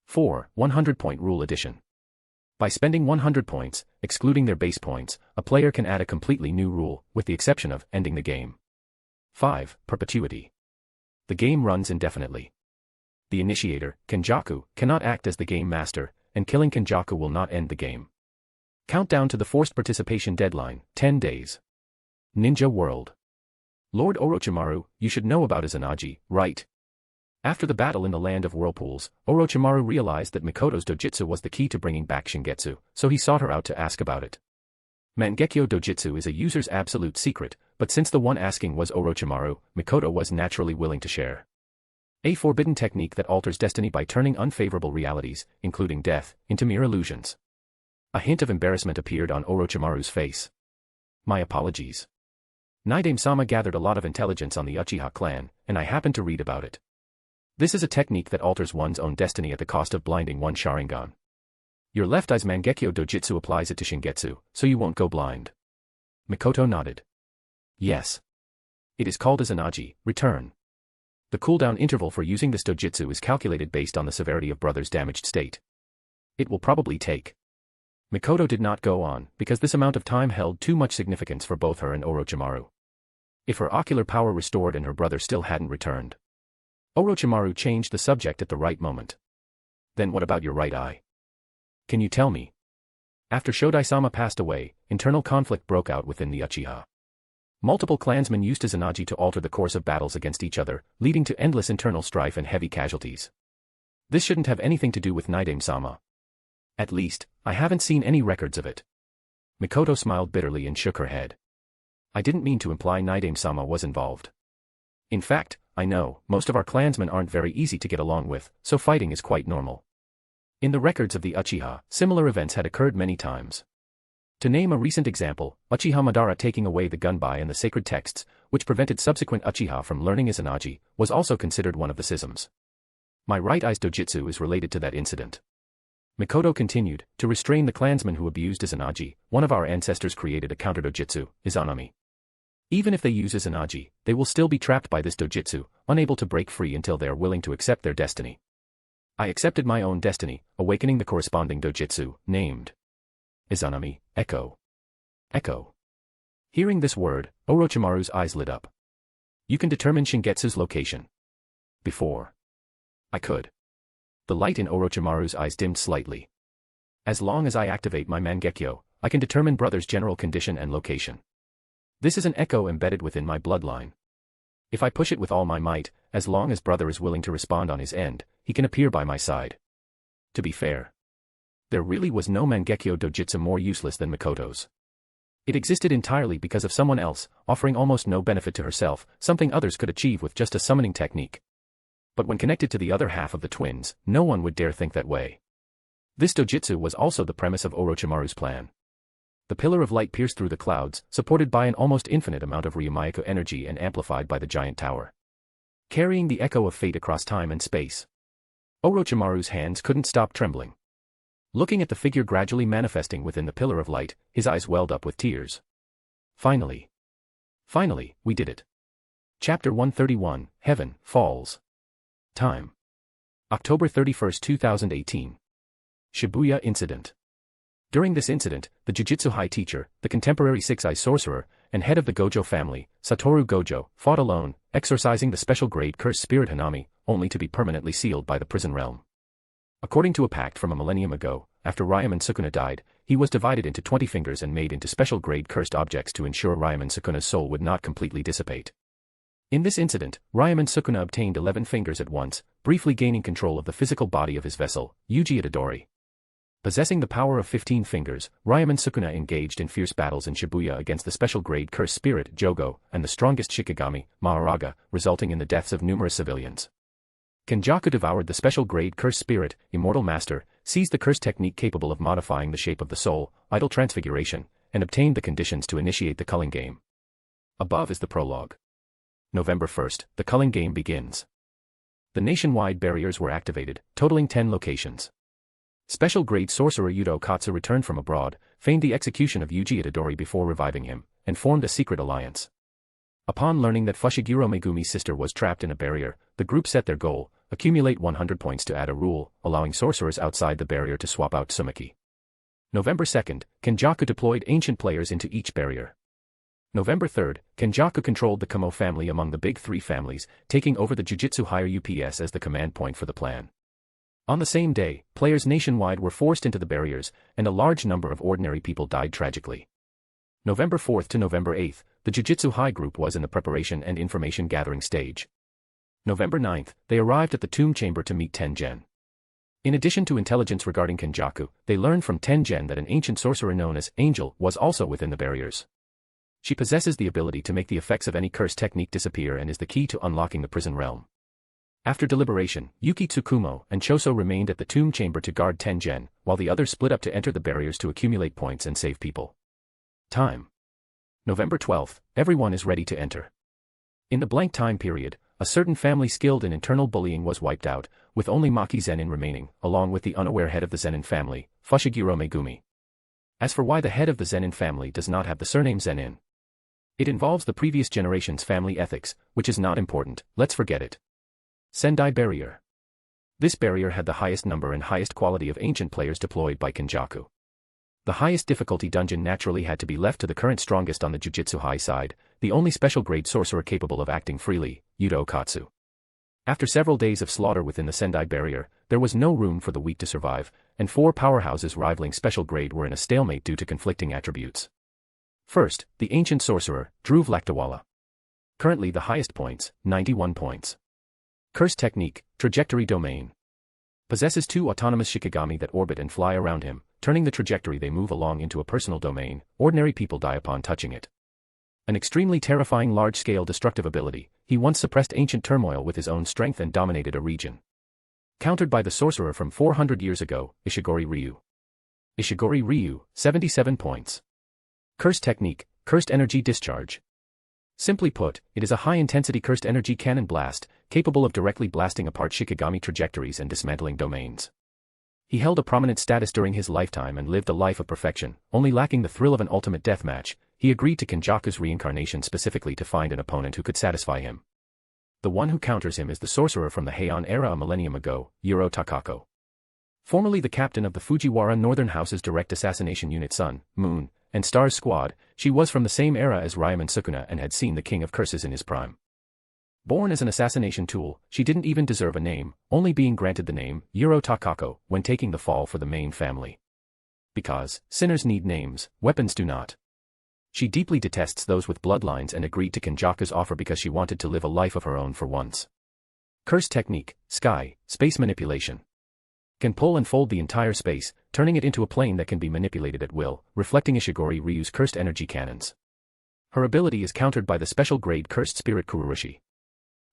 4. 100-point rule addition. By spending 100 points, excluding their base points, a player can add a completely new rule, with the exception of ending the game. 5. Perpetuity. The game runs indefinitely. The initiator, Kenjaku, cannot act as the game master, and killing Kenjaku will not end the game. Countdown to the forced participation deadline, 10 days. Ninja World. Lord Orochimaru, you should know about Izanagi, right? After the battle in the Land of Whirlpools, Orochimaru realized that Mikoto's Dōjutsu was the key to bringing back Shingetsu, so he sought her out to ask about it. Mangekyo Dōjutsu is a user's absolute secret, but since the one asking was Orochimaru, Mikoto was naturally willing to share. A forbidden technique that alters destiny by turning unfavorable realities, including death, into mere illusions. A hint of embarrassment appeared on Orochimaru's face. My apologies. Naidame-sama gathered a lot of intelligence on the Uchiha clan, and I happened to read about it. This is a technique that alters one's own destiny at the cost of blinding one Sharingan. Your left eye's Mangekyo Dōjutsu applies it to Shingetsu, so you won't go blind. Mikoto nodded. Yes. It is called Izanagi, return. The cooldown interval for using this Dōjutsu is calculated based on the severity of brother's damaged state. It will probably take. Mikoto did not go on, because this amount of time held too much significance for both her and Orochimaru. If her ocular power restored and her brother still hadn't returned. Orochimaru changed the subject at the right moment. Then what about your right eye? Can you tell me? After Shodai-sama passed away, internal conflict broke out within the Uchiha. Multiple clansmen used Izanagi to alter the course of battles against each other, leading to endless internal strife and heavy casualties. This shouldn't have anything to do with Naidame-sama. At least, I haven't seen any records of it. Mikoto smiled bitterly and shook her head. I didn't mean to imply Naidame-sama was involved. In fact, I know, most of our clansmen aren't very easy to get along with, so fighting is quite normal. In the records of the Uchiha, similar events had occurred many times. To name a recent example, Uchiha Madara taking away the gunbai and the sacred texts, which prevented subsequent Uchiha from learning Izanagi, was also considered one of the schisms. My right eye's Dōjutsu is related to that incident. Mikoto continued, to restrain the clansmen who abused Izanagi, one of our ancestors created a counter Dōjutsu, Izanami. Even if they use Izanagi, they will still be trapped by this Dōjutsu, unable to break free until they are willing to accept their destiny. I accepted my own destiny, awakening the corresponding Dōjutsu, named Izanami, Echo. Echo. Hearing this word, Orochimaru's eyes lit up. You can determine Shingetsu's location. Before. I could. The light in Orochimaru's eyes dimmed slightly. As long as I activate my Mangekyo, I can determine brother's general condition and location. This is an echo embedded within my bloodline. If I push it with all my might, as long as brother is willing to respond on his end, he can appear by my side. To be fair. There really was no Mangekyo Dojutsu more useless than Mikoto's. It existed entirely because of someone else, offering almost no benefit to herself, something others could achieve with just a summoning technique. But when connected to the other half of the twins, no one would dare think that way. This dojutsu was also the premise of Orochimaru's plan. The pillar of light pierced through the clouds, supported by an almost infinite amount of Ryumayuko energy and amplified by the giant tower, carrying the echo of fate across time and space. Orochimaru's hands couldn't stop trembling. Looking at the figure gradually manifesting within the pillar of light, his eyes welled up with tears. Finally, we did it. Chapter 131, Heaven Falls. Time: October 31, 2018. Shibuya Incident. During this incident, the Jujutsu High teacher, the contemporary Six-Eye sorcerer, and head of the Gojo family, Satoru Gojo, fought alone, exorcising the special grade cursed spirit Hanami, only to be permanently sealed by the prison realm. According to a pact from a millennium ago, after Ryomen Sukuna died, he was divided into 20 fingers and made into special grade cursed objects to ensure Ryomen Sukuna's soul would not completely dissipate. In this incident, Ryomen Sukuna obtained 11 fingers at once, briefly gaining control of the physical body of his vessel, Yuji Itadori. Possessing the power of 15 fingers, Ryomen Sukuna engaged in fierce battles in Shibuya against the special grade cursed spirit, Jogo, and the strongest Shikigami, Maharaga, resulting in the deaths of numerous civilians. Kenjaku devoured the special grade cursed spirit, Immortal Master, seized the cursed technique capable of modifying the shape of the soul, Idle Transfiguration, and obtained the conditions to initiate the culling game. Above is the prologue. November 1st, the culling game begins. The nationwide barriers were activated, totaling 10 locations. Special grade sorcerer Yudo Katsu returned from abroad, feigned the execution of Yuji Itadori before reviving him, and formed a secret alliance. Upon learning that Fushiguro Megumi's sister was trapped in a barrier, the group set their goal: accumulate 100 points to add a rule, allowing sorcerers outside the barrier to swap out Tsumaki. November 2nd, Kenjaku deployed ancient players into each barrier. November 3rd, Kenjaku controlled the Kamo family among the big three families, taking over the Jujutsu Higher UPS as the command point for the plan. On the same day, players nationwide were forced into the barriers, and a large number of ordinary people died tragically. November 4th to November 8th, the Jujutsu High group was in the preparation and information gathering stage. November 9th, they arrived at the tomb chamber to meet Tengen. In addition to intelligence regarding Kenjaku, they learned from Tengen that an ancient sorcerer known as Angel was also within the barriers. She possesses the ability to make the effects of any curse technique disappear and is the key to unlocking the prison realm. After deliberation, Yuki Tsukumo and Choso remained at the tomb chamber to guard Tengen, while the others split up to enter the barriers to accumulate points and save people. Time: November 12th, everyone is ready to enter. In the blank time period, a certain family skilled in internal bullying was wiped out, with only Maki Zenin remaining, along with the unaware head of the Zenin family, Fushiguro Megumi. As for why the head of the Zenin family does not have the surname Zenin, it involves the previous generation's family ethics, which is not important, let's forget it. Sendai Barrier. This barrier had the highest number and highest quality of ancient players deployed by Kenjaku. The highest difficulty dungeon naturally had to be left to the current strongest on the Jujutsu High side, the only special grade sorcerer capable of acting freely, Yudo Katsu. After several days of slaughter within the Sendai Barrier, there was no room for the weak to survive, and 4 powerhouses rivaling special grade were in a stalemate due to conflicting attributes. First, the ancient sorcerer, Dhruv Laktawala. Currently the highest points, 91 points. Curse technique, Trajectory Domain. Possesses 2 autonomous Shikigami that orbit and fly around him, turning the trajectory they move along into a personal domain. Ordinary people die upon touching it. An extremely terrifying large-scale destructive ability, he once suppressed ancient turmoil with his own strength and dominated a region. Countered by the sorcerer from 400 years ago, Ishigori Ryu. Ishigori Ryu, 77 points. Curse technique, Cursed Energy Discharge. Simply put, it is a high-intensity cursed energy cannon blast, capable of directly blasting apart Shikigami trajectories and dismantling domains. He held a prominent status during his lifetime and lived a life of perfection, only lacking the thrill of an ultimate deathmatch. He agreed to Kenjaku's reincarnation specifically to find an opponent who could satisfy him. The one who counters him is the sorcerer from the Heian era a millennium ago, Yuro Takako. Formerly the captain of the Fujiwara Northern House's direct assassination unit Sun, Moon, and Stars Squad, she was from the same era as Ryomen Sukuna and had seen the King of Curses in his prime. Born as an assassination tool, she didn't even deserve a name, only being granted the name, Yuro Takako, when taking the fall for the main family. Because, sinners need names, weapons do not. She deeply detests those with bloodlines and agreed to Kenjaku's offer because she wanted to live a life of her own for once. Curse technique, Sky, Space Manipulation. Can pull and fold the entire space, turning it into a plane that can be manipulated at will, reflecting Ishigori Ryu's cursed energy cannons. Her ability is countered by the special grade cursed spirit Kururushi.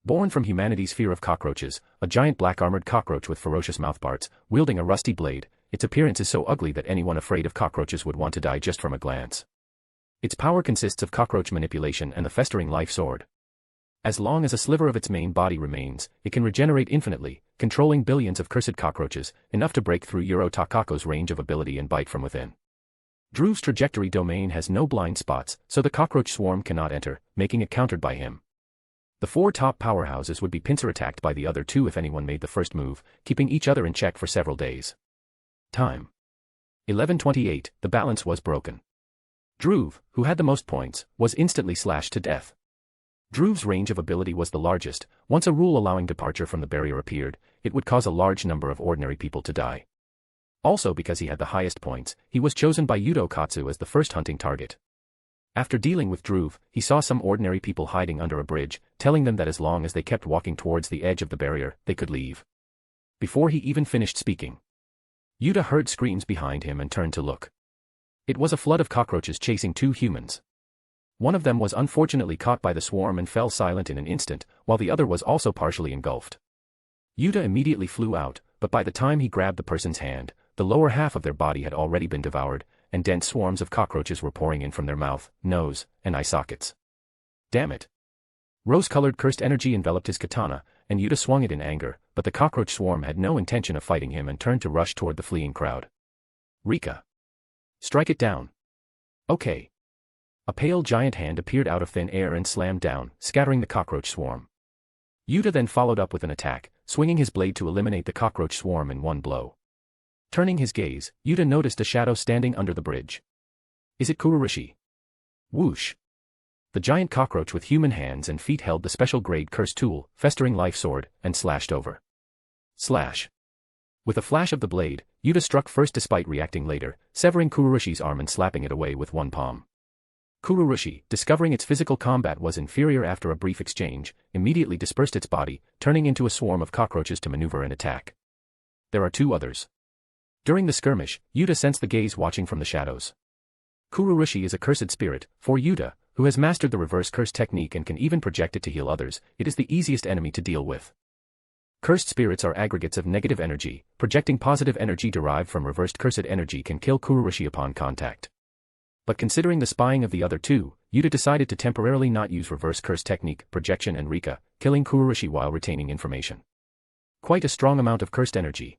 Born from humanity's fear of cockroaches, a giant black-armored cockroach with ferocious mouthparts, wielding a rusty blade, its appearance is so ugly that anyone afraid of cockroaches would want to die just from a glance. Its power consists of cockroach manipulation and the festering life sword. As long as a sliver of its main body remains, it can regenerate infinitely, controlling billions of cursed cockroaches, enough to break through Yuro Takako's range of ability and bite from within. Drew's trajectory domain has no blind spots, so the cockroach swarm cannot enter, making it countered by him. The 4 top powerhouses would be pincer attacked by the other 2 if anyone made the first move, keeping each other in check for several days. Time. 11:28, the balance was broken. Drew, who had the most points, was instantly slashed to death. Drew's range of ability was the largest. Once a rule allowing departure from the barrier appeared, it would cause a large number of ordinary people to die. Also because he had the highest points, he was chosen by Yudo Katsu as the first hunting target. After dealing with Drew, he saw some ordinary people hiding under a bridge, telling them that as long as they kept walking towards the edge of the barrier, they could leave. Before he even finished speaking, Yuda heard screams behind him and turned to look. It was a flood of cockroaches chasing 2 humans. One of them was unfortunately caught by the swarm and fell silent in an instant, while the other was also partially engulfed. Yuda immediately flew out, but by the time he grabbed the person's hand, the lower half of their body had already been devoured, and dense swarms of cockroaches were pouring in from their mouth, nose, and eye sockets. Damn it. Rose-colored cursed energy enveloped his katana, and Yuda swung it in anger, but the cockroach swarm had no intention of fighting him and turned to rush toward the fleeing crowd. Rika. Strike it down. Okay. A pale giant hand appeared out of thin air and slammed down, scattering the cockroach swarm. Yuta then followed up with an attack, swinging his blade to eliminate the cockroach swarm in one blow. Turning his gaze, Yuta noticed a shadow standing under the bridge. Is it Kururushi? Whoosh. The giant cockroach with human hands and feet held the special grade curse tool, festering life sword, and slashed over. Slash. With a flash of the blade, Yuta struck first despite reacting later, severing Kururushi's arm and slapping it away with one palm. Kururushi, discovering its physical combat was inferior after a brief exchange, immediately dispersed its body, turning into a swarm of cockroaches to maneuver and attack. There are 2 others. During the skirmish, Yuta sensed the gaze watching from the shadows. Kururushi is a cursed spirit. For Yuta, who has mastered the reverse curse technique and can even project it to heal others, it is the easiest enemy to deal with. Cursed spirits are aggregates of negative energy. Projecting positive energy derived from reversed cursed energy can kill Kururushi upon contact. But considering the spying of the other 2, Yuta decided to temporarily not use reverse curse technique, projection and Rika, killing Kururushi while retaining information. Quite a strong amount of cursed energy.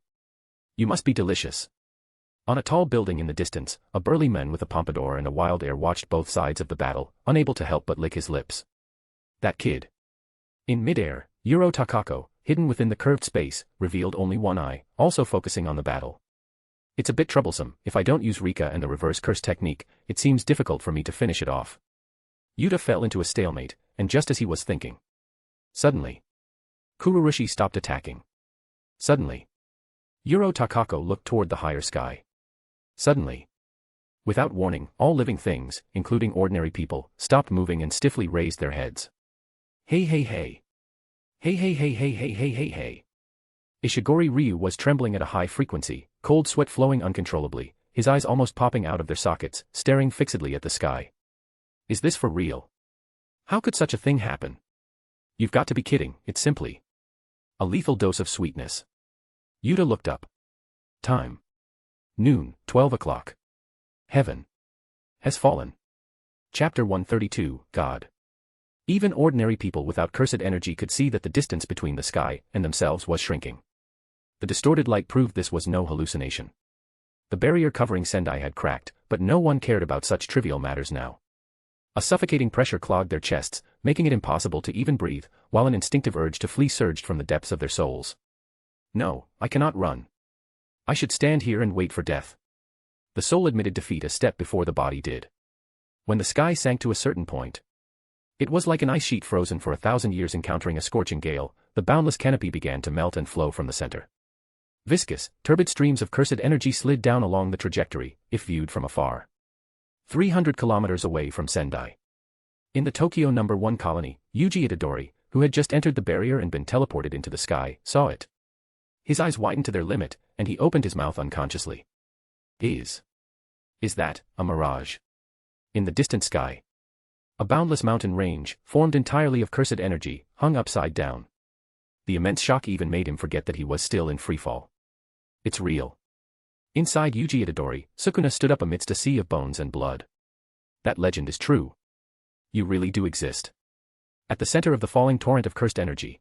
You must be delicious. On a tall building in the distance, a burly man with a pompadour and a wild air watched both sides of the battle, unable to help but lick his lips. That kid. In midair, Yuro Takako, hidden within the curved space, revealed only one eye, also focusing on the battle. It's a bit troublesome. If I don't use Rika and the reverse curse technique, it seems difficult for me to finish it off. Yuta fell into a stalemate, and just as he was thinking. Suddenly. Kururushi stopped attacking. Suddenly. Yuro Takako looked toward the higher sky. Suddenly. Without warning, all living things, including ordinary people, stopped moving and stiffly raised their heads. Hey hey hey. Hey hey hey hey hey hey hey hey. Ishigori Ryu was trembling at a high frequency, cold sweat flowing uncontrollably, his eyes almost popping out of their sockets, staring fixedly at the sky. Is this for real? How could such a thing happen? You've got to be kidding, it's simply a lethal dose of sweetness. Yuta looked up. Time. Noon, 12 o'clock. Heaven has fallen. Chapter 132, God. Even ordinary people without cursed energy could see that the distance between the sky and themselves was shrinking. The distorted light proved this was no hallucination. The barrier covering Sendai had cracked, but no one cared about such trivial matters now. A suffocating pressure clogged their chests, making it impossible to even breathe, while an instinctive urge to flee surged from the depths of their souls. No, I cannot run. I should stand here and wait for death. The soul admitted defeat a step before the body did. When the sky sank to a certain point, it was like an ice sheet frozen for 1,000 years encountering a scorching gale. The boundless canopy began to melt and flow from the center. Viscous, turbid streams of cursed energy slid down along the trajectory, if viewed from afar. 300 kilometers away from Sendai. In the Tokyo No. 1 colony, Yuji Itadori, who had just entered the barrier and been teleported into the sky, saw it. His eyes widened to their limit, and he opened his mouth unconsciously. Is that a mirage? In the distant sky, a boundless mountain range, formed entirely of cursed energy, hung upside down. The immense shock even made him forget that he was still in freefall. It's real. Inside Yuji Itadori, Sukuna stood up amidst a sea of bones and blood. That legend is true. You really do exist. At the center of the falling torrent of cursed energy,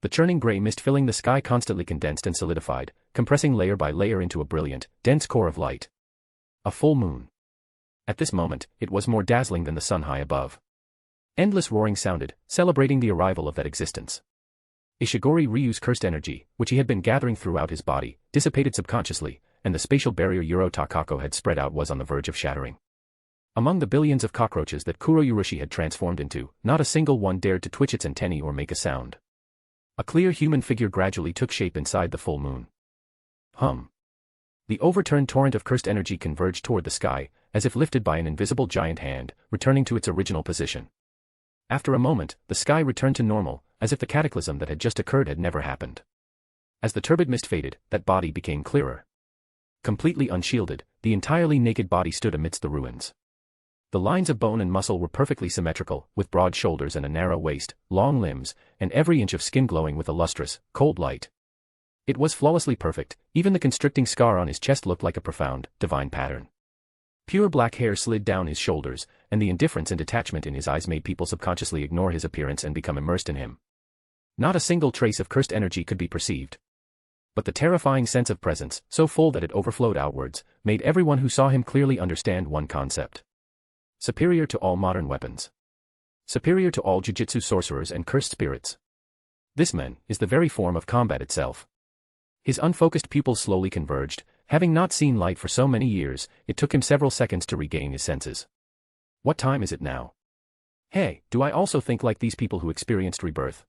the churning gray mist filling the sky constantly condensed and solidified, compressing layer by layer into a brilliant, dense core of light. A full moon. At this moment, it was more dazzling than the sun high above. Endless roaring sounded, celebrating the arrival of that existence. Ishigori Ryu's cursed energy, which he had been gathering throughout his body, dissipated subconsciously, and the spatial barrier Yuro Takako had spread out was on the verge of shattering. Among the billions of cockroaches that Kuroyurushi had transformed into, not a single one dared to twitch its antennae or make a sound. A clear human figure gradually took shape inside the full moon. The overturned torrent of cursed energy converged toward the sky, as if lifted by an invisible giant hand, returning to its original position. After a moment, the sky returned to normal, as if the cataclysm that had just occurred had never happened. As the turbid mist faded, that body became clearer. Completely unshielded, the entirely naked body stood amidst the ruins. The lines of bone and muscle were perfectly symmetrical, with broad shoulders and a narrow waist, long limbs, and every inch of skin glowing with a lustrous, cold light. It was flawlessly perfect, even the constricting scar on his chest looked like a profound, divine pattern. Pure black hair slid down his shoulders, and the indifference and detachment in his eyes made people subconsciously ignore his appearance and become immersed in him. Not a single trace of cursed energy could be perceived. But the terrifying sense of presence, so full that it overflowed outwards, made everyone who saw him clearly understand one concept. Superior to all modern weapons. Superior to all jujutsu sorcerers and cursed spirits. This man is the very form of combat itself. His unfocused pupils slowly converged. Having not seen light for so many years, it took him several seconds to regain his senses. What time is it now? Hey, do I also think like these people who experienced rebirth?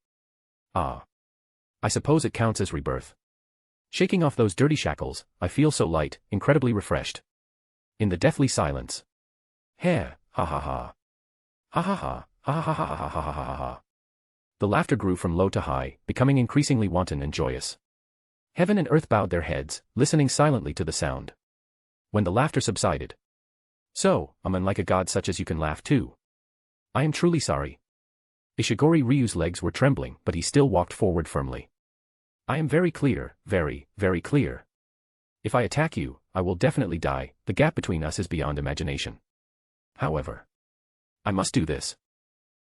Ah. I suppose it counts as rebirth. Shaking off those dirty shackles, I feel so light, incredibly refreshed. In the deathly silence. Hey, ha ha ha. Ha ha ha, ha ha ha ha ha ha ha ha ha. The laughter grew from low to high, becoming increasingly wanton and joyous. Heaven and earth bowed their heads, listening silently to the sound. When the laughter subsided. So, I'm unlike a god such as you can laugh too. I am truly sorry. Ishigori Ryu's legs were trembling, but he still walked forward firmly. I am very clear, very, very clear. If I attack you, I will definitely die. The gap between us is beyond imagination. However, I must do this.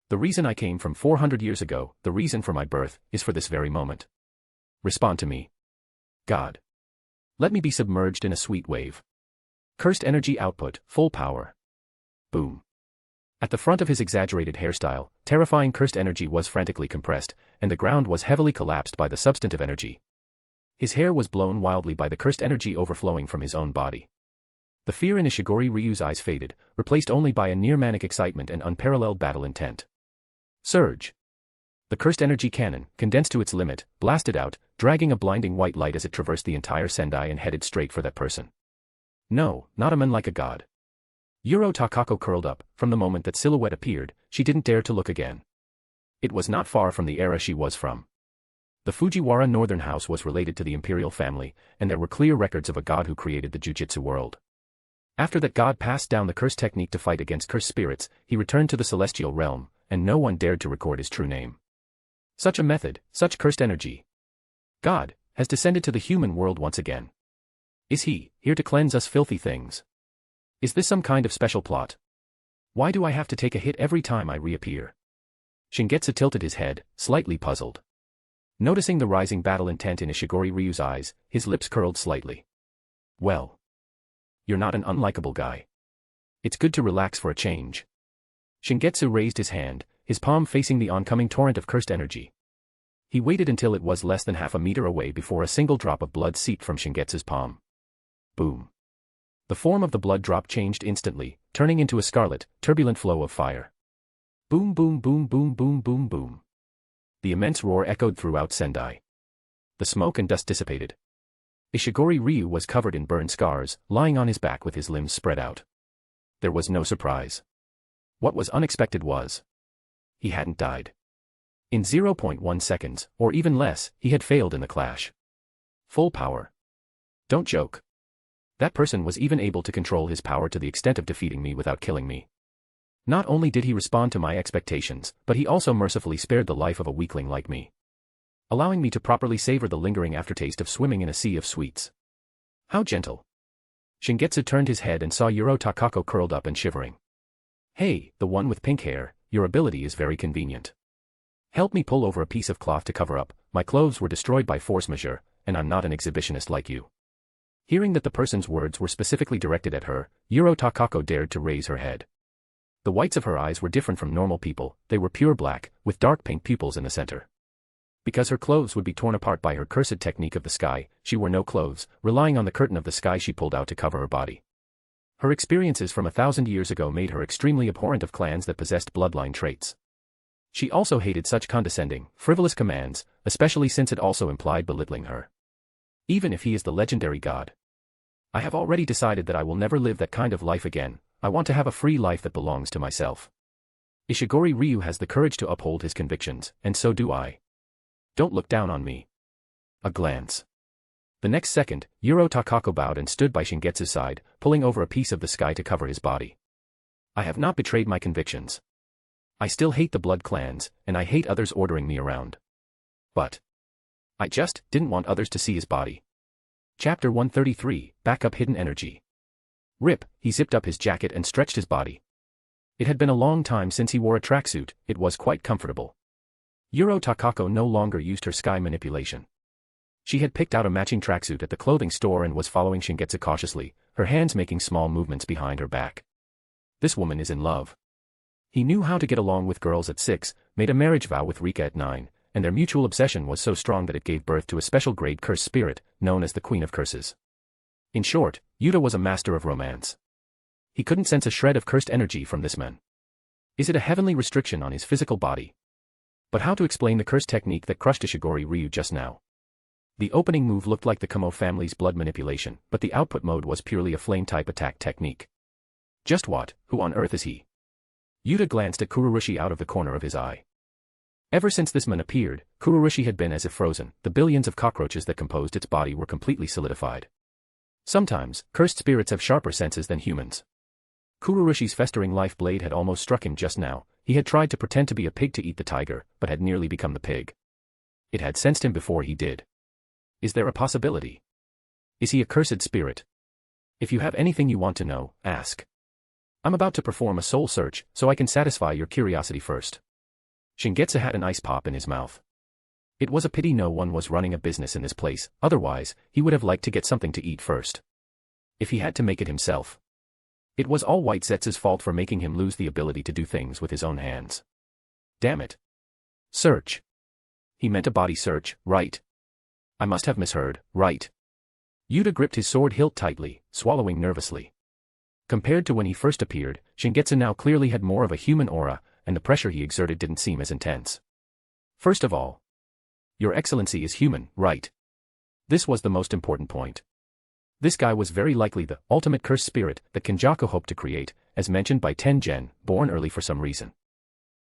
The reason I came from 400 years ago, the reason for my birth, is for this very moment. Respond to me. God. Let me be submerged in a sweet wave. Cursed energy output, full power. Boom. At the front of his exaggerated hairstyle, terrifying cursed energy was frantically compressed, and the ground was heavily collapsed by the substantive energy. His hair was blown wildly by the cursed energy overflowing from his own body. The fear in Ishigori Ryu's eyes faded, replaced only by a near-manic excitement and unparalleled battle intent. Surge. The cursed energy cannon, condensed to its limit, blasted out, dragging a blinding white light as it traversed the entire Sendai and headed straight for that person. No, not a man like a god. Yuro Takako curled up. From the moment that silhouette appeared, she didn't dare to look again. It was not far from the era she was from. The Fujiwara Northern House was related to the imperial family, and there were clear records of a god who created the Jujutsu world. After that god passed down the curse technique to fight against cursed spirits, he returned to the celestial realm, and no one dared to record his true name. Such a method, such cursed energy. God has descended to the human world once again. Is he here to cleanse us filthy things? Is this some kind of special plot? Why do I have to take a hit every time I reappear? Shingetsu tilted his head, slightly puzzled. Noticing the rising battle intent in Ishigori Ryu's eyes, his lips curled slightly. Well. You're not an unlikable guy. It's good to relax for a change. Shingetsu raised his hand, his palm facing the oncoming torrent of cursed energy. He waited until it was less than half a meter away before a single drop of blood seeped from Shingetsu's palm. Boom. The form of the blood drop changed instantly, turning into a scarlet, turbulent flow of fire. Boom boom boom boom boom boom boom. The immense roar echoed throughout Sendai. The smoke and dust dissipated. Ishigori Ryu was covered in burn scars, lying on his back with his limbs spread out. There was no surprise. What was unexpected was, he hadn't died. In 0.1 seconds, or even less, he had failed in the clash. Full power. Don't joke. That person was even able to control his power to the extent of defeating me without killing me. Not only did he respond to my expectations, but he also mercifully spared the life of a weakling like me, allowing me to properly savor the lingering aftertaste of swimming in a sea of sweets. How gentle. Shingetsu turned his head and saw Yuro Takako curled up and shivering. Hey, the one with pink hair, your ability is very convenient. Help me pull over a piece of cloth to cover up, my clothes were destroyed by force majeure, and I'm not an exhibitionist like you. Hearing that the person's words were specifically directed at her, Yuro Takako dared to raise her head. The whites of her eyes were different from normal people, they were pure black, with dark pink pupils in the center. Because her clothes would be torn apart by her cursed technique of the sky, she wore no clothes, relying on the curtain of the sky she pulled out to cover her body. Her experiences from 1,000 years ago made her extremely abhorrent of clans that possessed bloodline traits. She also hated such condescending, frivolous commands, especially since it also implied belittling her. Even if he is the legendary god. I have already decided that I will never live that kind of life again, I want to have a free life that belongs to myself. Ishigori Ryu has the courage to uphold his convictions, and so do I. Don't look down on me. A glance. The next second, Yuro Takako bowed and stood by Shingetsu's side, pulling over a piece of the sky to cover his body. I have not betrayed my convictions. I still hate the blood clans, and I hate others ordering me around. But I just didn't want others to see his body. Chapter 133, Backup Hidden Energy. Rip, he zipped up his jacket and stretched his body. It had been a long time since he wore a tracksuit, it was quite comfortable. Yuro Takako no longer used her sky manipulation. She had picked out a matching tracksuit at the clothing store and was following Shingetsu cautiously, her hands making small movements behind her back. This woman is in love. He knew how to get along with girls at 6, made a marriage vow with Rika at 9, and their mutual obsession was so strong that it gave birth to a special grade curse spirit, known as the Queen of Curses. In short, Yuta was a master of romance. He couldn't sense a shred of cursed energy from this man. Is it a heavenly restriction on his physical body? But how to explain the curse technique that crushed Ishigori Ryu just now? The opening move looked like the Kamo family's blood manipulation, but the output mode was purely a flame-type attack technique. Just what, who on earth is he? Yuta glanced at Kururushi out of the corner of his eye. Ever since this man appeared, Kururushi had been as if frozen, the billions of cockroaches that composed its body were completely solidified. Sometimes, cursed spirits have sharper senses than humans. Kururushi's festering life blade had almost struck him just now, he had tried to pretend to be a pig to eat the tiger, but had nearly become the pig. It had sensed him before he did. Is there a possibility? Is he a cursed spirit? If you have anything you want to know, ask. I'm about to perform a soul search, so I can satisfy your curiosity first. Shingetsu had an ice pop in his mouth. It was a pity no one was running a business in this place, otherwise, he would have liked to get something to eat first. If he had to make it himself. It was all White Zetsu's fault for making him lose the ability to do things with his own hands. Damn it. Search. He meant a body search, right? I must have misheard, right? Yuta gripped his sword hilt tightly, swallowing nervously. Compared to when he first appeared, Shingetsu now clearly had more of a human aura, and the pressure he exerted didn't seem as intense. First of all, Your Excellency is human, right? This was the most important point. This guy was very likely the ultimate cursed spirit that Kenjaku hoped to create, as mentioned by Tengen, born early for some reason.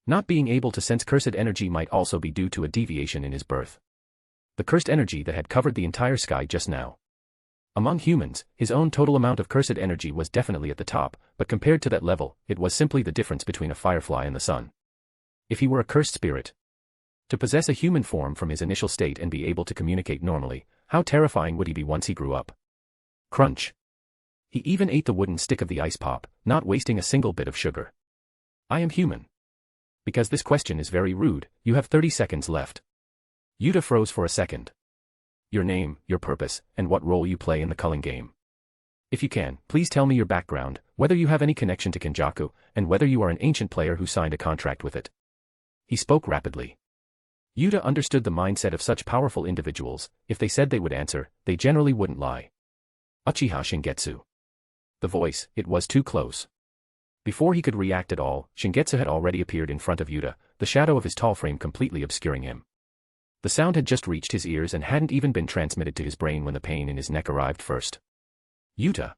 Not being able to sense cursed energy might also be due to a deviation in his birth. The cursed energy that had covered the entire sky just now. Among humans, his own total amount of cursed energy was definitely at the top, but compared to that level, it was simply the difference between a firefly and the sun. If he were a cursed spirit, to possess a human form from his initial state and be able to communicate normally, how terrifying would he be once he grew up? Crunch. He even ate the wooden stick of the ice pop, not wasting a single bit of sugar. I am human. Because this question is very rude, you have 30 seconds left. Yuta froze for a second. Your name, your purpose, and what role you play in the culling game. If you can, please tell me your background, whether you have any connection to Kenjaku, and whether you are an ancient player who signed a contract with it. He spoke rapidly. Yuta understood the mindset of such powerful individuals, if they said they would answer, they generally wouldn't lie. Uchiha Shingetsu. The voice, it was too close. Before he could react at all, Shingetsu had already appeared in front of Yuta, the shadow of his tall frame completely obscuring him. The sound had just reached his ears and hadn't even been transmitted to his brain when the pain in his neck arrived first. Yuta.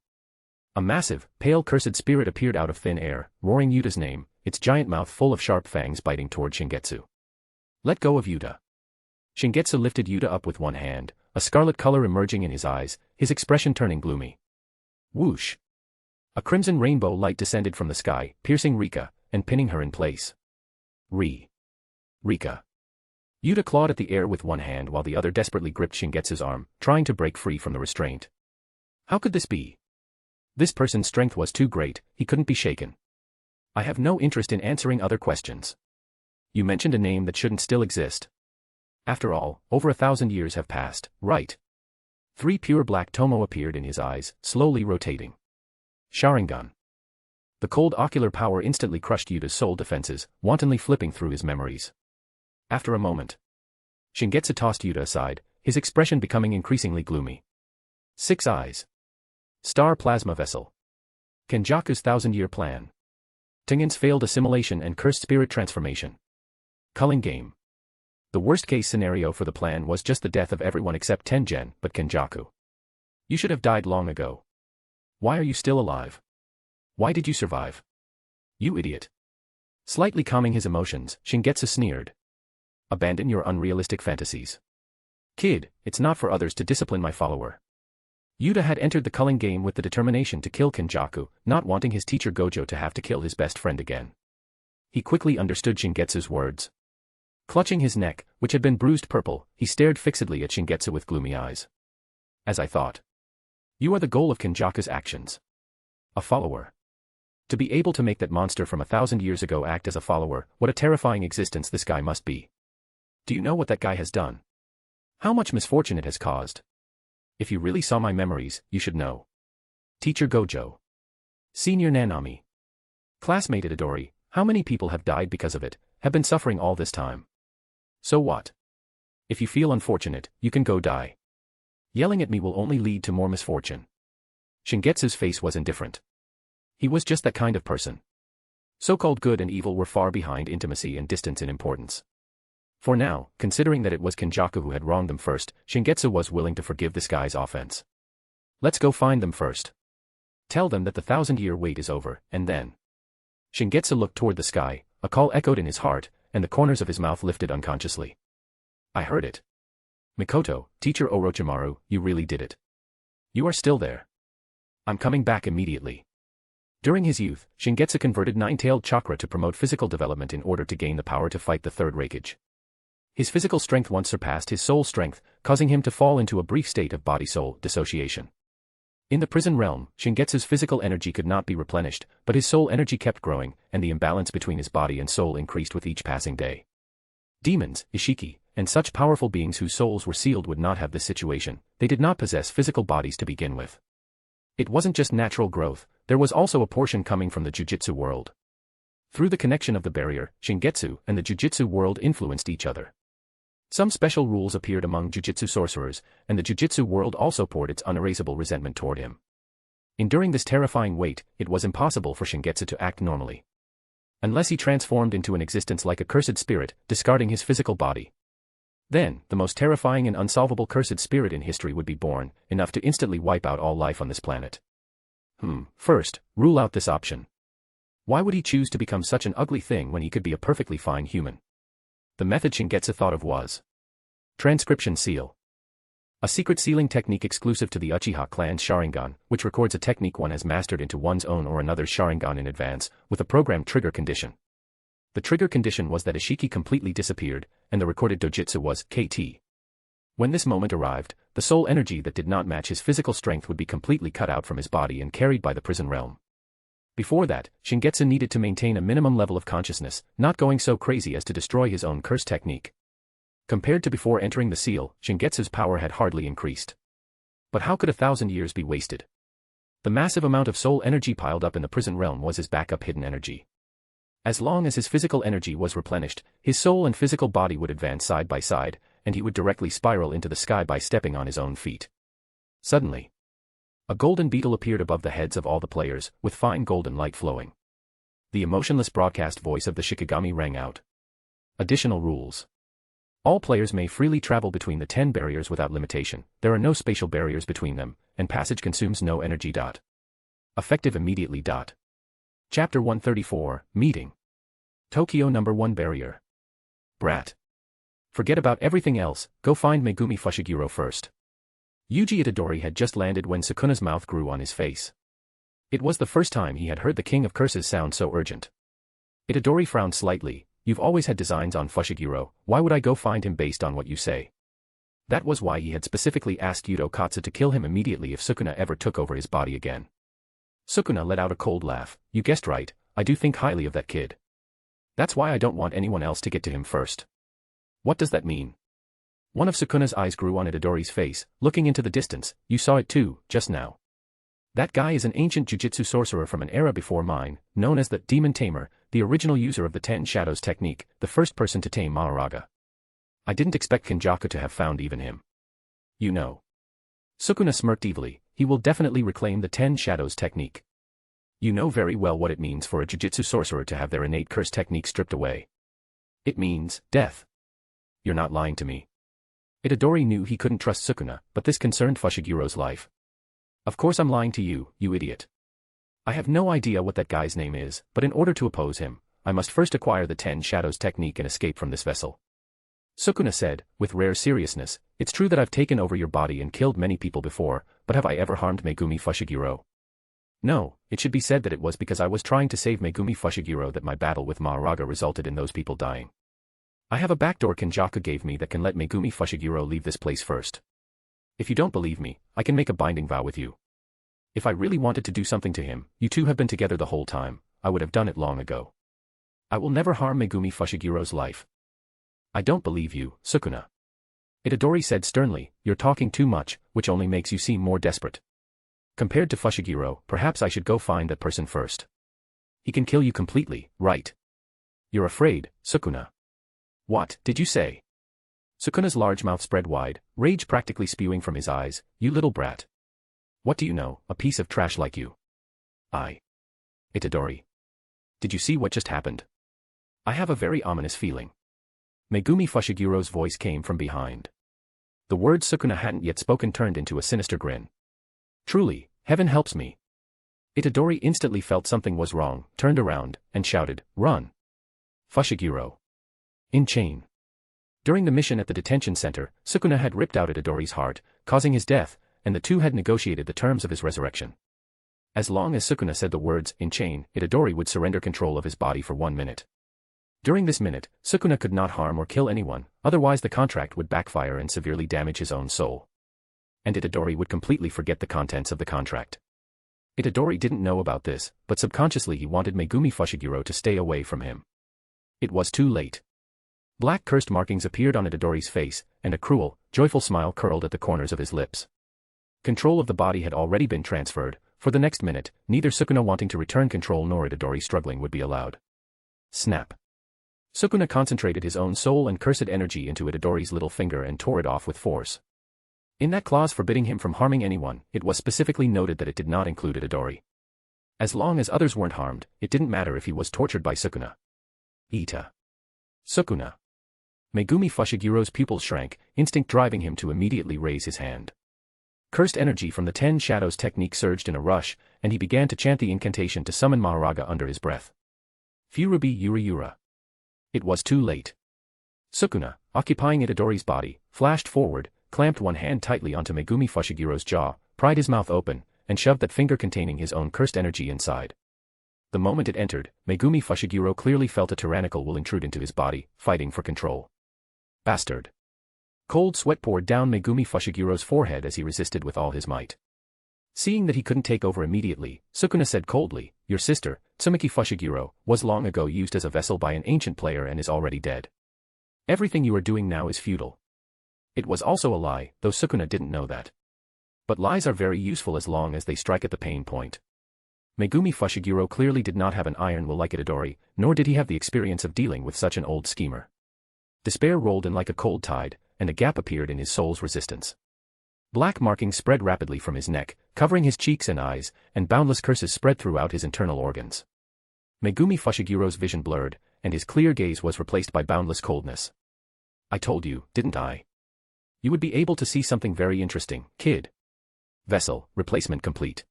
A massive, pale cursed spirit appeared out of thin air, roaring Yuta's name, its giant mouth full of sharp fangs biting toward Shingetsu. Let go of Yuta. Shingetsu lifted Yuta up with one hand, a scarlet color emerging in his eyes, his expression turning gloomy. Whoosh! A crimson rainbow light descended from the sky, piercing Rika, and pinning her in place. Rika. Yuta clawed at the air with one hand while the other desperately gripped Shingetsu's arm, trying to break free from the restraint. How could this be? This person's strength was too great, he couldn't be shaken. I have no interest in answering other questions. You mentioned a name that shouldn't still exist. After all, over 1,000 years have passed, right? 3 pure black tomo appeared in his eyes, slowly rotating. Sharingan. The cold ocular power instantly crushed Yuta's soul defenses, wantonly flipping through his memories. After a moment, Shingetsu tossed Yuta aside, his expression becoming increasingly gloomy. 6 eyes. Star plasma vessel. Kenjaku's 1,000-year plan. Tengen's failed assimilation and cursed spirit transformation. Culling game. The worst-case scenario for the plan was just the death of everyone except Tengen, but Kenjaku. You should have died long ago. Why are you still alive? Why did you survive? You idiot. Slightly calming his emotions, Shingetsu sneered. Abandon your unrealistic fantasies. Kid, it's not for others to discipline my follower. Yuta had entered the culling game with the determination to kill Kenjaku, not wanting his teacher Gojo to have to kill his best friend again. He quickly understood Shingetsu's words. Clutching his neck, which had been bruised purple, he stared fixedly at Shingetsu with gloomy eyes. As I thought. You are the goal of Kenjaku's actions. A follower. To be able to make that monster from 1,000 years ago act as a follower, what a terrifying existence this guy must be. Do you know what that guy has done? How much misfortune it has caused? If you really saw my memories, you should know. Teacher Gojo. Senior Nanami. Classmate Itadori, how many people have died because of it, have been suffering all this time? So what? If you feel unfortunate, you can go die. Yelling at me will only lead to more misfortune. Shingetsu's face was indifferent. He was just that kind of person. So-called good and evil were far behind intimacy and distance in importance. For now, considering that it was Kenjaku who had wronged them first, Shingetsu was willing to forgive this guy's offense. Let's go find them first. Tell them that the 1,000-year wait is over, and then. Shingetsu looked toward the sky, a call echoed in his heart, and the corners of his mouth lifted unconsciously. I heard it. Mikoto, Teacher Orochimaru, you really did it. You are still there. I'm coming back immediately. During his youth, Shingetsu converted nine-tailed chakra to promote physical development in order to gain the power to fight the third Raikage. His physical strength once surpassed his soul strength, causing him to fall into a brief state of body-soul dissociation. In the prison realm, Shingetsu's physical energy could not be replenished, but his soul energy kept growing, and the imbalance between his body and soul increased with each passing day. Demons, Ishiki, and such powerful beings whose souls were sealed would not have this situation. They did not possess physical bodies to begin with. It wasn't just natural growth, there was also a portion coming from the Jujutsu world. Through the connection of the barrier, Shingetsu and the Jujutsu world influenced each other. Some special rules appeared among Jujutsu sorcerers, and the Jujutsu world also poured its unerasable resentment toward him. Enduring this terrifying weight, it was impossible for Shingetsu to act normally. Unless he transformed into an existence like a cursed spirit, discarding his physical body. Then, the most terrifying and unsolvable cursed spirit in history would be born, enough to instantly wipe out all life on this planet. First, rule out this option. Why would he choose to become such an ugly thing when he could be a perfectly fine human? The method Shingetsu thought of was transcription seal. A secret sealing technique exclusive to the Uchiha clan's Sharingan, which records a technique one has mastered into one's own or another's Sharingan in advance, with a programmed trigger condition. The trigger condition was that Ishiki completely disappeared, and the recorded Dōjutsu was KT. When this moment arrived, the soul energy that did not match his physical strength would be completely cut out from his body and carried by the prison realm. Before that, Shingetsu needed to maintain a minimum level of consciousness, not going so crazy as to destroy his own curse technique. Compared to before entering the seal, Shingetsu's power had hardly increased. But how could 1,000 years be wasted? The massive amount of soul energy piled up in the prison realm was his backup hidden energy. As long as his physical energy was replenished, his soul and physical body would advance side by side, and he would directly spiral into the sky by stepping on his own feet. Suddenly, a golden beetle appeared above the heads of all the players, with fine golden light flowing. The emotionless broadcast voice of the Shikigami rang out. Additional rules. All players may freely travel between the 10 barriers without limitation, there are no spatial barriers between them, and passage consumes no energy. Effective immediately. Chapter 134, Meeting. Tokyo No. 1 Barrier. Brat. Forget about everything else, go find Megumi Fushiguro first. Yuji Itadori had just landed when Sukuna's mouth grew on his face. It was the first time he had heard the King of Curses sound so urgent. Itadori frowned slightly. You've always had designs on Fushiguro, why would I go find him based on what you say? That was why he had specifically asked Yuto Katsu to kill him immediately if Sukuna ever took over his body again. Sukuna let out a cold laugh. You guessed right, I do think highly of that kid. That's why I don't want anyone else to get to him first. What does that mean? One of Sukuna's eyes grew on Itadori's face, looking into the distance. You saw it too, just now. That guy is an ancient Jujutsu sorcerer from an era before mine, known as the Demon Tamer, the original user of the Ten Shadows technique, the first person to tame Mahoraga. I didn't expect Kenjaku to have found even him. You know. Sukuna smirked evilly, he will definitely reclaim the Ten Shadows technique. You know very well what it means for a Jujutsu sorcerer to have their innate curse technique stripped away. It means death. You're not lying to me. Itadori knew he couldn't trust Sukuna, but this concerned Fushigiro's life. Of course I'm lying to you, you idiot. I have no idea what that guy's name is, but in order to oppose him, I must first acquire the Ten Shadows technique and escape from this vessel. Sukuna said, with rare seriousness, it's true that I've taken over your body and killed many people before, but have I ever harmed Megumi Fushiguro? No, it should be said that it was because I was trying to save Megumi Fushiguro that my battle with Mahoraga resulted in those people dying. I have a backdoor Kenjaku gave me that can let Megumi Fushiguro leave this place first. If you don't believe me, I can make a binding vow with you. If I really wanted to do something to him, you two have been together the whole time, I would have done it long ago. I will never harm Megumi Fushigiro's life. I don't believe you, Sukuna. Itadori said sternly, you're talking too much, which only makes you seem more desperate. Compared to Fushiguro, perhaps I should go find that person first. He can kill you completely, right? You're afraid, Sukuna. What did you say? Sukuna's large mouth spread wide, rage practically spewing from his eyes. You little brat. What do you know, a piece of trash like you? Itadori. Did you see what just happened? I have a very ominous feeling. Megumi Fushigiro's voice came from behind. The words Sukuna hadn't yet spoken turned into a sinister grin. Truly, heaven helps me. Itadori instantly felt something was wrong, turned around, and shouted, run. Fushiguro. In chain. During the mission at the detention center, Sukuna had ripped out Itadori's heart, causing his death, and the two had negotiated the terms of his resurrection. As long as Sukuna said the words, in chain, Itadori would surrender control of his body for 1 minute. During this minute, Sukuna could not harm or kill anyone, otherwise the contract would backfire and severely damage his own soul. And Itadori would completely forget the contents of the contract. Itadori didn't know about this, but subconsciously he wanted Megumi Fushiguro to stay away from him. It was too late. Black cursed markings appeared on Itadori's face, and a cruel, joyful smile curled at the corners of his lips. Control of the body had already been transferred. For the next minute, neither Sukuna wanting to return control nor Itadori struggling would be allowed. Snap. Sukuna concentrated his own soul and cursed energy into Itadori's little finger and tore it off with force. In that clause forbidding him from harming anyone, it was specifically noted that it did not include Itadori. As long as others weren't harmed, it didn't matter if he was tortured by Sukuna. Sukuna. Megumi Fushigiro's pupils shrank, instinct driving him to immediately raise his hand. Cursed energy from the Ten Shadows technique surged in a rush, and he began to chant the incantation to summon Mahoraga under his breath. Furubi Yura Yura. It was too late. Sukuna, occupying Itadori's body, flashed forward, clamped one hand tightly onto Megumi Fushigiro's jaw, pried his mouth open, and shoved that finger containing his own cursed energy inside. The moment it entered, Megumi Fushiguro clearly felt a tyrannical will intrude into his body, fighting for control. Bastard. Cold sweat poured down Megumi Fushigiro's forehead as he resisted with all his might. Seeing that he couldn't take over immediately, Sukuna said coldly, your sister, Tsumaki Fushiguro, was long ago used as a vessel by an ancient player and is already dead. Everything you are doing now is futile. It was also a lie, though Sukuna didn't know that. But lies are very useful as long as they strike at the pain point. Megumi Fushiguro clearly did not have an iron will like Itadori, nor did he have the experience of dealing with such an old schemer. Despair rolled in like a cold tide, and a gap appeared in his soul's resistance. Black markings spread rapidly from his neck, covering his cheeks and eyes, and boundless curses spread throughout his internal organs. Megumi Fushigiro's vision blurred, and his clear gaze was replaced by boundless coldness. I told you, didn't I? You would be able to see something very interesting, kid. Vessel, replacement complete.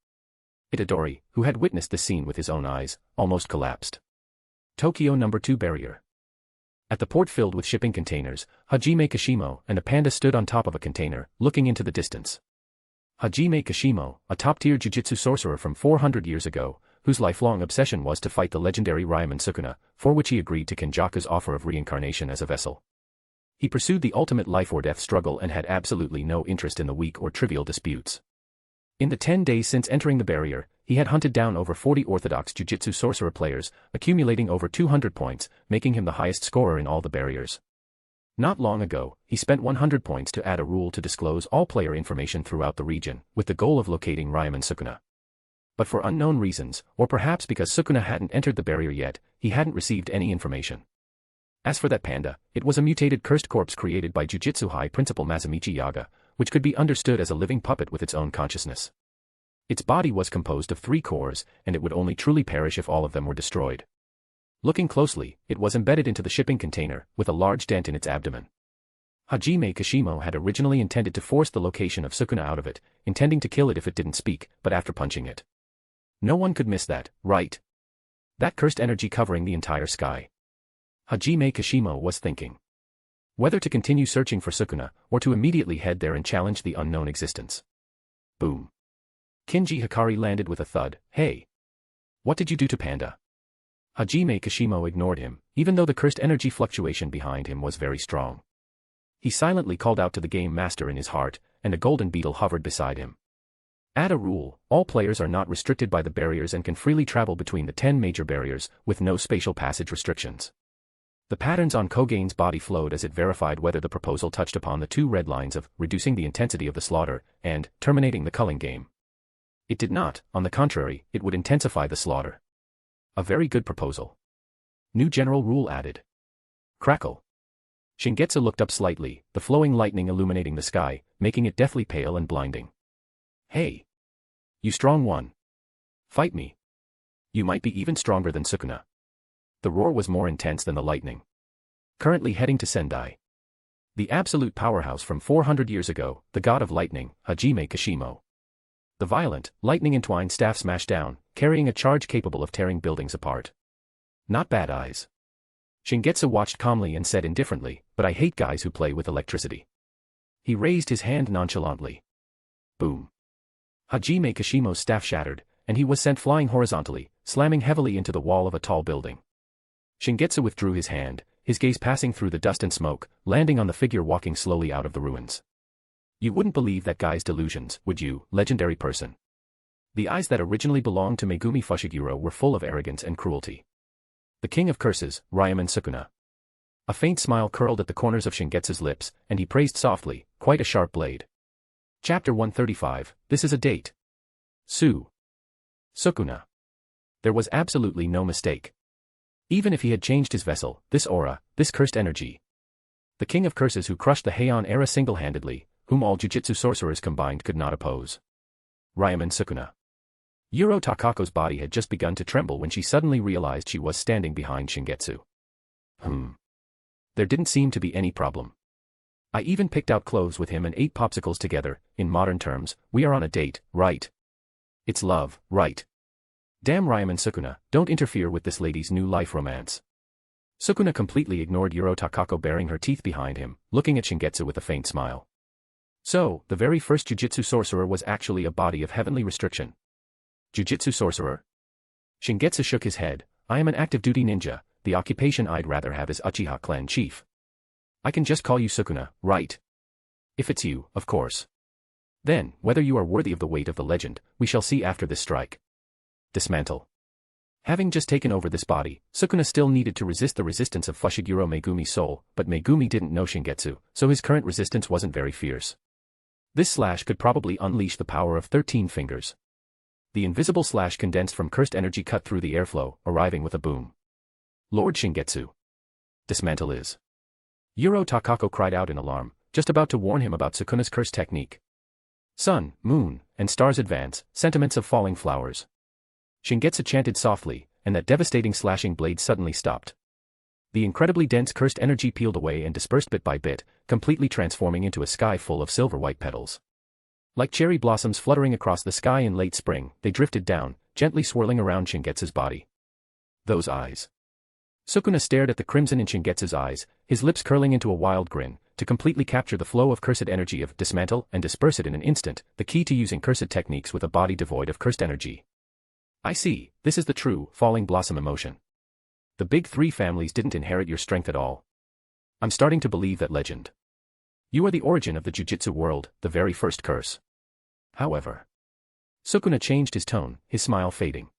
Itadori, who had witnessed this scene with his own eyes, almost collapsed. Tokyo No. 2 barrier. At the port filled with shipping containers, Hajime Kashimo and a panda stood on top of a container, looking into the distance. Hajime Kashimo, a top-tier Jujutsu sorcerer from 400 years ago, whose lifelong obsession was to fight the legendary Ryoman Sukuna, for which he agreed to Kenjaku's offer of reincarnation as a vessel. He pursued the ultimate life-or-death struggle and had absolutely no interest in the weak or trivial disputes. In the 10 days since entering the barrier, he had hunted down over 40 orthodox Jujutsu sorcerer players, accumulating over 200 points, making him the highest scorer in all the barriers. Not long ago, he spent 100 points to add a rule to disclose all player information throughout the region, with the goal of locating Ryoman Sukuna. But for unknown reasons, or perhaps because Sukuna hadn't entered the barrier yet, he hadn't received any information. As for that panda, it was a mutated cursed corpse created by Jujutsu High Principal Masamichi Yaga, which could be understood as a living puppet with its own consciousness. Its body was composed of 3 cores, and it would only truly perish if all of them were destroyed. Looking closely, it was embedded into the shipping container, with a large dent in its abdomen. Hajime Kashimo had originally intended to force the location of Sukuna out of it, intending to kill it if it didn't speak, but after punching it. No one could miss that, right? That cursed energy covering the entire sky. Hajime Kashimo was thinking. Whether to continue searching for Sukuna, or to immediately head there and challenge the unknown existence. Boom. Kinji Hikari landed with a thud. Hey! What did you do to Panda? Hajime Kashimo ignored him, even though the cursed energy fluctuation behind him was very strong. He silently called out to the game master in his heart, and a golden beetle hovered beside him. Add a rule: all players are not restricted by the barriers and can freely travel between the 10 major barriers, with no spatial passage restrictions. The patterns on Kogane's body flowed as it verified whether the proposal touched upon the 2 red lines of reducing the intensity of the slaughter and terminating the culling game. It did not, on the contrary, it would intensify the slaughter. A very good proposal. New general rule added. Crackle. Shingetsu looked up slightly, the flowing lightning illuminating the sky, making it deathly pale and blinding. Hey! You strong one. Fight me. You might be even stronger than Sukuna. The roar was more intense than the lightning. Currently heading to Sendai. The absolute powerhouse from 400 years ago, the god of lightning, Hajime Kashimo. The violent, lightning-entwined staff smashed down, carrying a charge capable of tearing buildings apart. Not bad eyes. Shingetsu watched calmly and said indifferently, but I hate guys who play with electricity. He raised his hand nonchalantly. Boom. Hajime Kashimo's staff shattered, and he was sent flying horizontally, slamming heavily into the wall of a tall building. Shingetsu withdrew his hand, his gaze passing through the dust and smoke, landing on the figure walking slowly out of the ruins. You wouldn't believe that guy's delusions, would you, legendary person? The eyes that originally belonged to Megumi Fushiguro were full of arrogance and cruelty. The king of curses, Ryoman Sukuna. A faint smile curled at the corners of Shingetsu's lips, and he praised softly, quite a sharp blade. Chapter 135, This is a date. Sukuna. There was absolutely no mistake. Even if he had changed his vessel, this aura, this cursed energy. The king of curses who crushed the Heian era single-handedly, whom all Jujutsu sorcerers combined could not oppose. Ryoman Sukuna. Yuro Takako's body had just begun to tremble when she suddenly realized she was standing behind Shingetsu. There didn't seem to be any problem. I even picked out clothes with him and ate popsicles together. In modern terms, we are on a date, right? It's love, right? Damn Ryoman Sukuna, don't interfere with this lady's new life romance. Sukuna completely ignored Yuro Takako baring her teeth behind him, looking at Shingetsu with a faint smile. So, the very first Jujutsu sorcerer was actually a body of heavenly restriction. Jujutsu sorcerer? Shingetsu shook his head. I am an active-duty ninja, the occupation I'd rather have is Uchiha clan chief. I can just call you Sukuna, right? If it's you, of course. Then, whether you are worthy of the weight of the legend, we shall see after this strike. Dismantle. Having just taken over this body, Sukuna still needed to resist the resistance of Fushiguro Megumi's soul, but Megumi didn't know Shingetsu, so his current resistance wasn't very fierce. This slash could probably unleash the power of 13 fingers. The invisible slash condensed from cursed energy cut through the airflow, arriving with a boom. Lord Shingetsu. Dismantle is. Yuro Takako cried out in alarm, just about to warn him about Sukuna's curse technique. Sun, moon, and stars advance, sentiments of falling flowers. Shingetsu chanted softly, and that devastating slashing blade suddenly stopped. The incredibly dense cursed energy peeled away and dispersed bit by bit, completely transforming into a sky full of silver-white petals. Like cherry blossoms fluttering across the sky in late spring, they drifted down, gently swirling around Shingetsu's body. Those eyes. Sukuna stared at the crimson in Shingetsu's eyes, his lips curling into a wild grin, to completely capture the flow of cursed energy of dismantle and disperse it in an instant, the key to using cursed techniques with a body devoid of cursed energy. I see, this is the true, falling blossom emotion. The big three families didn't inherit your strength at all. I'm starting to believe that legend. You are the origin of the Jujutsu world, the very first curse. However. Sukuna changed his tone, his smile fading.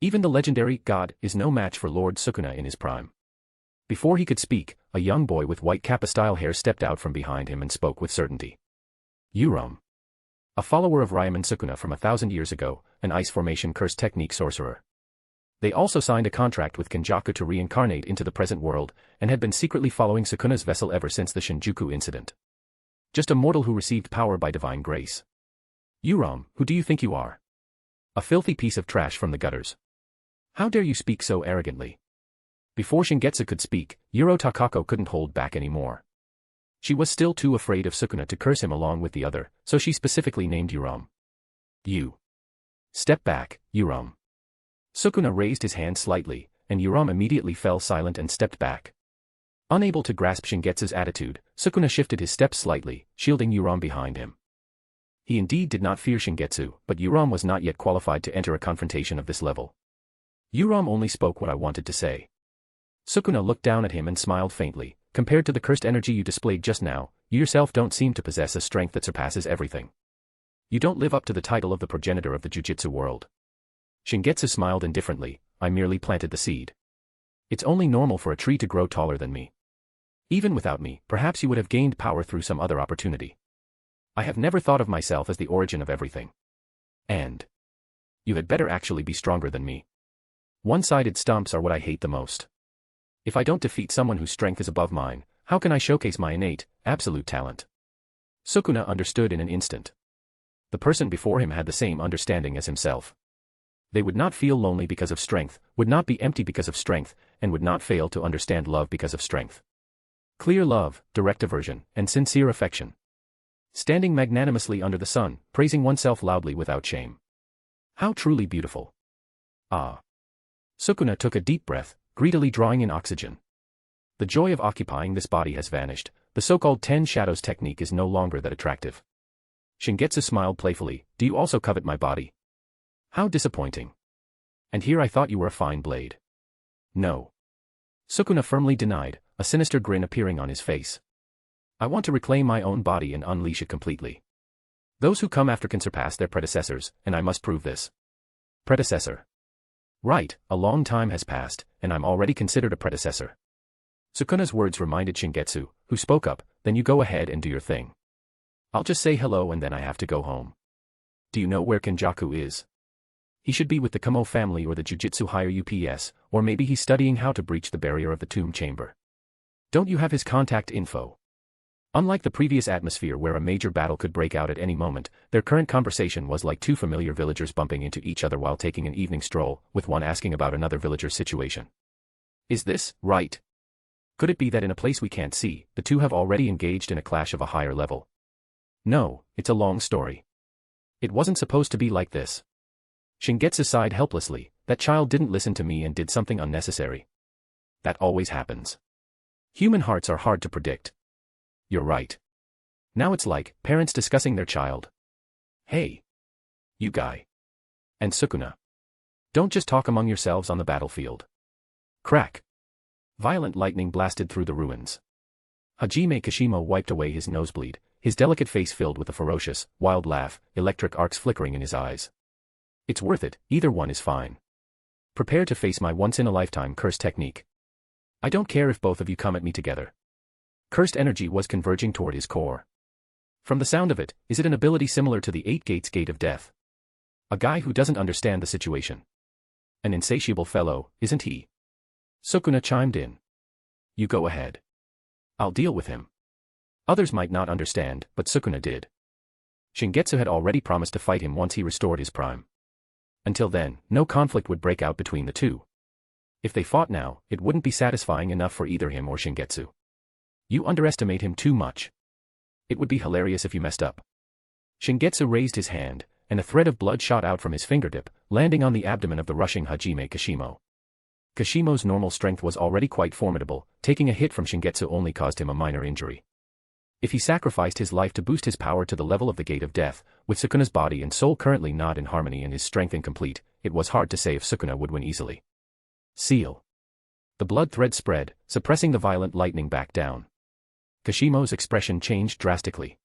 Even the legendary god is no match for Lord Sukuna in his prime. Before he could speak, a young boy with white kappa-style hair stepped out from behind him and spoke with certainty. Yuram. A follower of Ryoman Sukuna from 1,000 years ago, an ice formation curse technique sorcerer. They also signed a contract with Kenjaku to reincarnate into the present world, and had been secretly following Sukuna's vessel ever since the Shinjuku incident. Just a mortal who received power by divine grace. Yuram, who do you think you are? A filthy piece of trash from the gutters. How dare you speak so arrogantly? Before Shingetsu could speak, Yuro Takako couldn't hold back anymore. She was still too afraid of Sukuna to curse him along with the other, so she specifically named Yuram. You. Step back, Yuram. Sukuna raised his hand slightly, and Yuram immediately fell silent and stepped back. Unable to grasp Shingetsu's attitude, Sukuna shifted his steps slightly, shielding Yuram behind him. He indeed did not fear Shingetsu, but Yuram was not yet qualified to enter a confrontation of this level. Yuram only spoke what I wanted to say. Sukuna looked down at him and smiled faintly. Compared to the cursed energy you displayed just now, you yourself don't seem to possess a strength that surpasses everything. You don't live up to the title of the progenitor of the Jujutsu world. Shingetsu smiled indifferently. I merely planted the seed. It's only normal for a tree to grow taller than me. Even without me, perhaps you would have gained power through some other opportunity. I have never thought of myself as the origin of everything. And you had better actually be stronger than me. One-sided stomps are what I hate the most. If I don't defeat someone whose strength is above mine, how can I showcase my innate, absolute talent? Sukuna understood in an instant. The person before him had the same understanding as himself. They would not feel lonely because of strength, would not be empty because of strength, and would not fail to understand love because of strength. Clear love, direct aversion, and sincere affection. Standing magnanimously under the sun, praising oneself loudly without shame. How truly beautiful. Ah. Sukuna took a deep breath, greedily drawing in oxygen. The joy of occupying this body has vanished, the so-called 10 shadows technique is no longer that attractive. Shingetsu smiled playfully, do you also covet my body? How disappointing. And here I thought you were a fine blade. No. Sukuna firmly denied, a sinister grin appearing on his face. I want to reclaim my own body and unleash it completely. Those who come after can surpass their predecessors, and I must prove this. Predecessor. Right, a long time has passed, and I'm already considered a predecessor. Sukuna's words reminded Shingetsu, who spoke up, then you go ahead and do your thing. I'll just say hello and then I have to go home. Do you know where Kenjaku is? He should be with the Kamo family or the Jujutsu Higher UPS, or maybe he's studying how to breach the barrier of the tomb chamber. Don't you have his contact info? Unlike the previous atmosphere where a major battle could break out at any moment, their current conversation was like two familiar villagers bumping into each other while taking an evening stroll, with one asking about another villager's situation. Is this right? Could it be that in a place we can't see, the two have already engaged in a clash of a higher level? No, it's a long story. It wasn't supposed to be like this. Shingetsu sighed helplessly, that child didn't listen to me and did something unnecessary. That always happens. Human hearts are hard to predict. You're right. Now it's like parents discussing their child. Hey. You guy. And Sukuna. Don't just talk among yourselves on the battlefield. Crack. Violent lightning blasted through the ruins. Hajime Kashimo wiped away his nosebleed, his delicate face filled with a ferocious, wild laugh, electric arcs flickering in his eyes. It's worth it, either one is fine. Prepare to face my once-in-a-lifetime curse technique. I don't care if both of you come at me together. Cursed energy was converging toward his core. From the sound of it, is it an ability similar to the Eight Gates Gate of Death? A guy who doesn't understand the situation. An insatiable fellow, isn't he? Sukuna chimed in. You go ahead. I'll deal with him. Others might not understand, but Sukuna did. Shingetsu had already promised to fight him once he restored his prime. Until then, no conflict would break out between the two. If they fought now, it wouldn't be satisfying enough for either him or Shingetsu. You underestimate him too much. It would be hilarious if you messed up. Shingetsu raised his hand, and a thread of blood shot out from his fingertip, landing on the abdomen of the rushing Hajime Kashimo. Kashimo's normal strength was already quite formidable, taking a hit from Shingetsu only caused him a minor injury. If he sacrificed his life to boost his power to the level of the Gate of Death, with Sukuna's body and soul currently not in harmony and his strength incomplete, it was hard to say if Sukuna would win easily. Seal. The blood thread spread, suppressing the violent lightning back down. Kashimo's expression changed drastically.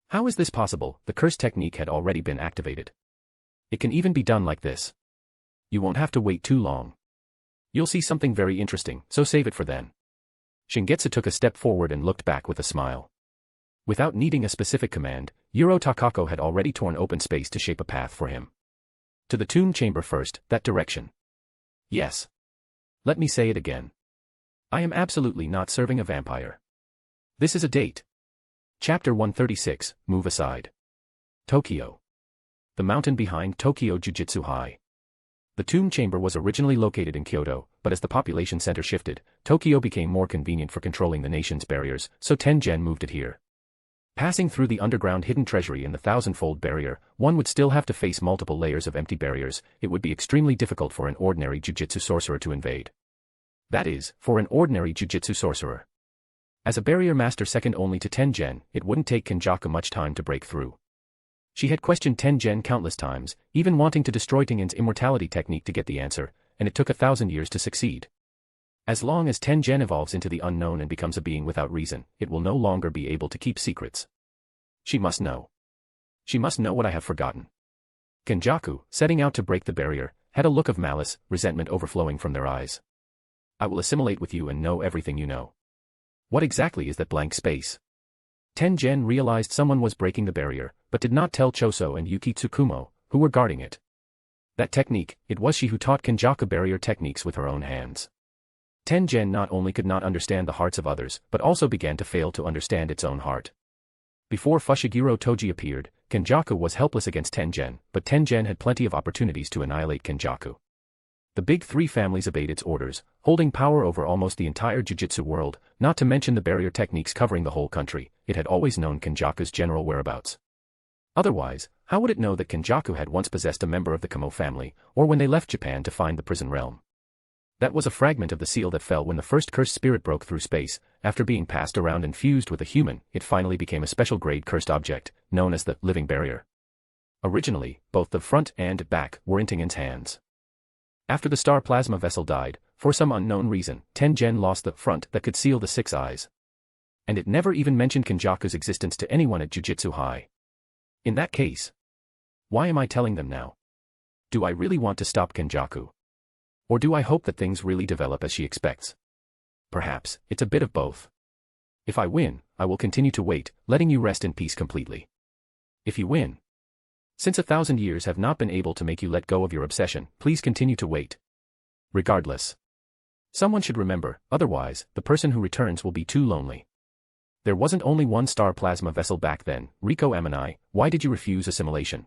How is this possible? The curse technique had already been activated. It can even be done like this. You won't have to wait too long. You'll see something very interesting, so save it for then. Shingetsu took a step forward and looked back with a smile. Without needing a specific command, Yuro Takako had already torn open space to shape a path for him. To the tomb chamber first, that direction. Yes. Let me say it again. I am absolutely not serving a vampire. This is a date. Chapter 136, Move Aside. Tokyo. The mountain behind Tokyo Jujutsu High. The tomb chamber was originally located in Kyoto, but as the population center shifted, Tokyo became more convenient for controlling the nation's barriers, so Tengen moved it here. Passing through the underground hidden treasury and the thousand-fold barrier, one would still have to face multiple layers of empty barriers. It would be extremely difficult for an ordinary jujutsu sorcerer to invade. That is, for an ordinary jujutsu sorcerer. As a barrier master second only to Tengen, it wouldn't take Kenjaku much time to break through. She had questioned Tengen countless times, even wanting to destroy Tengen's immortality technique to get the answer, and it took 1,000 years to succeed. As long as Tengen evolves into the unknown and becomes a being without reason, it will no longer be able to keep secrets. She must know. She must know what I have forgotten. Kenjaku, setting out to break the barrier, had a look of malice, resentment overflowing from their eyes. I will assimilate with you and know everything you know. What exactly is that blank space? Tengen realized someone was breaking the barrier, but did not tell Choso and Yuki Tsukumo, who were guarding it. That technique, it was she who taught Kenjaku barrier techniques with her own hands. Tengen not only could not understand the hearts of others, but also began to fail to understand its own heart. Before Fushiguro Toji appeared, Kenjaku was helpless against Tengen, but Tengen had plenty of opportunities to annihilate Kenjaku. The big three families obeyed its orders, holding power over almost the entire jujutsu world, not to mention the barrier techniques covering the whole country. It had always known Kenjaku's general whereabouts. Otherwise, how would it know that Kenjaku had once possessed a member of the Kamo family, or when they left Japan to find the prison realm? That was a fragment of the seal that fell when the first cursed spirit broke through space. After being passed around and fused with a human, it finally became a special grade cursed object, known as the living barrier. Originally, both the front and back were in Tengen's hands. After the star plasma vessel died, for some unknown reason, Tengen lost the front that could seal the 6 eyes. And it never even mentioned Kenjaku's existence to anyone at Jujutsu High. In that case, why am I telling them now? Do I really want to stop Kenjaku? Or do I hope that things really develop as she expects? Perhaps, it's a bit of both. If I win, I will continue to wait, letting you rest in peace completely. If you win, since 1,000 years have not been able to make you let go of your obsession, please continue to wait. Regardless. Someone should remember, otherwise, the person who returns will be too lonely. There wasn't only one star plasma vessel back then. Riko Amanai, why did you refuse assimilation?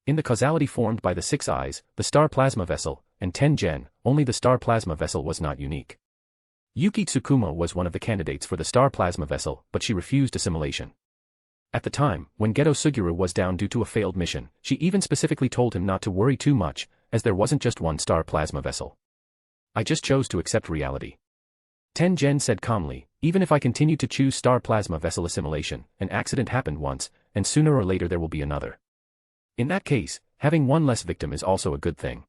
In the causality formed by the 6 eyes, the star plasma vessel, and Tengen, only the star plasma vessel was not unique. Yuki Tsukumo was one of the candidates for the star plasma vessel, but she refused assimilation. At the time, when Geto Suguru was down due to a failed mission, she even specifically told him not to worry too much, as there wasn't just one star plasma vessel. I just chose to accept reality. Tengen said calmly, even if I continue to choose star plasma vessel assimilation, an accident happened once, and sooner or later there will be another. In that case, having one less victim is also a good thing.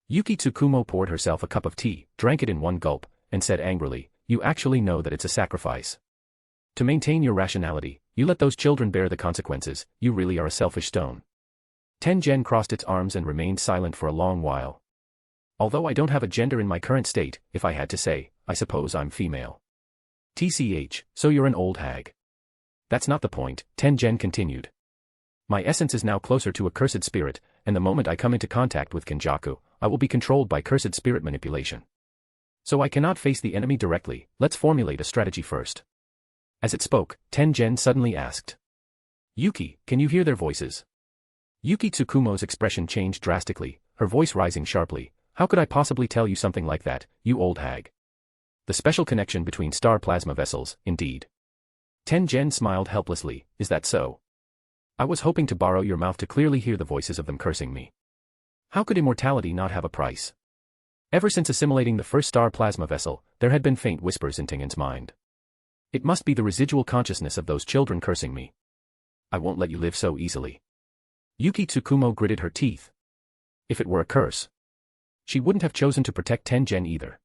Yuki Tsukumo poured herself a cup of tea, drank it in one gulp, and said angrily, you actually know that it's a sacrifice. To maintain your rationality, you let those children bear the consequences. You really are a selfish stone. Tengen crossed its arms and remained silent for a long while. Although I don't have a gender in my current state, if I had to say, I suppose I'm female. TCH, so you're an old hag. That's not the point, Tengen continued. My essence is now closer to a cursed spirit, and the moment I come into contact with Kenjaku, I will be controlled by cursed spirit manipulation. So I cannot face the enemy directly. Let's formulate a strategy first. As it spoke, Tengen suddenly asked. Yuki, can you hear their voices? Yuki Tsukumo's expression changed drastically, her voice rising sharply. How could I possibly tell you something like that, you old hag? The special connection between star plasma vessels, indeed. Tengen smiled helplessly, is that so? I was hoping to borrow your mouth to clearly hear the voices of them cursing me. How could immortality not have a price? Ever since assimilating the first star plasma vessel, there had been faint whispers in Tengen's mind. It must be the residual consciousness of those children cursing me. I won't let you live so easily. Yuki Tsukumo gritted her teeth. If it were a curse, she wouldn't have chosen to protect Tengen either.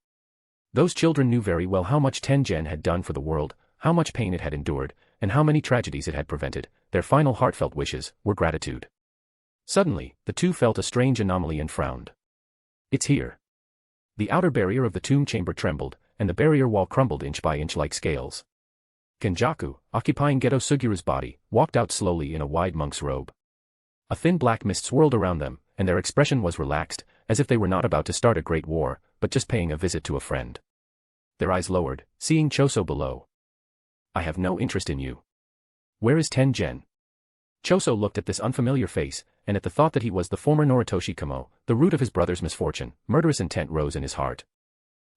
Those children knew very well how much Tengen had done for the world, how much pain it had endured, and how many tragedies it had prevented. Their final heartfelt wishes were gratitude. Suddenly, the two felt a strange anomaly and frowned. It's here. The outer barrier of the tomb chamber trembled, and the barrier wall crumbled inch by inch like scales. Kenjaku, occupying Geto Sugira's body, walked out slowly in a wide monk's robe. A thin black mist swirled around them, and their expression was relaxed, as if they were not about to start a great war, but just paying a visit to a friend. Their eyes lowered, seeing Choso below. I have no interest in you. Where is Tengen? Choso looked at this unfamiliar face, and at the thought that he was the former Noritoshi Kamo, the root of his brother's misfortune, murderous intent rose in his heart.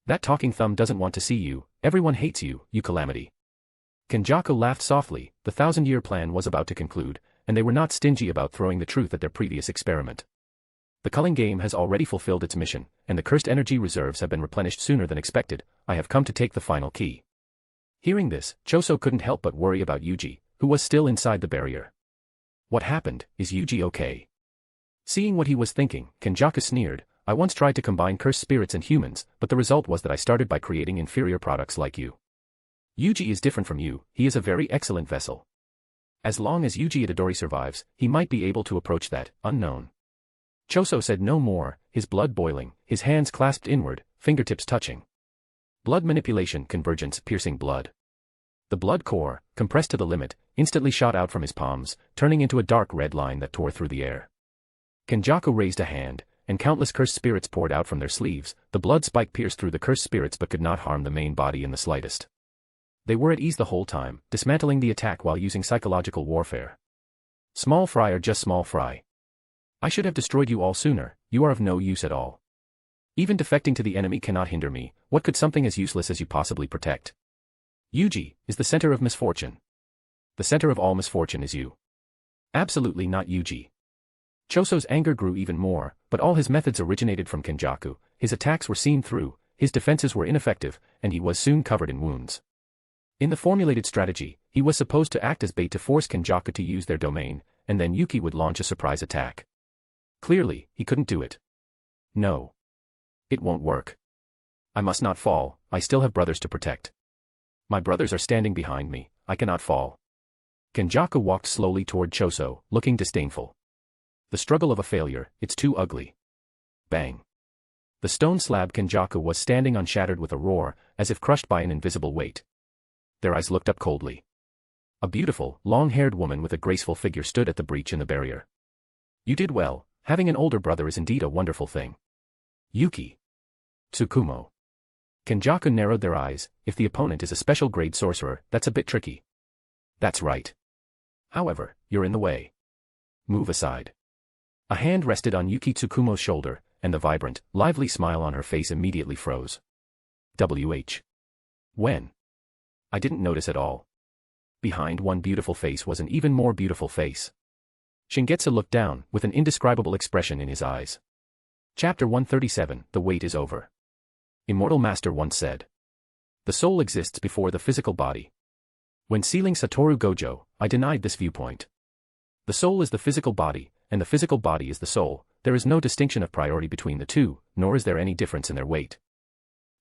That talking thumb doesn't want to see you, everyone hates you, you calamity. Kenjaku laughed softly. The 1,000-year plan was about to conclude, and they were not stingy about throwing the truth at their previous experiment. The culling game has already fulfilled its mission, and the cursed energy reserves have been replenished sooner than expected. I have come to take the final key. Hearing this, Choso couldn't help but worry about Yuji, who was still inside the barrier. What happened? Is Yuji okay? Seeing what he was thinking, Kenjaku sneered. I once tried to combine cursed spirits and humans, but the result was that I started by creating inferior products like you. Yuji is different from you, he is a very excellent vessel. As long as Yuji Itadori survives, he might be able to approach that unknown. Choso said no more, his blood boiling, his hands clasped inward, fingertips touching. Blood manipulation, convergence, piercing blood. The blood core, compressed to the limit, instantly shot out from his palms, turning into a dark red line that tore through the air. Kenjaku raised a hand, and countless cursed spirits poured out from their sleeves. The blood spike pierced through the cursed spirits but could not harm the main body in the slightest. They were at ease the whole time, dismantling the attack while using psychological warfare. Small fry are just small fry. I should have destroyed you all sooner, you are of no use at all. Even defecting to the enemy cannot hinder me. What could something as useless as you possibly protect? Yuji is the center of misfortune. The center of all misfortune is you. Absolutely not Yuji. Choso's anger grew even more, but all his methods originated from Kenjaku. His attacks were seen through, his defenses were ineffective, and he was soon covered in wounds. In the formulated strategy, he was supposed to act as bait to force Kenjaku to use their domain, and then Yuki would launch a surprise attack. Clearly, he couldn't do it. No. It won't work. I must not fall, I still have brothers to protect. My brothers are standing behind me, I cannot fall. Kenjaku walked slowly toward Choso, looking disdainful. The struggle of a failure, it's too ugly. Bang. The stone slab Kenjaku was standing on shattered with a roar, as if crushed by an invisible weight. Their eyes looked up coldly. A beautiful, long-haired woman with a graceful figure stood at the breach in the barrier. You did well, having an older brother is indeed a wonderful thing. Yuki Tsukumo. Kenjaku narrowed their eyes. If the opponent is a special grade sorcerer, that's a bit tricky. That's right. However, you're in the way. Move aside. A hand rested on Yuki Tsukumo's shoulder, and the vibrant, lively smile on her face immediately froze. When? I didn't notice at all. Behind one beautiful face was an even more beautiful face. Shingetsu looked down, with an indescribable expression in his eyes. Chapter 137, The Wait is Over. Immortal Master once said. The soul exists before the physical body. When sealing Satoru Gojo, I denied this viewpoint. The soul is the physical body, and the physical body is the soul. There is no distinction of priority between the two, nor is there any difference in their weight.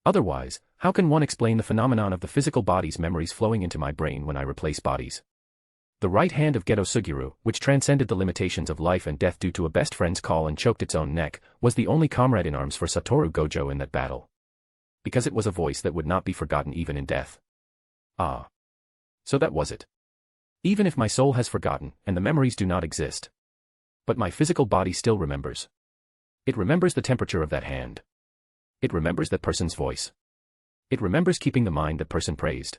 Otherwise, how can one explain the phenomenon of the physical body's memories flowing into my brain when I replace bodies? The right hand of Geto Suguru, which transcended the limitations of life and death due to a best friend's call and choked its own neck, was the only comrade in arms for Satoru Gojo in that battle. Because it was a voice that would not be forgotten even in death. Ah. So that was it. Even if my soul has forgotten, and the memories do not exist. But my physical body still remembers. It remembers the temperature of that hand. It remembers that person's voice. It remembers keeping the mind that person praised.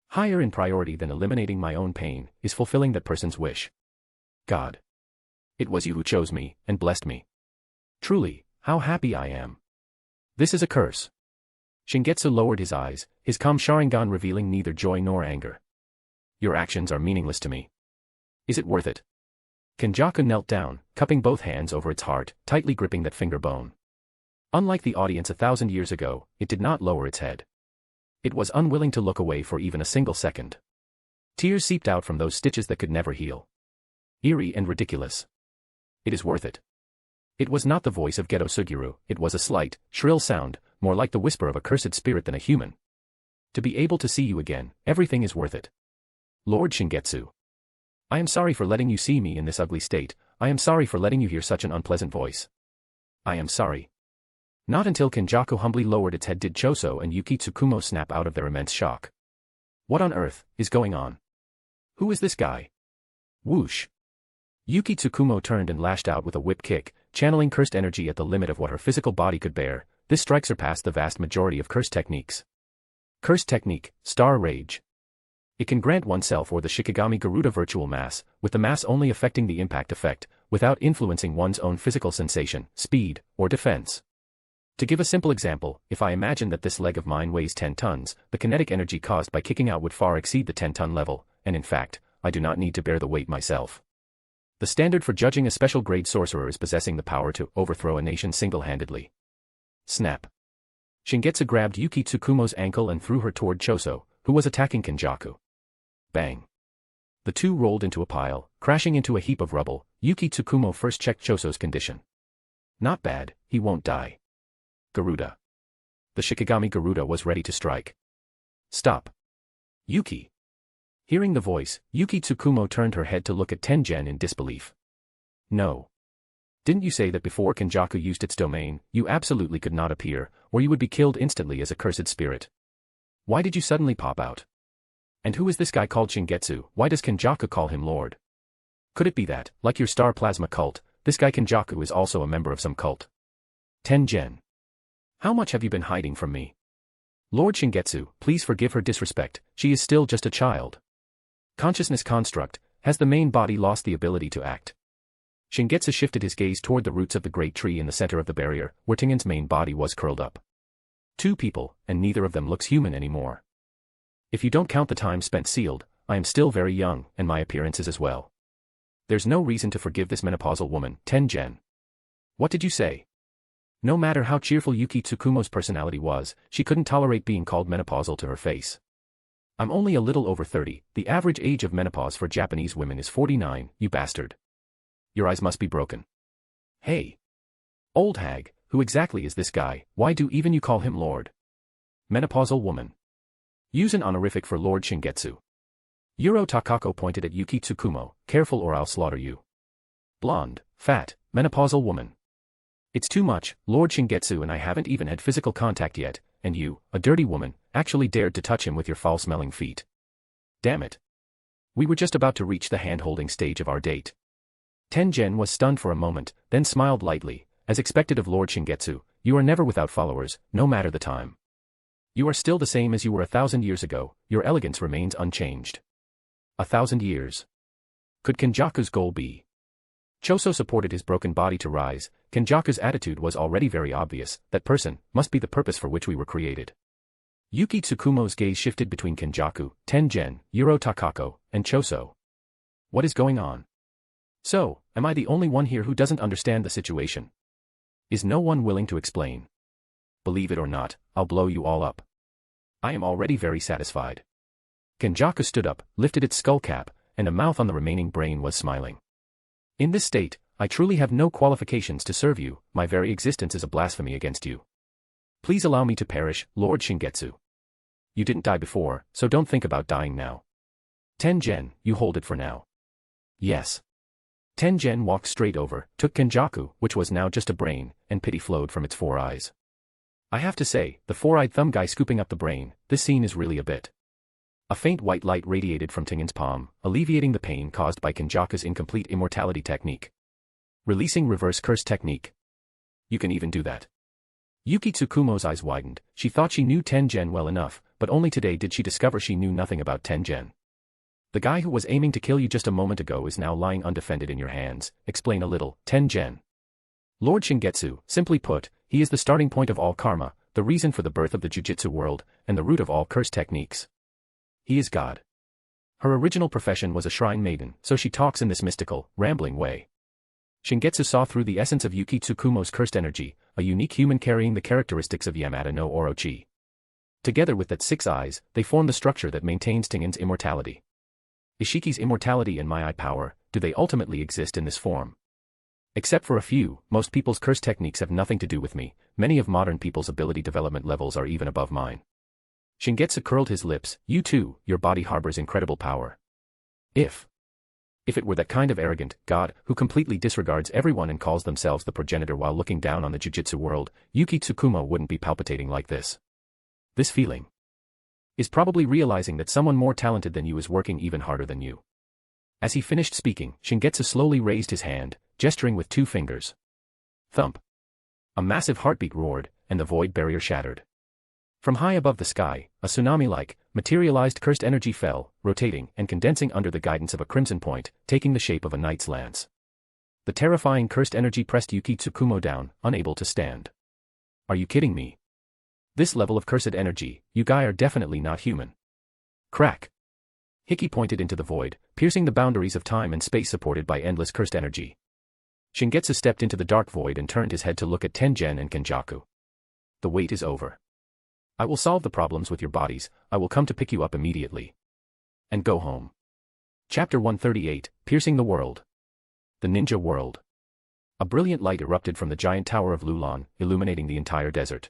Higher in priority than eliminating my own pain, is fulfilling that person's wish. God. It was you who chose me, and blessed me. Truly, how happy I am. This is a curse. Shingetsu lowered his eyes, his calm Sharingan revealing neither joy nor anger. Your actions are meaningless to me. Is it worth it? Kenjaku knelt down, cupping both hands over its heart, tightly gripping that finger bone. Unlike the audience 1,000 years ago, it did not lower its head. It was unwilling to look away for even a single second. Tears seeped out from those stitches that could never heal. Eerie and ridiculous. It is worth it. It was not the voice of Geto Suguru, it was a slight, shrill sound, more like the whisper of a cursed spirit than a human. To be able to see you again, everything is worth it. Lord Shingetsu. I am sorry for letting you see me in this ugly state, I am sorry for letting you hear such an unpleasant voice. I am sorry. Not until Kenjaku humbly lowered its head did Choso and Yuki Tsukumo snap out of their immense shock. What on earth is going on? Who is this guy? Whoosh. Yuki Tsukumo turned and lashed out with a whip kick, channeling cursed energy at the limit of what her physical body could bear. This strike surpassed the vast majority of curse techniques. Curse technique, Star Rage. It can grant oneself or the Shikigami Garuda virtual mass, with the mass only affecting the impact effect, without influencing one's own physical sensation, speed, or defense. To give a simple example, if I imagine that this leg of mine weighs 10 tons, the kinetic energy caused by kicking out would far exceed the 10-ton level, and in fact, I do not need to bear the weight myself. The standard for judging a special grade sorcerer is possessing the power to overthrow a nation single-handedly. Snap. Shingetsu grabbed Yuki Tsukumo's ankle and threw her toward Choso, who was attacking Kenjaku. Bang. The two rolled into a pile, crashing into a heap of rubble. Yuki Tsukumo first checked Choso's condition. Not bad, he won't die. Garuda. The Shikigami Garuda was ready to strike. Stop. Yuki. Hearing the voice, Yuki Tsukumo turned her head to look at Tengen in disbelief. No. Didn't you say that before Kenjaku used its domain, you absolutely could not appear, or you would be killed instantly as a cursed spirit? Why did you suddenly pop out? And who is this guy called Shingetsu? Why does Kenjaku call him Lord? Could it be that, like your star plasma cult, this guy Kenjaku is also a member of some cult? Tengen. How much have you been hiding from me? Lord Shingetsu, please forgive her disrespect, she is still just a child. Consciousness construct, has the main body lost the ability to act? Shingetsu shifted his gaze toward the roots of the great tree in the center of the barrier, where Tengen's main body was curled up. Two people, and neither of them looks human anymore. If you don't count the time spent sealed, I am still very young, and my appearance is as well. There's no reason to forgive this menopausal woman, Tengen. What did you say? No matter how cheerful Yuki Tsukumo's personality was, she couldn't tolerate being called menopausal to her face. I'm only a little over 30, the average age of menopause for Japanese women is 49, you bastard. Your eyes must be broken. Hey. Old hag, who exactly is this guy, why do even you call him Lord? Menopausal woman. Use an honorific for Lord Shingetsu. Yuro Takako pointed at Yuki Tsukumo, careful or I'll slaughter you. Blonde, fat, menopausal woman. It's too much, Lord Shingetsu and I haven't even had physical contact yet, and you, a dirty woman, actually dared to touch him with your foul-smelling feet. Damn it. We were just about to reach the hand-holding stage of our date. Tengen was stunned for a moment, then smiled lightly. As expected of Lord Shingetsu, you are never without followers, no matter the time. You are still the same as you were 1,000 years ago, your elegance remains unchanged. 1,000 years. Could Kenjaku's goal be? Choso supported his broken body to rise. Kenjaku's attitude was already very obvious, that person must be the purpose for which we were created. Yuki Tsukumo's gaze shifted between Kenjaku, Tengen, Yuro Takako, and Choso. What is going on? So, am I the only one here who doesn't understand the situation? Is no one willing to explain? Believe it or not, I'll blow you all up. I am already very satisfied. Kenjaku stood up, lifted its skull cap, and a mouth on the remaining brain was smiling. In this state, I truly have no qualifications to serve you, my very existence is a blasphemy against you. Please allow me to perish, Lord Shingetsu. You didn't die before, so don't think about dying now. Tengen, you hold it for now. Yes. Tengen walked straight over, took Kenjaku, which was now just a brain, and pity flowed from its 4 eyes. I have to say, the 4-eyed thumb guy scooping up the brain, this scene is really a bit. A faint white light radiated from Tengen's palm, alleviating the pain caused by Kenjaku's incomplete immortality technique. Releasing reverse curse technique. You can even do that. Yuki Tsukumo's eyes widened, she thought she knew Tengen well enough, but only today did she discover she knew nothing about Tengen. The guy who was aiming to kill you just a moment ago is now lying undefended in your hands, explain a little, Tengen. Lord Shingetsu, simply put, he is the starting point of all karma, the reason for the birth of the Jujutsu world, and the root of all curse techniques. He is God. Her original profession was a shrine maiden, so she talks in this mystical, rambling way. Shingetsu saw through the essence of Yuki Tsukumo's cursed energy, a unique human carrying the characteristics of Yamada no Orochi. Together with that 6 eyes, they form the structure that maintains Tengen's immortality. Ishiki's immortality and my eye power, do they ultimately exist in this form? Except for a few, most people's curse techniques have nothing to do with me. Many of modern people's ability development levels are even above mine. Shingetsu curled his lips. You too, your body harbors incredible power. If it were that kind of arrogant god who completely disregards everyone and calls themselves the progenitor while looking down on the Jujutsu world, Yuki Tsukumo wouldn't be palpitating like this. This feeling is probably realizing that someone more talented than you is working even harder than you. As he finished speaking, Shingetsu slowly raised his hand, gesturing with 2 fingers. Thump. A massive heartbeat roared, and the void barrier shattered. From high above the sky, a tsunami-like, materialized cursed energy fell, rotating and condensing under the guidance of a crimson point, taking the shape of a knight's lance. The terrifying cursed energy pressed Yuki Tsukumo down, unable to stand. Are you kidding me? This level of cursed energy, you guys are definitely not human. Crack. Hiki pointed into the void, piercing the boundaries of time and space supported by endless cursed energy. Shingetsu stepped into the dark void and turned his head to look at Tengen and Kenjaku. The wait is over. I will solve the problems with your bodies. I will come to pick you up immediately. And go home. Chapter 138, Piercing the World. The Ninja World. A brilliant light erupted from the giant tower of Lulan, illuminating the entire desert.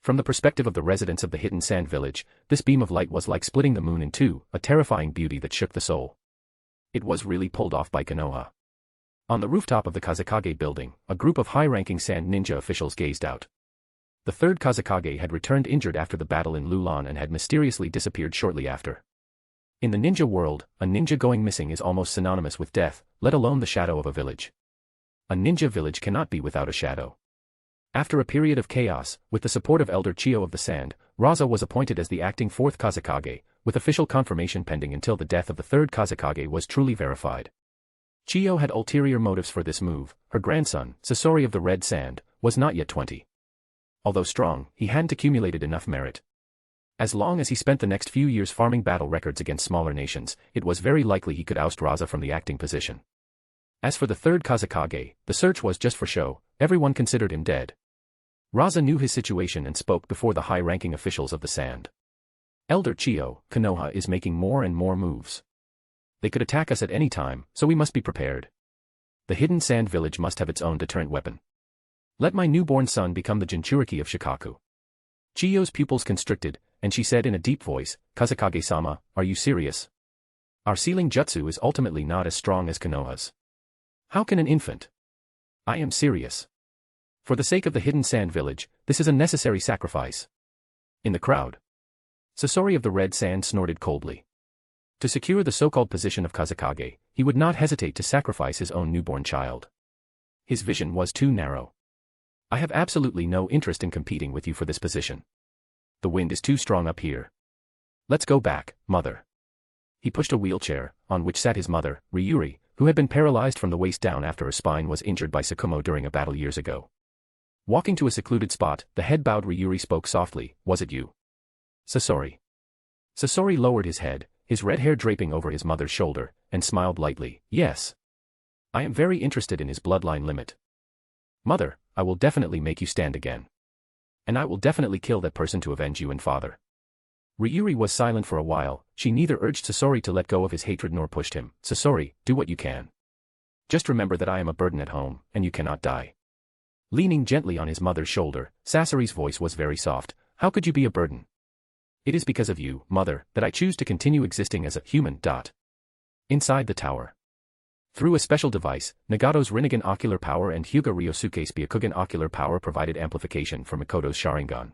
From the perspective of the residents of the hidden sand village, this beam of light was like splitting the moon in two, a terrifying beauty that shook the soul. It was really pulled off by Konoha. On the rooftop of the Kazekage building, a group of high-ranking sand ninja officials gazed out. The third Kazekage had returned injured after the battle in Lulan and had mysteriously disappeared shortly after. In the ninja world, a ninja going missing is almost synonymous with death, let alone the shadow of a village. A ninja village cannot be without a shadow. After a period of chaos, with the support of Elder Chiyo of the Sand, Raza was appointed as the acting fourth Kazekage, with official confirmation pending until the death of the third Kazekage was truly verified. Chiyo had ulterior motives for this move. Her grandson, Sasori of the Red Sand, was not yet 20. Although strong, he hadn't accumulated enough merit. As long as he spent the next few years farming battle records against smaller nations, it was very likely he could oust Raza from the acting position. As for the third Kazekage, the search was just for show. Everyone considered him dead. Raza knew his situation and spoke before the high-ranking officials of the Sand. Elder Chiyo, Konoha is making more and more moves. They could attack us at any time, so we must be prepared. The hidden sand village must have its own deterrent weapon. Let my newborn son become the Jinchuriki of Shikaku. Chiyo's pupils constricted, and she said in a deep voice, Kazekage-sama, are you serious? Our sealing jutsu is ultimately not as strong as Konoha's. How can an infant? I am serious. For the sake of the hidden sand village, this is a necessary sacrifice. In the crowd, Sasori of the Red Sand snorted coldly. To secure the so-called position of Kazekage, he would not hesitate to sacrifice his own newborn child. His vision was too narrow. I have absolutely no interest in competing with you for this position. The wind is too strong up here. Let's go back, mother. He pushed a wheelchair, on which sat his mother, Ryuri, who had been paralyzed from the waist down after her spine was injured by Tsukumo during a battle years ago. Walking to a secluded spot, the head-bowed Ryuri spoke softly, was it you? Sasori. Sasori lowered his head, his red hair draping over his mother's shoulder, and smiled lightly, yes. I am very interested in his bloodline limit. Mother, I will definitely make you stand again. And I will definitely kill that person to avenge you and father. Ryuri was silent for a while. She neither urged Sasori to let go of his hatred nor pushed him. Sasori, do what you can. Just remember that I am a burden at home, and you cannot die. Leaning gently on his mother's shoulder, Sasori's voice was very soft. How could you be a burden? It is because of you, mother, that I choose to continue existing as a human. Inside the tower. Through a special device, Nagato's Rinnegan ocular power and Hyuga Ryosuke's Byakugan ocular power provided amplification for Mikoto's Sharingan.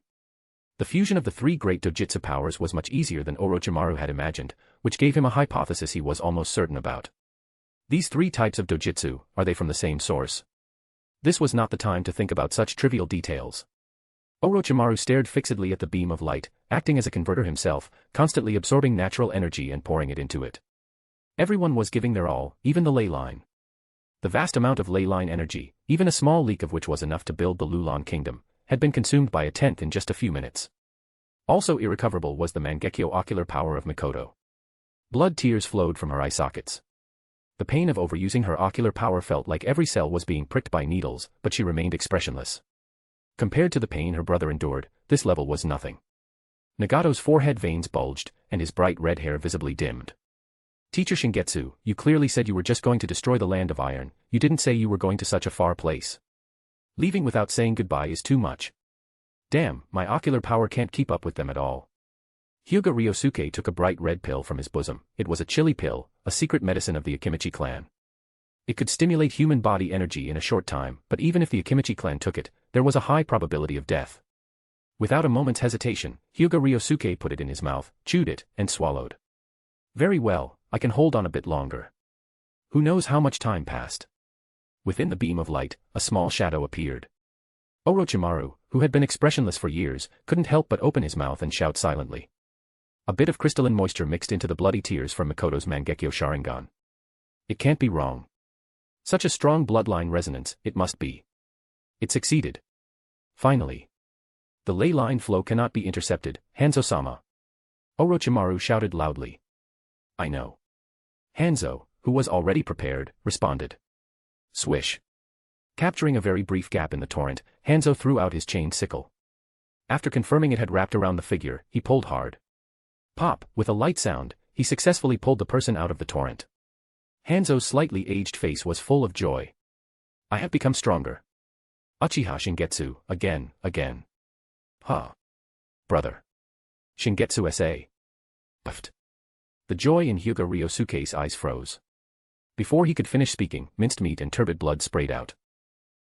The fusion of the three great Dōjutsu powers was much easier than Orochimaru had imagined, which gave him a hypothesis he was almost certain about. These three types of Dōjutsu, are they from the same source? This was not the time to think about such trivial details. Orochimaru stared fixedly at the beam of light, acting as a converter himself, constantly absorbing natural energy and pouring it into it. Everyone was giving their all, even the ley line. The vast amount of ley line energy, even a small leak of which was enough to build the Lulan kingdom, had been consumed by a tenth in just a few minutes. Also irrecoverable was the Mangekyo ocular power of Mikoto. Blood tears flowed from her eye sockets. The pain of overusing her ocular power felt like every cell was being pricked by needles, but she remained expressionless. Compared to the pain her brother endured, this level was nothing. Nagato's forehead veins bulged, and his bright red hair visibly dimmed. Teacher Shingetsu, you clearly said you were just going to destroy the land of iron, you didn't say you were going to such a far place. Leaving without saying goodbye is too much. Damn, my ocular power can't keep up with them at all. Hyuga Ryosuke took a bright red pill from his bosom. It was a chili pill, a secret medicine of the Akimichi clan. It could stimulate human body energy in a short time, but even if the Akimichi clan took it, there was a high probability of death. Without a moment's hesitation, Hyuga Ryosuke put it in his mouth, chewed it, and swallowed. Very well, I can hold on a bit longer. Who knows how much time passed? Within the beam of light, a small shadow appeared. Orochimaru, who had been expressionless for years, couldn't help but open his mouth and shout silently. A bit of crystalline moisture mixed into the bloody tears from Mikoto's Mangekyo Sharingan. It can't be wrong. Such a strong bloodline resonance, it must be. It succeeded. Finally. The ley line flow cannot be intercepted, Hanzo-sama. Orochimaru shouted loudly. I know. Hanzo, who was already prepared, responded. Swish. Capturing a very brief gap in the torrent, Hanzo threw out his chained sickle. After confirming it had wrapped around the figure, he pulled hard. Pop, with a light sound, he successfully pulled the person out of the torrent. Hanzo's slightly aged face was full of joy. I have become stronger. Uchiha Shingetsu, again. Huh. Brother. Shingetsu S.A. Puffed. The joy in Hyuga Ryosuke's eyes froze. Before he could finish speaking, minced meat and turbid blood sprayed out.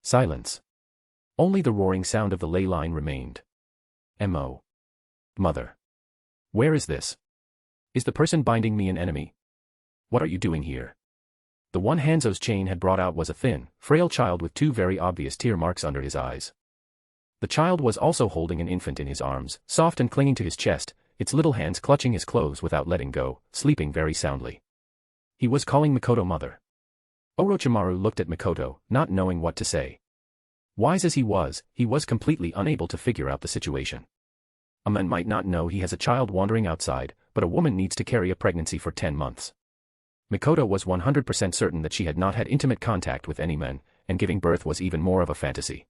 Silence. Only the roaring sound of the ley line remained. M.O. Mother. Where is this? Is the person binding me an enemy? What are you doing here? The one Hanzo's chain had brought out was a thin, frail child with two very obvious tear marks under his eyes. The child was also holding an infant in his arms, soft and clinging to his chest, its little hands clutching his clothes without letting go, sleeping very soundly. He was calling Mikoto mother. Orochimaru looked at Mikoto, not knowing what to say. Wise as he was completely unable to figure out the situation. A man might not know he has a child wandering outside, but a woman needs to carry a pregnancy for 10 months. Mikoto was 100% certain that she had not had intimate contact with any men, and giving birth was even more of a fantasy.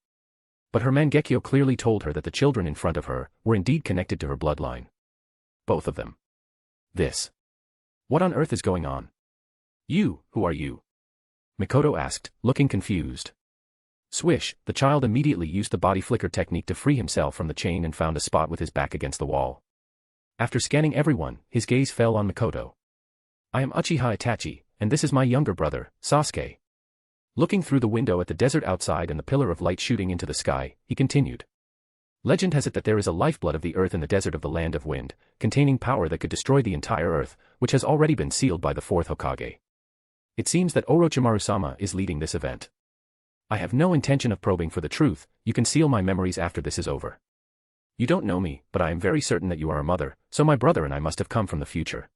But her Mangekyo clearly told her that the children in front of her were indeed connected to her bloodline. Both of them. This. What on earth is going on? You, who are you? Mikoto asked, looking confused. Swish, the child immediately used the body flicker technique to free himself from the chain and found a spot with his back against the wall. After scanning everyone, his gaze fell on Mikoto. I am Uchiha Itachi, and this is my younger brother, Sasuke. Looking through the window at the desert outside and the pillar of light shooting into the sky, he continued. Legend has it that there is a lifeblood of the earth in the desert of the land of wind, containing power that could destroy the entire earth, which has already been sealed by the fourth Hokage. It seems that Orochimaru-sama is leading this event. I have no intention of probing for the truth, you can seal my memories after this is over. You don't know me, but I am very certain that you are a mother, so my brother and I must have come from the future.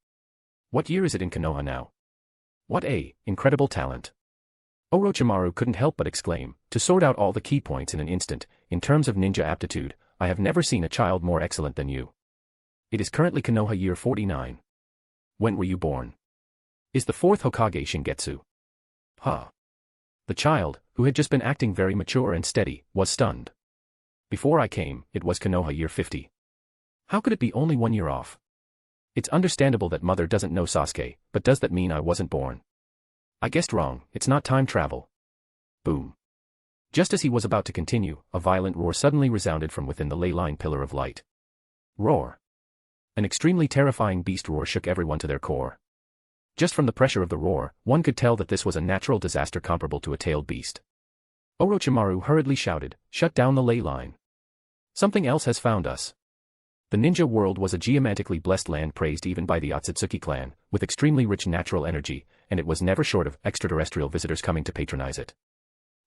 What year is it in Konoha now? What a incredible talent. Orochimaru couldn't help but exclaim, to sort out all the key points in an instant. In terms of ninja aptitude, I have never seen a child more excellent than you. It is currently Konoha year 49. When were you born? Is the fourth Hokage Shingetsu? Huh. The child, who had just been acting very mature and steady, was stunned. Before I came, it was Konoha year 50. How could it be only 1 year off? It's understandable that mother doesn't know Sasuke, but does that mean I wasn't born? I guessed wrong, it's not time travel. Boom. Just as he was about to continue, a violent roar suddenly resounded from within the ley line pillar of light. Roar. An extremely terrifying beast roar shook everyone to their core. Just from the pressure of the roar, one could tell that this was a natural disaster comparable to a tailed beast. Orochimaru hurriedly shouted, shut down the ley line. Something else has found us. The ninja world was a geomantically blessed land praised even by the Otsutsuki clan, with extremely rich natural energy, and it was never short of extraterrestrial visitors coming to patronize it.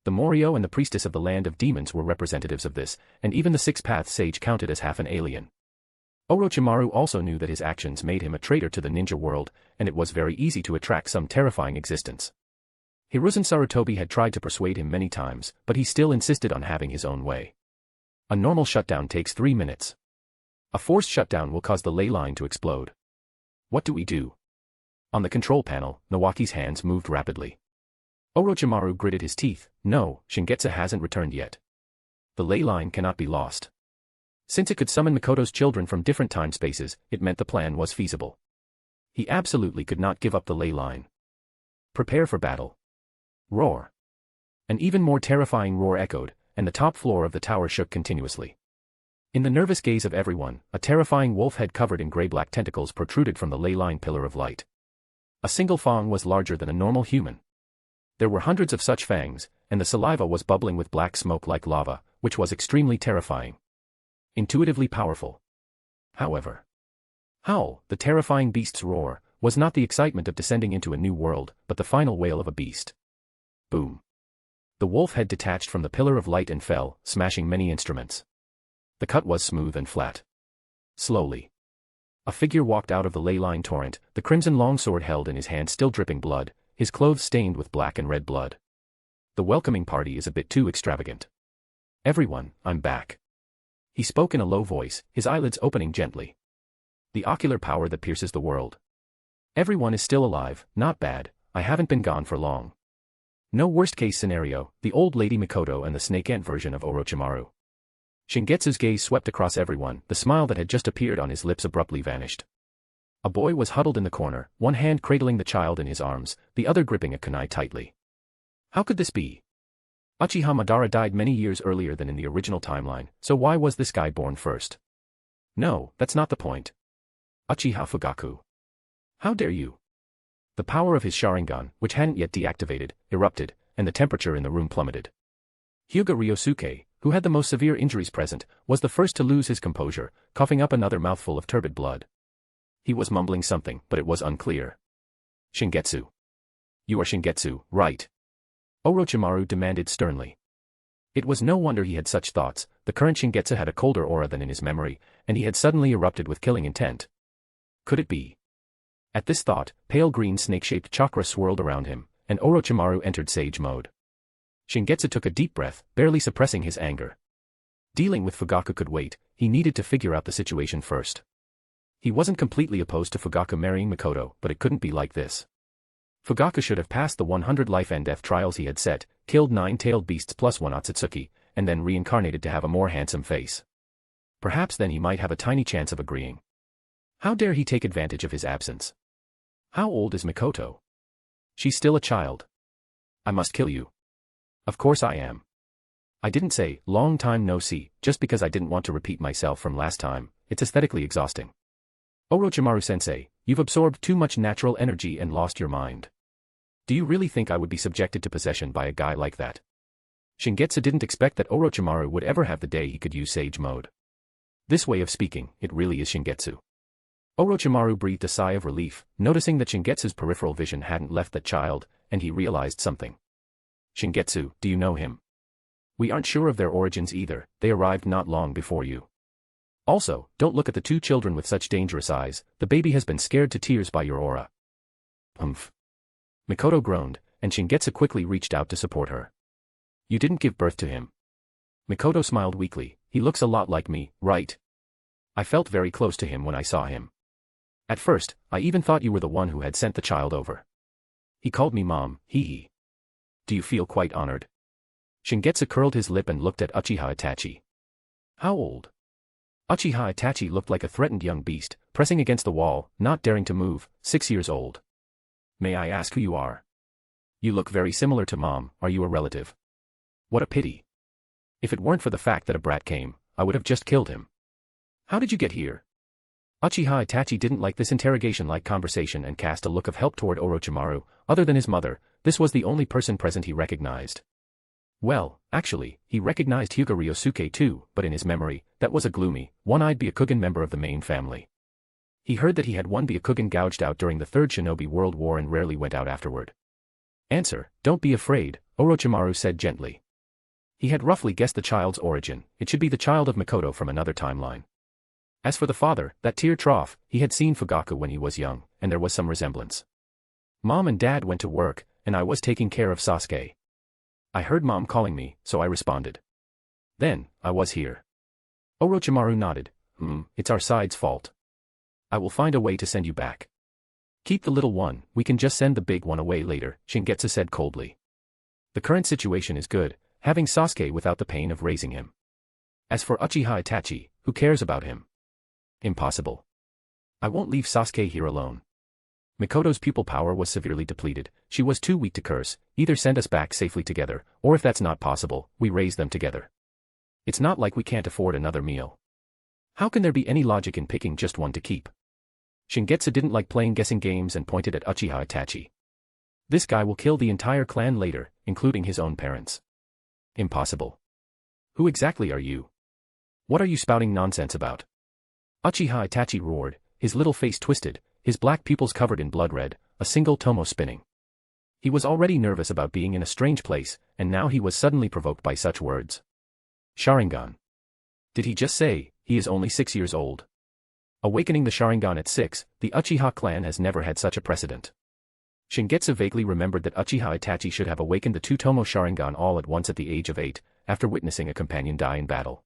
The Morio and the priestess of the land of demons were representatives of this, and even the six-path sage counted as half an alien. Orochimaru also knew that his actions made him a traitor to the ninja world, and it was very easy to attract some terrifying existence. Hiruzen Sarutobi had tried to persuade him many times, but he still insisted on having his own way. A normal shutdown takes 3 minutes. A forced shutdown will cause the ley line to explode. What do we do? On the control panel, Nawaki's hands moved rapidly. Orochimaru gritted his teeth. No, Shingetsu hasn't returned yet. The ley line cannot be lost. Since it could summon Mikoto's children from different time spaces, it meant the plan was feasible. He absolutely could not give up the ley line. Prepare for battle. Roar. An even more terrifying roar echoed, and the top floor of the tower shook continuously. In the nervous gaze of everyone, a terrifying wolf head covered in gray-black tentacles protruded from the ley line pillar of light. A single fang was larger than a normal human. There were hundreds of such fangs, and the saliva was bubbling with black smoke like lava, which was extremely terrifying. Intuitively powerful. However, howl, the terrifying beast's roar, was not the excitement of descending into a new world, but the final wail of a beast. Boom. The wolf head detached from the pillar of light and fell, smashing many instruments. The cut was smooth and flat. Slowly, a figure walked out of the ley line torrent, the crimson longsword held in his hand still dripping blood, his clothes stained with black and red blood. The welcoming party is a bit too extravagant. Everyone, I'm back. He spoke in a low voice, his eyelids opening gently. The ocular power that pierces the world. Everyone is still alive, not bad, I haven't been gone for long. No worst-case scenario, the old lady Mikoto and the snake ant version of Orochimaru. Shingetsu's gaze swept across everyone, the smile that had just appeared on his lips abruptly vanished. A boy was huddled in the corner, one hand cradling the child in his arms, the other gripping a kunai tightly. How could this be? Uchiha Madara died many years earlier than in the original timeline, so why was this guy born first? No, that's not the point. Uchiha Fugaku. How dare you? The power of his Sharingan, which hadn't yet deactivated, erupted, and the temperature in the room plummeted. Hyuga Ryosuke, who had the most severe injuries present, was the first to lose his composure, coughing up another mouthful of turbid blood. He was mumbling something, but it was unclear. Shingetsu. You are Shingetsu, right? Orochimaru demanded sternly. It was no wonder he had such thoughts, the current Shingetsu had a colder aura than in his memory, and he had suddenly erupted with killing intent. Could it be? At this thought, pale green snake-shaped chakra swirled around him, and Orochimaru entered sage mode. Shingetsu took a deep breath, barely suppressing his anger. Dealing with Fugaku could wait, he needed to figure out the situation first. He wasn't completely opposed to Fugaku marrying Mikoto, but it couldn't be like this. Fugaku should have passed the 100 life and death trials he had set, killed 9-tailed beasts plus 1 Otsutsuki, and then reincarnated to have a more handsome face. Perhaps then he might have a tiny chance of agreeing. How dare he take advantage of his absence? How old is Mikoto? She's still a child. I must kill you. Of course I am. I didn't say, long time no see, just because I didn't want to repeat myself from last time, it's aesthetically exhausting. Orochimaru-sensei, you've absorbed too much natural energy and lost your mind. Do you really think I would be subjected to possession by a guy like that? Shingetsu didn't expect that Orochimaru would ever have the day he could use sage mode. This way of speaking, it really is Shingetsu. Orochimaru breathed a sigh of relief, noticing that Shingetsu's peripheral vision hadn't left that child, and he realized something. Shingetsu, do you know him? We aren't sure of their origins either, they arrived not long before you. Also, don't look at the two children with such dangerous eyes, the baby has been scared to tears by your aura. Humph. Mikoto groaned, and Shingetsu quickly reached out to support her. You didn't give birth to him. Mikoto smiled weakly, he looks a lot like me, right? I felt very close to him when I saw him. At first, I even thought you were the one who had sent the child over. He called me mom, hee. Do you feel quite honored? Shingetsu curled his lip and looked at Uchiha Itachi. How old? Uchiha Itachi looked like a threatened young beast, pressing against the wall, not daring to move, 6 years old. May I ask who you are? You look very similar to mom, are you a relative? What a pity. If it weren't for the fact that a brat came, I would have just killed him. How did you get here? Uchiha Itachi didn't like this interrogation-like conversation and cast a look of help toward Orochimaru. Other than his mother, this was the only person present he recognized. Well, actually, he recognized Hyuga Ryosuke too, but in his memory, that was a gloomy, one-eyed Byakugan member of the main family. He heard that he had one Byakugan gouged out during the Third Shinobi World War and rarely went out afterward. Answer, don't be afraid, Orochimaru said gently. He had roughly guessed the child's origin, it should be the child of Mikoto from another timeline. As for the father, that tear trough, he had seen Fugaku when he was young, and there was some resemblance. Mom and dad went to work, and I was taking care of Sasuke. I heard mom calling me, so I responded. Then, I was here. Orochimaru nodded, it's our side's fault. I will find a way to send you back. Keep the little one, we can just send the big one away later, Shingetsu said coldly. The current situation is good, having Sasuke without the pain of raising him. As for Uchiha Itachi, who cares about him? Impossible. I won't leave Sasuke here alone. Mikoto's pupil power was severely depleted. She was too weak to curse. Either send us back safely together, or if that's not possible, we raise them together. It's not like we can't afford another meal. How can there be any logic in picking just one to keep? Shingetsu didn't like playing guessing games and pointed at Uchiha Itachi. This guy will kill the entire clan later, including his own parents. Impossible. Who exactly are you? What are you spouting nonsense about? Uchiha Itachi roared, his little face twisted, his black pupils covered in blood red, a single tomo spinning. He was already nervous about being in a strange place, and now he was suddenly provoked by such words. Sharingan. Did he just say, he is only 6 years old? Awakening the Sharingan at 6, the Uchiha clan has never had such a precedent. Shingetsu vaguely remembered that Uchiha Itachi should have awakened the two tomo Sharingan all at once at the age of 8, after witnessing a companion die in battle.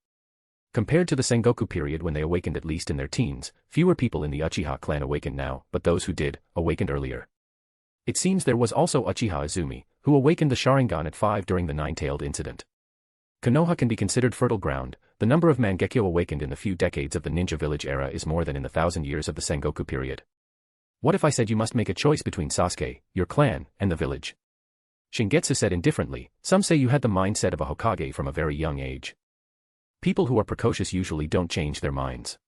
Compared to the Sengoku period when they awakened at least in their teens, fewer people in the Uchiha clan awakened now, but those who did, awakened earlier. It seems there was also Uchiha Izumi, who awakened the Sharingan at 5 during the nine-tailed incident. Konoha can be considered fertile ground. The number of Mangekyo awakened in the few decades of the ninja village era is more than in the 1,000 years of the Sengoku period. What if I said you must make a choice between Sasuke, your clan, and the village? Shingetsu said indifferently, some say you had the mindset of a Hokage from a very young age. People who are precocious usually don't change their minds.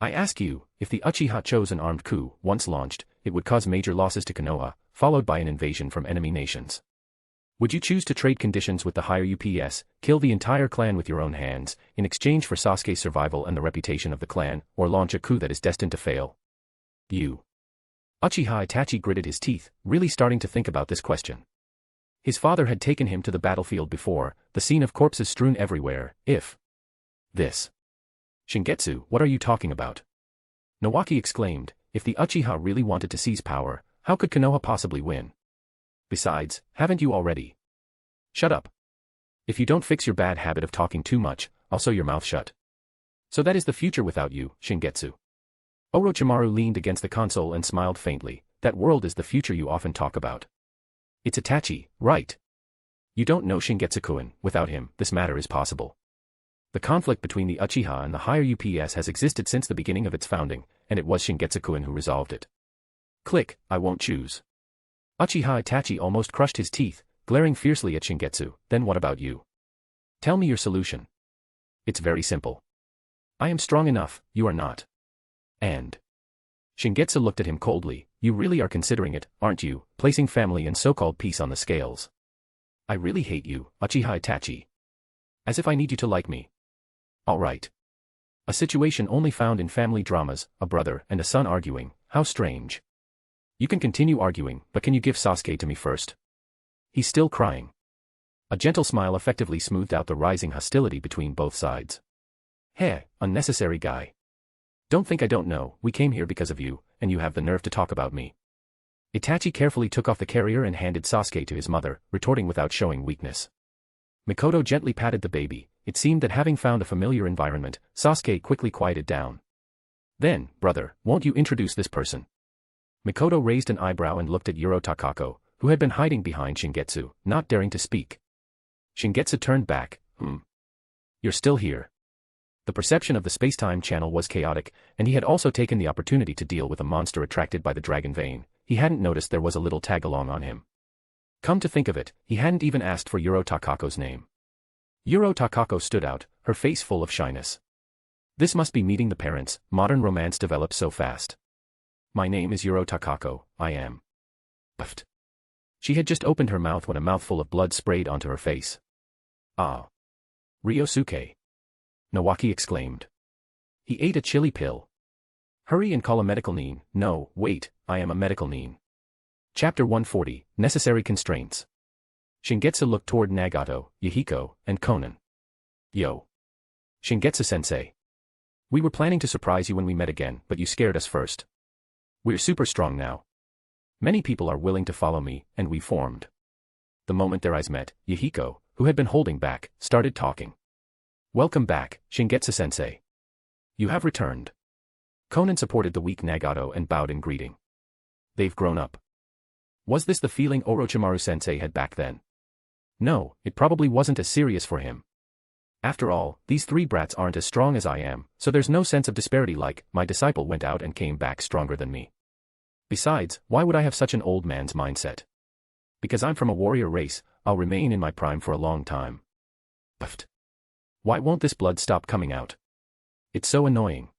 I ask you, if the Uchiha chose an armed coup, once launched, it would cause major losses to Konoha, followed by an invasion from enemy nations. Would you choose to trade conditions with the higher UPS, kill the entire clan with your own hands, in exchange for Sasuke's survival and the reputation of the clan, or launch a coup that is destined to fail? You. Uchiha Itachi gritted his teeth, really starting to think about this question. His father had taken him to the battlefield before, the scene of corpses strewn everywhere, if this. Shingetsu, what are you talking about? Nawaki exclaimed, if the Uchiha really wanted to seize power, how could Konoha possibly win? Besides, haven't you already? Shut up. If you don't fix your bad habit of talking too much, I'll sew your mouth shut. So that is the future without you, Shingetsu. Orochimaru leaned against the console and smiled faintly, that world is the future you often talk about. It's Itachi, right? You don't know Shingetsu-kun, without him, this matter is possible. The conflict between the Uchiha and the higher UPS has existed since the beginning of its founding, and it was Shingetsu-kun who resolved it. Click, I won't choose. Uchiha Itachi almost crushed his teeth, glaring fiercely at Shingetsu, then what about you? Tell me your solution. It's very simple. I am strong enough, you are not. And Shingetsu looked at him coldly, you really are considering it, aren't you, placing family and so-called peace on the scales. I really hate you, Uchiha Itachi. As if I need you to like me. Alright. A situation only found in family dramas, a brother and a son arguing, how strange. You can continue arguing, but can you give Sasuke to me first? He's still crying. A gentle smile effectively smoothed out the rising hostility between both sides. Heh, unnecessary guy. Don't think I don't know, we came here because of you, and you have the nerve to talk about me. Itachi carefully took off the carrier and handed Sasuke to his mother, retorting without showing weakness. Mikoto gently patted the baby. It seemed that having found a familiar environment, Sasuke quickly quieted down. Then, brother, won't you introduce this person? Mikoto raised an eyebrow and looked at Yuro Takako, who had been hiding behind Shingetsu, not daring to speak. Shingetsu turned back, You're still here. The perception of the space-time channel was chaotic, and he had also taken the opportunity to deal with a monster attracted by the dragon vein. He hadn't noticed there was a little tag-along on him. Come to think of it, he hadn't even asked for Yuro Takako's name. Yuro Takako stood out, her face full of shyness. This must be meeting the parents, modern romance develops so fast. My name is Yuro Takako, I am. Puffed. She had just opened her mouth when a mouthful of blood sprayed onto her face. Ah. Ryosuke. Nawaki exclaimed. He ate a chili pill. Hurry and call a medical nin. No, wait, I am a medical nin. Chapter 140, Necessary Constraints. Shingetsu looked toward Nagato, Yahiko, and Konan. Yo. Shingetsu-sensei. We were planning to surprise you when we met again, but you scared us first. We're super strong now. Many people are willing to follow me, and we formed. The moment their eyes met, Yahiko, who had been holding back, started talking. Welcome back, Shingetsu-sensei. You have returned. Konan supported the weak Nagato and bowed in greeting. They've grown up. Was this the feeling Orochimaru-sensei had back then? No, it probably wasn't as serious for him. After all, these three brats aren't as strong as I am, so there's no sense of disparity like, my disciple went out and came back stronger than me. Besides, why would I have such an old man's mindset? Because I'm from a warrior race, I'll remain in my prime for a long time. Puffed. Why won't this blood stop coming out? It's so annoying.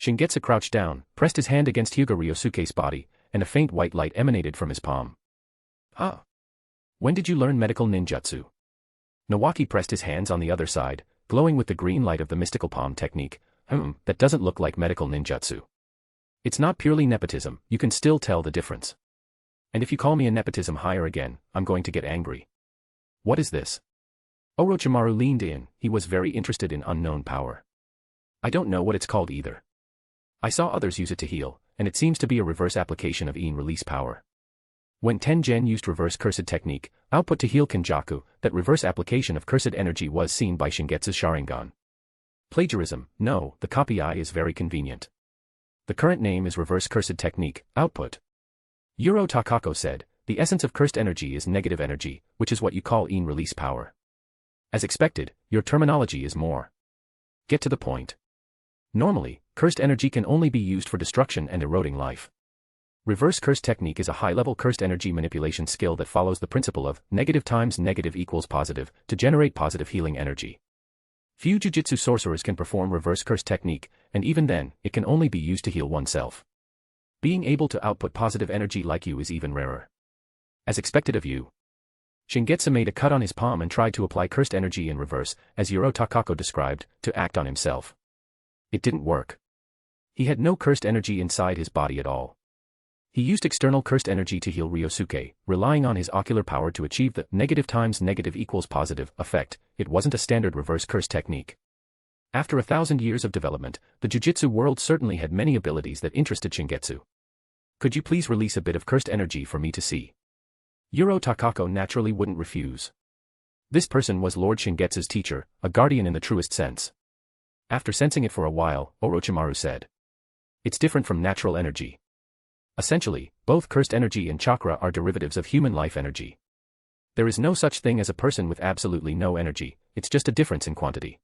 Shingetsu crouched down, pressed his hand against Hyuga Ryosuke's body, and a faint white light emanated from his palm. Ah. When did you learn medical ninjutsu? Nawaki pressed his hands on the other side, glowing with the green light of the mystical palm technique. That doesn't look like medical ninjutsu. It's not purely nepotism, you can still tell the difference. And if you call me a nepotism hire again, I'm going to get angry. What is this? Orochimaru leaned in, he was very interested in unknown power. I don't know what it's called either. I saw others use it to heal, and it seems to be a reverse application of release power. When Tengen used reverse cursed technique, output to heal Kenjaku, that reverse application of cursed energy was seen by Shingetsu's Sharingan. Plagiarism, no, the copy is very convenient. The current name is reverse cursed technique, output. Yuro Takako said, the essence of cursed energy is negative energy, which is what you call release power. As expected, your terminology is more. Get to the point. Normally, cursed energy can only be used for destruction and eroding life. Reverse curse technique is a high-level cursed energy manipulation skill that follows the principle of negative times negative equals positive to generate positive healing energy. Few Jujutsu sorcerers can perform reverse curse technique, and even then, it can only be used to heal oneself. Being able to output positive energy like you is even rarer. As expected of you. Shingetsu made a cut on his palm and tried to apply cursed energy in reverse, as Yuro Takako described, to act on himself. It didn't work. He had no cursed energy inside his body at all. He used external cursed energy to heal Ryosuke, relying on his ocular power to achieve the negative times negative equals positive effect. It wasn't a standard reverse curse technique. After 1,000 years of development, the Jujutsu world certainly had many abilities that interested Shingetsu. Could you please release a bit of cursed energy for me to see? Yuro Takako naturally wouldn't refuse. This person was Lord Shingetsu's teacher, a guardian in the truest sense. After sensing it for a while, Orochimaru said. It's different from natural energy. Essentially, both cursed energy and chakra are derivatives of human life energy. There is no such thing as a person with absolutely no energy, it's just a difference in quantity.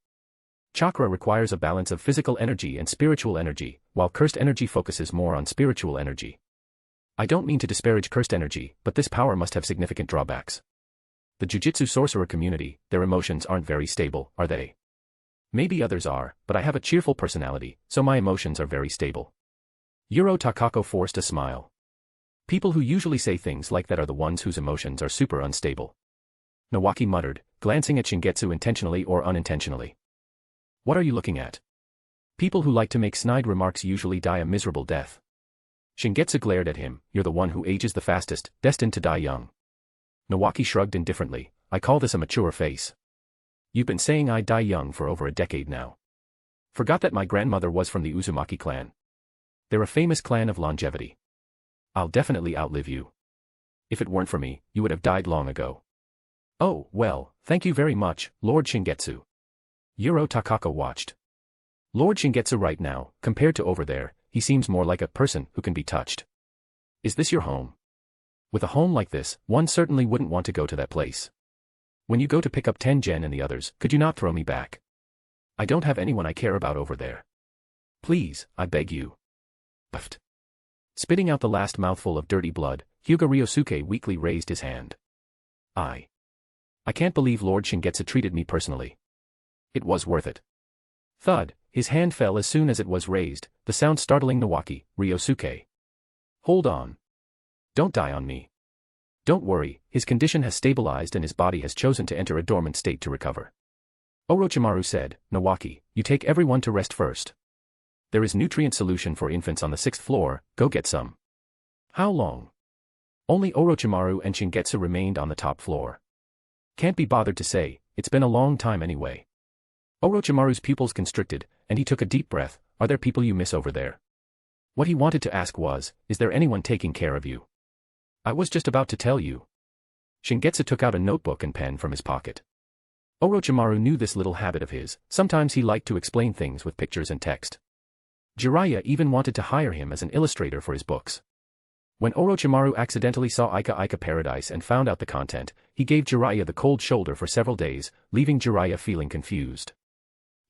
Chakra requires a balance of physical energy and spiritual energy, while cursed energy focuses more on spiritual energy. I don't mean to disparage cursed energy, but this power must have significant drawbacks. The Jujutsu sorcerer community, their emotions aren't very stable, are they? Maybe others are, but I have a cheerful personality, so my emotions are very stable. Yuro Takako forced a smile. People who usually say things like that are the ones whose emotions are super unstable. Nawaki muttered, glancing at Shingetsu intentionally or unintentionally. What are you looking at? People who like to make snide remarks usually die a miserable death. Shingetsu glared at him, you're the one who ages the fastest, destined to die young. Nawaki shrugged indifferently, I call this a mature face. You've been saying I die young for over a decade now. Forgot that my grandmother was from the Uzumaki clan. They're a famous clan of longevity. I'll definitely outlive you. If it weren't for me, you would have died long ago. Oh, well, thank you very much, Lord Shingetsu. Yuro Takako watched. Lord Shingetsu right now, compared to over there, he seems more like a person who can be touched. Is this your home? With a home like this, one certainly wouldn't want to go to that place. When you go to pick up Tengen and the others, could you not throw me back? I don't have anyone I care about over there. Please, I beg you. Puffed. Spitting out the last mouthful of dirty blood, Hyuga Ryosuke weakly raised his hand. I can't believe Lord Shingetsu treated me personally. It was worth it. Thud, his hand fell as soon as it was raised, the sound startling Nawaki, Ryosuke. Hold on. Don't die on me. Don't worry, his condition has stabilized and his body has chosen to enter a dormant state to recover. Orochimaru said, Nawaki, you take everyone to rest first. There is nutrient solution for infants on the 6th floor, go get some. How long? Only Orochimaru and Shingetsu remained on the top floor. Can't be bothered to say, it's been a long time anyway. Orochimaru's pupils constricted, and he took a deep breath, are there people you miss over there? What he wanted to ask was, is there anyone taking care of you? I was just about to tell you. Shingetsu took out a notebook and pen from his pocket. Orochimaru knew this little habit of his, sometimes he liked to explain things with pictures and text. Jiraiya even wanted to hire him as an illustrator for his books. When Orochimaru accidentally saw Ika Ika Paradise and found out the content, he gave Jiraiya the cold shoulder for several days, leaving Jiraiya feeling confused.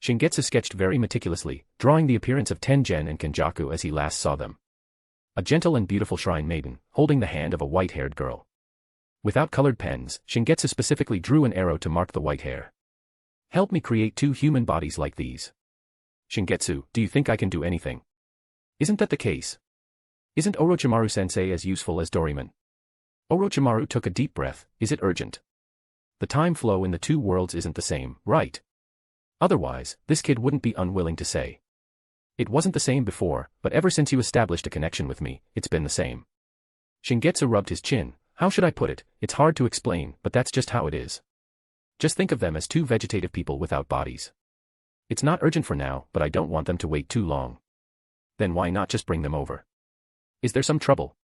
Shingetsu sketched very meticulously, drawing the appearance of Tengen and Kenjaku as he last saw them. A gentle and beautiful shrine maiden, holding the hand of a white-haired girl. Without colored pens, Shingetsu specifically drew an arrow to mark the white hair. Help me create 2 human bodies like these. Shingetsu, do you think I can do anything? Isn't that the case? Isn't Orochimaru-sensei as useful as Doraemon? Orochimaru took a deep breath. Is it urgent? The time flow in the 2 worlds isn't the same, right? Otherwise, this kid wouldn't be unwilling to say. It wasn't the same before, but ever since you established a connection with me, it's been the same. Shingetsu rubbed his chin. How should I put it? It's hard to explain, but that's just how it is. Just think of them as 2 vegetative people without bodies. It's not urgent for now, but I don't want them to wait too long. Then why not just bring them over? Is there some trouble?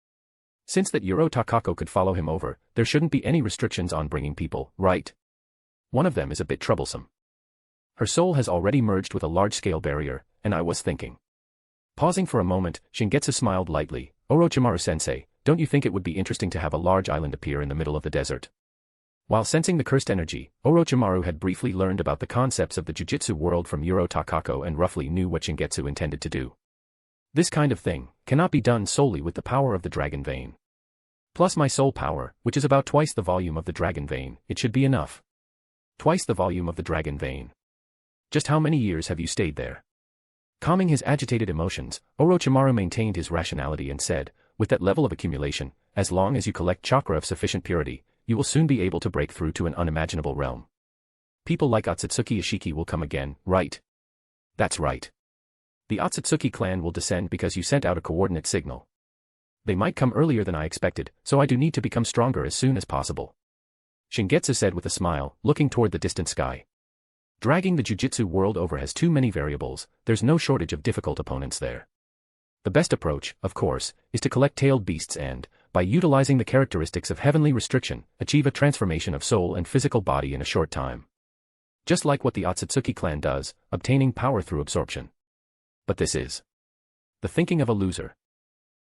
Since that Yuro Takako could follow him over, there shouldn't be any restrictions on bringing people, right? One of them is a bit troublesome. Her soul has already merged with a large-scale barrier, and I was thinking. Pausing for a moment, Shingetsu smiled lightly. Orochimaru-sensei, don't you think it would be interesting to have a large island appear in the middle of the desert? While sensing the cursed energy, Orochimaru had briefly learned about the concepts of the Jujutsu world from Yuro Takako and roughly knew what Shingetsu intended to do. This kind of thing cannot be done solely with the power of the dragon vein. Plus my soul power, which is about twice the volume of the dragon vein, it should be enough. Twice the volume of the dragon vein. Just how many years have you stayed there? Calming his agitated emotions, Orochimaru maintained his rationality and said, with that level of accumulation, as long as you collect chakra of sufficient purity, you will soon be able to break through to an unimaginable realm. People like Otsutsuki Ishiki will come again, right? That's right. The Otsutsuki clan will descend because you sent out a coordinate signal. They might come earlier than I expected, so I do need to become stronger as soon as possible. Shingetsu said with a smile, looking toward the distant sky. Dragging the Jujutsu world over has too many variables, there's no shortage of difficult opponents there. The best approach, of course, is to collect tailed beasts and, by utilizing the characteristics of heavenly restriction, achieve a transformation of soul and physical body in a short time. Just like what the Otsutsuki clan does, obtaining power through absorption. But this is the thinking of a loser.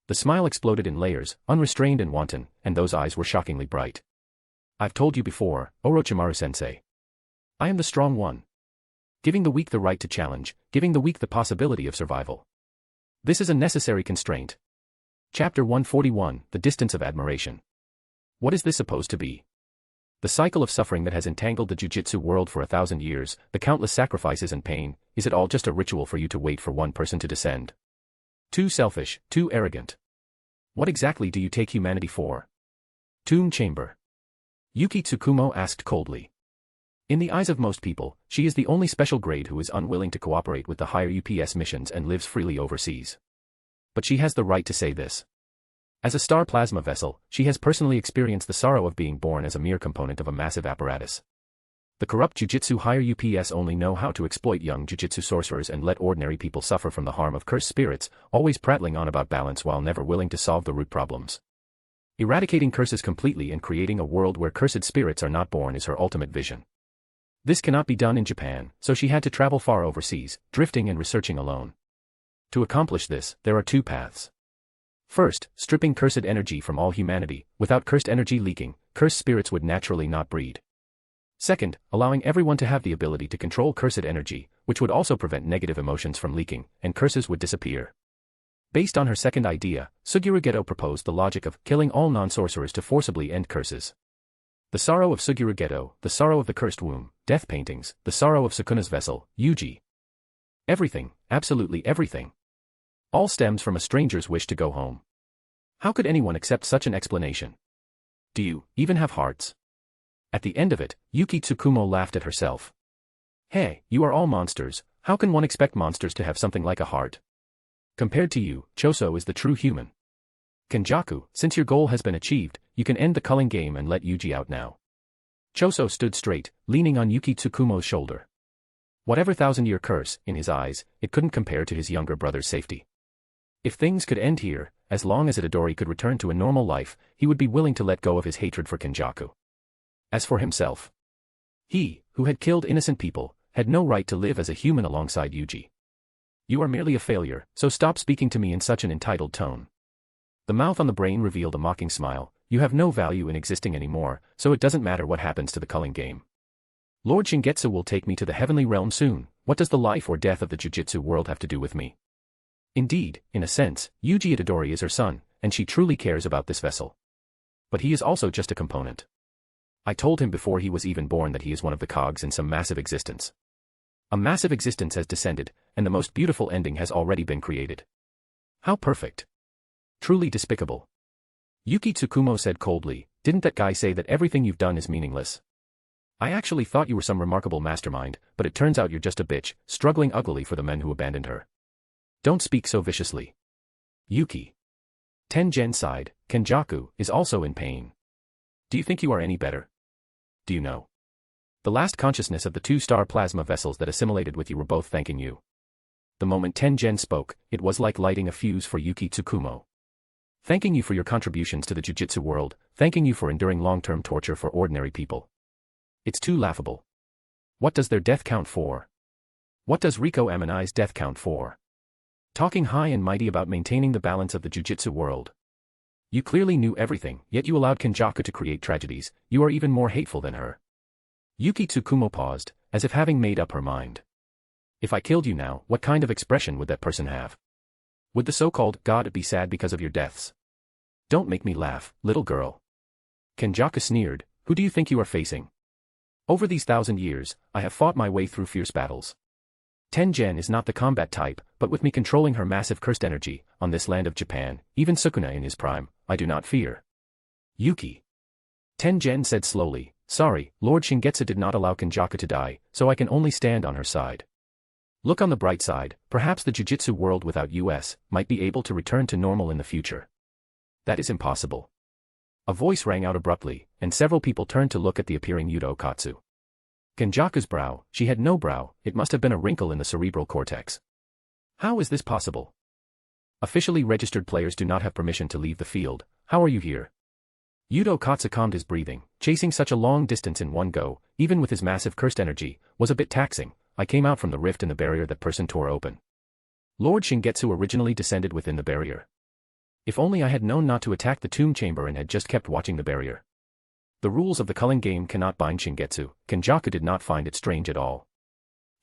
The smile exploded in layers, unrestrained and wanton, and those eyes were shockingly bright. I've told you before, Orochimaru-sensei. I am the strong one. Giving the weak the right to challenge, giving the weak the possibility of survival. This is a necessary constraint. Chapter 141, The Distance of Admiration. What is this supposed to be? The cycle of suffering that has entangled the Jujutsu world for 1,000 years, the countless sacrifices and pain, is it all just a ritual for you to wait for one person to descend? Too selfish, too arrogant. What exactly do you take humanity for? Tomb Chamber. Yuki Tsukumo asked coldly. In the eyes of most people, she is the only special grade who is unwilling to cooperate with the higher UPS missions and lives freely overseas. But she has the right to say this. As a star plasma vessel, she has personally experienced the sorrow of being born as a mere component of a massive apparatus. The corrupt Jujutsu higher UPS only know how to exploit young Jujutsu sorcerers and let ordinary people suffer from the harm of cursed spirits, always prattling on about balance while never willing to solve the root problems. Eradicating curses completely and creating a world where cursed spirits are not born is her ultimate vision. This cannot be done in Japan, so she had to travel far overseas, drifting and researching alone. To accomplish this, there are 2 paths. First, stripping cursed energy from all humanity. Without cursed energy leaking, cursed spirits would naturally not breed. Second, allowing everyone to have the ability to control cursed energy, which would also prevent negative emotions from leaking, and curses would disappear. Based on her second idea, Suguru Geto proposed the logic of killing all non-sorcerers to forcibly end curses. The sorrow of Suguru Geto, the sorrow of the cursed womb, death paintings, the sorrow of Sukuna's vessel, Yuji. Everything, absolutely everything. All stems from a stranger's wish to go home. How could anyone accept such an explanation? Do you even have hearts? At the end of it, Yuki Tsukumo laughed at herself. Hey, you are all monsters, how can one expect monsters to have something like a heart? Compared to you, Choso is the true human. Kenjaku, since your goal has been achieved, you can end the culling game and let Yuji out now. Choso stood straight, leaning on Yuki Tsukumo's shoulder. Whatever 1,000-year curse, in his eyes, it couldn't compare to his younger brother's safety. If things could end here, as long as Itadori could return to a normal life, he would be willing to let go of his hatred for Kenjaku. As for himself, he, who had killed innocent people, had no right to live as a human alongside Yuji. You are merely a failure, so stop speaking to me in such an entitled tone. The mouth on the brain revealed a mocking smile. you have no value in existing anymore, so it doesn't matter what happens to the culling game. Lord Shingetsu will take me to the heavenly realm soon. What does the life or death of the Jujutsu world have to do with me? Indeed, in a sense, Yuji Itadori is her son, and she truly cares about this vessel. But he is also just a component. I told him before he was even born that he is one of the cogs in some massive existence. A massive existence has descended, and the most beautiful ending has already been created. How perfect. Truly despicable. Yuki Tsukumo said coldly, didn't that guy say that everything you've done is meaningless? I actually thought you were some remarkable mastermind, but it turns out you're just a bitch, struggling uglily for the men who abandoned her. Don't speak so viciously. Yuki. Tengen sighed. Kenjaku is also in pain. Do you think you are any better? Do you know? The last consciousness of the 2-star plasma vessels that assimilated with you were both thanking you. The moment Tengen spoke, it was like lighting a fuse for Yuki Tsukumo. Thanking you for your contributions to the Jujutsu world, thanking you for enduring long-term torture for ordinary people. It's too laughable. What does their death count for? What does Riko Amanai's death count for? Talking high and mighty about maintaining the balance of the Jujutsu world. You clearly knew everything, yet you allowed Kenjaku to create tragedies. You are even more hateful than her. Yuki Tsukumo paused, as if having made up her mind. If I killed you now, what kind of expression would that person have? Would the so-called god be sad because of your deaths? Don't make me laugh, little girl. Kenjaku sneered, who do you think you are facing? Over these 1,000 years, I have fought my way through fierce battles. Tengen is not the combat type, but with me controlling her massive cursed energy, on this land of Japan, even Sukuna in his prime, I do not fear. Yuki. Tengen said slowly, sorry, Lord Shingetsu did not allow Kenjaku to die, so I can only stand on her side. Look on the bright side, perhaps the Jujutsu world without US might be able to return to normal in the future. That is impossible. A voice rang out abruptly, and several people turned to look at the appearing Yuta Okatsu. Kenjaku's brow, she had no brow, it must have been a wrinkle in the cerebral cortex. How is this possible? Officially registered players do not have permission to leave the field. How are you here? Yuta Okatsu calmed his breathing. Chasing such a long distance in one go, even with his massive cursed energy, was a bit taxing. I came out from the rift in the barrier that person tore open. Lord Shingetsu originally descended within the barrier. If only I had known not to attack the tomb chamber and had just kept watching the barrier. The rules of the culling game cannot bind Shingetsu. Kenjaku did not find it strange at all.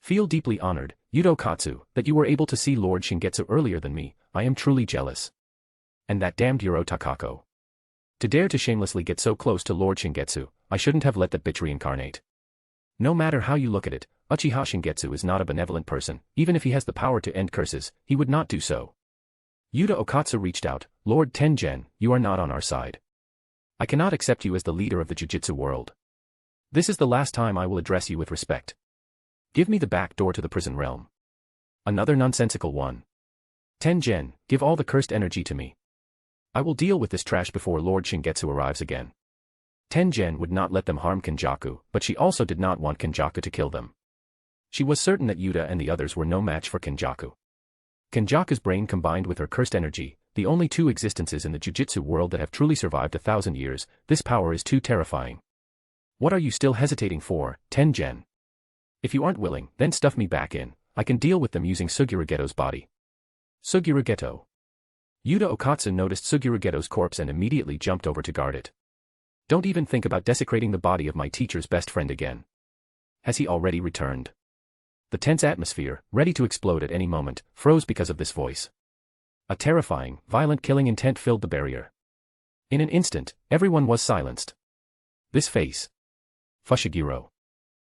Feel deeply honored, Yuta Okatsu, that you were able to see Lord Shingetsu earlier than me. I am truly jealous. And that damned Yuro Takako. To dare to shamelessly get so close to Lord Shingetsu, I shouldn't have let that bitch reincarnate. No matter how you look at it, Uchiha Shingetsu is not a benevolent person. Even if he has the power to end curses, he would not do so. Yuta Okatsu reached out, Lord Tengen, you are not on our side. I cannot accept you as the leader of the Jujutsu world. This is the last time I will address you with respect. Give me the back door to the prison realm. Another nonsensical one. Tengen, give all the cursed energy to me. I will deal with this trash before Lord Shingetsu arrives again. Tengen would not let them harm Kenjaku, but she also did not want Kenjaku to kill them. She was certain that Yuta and the others were no match for Kenjaku. Kenjaku's brain combined with her cursed energy, the only two existences in the Jujutsu world that have truly survived 1,000 years, this power is too terrifying. What are you still hesitating for, Tengen? If you aren't willing, then stuff me back in. I can deal with them using Suguru-Geto's body. Suguru-Geto. Yuta Okatsu noticed Suguru-Geto's corpse and immediately jumped over to guard it. Don't even think about desecrating the body of my teacher's best friend again. Has he already returned? The tense atmosphere, ready to explode at any moment, froze because of this voice. A terrifying, violent killing intent filled the barrier. In an instant, everyone was silenced. This face. Fushiguro.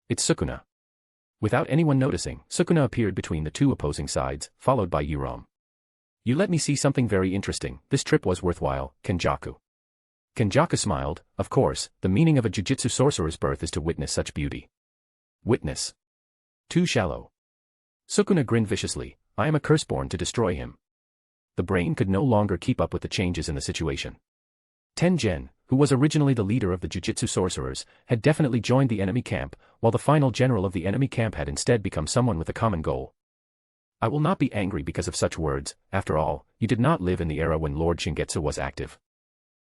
It's Sukuna. Without anyone noticing, Sukuna appeared between the two opposing sides, followed by Yurom. You let me see something very interesting. This trip was worthwhile, Kenjaku. Kenjaku smiled. Of course, the meaning of a Jujutsu sorcerer's birth is to witness such beauty. Witness. Too shallow. Sukuna grinned viciously. I am a curse born to destroy him. The brain could no longer keep up with the changes in the situation. Tengen, who was originally the leader of the Jujutsu sorcerers, had definitely joined the enemy camp, while the final general of the enemy camp had instead become someone with a common goal. I will not be angry because of such words. After all, you did not live in the era when Lord Shingetsu was active.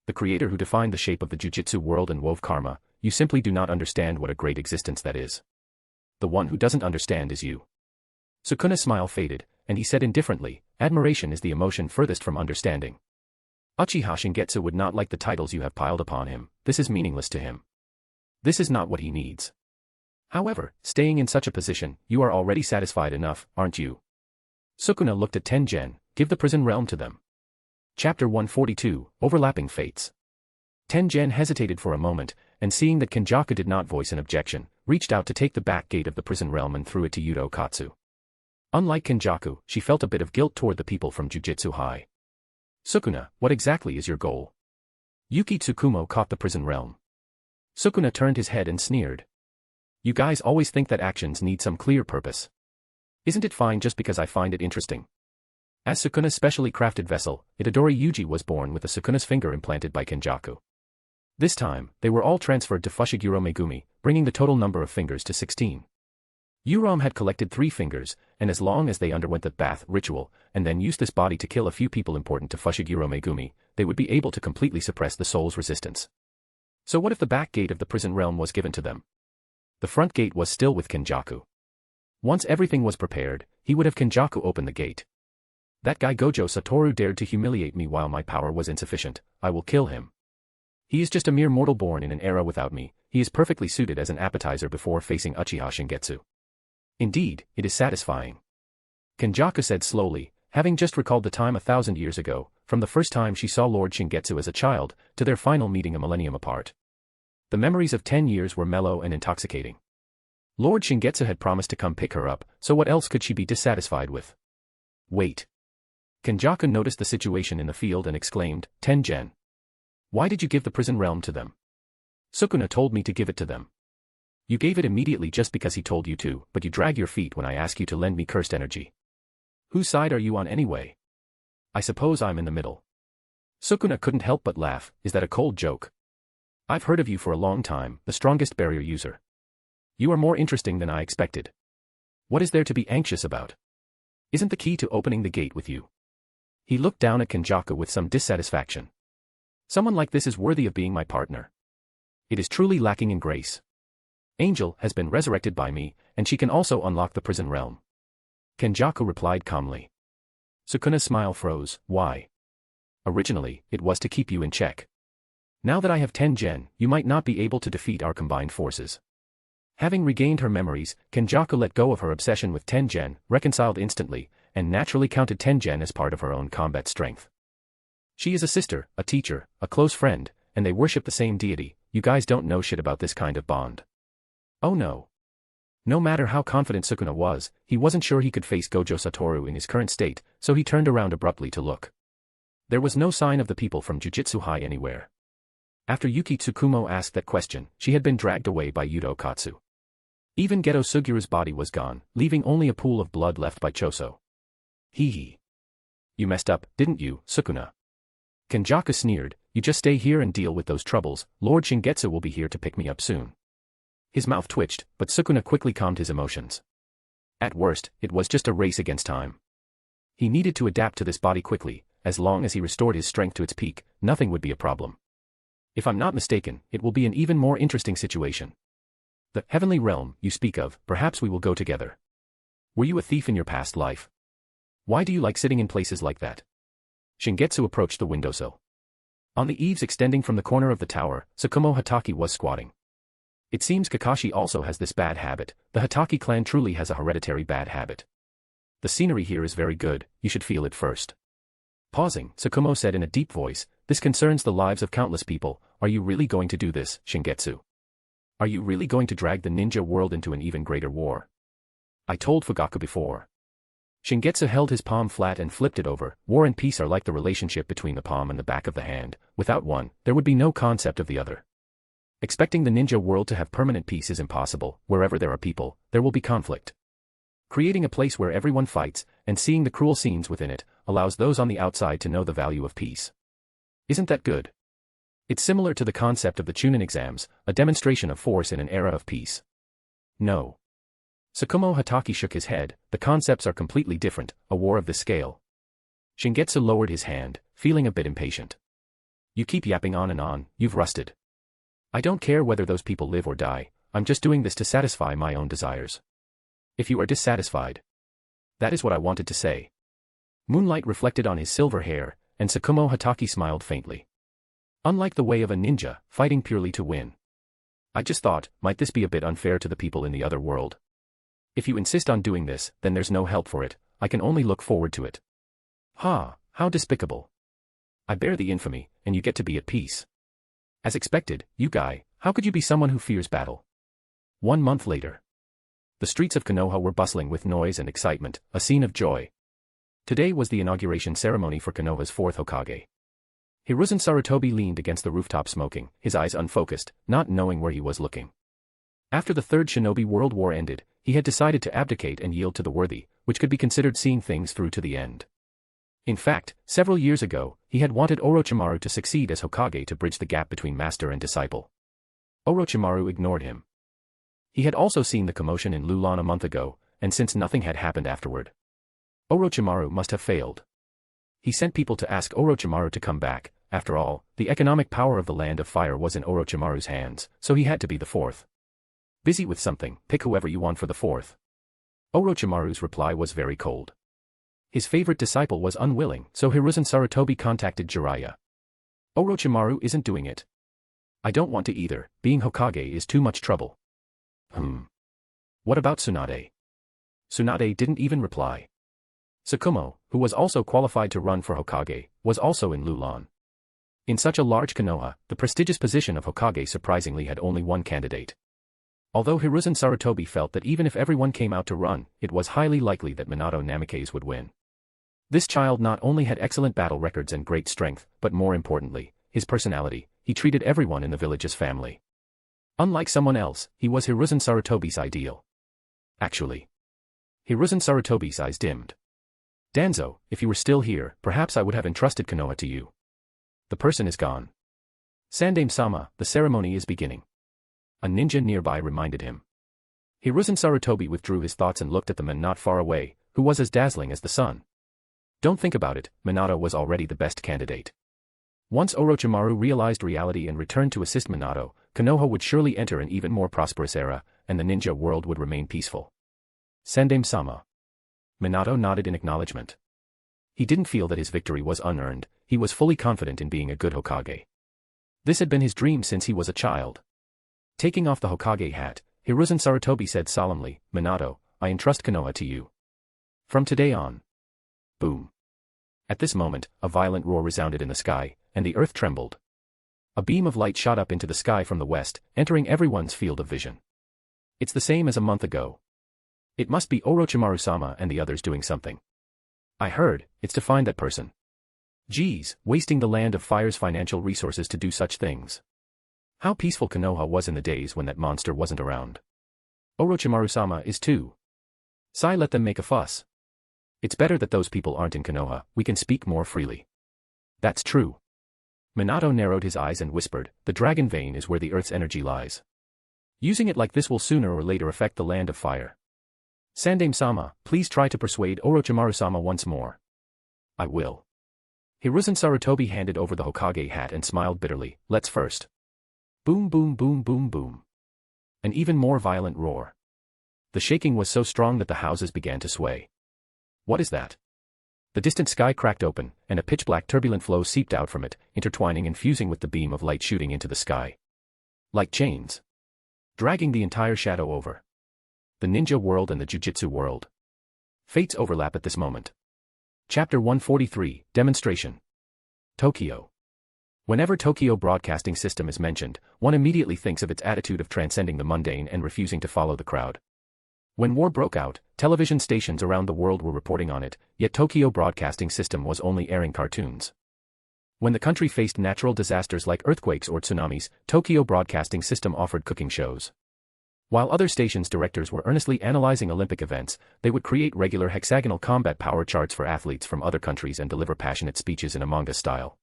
The creator who defined the shape of the Jujutsu world and wove karma, you simply do not understand what a great existence that is. The one who doesn't understand is you. Sukuna's smile faded, and he said indifferently, admiration is the emotion furthest from understanding. Uchiha Shingetsu would not like the titles you have piled upon him, this is meaningless to him. This is not what he needs. However, staying in such a position, you are already satisfied enough, aren't you? Sukuna looked at Tengen, give the prison realm to them. Chapter 142, Overlapping Fates. Tengen hesitated for a moment, and seeing that Kenjaku did not voice an objection, reached out to take the back gate of the prison realm and threw it to Yudo Katsu. Unlike Kenjaku, she felt a bit of guilt toward the people from Jujutsu High. Sukuna, what exactly is your goal? Yuki Tsukumo caught the prison realm. Sukuna turned his head and sneered. You guys always think that actions need some clear purpose. Isn't it fine just because I find it interesting? As Sukuna's specially crafted vessel, Itadori Yuji was born with a Sukuna's finger implanted by Kenjaku. This time, they were all transferred to Fushiguro Megumi, bringing the total number of fingers to 16. Yuram had collected 3 fingers, and as long as they underwent the bath ritual, and then used this body to kill a few people important to Fushiguro Megumi, they would be able to completely suppress the soul's resistance. So what if the back gate of the prison realm was given to them? The front gate was still with Kenjaku. Once everything was prepared, he would have Kenjaku open the gate. That guy Gojo Satoru dared to humiliate me while my power was insufficient, I will kill him. He is just a mere mortal born in an era without me, he is perfectly suited as an appetizer before facing Uchiha Shingetsu. Indeed, it is satisfying. Kenjaku said slowly, having just recalled the time 1,000 years ago, from the first time she saw Lord Shingetsu as a child, to their final meeting a millennium apart. The memories of 10 years were mellow and intoxicating. Lord Shingetsu had promised to come pick her up, so what else could she be dissatisfied with? Wait. Kenjaku noticed the situation in the field and exclaimed, Tengen. Why did you give the prison realm to them? Sukuna told me to give it to them. You gave it immediately just because he told you to, but you drag your feet when I ask you to lend me cursed energy. Whose side are you on anyway? I suppose I'm in the middle. Sukuna couldn't help but laugh, is that a cold joke? I've heard of you for a long time, the strongest barrier user. You are more interesting than I expected. What is there to be anxious about? Isn't the key to opening the gate with you? He looked down at Kenjaku with some dissatisfaction. Someone like this is worthy of being my partner. It is truly lacking in grace. Angel has been resurrected by me, and she can also unlock the prison realm. Kenjaku replied calmly. Sukuna's smile froze, why? Originally, it was to keep you in check. Now that I have Tengen, you might not be able to defeat our combined forces. Having regained her memories, Kenjaku let go of her obsession with Tengen, reconciled instantly, and naturally counted Tengen as part of her own combat strength. She is a sister, a teacher, a close friend, and they worship the same deity. You guys don't know shit about this kind of bond. Oh no. No matter how confident Sukuna was, he wasn't sure he could face Gojo Satoru in his current state, so he turned around abruptly to look. There was no sign of the people from Jujutsu High anywhere. After Yuki Tsukumo asked that question, she had been dragged away by Yudo Katsu. Even Geto Sugiru's body was gone, leaving only a pool of blood left by Choso. Hee hee. You messed up, didn't you, Sukuna? Kenjaku sneered, you just stay here and deal with those troubles, Lord Shingetsu will be here to pick me up soon. His mouth twitched, but Sukuna quickly calmed his emotions. At worst, it was just a race against time. He needed to adapt to this body quickly, as long as he restored his strength to its peak, nothing would be a problem. If I'm not mistaken, it will be an even more interesting situation. The heavenly realm you speak of, perhaps we will go together. Were you a thief in your past life? Why do you like sitting in places like that? Shingetsu approached the windowsill. On the eaves extending from the corner of the tower, Tsukumo Hataki was squatting. It seems Kakashi also has this bad habit, the Hataki clan truly has a hereditary bad habit. The scenery here is very good, you should feel it first. Pausing, Tsukumo said in a deep voice, this concerns the lives of countless people, are you really going to do this, Shingetsu? Are you really going to drag the ninja world into an even greater war? I told Fugaku before. Shingetsu held his palm flat and flipped it over, war and peace are like the relationship between the palm and the back of the hand, without one, there would be no concept of the other. Expecting the ninja world to have permanent peace is impossible, wherever there are people, there will be conflict. Creating a place where everyone fights, and seeing the cruel scenes within it, allows those on the outside to know the value of peace. Isn't that good? It's similar to the concept of the Chunin exams, a demonstration of force in an era of peace. No. Tsukumo Hataki shook his head, the concepts are completely different, a war of this scale. Shingetsu lowered his hand, feeling a bit impatient. You keep yapping on and on, you've rusted. I don't care whether those people live or die, I'm just doing this to satisfy my own desires. If you are dissatisfied. That is what I wanted to say. Moonlight reflected on his silver hair, and Tsukumo Hatake smiled faintly. Unlike the way of a ninja, fighting purely to win. I just thought, might this be a bit unfair to the people in the other world? If you insist on doing this, then there's no help for it, I can only look forward to it. Ha, how despicable. I bear the infamy, and you get to be at peace. As expected, you guy, how could you be someone who fears battle? 1 month later. The streets of Konoha were bustling with noise and excitement, a scene of joy. Today was the inauguration ceremony for Konoha's 4th Hokage. Hiruzen Sarutobi leaned against the rooftop smoking, his eyes unfocused, not knowing where he was looking. After the Third Shinobi World War ended, he had decided to abdicate and yield to the worthy, which could be considered seeing things through to the end. In fact, several years ago, he had wanted Orochimaru to succeed as Hokage to bridge the gap between master and disciple. Orochimaru ignored him. He had also seen the commotion in Lulan a month ago, and since nothing had happened afterward, Orochimaru must have failed. He sent people to ask Orochimaru to come back. After all, the economic power of the Land of Fire was in Orochimaru's hands, so he had to be the 4th. Busy with something, pick whoever you want for the 4th. Orochimaru's reply was very cold. His favorite disciple was unwilling, so Hiruzen Sarutobi contacted Jiraiya. Orochimaru isn't doing it. I don't want to either, being Hokage is too much trouble. What about Tsunade? Tsunade didn't even reply. Tsukumo, who was also qualified to run for Hokage, was also in Lulan. In such a large Konoha, the prestigious position of Hokage surprisingly had only one candidate. Although Hiruzen Sarutobi felt that even if everyone came out to run, it was highly likely that Minato Namikaze would win. This child not only had excellent battle records and great strength, but more importantly, his personality. He treated everyone in the village as family. Unlike someone else, he was Hiruzen Sarutobi's ideal. Actually, Hiruzen Sarutobi's eyes dimmed. Danzo, if you were still here, perhaps I would have entrusted Konoha to you. The person is gone. Sandaime-sama, the ceremony is beginning. A ninja nearby reminded him. Hiruzen Sarutobi withdrew his thoughts and looked at the man not far away, who was as dazzling as the sun. Don't think about it, Minato was already the best candidate. Once Orochimaru realized reality and returned to assist Minato, Konoha would surely enter an even more prosperous era, and the ninja world would remain peaceful. Sandaime-sama. Minato nodded in acknowledgement. He didn't feel that his victory was unearned, he was fully confident in being a good Hokage. This had been his dream since he was a child. Taking off the Hokage hat, Hiruzen Sarutobi said solemnly, Minato, I entrust Konoha to you. From today on. Boom. At this moment, a violent roar resounded in the sky, and the earth trembled. A beam of light shot up into the sky from the west, entering everyone's field of vision. It's the same as a month ago. It must be Orochimaru-sama and the others doing something. I heard, it's to find that person. Geez, wasting the Land of Fire's financial resources to do such things. How peaceful Konoha was in the days when that monster wasn't around. Orochimaru-sama is too. Sai, let them make a fuss. It's better that those people aren't in Konoha, we can speak more freely. That's true. Minato narrowed his eyes and whispered, the dragon vein is where the earth's energy lies. Using it like this will sooner or later affect the Land of Fire. Sandaime-sama, please try to persuade Orochimaru-sama once more. I will. Hiruzen Sarutobi handed over the Hokage hat and smiled bitterly, let's first. Boom boom boom boom boom. An even more violent roar. The shaking was so strong that the houses began to sway. What is that? The distant sky cracked open, and a pitch-black turbulent flow seeped out from it, intertwining and fusing with the beam of light shooting into the sky. Like chains. Dragging the entire shadow over. The ninja world and the jujutsu world. Fates overlap at this moment. Chapter 143, Demonstration. Tokyo. Whenever Tokyo Broadcasting System is mentioned, one immediately thinks of its attitude of transcending the mundane and refusing to follow the crowd. When war broke out, television stations around the world were reporting on it, yet Tokyo Broadcasting System was only airing cartoons. When the country faced natural disasters like earthquakes or tsunamis, Tokyo Broadcasting System offered cooking shows. While other stations' directors were earnestly analyzing Olympic events, they would create regular hexagonal combat power charts for athletes from other countries and deliver passionate speeches in a manga style.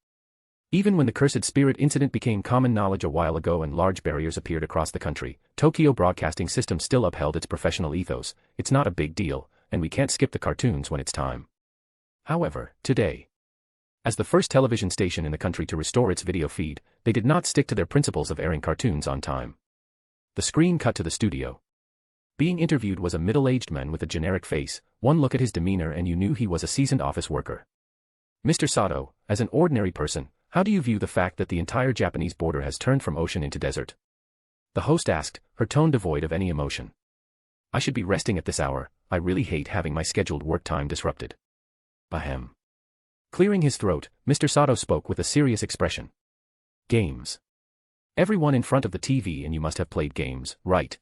Even when the Cursed Spirit incident became common knowledge a while ago and large barriers appeared across the country, Tokyo Broadcasting System still upheld its professional ethos. It's not a big deal, and we can't skip the cartoons when it's time. However, today, as the first television station in the country to restore its video feed, they did not stick to their principles of airing cartoons on time. The screen cut to the studio. Being interviewed was a middle-aged man with a generic face. One look at his demeanor and you knew he was a seasoned office worker. Mr. Sato, as an ordinary person, how do you view the fact that the entire Japanese border has turned from ocean into desert? The host asked, her tone devoid of any emotion. I should be resting at this hour, I really hate having my scheduled work time disrupted. Ahem. Clearing his throat, Mr. Sato spoke with a serious expression. Games. Everyone in front of the TV and you must have played games, right?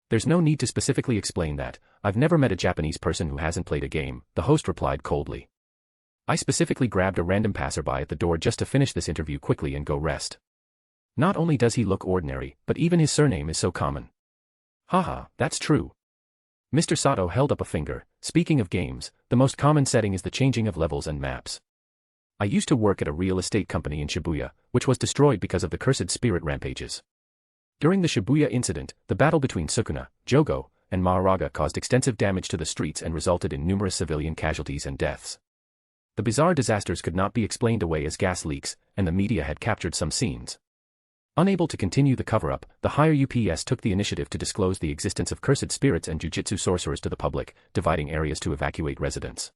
There's no need to specifically explain that, I've never met a Japanese person who hasn't played a game, the host replied coldly. I specifically grabbed a random passerby at the door just to finish this interview quickly and go rest. Not only does he look ordinary, but even his surname is so common. Haha, that's true. Mr. Sato held up a finger. Speaking of games, the most common setting is the changing of levels and maps. I used to work at a real estate company in Shibuya, which was destroyed because of the cursed spirit rampages. During the Shibuya incident, the battle between Sukuna, Jogo, and Maharaga caused extensive damage to the streets and resulted in numerous civilian casualties and deaths. The bizarre disasters could not be explained away as gas leaks, and the media had captured some scenes. Unable to continue the cover-up, the higher UPS took the initiative to disclose the existence of cursed spirits and jujutsu sorcerers to the public, dividing areas to evacuate residents.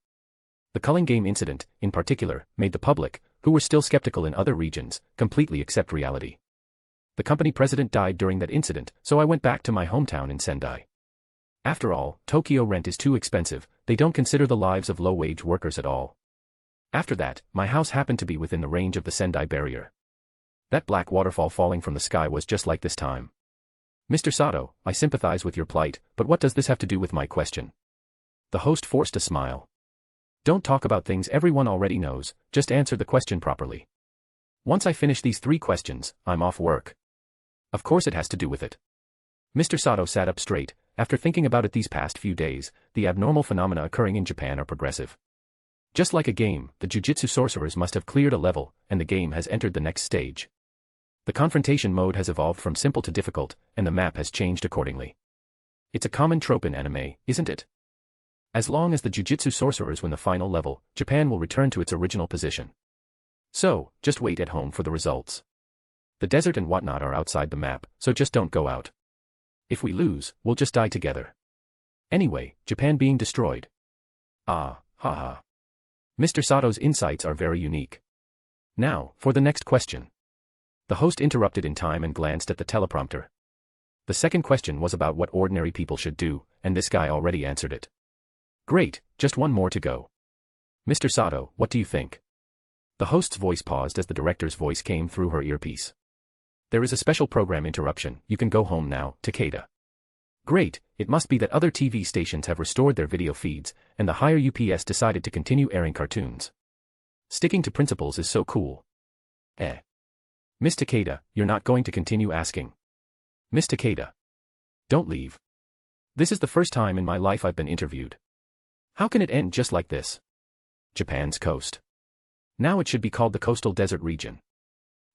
The culling game incident, in particular, made the public, who were still skeptical in other regions, completely accept reality. The company president died during that incident, so I went back to my hometown in Sendai. After all, Tokyo rent is too expensive, they don't consider the lives of low-wage workers at all. After that, my house happened to be within the range of the Sendai barrier. That black waterfall falling from the sky was just like this time. Mr. Sato, I sympathize with your plight, but what does this have to do with my question? The host forced a smile. Don't talk about things everyone already knows, just answer the question properly. Once I finish these 3 questions, I'm off work. Of course it has to do with it. Mr. Sato sat up straight. After thinking about it these past few days, the abnormal phenomena occurring in Japan are progressive. Just like a game, the jujutsu sorcerers must have cleared a level, and the game has entered the next stage. The confrontation mode has evolved from simple to difficult, and the map has changed accordingly. It's a common trope in anime, isn't it? As long as the jujutsu sorcerers win the final level, Japan will return to its original position. So, just wait at home for the results. The desert and whatnot are outside the map, so just don't go out. If we lose, we'll just die together. Anyway, Japan being destroyed. Ah, haha. Mr. Sato's insights are very unique. Now, for the next question. The host interrupted in time and glanced at the teleprompter. The second question was about what ordinary people should do, and this guy already answered it. Great, just one more to go. Mr. Sato, what do you think? The host's voice paused as the director's voice came through her earpiece. There is a special program interruption, you can go home now, Takeda. Great, it must be that other TV stations have restored their video feeds, and the higher UPS decided to continue airing cartoons. Sticking to principles is so cool. Miss Takeda, you're not going to continue asking. Miss Takeda. Don't leave. This is the first time in my life I've been interviewed. How can it end just like this? Japan's coast. Now it should be called the coastal desert region.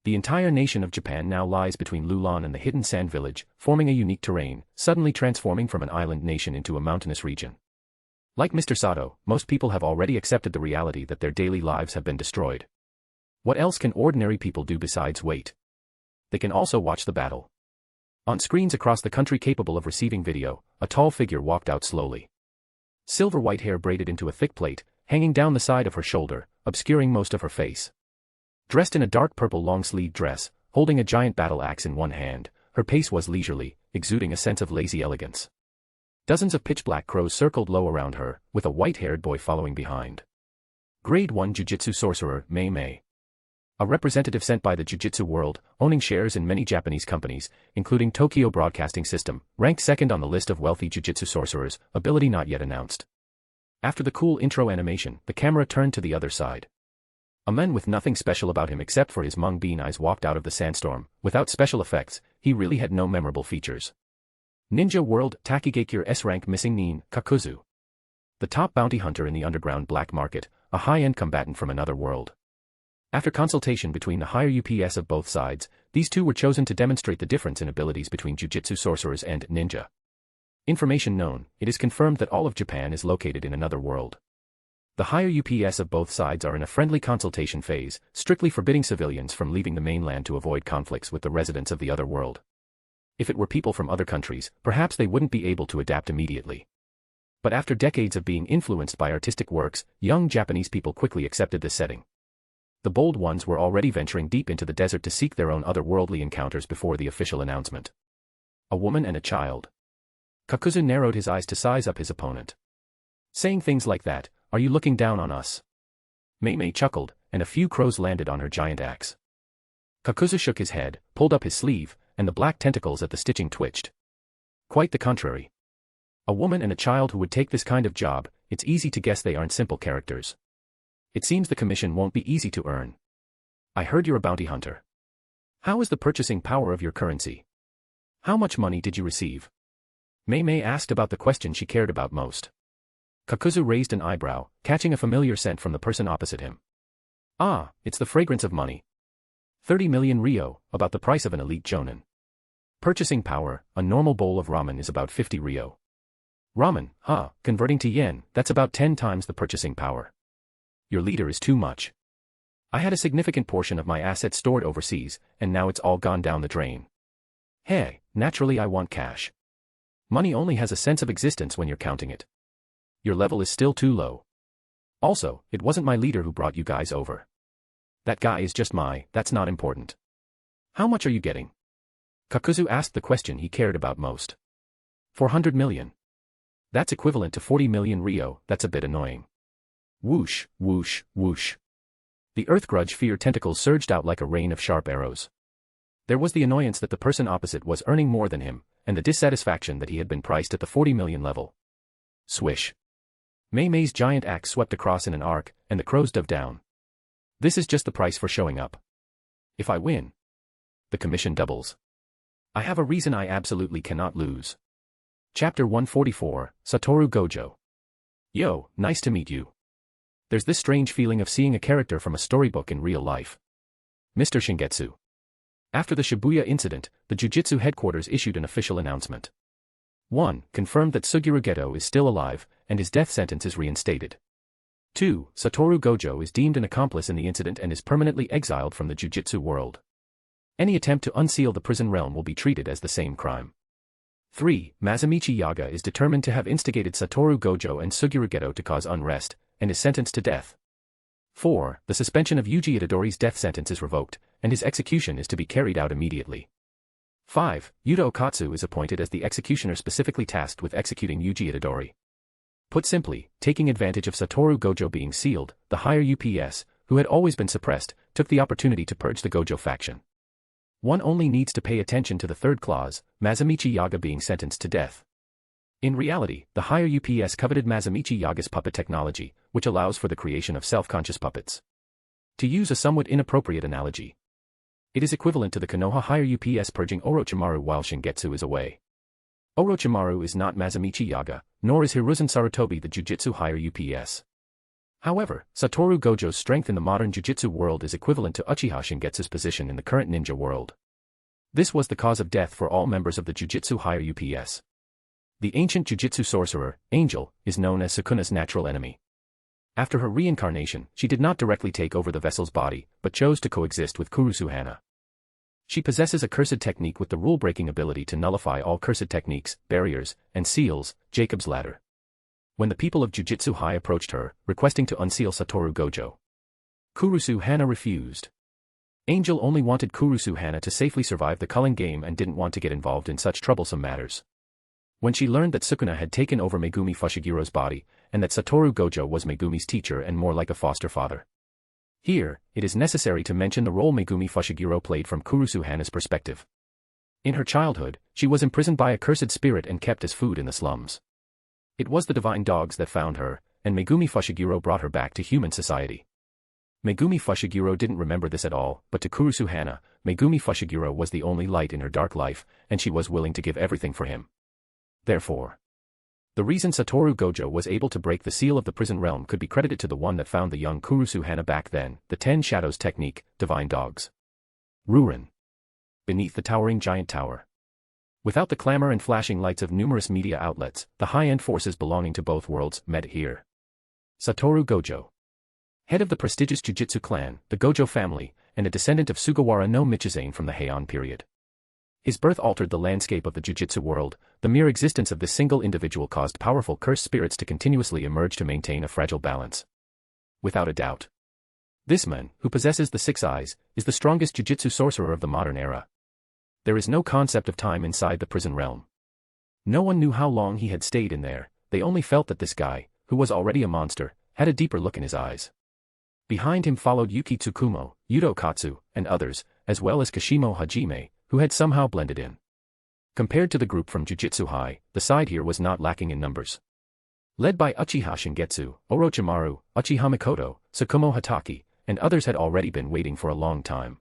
The entire nation of Japan now lies between Lulan and the hidden sand village, forming a unique terrain, suddenly transforming from an island nation into a mountainous region. Like Mr. Sato, most people have already accepted the reality that their daily lives have been destroyed. What else can ordinary people do besides wait? They can also watch the battle. On screens across the country capable of receiving video, a tall figure walked out slowly. Silver white hair braided into a thick plait, hanging down the side of her shoulder, obscuring most of her face. Dressed in a dark purple long-sleeved dress, holding a giant battle axe in one hand, her pace was leisurely, exuding a sense of lazy elegance. Dozens of pitch-black crows circled low around her, with a white-haired boy following behind. Grade 1 Jujutsu Sorcerer, Mei Mei. A representative sent by the Jujutsu world, owning shares in many Japanese companies, including Tokyo Broadcasting System, ranked second on the list of wealthy Jujutsu sorcerers, ability not yet announced. After the cool intro animation, the camera turned to the other side. A man with nothing special about him except for his mung bean eyes walked out of the sandstorm. Without special effects, he really had no memorable features. Ninja World Takigakure S rank missing Nin Kakuzu. The top bounty hunter in the underground black market, a high-end combatant from another world. After consultation between the higher UPS of both sides, these two were chosen to demonstrate the difference in abilities between Jujutsu sorcerers and ninja. Information known, it is confirmed that all of Japan is located in another world. The higher UPS of both sides are in a friendly consultation phase, strictly forbidding civilians from leaving the mainland to avoid conflicts with the residents of the other world. If it were people from other countries, perhaps they wouldn't be able to adapt immediately. But after decades of being influenced by artistic works, young Japanese people quickly accepted this setting. The bold ones were already venturing deep into the desert to seek their own otherworldly encounters before the official announcement. A woman and a child. Kakuzu narrowed his eyes to size up his opponent. Saying things like that, are you looking down on us? Mei chuckled, and a few crows landed on her giant axe. Kakuzu shook his head, pulled up his sleeve, and the black tentacles at the stitching twitched. Quite the contrary. A woman and a child who would take this kind of job, it's easy to guess they aren't simple characters. It seems the commission won't be easy to earn. I heard you're a bounty hunter. How is the purchasing power of your currency? How much money did you receive? Mei asked about the question she cared about most. Kakuzu raised an eyebrow, catching a familiar scent from the person opposite him. Ah, it's the fragrance of money. 30 million ryo, about the price of an elite jonin. Purchasing power, a normal bowl of ramen is about 50 ryo. Ramen, converting to yen, that's about 10 times the purchasing power. Your leader is too much. I had a significant portion of my assets stored overseas, and now it's all gone down the drain. Hey, naturally I want cash. Money only has a sense of existence when you're counting it. Your level is still too low. Also, it wasn't my leader who brought you guys over. That guy is just that's not important. How much are you getting? Kakuzu asked the question he cared about most. 400 million. That's equivalent to 40 million ryo, that's a bit annoying. Whoosh, whoosh, whoosh. The earth grudge fear tentacles surged out like a rain of sharp arrows. There was the annoyance that the person opposite was earning more than him, and the dissatisfaction that he had been priced at the 40 million level. Swish. Mei's giant axe swept across in an arc, and the crows dove down. This is just the price for showing up. If I win, the commission doubles. I have a reason I absolutely cannot lose. Chapter 144, Satoru Gojo. Yo, nice to meet you. There's this strange feeling of seeing a character from a storybook in real life. Mr. Shingetsu. After the Shibuya incident, the Jujutsu headquarters issued an official announcement. 1. Confirmed that Suguru Geto is still alive, and his death sentence is reinstated. 2. Satoru Gojo is deemed an accomplice in the incident and is permanently exiled from the Jujutsu world. Any attempt to unseal the prison realm will be treated as the same crime. 3. Masamichi Yaga is determined to have instigated Satoru Gojo and Suguru Geto to cause unrest, and is sentenced to death. 4. The suspension of Yuji Itadori's death sentence is revoked, and his execution is to be carried out immediately. 5. Yuta Okatsu is appointed as the executioner specifically tasked with executing Yuji Itadori. Put simply, taking advantage of Satoru Gojo being sealed, the higher UPS, who had always been suppressed, took the opportunity to purge the Gojo faction. One only needs to pay attention to the third clause, Masamichi Yaga being sentenced to death. In reality, the higher UPS coveted Masamichi Yaga's puppet technology, which allows for the creation of self-conscious puppets. To use a somewhat inappropriate analogy, it is equivalent to the Konoha higher UPS purging Orochimaru while Shingetsu is away. Orochimaru is not Masamichi Yaga, nor is Hiruzen Sarutobi the Jujutsu higher UPS. However, Satoru Gojo's strength in the modern Jujutsu world is equivalent to Uchiha Shingetsu's position in the current ninja world. This was the cause of death for all members of the Jujutsu higher UPS. The ancient Jujutsu sorcerer, Angel, is known as Sukuna's natural enemy. After her reincarnation, she did not directly take over the vessel's body, but chose to coexist with Kurusu Hana. She possesses a cursed technique with the rule-breaking ability to nullify all cursed techniques, barriers, and seals, Jacob's Ladder. When the people of Jujutsu High approached her, requesting to unseal Satoru Gojo, Kurusu Hana refused. Angel only wanted Kurusu Hana to safely survive the culling game and didn't want to get involved in such troublesome matters. When she learned that Sukuna had taken over Megumi Fushigiro's body, and that Satoru Gojo was Megumi's teacher and more like a foster father. Here, it is necessary to mention the role Megumi Fushiguro played from Kurusu Hana's perspective. In her childhood, she was imprisoned by a cursed spirit and kept as food in the slums. It was the divine dogs that found her, and Megumi Fushiguro brought her back to human society. Megumi Fushiguro didn't remember this at all, but to Kurusu Hana, Megumi Fushiguro was the only light in her dark life, and she was willing to give everything for him. Therefore, the reason Satoru Gojo was able to break the seal of the prison realm could be credited to the one that found the young Kurusu Hana back then, the 10 Shadows technique, Divine Dogs. Rurin. Beneath the towering giant tower. Without the clamor and flashing lights of numerous media outlets, the high-end forces belonging to both worlds met here. Satoru Gojo. Head of the prestigious Jujutsu clan, the Gojo family, and a descendant of Sugawara no Michizane from the Heian period. His birth altered the landscape of the Jujutsu world. The mere existence of this single individual caused powerful cursed spirits to continuously emerge to maintain a fragile balance. Without a doubt, This man, who possesses the six eyes, is the strongest Jujutsu sorcerer of the modern era. There is no concept of time inside the prison realm. No one knew how long he had stayed in there, they only felt that this guy, who was already a monster, had a deeper look in his eyes. Behind him followed Yuki Tsukumo, Yudo Katsu, and others, as well as Kashimo Hajime, who had somehow blended in. Compared to the group from Jujutsu High, the side here was not lacking in numbers. Led by Uchiha Shingetsu, Orochimaru, Uchiha Mikoto, Tsukumo Hatake, and others had already been waiting for a long time.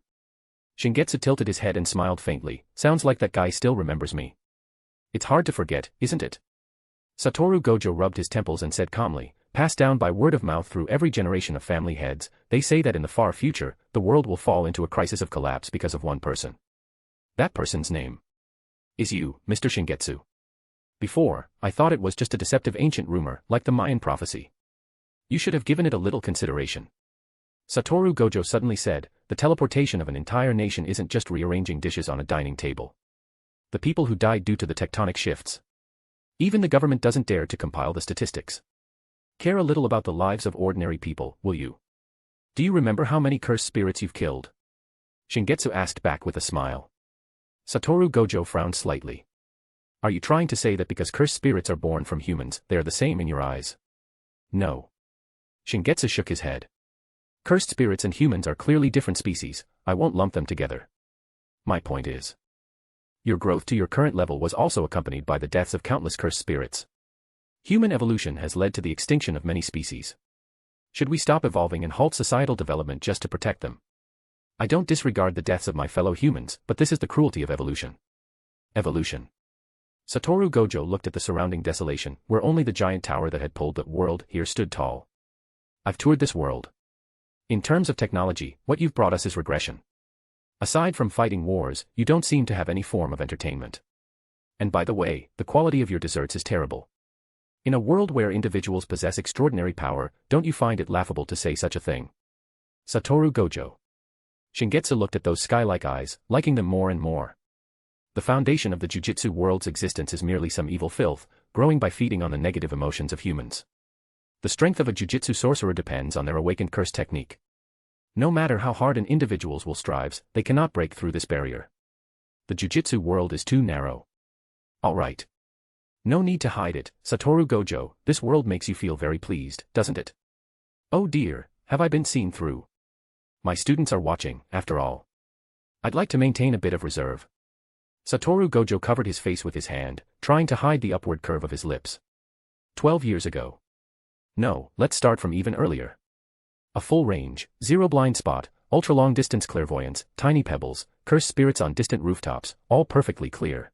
Shingetsu tilted his head and smiled faintly. Sounds like that guy still remembers me. It's hard to forget, isn't it? Satoru Gojo rubbed his temples and said calmly, passed down by word of mouth through every generation of family heads, they say that in the far future, the world will fall into a crisis of collapse because of one person. That person's name is you, Mr. Shingetsu. Before, I thought it was just a deceptive ancient rumor, like the Mayan prophecy. You should have given it a little consideration. Satoru Gojo suddenly said, the teleportation of an entire nation isn't just rearranging dishes on a dining table. The people who died due to the tectonic shifts. Even the government doesn't dare to compile the statistics. Care a little about the lives of ordinary people, will you? Do you remember how many cursed spirits you've killed? Shingetsu asked back with a smile. Satoru Gojo frowned slightly. Are you trying to say that because cursed spirits are born from humans, they are the same in your eyes? No. Shingetsu shook his head. Cursed spirits and humans are clearly different species, I won't lump them together. My point is, your growth to your current level was also accompanied by the deaths of countless cursed spirits. Human evolution has led to the extinction of many species. Should we stop evolving and halt societal development just to protect them? I don't disregard the deaths of my fellow humans, but this is the cruelty of evolution. Evolution. Satoru Gojo looked at the surrounding desolation, where only the giant tower that had pulled the world here stood tall. I've toured this world. In terms of technology, what you've brought us is regression. Aside from fighting wars, you don't seem to have any form of entertainment. And by the way, the quality of your desserts is terrible. In a world where individuals possess extraordinary power, don't you find it laughable to say such a thing? Satoru Gojo. Shingetsu looked at those sky-like eyes, liking them more and more. The foundation of the Jujutsu world's existence is merely some evil filth, growing by feeding on the negative emotions of humans. The strength of a Jujutsu sorcerer depends on their awakened curse technique. No matter how hard an individual will strive, they cannot break through this barrier. The Jujutsu world is too narrow. Alright. No need to hide it, Satoru Gojo, this world makes you feel very pleased, doesn't it? Oh dear, have I been seen through? My students are watching, after all. I'd like to maintain a bit of reserve. Satoru Gojo covered his face with his hand, trying to hide the upward curve of his lips. 12 years ago. No, let's start from even earlier. A full range, zero blind spot, ultra-long distance clairvoyance, tiny pebbles, cursed spirits on distant rooftops, all perfectly clear.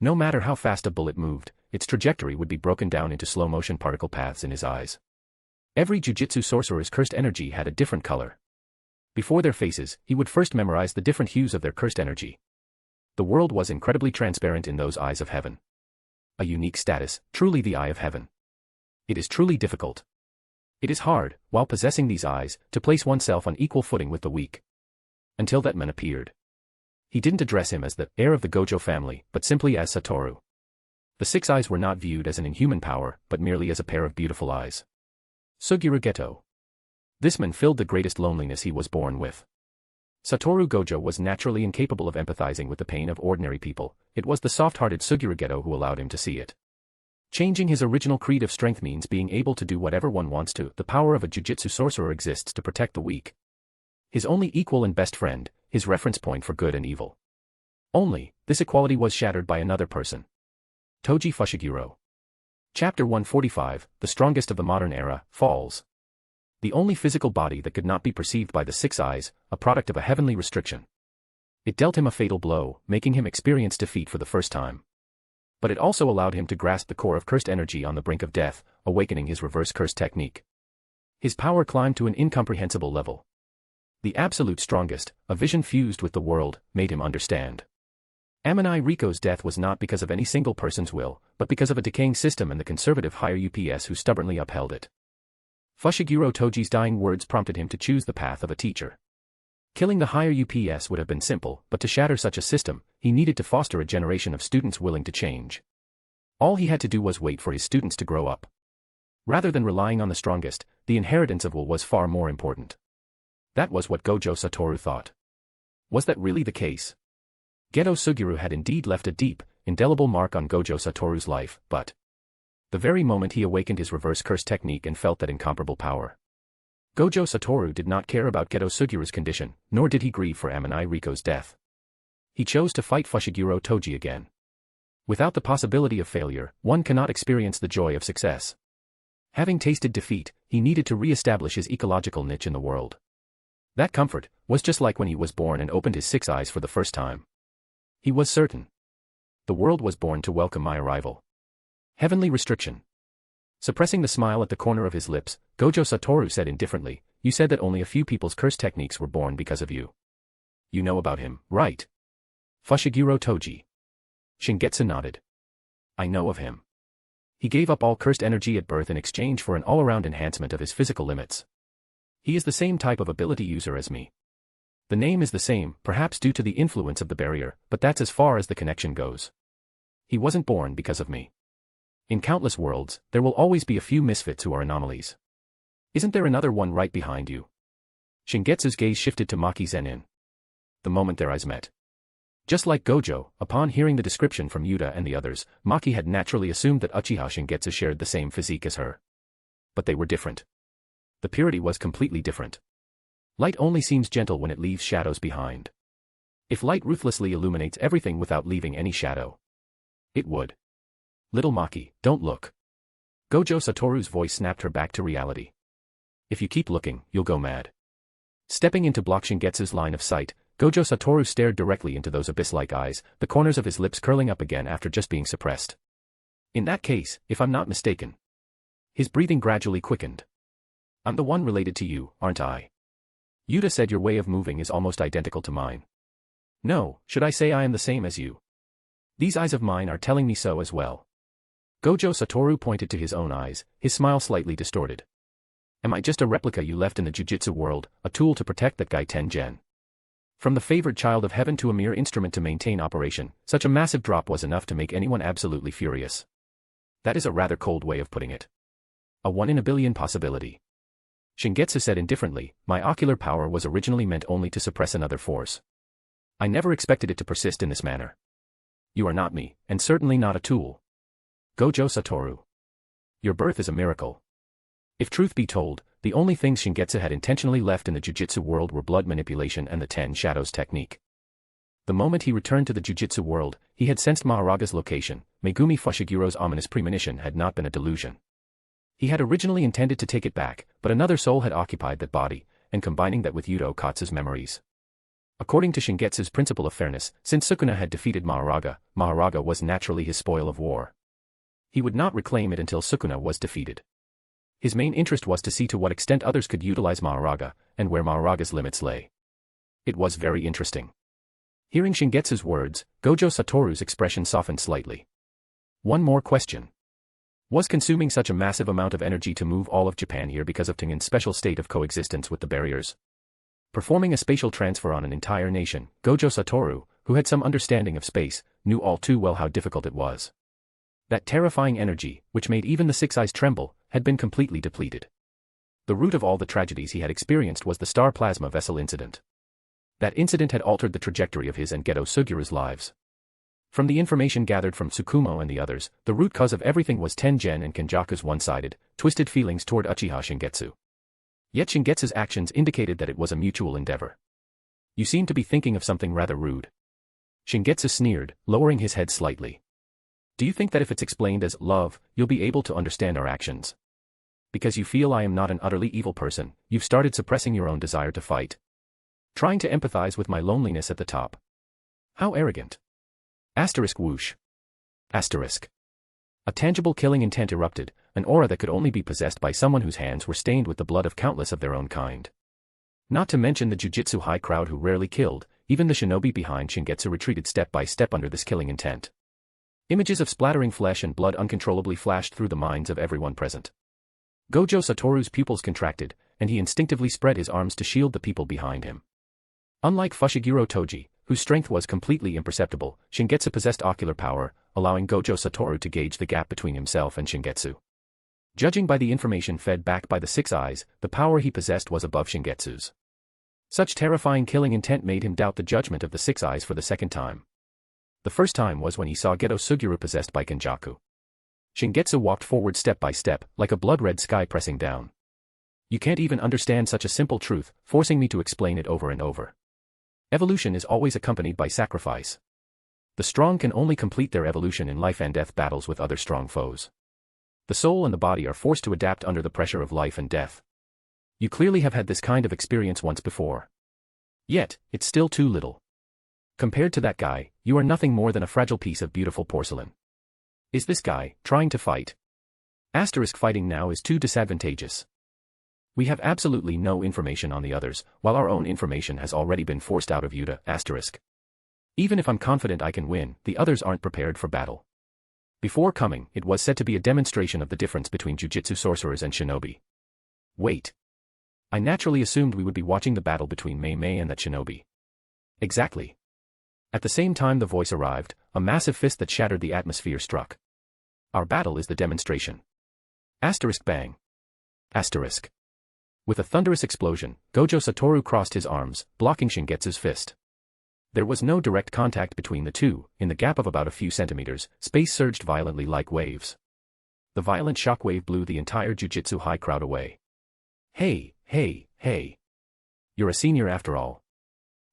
No matter how fast a bullet moved, its trajectory would be broken down into slow-motion particle paths in his eyes. Every Jujutsu sorcerer's cursed energy had a different color. Before their faces, he would first memorize the different hues of their cursed energy. The world was incredibly transparent in those eyes of heaven. A unique status, truly the eye of heaven. It is truly difficult. It is hard, while possessing these eyes, to place oneself on equal footing with the weak. Until that man appeared. He didn't address him as the heir of the Gojo family, but simply as Satoru. The six eyes were not viewed as an inhuman power, but merely as a pair of beautiful eyes. Suguru Geto. This man filled the greatest loneliness he was born with. Satoru Gojo was naturally incapable of empathizing with the pain of ordinary people, it was the soft-hearted Suguru Geto who allowed him to see it. Changing his original creed of strength means being able to do whatever one wants to. The power of a Jujutsu sorcerer exists to protect the weak. His only equal and best friend, his reference point for good and evil. Only, this equality was shattered by another person. Toji Fushiguro. Chapter 145, the strongest of the modern era, falls. The only physical body that could not be perceived by the six eyes, a product of a heavenly restriction. It dealt him a fatal blow, making him experience defeat for the first time. But it also allowed him to grasp the core of cursed energy on the brink of death, awakening his reverse curse technique. His power climbed to an incomprehensible level. The absolute strongest, a vision fused with the world, made him understand. Amani Riko's death was not because of any single person's will, but because of a decaying system and the conservative higher UPS who stubbornly upheld it. Fushiguro Toji's dying words prompted him to choose the path of a teacher. Killing the higher UPS would have been simple, but to shatter such a system, he needed to foster a generation of students willing to change. All he had to do was wait for his students to grow up. Rather than relying on the strongest, the inheritance of will was far more important. That was what Gojo Satoru thought. Was that really the case? Geto Suguru had indeed left a deep, indelible mark on Gojo Satoru's life, but the very moment he awakened his reverse curse technique and felt that incomparable power, Gojo Satoru did not care about Geto Suguru's condition, nor did he grieve for Amanai Riko's death. He chose to fight Fushiguro Toji again. Without the possibility of failure, one cannot experience the joy of success. Having tasted defeat, he needed to re-establish his ecological niche in the world. That comfort was just like when he was born and opened his six eyes for the first time. He was certain. The world was born to welcome my arrival. Heavenly restriction. Suppressing the smile at the corner of his lips, Gojo Satoru said indifferently, "You said that only a few people's curse techniques were born because of you. You know about him, right? Fushiguro Toji." Shingetsu nodded. "I know of him. He gave up all cursed energy at birth in exchange for an all-around enhancement of his physical limits. He is the same type of ability user as me. The name is the same, perhaps due to the influence of the barrier, but that's as far as the connection goes. He wasn't born because of me. In countless worlds, there will always be a few misfits who are anomalies. Isn't there another one right behind you?" Shingetsu's gaze shifted to Maki Zenin. The moment their eyes met. Just like Gojo, upon hearing the description from Yuta and the others, Maki had naturally assumed that Uchiha Shingetsu shared the same physique as her. But they were different. The purity was completely different. Light only seems gentle when it leaves shadows behind. If light ruthlessly illuminates everything without leaving any shadow, it would. "Little Maki, don't look." Gojo Satoru's voice snapped her back to reality. "If you keep looking, you'll go mad." Stepping in to block Shingetsu's line of sight, Gojo Satoru stared directly into those abyss-like eyes, the corners of his lips curling up again after just being suppressed. "In that case, if I'm not mistaken." His breathing gradually quickened. "I'm the one related to you, aren't I? Yuta said your way of moving is almost identical to mine. No, should I say I am the same as you? These eyes of mine are telling me so as well." Gojo Satoru pointed to his own eyes, his smile slightly distorted. "Am I just a replica you left in the Jujutsu world, a tool to protect that guy Tengen? From the favored child of heaven to a mere instrument to maintain operation, such a massive drop was enough to make anyone absolutely furious. That is a rather cold way of putting it. A 1 in a billion possibility." Shingetsu said indifferently, "My ocular power was originally meant only to suppress another force. I never expected it to persist in this manner. You are not me, and certainly not a tool. Gojo Satoru. Your birth is a miracle." If truth be told, the only things Shingetsu had intentionally left in the Jujutsu world were blood manipulation and the 10 Shadows technique. The moment he returned to the Jujutsu world, he had sensed Maharaga's location. Megumi Fushiguro's ominous premonition had not been a delusion. He had originally intended to take it back, but another soul had occupied that body, and combining that with Yuta Okatsu's memories. According to Shingetsu's principle of fairness, since Sukuna had defeated Maharaga, Maharaga was naturally his spoil of war. He would not reclaim it until Sukuna was defeated. His main interest was to see to what extent others could utilize Maharaga, and where Maharaga's limits lay. It was very interesting. Hearing Shingetsu's words, Gojo Satoru's expression softened slightly. One more question. Was consuming such a massive amount of energy to move all of Japan here because of Tengen's special state of coexistence with the barriers? Performing a spatial transfer on an entire nation, Gojo Satoru, who had some understanding of space, knew all too well how difficult it was. That terrifying energy, which made even the Six Eyes tremble, had been completely depleted. The root of all the tragedies he had experienced was the star plasma vessel incident. That incident had altered the trajectory of his and Geto Suguru's lives. From the information gathered from Tsukumo and the others, the root cause of everything was Tengen and Kenjaku's one-sided, twisted feelings toward Uchiha Shingetsu. Yet Shingetsu's actions indicated that it was a mutual endeavor. "You seem to be thinking of something rather rude." Shingetsu sneered, lowering his head slightly. "Do you think that if it's explained as love, you'll be able to understand our actions? Because you feel I am not an utterly evil person, you've started suppressing your own desire to fight. Trying to empathize with my loneliness at the top. How arrogant." Asterisk whoosh. Asterisk. A tangible killing intent erupted, an aura that could only be possessed by someone whose hands were stained with the blood of countless of their own kind. Not to mention the Jujutsu high crowd who rarely killed, even the shinobi behind Shingetsu retreated step by step under this killing intent. Images of splattering flesh and blood uncontrollably flashed through the minds of everyone present. Gojo Satoru's pupils contracted, and he instinctively spread his arms to shield the people behind him. Unlike Fushiguro Toji, whose strength was completely imperceptible, Shingetsu possessed ocular power, allowing Gojo Satoru to gauge the gap between himself and Shingetsu. Judging by the information fed back by the Six Eyes, the power he possessed was above Shingetsu's. Such terrifying killing intent made him doubt the judgment of the Six Eyes for the second time. The first time was when he saw Geto Suguru possessed by Kenjaku. Shingetsu walked forward step by step, like a blood-red sky pressing down. You can't even understand such a simple truth, forcing me to explain it over and over. Evolution is always accompanied by sacrifice. The strong can only complete their evolution in life and death battles with other strong foes. The soul and the body are forced to adapt under the pressure of life and death. You clearly have had this kind of experience once before. Yet, it's still too little. Compared to that guy, you are nothing more than a fragile piece of beautiful porcelain. Is this guy trying to fight? Fighting now is too disadvantageous. We have absolutely no information on the others, while our own information has already been forced out of Yuta. Even if I'm confident I can win, the others aren't prepared for battle. Before coming, it was said to be a demonstration of the difference between Jujutsu sorcerers and shinobi. Wait. I naturally assumed we would be watching the battle between Mei and that shinobi. Exactly. At the same time the voice arrived, a massive fist that shattered the atmosphere struck. Our battle is the demonstration. Bang. With a thunderous explosion, Gojo Satoru crossed his arms, blocking Shingetsu's fist. There was no direct contact between the two. In the gap of about a few centimeters, space surged violently like waves. The violent shockwave blew the entire Jujutsu high crowd away. Hey. You're a senior after all.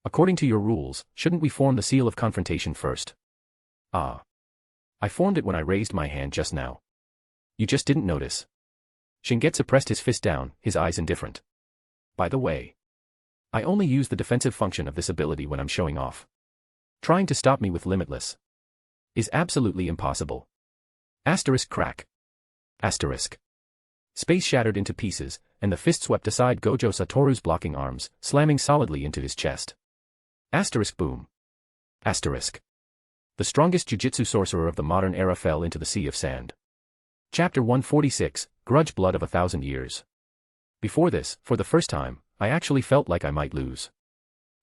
According to your rules, shouldn't we form the seal of confrontation first? Ah. I formed it when I raised my hand just now. You just didn't notice. Shingetsu pressed his fist down, his eyes indifferent. By the way, I only use the defensive function of this ability when I'm showing off. Trying to stop me with Limitless is absolutely impossible. Crack. Space shattered into pieces, and the fist swept aside Gojo Satoru's blocking arms, slamming solidly into his chest. Boom. The strongest Jujutsu sorcerer of the modern era fell into the sea of sand. Chapter 146, Grudge Blood of 1,000 Years. Before this, for the first time, I actually felt like I might lose.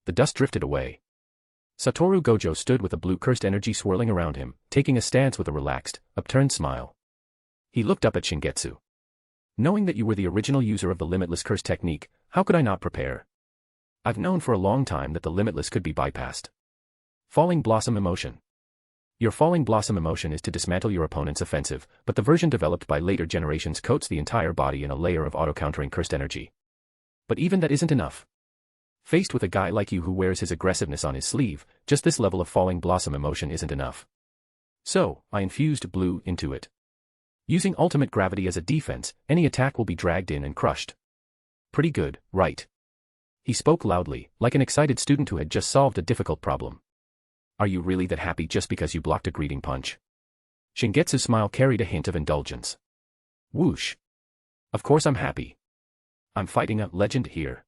The dust drifted away. Satoru Gojo stood with a blue cursed energy swirling around him, taking a stance with a relaxed, upturned smile. He looked up at Shingetsu. Knowing that you were the original user of the Limitless Curse technique, how could I not prepare? I've known for a long time that the Limitless could be bypassed. Falling Blossom Emotion. Your Falling Blossom emotion is to dismantle your opponent's offensive, but the version developed by later generations coats the entire body in a layer of auto-countering cursed energy. But even that isn't enough. Faced with a guy like you who wears his aggressiveness on his sleeve, just this level of Falling Blossom emotion isn't enough. So, I infused blue into it. Using ultimate gravity as a defense, any attack will be dragged in and crushed. Pretty good, right? He spoke loudly, like an excited student who had just solved a difficult problem. Are you really that happy just because you blocked a greeting punch? Shingetsu's smile carried a hint of indulgence. Whoosh. Of course I'm happy. I'm fighting a legend here.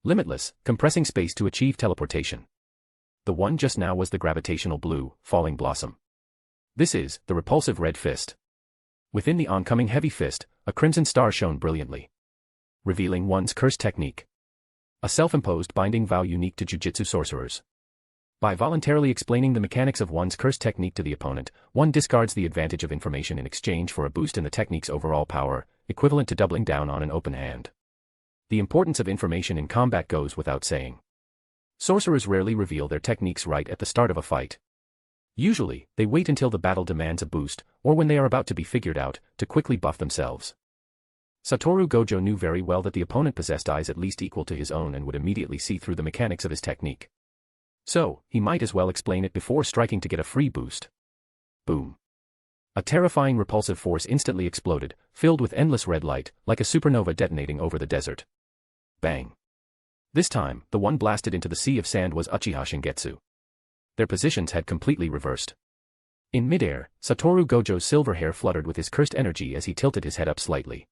Limitless, compressing space to achieve teleportation. The one just now was the gravitational blue, Falling Blossom. This is the repulsive red fist. Within the oncoming heavy fist, a crimson star shone brilliantly, revealing one's curse technique. A self-imposed binding vow unique to Jujutsu sorcerers. By voluntarily explaining the mechanics of one's curse technique to the opponent, one discards the advantage of information in exchange for a boost in the technique's overall power, equivalent to doubling down on an open hand. The importance of information in combat goes without saying. Sorcerers rarely reveal their techniques right at the start of a fight. Usually, they wait until the battle demands a boost, or when they are about to be figured out, to quickly buff themselves. Satoru Gojo knew very well that the opponent possessed eyes at least equal to his own and would immediately see through the mechanics of his technique. So, he might as well explain it before striking to get a free boost. Boom. A terrifying repulsive force instantly exploded, filled with endless red light, like a supernova detonating over the desert. Bang. This time, the one blasted into the sea of sand was Uchiha Shingetsu. Their positions had completely reversed. In midair, Satoru Gojo's silver hair fluttered with his cursed energy as he tilted his head up slightly.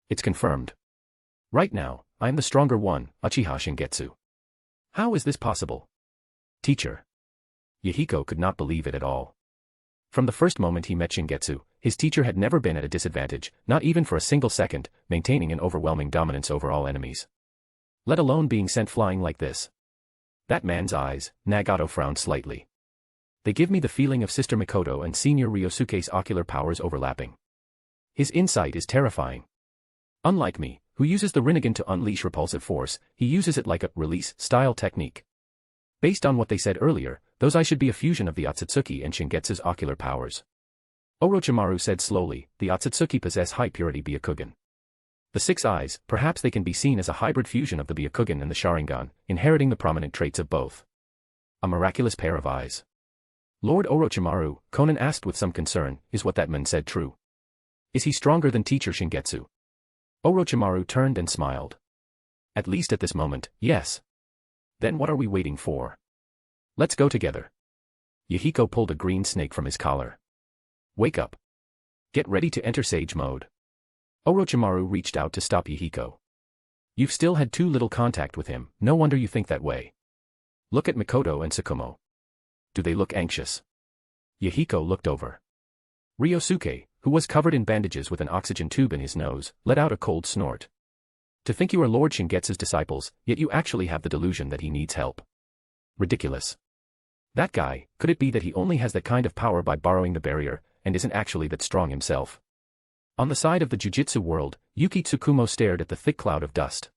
It's confirmed. Right now, I am the stronger one, Uchiha Shingetsu. How is this possible? Teacher. Yahiko could not believe it at all. From the first moment he met Shingetsu, his teacher had never been at a disadvantage, not even for a single second, maintaining an overwhelming dominance over all enemies. Let alone being sent flying like this. That man's eyes, Nagato frowned slightly. They give me the feeling of Sister Mikoto and Senior Ryosuke's ocular powers overlapping. His insight is terrifying. Unlike me, who uses the Rinnegan to unleash repulsive force, he uses it like a release-style technique. Based on what they said earlier, those eyes should be a fusion of the Otsutsuki and Shingetsu's ocular powers. Orochimaru said slowly, the Otsutsuki possess high-purity Byakugan. The 6 eyes, perhaps they can be seen as a hybrid fusion of the Byakugan and the Sharingan, inheriting the prominent traits of both. A miraculous pair of eyes. Lord Orochimaru, Conan asked with some concern, is what that man said true? Is he stronger than teacher Shingetsu? Orochimaru turned and smiled. At least at this moment, yes. Then what are we waiting for? Let's go together. Yahiko pulled a green snake from his collar. Wake up. Get ready to enter Sage mode. Orochimaru reached out to stop Yahiko. You've still had too little contact with him, no wonder you think that way. Look at Mikoto and Tsukumo. Do they look anxious? Yahiko looked over. Ryosuke, who was covered in bandages with an oxygen tube in his nose, let out a cold snort. To think you are Lord Shingetsu's disciples, yet you actually have the delusion that he needs help. Ridiculous. That guy, could it be that he only has that kind of power by borrowing the barrier, and isn't actually that strong himself? On the side of the Jujutsu world, Yuki Tsukumo stared at the thick cloud of dust.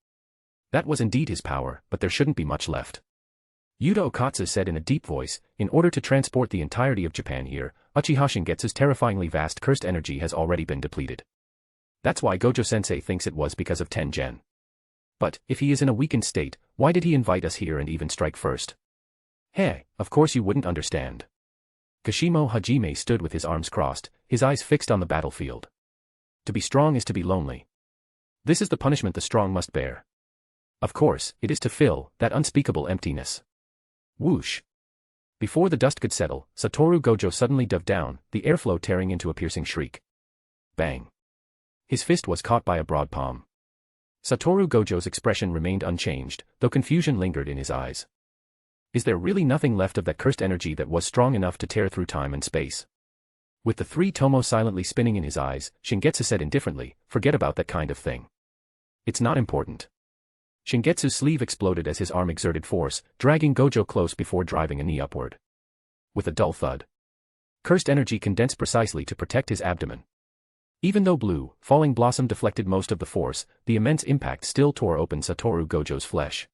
That was indeed his power, but there shouldn't be much left. Yuta Okatsu said in a deep voice, in order to transport the entirety of Japan here, Uchiha Shingetsu's terrifyingly vast cursed energy has already been depleted. That's why Gojo-sensei thinks it was because of Tengen. But, if he is in a weakened state, why did he invite us here and even strike first? Hey, of course you wouldn't understand. Kashimo Hajime stood with his arms crossed, his eyes fixed on the battlefield. To be strong is to be lonely. This is the punishment the strong must bear. Of course, it is to fill that unspeakable emptiness. Whoosh. Before the dust could settle, Satoru Gojo suddenly dove down, the airflow tearing into a piercing shriek. Bang. His fist was caught by a broad palm. Satoru Gojo's expression remained unchanged, though confusion lingered in his eyes. Is there really nothing left of that cursed energy that was strong enough to tear through time and space? With the 3 tomo silently spinning in his eyes, Shingetsu said indifferently, forget about that kind of thing. It's not important. Shingetsu's sleeve exploded as his arm exerted force, dragging Gojo close before driving a knee upward. With a dull thud. Cursed energy condensed precisely to protect his abdomen. Even though blue, falling blossom deflected most of the force, the immense impact still tore open Satoru Gojo's flesh.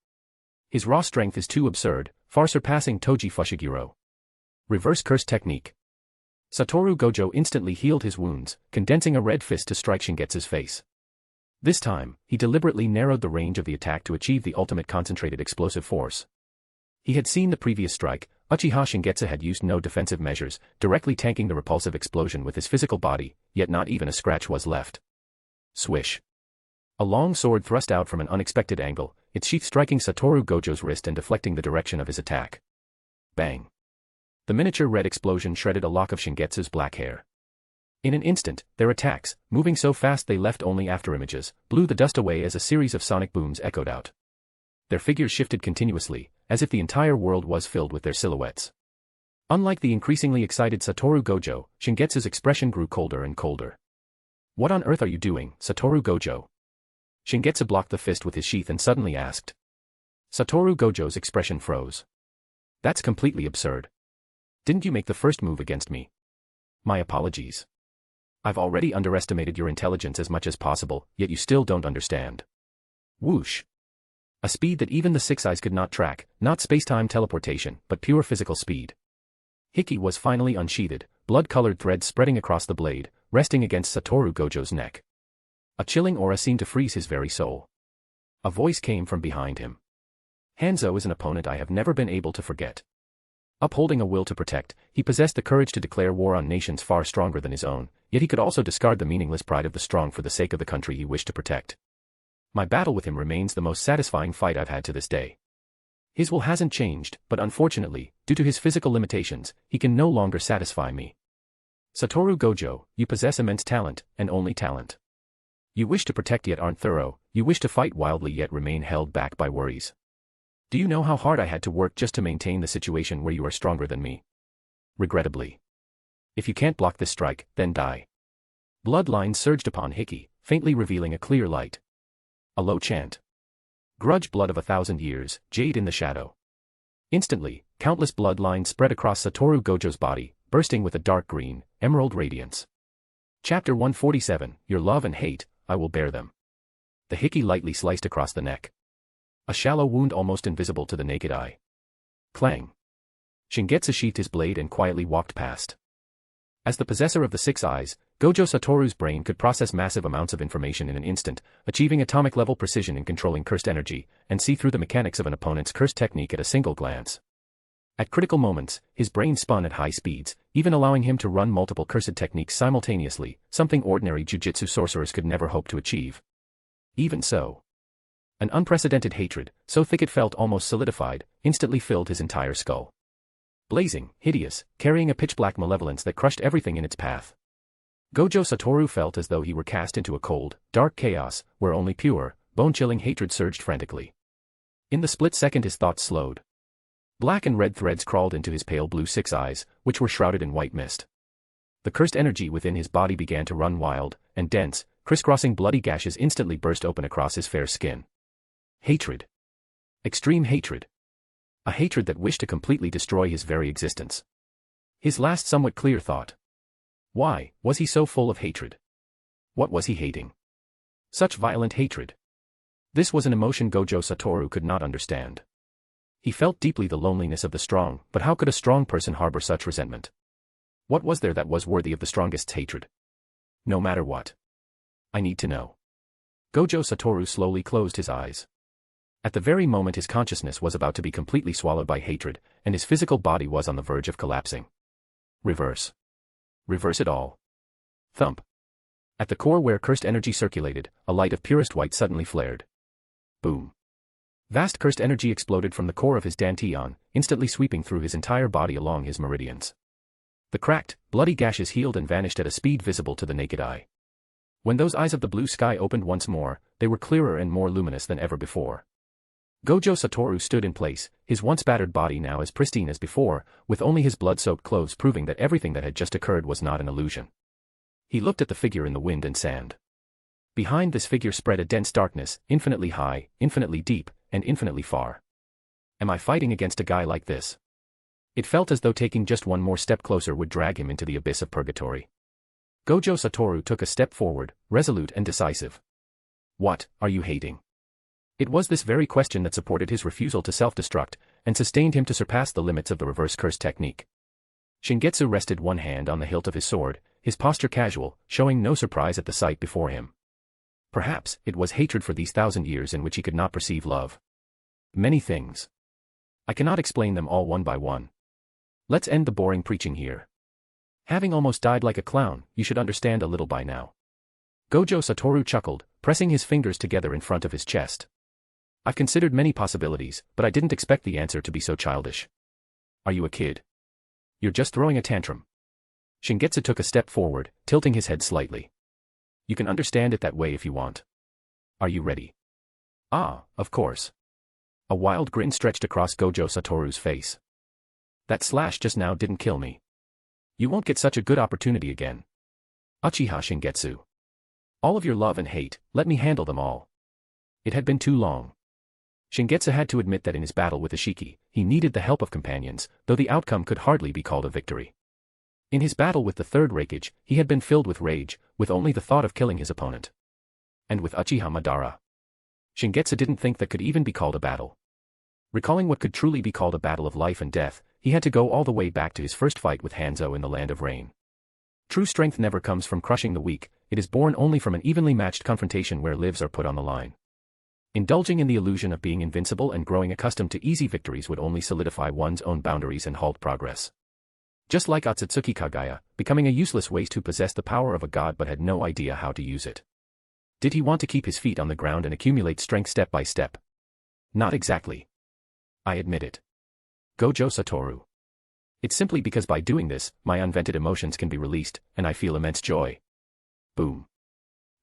His raw strength is too absurd, far surpassing Toji Fushiguro. Reverse curse technique. Satoru Gojo instantly healed his wounds, condensing a red fist to strike Shingetsu's face. This time, he deliberately narrowed the range of the attack to achieve the ultimate concentrated explosive force. He had seen the previous strike, Uchiha Shingetsu had used no defensive measures, directly tanking the repulsive explosion with his physical body, yet not even a scratch was left. Swish. A long sword thrust out from an unexpected angle, its sheath striking Satoru Gojo's wrist and deflecting the direction of his attack. Bang. The miniature red explosion shredded a lock of Shingetsu's black hair. In an instant, their attacks, moving so fast they left only afterimages, blew the dust away as a series of sonic booms echoed out. Their figures shifted continuously, as if the entire world was filled with their silhouettes. Unlike the increasingly excited Satoru Gojo, Shingetsu's expression grew colder and colder. What on earth are you doing, Satoru Gojo? Shingetsu blocked the fist with his sheath and suddenly asked. Satoru Gojo's expression froze. That's completely absurd. Didn't you make the first move against me? My apologies. I've already underestimated your intelligence as much as possible, yet you still don't understand. Whoosh. A speed that even the 6 eyes could not track, not space-time teleportation, but pure physical speed. Hiki was finally unsheathed, blood-colored threads spreading across the blade, resting against Satoru Gojo's neck. A chilling aura seemed to freeze his very soul. A voice came from behind him. Hanzo is an opponent I have never been able to forget. Upholding a will to protect, he possessed the courage to declare war on nations far stronger than his own, yet he could also discard the meaningless pride of the strong for the sake of the country he wished to protect. My battle with him remains the most satisfying fight I've had to this day. His will hasn't changed, but unfortunately, due to his physical limitations, he can no longer satisfy me. Satoru Gojo, you possess immense talent, and only talent. You wish to protect yet aren't thorough, you wish to fight wildly yet remain held back by worries. Do you know how hard I had to work just to maintain the situation where you are stronger than me? Regrettably. If you can't block this strike, then die. Bloodlines surged upon Hiki, faintly revealing a clear light. A low chant. Grudge blood of 1,000 years, jade in the shadow. Instantly, countless bloodlines spread across Satoru Gojo's body, bursting with a dark green, emerald radiance. Chapter 147, Your love and hate, I will bear them. The hiki lightly sliced across the neck. A shallow wound almost invisible to the naked eye. Clang. Shingetsu sheathed his blade and quietly walked past. As the possessor of the six eyes, Gojo Satoru's brain could process massive amounts of information in an instant, achieving atomic-level precision in controlling cursed energy, and see through the mechanics of an opponent's cursed technique at a single glance. At critical moments, his brain spun at high speeds, even allowing him to run multiple cursed techniques simultaneously, something ordinary Jujutsu sorcerers could never hope to achieve. Even so, an unprecedented hatred, so thick it felt almost solidified, instantly filled his entire skull. Blazing, hideous, carrying a pitch-black malevolence that crushed everything in its path. Gojo Satoru felt as though he were cast into a cold, dark chaos, where only pure, bone-chilling hatred surged frantically. In the split second his thoughts slowed. Black and red threads crawled into his pale blue six eyes, which were shrouded in white mist. The cursed energy within his body began to run wild, and dense, crisscrossing bloody gashes instantly burst open across his fair skin. Hatred. Extreme hatred. A hatred that wished to completely destroy his very existence. His last somewhat clear thought. Why was he so full of hatred? What was he hating? Such violent hatred. This was an emotion Gojo Satoru could not understand. He felt deeply the loneliness of the strong, but how could a strong person harbor such resentment? What was there that was worthy of the strongest's hatred? No matter what. I need to know. Gojo Satoru slowly closed his eyes. At the very moment his consciousness was about to be completely swallowed by hatred, and his physical body was on the verge of collapsing. Reverse. Reverse it all. Thump. At the core where cursed energy circulated, a light of purest white suddenly flared. Boom. Vast cursed energy exploded from the core of his dantian, instantly sweeping through his entire body along his meridians. The cracked, bloody gashes healed and vanished at a speed visible to the naked eye. When those eyes of the blue sky opened once more, they were clearer and more luminous than ever before. Gojo Satoru stood in place, his once battered body now as pristine as before, with only his blood-soaked clothes proving that everything that had just occurred was not an illusion. He looked at the figure in the wind and sand. Behind this figure spread a dense darkness, infinitely high, infinitely deep, and infinitely far. Am I fighting against a guy like this? It felt as though taking just one more step closer would drag him into the abyss of purgatory. Gojo Satoru took a step forward, resolute and decisive. What are you hating? It was this very question that supported his refusal to self-destruct, and sustained him to surpass the limits of the reverse curse technique. Shingetsu rested one hand on the hilt of his sword, his posture casual, showing no surprise at the sight before him. Perhaps it was hatred for these 1,000 years in which he could not perceive love. Many things. I cannot explain them all one by one. Let's end the boring preaching here. Having almost died like a clown, you should understand a little by now. Gojo Satoru chuckled, pressing his fingers together in front of his chest. I've considered many possibilities, but I didn't expect the answer to be so childish. Are you a kid? You're just throwing a tantrum. Shingetsu took a step forward, tilting his head slightly. You can understand it that way if you want. Are you ready? Ah, of course. A wild grin stretched across Gojo Satoru's face. That slash just now didn't kill me. You won't get such a good opportunity again. Uchiha Shingetsu. All of your love and hate, let me handle them all. It had been too long. Shingetsu had to admit that in his battle with Ishiki, he needed the help of companions, though the outcome could hardly be called a victory. In his battle with the third Raikage, he had been filled with rage, with only the thought of killing his opponent. And with Uchiha Madara, Shingetsu didn't think that could even be called a battle. Recalling what could truly be called a battle of life and death, he had to go all the way back to his first fight with Hanzo in the Land of Rain. True strength never comes from crushing the weak, it is born only from an evenly matched confrontation where lives are put on the line. Indulging in the illusion of being invincible and growing accustomed to easy victories would only solidify one's own boundaries and halt progress. Just like Otsutsuki Kagaya, becoming a useless waste who possessed the power of a god but had no idea how to use it. Did he want to keep his feet on the ground and accumulate strength step by step? Not exactly. I admit it. Gojo Satoru. It's simply because by doing this, my unvented emotions can be released, and I feel immense joy. Boom.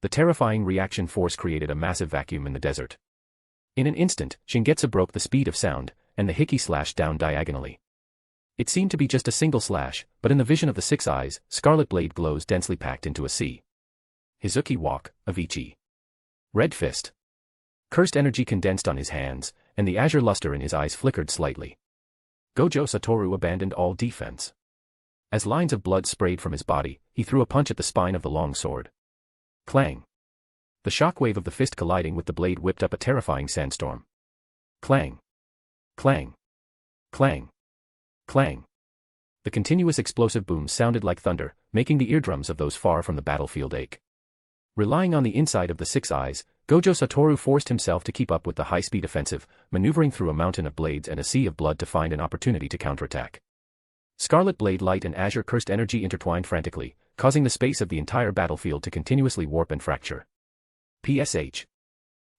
The terrifying reaction force created a massive vacuum in the desert. In an instant, Shingetsu broke the speed of sound, and the hiki slashed down diagonally. It seemed to be just a single slash, but in the vision of the six eyes, scarlet blade glows densely packed into a sea. Hizuki walk, Avicii. Red fist. Cursed energy condensed on his hands, and the azure luster in his eyes flickered slightly. Gojo Satoru abandoned all defense. As lines of blood sprayed from his body, he threw a punch at the spine of the long sword. Clang. The shockwave of the fist colliding with the blade whipped up a terrifying sandstorm. Clang. Clang. Clang. Clang. The continuous explosive booms sounded like thunder, making the eardrums of those far from the battlefield ache. Relying on the inside of the six eyes, Gojo Satoru forced himself to keep up with the high-speed offensive, maneuvering through a mountain of blades and a sea of blood to find an opportunity to counterattack. Scarlet Blade Light and Azure Cursed Energy intertwined frantically, causing the space of the entire battlefield to continuously warp and fracture. PSH.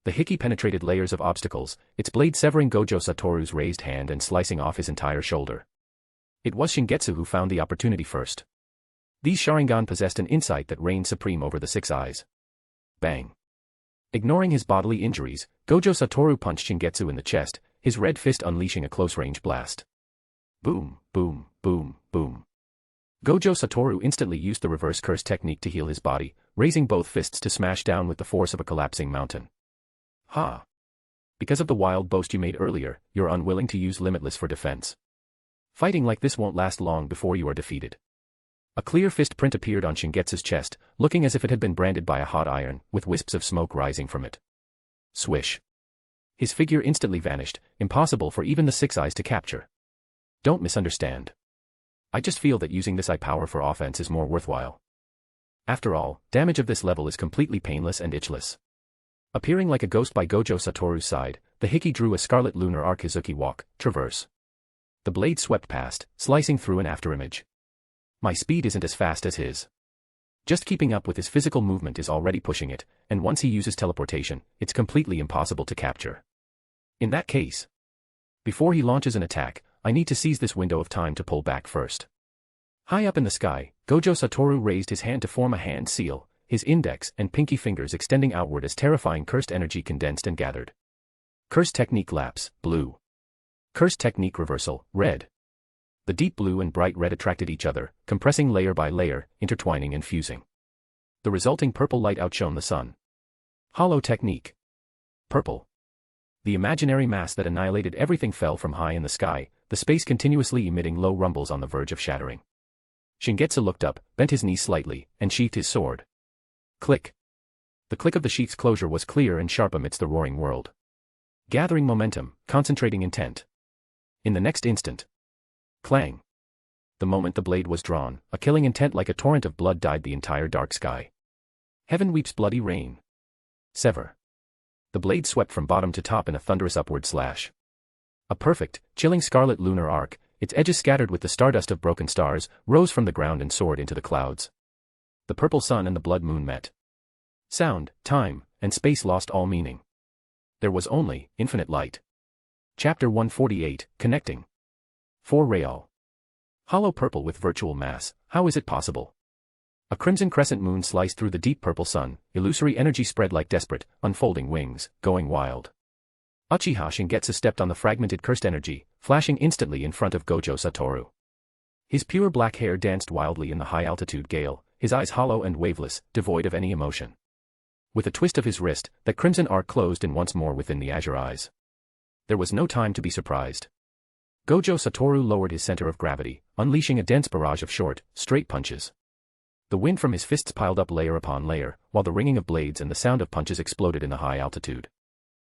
The Hiki penetrated layers of obstacles, its blade severing Gojo Satoru's raised hand and slicing off his entire shoulder. It was Shingetsu who found the opportunity first. These Sharingan possessed an insight that reigned supreme over the six eyes. Bang. Ignoring his bodily injuries, Gojo Satoru punched Shingetsu in the chest, his red fist unleashing a close-range blast. Boom, boom, boom, boom. Gojo Satoru instantly used the reverse curse technique to heal his body, raising both fists to smash down with the force of a collapsing mountain. Ha! Because of the wild boast you made earlier, you're unwilling to use Limitless for defense. Fighting like this won't last long before you are defeated. A clear fist print appeared on Shingetsu's chest, looking as if it had been branded by a hot iron, with wisps of smoke rising from it. Swish. His figure instantly vanished, impossible for even the six eyes to capture. Don't misunderstand. I just feel that using this eye power for offense is more worthwhile. After all, damage of this level is completely painless and itchless. Appearing like a ghost by Gojo Satoru's side, the Hiki drew a scarlet lunar arc Hizuki walk, traverse. The blade swept past, slicing through an afterimage. My speed isn't as fast as his. Just keeping up with his physical movement is already pushing it, and once he uses teleportation, it's completely impossible to capture. In that case, before he launches an attack, I need to seize this window of time to pull back first. High up in the sky, Gojo Satoru raised his hand to form a hand seal, his index and pinky fingers extending outward as terrifying cursed energy condensed and gathered. Curse technique lapse, blue. Curse technique reversal, red. The deep blue and bright red attracted each other, compressing layer by layer, intertwining and fusing. The resulting purple light outshone the sun. Hollow technique. Purple. The imaginary mass that annihilated everything fell from high in the sky, the space continuously emitting low rumbles on the verge of shattering. Shingetsu looked up, bent his knees slightly, and sheathed his sword. Click. The click of the sheath's closure was clear and sharp amidst the roaring world. Gathering momentum, concentrating intent. In the next instant. Clang. The moment the blade was drawn, a killing intent like a torrent of blood dyed the entire dark sky. Heaven weeps bloody rain. Sever. The blade swept from bottom to top in a thunderous upward slash. A perfect, chilling scarlet lunar arc, its edges scattered with the stardust of broken stars, rose from the ground and soared into the clouds. The purple sun and the blood moon met. Sound, time, and space lost all meaning. There was only infinite light. Chapter 148, Connecting. 4 Real. Hollow purple with virtual mass, how is it possible? A crimson crescent moon sliced through the deep purple sun, illusory energy spread like desperate, unfolding wings, going wild. Uchiha Shingetsu stepped on the fragmented cursed energy, flashing instantly in front of Gojo Satoru. His pure black hair danced wildly in the high-altitude gale, his eyes hollow and waveless, devoid of any emotion. With a twist of his wrist, that crimson arc closed in once more within the azure eyes. There was no time to be surprised. Gojo Satoru lowered his center of gravity, unleashing a dense barrage of short, straight punches. The wind from his fists piled up layer upon layer, while the ringing of blades and the sound of punches exploded in the high altitude.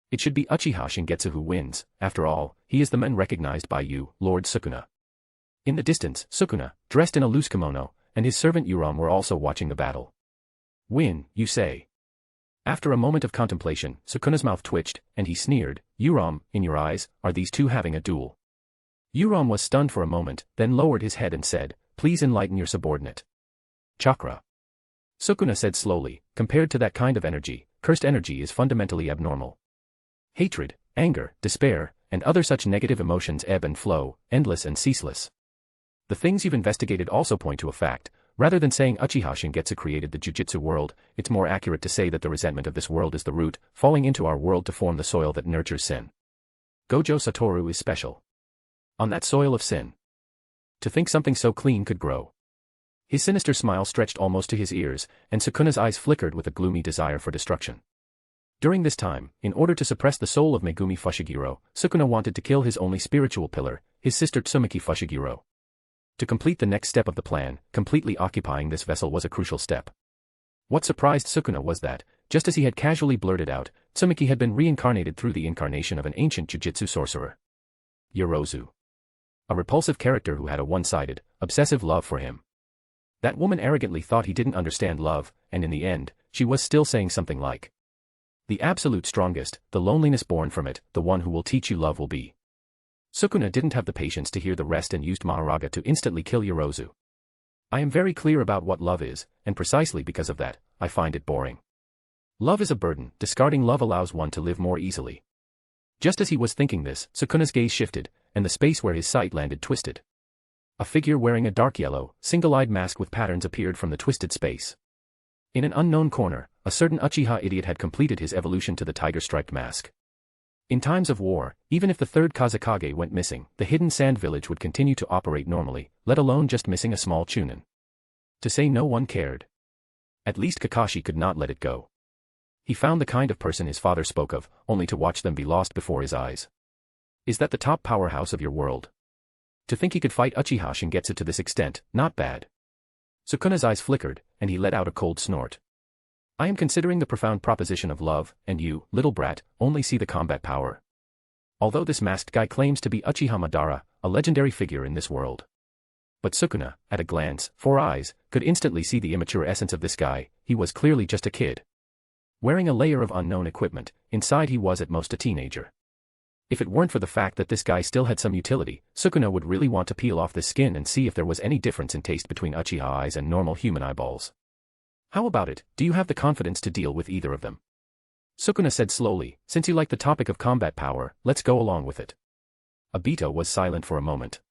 It should be Uchiha Shingetsu who wins, after all, he is the man recognized by you, Lord Sukuna. In the distance, Sukuna, dressed in a loose kimono, and his servant Yuram were also watching the battle. Win, you say? After a moment of contemplation, Sukuna's mouth twitched, and he sneered, Yuram, in your eyes, are these two having a duel? Yuram was stunned for a moment, then lowered his head and said, please enlighten your subordinate. Chakra. Sukuna said slowly, compared to that kind of energy, cursed energy is fundamentally abnormal. Hatred, anger, despair, and other such negative emotions ebb and flow, endless and ceaseless. The things you've investigated also point to a fact. Rather than saying Uchiha Shingetsu created the Jujutsu world, it's more accurate to say that the resentment of this world is the root, falling into our world to form the soil that nurtures sin. Gojo Satoru is special. On that soil of sin. To think something so clean could grow. His sinister smile stretched almost to his ears, and Sukuna's eyes flickered with a gloomy desire for destruction. During this time, in order to suppress the soul of Megumi Fushiguro, Sukuna wanted to kill his only spiritual pillar, his sister Tsumaki Fushiguro. To complete the next step of the plan, completely occupying this vessel was a crucial step. What surprised Sukuna was that, just as he had casually blurted out, Tsumiki had been reincarnated through the incarnation of an ancient Jujutsu sorcerer. Yorozu. A repulsive character who had a one-sided, obsessive love for him. That woman arrogantly thought he didn't understand love, and in the end, she was still saying something like, "The absolute strongest, the loneliness born from it, the one who will teach you love will be." Sukuna didn't have the patience to hear the rest and used Maharaga to instantly kill Yorozu. I am very clear about what love is, and precisely because of that, I find it boring. Love is a burden, discarding love allows one to live more easily. Just as he was thinking this, Sukuna's gaze shifted, and the space where his sight landed twisted. A figure wearing a dark yellow, single-eyed mask with patterns appeared from the twisted space. In an unknown corner, a certain Uchiha idiot had completed his evolution to the tiger-striped mask. In times of war, even if the third Kazekage went missing, the hidden sand village would continue to operate normally, let alone just missing a small chunin. To say no one cared. At least Kakashi could not let it go. He found the kind of person his father spoke of, only to watch them be lost before his eyes. Is that the top powerhouse of your world? To think he could fight Uchiha Shingetsu to this extent, not bad. Sukuna's eyes flickered, and he let out a cold snort. I am considering the profound proposition of love, and you, little brat, only see the combat power. Although this masked guy claims to be Uchiha Madara, a legendary figure in this world. But Sukuna, at a glance, 4 eyes, could instantly see the immature essence of this guy. He was clearly just a kid. Wearing a layer of unknown equipment, inside he was at most a teenager. If it weren't for the fact that this guy still had some utility, Sukuna would really want to peel off this skin and see if there was any difference in taste between Uchiha eyes and normal human eyeballs. How about it, do you have the confidence to deal with either of them? Sukuna said slowly, since you like the topic of combat power, let's go along with it. Obito was silent for a moment.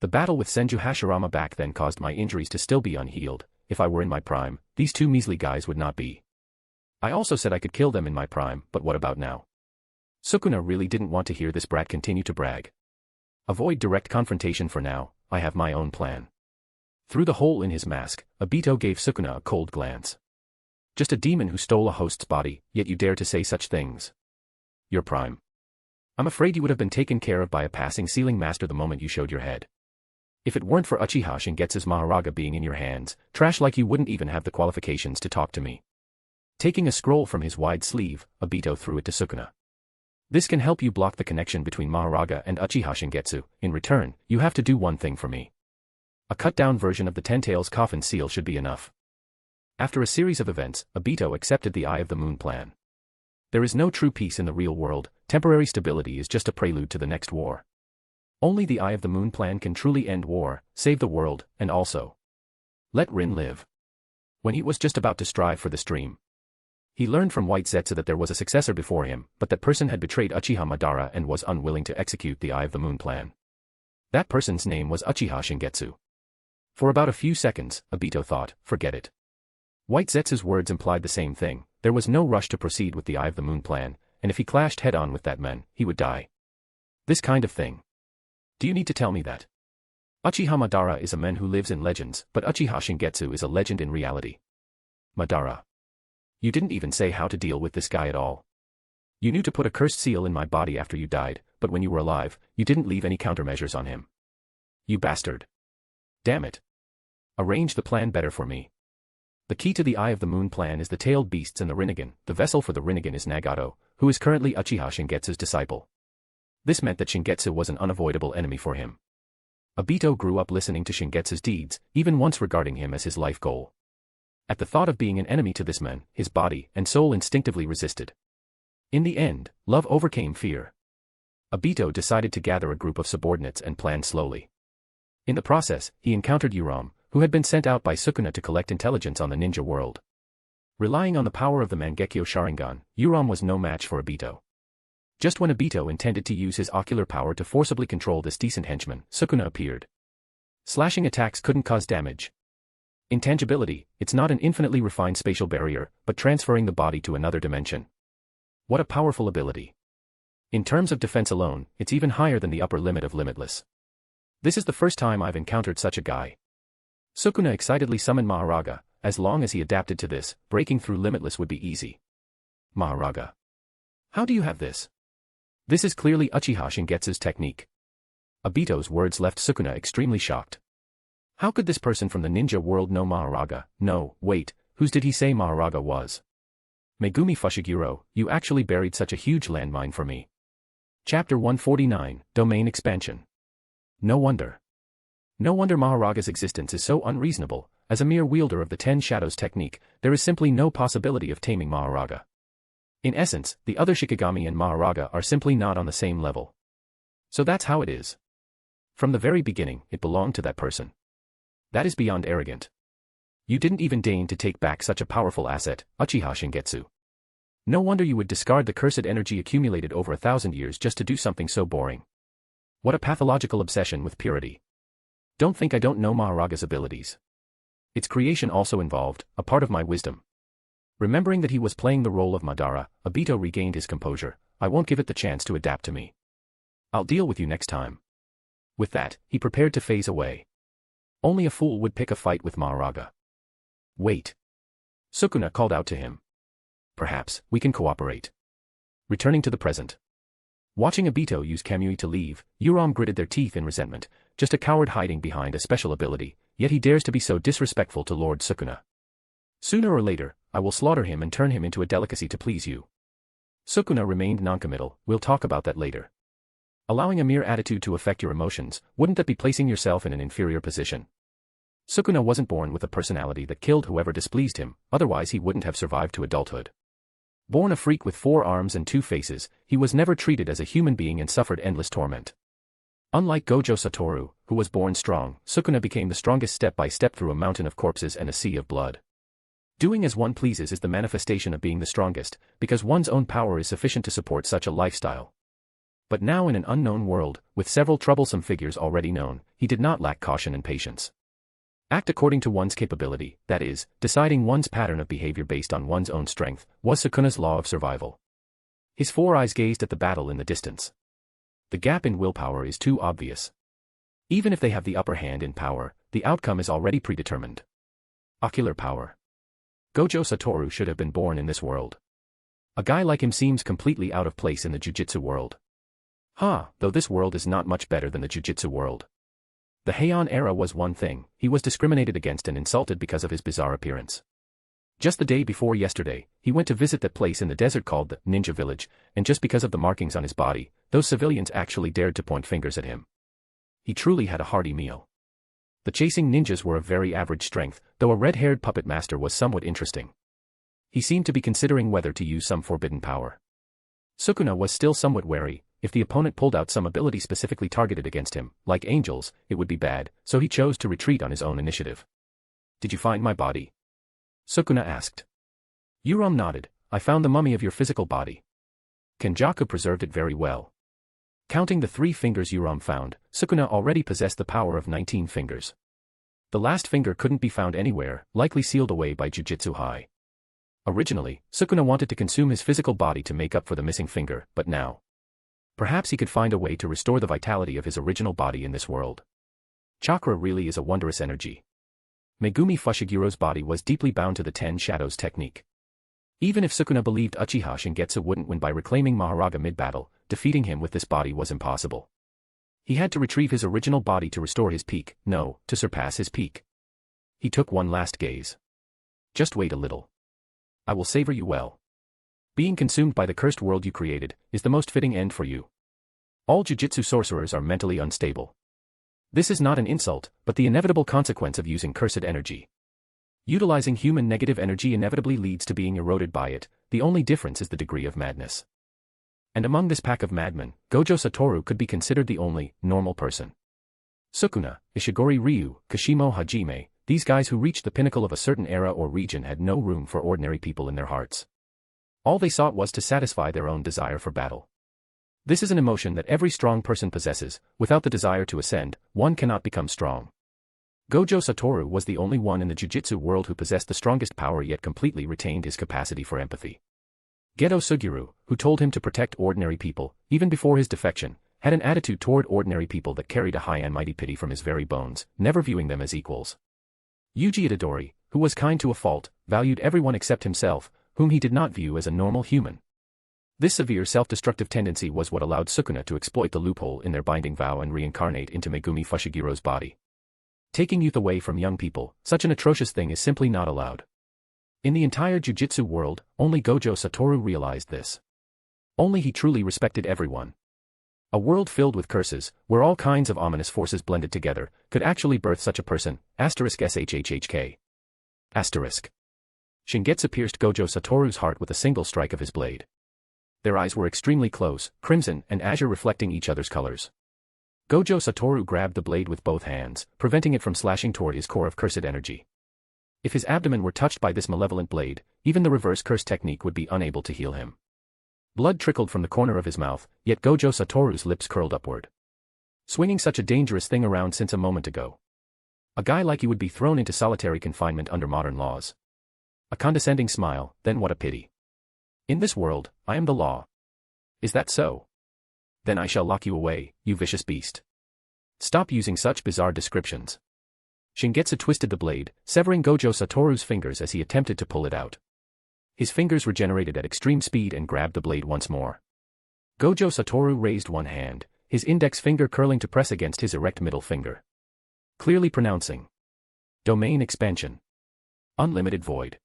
The battle with Senju Hashirama back then caused my injuries to still be unhealed. If I were in my prime, these two measly guys would not be. I also said I could kill them in my prime, but what about now? Sukuna really didn't want to hear this brat continue to brag. Avoid direct confrontation for now, I have my own plan. Through the hole in his mask, Obito gave Sukuna a cold glance. Just a demon who stole a host's body, yet you dare to say such things. Your prime. I'm afraid you would have been taken care of by a passing sealing master the moment you showed your head. If it weren't for Uchiha Shingetsu's Maharaga being in your hands, trash like you wouldn't even have the qualifications to talk to me. Taking a scroll from his wide sleeve, Obito threw it to Sukuna. This can help you block the connection between Maharaga and Uchiha Shingetsu. In return, you have to do one thing for me. A cut-down version of the Ten Tails coffin seal should be enough. After a series of events, Obito accepted the Eye of the Moon plan. There is no true peace in the real world, temporary stability is just a prelude to the next war. Only the Eye of the Moon plan can truly end war, save the world, and also let Rin live. When he was just about to strive for the stream, he learned from White Zetsu that there was a successor before him, but that person had betrayed Uchiha Madara and was unwilling to execute the Eye of the Moon plan. That person's name was Uchiha Shingetsu. For about a few seconds, Obito thought, forget it. White Zetsu's words implied the same thing. There was no rush to proceed with the Eye of the Moon plan, and if he clashed head-on with that man, he would die. This kind of thing. Do you need to tell me that? Uchiha Madara is a man who lives in legends, but Uchiha Shingetsu is a legend in reality. Madara. You didn't even say how to deal with this guy at all. You knew to put a cursed seal in my body after you died, but when you were alive, you didn't leave any countermeasures on him. You bastard. Damn it. Arrange the plan better for me. The key to the Eye of the Moon plan is the tailed beasts and the Rinnegan. The vessel for the Rinnegan is Nagato, who is currently Uchiha Shingetsu's disciple. This meant that Shingetsu was an unavoidable enemy for him. Obito grew up listening to Shingetsu's deeds, even once regarding him as his life goal. At the thought of being an enemy to this man, his body and soul instinctively resisted. In the end, love overcame fear. Obito decided to gather a group of subordinates and plan slowly. In the process, he encountered Yuram, who had been sent out by Sukuna to collect intelligence on the ninja world. Relying on the power of the Mangekyo Sharingan, Yuram was no match for Obito. Just when Obito intended to use his ocular power to forcibly control this decent henchman, Sukuna appeared. Slashing attacks couldn't cause damage. Intangibility, it's not an infinitely refined spatial barrier, but transferring the body to another dimension. What a powerful ability. In terms of defense alone, it's even higher than the upper limit of Limitless. This is the first time I've encountered such a guy. Sukuna excitedly summoned Maharaga. As long as he adapted to this, breaking through Limitless would be easy. Maharaga. How do you have this? This is clearly Uchiha Shingetsu's technique. Obito's words left Sukuna extremely shocked. How could this person from the ninja world know Maharaga? No, wait, whose did he say Maharaga was? Megumi Fushiguro, you actually buried such a huge landmine for me. Chapter 149, Domain Expansion. No wonder. No wonder Maharaga's existence is so unreasonable. As a mere wielder of the 10 Shadows technique, there is simply no possibility of taming Maharaga. In essence, the other Shikigami and Maharaga are simply not on the same level. So that's how it is. From the very beginning, it belonged to that person. That is beyond arrogant. You didn't even deign to take back such a powerful asset, Uchiha Shingetsu. No wonder you would discard the cursed energy accumulated over 1,000 years just to do something so boring. What a pathological obsession with purity. Don't think I don't know Maharaga's abilities. Its creation also involved a part of my wisdom. Remembering that he was playing the role of Madara, Obito regained his composure. I won't give it the chance to adapt to me. I'll deal with you next time. With that, he prepared to phase away. Only a fool would pick a fight with Maharaga. Wait. Sukuna called out to him. Perhaps, we can cooperate. Returning to the present. Watching Obito use Kamui to leave, Yuram gritted their teeth in resentment, just a coward hiding behind a special ability, yet he dares to be so disrespectful to Lord Sukuna. Sooner or later, I will slaughter him and turn him into a delicacy to please you. Sukuna remained noncommittal, we'll talk about that later. Allowing a mere attitude to affect your emotions, wouldn't that be placing yourself in an inferior position? Sukuna wasn't born with a personality that killed whoever displeased him, otherwise he wouldn't have survived to adulthood. Born a freak with 4 arms and 2 faces, he was never treated as a human being and suffered endless torment. Unlike Gojo Satoru, who was born strong, Sukuna became the strongest step by step through a mountain of corpses and a sea of blood. Doing as one pleases is the manifestation of being the strongest, because one's own power is sufficient to support such a lifestyle. But now in an unknown world, with several troublesome figures already known, he did not lack caution and patience. Act according to one's capability, that is, deciding one's pattern of behavior based on one's own strength, was Sukuna's law of survival. His 4 eyes gazed at the battle in the distance. The gap in willpower is too obvious. Even if they have the upper hand in power, the outcome is already predetermined. Ocular power. Gojo Satoru should have been born in this world. A guy like him seems completely out of place in the Jujutsu world. Though this world is not much better than the Jujutsu world. The Heian era was one thing, he was discriminated against and insulted because of his bizarre appearance. Just the day before yesterday, he went to visit that place in the desert called the Ninja Village, and just because of the markings on his body, those civilians actually dared to point fingers at him. He truly had a hearty meal. The chasing ninjas were of very average strength, though a red-haired puppet master was somewhat interesting. He seemed to be considering whether to use some forbidden power. Sukuna was still somewhat wary. If the opponent pulled out some ability specifically targeted against him, like angels, it would be bad, so he chose to retreat on his own initiative. Did you find my body? Sukuna asked. Yuram nodded. I found the mummy of your physical body. Kenjaku preserved it very well. Counting the 3 fingers Yuram found, Sukuna already possessed the power of 19 fingers. The last finger couldn't be found anywhere, likely sealed away by Jujutsu High. Originally, Sukuna wanted to consume his physical body to make up for the missing finger, but now, perhaps he could find a way to restore the vitality of his original body in this world. Chakra really is a wondrous energy. Megumi Fushiguro's body was deeply bound to the 10 Shadows technique. Even if Sukuna believed Uchiha Shingetsu wouldn't win by reclaiming Maharaga mid-battle, defeating him with this body was impossible. He had to retrieve his original body to restore his peak, no, to surpass his peak. He took one last gaze. Just wait a little. I will savor you well. Being consumed by the cursed world you created is the most fitting end for you. All Jujutsu sorcerers are mentally unstable. This is not an insult, but the inevitable consequence of using cursed energy. Utilizing human negative energy inevitably leads to being eroded by it, the only difference is the degree of madness. And among this pack of madmen, Gojo Satoru could be considered the only normal person. Sukuna, Ishigori Ryu, Kashimo Hajime, these guys who reached the pinnacle of a certain era or region had no room for ordinary people in their hearts. All they sought was to satisfy their own desire for battle. This is an emotion that every strong person possesses. Without the desire to ascend, one cannot become strong. Gojo Satoru was the only one in the Jujutsu world who possessed the strongest power yet completely retained his capacity for empathy. Geto Suguru, who told him to protect ordinary people, even before his defection, had an attitude toward ordinary people that carried a high and mighty pity from his very bones, never viewing them as equals. Yuji Itadori, who was kind to a fault, valued everyone except himself, whom he did not view as a normal human. This severe self-destructive tendency was what allowed Sukuna to exploit the loophole in their binding vow and reincarnate into Megumi Fushiguro's body. Taking youth away from young people, such an atrocious thing is simply not allowed. In the entire Jujutsu world, only Gojo Satoru realized this. Only he truly respected everyone. A world filled with curses, where all kinds of ominous forces blended together, could actually birth such a person, *SHHHK. Shingetsu pierced Gojo Satoru's heart with a single strike of his blade. Their eyes were extremely close, crimson and azure reflecting each other's colors. Gojo Satoru grabbed the blade with both hands, preventing it from slashing toward his core of cursed energy. If his abdomen were touched by this malevolent blade, even the reverse curse technique would be unable to heal him. Blood trickled from the corner of his mouth, yet Gojo Satoru's lips curled upward. Swinging such a dangerous thing around since a moment ago. A guy like you would be thrown into solitary confinement under modern laws. A condescending smile, then what a pity. In this world, I am the law. Is that so? Then I shall lock you away, you vicious beast. Stop using such bizarre descriptions. Shingetsu twisted the blade, severing Gojo Satoru's fingers as he attempted to pull it out. His fingers regenerated at extreme speed and grabbed the blade once more. Gojo Satoru raised one hand, his index finger curling to press against his erect middle finger. Clearly pronouncing. Domain expansion. Unlimited void.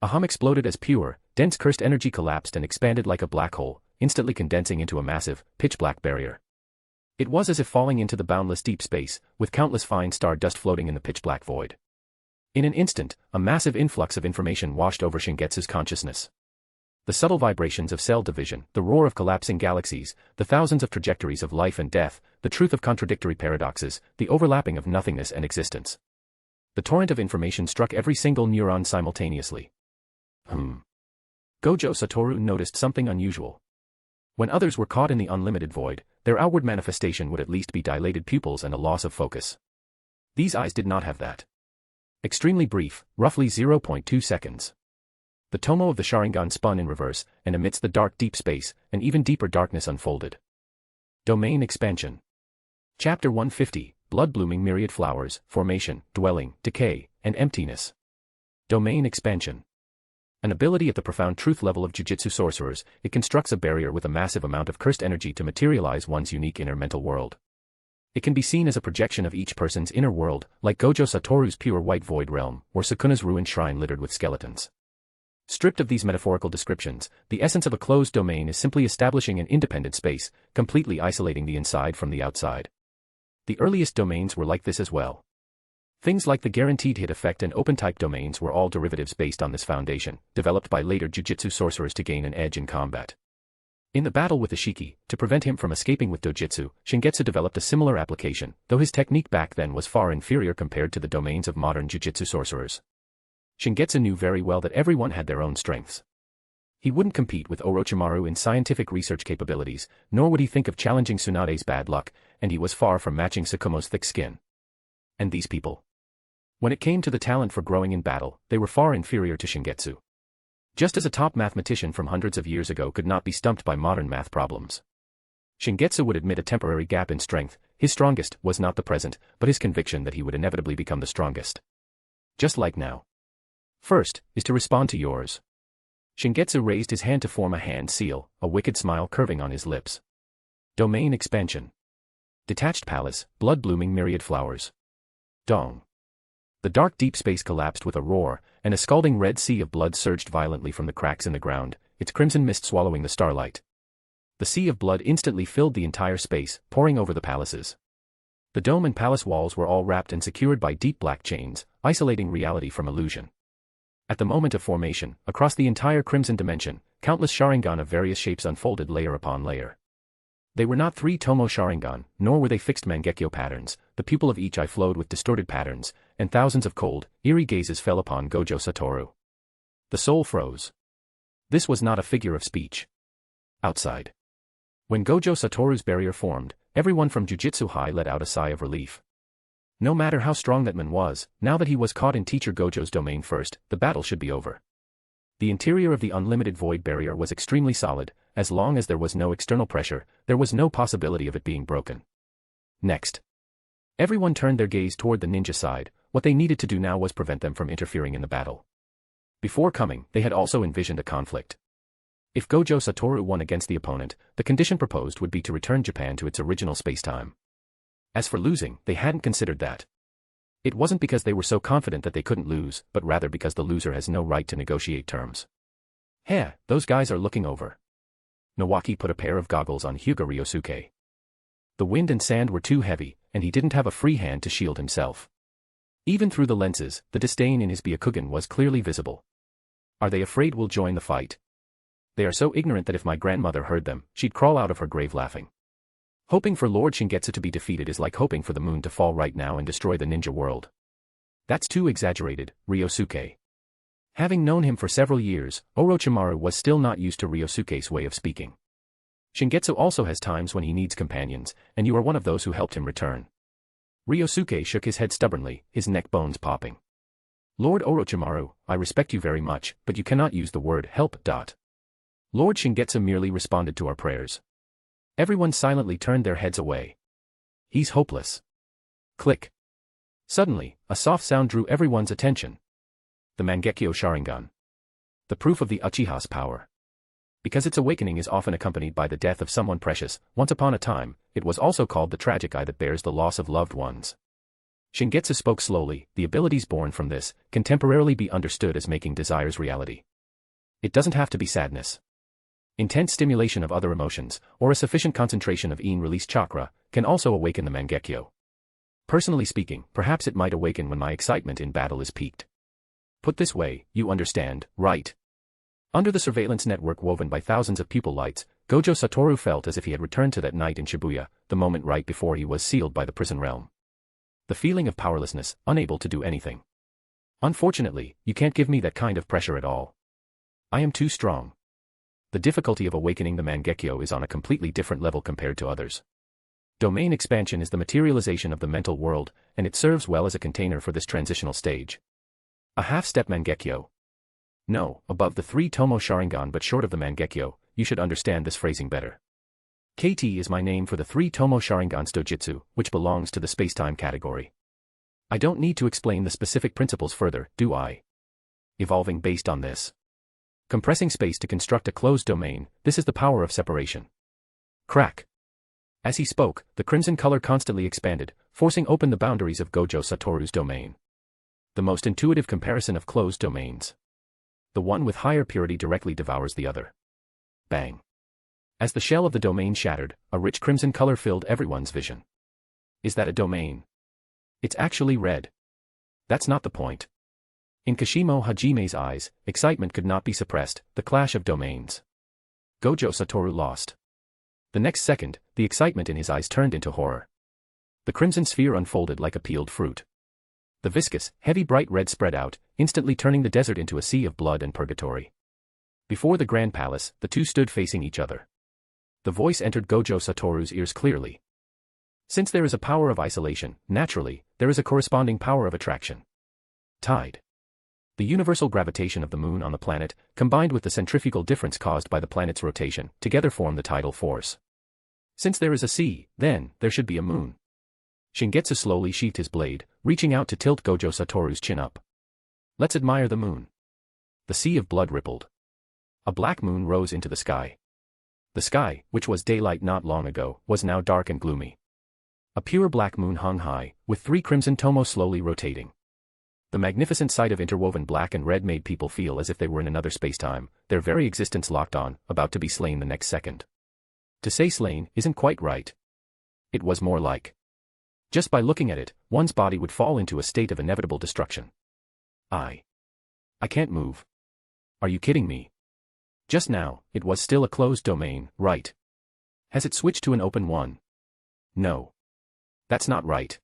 A hum exploded as pure, dense cursed energy collapsed and expanded like a black hole, instantly condensing into a massive, pitch-black barrier. It was as if falling into the boundless deep space, with countless fine star dust floating in the pitch-black void. In an instant, a massive influx of information washed over Shingetsu's consciousness. The subtle vibrations of cell division, the roar of collapsing galaxies, the thousands of trajectories of life and death, the truth of contradictory paradoxes, the overlapping of nothingness and existence. The torrent of information struck every single neuron simultaneously. Gojo Satoru noticed something unusual. When others were caught in the unlimited void, their outward manifestation would at least be dilated pupils and a loss of focus. These eyes did not have that. Extremely brief, roughly 0.2 seconds. The tomo of the Sharingan spun in reverse, and amidst the dark deep space, an even deeper darkness unfolded. Domain expansion. Chapter 150, Blood-blooming myriad flowers, formation, dwelling, decay, and emptiness. Domain expansion. An ability at the profound truth level of Jujutsu sorcerers, it constructs a barrier with a massive amount of cursed energy to materialize one's unique inner mental world. It can be seen as a projection of each person's inner world, like Gojo Satoru's pure white void realm, or Sukuna's ruined shrine littered with skeletons. Stripped of these metaphorical descriptions, the essence of a closed domain is simply establishing an independent space, completely isolating the inside from the outside. The earliest domains were like this as well. Things like the guaranteed hit effect and open-type domains were all derivatives based on this foundation, developed by later Jujutsu sorcerers to gain an edge in combat. In the battle with Ishiki, to prevent him from escaping with Dōjutsu, Shingetsu developed a similar application, though his technique back then was far inferior compared to the domains of modern Jujutsu sorcerers. Shingetsu knew very well that everyone had their own strengths. He wouldn't compete with Orochimaru in scientific research capabilities, nor would he think of challenging Tsunade's bad luck, and he was far from matching Tsukumo's thick skin. And these people? When it came to the talent for growing in battle, they were far inferior to Shingetsu. Just as a top mathematician from hundreds of years ago could not be stumped by modern math problems. Shingetsu would admit a temporary gap in strength. His strongest was not the present, but his conviction that he would inevitably become the strongest. Just like now. First, is to respond to yours. Shingetsu raised his hand to form a hand seal, a wicked smile curving on his lips. Domain expansion. Detached palace, blood-blooming myriad flowers. Dong. The dark deep space collapsed with a roar, and a scalding red sea of blood surged violently from the cracks in the ground, its crimson mist swallowing the starlight. The sea of blood instantly filled the entire space, pouring over the palaces. The dome and palace walls were all wrapped and secured by deep black chains, isolating reality from illusion. At the moment of formation, across the entire crimson dimension, countless Sharingan of various shapes unfolded layer upon layer. They were not 3 Tomo Sharingan, nor were they fixed Mangekyo patterns. The pupil of each eye flowed with distorted patterns, and thousands of cold, eerie gazes fell upon Gojo Satoru. The soul froze. This was not a figure of speech. Outside. When Gojo Satoru's barrier formed, everyone from Jujutsu High let out a sigh of relief. No matter how strong that man was, now that he was caught in Teacher Gojo's domain first, the battle should be over. The interior of the unlimited void barrier was extremely solid. As long as there was no external pressure, there was no possibility of it being broken. Next. Everyone turned their gaze toward the ninja side. What they needed to do now was prevent them from interfering in the battle. Before coming, they had also envisioned a conflict. If Gojo Satoru won against the opponent, the condition proposed would be to return Japan to its original space-time. As for losing, they hadn't considered that. It wasn't because they were so confident that they couldn't lose, but rather because the loser has no right to negotiate terms. Heh, those guys are looking over. Nawaki put a pair of goggles on Hyuga Ryosuke. The wind and sand were too heavy, and he didn't have a free hand to shield himself. Even through the lenses, the disdain in his Byakugan was clearly visible. Are they afraid we'll join the fight? They are so ignorant that if my grandmother heard them, she'd crawl out of her grave laughing. Hoping for Lord Shingetsu to be defeated is like hoping for the moon to fall right now and destroy the ninja world. That's too exaggerated, Ryosuke. Having known him for several years, Orochimaru was still not used to Ryosuke's way of speaking. Shingetsu also has times when he needs companions, and you are one of those who helped him return. Ryosuke shook his head stubbornly, his neck bones popping. Lord Orochimaru, I respect you very much, but you cannot use the word help. Lord Shingetsu merely responded to our prayers. Everyone silently turned their heads away. He's hopeless. Click. Suddenly, a soft sound drew everyone's attention. The Mangekyo Sharingan. The proof of the Uchiha's power. Because its awakening is often accompanied by the death of someone precious, once upon a time, it was also called the tragic eye that bears the loss of loved ones. Shingetsu spoke slowly, the abilities born from this can temporarily be understood as making desires reality. It doesn't have to be sadness. Intense stimulation of other emotions, or a sufficient concentration of in-release chakra, can also awaken the Mangekyo. Personally speaking, perhaps it might awaken when my excitement in battle is peaked. Put this way, you understand, right? Under the surveillance network woven by thousands of pupil lights, Gojo Satoru felt as if he had returned to that night in Shibuya, the moment right before he was sealed by the prison realm. The feeling of powerlessness, unable to do anything. Unfortunately, you can't give me that kind of pressure at all. I am too strong. The difficulty of awakening the Mangekyo is on a completely different level compared to others. Domain expansion is the materialization of the mental world, and it serves well as a container for this transitional stage. A half-step Mangekyo. No, above the 3-tomo Sharingan but short of the Mangekyo, you should understand this phrasing better. KT is my name for the 3-tomo Sharingan's Dōjutsu, which belongs to the space-time category. I don't need to explain the specific principles further, do I? Evolving based on this. Compressing space to construct a closed domain, this is the power of separation. Crack. As he spoke, the crimson color constantly expanded, forcing open the boundaries of Gojo Satoru's domain. The most intuitive comparison of closed domains. The one with higher purity directly devours the other. Bang. As the shell of the domain shattered, a rich crimson color filled everyone's vision. Is that a domain? It's actually red. That's not the point. In Kashimo Hajime's eyes, excitement could not be suppressed, the clash of domains. Gojo Satoru lost. The next second, the excitement in his eyes turned into horror. The crimson sphere unfolded like a peeled fruit. The viscous, heavy bright red spread out, instantly turning the desert into a sea of blood and purgatory. Before the Grand Palace, the two stood facing each other. The voice entered Gojo Satoru's ears clearly. Since there is a power of isolation, naturally, there is a corresponding power of attraction. Tide. The universal gravitation of the moon on the planet, combined with the centrifugal difference caused by the planet's rotation, together form the tidal force. Since there is a sea, then, there should be a moon. Shingetsu slowly sheathed his blade, reaching out to tilt Gojo Satoru's chin up. Let's admire the moon. The sea of blood rippled. A black moon rose into the sky. The sky, which was daylight not long ago, was now dark and gloomy. A pure black moon hung high, with 3 crimson tomos slowly rotating. The magnificent sight of interwoven black and red made people feel as if they were in another space-time, their very existence locked on, about to be slain the next second. To say slain isn't quite right. It was more like. Just by looking at it, one's body would fall into a state of inevitable destruction. I can't move. Are you kidding me? Just now, it was still a closed domain, right? Has it switched to an open one? No. That's not right.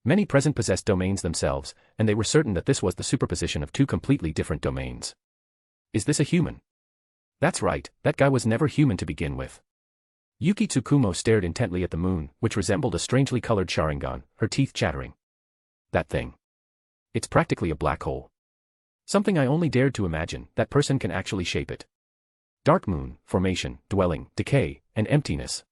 Many present possessed domains themselves, and they were certain that this was the superposition of 2 completely different domains. Is this a human? That's right, that guy was never human to begin with. Yuki Tsukumo stared intently at the moon, which resembled a strangely colored Sharingan, her teeth chattering. That thing. It's practically a black hole. Something I only dared to imagine, that person can actually shape it. Dark moon, formation, dwelling, decay, and emptiness.